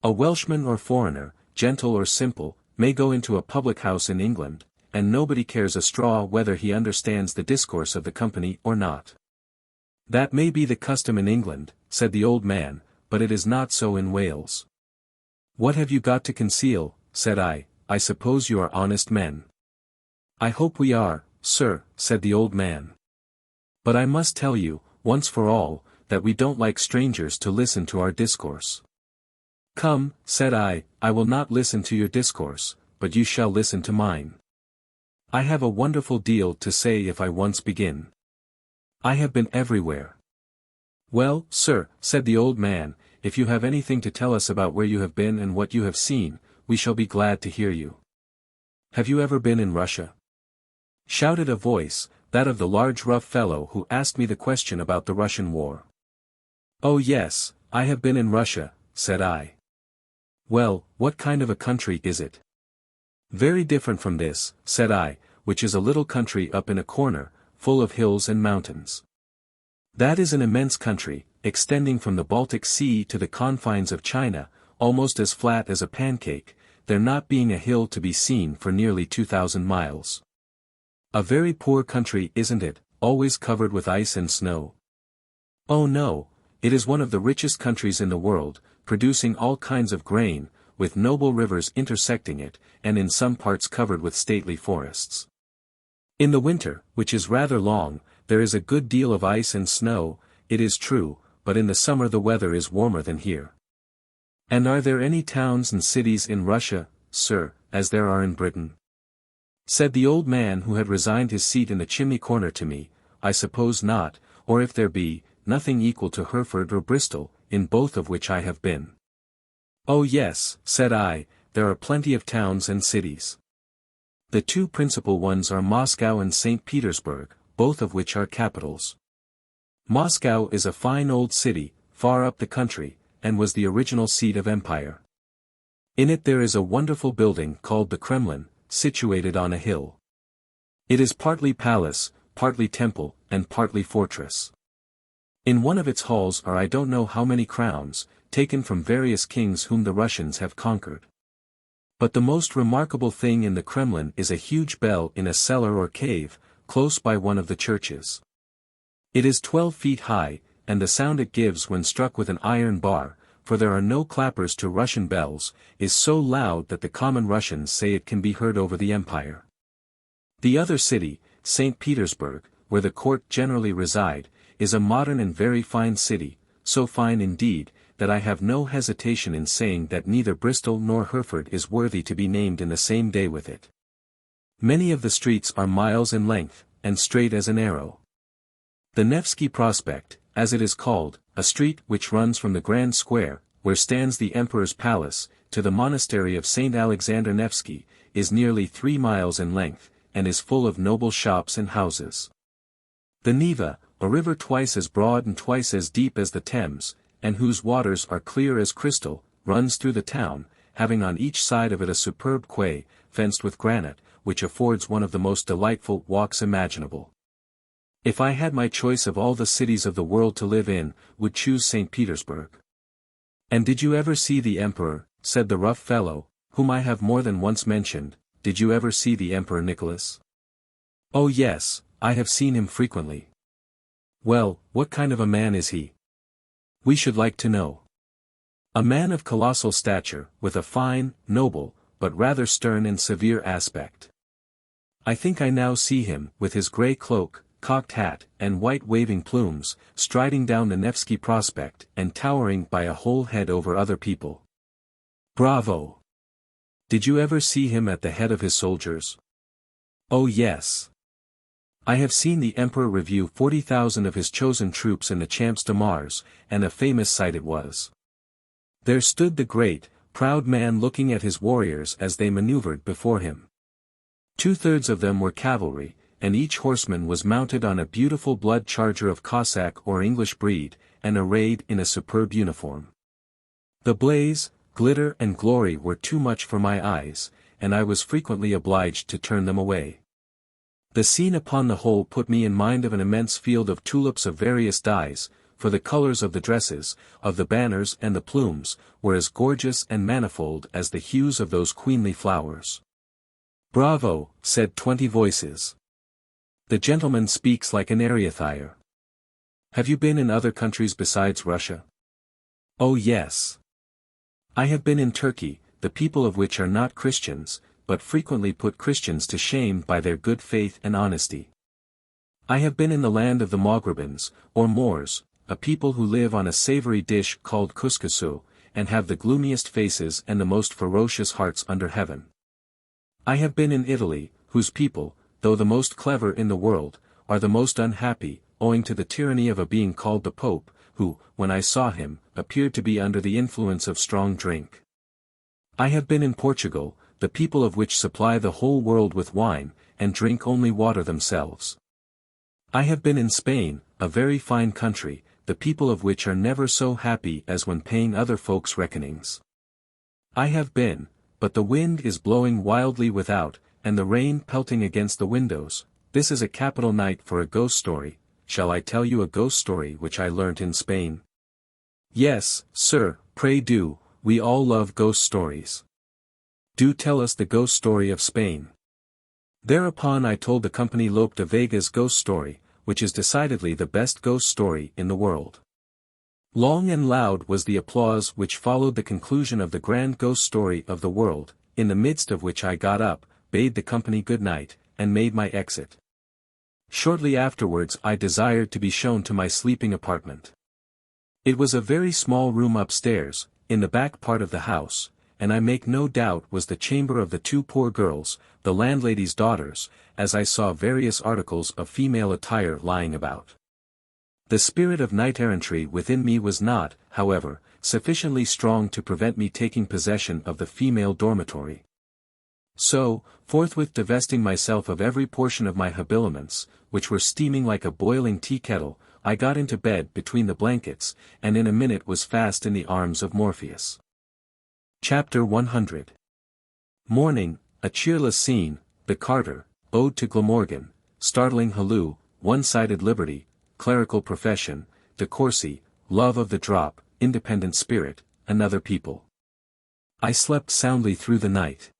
"A Welshman or foreigner, gentle or simple, may go into a public house in England, and nobody cares a straw whether he understands the discourse of the company or not." "That may be the custom in England," said the old man, "but it is not so in Wales." "What have you got to conceal?" said I suppose you are honest men." "I hope we are, sir," said the old man. "But I must tell you, once for all, that we don't like strangers to listen to our discourse." "Come," said I will not listen to your discourse, but you shall listen to mine. I have a wonderful deal to say if I once begin. I have been everywhere." "Well, sir," said the old man, "if you have anything to tell us about where you have been and what you have seen, we shall be glad to hear you." "Have you ever been in Russia?" shouted a voice, that of the large rough fellow who asked me the question about the Russian war. "Oh yes, I have been in Russia," said I. "Well, what kind of a country is it?" "Very different from this," said I, "which is a little country up in a corner, full of hills and mountains. That is an immense country, extending from the Baltic Sea to the confines of China, almost as flat as a pancake, there not being a hill to be seen for nearly 2,000 miles. A very poor country, isn't it, always covered with ice and snow?" "Oh no, it is one of the richest countries in the world, producing all kinds of grain, with noble rivers intersecting it, and in some parts covered with stately forests. In the winter, which is rather long, there is a good deal of ice and snow, it is true, but in the summer the weather is warmer than here." "And are there any towns and cities in Russia, sir, as there are in Britain?" said the old man who had resigned his seat in the chimney corner to me. "I suppose not, or if there be, nothing equal to Hereford or Bristol, in both of which I have been." "Oh yes," said I, "there are plenty of towns and cities. The two principal ones are Moscow and St. Petersburg, both of which are capitals. Moscow is a fine old city, far up the country, and was the original seat of empire. In it there is a wonderful building called the Kremlin, situated on a hill. It is partly palace, partly temple, and partly fortress. In one of its halls are I don't know how many crowns, taken from various kings whom the Russians have conquered. But the most remarkable thing in the Kremlin is a huge bell in a cellar or cave, close by one of the churches. It is 12 feet high, and the sound it gives when struck with an iron bar, for there are no clappers to Russian bells, is so loud that the common Russians say it can be heard over the empire. The other city, St. Petersburg, where the court generally reside, is a modern and very fine city, so fine indeed, that I have no hesitation in saying that neither Bristol nor Hereford is worthy to be named in the same day with it. Many of the streets are miles in length, and straight as an arrow. The Nevsky Prospect, as it is called, a street which runs from the Grand Square, where stands the Emperor's Palace, to the monastery of St. Alexander Nevsky, is nearly 3 miles in length, and is full of noble shops and houses. The Neva, a river twice as broad and twice as deep as the Thames, and whose waters are clear as crystal, runs through the town, having on each side of it a superb quay, fenced with granite, which affords one of the most delightful walks imaginable. If I had my choice of all the cities of the world to live in, would choose St. Petersburg. "And did you ever see the Emperor?" said the rough fellow, whom I have more than once mentioned. "Did you ever see the Emperor Nicholas?" "Oh yes, I have seen him frequently. Well, what kind of a man is he? We should like to know. A man of colossal stature, with a fine, noble, but rather stern and severe aspect. I think I now see him, with his grey cloak, cocked hat, and white waving plumes, striding down the Nevsky Prospect, and towering by a whole head over other people. Bravo! Did you ever see him at the head of his soldiers? Oh yes. I have seen the Emperor review 40,000 of his chosen troops in the Champs de Mars, and a famous sight it was. There stood the great, proud man looking at his warriors as they maneuvered before him. 2/3 of them were cavalry, and each horseman was mounted on a beautiful blood charger of Cossack or English breed, and arrayed in a superb uniform. The blaze, glitter and glory were too much for my eyes, and I was frequently obliged to turn them away. The scene upon the whole put me in mind of an immense field of tulips of various dyes, for the colors of the dresses, of the banners and the plumes, were as gorgeous and manifold as the hues of those queenly flowers. Bravo, said 20 voices. The gentleman speaks like an Ariathire. Have you been in other countries besides Russia? Oh yes. I have been in Turkey, the people of which are not Christians, but frequently put Christians to shame by their good faith and honesty. I have been in the land of the Mogrebans, or Moors, a people who live on a savory dish called couscousu, and have the gloomiest faces and the most ferocious hearts under heaven. I have been in Italy, whose people, though the most clever in the world, are the most unhappy, owing to the tyranny of a being called the Pope, who, when I saw him, appeared to be under the influence of strong drink. I have been in Portugal, the people of which supply the whole world with wine, and drink only water themselves. I have been in Spain, a very fine country, the people of which are never so happy as when paying other folks' reckonings. I have been, but the wind is blowing wildly without, and the rain pelting against the windows. This is a capital night for a ghost story. Shall I tell you a ghost story which I learnt in Spain? Yes, sir, pray do, we all love ghost stories. Do tell us the ghost story of Spain. Thereupon I told the company Lope de Vega's ghost story, which is decidedly the best ghost story in the world. Long and loud was the applause which followed the conclusion of the grand ghost story of the world, in the midst of which I got up, bade the company good night, and made my exit. Shortly afterwards I desired to be shown to my sleeping apartment. It was a very small room upstairs, in the back part of the house, and I make no doubt was the chamber of the 2 poor girls, the landlady's daughters, as I saw various articles of female attire lying about. The spirit of knight-errantry within me was not, however, sufficiently strong to prevent me taking possession of the female dormitory. So, forthwith divesting myself of every portion of my habiliments, which were steaming like a boiling tea-kettle, I got into bed between the blankets, and in a minute was fast in the arms of Morpheus. Chapter 100. Morning, a cheerless scene, the Carter, Ode to Glamorgan, startling halloo, one-sided liberty, clerical profession, de Courcy, love of the drop, independent spirit, another people. I slept soundly through the night.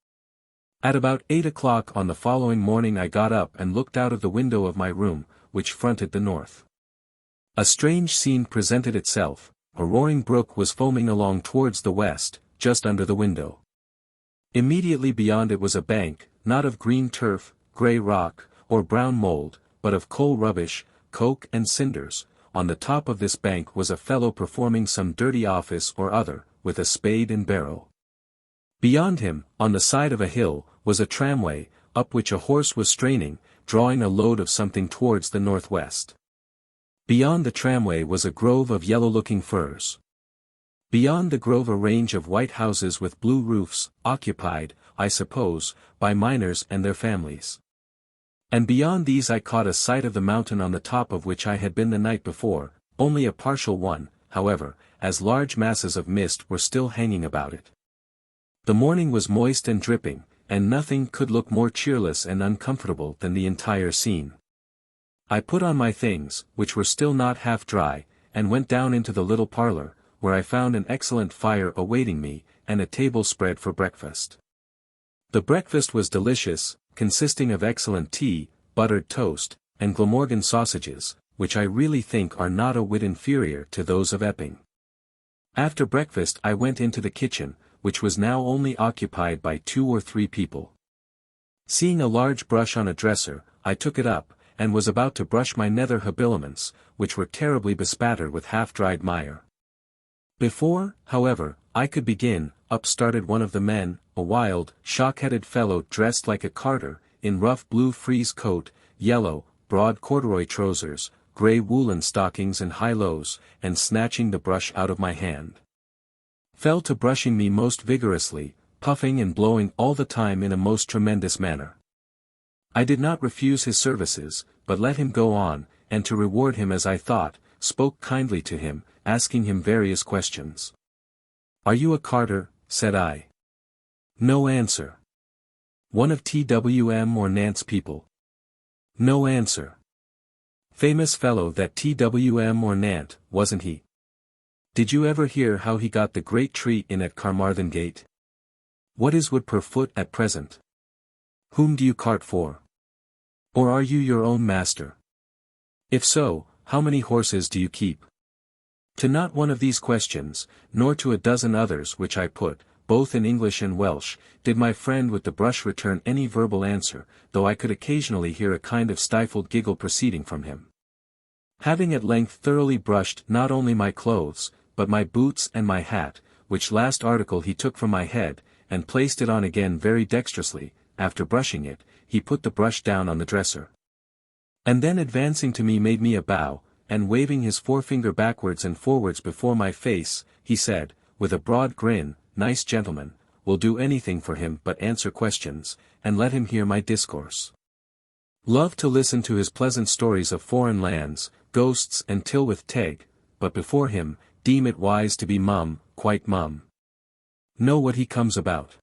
At about 8 o'clock on the following morning I got up and looked out of the window of my room, which fronted the north. A strange scene presented itself. A roaring brook was foaming along towards the west, just under the window. Immediately beyond it was a bank, not of green turf, grey rock, or brown mould, but of coal rubbish, coke and cinders. On the top of this bank was a fellow performing some dirty office or other, with a spade and barrow. Beyond him, on the side of a hill, was a tramway, up which a horse was straining, drawing a load of something towards the northwest. Beyond the tramway was a grove of yellow-looking firs. Beyond the grove a range of white houses with blue roofs, occupied, I suppose, by miners and their families. And beyond these I caught a sight of the mountain on the top of which I had been the night before, only a partial one, however, as large masses of mist were still hanging about it. The morning was moist and dripping, and nothing could look more cheerless and uncomfortable than the entire scene. I put on my things, which were still not half dry, and went down into the little parlour, where I found an excellent fire awaiting me, and a table spread for breakfast. The breakfast was delicious, consisting of excellent tea, buttered toast, and Glamorgan sausages, which I really think are not a whit inferior to those of Epping. After breakfast I went into the kitchen, which was now only occupied by 2 or 3 people. Seeing a large brush on a dresser, I took it up, and was about to brush my nether habiliments, which were terribly bespattered with half-dried mire. Before, however, I could begin, up started one of the men, a wild, shock-headed fellow dressed like a carter, in rough blue frieze coat, yellow, broad corduroy trousers, grey woolen stockings and high-lows, and snatching the brush out of my hand, fell to brushing me most vigorously, puffing and blowing all the time in a most tremendous manner. I did not refuse his services, but let him go on, and to reward him as I thought, spoke kindly to him, asking him various questions. "Are you a carter?" said I. "No answer." "One of Twm or Nant's people?" "No answer." "Famous fellow that Twm or Nant, wasn't he? Did you ever hear how he got the great tree in at Carmarthen Gate? What is wood per foot at present? Whom do you cart for? Or are you your own master? If so, how many horses do you keep?" To not one of these questions, nor to a dozen others which I put, both in English and Welsh, did my friend with the brush return any verbal answer, though I could occasionally hear a kind of stifled giggle proceeding from him. Having at length thoroughly brushed not only my clothes, but my boots and my hat, which last article he took from my head, and placed it on again very dexterously, after brushing it, he put the brush down on the dresser. And then advancing to me made me a bow, and waving his forefinger backwards and forwards before my face, he said, with a broad grin, "Nice gentleman, will do anything for him but answer questions, and let him hear my discourse. Love to listen to his pleasant stories of foreign lands, ghosts and Tylwyth Teg, but before him, deem it wise to be mum, quite mum. Know what he comes about.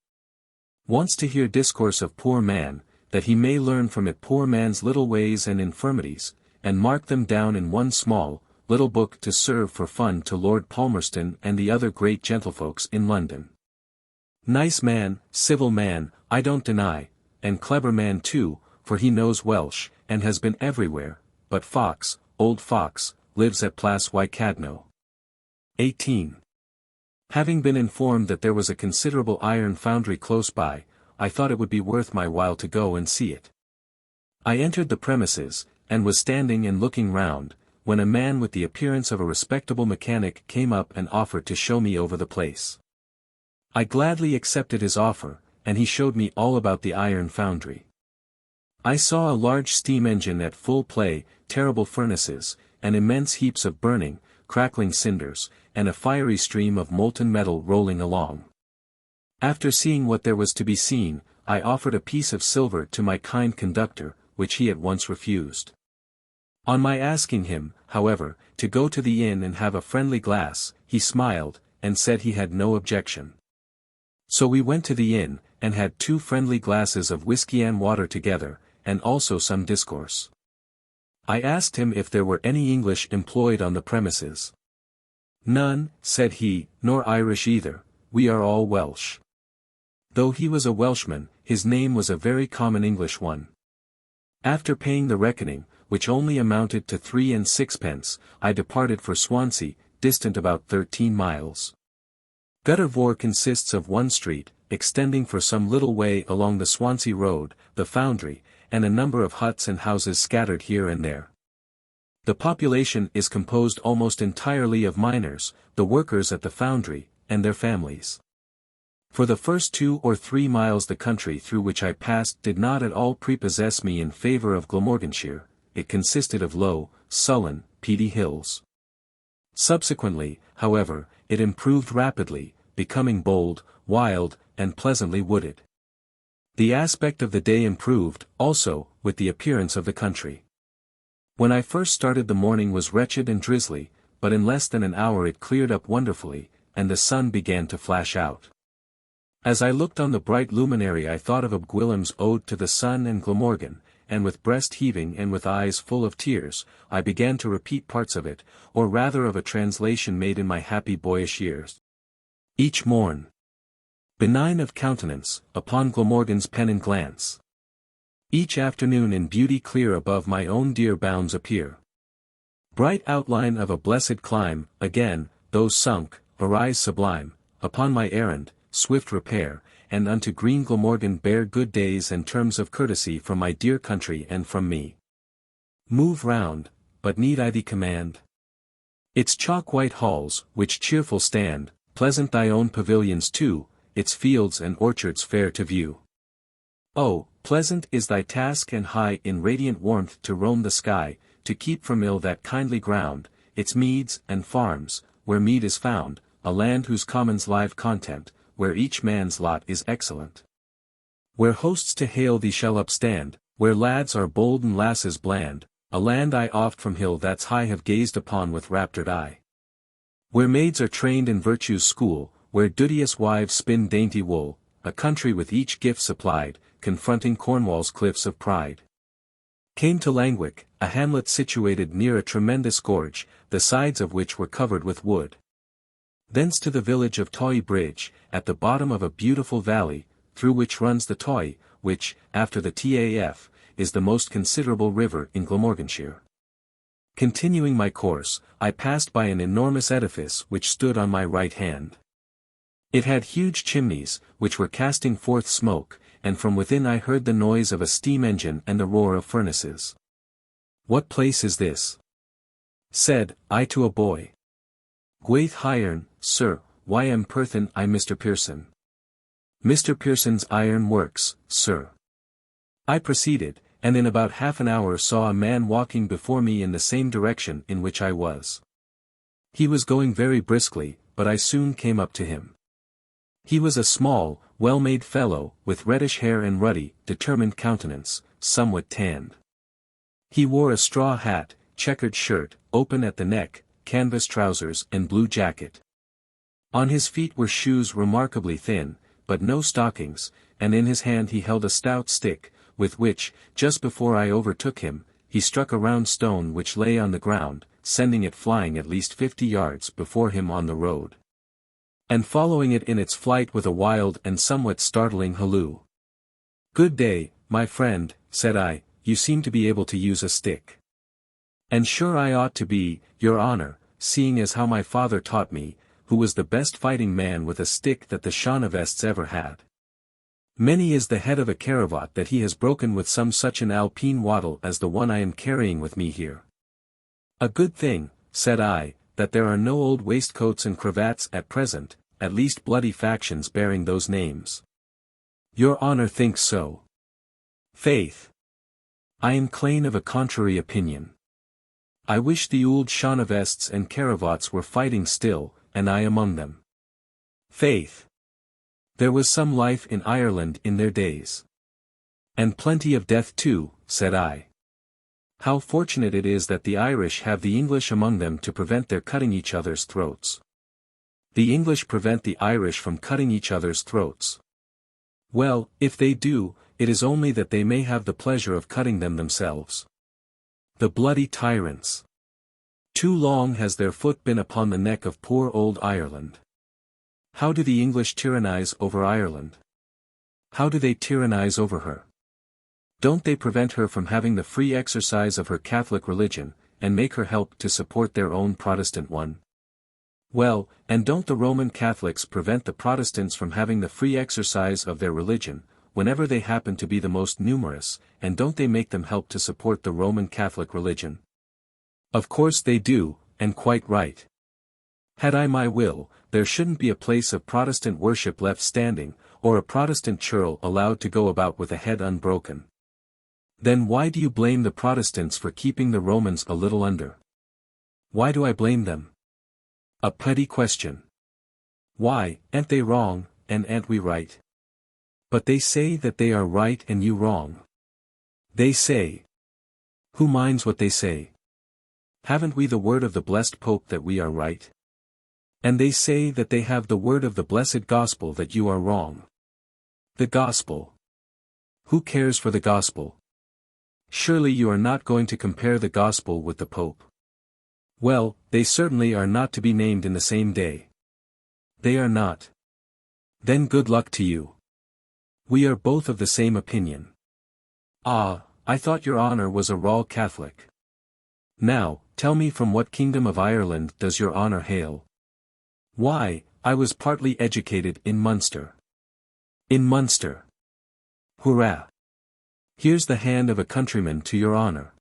Wants to hear discourse of poor man, that he may learn from it poor man's little ways and infirmities, and mark them down in one small, little book to serve for fun to Lord Palmerston and the other great gentlefolks in London. Nice man, civil man, I don't deny, and clever man too, for he knows Welsh, and has been everywhere, but Fox, old Fox, lives at Plas y Cadno. 18. Having been informed that there was a considerable iron foundry close by, I thought it would be worth my while to go and see it. I entered the premises, and was standing and looking round, when a man with the appearance of a respectable mechanic came up and offered to show me over the place. I gladly accepted his offer, and he showed me all about the iron foundry. I saw a large steam engine at full play, terrible furnaces, and immense heaps of burning, crackling cinders, and a fiery stream of molten metal rolling along. After seeing what there was to be seen, I offered a piece of silver to my kind conductor, which he at once refused. On my asking him, however, to go to the inn and have a friendly glass, he smiled, and said he had no objection. So we went to the inn, and had 2 friendly glasses of whisky and water together, and also some discourse. I asked him if there were any English employed on the premises. "None," said he, "nor Irish either, we are all Welsh." Though he was a Welshman, his name was a very common English one. After paying the reckoning, which only amounted to 3 and 6pence, I departed for Swansea, distant about 13 miles. Guttervore consists of one street, extending for some little way along the Swansea road, the foundry, and a number of huts and houses scattered here and there. The population is composed almost entirely of miners, the workers at the foundry, and their families. For the first 2 or 3 miles the country through which I passed did not at all prepossess me in favour of Glamorganshire. It consisted of low, sullen, peaty hills. Subsequently, however, it improved rapidly, becoming bold, wild, and pleasantly wooded. The aspect of the day improved, also, with the appearance of the country. When I first started the morning was wretched and drizzly, but in less than an hour it cleared up wonderfully, and the sun began to flash out. As I looked on the bright luminary I thought of Gwilym's Ode to the Sun and Glamorgan, and with breast heaving and with eyes full of tears, I began to repeat parts of it, or rather of a translation made in my happy boyish years. Each morn, benign of countenance, upon Glamorgan's pen and glance. Each afternoon in beauty clear above my own dear bounds appear. Bright outline of a blessed clime, again, those sunk, arise sublime, upon my errand, swift repair, and unto green Glamorgan bear good days and terms of courtesy from my dear country and from me. Move round, but need I thee command? Its chalk-white halls, which cheerful stand, pleasant thy own pavilions too, its fields and orchards fair to view. Oh, pleasant is thy task and high in radiant warmth to roam the sky, to keep from ill that kindly ground, its meads and farms, where mead is found, a land whose commons live content, where each man's lot is excellent. Where hosts to hail thee shall upstand, where lads are bold and lasses bland, a land I oft from hill that's high have gazed upon with raptured eye. Where maids are trained in virtue's school, where duteous wives spin dainty wool, a country with each gift supplied, confronting Cornwall's cliffs of pride. Came to Llangollen, a hamlet situated near a tremendous gorge, the sides of which were covered with wood. Thence to the village of Toy Bridge, at the bottom of a beautiful valley, through which runs the Toy, which, after the Taf, is the most considerable river in Glamorganshire. Continuing my course, I passed by an enormous edifice which stood on my right hand. It had huge chimneys, which were casting forth smoke, and from within I heard the noise of a steam engine and the roar of furnaces. What place is this? Said I to a boy. Gwaith Hiern, sir, Ym Perthyn I Mr. Pearson. Mr. Pearson's iron works, sir. I proceeded, and in about half an hour saw a man walking before me in the same direction in which I was. He was going very briskly, but I soon came up to him. He was a small, well-made fellow, with reddish hair and ruddy, determined countenance, somewhat tanned. He wore a straw hat, checkered shirt, open at the neck, canvas trousers and blue jacket. On his feet were shoes remarkably thin, but no stockings, and in his hand he held a stout stick, with which, just before I overtook him, he struck a round stone which lay on the ground, sending it flying at least 50 yards before him on the road. And following it in its flight with a wild and somewhat startling halloo. "Good day, my friend," said I, "you seem to be able to use a stick." "And sure I ought to be, your honour, seeing as how my father taught me, who was the best fighting man with a stick that the Shaunavests ever had. Many is the head of a caravat that he has broken with some such an alpine wattle as the one I am carrying with me here." "A good thing," said I, "that there are no old waistcoats and cravats at present, at least bloody factions bearing those names." "Your honour thinks so?" "Faith, I am clane of a contrary opinion. I wish the old Shaunavests and caravats were fighting still, and I among them. Faith, there was some life in Ireland in their days. And plenty of death too," said I. "How fortunate it is that the Irish have the English among them to prevent their cutting each other's throats." "The English prevent the Irish from cutting each other's throats." "Well, if they do, it is only that they may have the pleasure of cutting them themselves. The bloody tyrants! Too long has their foot been upon the neck of poor old Ireland. How do the English tyrannize over Ireland? How do they tyrannize over her? Don't they prevent her from having the free exercise of her Catholic religion, and make her help to support their own Protestant one? Well, and don't the Roman Catholics prevent the Protestants from having the free exercise of their religion, whenever they happen to be the most numerous, and don't they make them help to support the Roman Catholic religion? Of course they do, and quite right. Had I my will, there shouldn't be a place of Protestant worship left standing, or a Protestant churl allowed to go about with a head unbroken. Then why do you blame the Protestants for keeping the Romans a little under? Why do I blame them? A petty question. Why, ain't they wrong, and ain't we right? But they say that they are right and you wrong. They say. Who minds what they say? Haven't we the word of the blessed Pope that we are right? And they say that they have the word of the blessed Gospel that you are wrong. The Gospel. Who cares for the Gospel? Surely you are not going to compare the Gospel with the Pope. Well, they certainly are not to be named in the same day. They are not. Then good luck to you. We are both of the same opinion. "Ah, I thought your honour was a raw Catholic. Now, tell me from what kingdom of Ireland does your honour hail?" "Why, I was partly educated in Munster." "In Munster? Hurrah! Here's the hand of a countryman to your honour."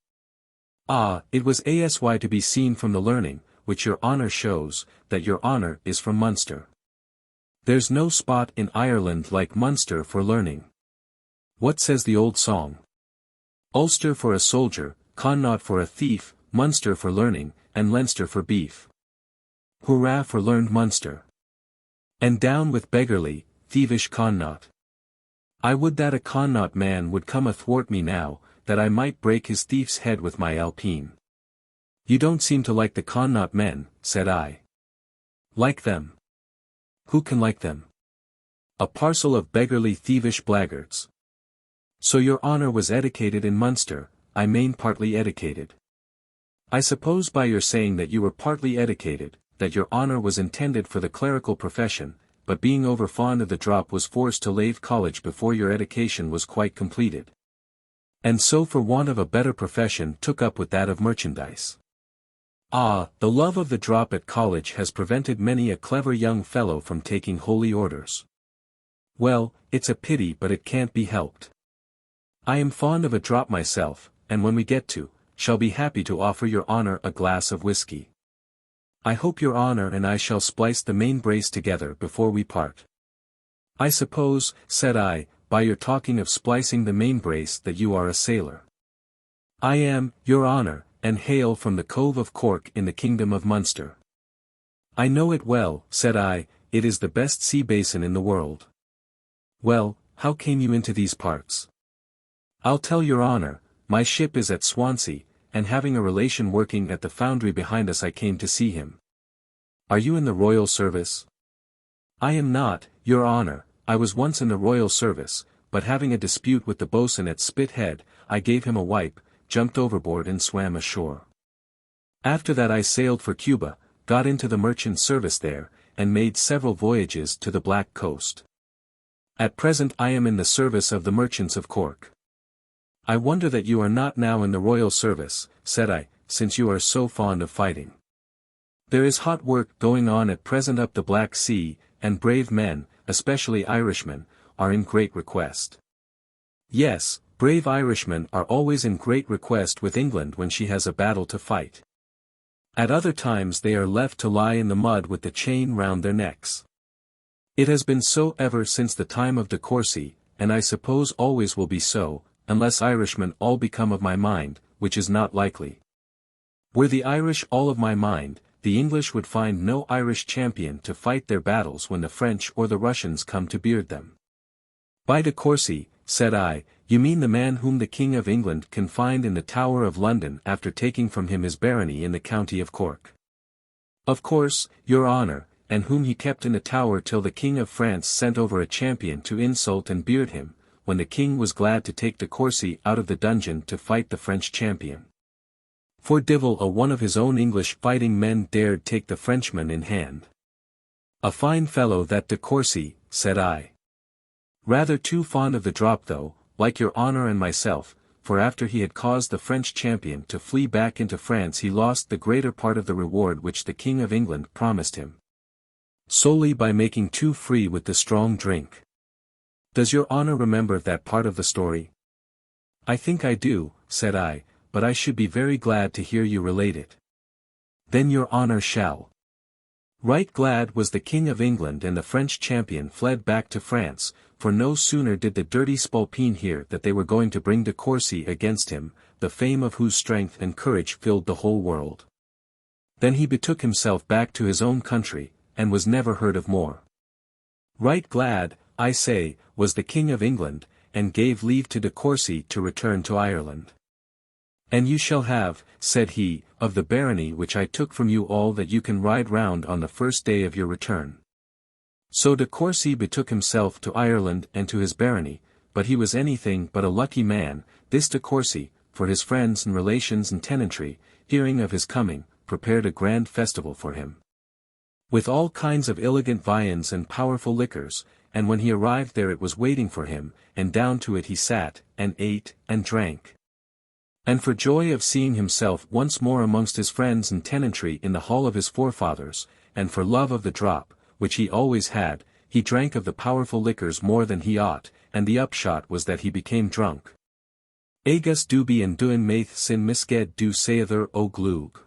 "Ah, it was asy to be seen from the learning, which your honour shows, that your honour is from Munster. There's no spot in Ireland like Munster for learning. What says the old song? Ulster for a soldier, Connaught for a thief, Munster for learning, and Leinster for beef. Hurrah for learned Munster! And down with beggarly, thievish Connaught. I would that a Connaught man would come athwart me now, that I might break his thief's head with my Alpine." "You don't seem to like the Connaught men," said I. "Like them? Who can like them? A parcel of beggarly thievish blackguards. So your honour was educated in Munster, I mean partly educated. I suppose by your saying that you were partly educated, that your honour was intended for the clerical profession, but being over fond of the drop was forced to leave college before your education was quite completed. And so for want of a better profession took up with that of merchandise. Ah, the love of the drop at college has prevented many a clever young fellow from taking holy orders. Well, it's a pity but it can't be helped. I am fond of a drop myself, and when we get to, shall be happy to offer your honour a glass of whisky. I hope your honour and I shall splice the main brace together before we part." "I suppose," said I, "by your talking of splicing the main brace that you are a sailor." "I am, your honour, and hail from the Cove of Cork in the kingdom of Munster." "I know it well," said I, "it is the best sea basin in the world." "Well, how came you into these parts?" "I'll tell your honour, my ship is at Swansea, and having a relation working at the foundry behind us I came to see him." "Are you in the royal service?" "I am not, your honour. I was once in the royal service, but having a dispute with the boatswain at Spithead, I gave him a wipe, jumped overboard and swam ashore. After that I sailed for Cuba, got into the merchant service there, and made several voyages to the Black Coast. At present I am in the service of the merchants of Cork." "I wonder that you are not now in the royal service," said I, "since you are so fond of fighting. There is hot work going on at present up the Black Sea, and brave men, especially Irishmen, are in great request." "Yes, brave Irishmen are always in great request with England when she has a battle to fight. At other times they are left to lie in the mud with the chain round their necks. It has been so ever since the time of de Courcy, and I suppose always will be so, unless Irishmen all become of my mind, which is not likely. Were the Irish all of my mind, the English would find no Irish champion to fight their battles when the French or the Russians come to beard them." "By de Courcy," said I, "you mean the man whom the King of England confined in the Tower of London after taking from him his barony in the county of Cork." "Of course, your honour, and whom he kept in the Tower till the King of France sent over a champion to insult and beard him, when the king was glad to take de Courcy out of the dungeon to fight the French champion. For divil a one of his own English fighting men dared take the Frenchman in hand. A fine fellow that de Courcy," said I. "Rather too fond of the drop though, like your honour and myself, for after he had caused the French champion to flee back into France he lost the greater part of the reward which the King of England promised him. Solely by making too free with the strong drink. Does your honour remember that part of the story?" "I think I do," said I, "but I should be very glad to hear you relate it." "Then your honour shall." Right glad was the King of England and the French champion fled back to France, for no sooner did the dirty Spalpeen hear that they were going to bring de Courcy against him, the fame of whose strength and courage filled the whole world. Then he betook himself back to his own country, and was never heard of more. Right glad, I say, was the King of England, and gave leave to de Courcy to return to Ireland. "And you shall have," said he, "of the barony which I took from you all that you can ride round on the first day of your return." So de Courcy betook himself to Ireland and to his barony, but he was anything but a lucky man, this de Courcy, for his friends and relations and tenantry, hearing of his coming, prepared a grand festival for him. With all kinds of elegant viands and powerful liquors, and when he arrived there it was waiting for him, and down to it he sat, and ate, and drank. And for joy of seeing himself once more amongst his friends and tenantry in the hall of his forefathers, and for love of the drop, which he always had, he drank of the powerful liquors more than he ought, and the upshot was that he became drunk. Agus dubi and duin maith sin misged du saether o glug.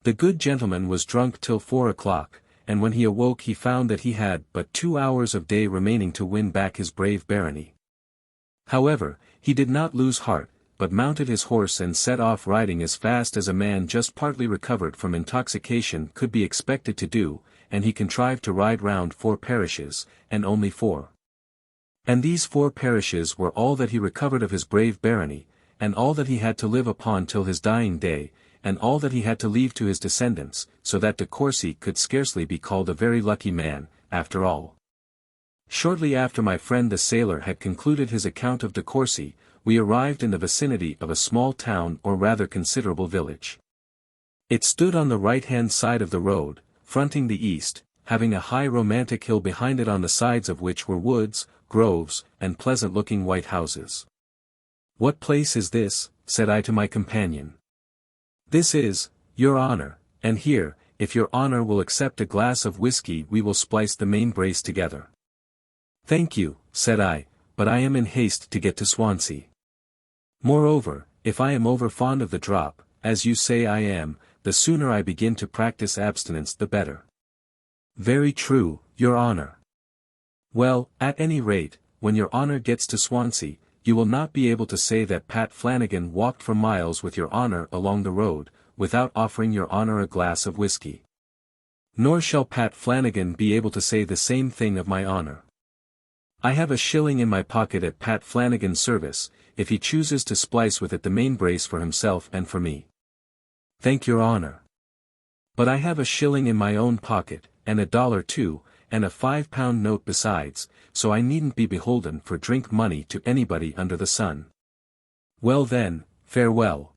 The good gentleman was drunk till 4 o'clock, and when he awoke he found that he had but 2 hours of day remaining to win back his brave barony. However, he did not lose heart, but mounted his horse and set off riding as fast as a man just partly recovered from intoxication could be expected to do, and he contrived to ride round 4 parishes, and only 4. And these 4 parishes were all that he recovered of his brave barony, and all that he had to live upon till his dying day, and all that he had to leave to his descendants, so that de Courcy could scarcely be called a very lucky man, after all. Shortly after my friend the sailor had concluded his account of de Courcy, we arrived in the vicinity of a small town or rather considerable village. It stood on the right-hand side of the road, fronting the east, having a high romantic hill behind it on the sides of which were woods, groves, and pleasant-looking white houses. "What place is this?" said I to my companion. "This is, your honour, and here, if your honour will accept a glass of whisky we will splice the main brace together." "Thank you," said I, "but I am in haste to get to Swansea. Moreover, if I am over fond of the drop, as you say I am, the sooner I begin to practice abstinence the better." "Very true, your honour." "Well, at any rate, when your honour gets to Swansea, you will not be able to say that Pat Flanagan walked for miles with your honour along the road, without offering your honour a glass of whisky. Nor shall Pat Flanagan be able to say the same thing of my honour. I have a shilling in my pocket at Pat Flanagan's service, if he chooses to splice with it the main brace for himself and for me." "Thank your honour. But I have a shilling in my own pocket, and $1 too, and a £5 note besides, so I needn't be beholden for drink money to anybody under the sun." "Well then, farewell.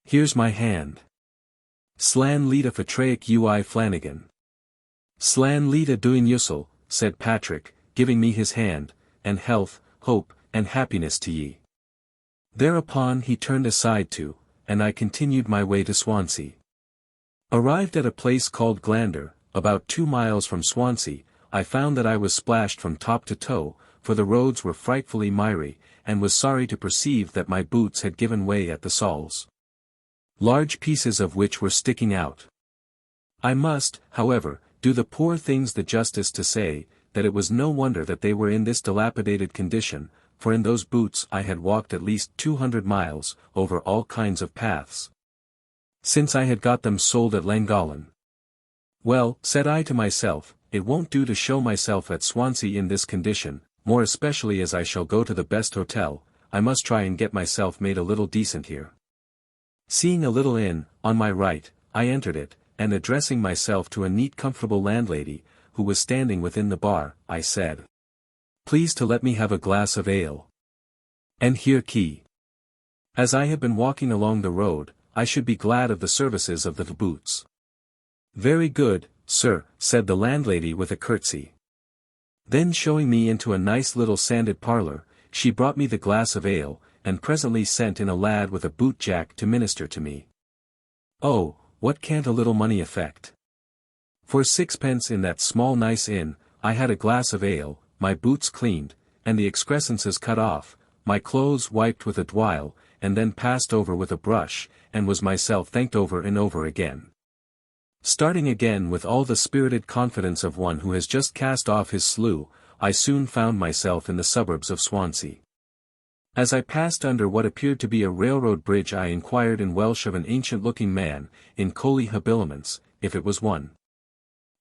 Here's my hand. Slan lead a Fatraic ui Flanagan." "Slan lead a duin usel," said Patrick, giving me his hand, "and health, hope, and happiness to ye." Thereupon he turned aside too, and I continued my way to Swansea. Arrived at a place called Glander, about 2 miles from Swansea, I found that I was splashed from top to toe, for the roads were frightfully miry, and was sorry to perceive that my boots had given way at the soles, large pieces of which were sticking out. I must, however, do the poor things the justice to say, that it was no wonder that they were in this dilapidated condition, for in those boots I had walked at least 200 miles, over all kinds of paths, since I had got them sold at Llangollen. "Well," said I to myself, "it won't do to show myself at Swansea in this condition, more especially as I shall go to the best hotel. I must try and get myself made a little decent here." Seeing a little inn, on my right, I entered it, and addressing myself to a neat comfortable landlady, who was standing within the bar, I said, "Please to let me have a glass of ale. And here key. As I have been walking along the road, I should be glad of the services of the boots." "Very good, sir," said the landlady with a curtsy. Then showing me into a nice little sanded parlour, she brought me the glass of ale, and presently sent in a lad with a boot-jack to minister to me. Oh, what can't a little money effect? For 6 pence in that small nice inn, I had a glass of ale, my boots cleaned, and the excrescences cut off, my clothes wiped with a dwile, and then passed over with a brush, and was myself thanked over and over again. Starting again with all the spirited confidence of one who has just cast off his slough, I soon found myself in the suburbs of Swansea. As I passed under what appeared to be a railroad bridge I inquired in Welsh of an ancient-looking man, in coaly habiliments, if it was one.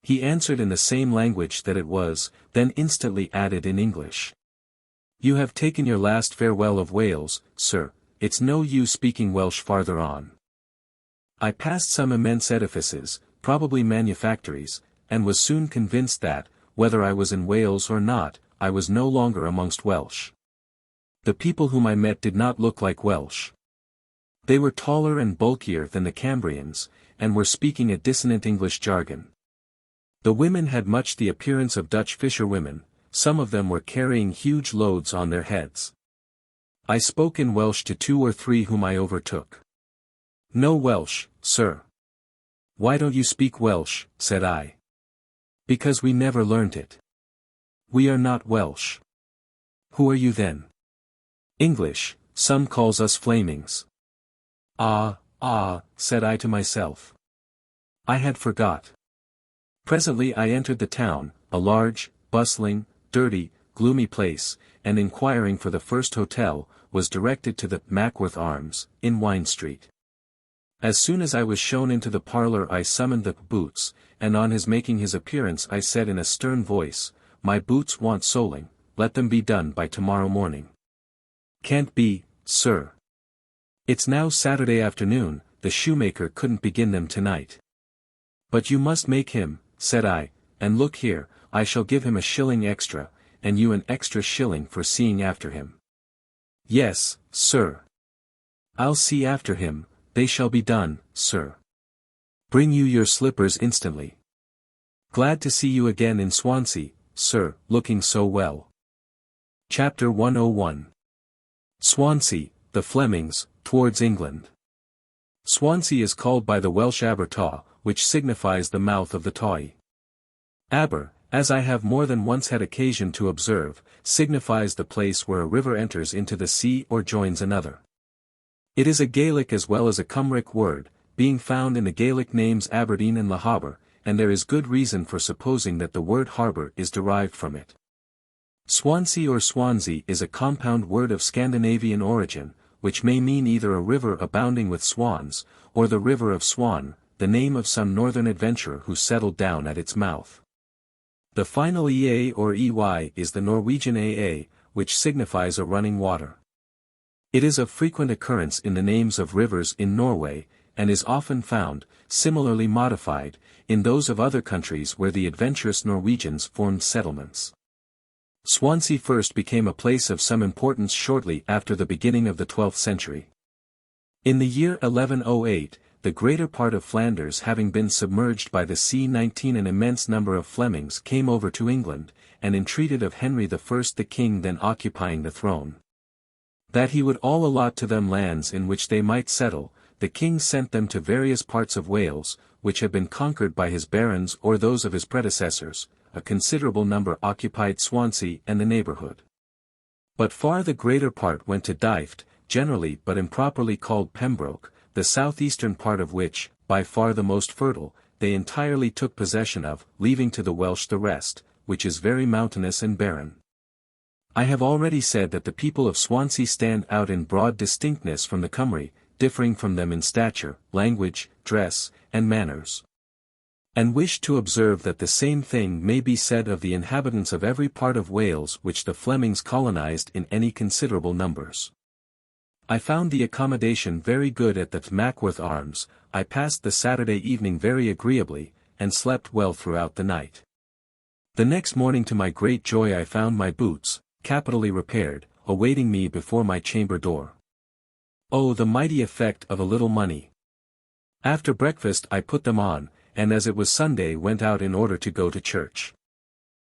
He answered in the same language that it was, then instantly added in English, "You have taken your last farewell of Wales, sir, it's no use speaking Welsh farther on." I passed some immense edifices, probably manufactories, and was soon convinced that, whether I was in Wales or not, I was no longer amongst Welsh. The people whom I met did not look like Welsh. They were taller and bulkier than the Cambrians, and were speaking a dissonant English jargon. The women had much the appearance of Dutch fisherwomen, some of them were carrying huge loads on their heads. I spoke in Welsh to 2 or 3 whom I overtook. "No Welsh, sir." "Why don't you speak Welsh?" said I. "Because we never learnt it." "We are not Welsh." "Who are you then?" "English, some calls us Flamings." "Ah, said I to myself. I had forgot. Presently I entered the town, a large, bustling, dirty, gloomy place, and inquiring for the first hotel, was directed to the Mackworth Arms, in Wine Street. As soon as I was shown into the parlour I summoned the boots, and on his making his appearance I said in a stern voice, "My boots want soling, let them be done by tomorrow morning." "Can't be, sir. It's now Saturday afternoon, the shoemaker couldn't begin them tonight." "But you must make him," said I, "and look here, I shall give him a shilling extra, and you an extra shilling for seeing after him." "Yes, sir. I'll see after him, they shall be done, sir." "Bring you your slippers instantly." "Glad to see you again in Swansea, sir, looking so well." Chapter 101. Swansea, the Flemings, towards England. Swansea is called by the Welsh Abertawe, which signifies the mouth of the Tawe. Aber, as I have more than once had occasion to observe, signifies the place where a river enters into the sea or joins another. It is a Gaelic as well as a Cymric word, being found in the Gaelic names Aberdeen and Lahaber, and there is good reason for supposing that the word harbour is derived from it. Swansea or Swansea is a compound word of Scandinavian origin, which may mean either a river abounding with swans, or the river of Swan, the name of some northern adventurer who settled down at its mouth. The final ea or ey is the Norwegian aa, which signifies a running water. It is of frequent occurrence in the names of rivers in Norway, and is often found, similarly modified, in those of other countries where the adventurous Norwegians formed settlements. Swansea first became a place of some importance shortly after the beginning of the 12th century. In the year 1108, the greater part of Flanders having been submerged by the sea, an immense number of Flemings came over to England, and entreated of Henry I the king then occupying the throne, that he would all allot to them lands in which they might settle. The king sent them to various parts of Wales, which had been conquered by his barons or those of his predecessors. A considerable number occupied Swansea and the neighbourhood. But far the greater part went to Dyfed, generally but improperly called Pembroke, the southeastern part of which, by far the most fertile, they entirely took possession of, leaving to the Welsh the rest, which is very mountainous and barren. I have already said that the people of Swansea stand out in broad distinctness from the Cymry, differing from them in stature, language, dress, and manners. And wish to observe that the same thing may be said of the inhabitants of every part of Wales which the Flemings colonized in any considerable numbers. I found the accommodation very good at the Mackworth Arms. I passed the Saturday evening very agreeably, and slept well throughout the night. The next morning to my great joy I found my boots, capitally repaired, awaiting me before my chamber door. Oh, the mighty effect of a little money! After breakfast I put them on, and as it was Sunday went out in order to go to church.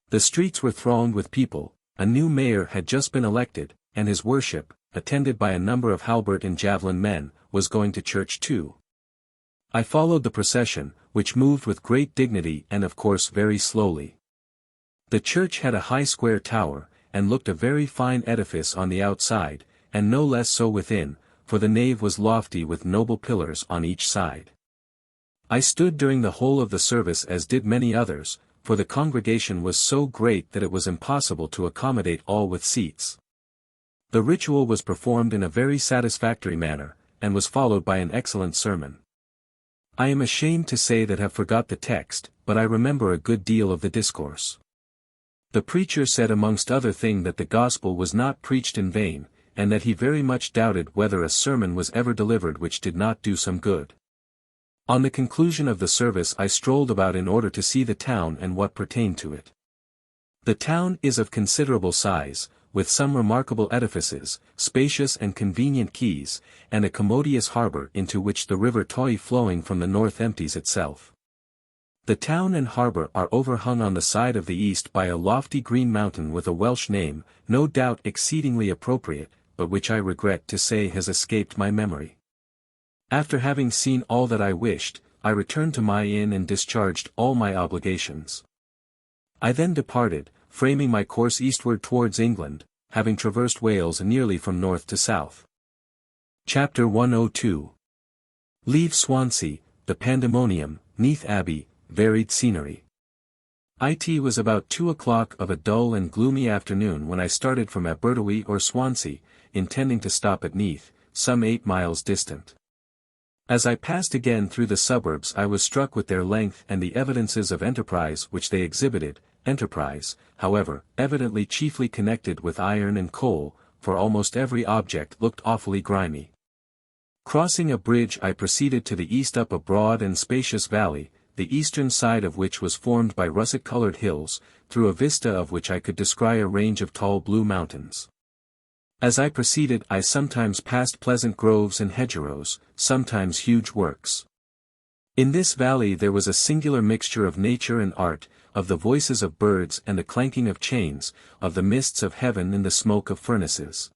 The streets were thronged with people. A new mayor had just been elected, and his worship, attended by a number of halbert and javelin men, was going to church too. I followed the procession, which moved with great dignity and of course very slowly. The church had a high square tower, and looked a very fine edifice on the outside, and no less so within, for the nave was lofty with noble pillars on each side. I stood during the whole of the service as did many others, for the congregation was so great that it was impossible to accommodate all with seats. The ritual was performed in a very satisfactory manner, and was followed by an excellent sermon. I am ashamed to say that I have forgot the text, but I remember a good deal of the discourse. The preacher said amongst other things that the gospel was not preached in vain, and that he very much doubted whether a sermon was ever delivered which did not do some good. On the conclusion of the service I strolled about in order to see the town and what pertained to it. The town is of considerable size, with some remarkable edifices, spacious and convenient quays, and a commodious harbour into which the river Tawe flowing from the north empties itself. The town and harbour are overhung on the side of the east by a lofty green mountain with a Welsh name, no doubt exceedingly appropriate, but which I regret to say has escaped my memory. After having seen all that I wished, I returned to my inn and discharged all my obligations. I then departed, framing my course eastward towards England, having traversed Wales nearly from north to south. Chapter 102. Leave Swansea, the Pandemonium, Neath Abbey, varied scenery. It was about 2 o'clock of a dull and gloomy afternoon when I started from Abertwy or Swansea, intending to stop at Neath, some 8 miles distant. As I passed again through the suburbs I was struck with their length and the evidences of enterprise which they exhibited, enterprise, however, evidently chiefly connected with iron and coal, for almost every object looked awfully grimy. Crossing a bridge I proceeded to the east up a broad and spacious valley, the eastern side of which was formed by russet-coloured hills, through a vista of which I could descry a range of tall blue mountains. As I proceeded I sometimes passed pleasant groves and hedgerows, sometimes huge works. In this valley there was a singular mixture of nature and art, of the voices of birds and the clanking of chains, of the mists of heaven and the smoke of furnaces.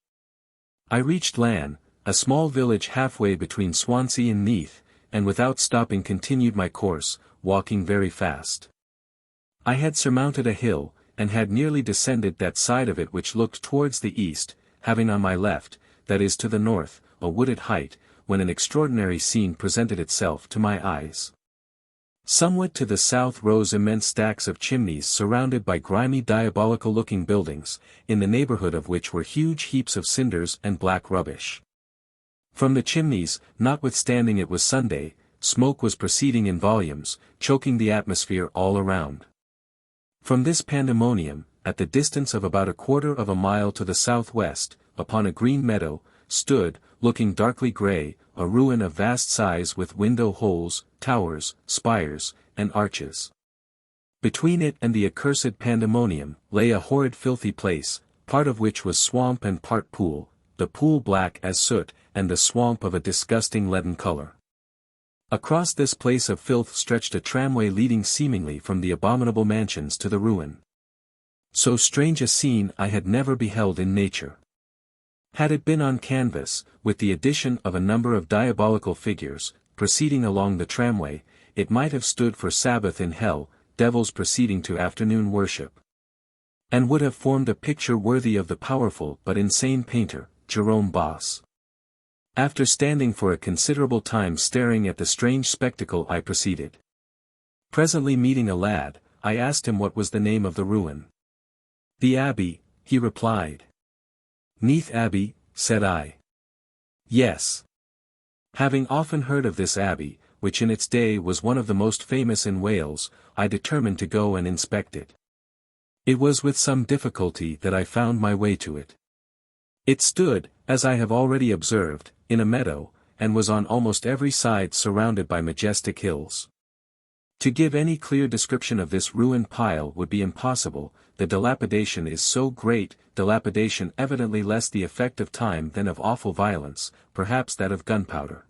I reached Llangollen, a small village halfway between Swansea and Neath, and without stopping continued my course, walking very fast. I had surmounted a hill, and had nearly descended that side of it which looked towards the east, having on my left, that is to the north, a wooded height, when an extraordinary scene presented itself to my eyes. Somewhat to the south rose immense stacks of chimneys surrounded by grimy diabolical-looking buildings, in the neighbourhood of which were huge heaps of cinders and black rubbish. From the chimneys, notwithstanding it was Sunday, smoke was proceeding in volumes, choking the atmosphere all around. From this pandemonium, at the distance of about 1/4 of a mile to the southwest, upon a green meadow, stood, looking darkly grey, a ruin of vast size with window holes, towers, spires, and arches. Between it and the accursed pandemonium, lay a horrid filthy place, part of which was swamp and part pool, the pool black as soot, and the swamp of a disgusting leaden colour. Across this place of filth stretched a tramway leading seemingly from the abominable mansions to the ruin. So strange a scene I had never beheld in nature. Had it been on canvas, with the addition of a number of diabolical figures, proceeding along the tramway, it might have stood for Sabbath in hell, devils proceeding to afternoon worship. And would have formed a picture worthy of the powerful but insane painter, Jerome Boss. After standing for a considerable time staring at the strange spectacle I proceeded. Presently meeting a lad, I asked him what was the name of the ruin. "The Abbey," he replied. "Neath Abbey," said I. "Yes." Having often heard of this abbey, which in its day was one of the most famous in Wales, I determined to go and inspect it. It was with some difficulty that I found my way to it. It stood, as I have already observed, in a meadow, and was on almost every side surrounded by majestic hills. To give any clear description of this ruined pile would be impossible, the dilapidation is so great, dilapidation evidently less the effect of time than of awful violence, perhaps that of gunpowder.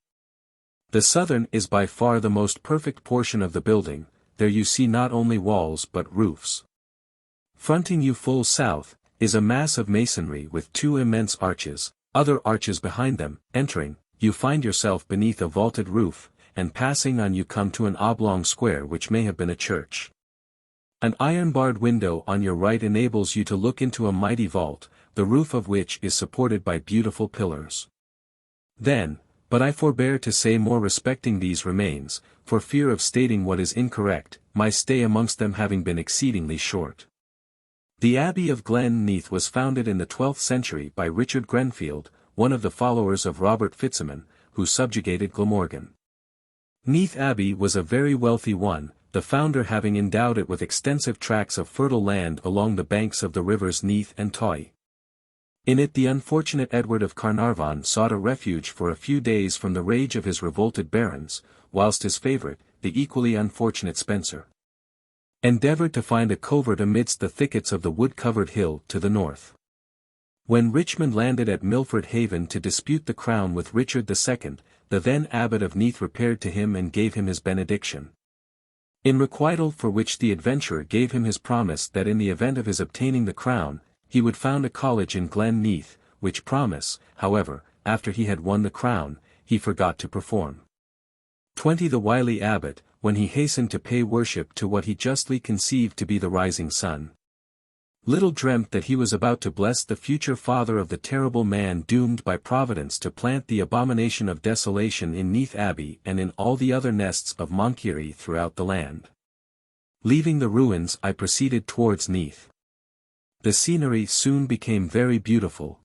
The southern is by far the most perfect portion of the building, there you see not only walls but roofs. Fronting you full south, is a mass of masonry with 2 immense arches, other arches behind them. Entering, you find yourself beneath a vaulted roof, and passing on you come to an oblong square which may have been a church. An iron-barred window on your right enables you to look into a mighty vault, the roof of which is supported by beautiful pillars. Then, but I forbear to say more respecting these remains, for fear of stating what is incorrect, my stay amongst them having been exceedingly short. The Abbey of Glen Neath was founded in the 12th century by Richard Grenfield, one of the followers of Robert Fitzsimon, who subjugated Glamorgan. Neath Abbey was a very wealthy one, the founder having endowed it with extensive tracts of fertile land along the banks of the rivers Neath and Twy. In it the unfortunate Edward of Caernarfon sought a refuge for a few days from the rage of his revolted barons, whilst his favourite, the equally unfortunate Spencer, endeavoured to find a covert amidst the thickets of the wood-covered hill to the north. When Richmond landed at Milford Haven to dispute the crown with Richard II, the then abbot of Neath repaired to him and gave him his benediction. In requital for which the adventurer gave him his promise that in the event of his obtaining the crown, he would found a college in Glen Neath, which promise, however, after he had won the crown, he forgot to perform. 20 The wily abbot, when he hastened to pay worship to what he justly conceived to be the rising sun, little dreamt that he was about to bless the future father of the terrible man doomed by Providence to plant the abomination of desolation in Neath Abbey and in all the other nests of monkery throughout the land. Leaving the ruins I proceeded towards Neath. The scenery soon became very beautiful.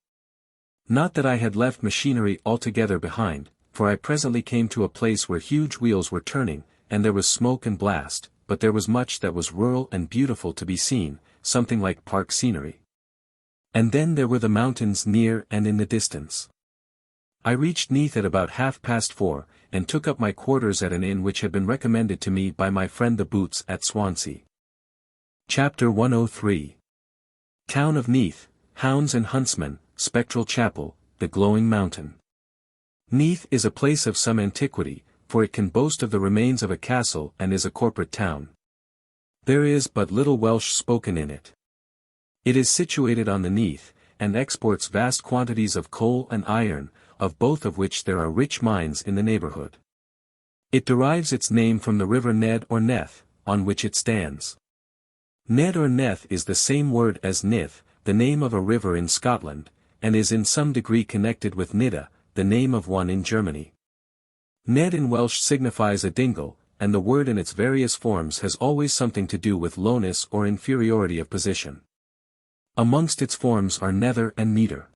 Not that I had left machinery altogether behind, for I presently came to a place where huge wheels were turning, and there was smoke and blast, but there was much that was rural and beautiful to be seen, something like park scenery. And then there were the mountains near and in the distance. I reached Neath at about 4:30, and took up my quarters at an inn which had been recommended to me by my friend the Boots at Swansea. Chapter 103. Town of Neath, Hounds and Huntsmen, Spectral Chapel, the Glowing Mountain. Neath is a place of some antiquity, for it can boast of the remains of a castle and is a corporate town. There is but little Welsh spoken in it. It is situated on the Neath, and exports vast quantities of coal and iron, of both of which there are rich mines in the neighbourhood. It derives its name from the river Ned or Neth, on which it stands. Ned or Neth is the same word as Nith, the name of a river in Scotland, and is in some degree connected with Nidda, the name of one in Germany. Ned in Welsh signifies a dingle, and the word in its various forms has always something to do with lowness or inferiority of position. Amongst its forms are nether and neater.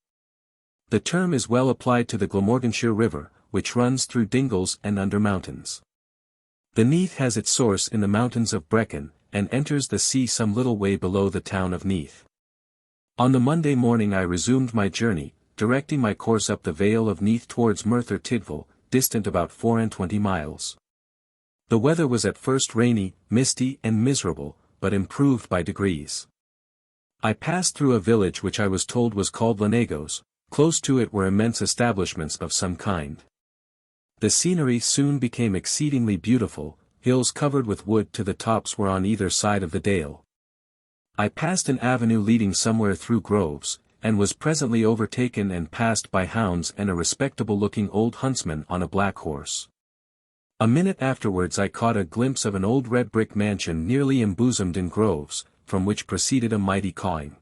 The term is well applied to the Glamorganshire River, which runs through dingles and under mountains. The Neath has its source in the mountains of Brecon, and enters the sea some little way below the town of Neath. On the Monday morning I resumed my journey, directing my course up the Vale of Neath towards Merthyr Tydfil, distant about 24 miles. The weather was at first rainy, misty and miserable, but improved by degrees. I passed through a village which I was told was called Llangollen. Close to it were immense establishments of some kind. The scenery soon became exceedingly beautiful, hills covered with wood to the tops were on either side of the dale. I passed an avenue leading somewhere through groves, and was presently overtaken and passed by hounds and a respectable-looking old huntsman on a black horse. A minute afterwards I caught a glimpse of an old red brick mansion nearly embosomed in groves, from which proceeded a mighty cawing.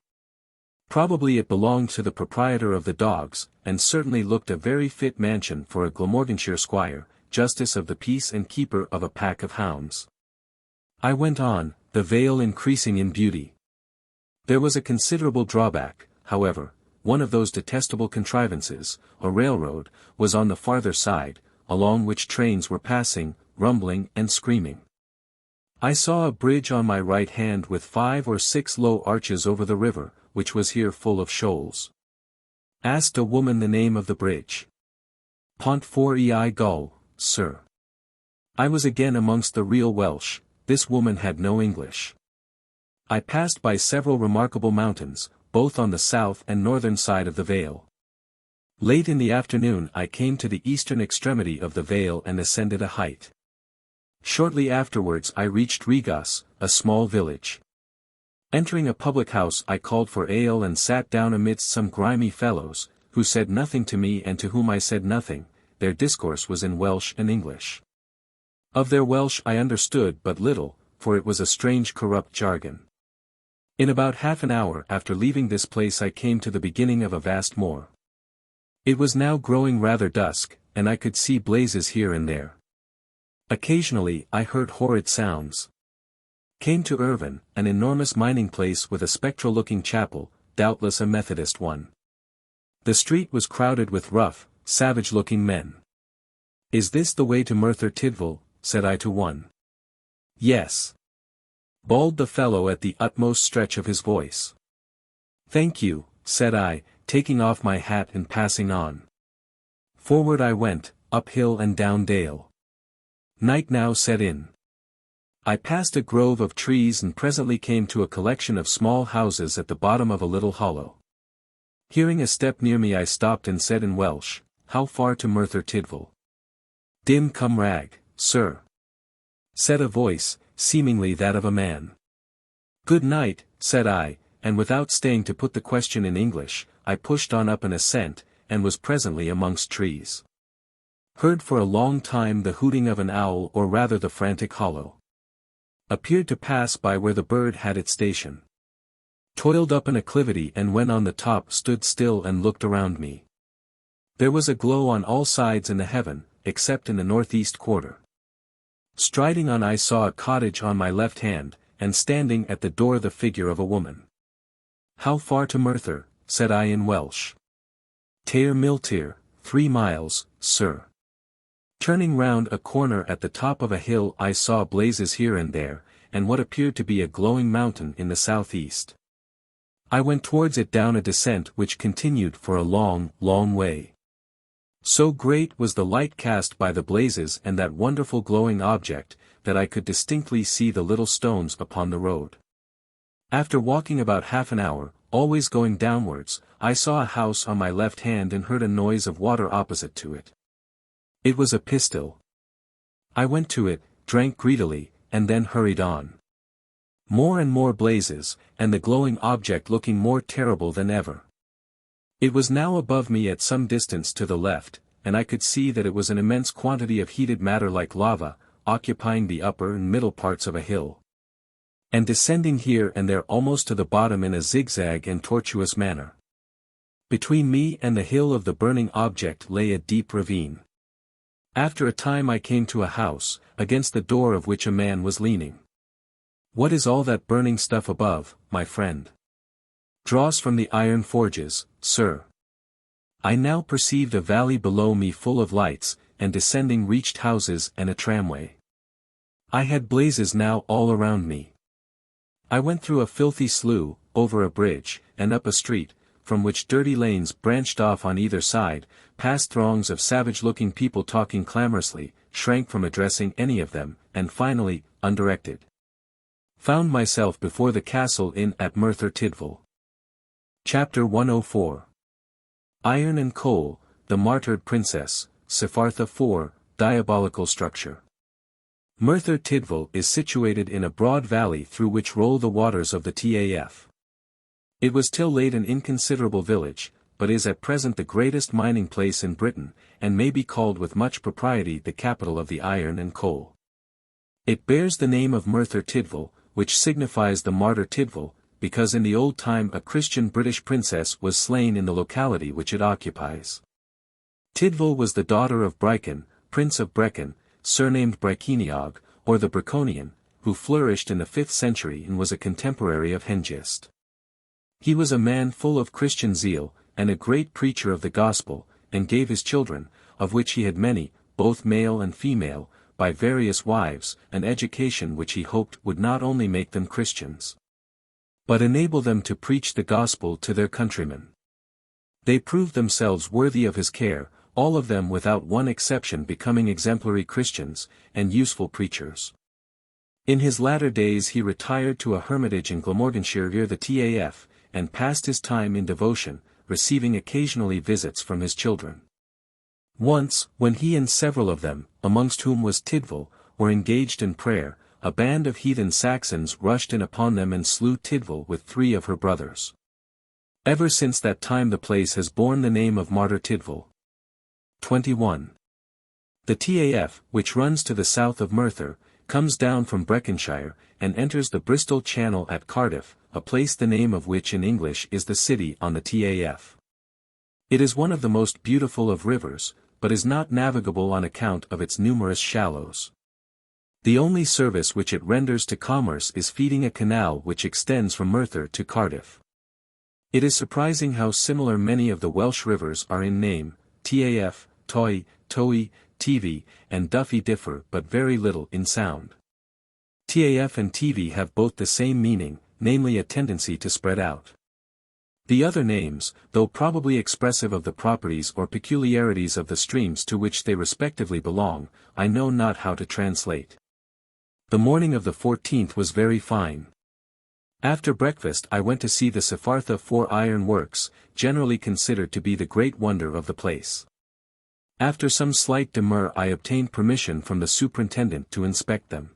Probably it belonged to the proprietor of the dogs, and certainly looked a very fit mansion for a Glamorganshire squire, justice of the peace and keeper of a pack of hounds. I went on, the vale increasing in beauty. There was a considerable drawback, however. One of those detestable contrivances, a railroad, was on the farther side, along which trains were passing, rumbling and screaming. I saw a bridge on my right hand with 5 or 6 low arches over the river, which was here full of shoals. Asked a woman the name of the bridge. Pont-rhyd-y-groes, sir. I was again amongst the real Welsh, this woman had no English. I passed by several remarkable mountains, both on the south and northern side of the vale. Late in the afternoon I came to the eastern extremity of the vale and ascended a height. Shortly afterwards I reached Regas, a small village. Entering a public house I called for ale and sat down amidst some grimy fellows, who said nothing to me and to whom I said nothing. Their discourse was in Welsh and English. Of their Welsh I understood but little, for it was a strange corrupt jargon. In about half an hour after leaving this place I came to the beginning of a vast moor. It was now growing rather dusk, and I could see blazes here and there. Occasionally I heard horrid sounds. Came to Irvine, an enormous mining place with a spectral-looking chapel, doubtless a Methodist one. The street was crowded with rough, savage-looking men. "Is this the way to Merthyr Tydfil?" said I to one. "Yes," bawled the fellow at the utmost stretch of his voice. "Thank you," said I, taking off my hat and passing on. Forward I went, up hill and down dale. Night now set in. I passed a grove of trees and presently came to a collection of small houses at the bottom of a little hollow. Hearing a step near me I stopped and said in Welsh, "How far to Merthyr Tydfil?" "Dim Cymraeg, sir," said a voice, seemingly that of a man. "Good night," said I, and without staying to put the question in English, I pushed on up an ascent, and was presently amongst trees. Heard for a long time the hooting of an owl, or rather the frantic hollow. Appeared to pass by where the bird had its station. Toiled up an acclivity, and when on the top stood still and looked around me. There was a glow on all sides in the heaven, except in the northeast quarter. Striding on I saw a cottage on my left hand, and standing at the door the figure of a woman. "How far to Merthyr?" said I in Welsh. "Tair Miltir, 3 miles, sir." Turning round a corner at the top of a hill I saw blazes here and there, and what appeared to be a glowing mountain in the southeast. I went towards it down a descent which continued for a long, long way. So great was the light cast by the blazes and that wonderful glowing object, that I could distinctly see the little stones upon the road. After walking about half an hour, always going downwards, I saw a house on my left hand and heard a noise of water opposite to it. It was a pistil. I went to it, drank greedily, and then hurried on. More and more blazes, and the glowing object looking more terrible than ever. It was now above me at some distance to the left, and I could see that it was an immense quantity of heated matter like lava, occupying the upper and middle parts of a hill, and descending here and there almost to the bottom in a zigzag and tortuous manner. Between me and the hill of the burning object lay a deep ravine. After a time I came to a house, against the door of which a man was leaning. "What is all that burning stuff above, my friend?" "Dross from the iron forges, sir." I now perceived a valley below me full of lights, and descending reached houses and a tramway. I had blazes now all around me. I went through a filthy slough, over a bridge, and up a street, from which dirty lanes branched off on either side, past throngs of savage-looking people talking clamorously, shrank from addressing any of them, and finally, undirected, found myself before the castle inn at Merthyr Tydfil. Chapter 104. Iron and Coal, the Martyred Princess, Cyfartha 4, Diabolical Structure. Merthyr Tydfil is situated in a broad valley through which roll the waters of the Taf. It was till late an inconsiderable village, but is at present the greatest mining place in Britain, and may be called with much propriety the capital of the iron and coal. It bears the name of Merthyr Tydfil, which signifies the martyr Tydfil, because in the old time a Christian British princess was slain in the locality which it occupies. Tydfil was the daughter of Brychan, Prince of Brecon, surnamed Bryceniog, or the Bryconian, who flourished in the 5th century and was a contemporary of Hengist. He was a man full of Christian zeal, and a great preacher of the gospel, and gave his children, of which he had many, both male and female, by various wives, an education which he hoped would not only make them Christians, but enable them to preach the gospel to their countrymen. They proved themselves worthy of his care, all of them without one exception becoming exemplary Christians, and useful preachers. In his latter days he retired to a hermitage in Glamorganshire near the Taf, and passed his time in devotion, receiving occasionally visits from his children. Once, when he and several of them, amongst whom was Tydfil, were engaged in prayer, a band of heathen Saxons rushed in upon them and slew Tydfil with 3 of her brothers. Ever since that time the place has borne the name of Martyr Tydfil. 21. The Taf, which runs to the south of Merthyr, comes down from Breconshire, and enters the Bristol Channel at Cardiff, a place the name of which in English is the city on the Taf. It is one of the most beautiful of rivers, but is not navigable on account of its numerous shallows. The only service which it renders to commerce is feeding a canal which extends from Merthyr to Cardiff. It is surprising how similar many of the Welsh rivers are in name. Taf, Toy, Towy, Tv, and Duffy differ but very little in sound. Taf and Tv have both the same meaning, namely a tendency to spread out. The other names, though probably expressive of the properties or peculiarities of the streams to which they respectively belong, I know not how to translate. The morning of the 14th was very fine. After breakfast I went to see the Cyfartha 4 iron works, generally considered to be the great wonder of the place. After some slight demur I obtained permission from the superintendent to inspect them.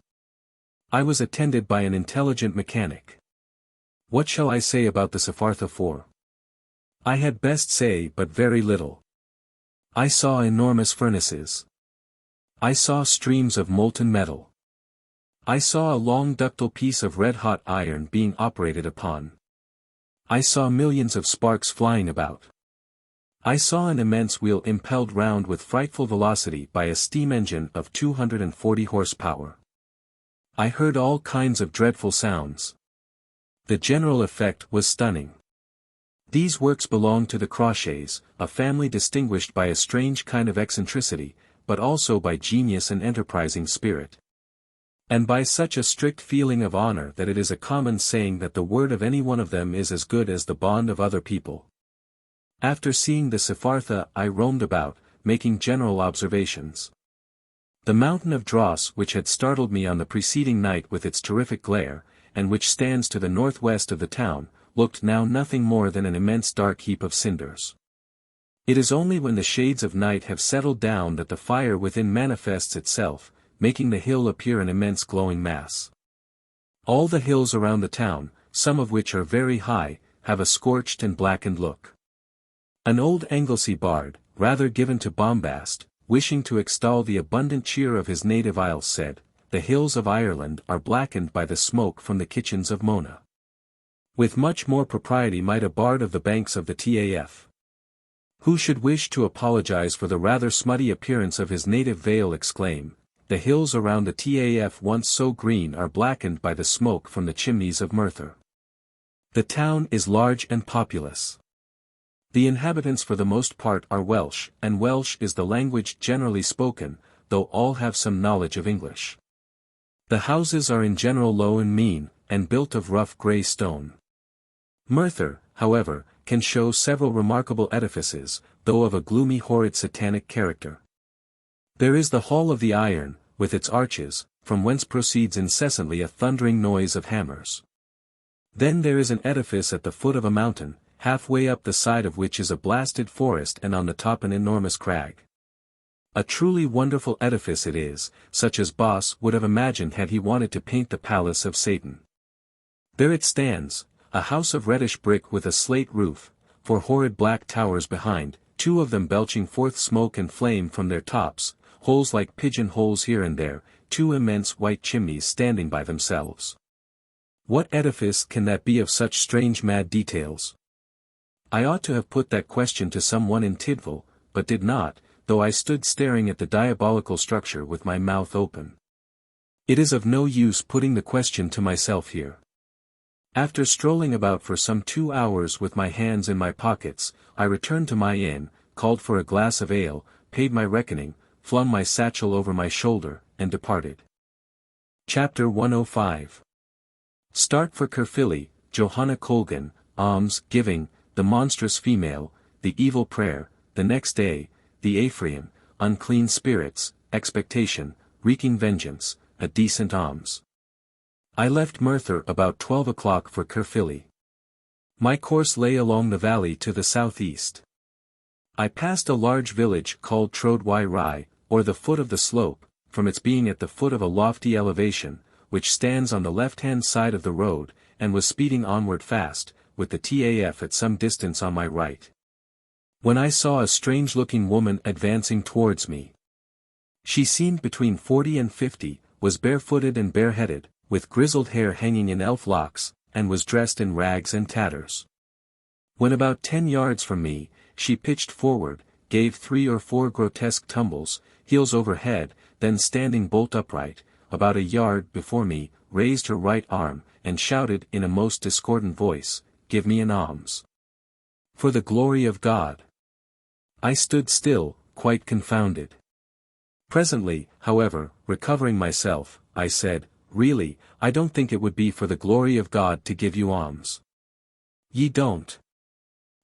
I was attended by an intelligent mechanic. What shall I say about the Cyfartha for? I had best say but very little. I saw enormous furnaces. I saw streams of molten metal. I saw a long ductile piece of red-hot iron being operated upon. I saw millions of sparks flying about. I saw an immense wheel impelled round with frightful velocity by a steam engine of 240 horsepower. I heard all kinds of dreadful sounds. The general effect was stunning. These works belonged to the Crauchetes, a family distinguished by a strange kind of eccentricity, but also by genius and enterprising spirit. And by such a strict feeling of honor that it is a common saying that the word of any one of them is as good as the bond of other people. After seeing the Cyfartha I roamed about, making general observations. The mountain of dross which had startled me on the preceding night with its terrific glare, and which stands to the northwest of the town, looked now nothing more than an immense dark heap of cinders. It is only when the shades of night have settled down that the fire within manifests itself, making the hill appear an immense glowing mass. All the hills around the town, some of which are very high, have a scorched and blackened look. An old Anglesey bard, rather given to bombast, wishing to extol the abundant cheer of his native isles said, "The hills of Ireland are blackened by the smoke from the kitchens of Mona." With much more propriety might a bard of the banks of the Taf, who should wish to apologize for the rather smutty appearance of his native vale, exclaim, "The hills around the Taf once so green are blackened by the smoke from the chimneys of Merthyr." The town is large and populous. The inhabitants for the most part are Welsh, and Welsh is the language generally spoken, though all have some knowledge of English. The houses are in general low and mean, and built of rough grey stone. Merthyr, however, can show several remarkable edifices, though of a gloomy horrid satanic character. There is the Hall of the Iron, with its arches, from whence proceeds incessantly a thundering noise of hammers. Then there is an edifice at the foot of a mountain, halfway up the side of which is a blasted forest and on the top an enormous crag. A truly wonderful edifice it is, such as Boss would have imagined had he wanted to paint the palace of Satan. There it stands, a house of reddish brick with a slate roof, 4 horrid black towers behind, 2 of them belching forth smoke and flame from their tops, holes like pigeon holes here and there, 2 immense white chimneys standing by themselves. What edifice can that be of such strange mad details? I ought to have put that question to some one in Tydfil, but did not, though I stood staring at the diabolical structure with my mouth open. It is of no use putting the question to myself here. After strolling about for some 2 hours with my hands in my pockets, I returned to my inn, called for a glass of ale, paid my reckoning, flung my satchel over my shoulder, and departed. Chapter 105. Start for Caerphilly, Johanna Colgan, alms, giving, the monstrous female, the evil prayer, the next day, the Ephraim, unclean spirits, expectation, wreaking vengeance, a decent alms. I left Merthyr about 12 o'clock for Caerphilly. My course lay along the valley to the southeast. I passed a large village called Trod-y-Rye, or the foot of the slope, from its being at the foot of a lofty elevation, which stands on the left-hand side of the road, and was speeding onward fast, with the Taf at some distance on my right. When I saw a strange-looking woman advancing towards me. She seemed between 40 and 50, was barefooted and bareheaded, with grizzled hair hanging in elf locks, and was dressed in rags and tatters. When about 10 yards from me, she pitched forward, gave 3 or 4 grotesque tumbles, heels over head, then standing bolt upright, about a yard before me, raised her right arm, and shouted in a most discordant voice, "Give me an alms. For the glory of God." I stood still, quite confounded. Presently, however, recovering myself, I said, "Really, I don't think it would be for the glory of God to give you alms." "Ye don't?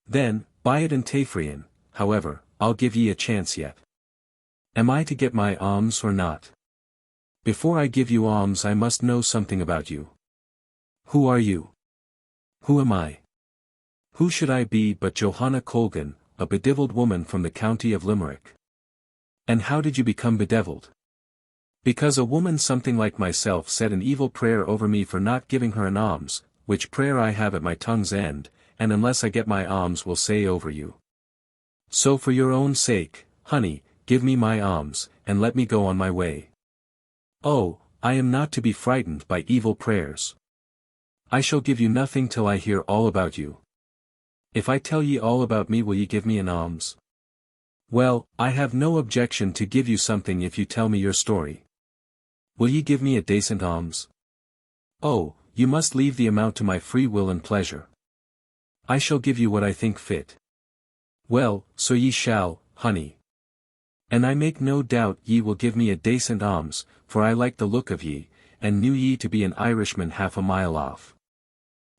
Then, buy it in Tafrian, however, I'll give ye a chance yet. Am I to get my alms or not? Before I give you alms I must know something about you. Who are you? Who am I? Who should I be but Johanna Colgan, a bedevilled woman from the county of Limerick? And how did you become bedevilled? Because a woman something like myself said an evil prayer over me for not giving her an alms, which prayer I have at my tongue's end, and unless I get my alms will say over you. So for your own sake, honey, give me my alms, and let me go on my way. Oh, I am not to be frightened by evil prayers. I shall give you nothing till I hear all about you. If I tell ye all about me, will ye give me an alms? Well, I have no objection to give you something if you tell me your story. Will ye give me a decent alms? Oh, you must leave the amount to my free will and pleasure. I shall give you what I think fit. Well, so ye shall, honey. And I make no doubt ye will give me a decent alms, for I like the look of ye, and knew ye to be an Irishman half a mile off.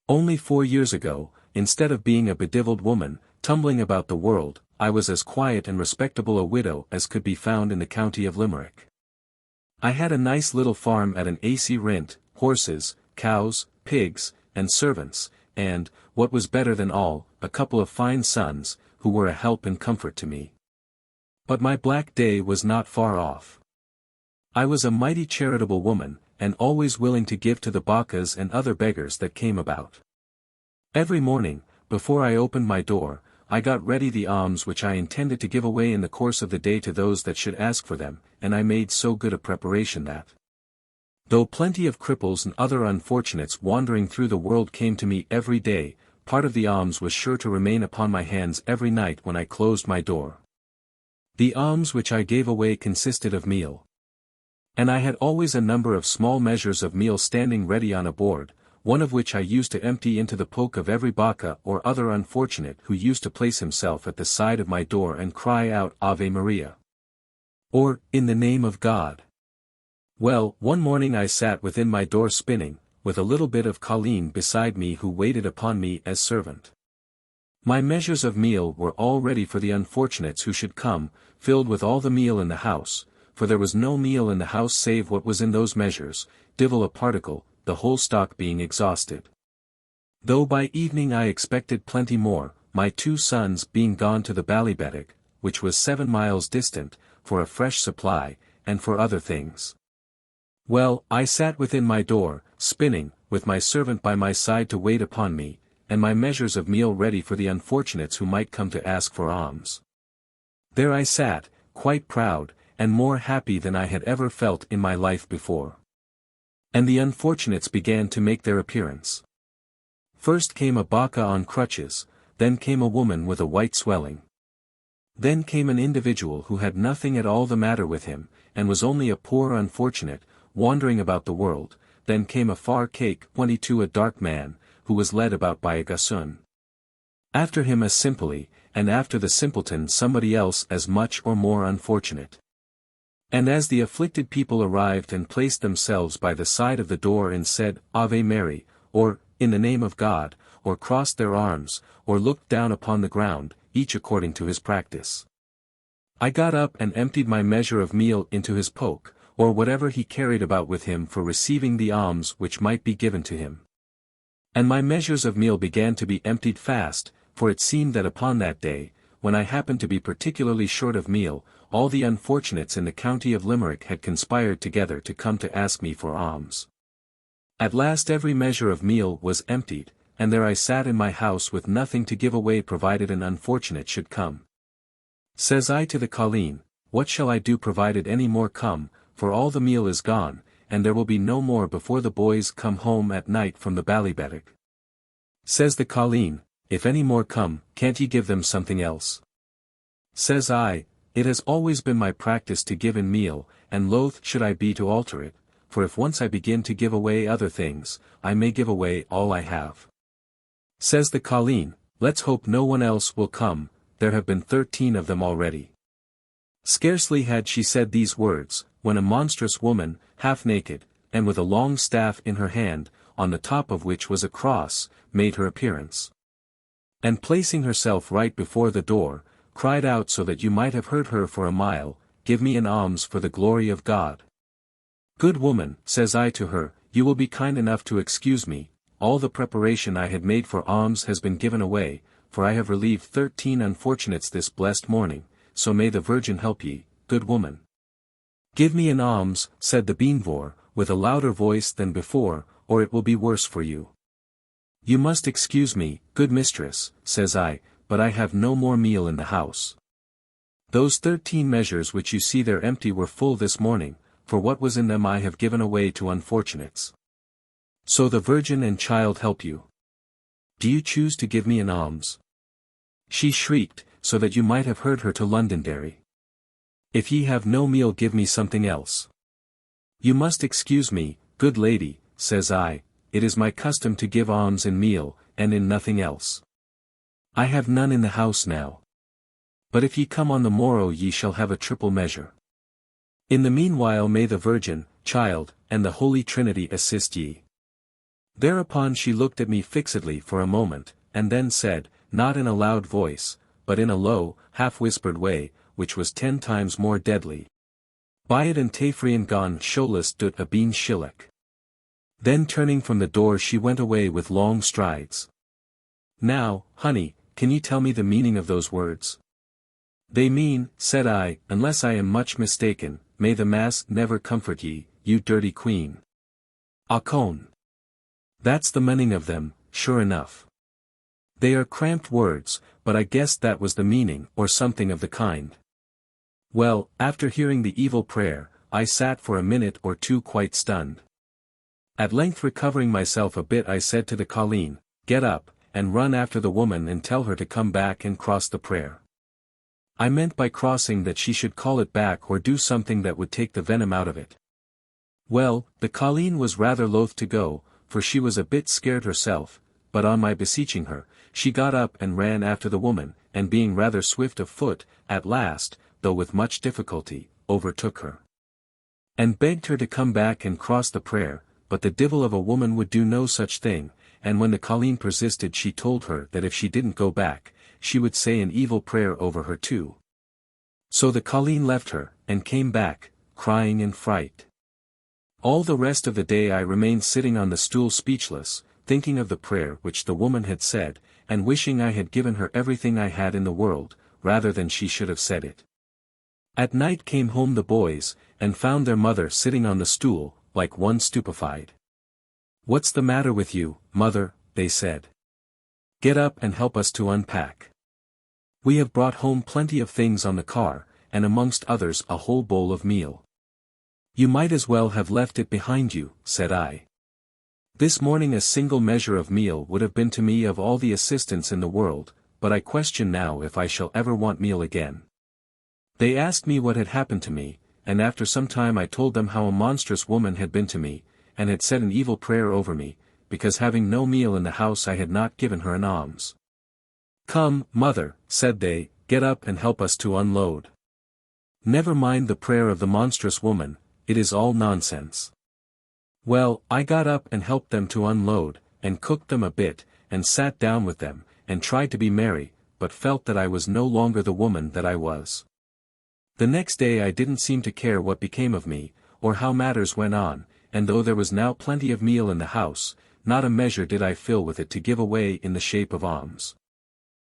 Only 4 years ago, instead of being a bedivilled woman, tumbling about the world, I was as quiet and respectable a widow as could be found in the county of Limerick. I had a nice little farm at an acre rent, horses, cows, pigs, and servants, and, what was better than all, a couple of fine sons, who were a help and comfort to me. But my black day was not far off. I was a mighty charitable woman, and always willing to give to the bakas and other beggars that came about. Every morning, before I opened my door, I got ready the alms which I intended to give away in the course of the day to those that should ask for them, and I made so good a preparation that, though plenty of cripples and other unfortunates wandering through the world came to me every day, part of the alms was sure to remain upon my hands every night when I closed my door. The alms which I gave away consisted of meal. And I had always a number of small measures of meal standing ready on a board, one of which I used to empty into the poke of every baka or other unfortunate who used to place himself at the side of my door and cry out Ave Maria. Or, in the name of God. Well, one morning I sat within my door spinning, with a little bit of colleen beside me who waited upon me as servant. My measures of meal were all ready for the unfortunates who should come, filled with all the meal in the house, for there was no meal in the house save what was in those measures, divil a particle, the whole stock being exhausted. Though by evening I expected plenty more, my 2 sons being gone to the Ballybettock, which was 7 miles distant, for a fresh supply, and for other things. Well, I sat within my door, spinning, with my servant by my side to wait upon me, and my measures of meal ready for the unfortunates who might come to ask for alms. There I sat, quite proud, and more happy than I had ever felt in my life before. And the unfortunates began to make their appearance. First came a baka on crutches, then came a woman with a white swelling. Then came an individual who had nothing at all the matter with him, and was only a poor unfortunate, wandering about the world. Then came a far cake 22 a dark man, who was led about by a gossoon. After him a simply, and after the simpleton somebody else as much or more unfortunate. And as the afflicted people arrived and placed themselves by the side of the door and said, Ave Mary, or, in the name of God, or crossed their arms, or looked down upon the ground, each according to his practice, I got up and emptied my measure of meal into his poke, or whatever he carried about with him for receiving the alms which might be given to him. And my measures of meal began to be emptied fast, for it seemed that upon that day, when I happened to be particularly short of meal, all the unfortunates in the county of Limerick had conspired together to come to ask me for alms. At last every measure of meal was emptied, and there I sat in my house with nothing to give away provided an unfortunate should come. Says I to the colleen, what shall I do provided any more come, for all the meal is gone, and there will be no more before the boys come home at night from the Ballybettock. Says the colleen, if any more come, can't ye give them something else? Says I, it has always been my practice to give in meal, and loath should I be to alter it, for if once I begin to give away other things, I may give away all I have. Says the colleen, let's hope no one else will come, there have been 13 of them already. Scarcely had she said these words, when a monstrous woman, half naked, and with a long staff in her hand, on the top of which was a cross, made her appearance. And placing herself right before the door, cried out so that you might have heard her for a mile, give me an alms for the glory of God. Good woman, says I to her, you will be kind enough to excuse me, all the preparation I had made for alms has been given away, for I have relieved 13 unfortunates this blessed morning, so may the Virgin help ye, good woman. Give me an alms, said the beanvore, with a louder voice than before, or it will be worse for you. You must excuse me, good mistress, says I, but I have no more meal in the house. Those 13 measures which you see there empty were full this morning, for what was in them I have given away to unfortunates. So the Virgin and Child help you. Do you choose to give me an alms? She shrieked, so that you might have heard her to Londonderry. If ye have no meal, give me something else. You must excuse me, good lady, says I, it is my custom to give alms in meal, and in nothing else. I have none in the house now. But if ye come on the morrow ye shall have a triple measure. In the meanwhile may the Virgin, Child, and the Holy Trinity assist ye. Thereupon she looked at me fixedly for a moment, and then said, not in a loud voice, but in a low, half-whispered way, which was 10 times more deadly. Buy it and Tafrian gone sholas dut a bean shillock. Then turning from the door she went away with long strides. Now, honey, can you tell me the meaning of those words? They mean, said I, unless I am much mistaken, may the Mass never comfort ye, you dirty queen. Achone. That's the meaning of them, sure enough. They are cramped words, but I guessed that was the meaning, or something of the kind. Well, after hearing the evil prayer, I sat for a minute or two quite stunned. At length recovering myself a bit I said to the colleen, get up, and run after the woman and tell her to come back and cross the prayer. I meant by crossing that she should call it back or do something that would take the venom out of it. Well, the colleen was rather loath to go, for she was a bit scared herself, but on my beseeching her, she got up and ran after the woman, and being rather swift of foot, at last, though with much difficulty, overtook her. And begged her to come back and cross the prayer, but the divil of a woman would do no such thing, and when the colleen persisted she told her that if she didn't go back, she would say an evil prayer over her too. So the colleen left her, and came back, crying in fright. All the rest of the day I remained sitting on the stool speechless, thinking of the prayer which the woman had said, and wishing I had given her everything I had in the world, rather than she should have said it. At night came home the boys, and found their mother sitting on the stool, like one stupefied. What's the matter with you, mother? They said. Get up and help us to unpack. We have brought home plenty of things on the car, and amongst others a whole bowl of meal. You might as well have left it behind you, said I. This morning a single measure of meal would have been to me of all the assistance in the world, but I question now if I shall ever want meal again. They asked me what had happened to me, and after some time I told them how a monstrous woman had been to me, and had said an evil prayer over me, because having no meal in the house I had not given her an alms. Come, mother, said they, get up and help us to unload. Never mind the prayer of the monstrous woman, it is all nonsense. Well, I got up and helped them to unload, and cooked them a bit, and sat down with them, and tried to be merry, but felt that I was no longer the woman that I was. The next day I didn't seem to care what became of me, or how matters went on, and though there was now plenty of meal in the house, not a measure did I fill with it to give away in the shape of alms.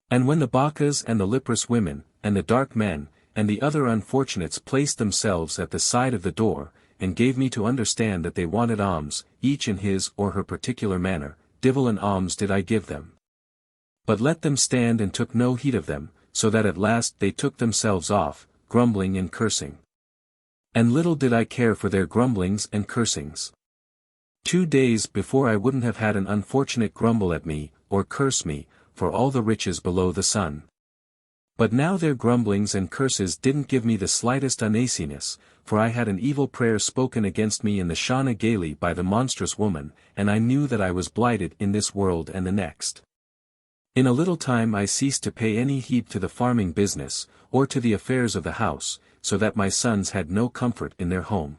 And when the Bacchas and the leprous women, and the dark men, and the other unfortunates placed themselves at the side of the door, and gave me to understand that they wanted alms, each in his or her particular manner, divil an alms did I give them. But let them stand and took no heed of them, so that at last they took themselves off, grumbling and cursing. And little did I care for their grumblings and cursings. 2 days before I wouldn't have had an unfortunate grumble at me, or curse me, for all the riches below the sun. But now their grumblings and curses didn't give me the slightest uneasiness, for I had an evil prayer spoken against me in the Shana Gailey by the monstrous woman, and I knew that I was blighted in this world and the next. In a little time I ceased to pay any heed to the farming business, or to the affairs of the house, so that my sons had no comfort in their home.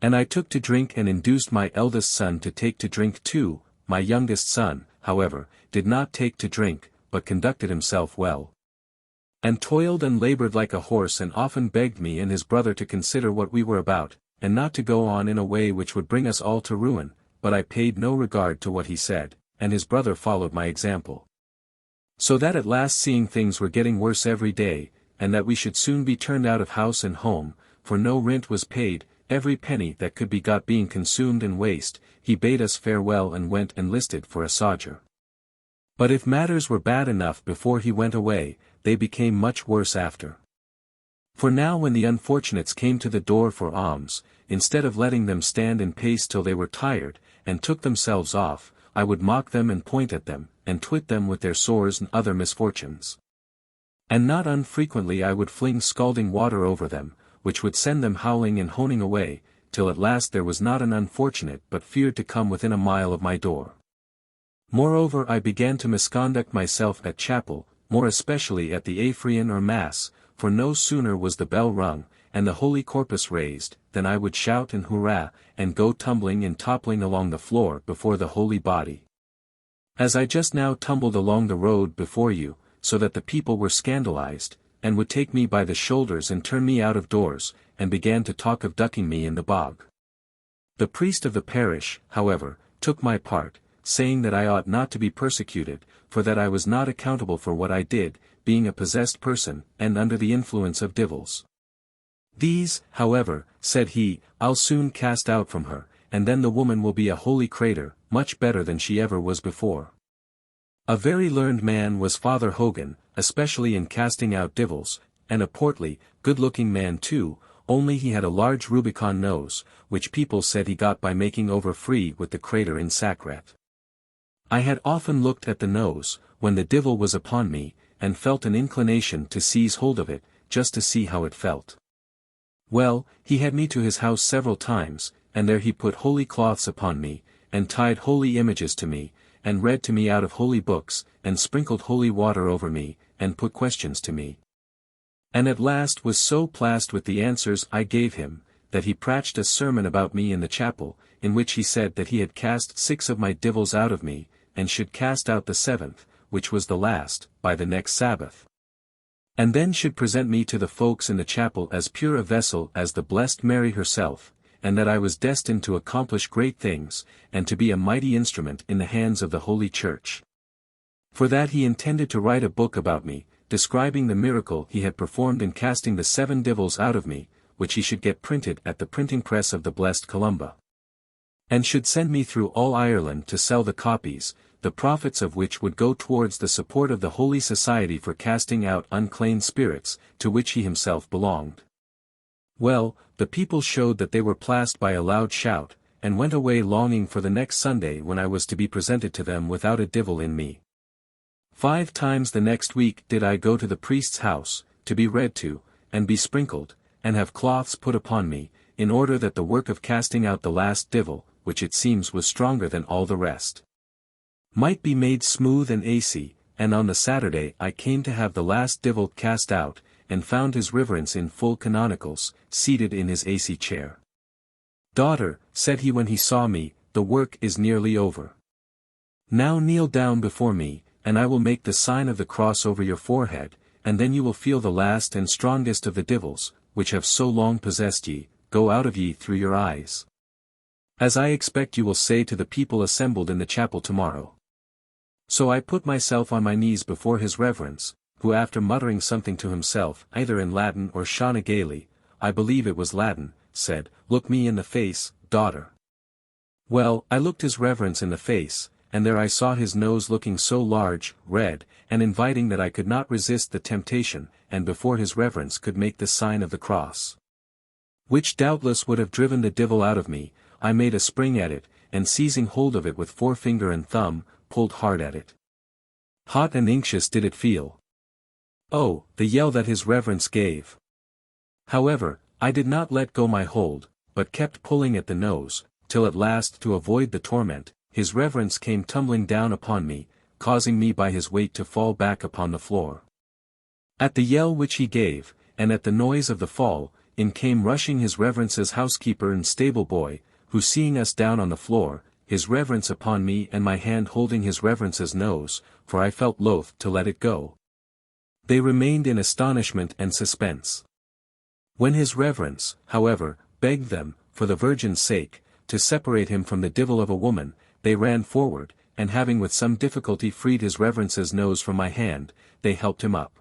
And I took to drink and induced my eldest son to take to drink too. My youngest son, however, did not take to drink, but conducted himself well. And toiled and labored like a horse, and often begged me and his brother to consider what we were about, and not to go on in a way which would bring us all to ruin, but I paid no regard to what he said, and his brother followed my example. So that at last, seeing things were getting worse every day, and that we should soon be turned out of house and home, for no rent was paid, every penny that could be got being consumed and waste, he bade us farewell and went and listed for a sojer. But if matters were bad enough before he went away, they became much worse after. For now when the unfortunates came to the door for alms, instead of letting them stand in pace till they were tired, and took themselves off, I would mock them and point at them, and twit them with their sores and other misfortunes. And not unfrequently I would fling scalding water over them, which would send them howling and honing away, till at last there was not an unfortunate but feared to come within a mile of my door. Moreover I began to misconduct myself at chapel, more especially at the Aphrian or Mass, for no sooner was the bell rung, and the Holy Corpus raised, than I would shout and hurrah, and go tumbling and toppling along the floor before the holy body. As I just now tumbled along the road before you, so that the people were scandalized, and would take me by the shoulders and turn me out of doors, and began to talk of ducking me in the bog. The priest of the parish, however, took my part, saying that I ought not to be persecuted, for that I was not accountable for what I did, being a possessed person, and under the influence of devils. These, however, said he, I'll soon cast out from her, and then the woman will be a holy crater, much better than she ever was before. A very learned man was Father Hogan, especially in casting out devils, and a portly, good-looking man too, only he had a large Rubicon nose, which people said he got by making over free with the crater in Sacret. I had often looked at the nose, when the devil was upon me, and felt an inclination to seize hold of it, just to see how it felt. Well, he had me to his house several times, and there he put holy cloths upon me, and tied holy images to me, and read to me out of holy books, and sprinkled holy water over me, and put questions to me. And at last was so pleased with the answers I gave him, that he preached a sermon about me in the chapel, in which he said that he had cast 6 of my devils out of me, and should cast out the 7th, which was the last, by the next Sabbath. And then should present me to the folks in the chapel as pure a vessel as the blessed Mary herself, and that I was destined to accomplish great things, and to be a mighty instrument in the hands of the Holy Church. For that he intended to write a book about me, describing the miracle he had performed in casting the 7 devils out of me, which he should get printed at the printing press of the blessed Columba. And should send me through all Ireland to sell the copies, the profits of which would go towards the support of the Holy Society for casting out unclean spirits, to which he himself belonged. Well, the people showed that they were pleased by a loud shout, and went away longing for the next Sunday when I was to be presented to them without a devil in me. 5 times the next week did I go to the priest's house, to be read to, and be sprinkled, and have cloths put upon me, in order that the work of casting out the last devil, which it seems was stronger than all the rest, might be made smooth and easy. And on the Saturday I came to have the last devil cast out, and found his reverence in full canonicals, seated in his easy chair. Daughter, said he when he saw me, the work is nearly over. Now kneel down before me, and I will make the sign of the cross over your forehead, and then you will feel the last and strongest of the devils, which have so long possessed ye, go out of ye through your eyes. As I expect you will say to the people assembled in the chapel tomorrow. So I put myself on my knees before his reverence, who after muttering something to himself either in Latin or Shauna Gailey, I believe it was Latin, said, Look me in the face, daughter. Well, I looked his reverence in the face, and there I saw his nose looking so large, red, and inviting that I could not resist the temptation, and before his reverence could make the sign of the cross, which doubtless would have driven the devil out of me, I made a spring at it, and seizing hold of it with forefinger and thumb, pulled hard at it. Hot and anxious did it feel. Oh, the yell that his reverence gave! However, I did not let go my hold, but kept pulling at the nose, till at last to avoid the torment, his reverence came tumbling down upon me, causing me by his weight to fall back upon the floor. At the yell which he gave, and at the noise of the fall, in came rushing his reverence's housekeeper and stable boy, who seeing us down on the floor, his reverence upon me and my hand holding his reverence's nose, for I felt loath to let it go, they remained in astonishment and suspense. When his reverence, however, begged them, for the Virgin's sake, to separate him from the devil of a woman, they ran forward, and having with some difficulty freed his reverence's nose from my hand, they helped him up.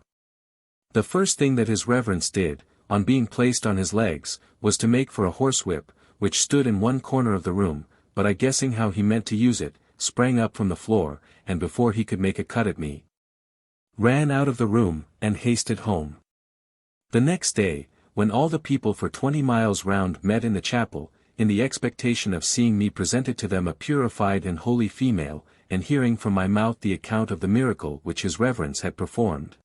The first thing that his reverence did, on being placed on his legs, was to make for a horsewhip, which stood in one corner of the room, but I guessing how he meant to use it, sprang up from the floor, and before he could make a cut at me, ran out of the room, and hasted home. The next day, when all the people for 20 miles round met in the chapel, in the expectation of seeing me presented to them a purified and holy female, and hearing from my mouth the account of the miracle which his reverence had performed.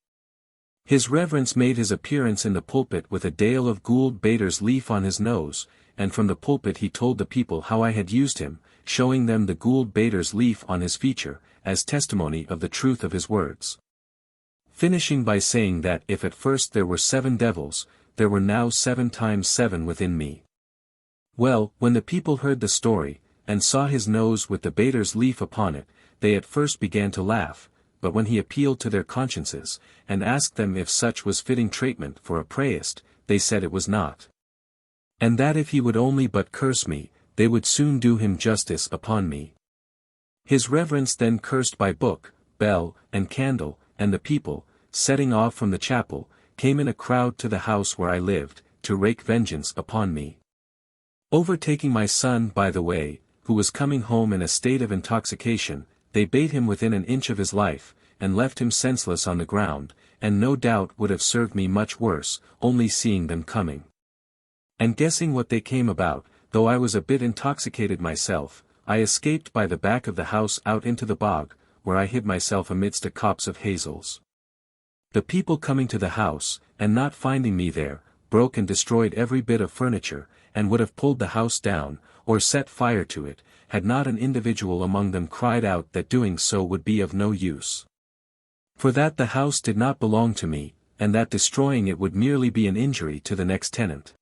His reverence made his appearance in the pulpit with a dale of Gould Bater's leaf on his nose, and from the pulpit he told the people how I had used him, showing them the Gould Bater's leaf on his feature, as testimony of the truth of his words. Finishing by saying that if at first there were 7 devils, there were now 7 times 7 within me. Well, when the people heard the story, and saw his nose with the Bater's leaf upon it, they at first began to laugh, but when he appealed to their consciences, and asked them if such was fitting treatment for a priest, they said it was not. And that if he would only but curse me, they would soon do him justice upon me. His reverence then cursed by book, bell, and candle, and the people, setting off from the chapel, came in a crowd to the house where I lived, to wreak vengeance upon me. Overtaking my son by the way, who was coming home in a state of intoxication, they bade him within an inch of his life, and left him senseless on the ground, and no doubt would have served me much worse, only seeing them coming. And guessing what they came about, though I was a bit intoxicated myself, I escaped by the back of the house out into the bog, where I hid myself amidst a copse of hazels. The people coming to the house, and not finding me there, broke and destroyed every bit of furniture, and would have pulled the house down, or set fire to it, had not an individual among them cried out that doing so would be of no use. For that the house did not belong to me, and that destroying it would merely be an injury to the next tenant.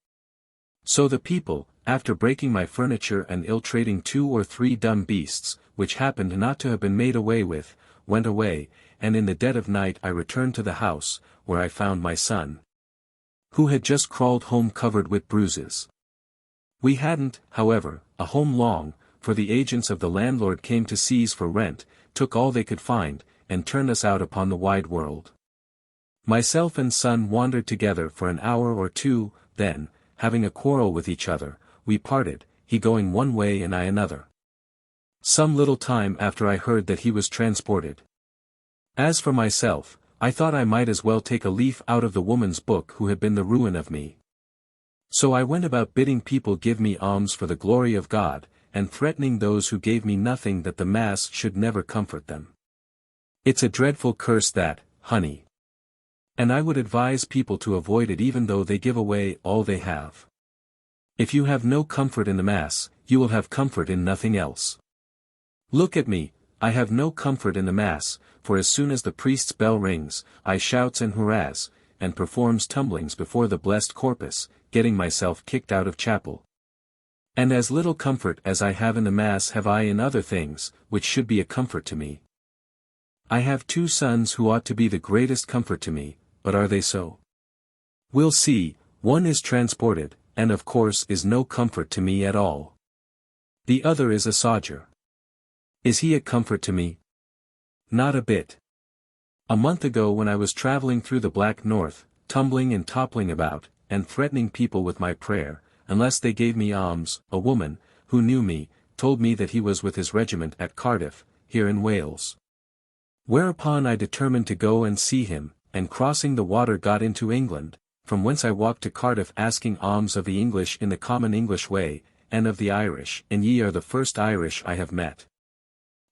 So the people, after breaking my furniture and ill-treating 2 or 3 dumb beasts, which happened not to have been made away with, went away, and in the dead of night I returned to the house, where I found my son, who had just crawled home covered with bruises. We hadn't, however, a home long, for the agents of the landlord came to seize for rent, took all they could find, and turned us out upon the wide world. Myself and son wandered together for an hour or 2, then, having a quarrel with each other, we parted, he going one way and I another. Some little time after I heard that he was transported. As for myself, I thought I might as well take a leaf out of the woman's book who had been the ruin of me. So I went about bidding people give me alms for the glory of God, and threatening those who gave me nothing that the Mass should never comfort them. It's a dreadful curse that, honey. And I would advise people to avoid it even though they give away all they have. If you have no comfort in the Mass, you will have comfort in nothing else. Look at me, I have no comfort in the Mass, for as soon as the priest's bell rings, I shouts and hurrahs, and performs tumblings before the blessed corpus, getting myself kicked out of chapel. And as little comfort as I have in the Mass have I in other things, which should be a comfort to me. I have 2 sons who ought to be the greatest comfort to me, but are they so? We'll see, one is transported, and of course is no comfort to me at all. The other is a sodger. Is he a comfort to me? Not a bit. A month ago when I was travelling through the Black North, tumbling and toppling about, and threatening people with my prayer, unless they gave me alms, a woman, who knew me, told me that he was with his regiment at Cardiff, here in Wales. Whereupon I determined to go and see him, and crossing the water got into England, from whence I walked to Cardiff asking alms of the English in the common English way, and of the Irish, and ye are the first Irish I have met.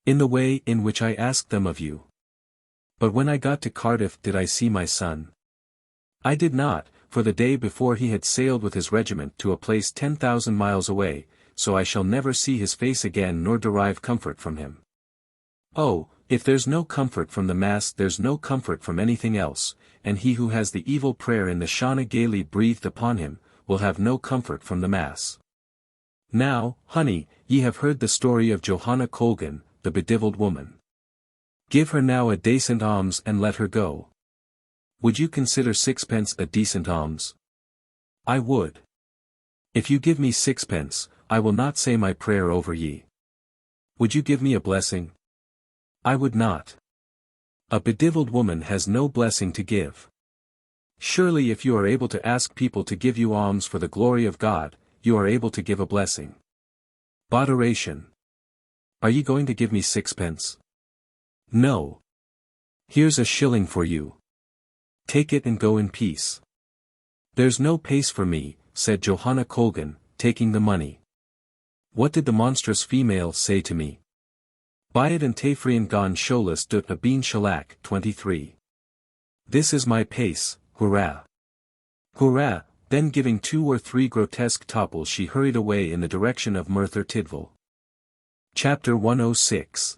In the way in which I asked them of you. But when I got to Cardiff did I see my son? I did not, for the day before he had sailed with his regiment to a place 10,000 miles away, so I shall never see his face again nor derive comfort from him. Oh, if there's no comfort from the Mass there's no comfort from anything else, and he who has the evil prayer in the Shana gaily breathed upon him, will have no comfort from the Mass. Now, honey, ye have heard the story of Johanna Colgan, the bedivilled woman. Give her now a decent alms and let her go. Would you consider 6 a decent alms? I would. If you give me 6, I will not say my prayer over ye. Would you give me a blessing? I would not. A bedivilled woman has no blessing to give. Surely if you are able to ask people to give you alms for the glory of God, you are able to give a blessing. Botheration. Are you going to give me 6pence? No. Here's a shilling for you. Take it and go in peace. There's no pace for me, said Johanna Colgan, taking the money. What did the monstrous female say to me? Buy it and Tafrian gon sholas dut a bean shellac 23. This is my pace, hurrah. Hurrah, then giving 2 or 3 grotesque topples she hurried away in the direction of Merthyr Tydfil. Chapter 106.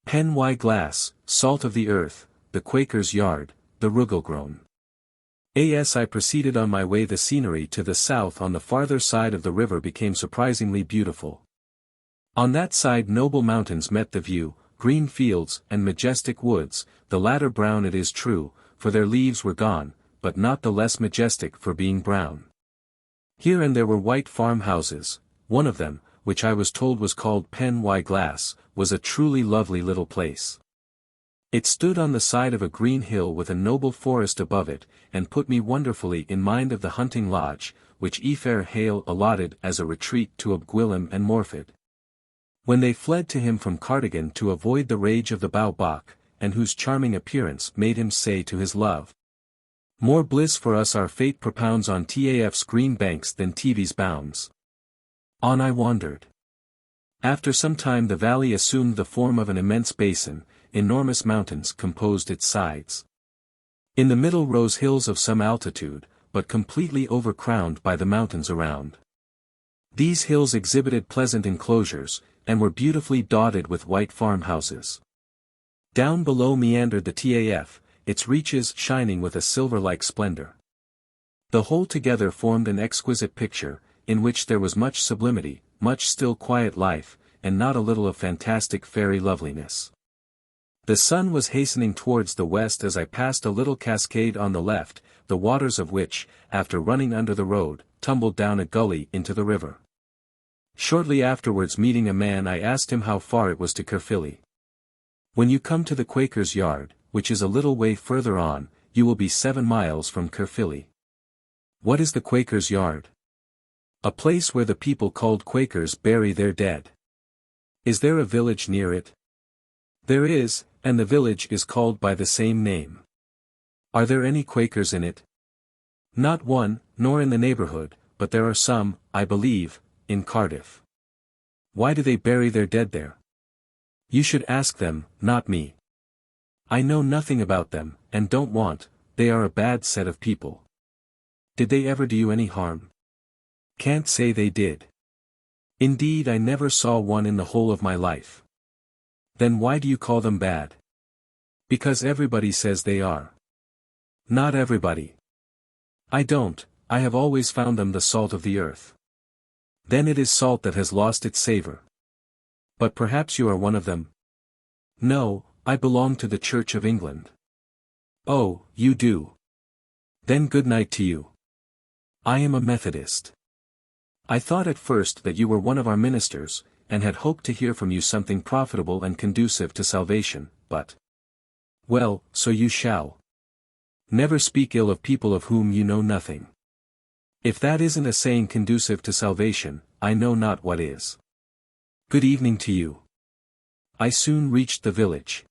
Pen y Glass, Salt of the Earth, the Quaker's Yard, the Llangollen. As I proceeded on my way, the scenery to the south on the farther side of the river became surprisingly beautiful. On that side noble mountains met the view, green fields and majestic woods, the latter brown it is true, for their leaves were gone, but not the less majestic for being brown. Here and there were white farmhouses. One of them, which I was told was called Pen y Glass, was a truly lovely little place. It stood on the side of a green hill with a noble forest above it, and put me wonderfully in mind of the hunting lodge, which Efer Hale allotted as a retreat to Llangollen and Morfydd. When they fled to him from Cardigan to avoid the rage of the Bow Bach, and whose charming appearance made him say to his love, "More bliss for us our fate propounds on Taf's green banks than TV's bounds." On I wandered. After some time the valley assumed the form of an immense basin, enormous mountains composed its sides. In the middle rose hills of some altitude, but completely overcrowned by the mountains around. These hills exhibited pleasant enclosures, and were beautifully dotted with white farmhouses. Down below meandered the Taf, its reaches shining with a silver-like splendor. The whole together formed an exquisite picture, in which there was much sublimity, much still quiet life, and not a little of fantastic fairy loveliness. The sun was hastening towards the west as I passed a little cascade on the left, the waters of which, after running under the road, tumbled down a gully into the river. Shortly afterwards, meeting a man, I asked him how far it was to Caerphilly. "When you come to the Quaker's Yard, which is a little way further on, you will be 7 miles from Caerphilly." "What is the Quaker's Yard?" "A place where the people called Quakers bury their dead." "Is there a village near it?" "There is, and the village is called by the same name." "Are there any Quakers in it?" "Not one, nor in the neighborhood, but there are some, I believe, in Cardiff." "Why do they bury their dead there?" "You should ask them, not me. I know nothing about them, and don't want. They are a bad set of people." "Did they ever do you any harm?" "Can't say they did. Indeed, I never saw one in the whole of my life." "Then why do you call them bad?" "Because everybody says they are." "Not everybody." "I don't. I have always found them the salt of the earth." "Then it is salt that has lost its savor." "But perhaps you are one of them?" "No, I belong to the Church of England." "Oh, you do? Then good night to you." "I am a Methodist." "I thought at first that you were one of our ministers, and had hoped to hear from you something profitable and conducive to salvation, but—" "Well, so you shall. Never speak ill of people of whom you know nothing. If that isn't a saying conducive to salvation, I know not what is. Good evening to you." I soon reached the village.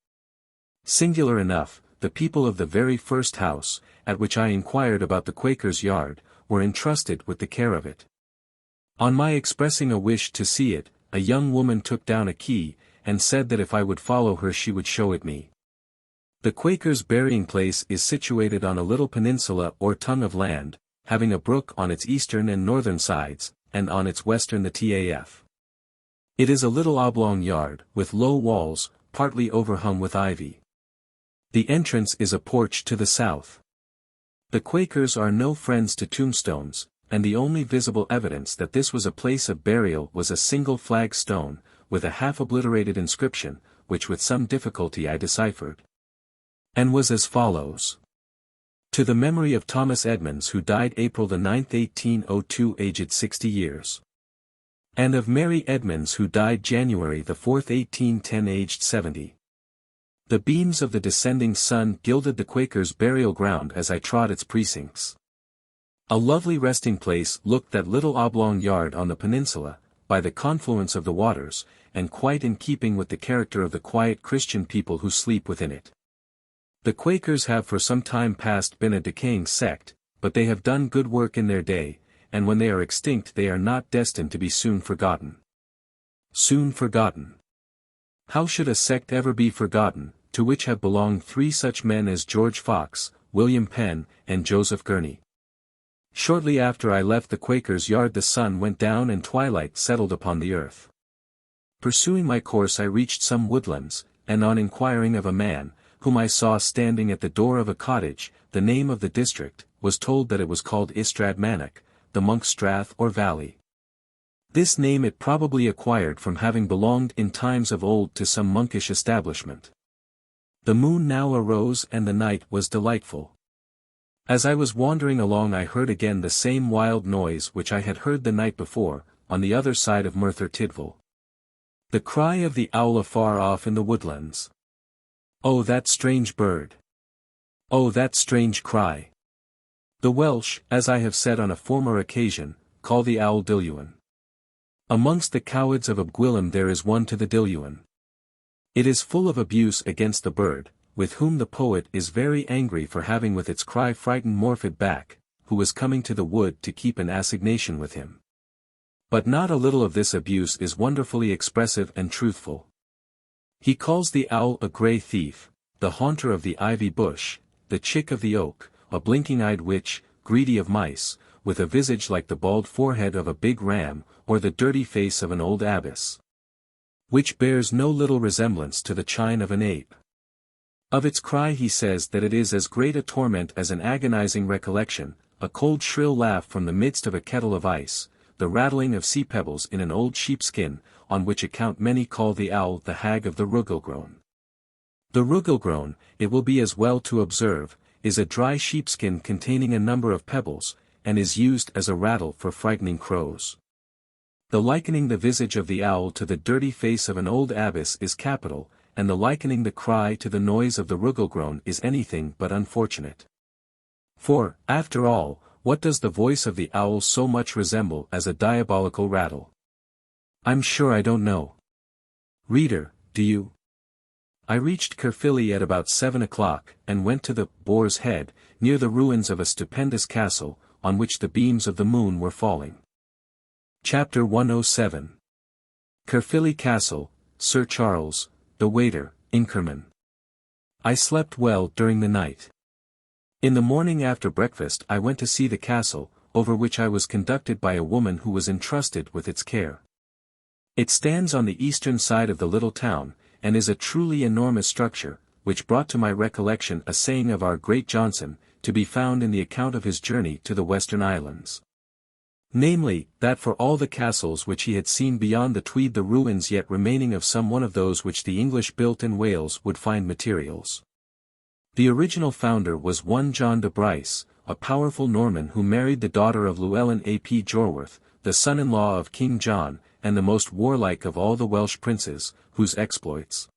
Singular enough, the people of the very first house, at which I inquired about the Quaker's Yard, were entrusted with the care of it. On my expressing a wish to see it, a young woman took down a key, and said that if I would follow her she would show it me. The Quaker's burying place is situated on a little peninsula or tongue of land, having a brook on its eastern and northern sides, and on its western the Taf. It is a little oblong yard, with low walls, partly overhung with ivy. The entrance is a porch to the south. The Quakers are no friends to tombstones, and the only visible evidence that this was a place of burial was a single flag stone, with a half-obliterated inscription, which with some difficulty I deciphered. And was as follows. To the memory of Thomas Edmonds, who died April 9, 1802, aged 60 years. And of Mary Edmonds, who died January 4, 1810, aged 70. The beams of the descending sun gilded the Quakers' burial ground as I trod its precincts. A lovely resting place looked that little oblong yard on the peninsula, by the confluence of the waters, and quite in keeping with the character of the quiet Christian people who sleep within it. The Quakers have for some time past been a decaying sect, but they have done good work in their day, and when they are extinct they are not destined to be soon forgotten. Soon forgotten. How should a sect ever be forgotten, to which have belonged three such men as George Fox, William Penn, and Joseph Gurney? Shortly after I left the Quakers' yard the sun went down and twilight settled upon the earth. Pursuing my course I reached some woodlands, and on inquiring of a man, whom I saw standing at the door of a cottage, the name of the district, was told that it was called Ystrad Manach, the Monk's Strath or Valley. This name it probably acquired from having belonged in times of old to some monkish establishment. The moon now arose and the night was delightful. As I was wandering along I heard again the same wild noise which I had heard the night before, on the other side of Merthyr Tydfil. The cry of the owl afar off in the woodlands. Oh, that strange bird! Oh, that strange cry! The Welsh, as I have said on a former occasion, call the owl Diluan. Amongst the cowards of Llangollen there is one to the Diluan. It is full of abuse against the bird, with whom the poet is very angry for having with its cry frightened Morfydd back, who was coming to the wood to keep an assignation with him. But not a little of this abuse is wonderfully expressive and truthful. He calls the owl a grey thief, the haunter of the ivy bush, the chick of the oak, a blinking-eyed witch, greedy of mice, with a visage like the bald forehead of a big ram, or the dirty face of an old abbess, which bears no little resemblance to the chine of an ape. Of its cry he says that it is as great a torment as an agonizing recollection, a cold shrill laugh from the midst of a kettle of ice, the rattling of sea pebbles in an old sheepskin, on which account many call the owl the hag of the Llangollen. The Llangollen, it will be as well to observe, is a dry sheepskin containing a number of pebbles, and is used as a rattle for frightening crows. The likening the visage of the owl to the dirty face of an old abbess is capital, and the likening the cry to the noise of the Llangollen is anything but unfortunate. For, after all, what does the voice of the owl so much resemble as a diabolical rattle? I'm sure I don't know. Reader, do you? I reached Caerphilly at about 7 o'clock, and went to the Boar's Head, near the ruins of a stupendous castle, on which the beams of the moon were falling. Chapter 107. Caerphilly Castle, Sir Charles, the waiter, Inkerman. I slept well during the night. In the morning after breakfast I went to see the castle, over which I was conducted by a woman who was entrusted with its care. It stands on the eastern side of the little town, and is a truly enormous structure, which brought to my recollection a saying of our great Johnson, to be found in the account of his journey to the Western Islands. Namely, that for all the castles which he had seen beyond the Tweed the ruins yet remaining of some one of those which the English built in Wales would find materials. The original founder was one John de Bryce, a powerful Norman who married the daughter of Llewellyn ap Jorwerth, the son-in-law of King John, and the most warlike of all the Welsh princes, whose exploits,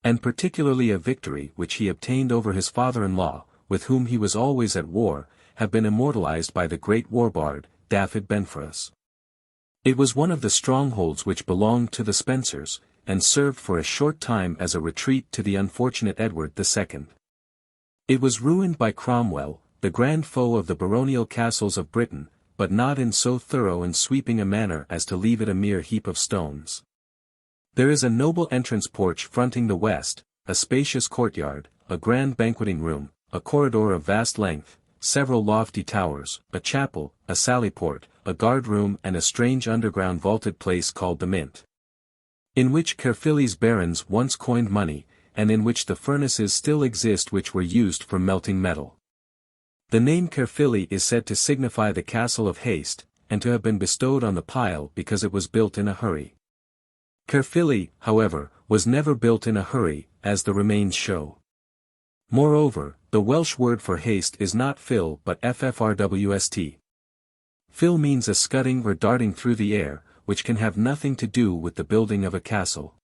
and particularly a victory which he obtained over his father-in-law, with whom he was always at war, have been immortalized by the great war-bard, Dafydd Benfras. It was one of the strongholds which belonged to the Spencers, and served for a short time as a retreat to the unfortunate Edward II. It was ruined by Cromwell, the grand foe of the baronial castles of Britain, but not in so thorough and sweeping a manner as to leave it a mere heap of stones. There is a noble entrance porch fronting the west, a spacious courtyard, a grand banqueting room, a corridor of vast length, several lofty towers, a chapel, a sallyport, a guard-room and a strange underground vaulted place called the Mint, in which Caerphilly's barons once coined money, and in which the furnaces still exist which were used for melting metal. The name Caerphilly is said to signify the castle of haste, and to have been bestowed on the pile because it was built in a hurry. Caerphilly, however, was never built in a hurry, as the remains show. Moreover, the Welsh word for haste is not fill but ffrwst. Fill means a scudding or darting through the air, which can have nothing to do with the building of a castle.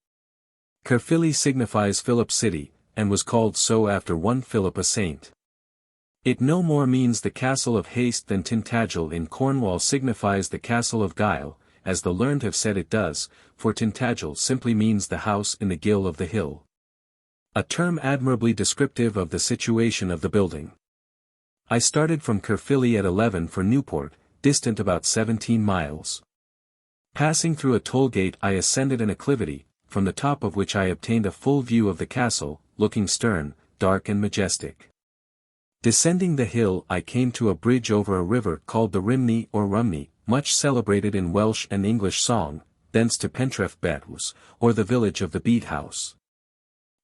Caerphilly signifies Philip's city, and was called so after one Philip a saint. It no more means the castle of haste than Tintagel in Cornwall signifies the castle of guile, as the learned have said it does, for Tintagel simply means the house in the gill of the hill. A term admirably descriptive of the situation of the building. I started from Caerphilly at 11 for Newport, distant about 17 miles. Passing through a toll gate I ascended an acclivity, from the top of which I obtained a full view of the castle, looking stern, dark and majestic. Descending the hill I came to a bridge over a river called the Rhymney or Rumney, much celebrated in Welsh and English song, thence to Pentref Betws, or the village of the bead house.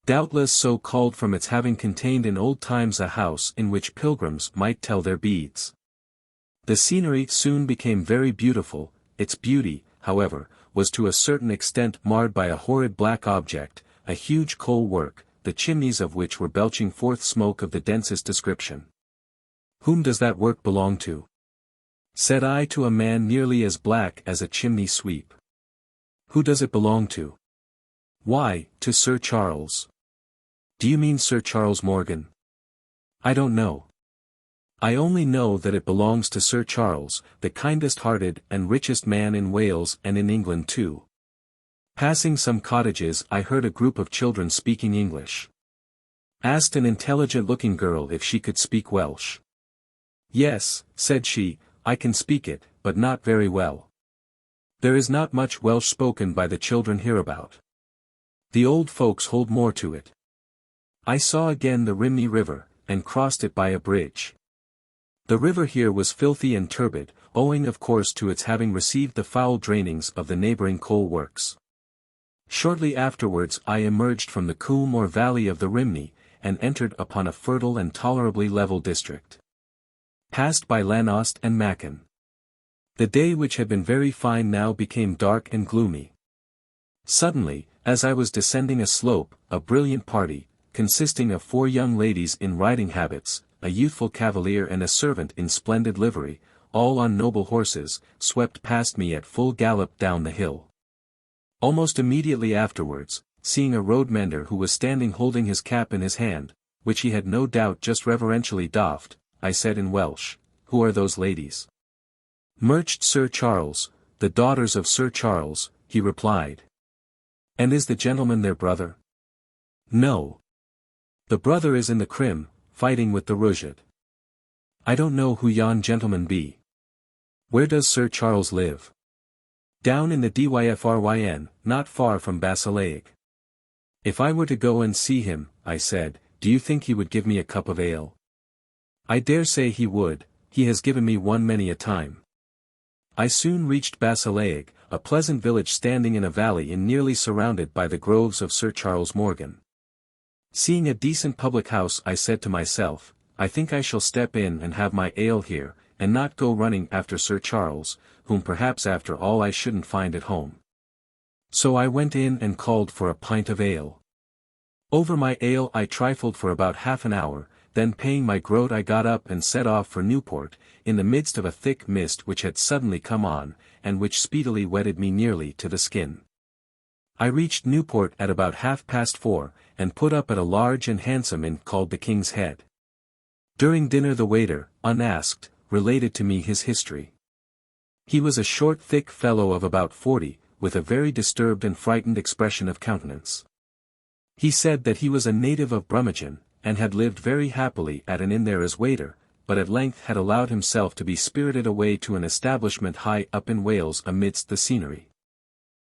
Doubtless so called from its having contained in old times a house in which pilgrims might tell their beads. The scenery soon became very beautiful, its beauty, however, was to a certain extent marred by a horrid black object, a huge coal work, the chimneys of which were belching forth smoke of the densest description. "Whom does that work belong to?" said I to a man nearly as black as a chimney sweep. "Who does it belong to?" "Why, to Sir Charles." "Do you mean Sir Charles Morgan?" "I don't know. I only know that it belongs to Sir Charles, the kindest-hearted and richest man in Wales and in England too." Passing some cottages I heard a group of children speaking English. Asked an intelligent-looking girl if she could speak Welsh. "Yes," said she, "I can speak it, but not very well. There is not much Welsh spoken by the children hereabout. The old folks hold more to it." I saw again the Rhymney River, and crossed it by a bridge. The river here was filthy and turbid, owing of course to its having received the foul drainings of the neighbouring coal works. Shortly afterwards I emerged from the coombe or valley of the Rhymney, and entered upon a fertile and tolerably level district. Passed by Llanost and Machyn. The day which had been very fine now became dark and gloomy. Suddenly, as I was descending a slope, a brilliant party, consisting of 4 young ladies in riding habits, a youthful cavalier and a servant in splendid livery, all on noble horses, swept past me at full gallop down the hill. Almost immediately afterwards, seeing a road-mender who was standing holding his cap in his hand, which he had no doubt just reverentially doffed, I said in Welsh, "Who are those ladies?" "Merched Sir Charles, the daughters of Sir Charles," he replied. "And is the gentleman their brother?" "No. The brother is in the crim, fighting with the Rujid. I don't know who yon gentleman be." "Where does Sir Charles live?" "Down in the Dyfryn, not far from Basileig." "If I were to go and see him," I said, "do you think he would give me a cup of ale?" "I dare say he would, he has given me one many a time." I soon reached Basileig, a pleasant village standing in a valley and nearly surrounded by the groves of Sir Charles Morgan. Seeing a decent public house I said to myself, "I think I shall step in and have my ale here, and not go running after Sir Charles, whom perhaps after all I shouldn't find at home." So I went in and called for a pint of ale. Over my ale I trifled for about half an hour, then paying my groat I got up and set off for Newport, in the midst of a thick mist which had suddenly come on, and which speedily wetted me nearly to the skin. I reached Newport at about 4:30, and put up at a large and handsome inn called the King's Head. During dinner the waiter, unasked, related to me his history. He was a short thick fellow of about 40, with a very disturbed and frightened expression of countenance. He said that he was a native of Brynamman, and had lived very happily at an inn there as waiter, but at length had allowed himself to be spirited away to an establishment high up in Wales amidst the scenery.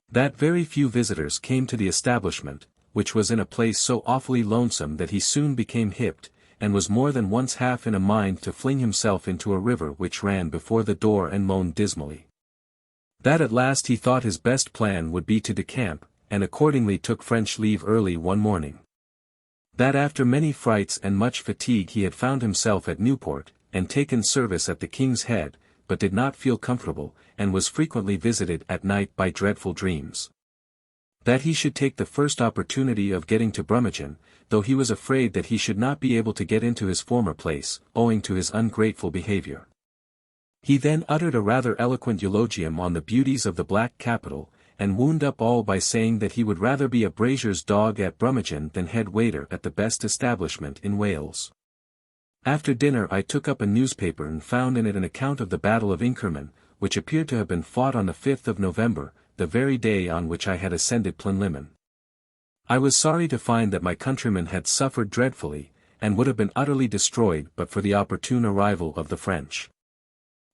That very few visitors came to the establishment, which was in a place so awfully lonesome that he soon became hipped, and was more than once half in a mind to fling himself into a river which ran before the door and moaned dismally. That at last he thought his best plan would be to decamp, and accordingly took French leave early one morning. That after many frights and much fatigue he had found himself at Newport, and taken service at the King's Head, but did not feel comfortable, and was frequently visited at night by dreadful dreams. That he should take the first opportunity of getting to Brynamman, though he was afraid that he should not be able to get into his former place, owing to his ungrateful behaviour. He then uttered a rather eloquent eulogium on the beauties of the Black Capital, and wound up all by saying that he would rather be a brazier's dog at Brummagem than head waiter at the best establishment in Wales. After dinner I took up a newspaper and found in it an account of the Battle of Inkerman, which appeared to have been fought on the 5th of November, the very day on which I had ascended Plynlimmon. I was sorry to find that my countrymen had suffered dreadfully, and would have been utterly destroyed but for the opportune arrival of the French.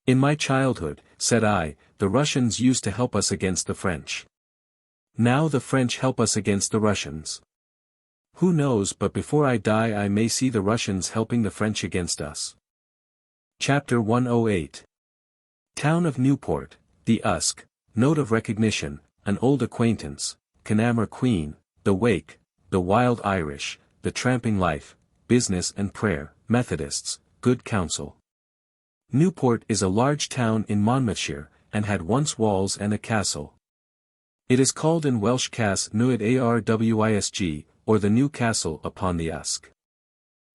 In my childhood, said I, the Russians used to help us against the French. Now the French help us against the Russians. Who knows, but before I die I may see the Russians helping the French against us. Chapter 108. Town of Newport, the Usk, note of recognition, an old acquaintance, Caernarfon Queen, the Wake, the Wild Irish, the Tramping Life, Business and Prayer, Methodists, Good Counsel. Newport is a large town in Monmouthshire, and had once walls and a castle. It is called in Welsh Cas Nuid Arwisg, or the New Castle upon the Usk.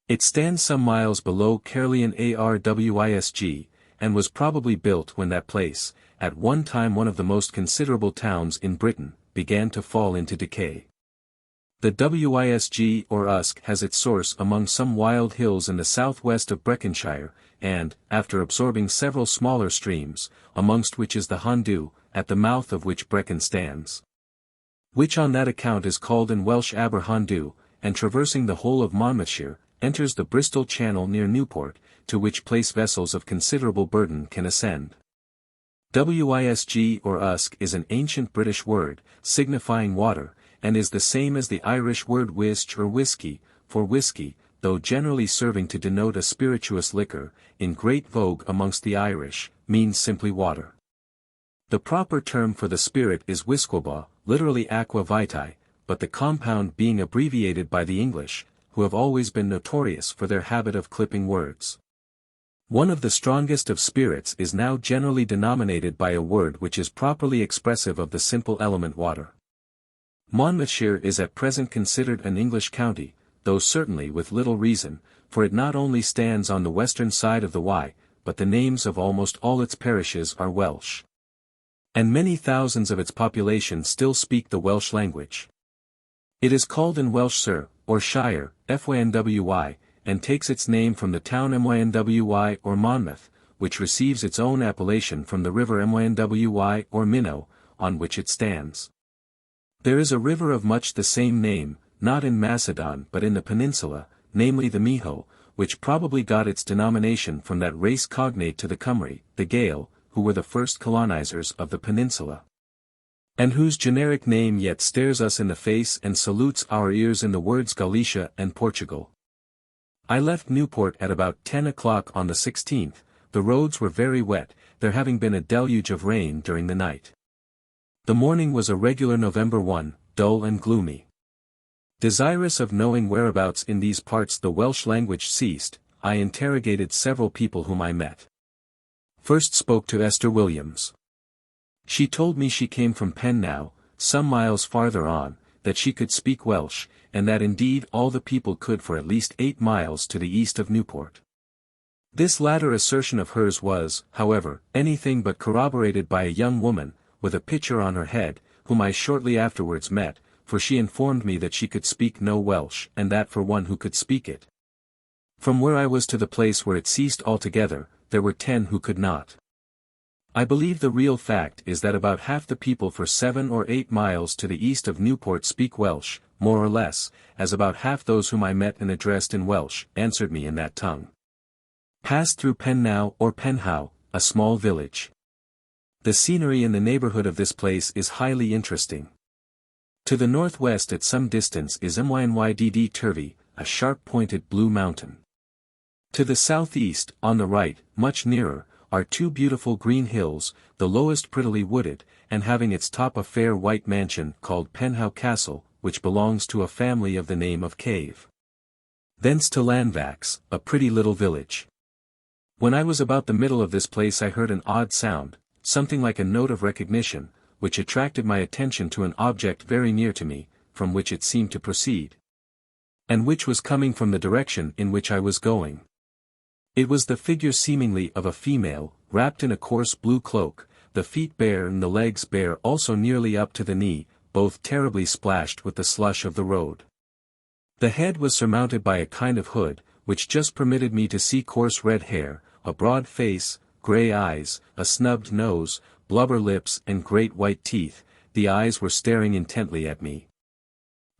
It stands some miles below Caerphilly Arwisg, and was probably built when that place, at one time one of the most considerable towns in Britain, began to fall into decay. The Wisg or Usk has its source among some wild hills in the southwest of Breconshire, and, after absorbing several smaller streams, amongst which is the Hondu, at the mouth of which Brecon stands, which on that account is called in Welsh Aber Hondu, and traversing the whole of Monmouthshire, enters the Bristol Channel near Newport, to which place vessels of considerable burden can ascend. Wisg or Usk is an ancient British word, signifying water, and is the same as the Irish word whisky or whiskey, for whiskey, though generally serving to denote a spirituous liquor, in great vogue amongst the Irish, means simply water. The proper term for the spirit is whisquaba, literally aqua vitae, but the compound being abbreviated by the English, who have always been notorious for their habit of clipping words. One of the strongest of spirits is now generally denominated by a word which is properly expressive of the simple element water. Monmouthshire is at present considered an English county, though certainly with little reason, for it not only stands on the western side of the Wye, but the names of almost all its parishes are Welsh. And many thousands of its population still speak the Welsh language. It is called in Welsh Sir, or Shire, Fynwy, and takes its name from the town Mynwy or Monmouth, which receives its own appellation from the river Mynwy or Minnow, on which it stands. There is a river of much the same name, not in Macedon but in the peninsula, namely the Miho, which probably got its denomination from that race cognate to the Cymry, the Gael, who were the first colonizers of the peninsula, and whose generic name yet stares us in the face and salutes our ears in the words Galicia and Portugal. I left Newport at about 10 o'clock on the 16th, the roads were very wet, there having been a deluge of rain during the night. The morning was a regular November one, dull and gloomy. Desirous of knowing whereabouts in these parts the Welsh language ceased, I interrogated several people whom I met. First spoke to Esther Williams. She told me she came from Pennow, some miles farther on, that she could speak Welsh, and that indeed all the people could for at least 8 miles to the east of Newport. This latter assertion of hers was, however, anything but corroborated by a young woman, with a pitcher on her head, whom I shortly afterwards met, for she informed me that she could speak no Welsh, and that for one who could speak it, from where I was to the place where it ceased altogether, there were 10 who could not. I believe the real fact is that about half the people for 7 or 8 miles to the east of Newport speak Welsh, more or less, as about half those whom I met and addressed in Welsh, answered me in that tongue. Passed through Pennow or Penhow, a small village. The scenery in the neighborhood of this place is highly interesting. To the northwest at some distance is Machynlleth, a sharp-pointed blue mountain. To the southeast, on the right, much nearer, are 2 beautiful green hills, the lowest prettily wooded, and having its top a fair white mansion called Penhow Castle, which belongs to a family of the name of Cave. Thence to Llanfax, a pretty little village. When I was about the middle of this place I heard an odd sound, something like a note of recognition, which attracted my attention to an object very near to me, from which it seemed to proceed, and which was coming from the direction in which I was going. It was the figure seemingly of a female, wrapped in a coarse blue cloak, the feet bare and the legs bare also nearly up to the knee, both terribly splashed with the slush of the road. The head was surmounted by a kind of hood, which just permitted me to see coarse red hair, a broad face, grey eyes, a snubbed nose, blubber lips and great white teeth. The eyes were staring intently at me.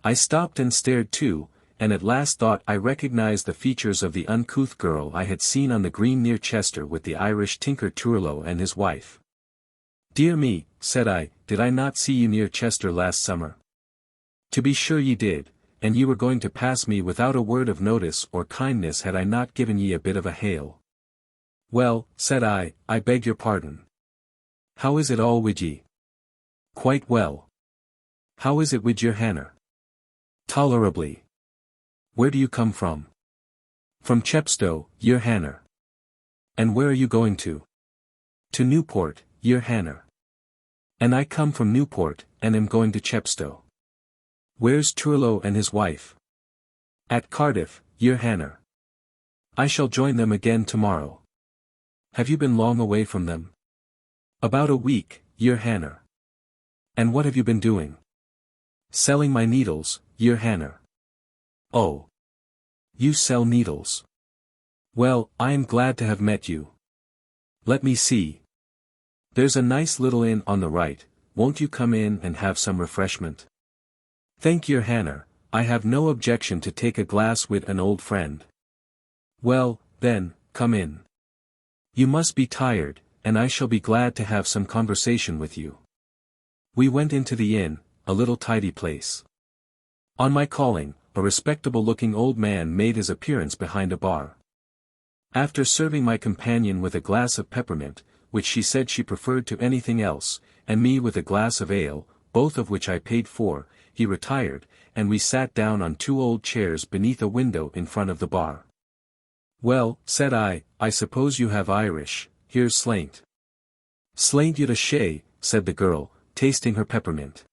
I stopped and stared too, and at last thought I recognized the features of the uncouth girl I had seen on the green near Chester with the Irish tinker Turlo and his wife. "Dear me," said I, "did I not see you near Chester last summer?" "To be sure ye did, and ye were going to pass me without a word of notice or kindness had I not given ye a bit of a hail." "Well," said I beg your pardon. "How is it all wid ye?" "Quite well." "How is it wid your hanner?" "Tolerably." "Where do you come from?" "From Chepstow, your hanner." "And where are you going to?" "To Newport, your hanner." "And I come from Newport, and am going to Chepstow." "Where's Turlo and his wife?" "At Cardiff, your hanner." "I shall join them again tomorrow." "Have you been long away from them?" "About a week, your hanner." "And what have you been doing?" "Selling my needles, your hanner." "Oh. You sell needles. Well, I am glad to have met you. Let me see. There's a nice little inn on the right, won't you come in and have some refreshment?" "Thank your hanner, I have no objection to take a glass wid an old friend." "Well, then, come in. You must be tired, and I shall be glad to have some conversation with you." We went into the inn, a little tidy place. On my calling, a respectable-looking old man made his appearance behind a bar. After serving my companion with a glass of peppermint, which she said she preferred to anything else, and me with a glass of ale, both of which I paid for, he retired, and we sat down on two old chairs beneath a window in front of the bar. "Well," said I suppose you have Irish, here's slaint." "Slaint you to shay," said the girl, tasting her peppermint.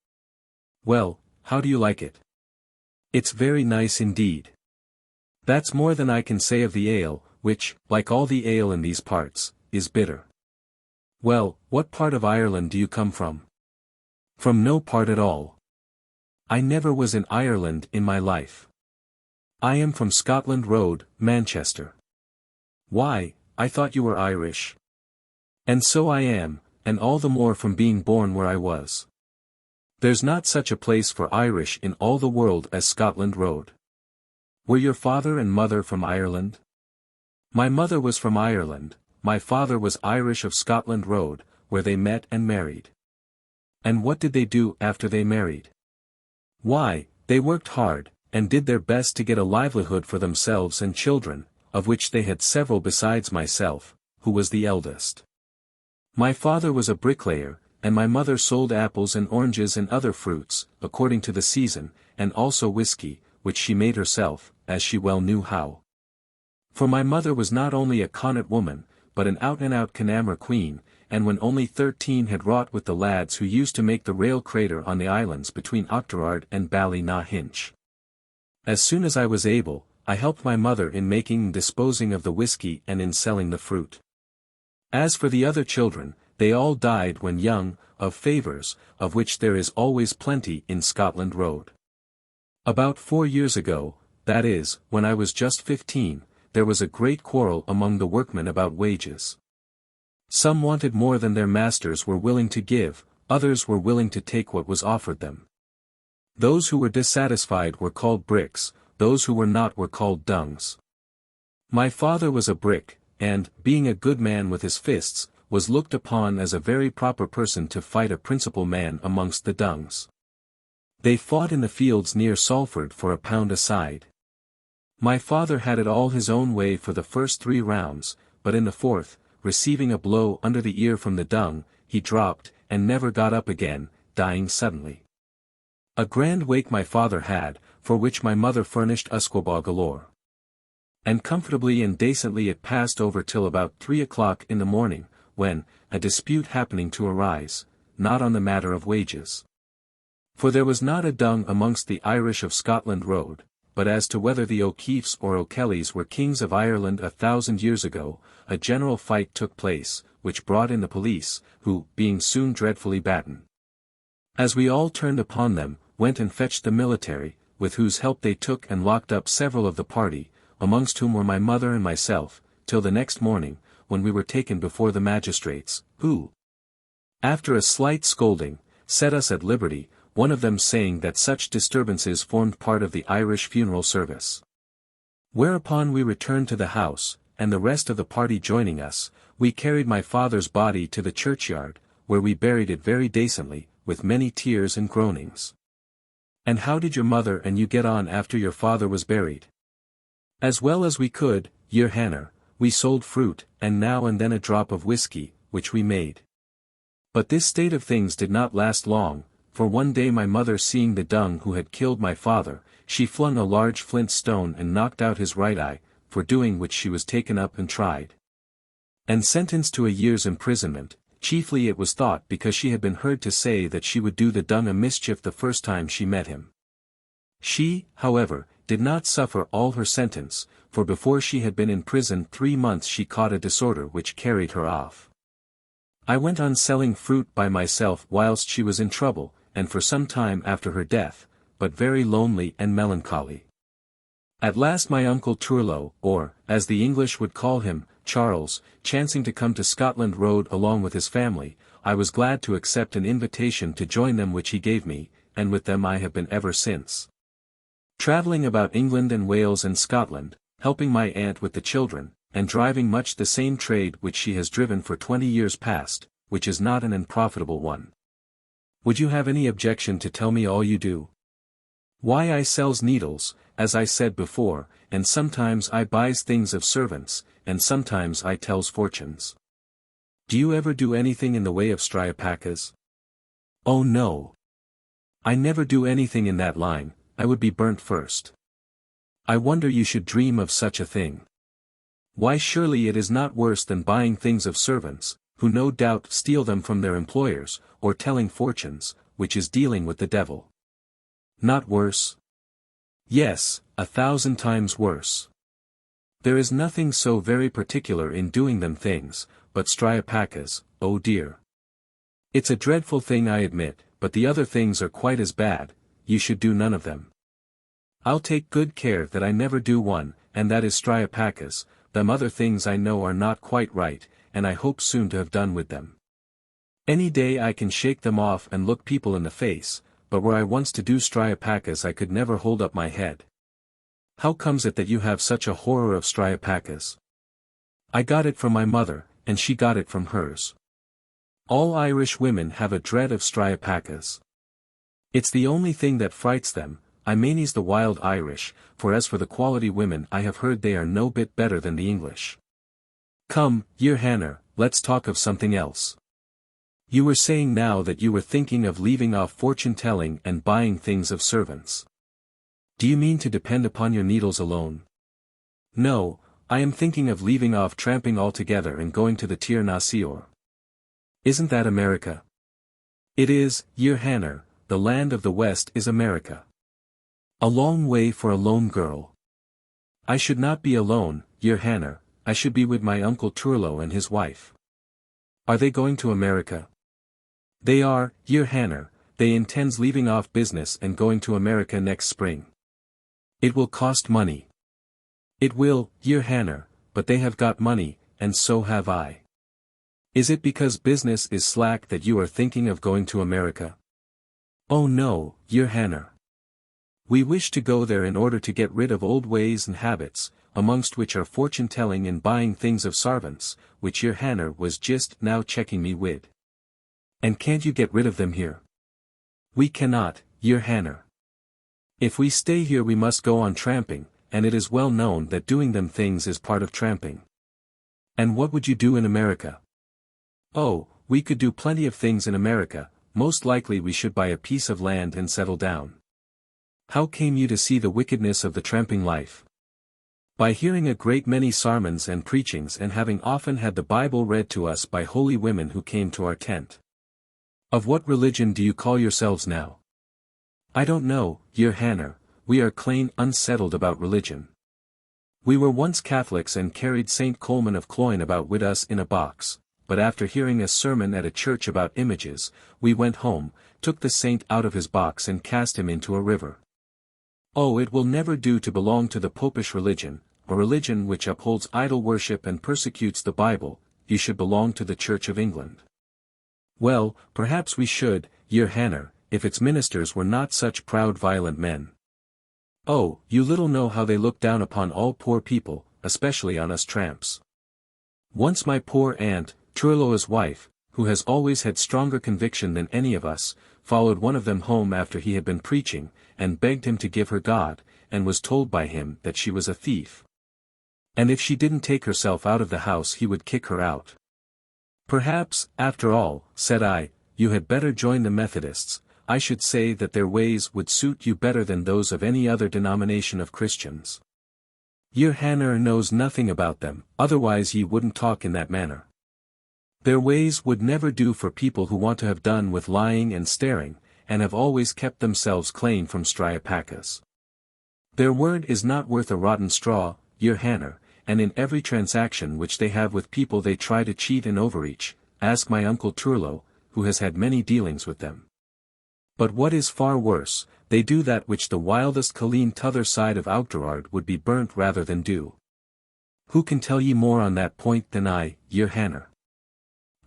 "Well, how do you like it?" "It's very nice indeed. That's more than I can say of the ale, which, like all the ale in these parts, is bitter." "Well, what part of Ireland do you come from?" "From no part at all. I never was in Ireland in my life. I am from Scotland Road, Manchester." "Why, I thought you were Irish." "And so I am, and all the more from being born where I was. There's not such a place for Irish in all the world as Scotland Road." "Were your father and mother from Ireland?" "My mother was from Ireland, my father was Irish of Scotland Road, where they met and married." "And what did they do after they married?" "Why, they worked hard, and did their best to get a livelihood for themselves and children, of which they had several besides myself, who was the eldest. My father was a bricklayer, and my mother sold apples and oranges and other fruits, according to the season, and also whiskey, which she made herself, as she well knew how. For my mother was not only a Connaught woman, but an out-and-out Caernarfon queen, and when only 13 had wrought with the lads who used to make the rail crater on the islands between Octorard and Ballynahinch. As soon as I was able, I helped my mother in making and disposing of the whiskey and in selling the fruit. As for the other children, they all died when young, of favours, of which there is always plenty in Scotland Road. About 4 years ago, that is, when I was just 15, there was a great quarrel among the workmen about wages. Some wanted more than their masters were willing to give, others were willing to take what was offered them. Those who were dissatisfied were called bricks, those who were not were called dungs. My father was a brick, and, being a good man with his fists, was looked upon as a very proper person to fight a principal man amongst the dungs. They fought in the fields near Salford for £1 a side. My father had it all his own way for the first 3 rounds, but in the 4th, receiving a blow under the ear from the dung, he dropped, and never got up again, dying suddenly. A grand wake my father had, for which my mother furnished usquebaugh galore. And comfortably and decently it passed over till about 3 o'clock in the morning, when, a dispute happening to arise, not on the matter of wages. For there was not a dung amongst the Irish of Scotland Road, but as to whether the O'Keefes or O'Kellys were kings of Ireland 1,000 years ago, a general fight took place, which brought in the police, who, being soon dreadfully batten, as we all turned upon them, went and fetched the military, with whose help they took and locked up several of the party, amongst whom were my mother and myself, till the next morning, when we were taken before the magistrates, who, after a slight scolding, set us at liberty, one of them saying that such disturbances formed part of the Irish funeral service. Whereupon we returned to the house, and the rest of the party joining us, we carried my father's body to the churchyard, where we buried it very decently, with many tears and groanings. And how did your mother and you get on after your father was buried? As well as we could, your Hannah. We sold fruit, and now and then a drop of whiskey, which we made. But this state of things did not last long, for one day my mother seeing the dung who had killed my father, she flung a large flint stone and knocked out his right eye, for doing which she was taken up and tried, and sentenced to a year's imprisonment. Chiefly it was thought because she had been heard to say that she would do the dung a mischief the first time she met him. She, however, did not suffer all her sentence, for before she had been in prison 3 months she caught a disorder which carried her off. I went on selling fruit by myself whilst she was in trouble, and for some time after her death, but very lonely and melancholy. At last my uncle Turlo, or, as the English would call him, Charles, chancing to come to Scotland Road along with his family, I was glad to accept an invitation to join them which he gave me, and with them I have been ever since. Travelling about England and Wales and Scotland, helping my aunt with the children, and driving much the same trade which she has driven for 20 years past, which is not an unprofitable one. Would you have any objection to tell me all you do? Why, I sells needles, as I said before, and sometimes I buys things of servants, and sometimes I tells fortunes. Do you ever do anything in the way of striopachas? Oh no. I never do anything in that line, I would be burnt first. I wonder you should dream of such a thing. Why, surely it is not worse than buying things of servants, who no doubt steal them from their employers, or telling fortunes, which is dealing with the devil. Not worse? Yes, 1,000 times worse. There is nothing so very particular in doing them things, but striopachas, oh dear. It's a dreadful thing I admit, but the other things are quite as bad. You should do none of them. I'll take good care that I never do one, and that is striopachas. Them other things I know are not quite right, and I hope soon to have done with them. Any day I can shake them off and look people in the face, but were I once to do striopachas I could never hold up my head. How comes it that you have such a horror of striopachas? I got it from my mother, and she got it from hers. All Irish women have a dread of striopachas. It's the only thing that frights them. I means the wild Irish, for as for the quality women I have heard they are no bit better than the English. Come, your Hannah, let's talk of something else. You were saying now that you were thinking of leaving off fortune-telling and buying things of servants. Do you mean to depend upon your needles alone? No, I am thinking of leaving off tramping altogether and going to the Tir na Sior. Isn't that America? It is, your Hannah, the land of the West is America. A long way for a lone girl. I should not be alone, your Hannah, I should be with my uncle Turlo and his wife. Are they going to America? They are, your Hannah, they intends leaving off business and going to America next spring. It will cost money. It will, your Hannah, but they have got money, and so have I. Is it because business is slack that you are thinking of going to America? Oh no, your Hannah. We wish to go there in order to get rid of old ways and habits, amongst which are fortune-telling and buying things of servants, which your Hannah was just now checking me with. And can't you get rid of them here? We cannot, your Hannah. If we stay here we must go on tramping, and it is well known that doing them things is part of tramping. And what would you do in America? Oh, we could do plenty of things in America. Most likely we should buy a piece of land and settle down. How came you to see the wickedness of the tramping life? By hearing a great many sermons and preachings and having often had the Bible read to us by holy women who came to our tent. Of what religion do you call yourselves now? I don't know, your Hannah, we are clean unsettled about religion. We were once Catholics and carried St. Colman of Cloyne about with us in a box, but after hearing a sermon at a church about images, we went home, took the saint out of his box and cast him into a river. Oh, it will never do to belong to the popish religion, a religion which upholds idol worship and persecutes the Bible. You should belong to the Church of England. Well, perhaps we should, Your Hanner, if its ministers were not such proud violent men. Oh, you little know how they look down upon all poor people, especially on us tramps. Once my poor aunt, Turloa's wife, who has always had stronger conviction than any of us, followed one of them home after he had been preaching, and begged him to give her God, and was told by him that she was a thief. And if she didn't take herself out of the house he would kick her out. Perhaps, after all, said I, you had better join the Methodists. I should say that their ways would suit you better than those of any other denomination of Christians. Your Hanner knows nothing about them, otherwise ye wouldn't talk in that manner. Their ways would never do for people who want to have done with lying and staring, and have always kept themselves clean from striopachas. Their word is not worth a rotten straw, Your Hanner, and in every transaction which they have with people they try to cheat and overreach. Ask my uncle Turlo, who has had many dealings with them. But what is far worse, they do that which the wildest Colleen t'other side of Outgerard would be burnt rather than do. Who can tell ye more on that point than I, Your Hanner?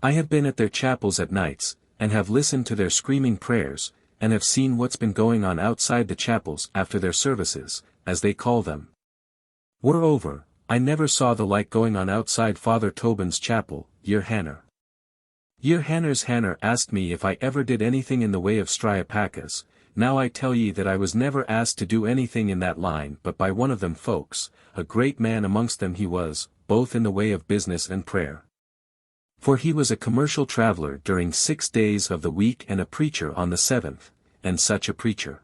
I have been at their chapels at nights, and have listened to their screaming prayers, and have seen what's been going on outside the chapels after their services, as they call them. Moreover, I never saw the like going on outside Father Tobin's chapel, Your Hanner. Your Hanner's Hanner asked me if I ever did anything in the way of striopachas. Now I tell ye that I was never asked to do anything in that line but by one of them folks, a great man amongst them he was, both in the way of business and prayer. For he was a commercial traveller during 6 days of the week and a preacher on the 7th, and such a preacher.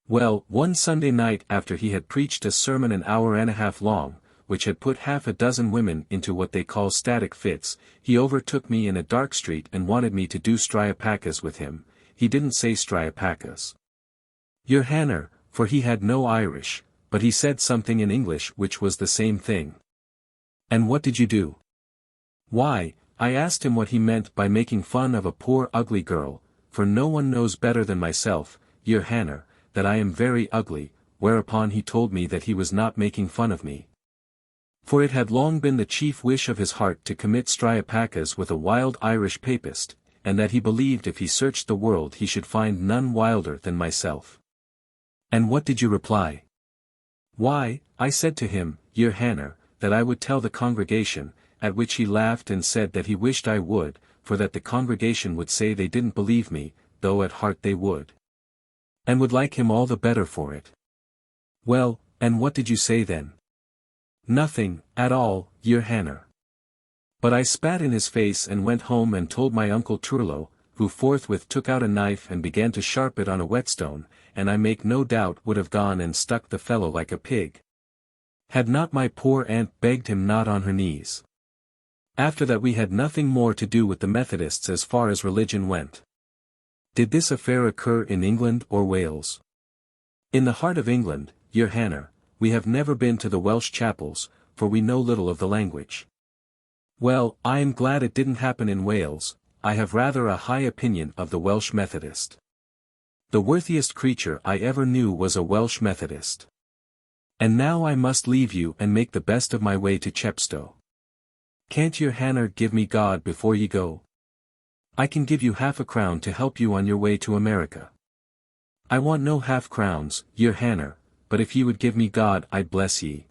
Well, one Sunday night after he had preached a sermon an hour and a half long, which had put half a dozen women into what they call static fits, he overtook me in a dark street and wanted me to do striopachas with him. He didn't say striopachas, Your Hanner, for he had no Irish, but he said something in English which was the same thing. And what did you do? Why, I asked him what he meant by making fun of a poor ugly girl, for no one knows better than myself, Your Hanner, that I am very ugly, whereupon he told me that he was not making fun of me. For it had long been the chief wish of his heart to commit striopachas with a wild Irish papist, and that he believed if he searched the world he should find none wilder than myself. And what did you reply? Why, I said to him, Your Hanner, that I would tell the congregation, at which he laughed and said that he wished I would, for that the congregation would say they didn't believe me, though at heart they would. And would like him all the better for it. Well, and what did you say then? Nothing, at all, Your Hanner. But I spat in his face and went home and told my uncle Turlo, who forthwith took out a knife and began to sharp it on a whetstone, and I make no doubt would have gone and stuck the fellow like a pig, had not my poor aunt begged him not on her knees. After that we had nothing more to do with the Methodists as far as religion went. Did this affair occur in England or Wales? In the heart of England, Your Hanner. We have never been to the Welsh chapels, for we know little of the language. Well, I am glad it didn't happen in Wales. I have rather a high opinion of the Welsh Methodist. The worthiest creature I ever knew was a Welsh Methodist. And now I must leave you and make the best of my way to Chepstow. Can't Your Hanner give me God before ye go? I can give you half a crown to help you on your way to America. I want no half crowns, Your Hanner, but if ye would give me God I'd bless ye.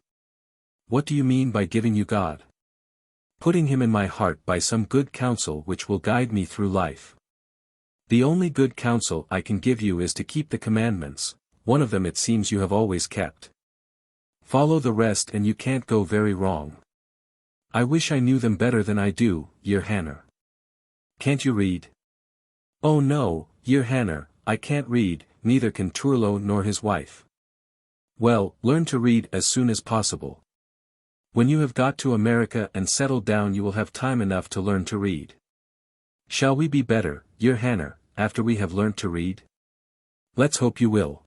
What do you mean by giving you God? Putting him in my heart by some good counsel which will guide me through life. The only good counsel I can give you is to keep the commandments. One of them it seems you have always kept. Follow the rest and you can't go very wrong. I wish I knew them better than I do, Your Hanner. Can't you read? Oh no, Your Hanner, I can't read, neither can Turlo nor his wife. Well, learn to read as soon as possible. When you have got to America and settled down you will have time enough to learn to read. Shall we be better, Your Hanner, after we have learnt to read? Let's hope you will.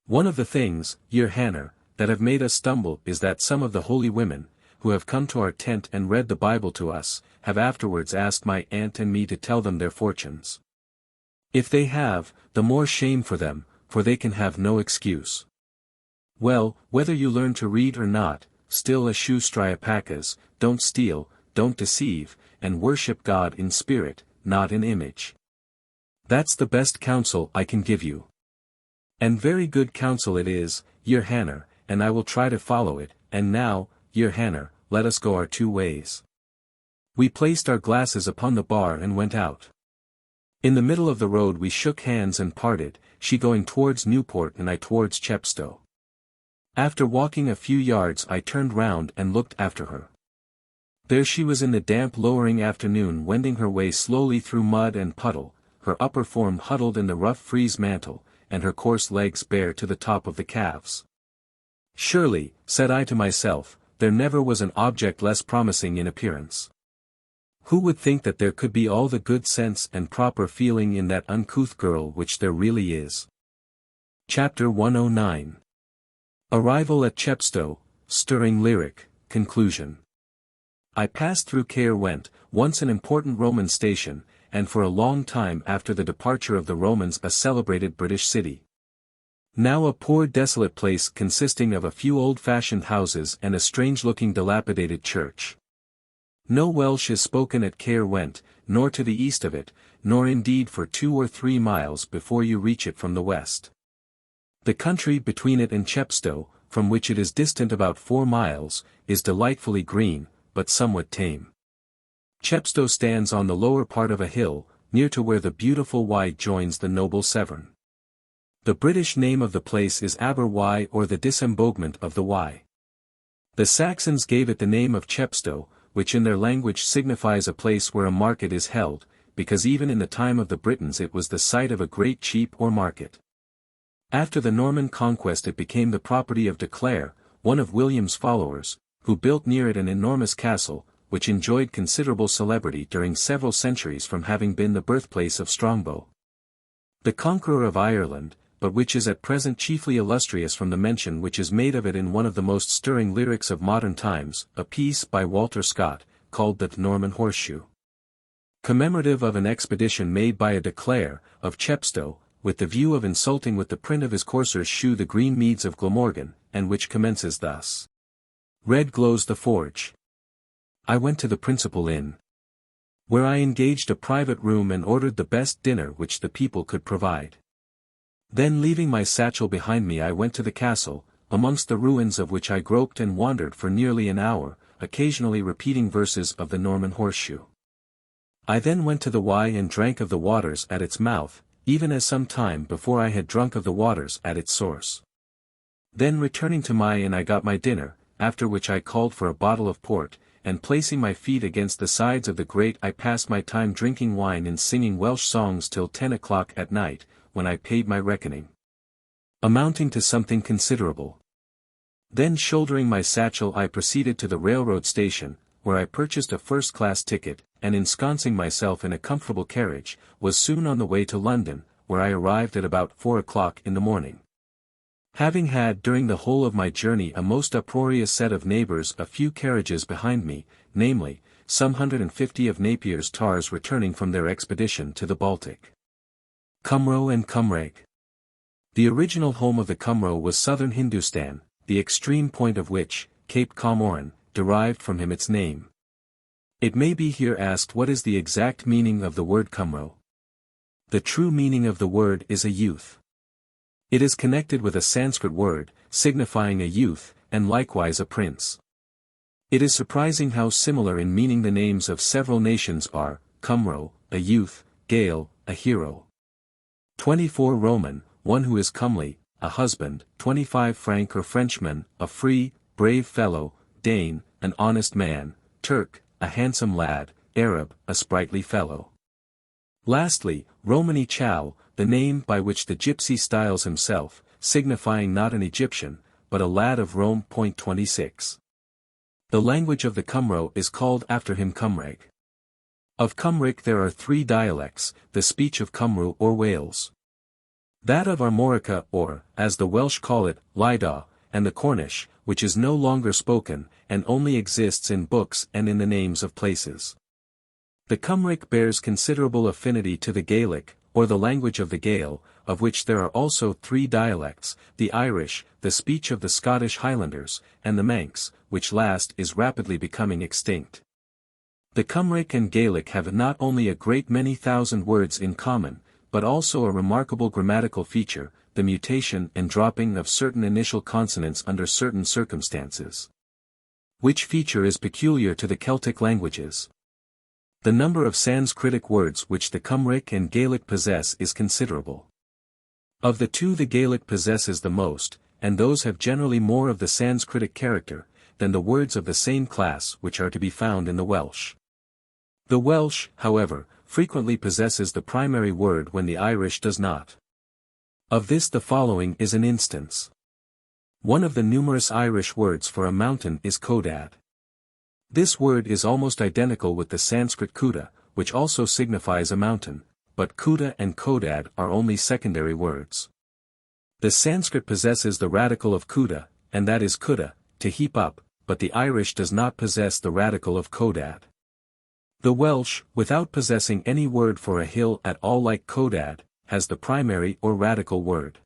One of the things, Your Hanner, that have made us stumble is that some of the holy women, who have come to our tent and read the Bible to us, have afterwards asked my aunt and me to tell them their fortunes. If they have, the more shame for them, for they can have no excuse. Well, whether you learn to read or not, still eschew striopachas, don't steal, don't deceive, and worship God in spirit, not in image. That's the best counsel I can give you. And very good counsel it is, Your Hanner, and I will try to follow it, and now, Your Hanner, let us go our two ways. We placed our glasses upon the bar and went out. In the middle of the road we shook hands and parted, she going towards Newport and I towards Chepstow. After walking a few yards I turned round and looked after her. There she was in the damp lowering afternoon wending her way slowly through mud and puddle, her upper form huddled in the rough frieze mantle, and her coarse legs bare to the top of the calves. Surely, said I to myself, there never was an object less promising in appearance. Who would think that there could be all the good sense and proper feeling in that uncouth girl which there really is? Chapter 109. Arrival at Chepstow, stirring lyric, conclusion. I passed through Caerwent, once an important Roman station, and for a long time after the departure of the Romans a celebrated British city. Now a poor desolate place consisting of a few old-fashioned houses and a strange-looking dilapidated church. No Welsh is spoken at Caerwent, nor to the east of it, nor indeed for 2 or 3 miles before you reach it from the west. The country between it and Chepstow, from which it is distant about 4 miles, is delightfully green, but somewhat tame. Chepstow stands on the lower part of a hill, near to where the beautiful Wye joins the noble Severn. The British name of the place is Aber-Wye or the disembogement of the Wye. The Saxons gave it the name of Chepstow, which in their language signifies a place where a market is held, because even in the time of the Britons it was the site of a great cheap or market. After the Norman conquest it became the property of de Clare, one of William's followers, who built near it an enormous castle, which enjoyed considerable celebrity during several centuries from having been the birthplace of Strongbow, the conqueror of Ireland, but which is at present chiefly illustrious from the mention which is made of it in one of the most stirring lyrics of modern times, a piece by Walter Scott, called the Norman Horseshoe. Commemorative of an expedition made by a de Clare, of Chepstow, with the view of insulting with the print of his courser's shoe the green meads of Glamorgan, and which commences thus. Red glows the forge. I went to the principal inn, where I engaged a private room and ordered the best dinner which the people could provide. Then leaving my satchel behind me I went to the castle, amongst the ruins of which I groped and wandered for nearly an hour, occasionally repeating verses of the Norman Horseshoe. I then went to the Wye and drank of the waters at its mouth, even as some time before I had drunk of the waters at its source. Then returning to my inn I got my dinner, after which I called for a bottle of port, and placing my feet against the sides of the grate I passed my time drinking wine and singing Welsh songs till 10 o'clock at night, when I paid my reckoning, amounting to something considerable. Then shouldering my satchel I proceeded to the railroad station, where I purchased a first-class ticket, and ensconcing myself in a comfortable carriage, was soon on the way to London, where I arrived at about 4 o'clock in the morning. Having had during the whole of my journey a most uproarious set of neighbours a few carriages behind me, namely, some 150 of Napier's tars returning from their expedition to the Baltic. Cymro and Cymraeg. The original home of the Cymro was southern Hindustan, the extreme point of which, Cape Comorin, derived from him its name. It may be here asked what is the exact meaning of the word Cymro. The true meaning of the word is a youth. It is connected with a Sanskrit word, signifying a youth, and likewise a prince. It is surprising how similar in meaning the names of several nations are: Cymro, a youth; Gael, a hero. 24 Roman, one who is comely, a husband; 25 Frank or Frenchman, a free, brave fellow; Dane, an honest man; Turk, a handsome lad; Arab, a sprightly fellow. Lastly, Romany Chow, the name by which the gypsy styles himself, signifying not an Egyptian, but a lad of Rome. 26. The language of the Cymro is called after him Cymraeg. Of Cymric there are 3 dialects, the speech of Cymru or Wales, that of Armorica or, as the Welsh call it, Llydaw, and the Cornish, which is no longer spoken, and only exists in books and in the names of places. The Cymric bears considerable affinity to the Gaelic, or the language of the Gael, of which there are also 3 dialects, the Irish, the speech of the Scottish Highlanders, and the Manx, which last is rapidly becoming extinct. The Cymric and Gaelic have not only a great many thousand words in common, but also a remarkable grammatical feature, the mutation and dropping of certain initial consonants under certain circumstances. Which feature is peculiar to the Celtic languages. The number of Sanskritic words which the Cymric and Gaelic possess is considerable. Of the two the Gaelic possesses the most, and those have generally more of the Sanskritic character, than the words of the same class which are to be found in the Welsh. The Welsh, however, frequently possesses the primary word when the Irish does not. Of this the following is an instance. One of the numerous Irish words for a mountain is Codad. This word is almost identical with the Sanskrit Kuda, which also signifies a mountain, but Kuda and Codad are only secondary words. The Sanskrit possesses the radical of Kuda, and that is Kuda, to heap up, but the Irish does not possess the radical of Codad. The Welsh, without possessing any word for a hill at all like Codad, has the primary or radical word.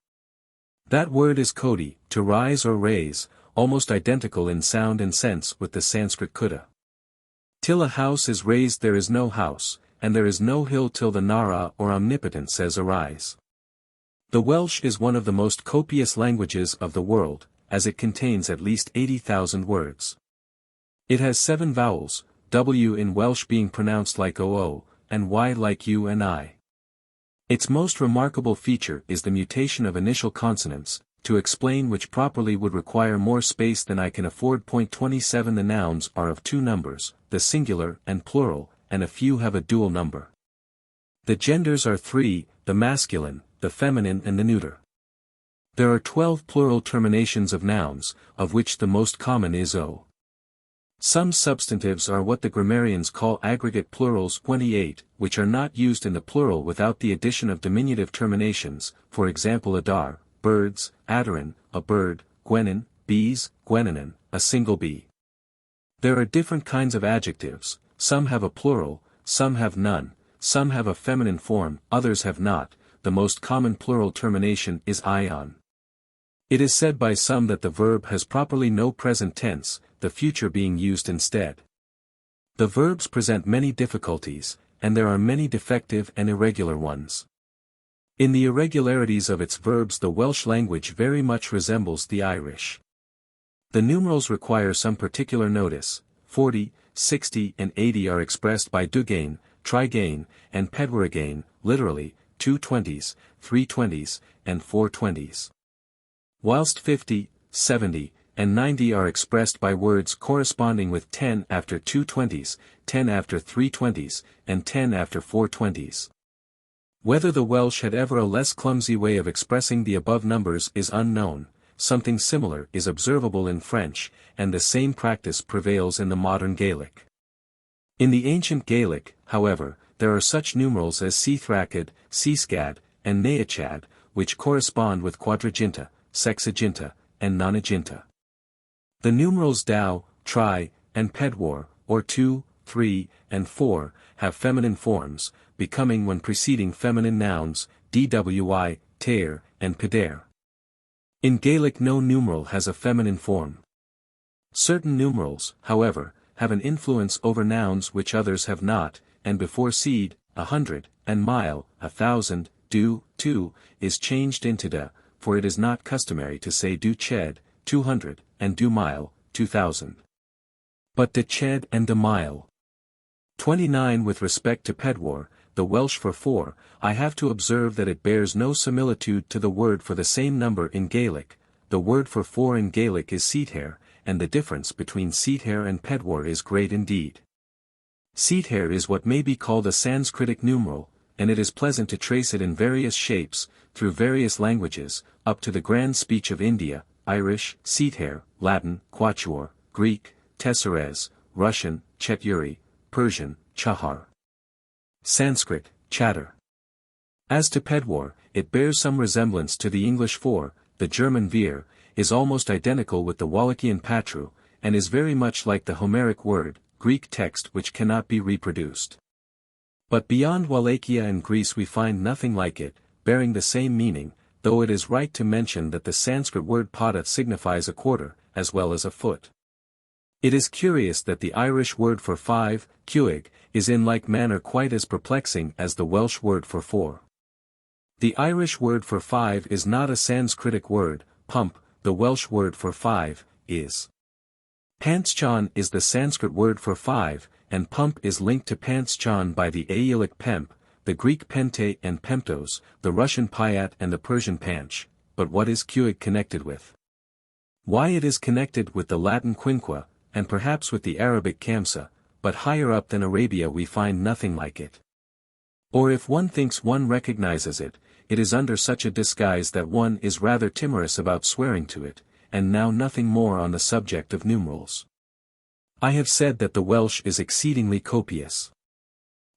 That word is Cody, to rise or raise, almost identical in sound and sense with the Sanskrit Kuda. Till a house is raised there is no house, and there is no hill till the Nara or Omnipotent says arise. The Welsh is one of the most copious languages of the world, as it contains at least 80,000 words. It has 7 vowels, W in Welsh being pronounced like OO, and Y like U and I. Its most remarkable feature is the mutation of initial consonants, to explain which properly would require more space than I can afford. 27 The nouns are of 2 numbers, the singular and plural, and a few have a dual number. The genders are 3, the masculine, the feminine and the neuter. There are 12 plural terminations of nouns, of which the most common is o. Some substantives are what the grammarians call aggregate plurals 28, which are not used in the plural without the addition of diminutive terminations, for example adar, birds, adarin, a bird, gwenin, bees, gwenanan, a single bee. There are different kinds of adjectives, some have a plural, some have none, some have a feminine form, others have not. The most common plural termination is ion. It is said by some that the verb has properly no present tense, the future being used instead. The verbs present many difficulties, and there are many defective and irregular ones. In the irregularities of its verbs the Welsh language very much resembles the Irish. The numerals require some particular notice. 40, 60 and 80 are expressed by dugain, trigain, and pedwaragain, literally, 2 20s, 3 20s, and 4 20s. Whilst 50, 70, and 90 are expressed by words corresponding with 10 after 2 20s, 10 after 3 20s, and 10 after 4 20s. Whether the Welsh had ever a less clumsy way of expressing the above numbers is unknown. Something similar is observable in French, and the same practice prevails in the modern Gaelic. In the ancient Gaelic, however, there are such numerals as Cthracad, Cscad, and Neachad, which correspond with quadraginta, sexaginta, and nonaginta. The numerals dau, tri, and pedwar, or 2, 3, and 4, have feminine forms, becoming when preceding feminine nouns, dwi, teir, and pedair. In Gaelic no numeral has a feminine form. Certain numerals, however, have an influence over nouns which others have not, and before seed, 100, and mile, 1,000, du, 2, is changed into da, for it is not customary to say du ched, 200, and du mile, 2,000. But de ched and de mile. 29 With respect to pedwar, the Welsh for 4, I have to observe that it bears no similitude to the word for the same number in Gaelic. The word for 4 in Gaelic is seathair, and the difference between seathair and pedwar is great indeed. Seathair is what may be called a Sanskritic numeral, and it is pleasant to trace it in various shapes, through various languages, up to the grand speech of India, Irish, seathair, Latin, quatuor, Greek, tesseres, Russian, cheturi, Persian, chahar. Sanskrit, chatter. As to pedwar, it bears some resemblance to the English 4, the German vir, is almost identical with the Wallachian patru, and is very much like the Homeric word, Greek text which cannot be reproduced. But beyond Wallachia and Greece we find nothing like it, bearing the same meaning, though it is right to mention that the Sanskrit word pada signifies a quarter, as well as a foot. It is curious that the Irish word for 5, cuig, is in like manner quite as perplexing as the Welsh word for 4. The Irish word for 5 is not a Sanskritic word, pump, the Welsh word for 5, is. Pantschon is the Sanskrit word for 5, and pump is linked to pantschon by the Aeolic pemp, the Greek pente and pemptos, the Russian pyat and the Persian panch, but what is cuig connected with? Why it is connected with the Latin quinqua, and perhaps with the Arabic kamsa, but higher up than Arabia we find nothing like it. Or if one thinks one recognizes it, it is under such a disguise that one is rather timorous about swearing to it, and now nothing more on the subject of numerals. I have said that the Welsh is exceedingly copious.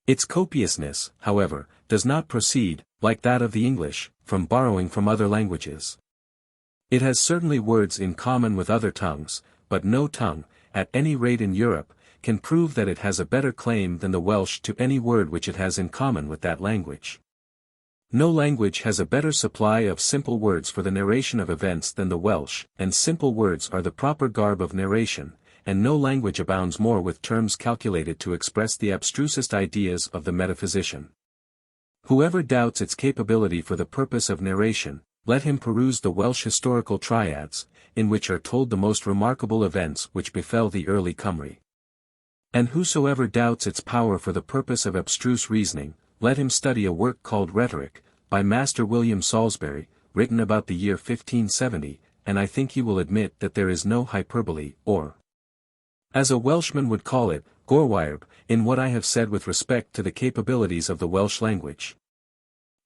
Its copiousness, however, does not proceed, like that of the English, from borrowing from other languages. It has certainly words in common with other tongues, but no tongue, at any rate in Europe, can prove that it has a better claim than the Welsh to any word which it has in common with that language. No language has a better supply of simple words for the narration of events than the Welsh, and simple words are the proper garb of narration, and no language abounds more with terms calculated to express the abstrusest ideas of the metaphysician. Whoever doubts its capability for the purpose of narration, let him peruse the Welsh historical triads, in which are told the most remarkable events which befell the early Cymry. And whosoever doubts its power for the purpose of abstruse reasoning, let him study a work called Rhetoric, by Master William Salisbury, written about the year 1570, and I think he will admit that there is no hyperbole, or, as a Welshman would call it, gorwyrb, in what I have said with respect to the capabilities of the Welsh language.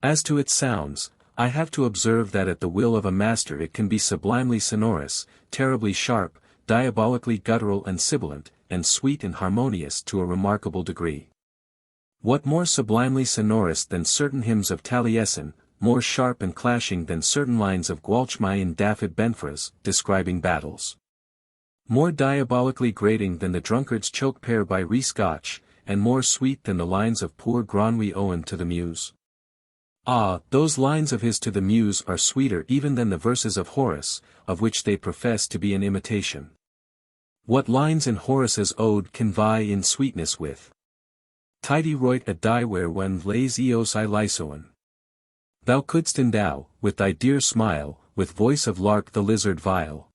As to its sounds, I have to observe that at the will of a master it can be sublimely sonorous, terribly sharp, diabolically guttural and sibilant, and sweet and harmonious to a remarkable degree. What more sublimely sonorous than certain hymns of Taliesin, more sharp and clashing than certain lines of Gwalchmai Dafydd Benfras, describing battles? More diabolically grating than the drunkard's choke pear by Rhys Goch, and more sweet than the lines of poor Gronwy Owen to the Muse? Ah, those lines of his to the Muse are sweeter even than the verses of Horace, of which they profess to be an imitation. What lines in Horace's ode can vie in sweetness with? Tidy roit a diwer when lays eos I lysoan. Thou couldst endow, with thy dear smile, with voice of lark the lizard vile.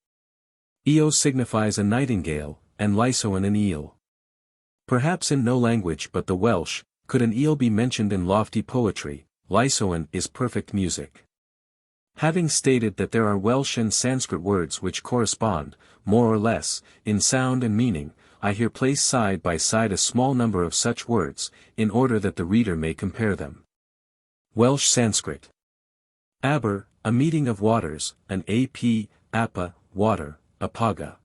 Eo signifies a nightingale, and lysoan an eel. Perhaps in no language but the Welsh, could an eel be mentioned in lofty poetry. Lysoan is perfect music. Having stated that there are Welsh and Sanskrit words which correspond, more or less, in sound and meaning, I here place side by side a small number of such words, in order that the reader may compare them. Welsh Sanskrit. Aber, a meeting of waters, an ap, appa, water, apaga.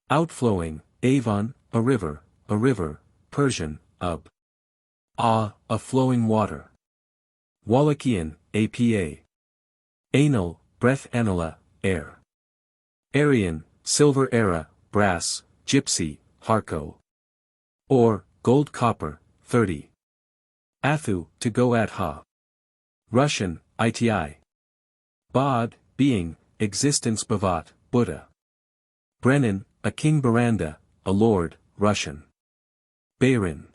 Outflowing, avon, a river, Persian, a flowing water. Wallachian, apa. Anal, breath anala, air. Aryan, silver era, brass, gypsy, harco. Or, gold copper, 30. Athu, to go at ha. Russian, iti. Bod, being, existence bhavat, Buddha. Brennan, a king Baranda, a lord, Russian. Bairin.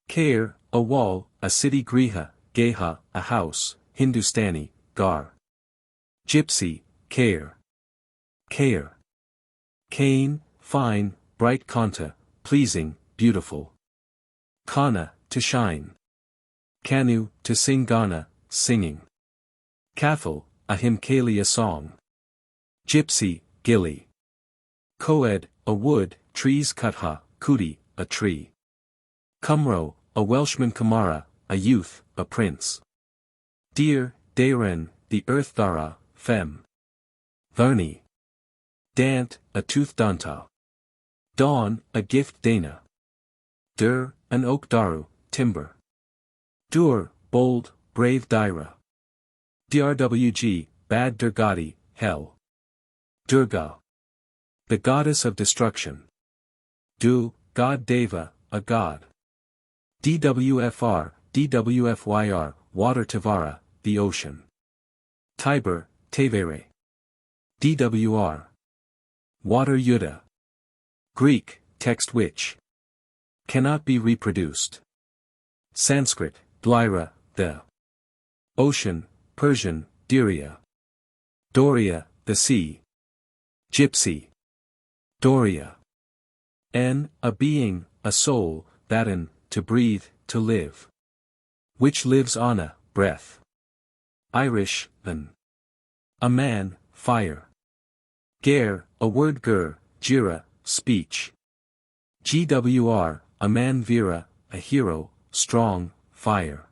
Kair, a wall, a city Griha, Geha, a house, Hindustani, Gar. Gypsy, Kair. Kair. Cain, fine, bright Kanta, pleasing, beautiful. Kana, to shine. Kanu, to sing Gana, singing. Cathal, a hymn a song. Gypsy, gilly. Coed, a wood, trees Kutha, Kuti, a tree. Cymro, a Welshman Cymara, a youth, a prince. Deer, Deiren, the earth Thara, fem. Varni. Dant, a tooth Danta. Dawn, a gift Dana. Dur, an oak Daru, timber. Dur, bold, brave Daira. Drwg, bad Durgati, hell. Durga. The goddess of destruction. Du, god Deva, a god. Dwfr, Dwfyr, water Tavara, the ocean. Tiber, Tevere. Dwr. Water Yuddha. Greek, text which cannot be reproduced. Sanskrit, Dlyra, the ocean, Persian, Diria. Doria, the sea. Gypsy. Doria. A being, a soul, that to breathe, to live. Which lives on a breath. Irish, a man, fire. Ger, a word ger, jira, speech. Gwr, a man vira, a hero, strong, fire.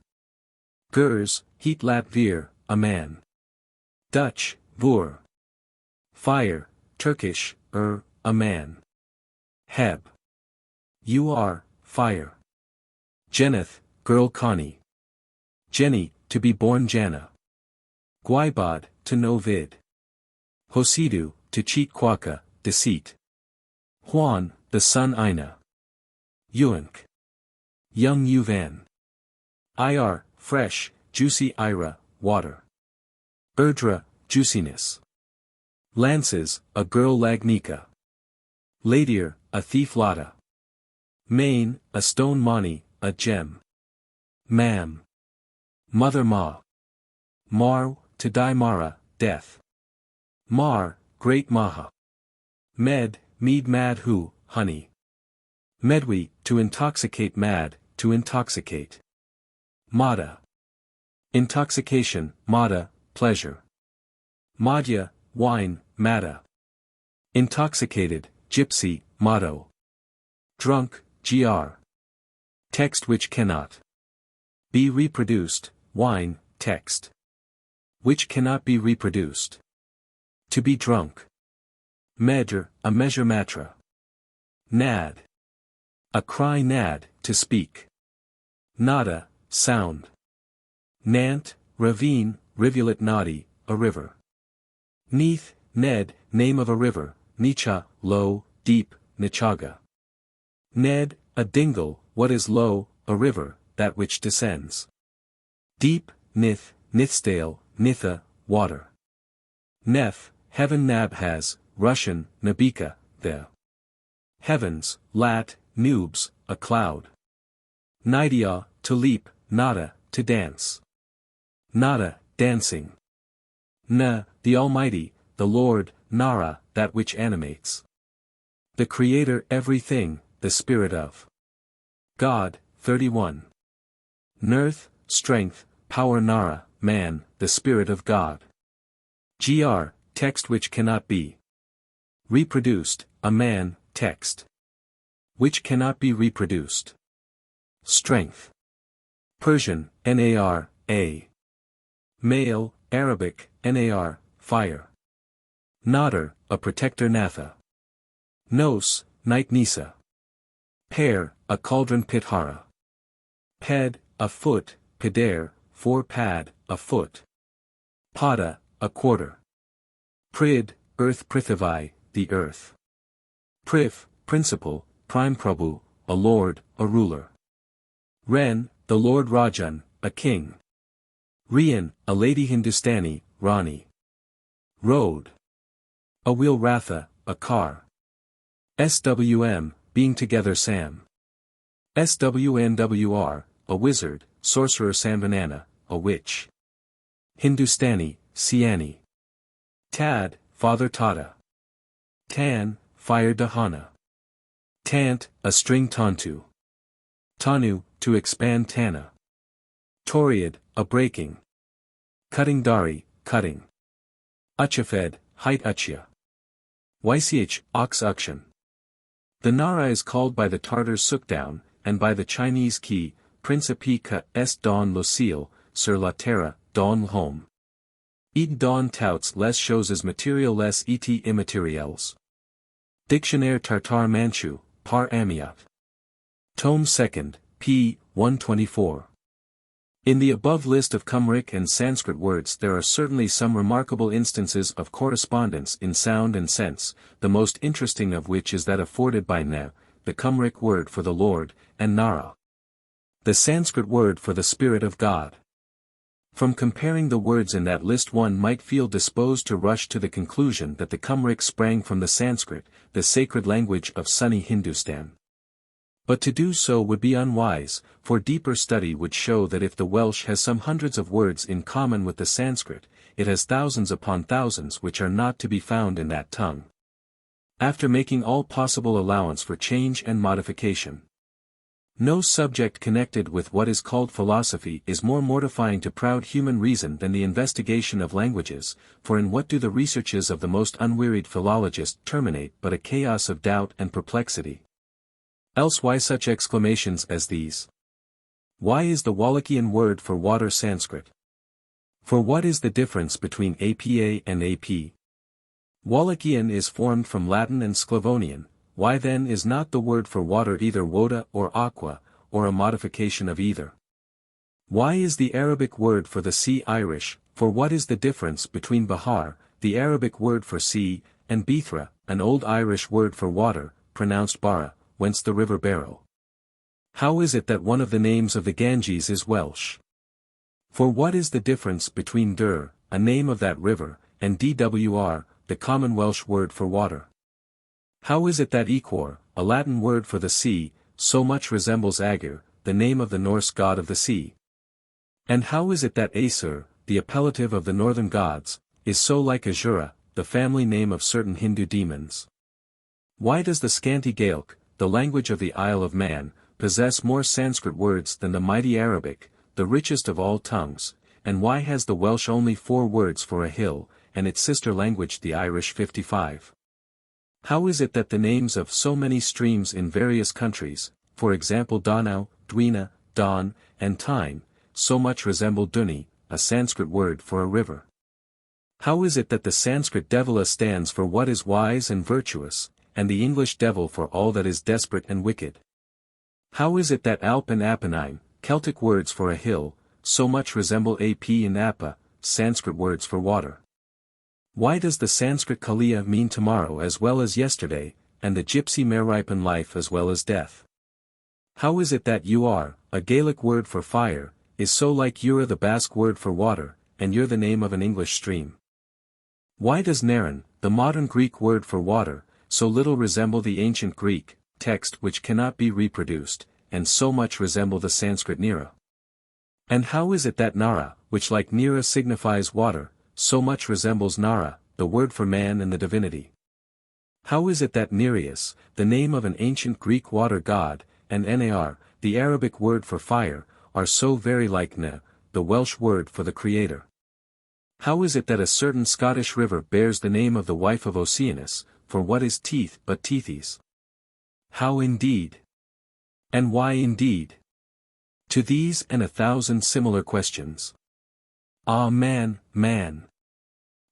Gers, heat lat vir, a man. Dutch, voer. Fire, Turkish, a man. Heb. Fire. Jeneth, girl Connie. Jenny, to be born Jana. Gwaibod, to know vid. Hosidu, to cheat Quaka, deceit. Juan, the son Ina. Uink. Young Uvan. Ir, fresh, juicy Ira, water. Erdra, juiciness. Lances, a girl Lagnika. Ladir, a thief Lada. Main, a stone Mani, a gem. Mam. Mother Ma. Mar, to die Mara, death. Mar, great Maha. Med, mead mad who, honey. Medwi, to intoxicate mad, to intoxicate. Mada. Intoxication, Mada, pleasure. Madhya, wine, Mada. Intoxicated, gypsy, motto. Drunk, gr. Text which cannot be reproduced, wine, text. Which cannot be reproduced. To be drunk. Measure, a measure matra. Nad. A cry nad, to speak. Nada, sound. Nant, ravine, rivulet nadi, a river. Neath, Ned, name of a river, Nicha, low, deep, Nichaga. Ned, a dingle, what is low, a river, that which descends. Deep, Nith, Nithsdale, Nitha, water. Neph, heaven Nabhaz, Russian, Nabika, the heavens, Lat, Nubes, a cloud. Nidia, to leap, Nada, to dance. Nada, dancing. Na, the Almighty, the Lord, Nara, that which animates. The Creator everything, the Spirit of God, 31. Nirth, strength, power Nara, man, the Spirit of God. Gr, text which cannot be reproduced, a man, text. Which cannot be reproduced. Strength. Persian, Nar, a. Male, Arabic, Nar, fire. Nader, a protector Natha. Nos, night Nisa. Pair, a cauldron Pithara. Ped, a foot, Peder, four pad, a foot. Pada, a quarter. Prid, earth Prithivai, the earth. Prif, principal, prime Prabhu, a lord, a ruler. Ren, the Lord Rajan, a king. Rian, a lady Hindustani, Rani. Road. A wheel Ratha, a car. SWM, being together Sam. SWNWR, a wizard, sorcerer Samvanana, a witch. Hindustani, Siani. Tad, father Tata. Tan, fire Dahana. Tant, a string Tantu. Tanu, to expand Tana. Toriad, a breaking. Cutting Dari, cutting. Uchafed, height Uchya. Ych, ox uction. The Nara is called by the Tartars Sukdown, and by the Chinese Ki, Principe ka est don locile, sur la terre, don home. Et don touts les choses materiales et immaterielles. Dictionnaire Tartar Manchu, par Amiat. Tome 2nd, p. 124. In the above list of Cymric and Sanskrit words there are certainly some remarkable instances of correspondence in sound and sense, the most interesting of which is that afforded by ne, the Cymric word for the Lord, and nara, the Sanskrit word for the Spirit of God. From comparing the words in that list one might feel disposed to rush to the conclusion that the Cymric sprang from the Sanskrit, the sacred language of sunny Hindustan. But to do so would be unwise, for deeper study would show that if the Welsh has some hundreds of words in common with the Sanskrit, it has thousands upon thousands which are not to be found in that tongue. After making all possible allowance for change and modification, no subject connected with what is called philosophy is more mortifying to proud human reason than the investigation of languages, for in what do the researches of the most unwearied philologist terminate but a chaos of doubt and perplexity? Else why such exclamations as these? Why is the Wallachian word for water Sanskrit? For what is the difference between apa and ap? Wallachian is formed from Latin and Sclavonian, why then is not the word for water either woda or aqua, or a modification of either? Why is the Arabic word for the sea Irish, for what is the difference between Bahar, the Arabic word for sea, and Bithra, an old Irish word for water, pronounced bara, whence the river Barrow? How is it that one of the names of the Ganges is Welsh? For what is the difference between Dur, a name of that river, and Dwr, the common Welsh word for water? How is it that Equor, a Latin word for the sea, so much resembles Agur, the name of the Norse god of the sea? And how is it that Aesir, the appellative of the northern gods, is so like Azura, the family name of certain Hindu demons? Why does the scanty Gaelic, the language of the Isle of Man, possess more Sanskrit words than the mighty Arabic, the richest of all tongues, and why has the Welsh only 4 words for a hill, and its sister language the Irish 55? How is it that the names of so many streams in various countries, for example Donau, Dwina, Don, and Tyne, so much resemble Duni, a Sanskrit word for a river? How is it that the Sanskrit Devila stands for what is wise and virtuous, and the English devil for all that is desperate and wicked? How is it that Alp and Apennine, Celtic words for a hill, so much resemble ap and appa, Sanskrit words for water? Why does the Sanskrit Kaliya mean tomorrow as well as yesterday, and the Gypsy Merripen life as well as death? How is it that Ur, a Gaelic word for fire, is so like Ura the Basque word for water, and Ur the name of an English stream? Why does Naran, the modern Greek word for water, so little resemble the ancient Greek text which cannot be reproduced, and so much resemble the Sanskrit Nira? And how is it that Nara, which like Nira signifies water, so much resembles Nara, the word for man and the divinity? How is it that Nereus, the name of an ancient Greek water god, and Nar, the Arabic word for fire, are so very like Ne, the Welsh word for the Creator? How is it that a certain Scottish river bears the name of the wife of Oceanus, for what is Teith but Tethys? How indeed? And why indeed? To these and 1,000 similar questions. Ah man, man!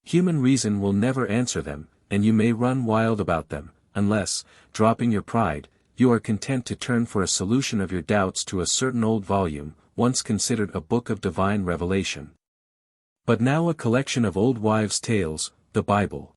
Human reason will never answer them, and you may run wild about them, unless, dropping your pride, you are content to turn for a solution of your doubts to a certain old volume, once considered a book of divine revelation. But now a collection of old wives' tales, the Bible.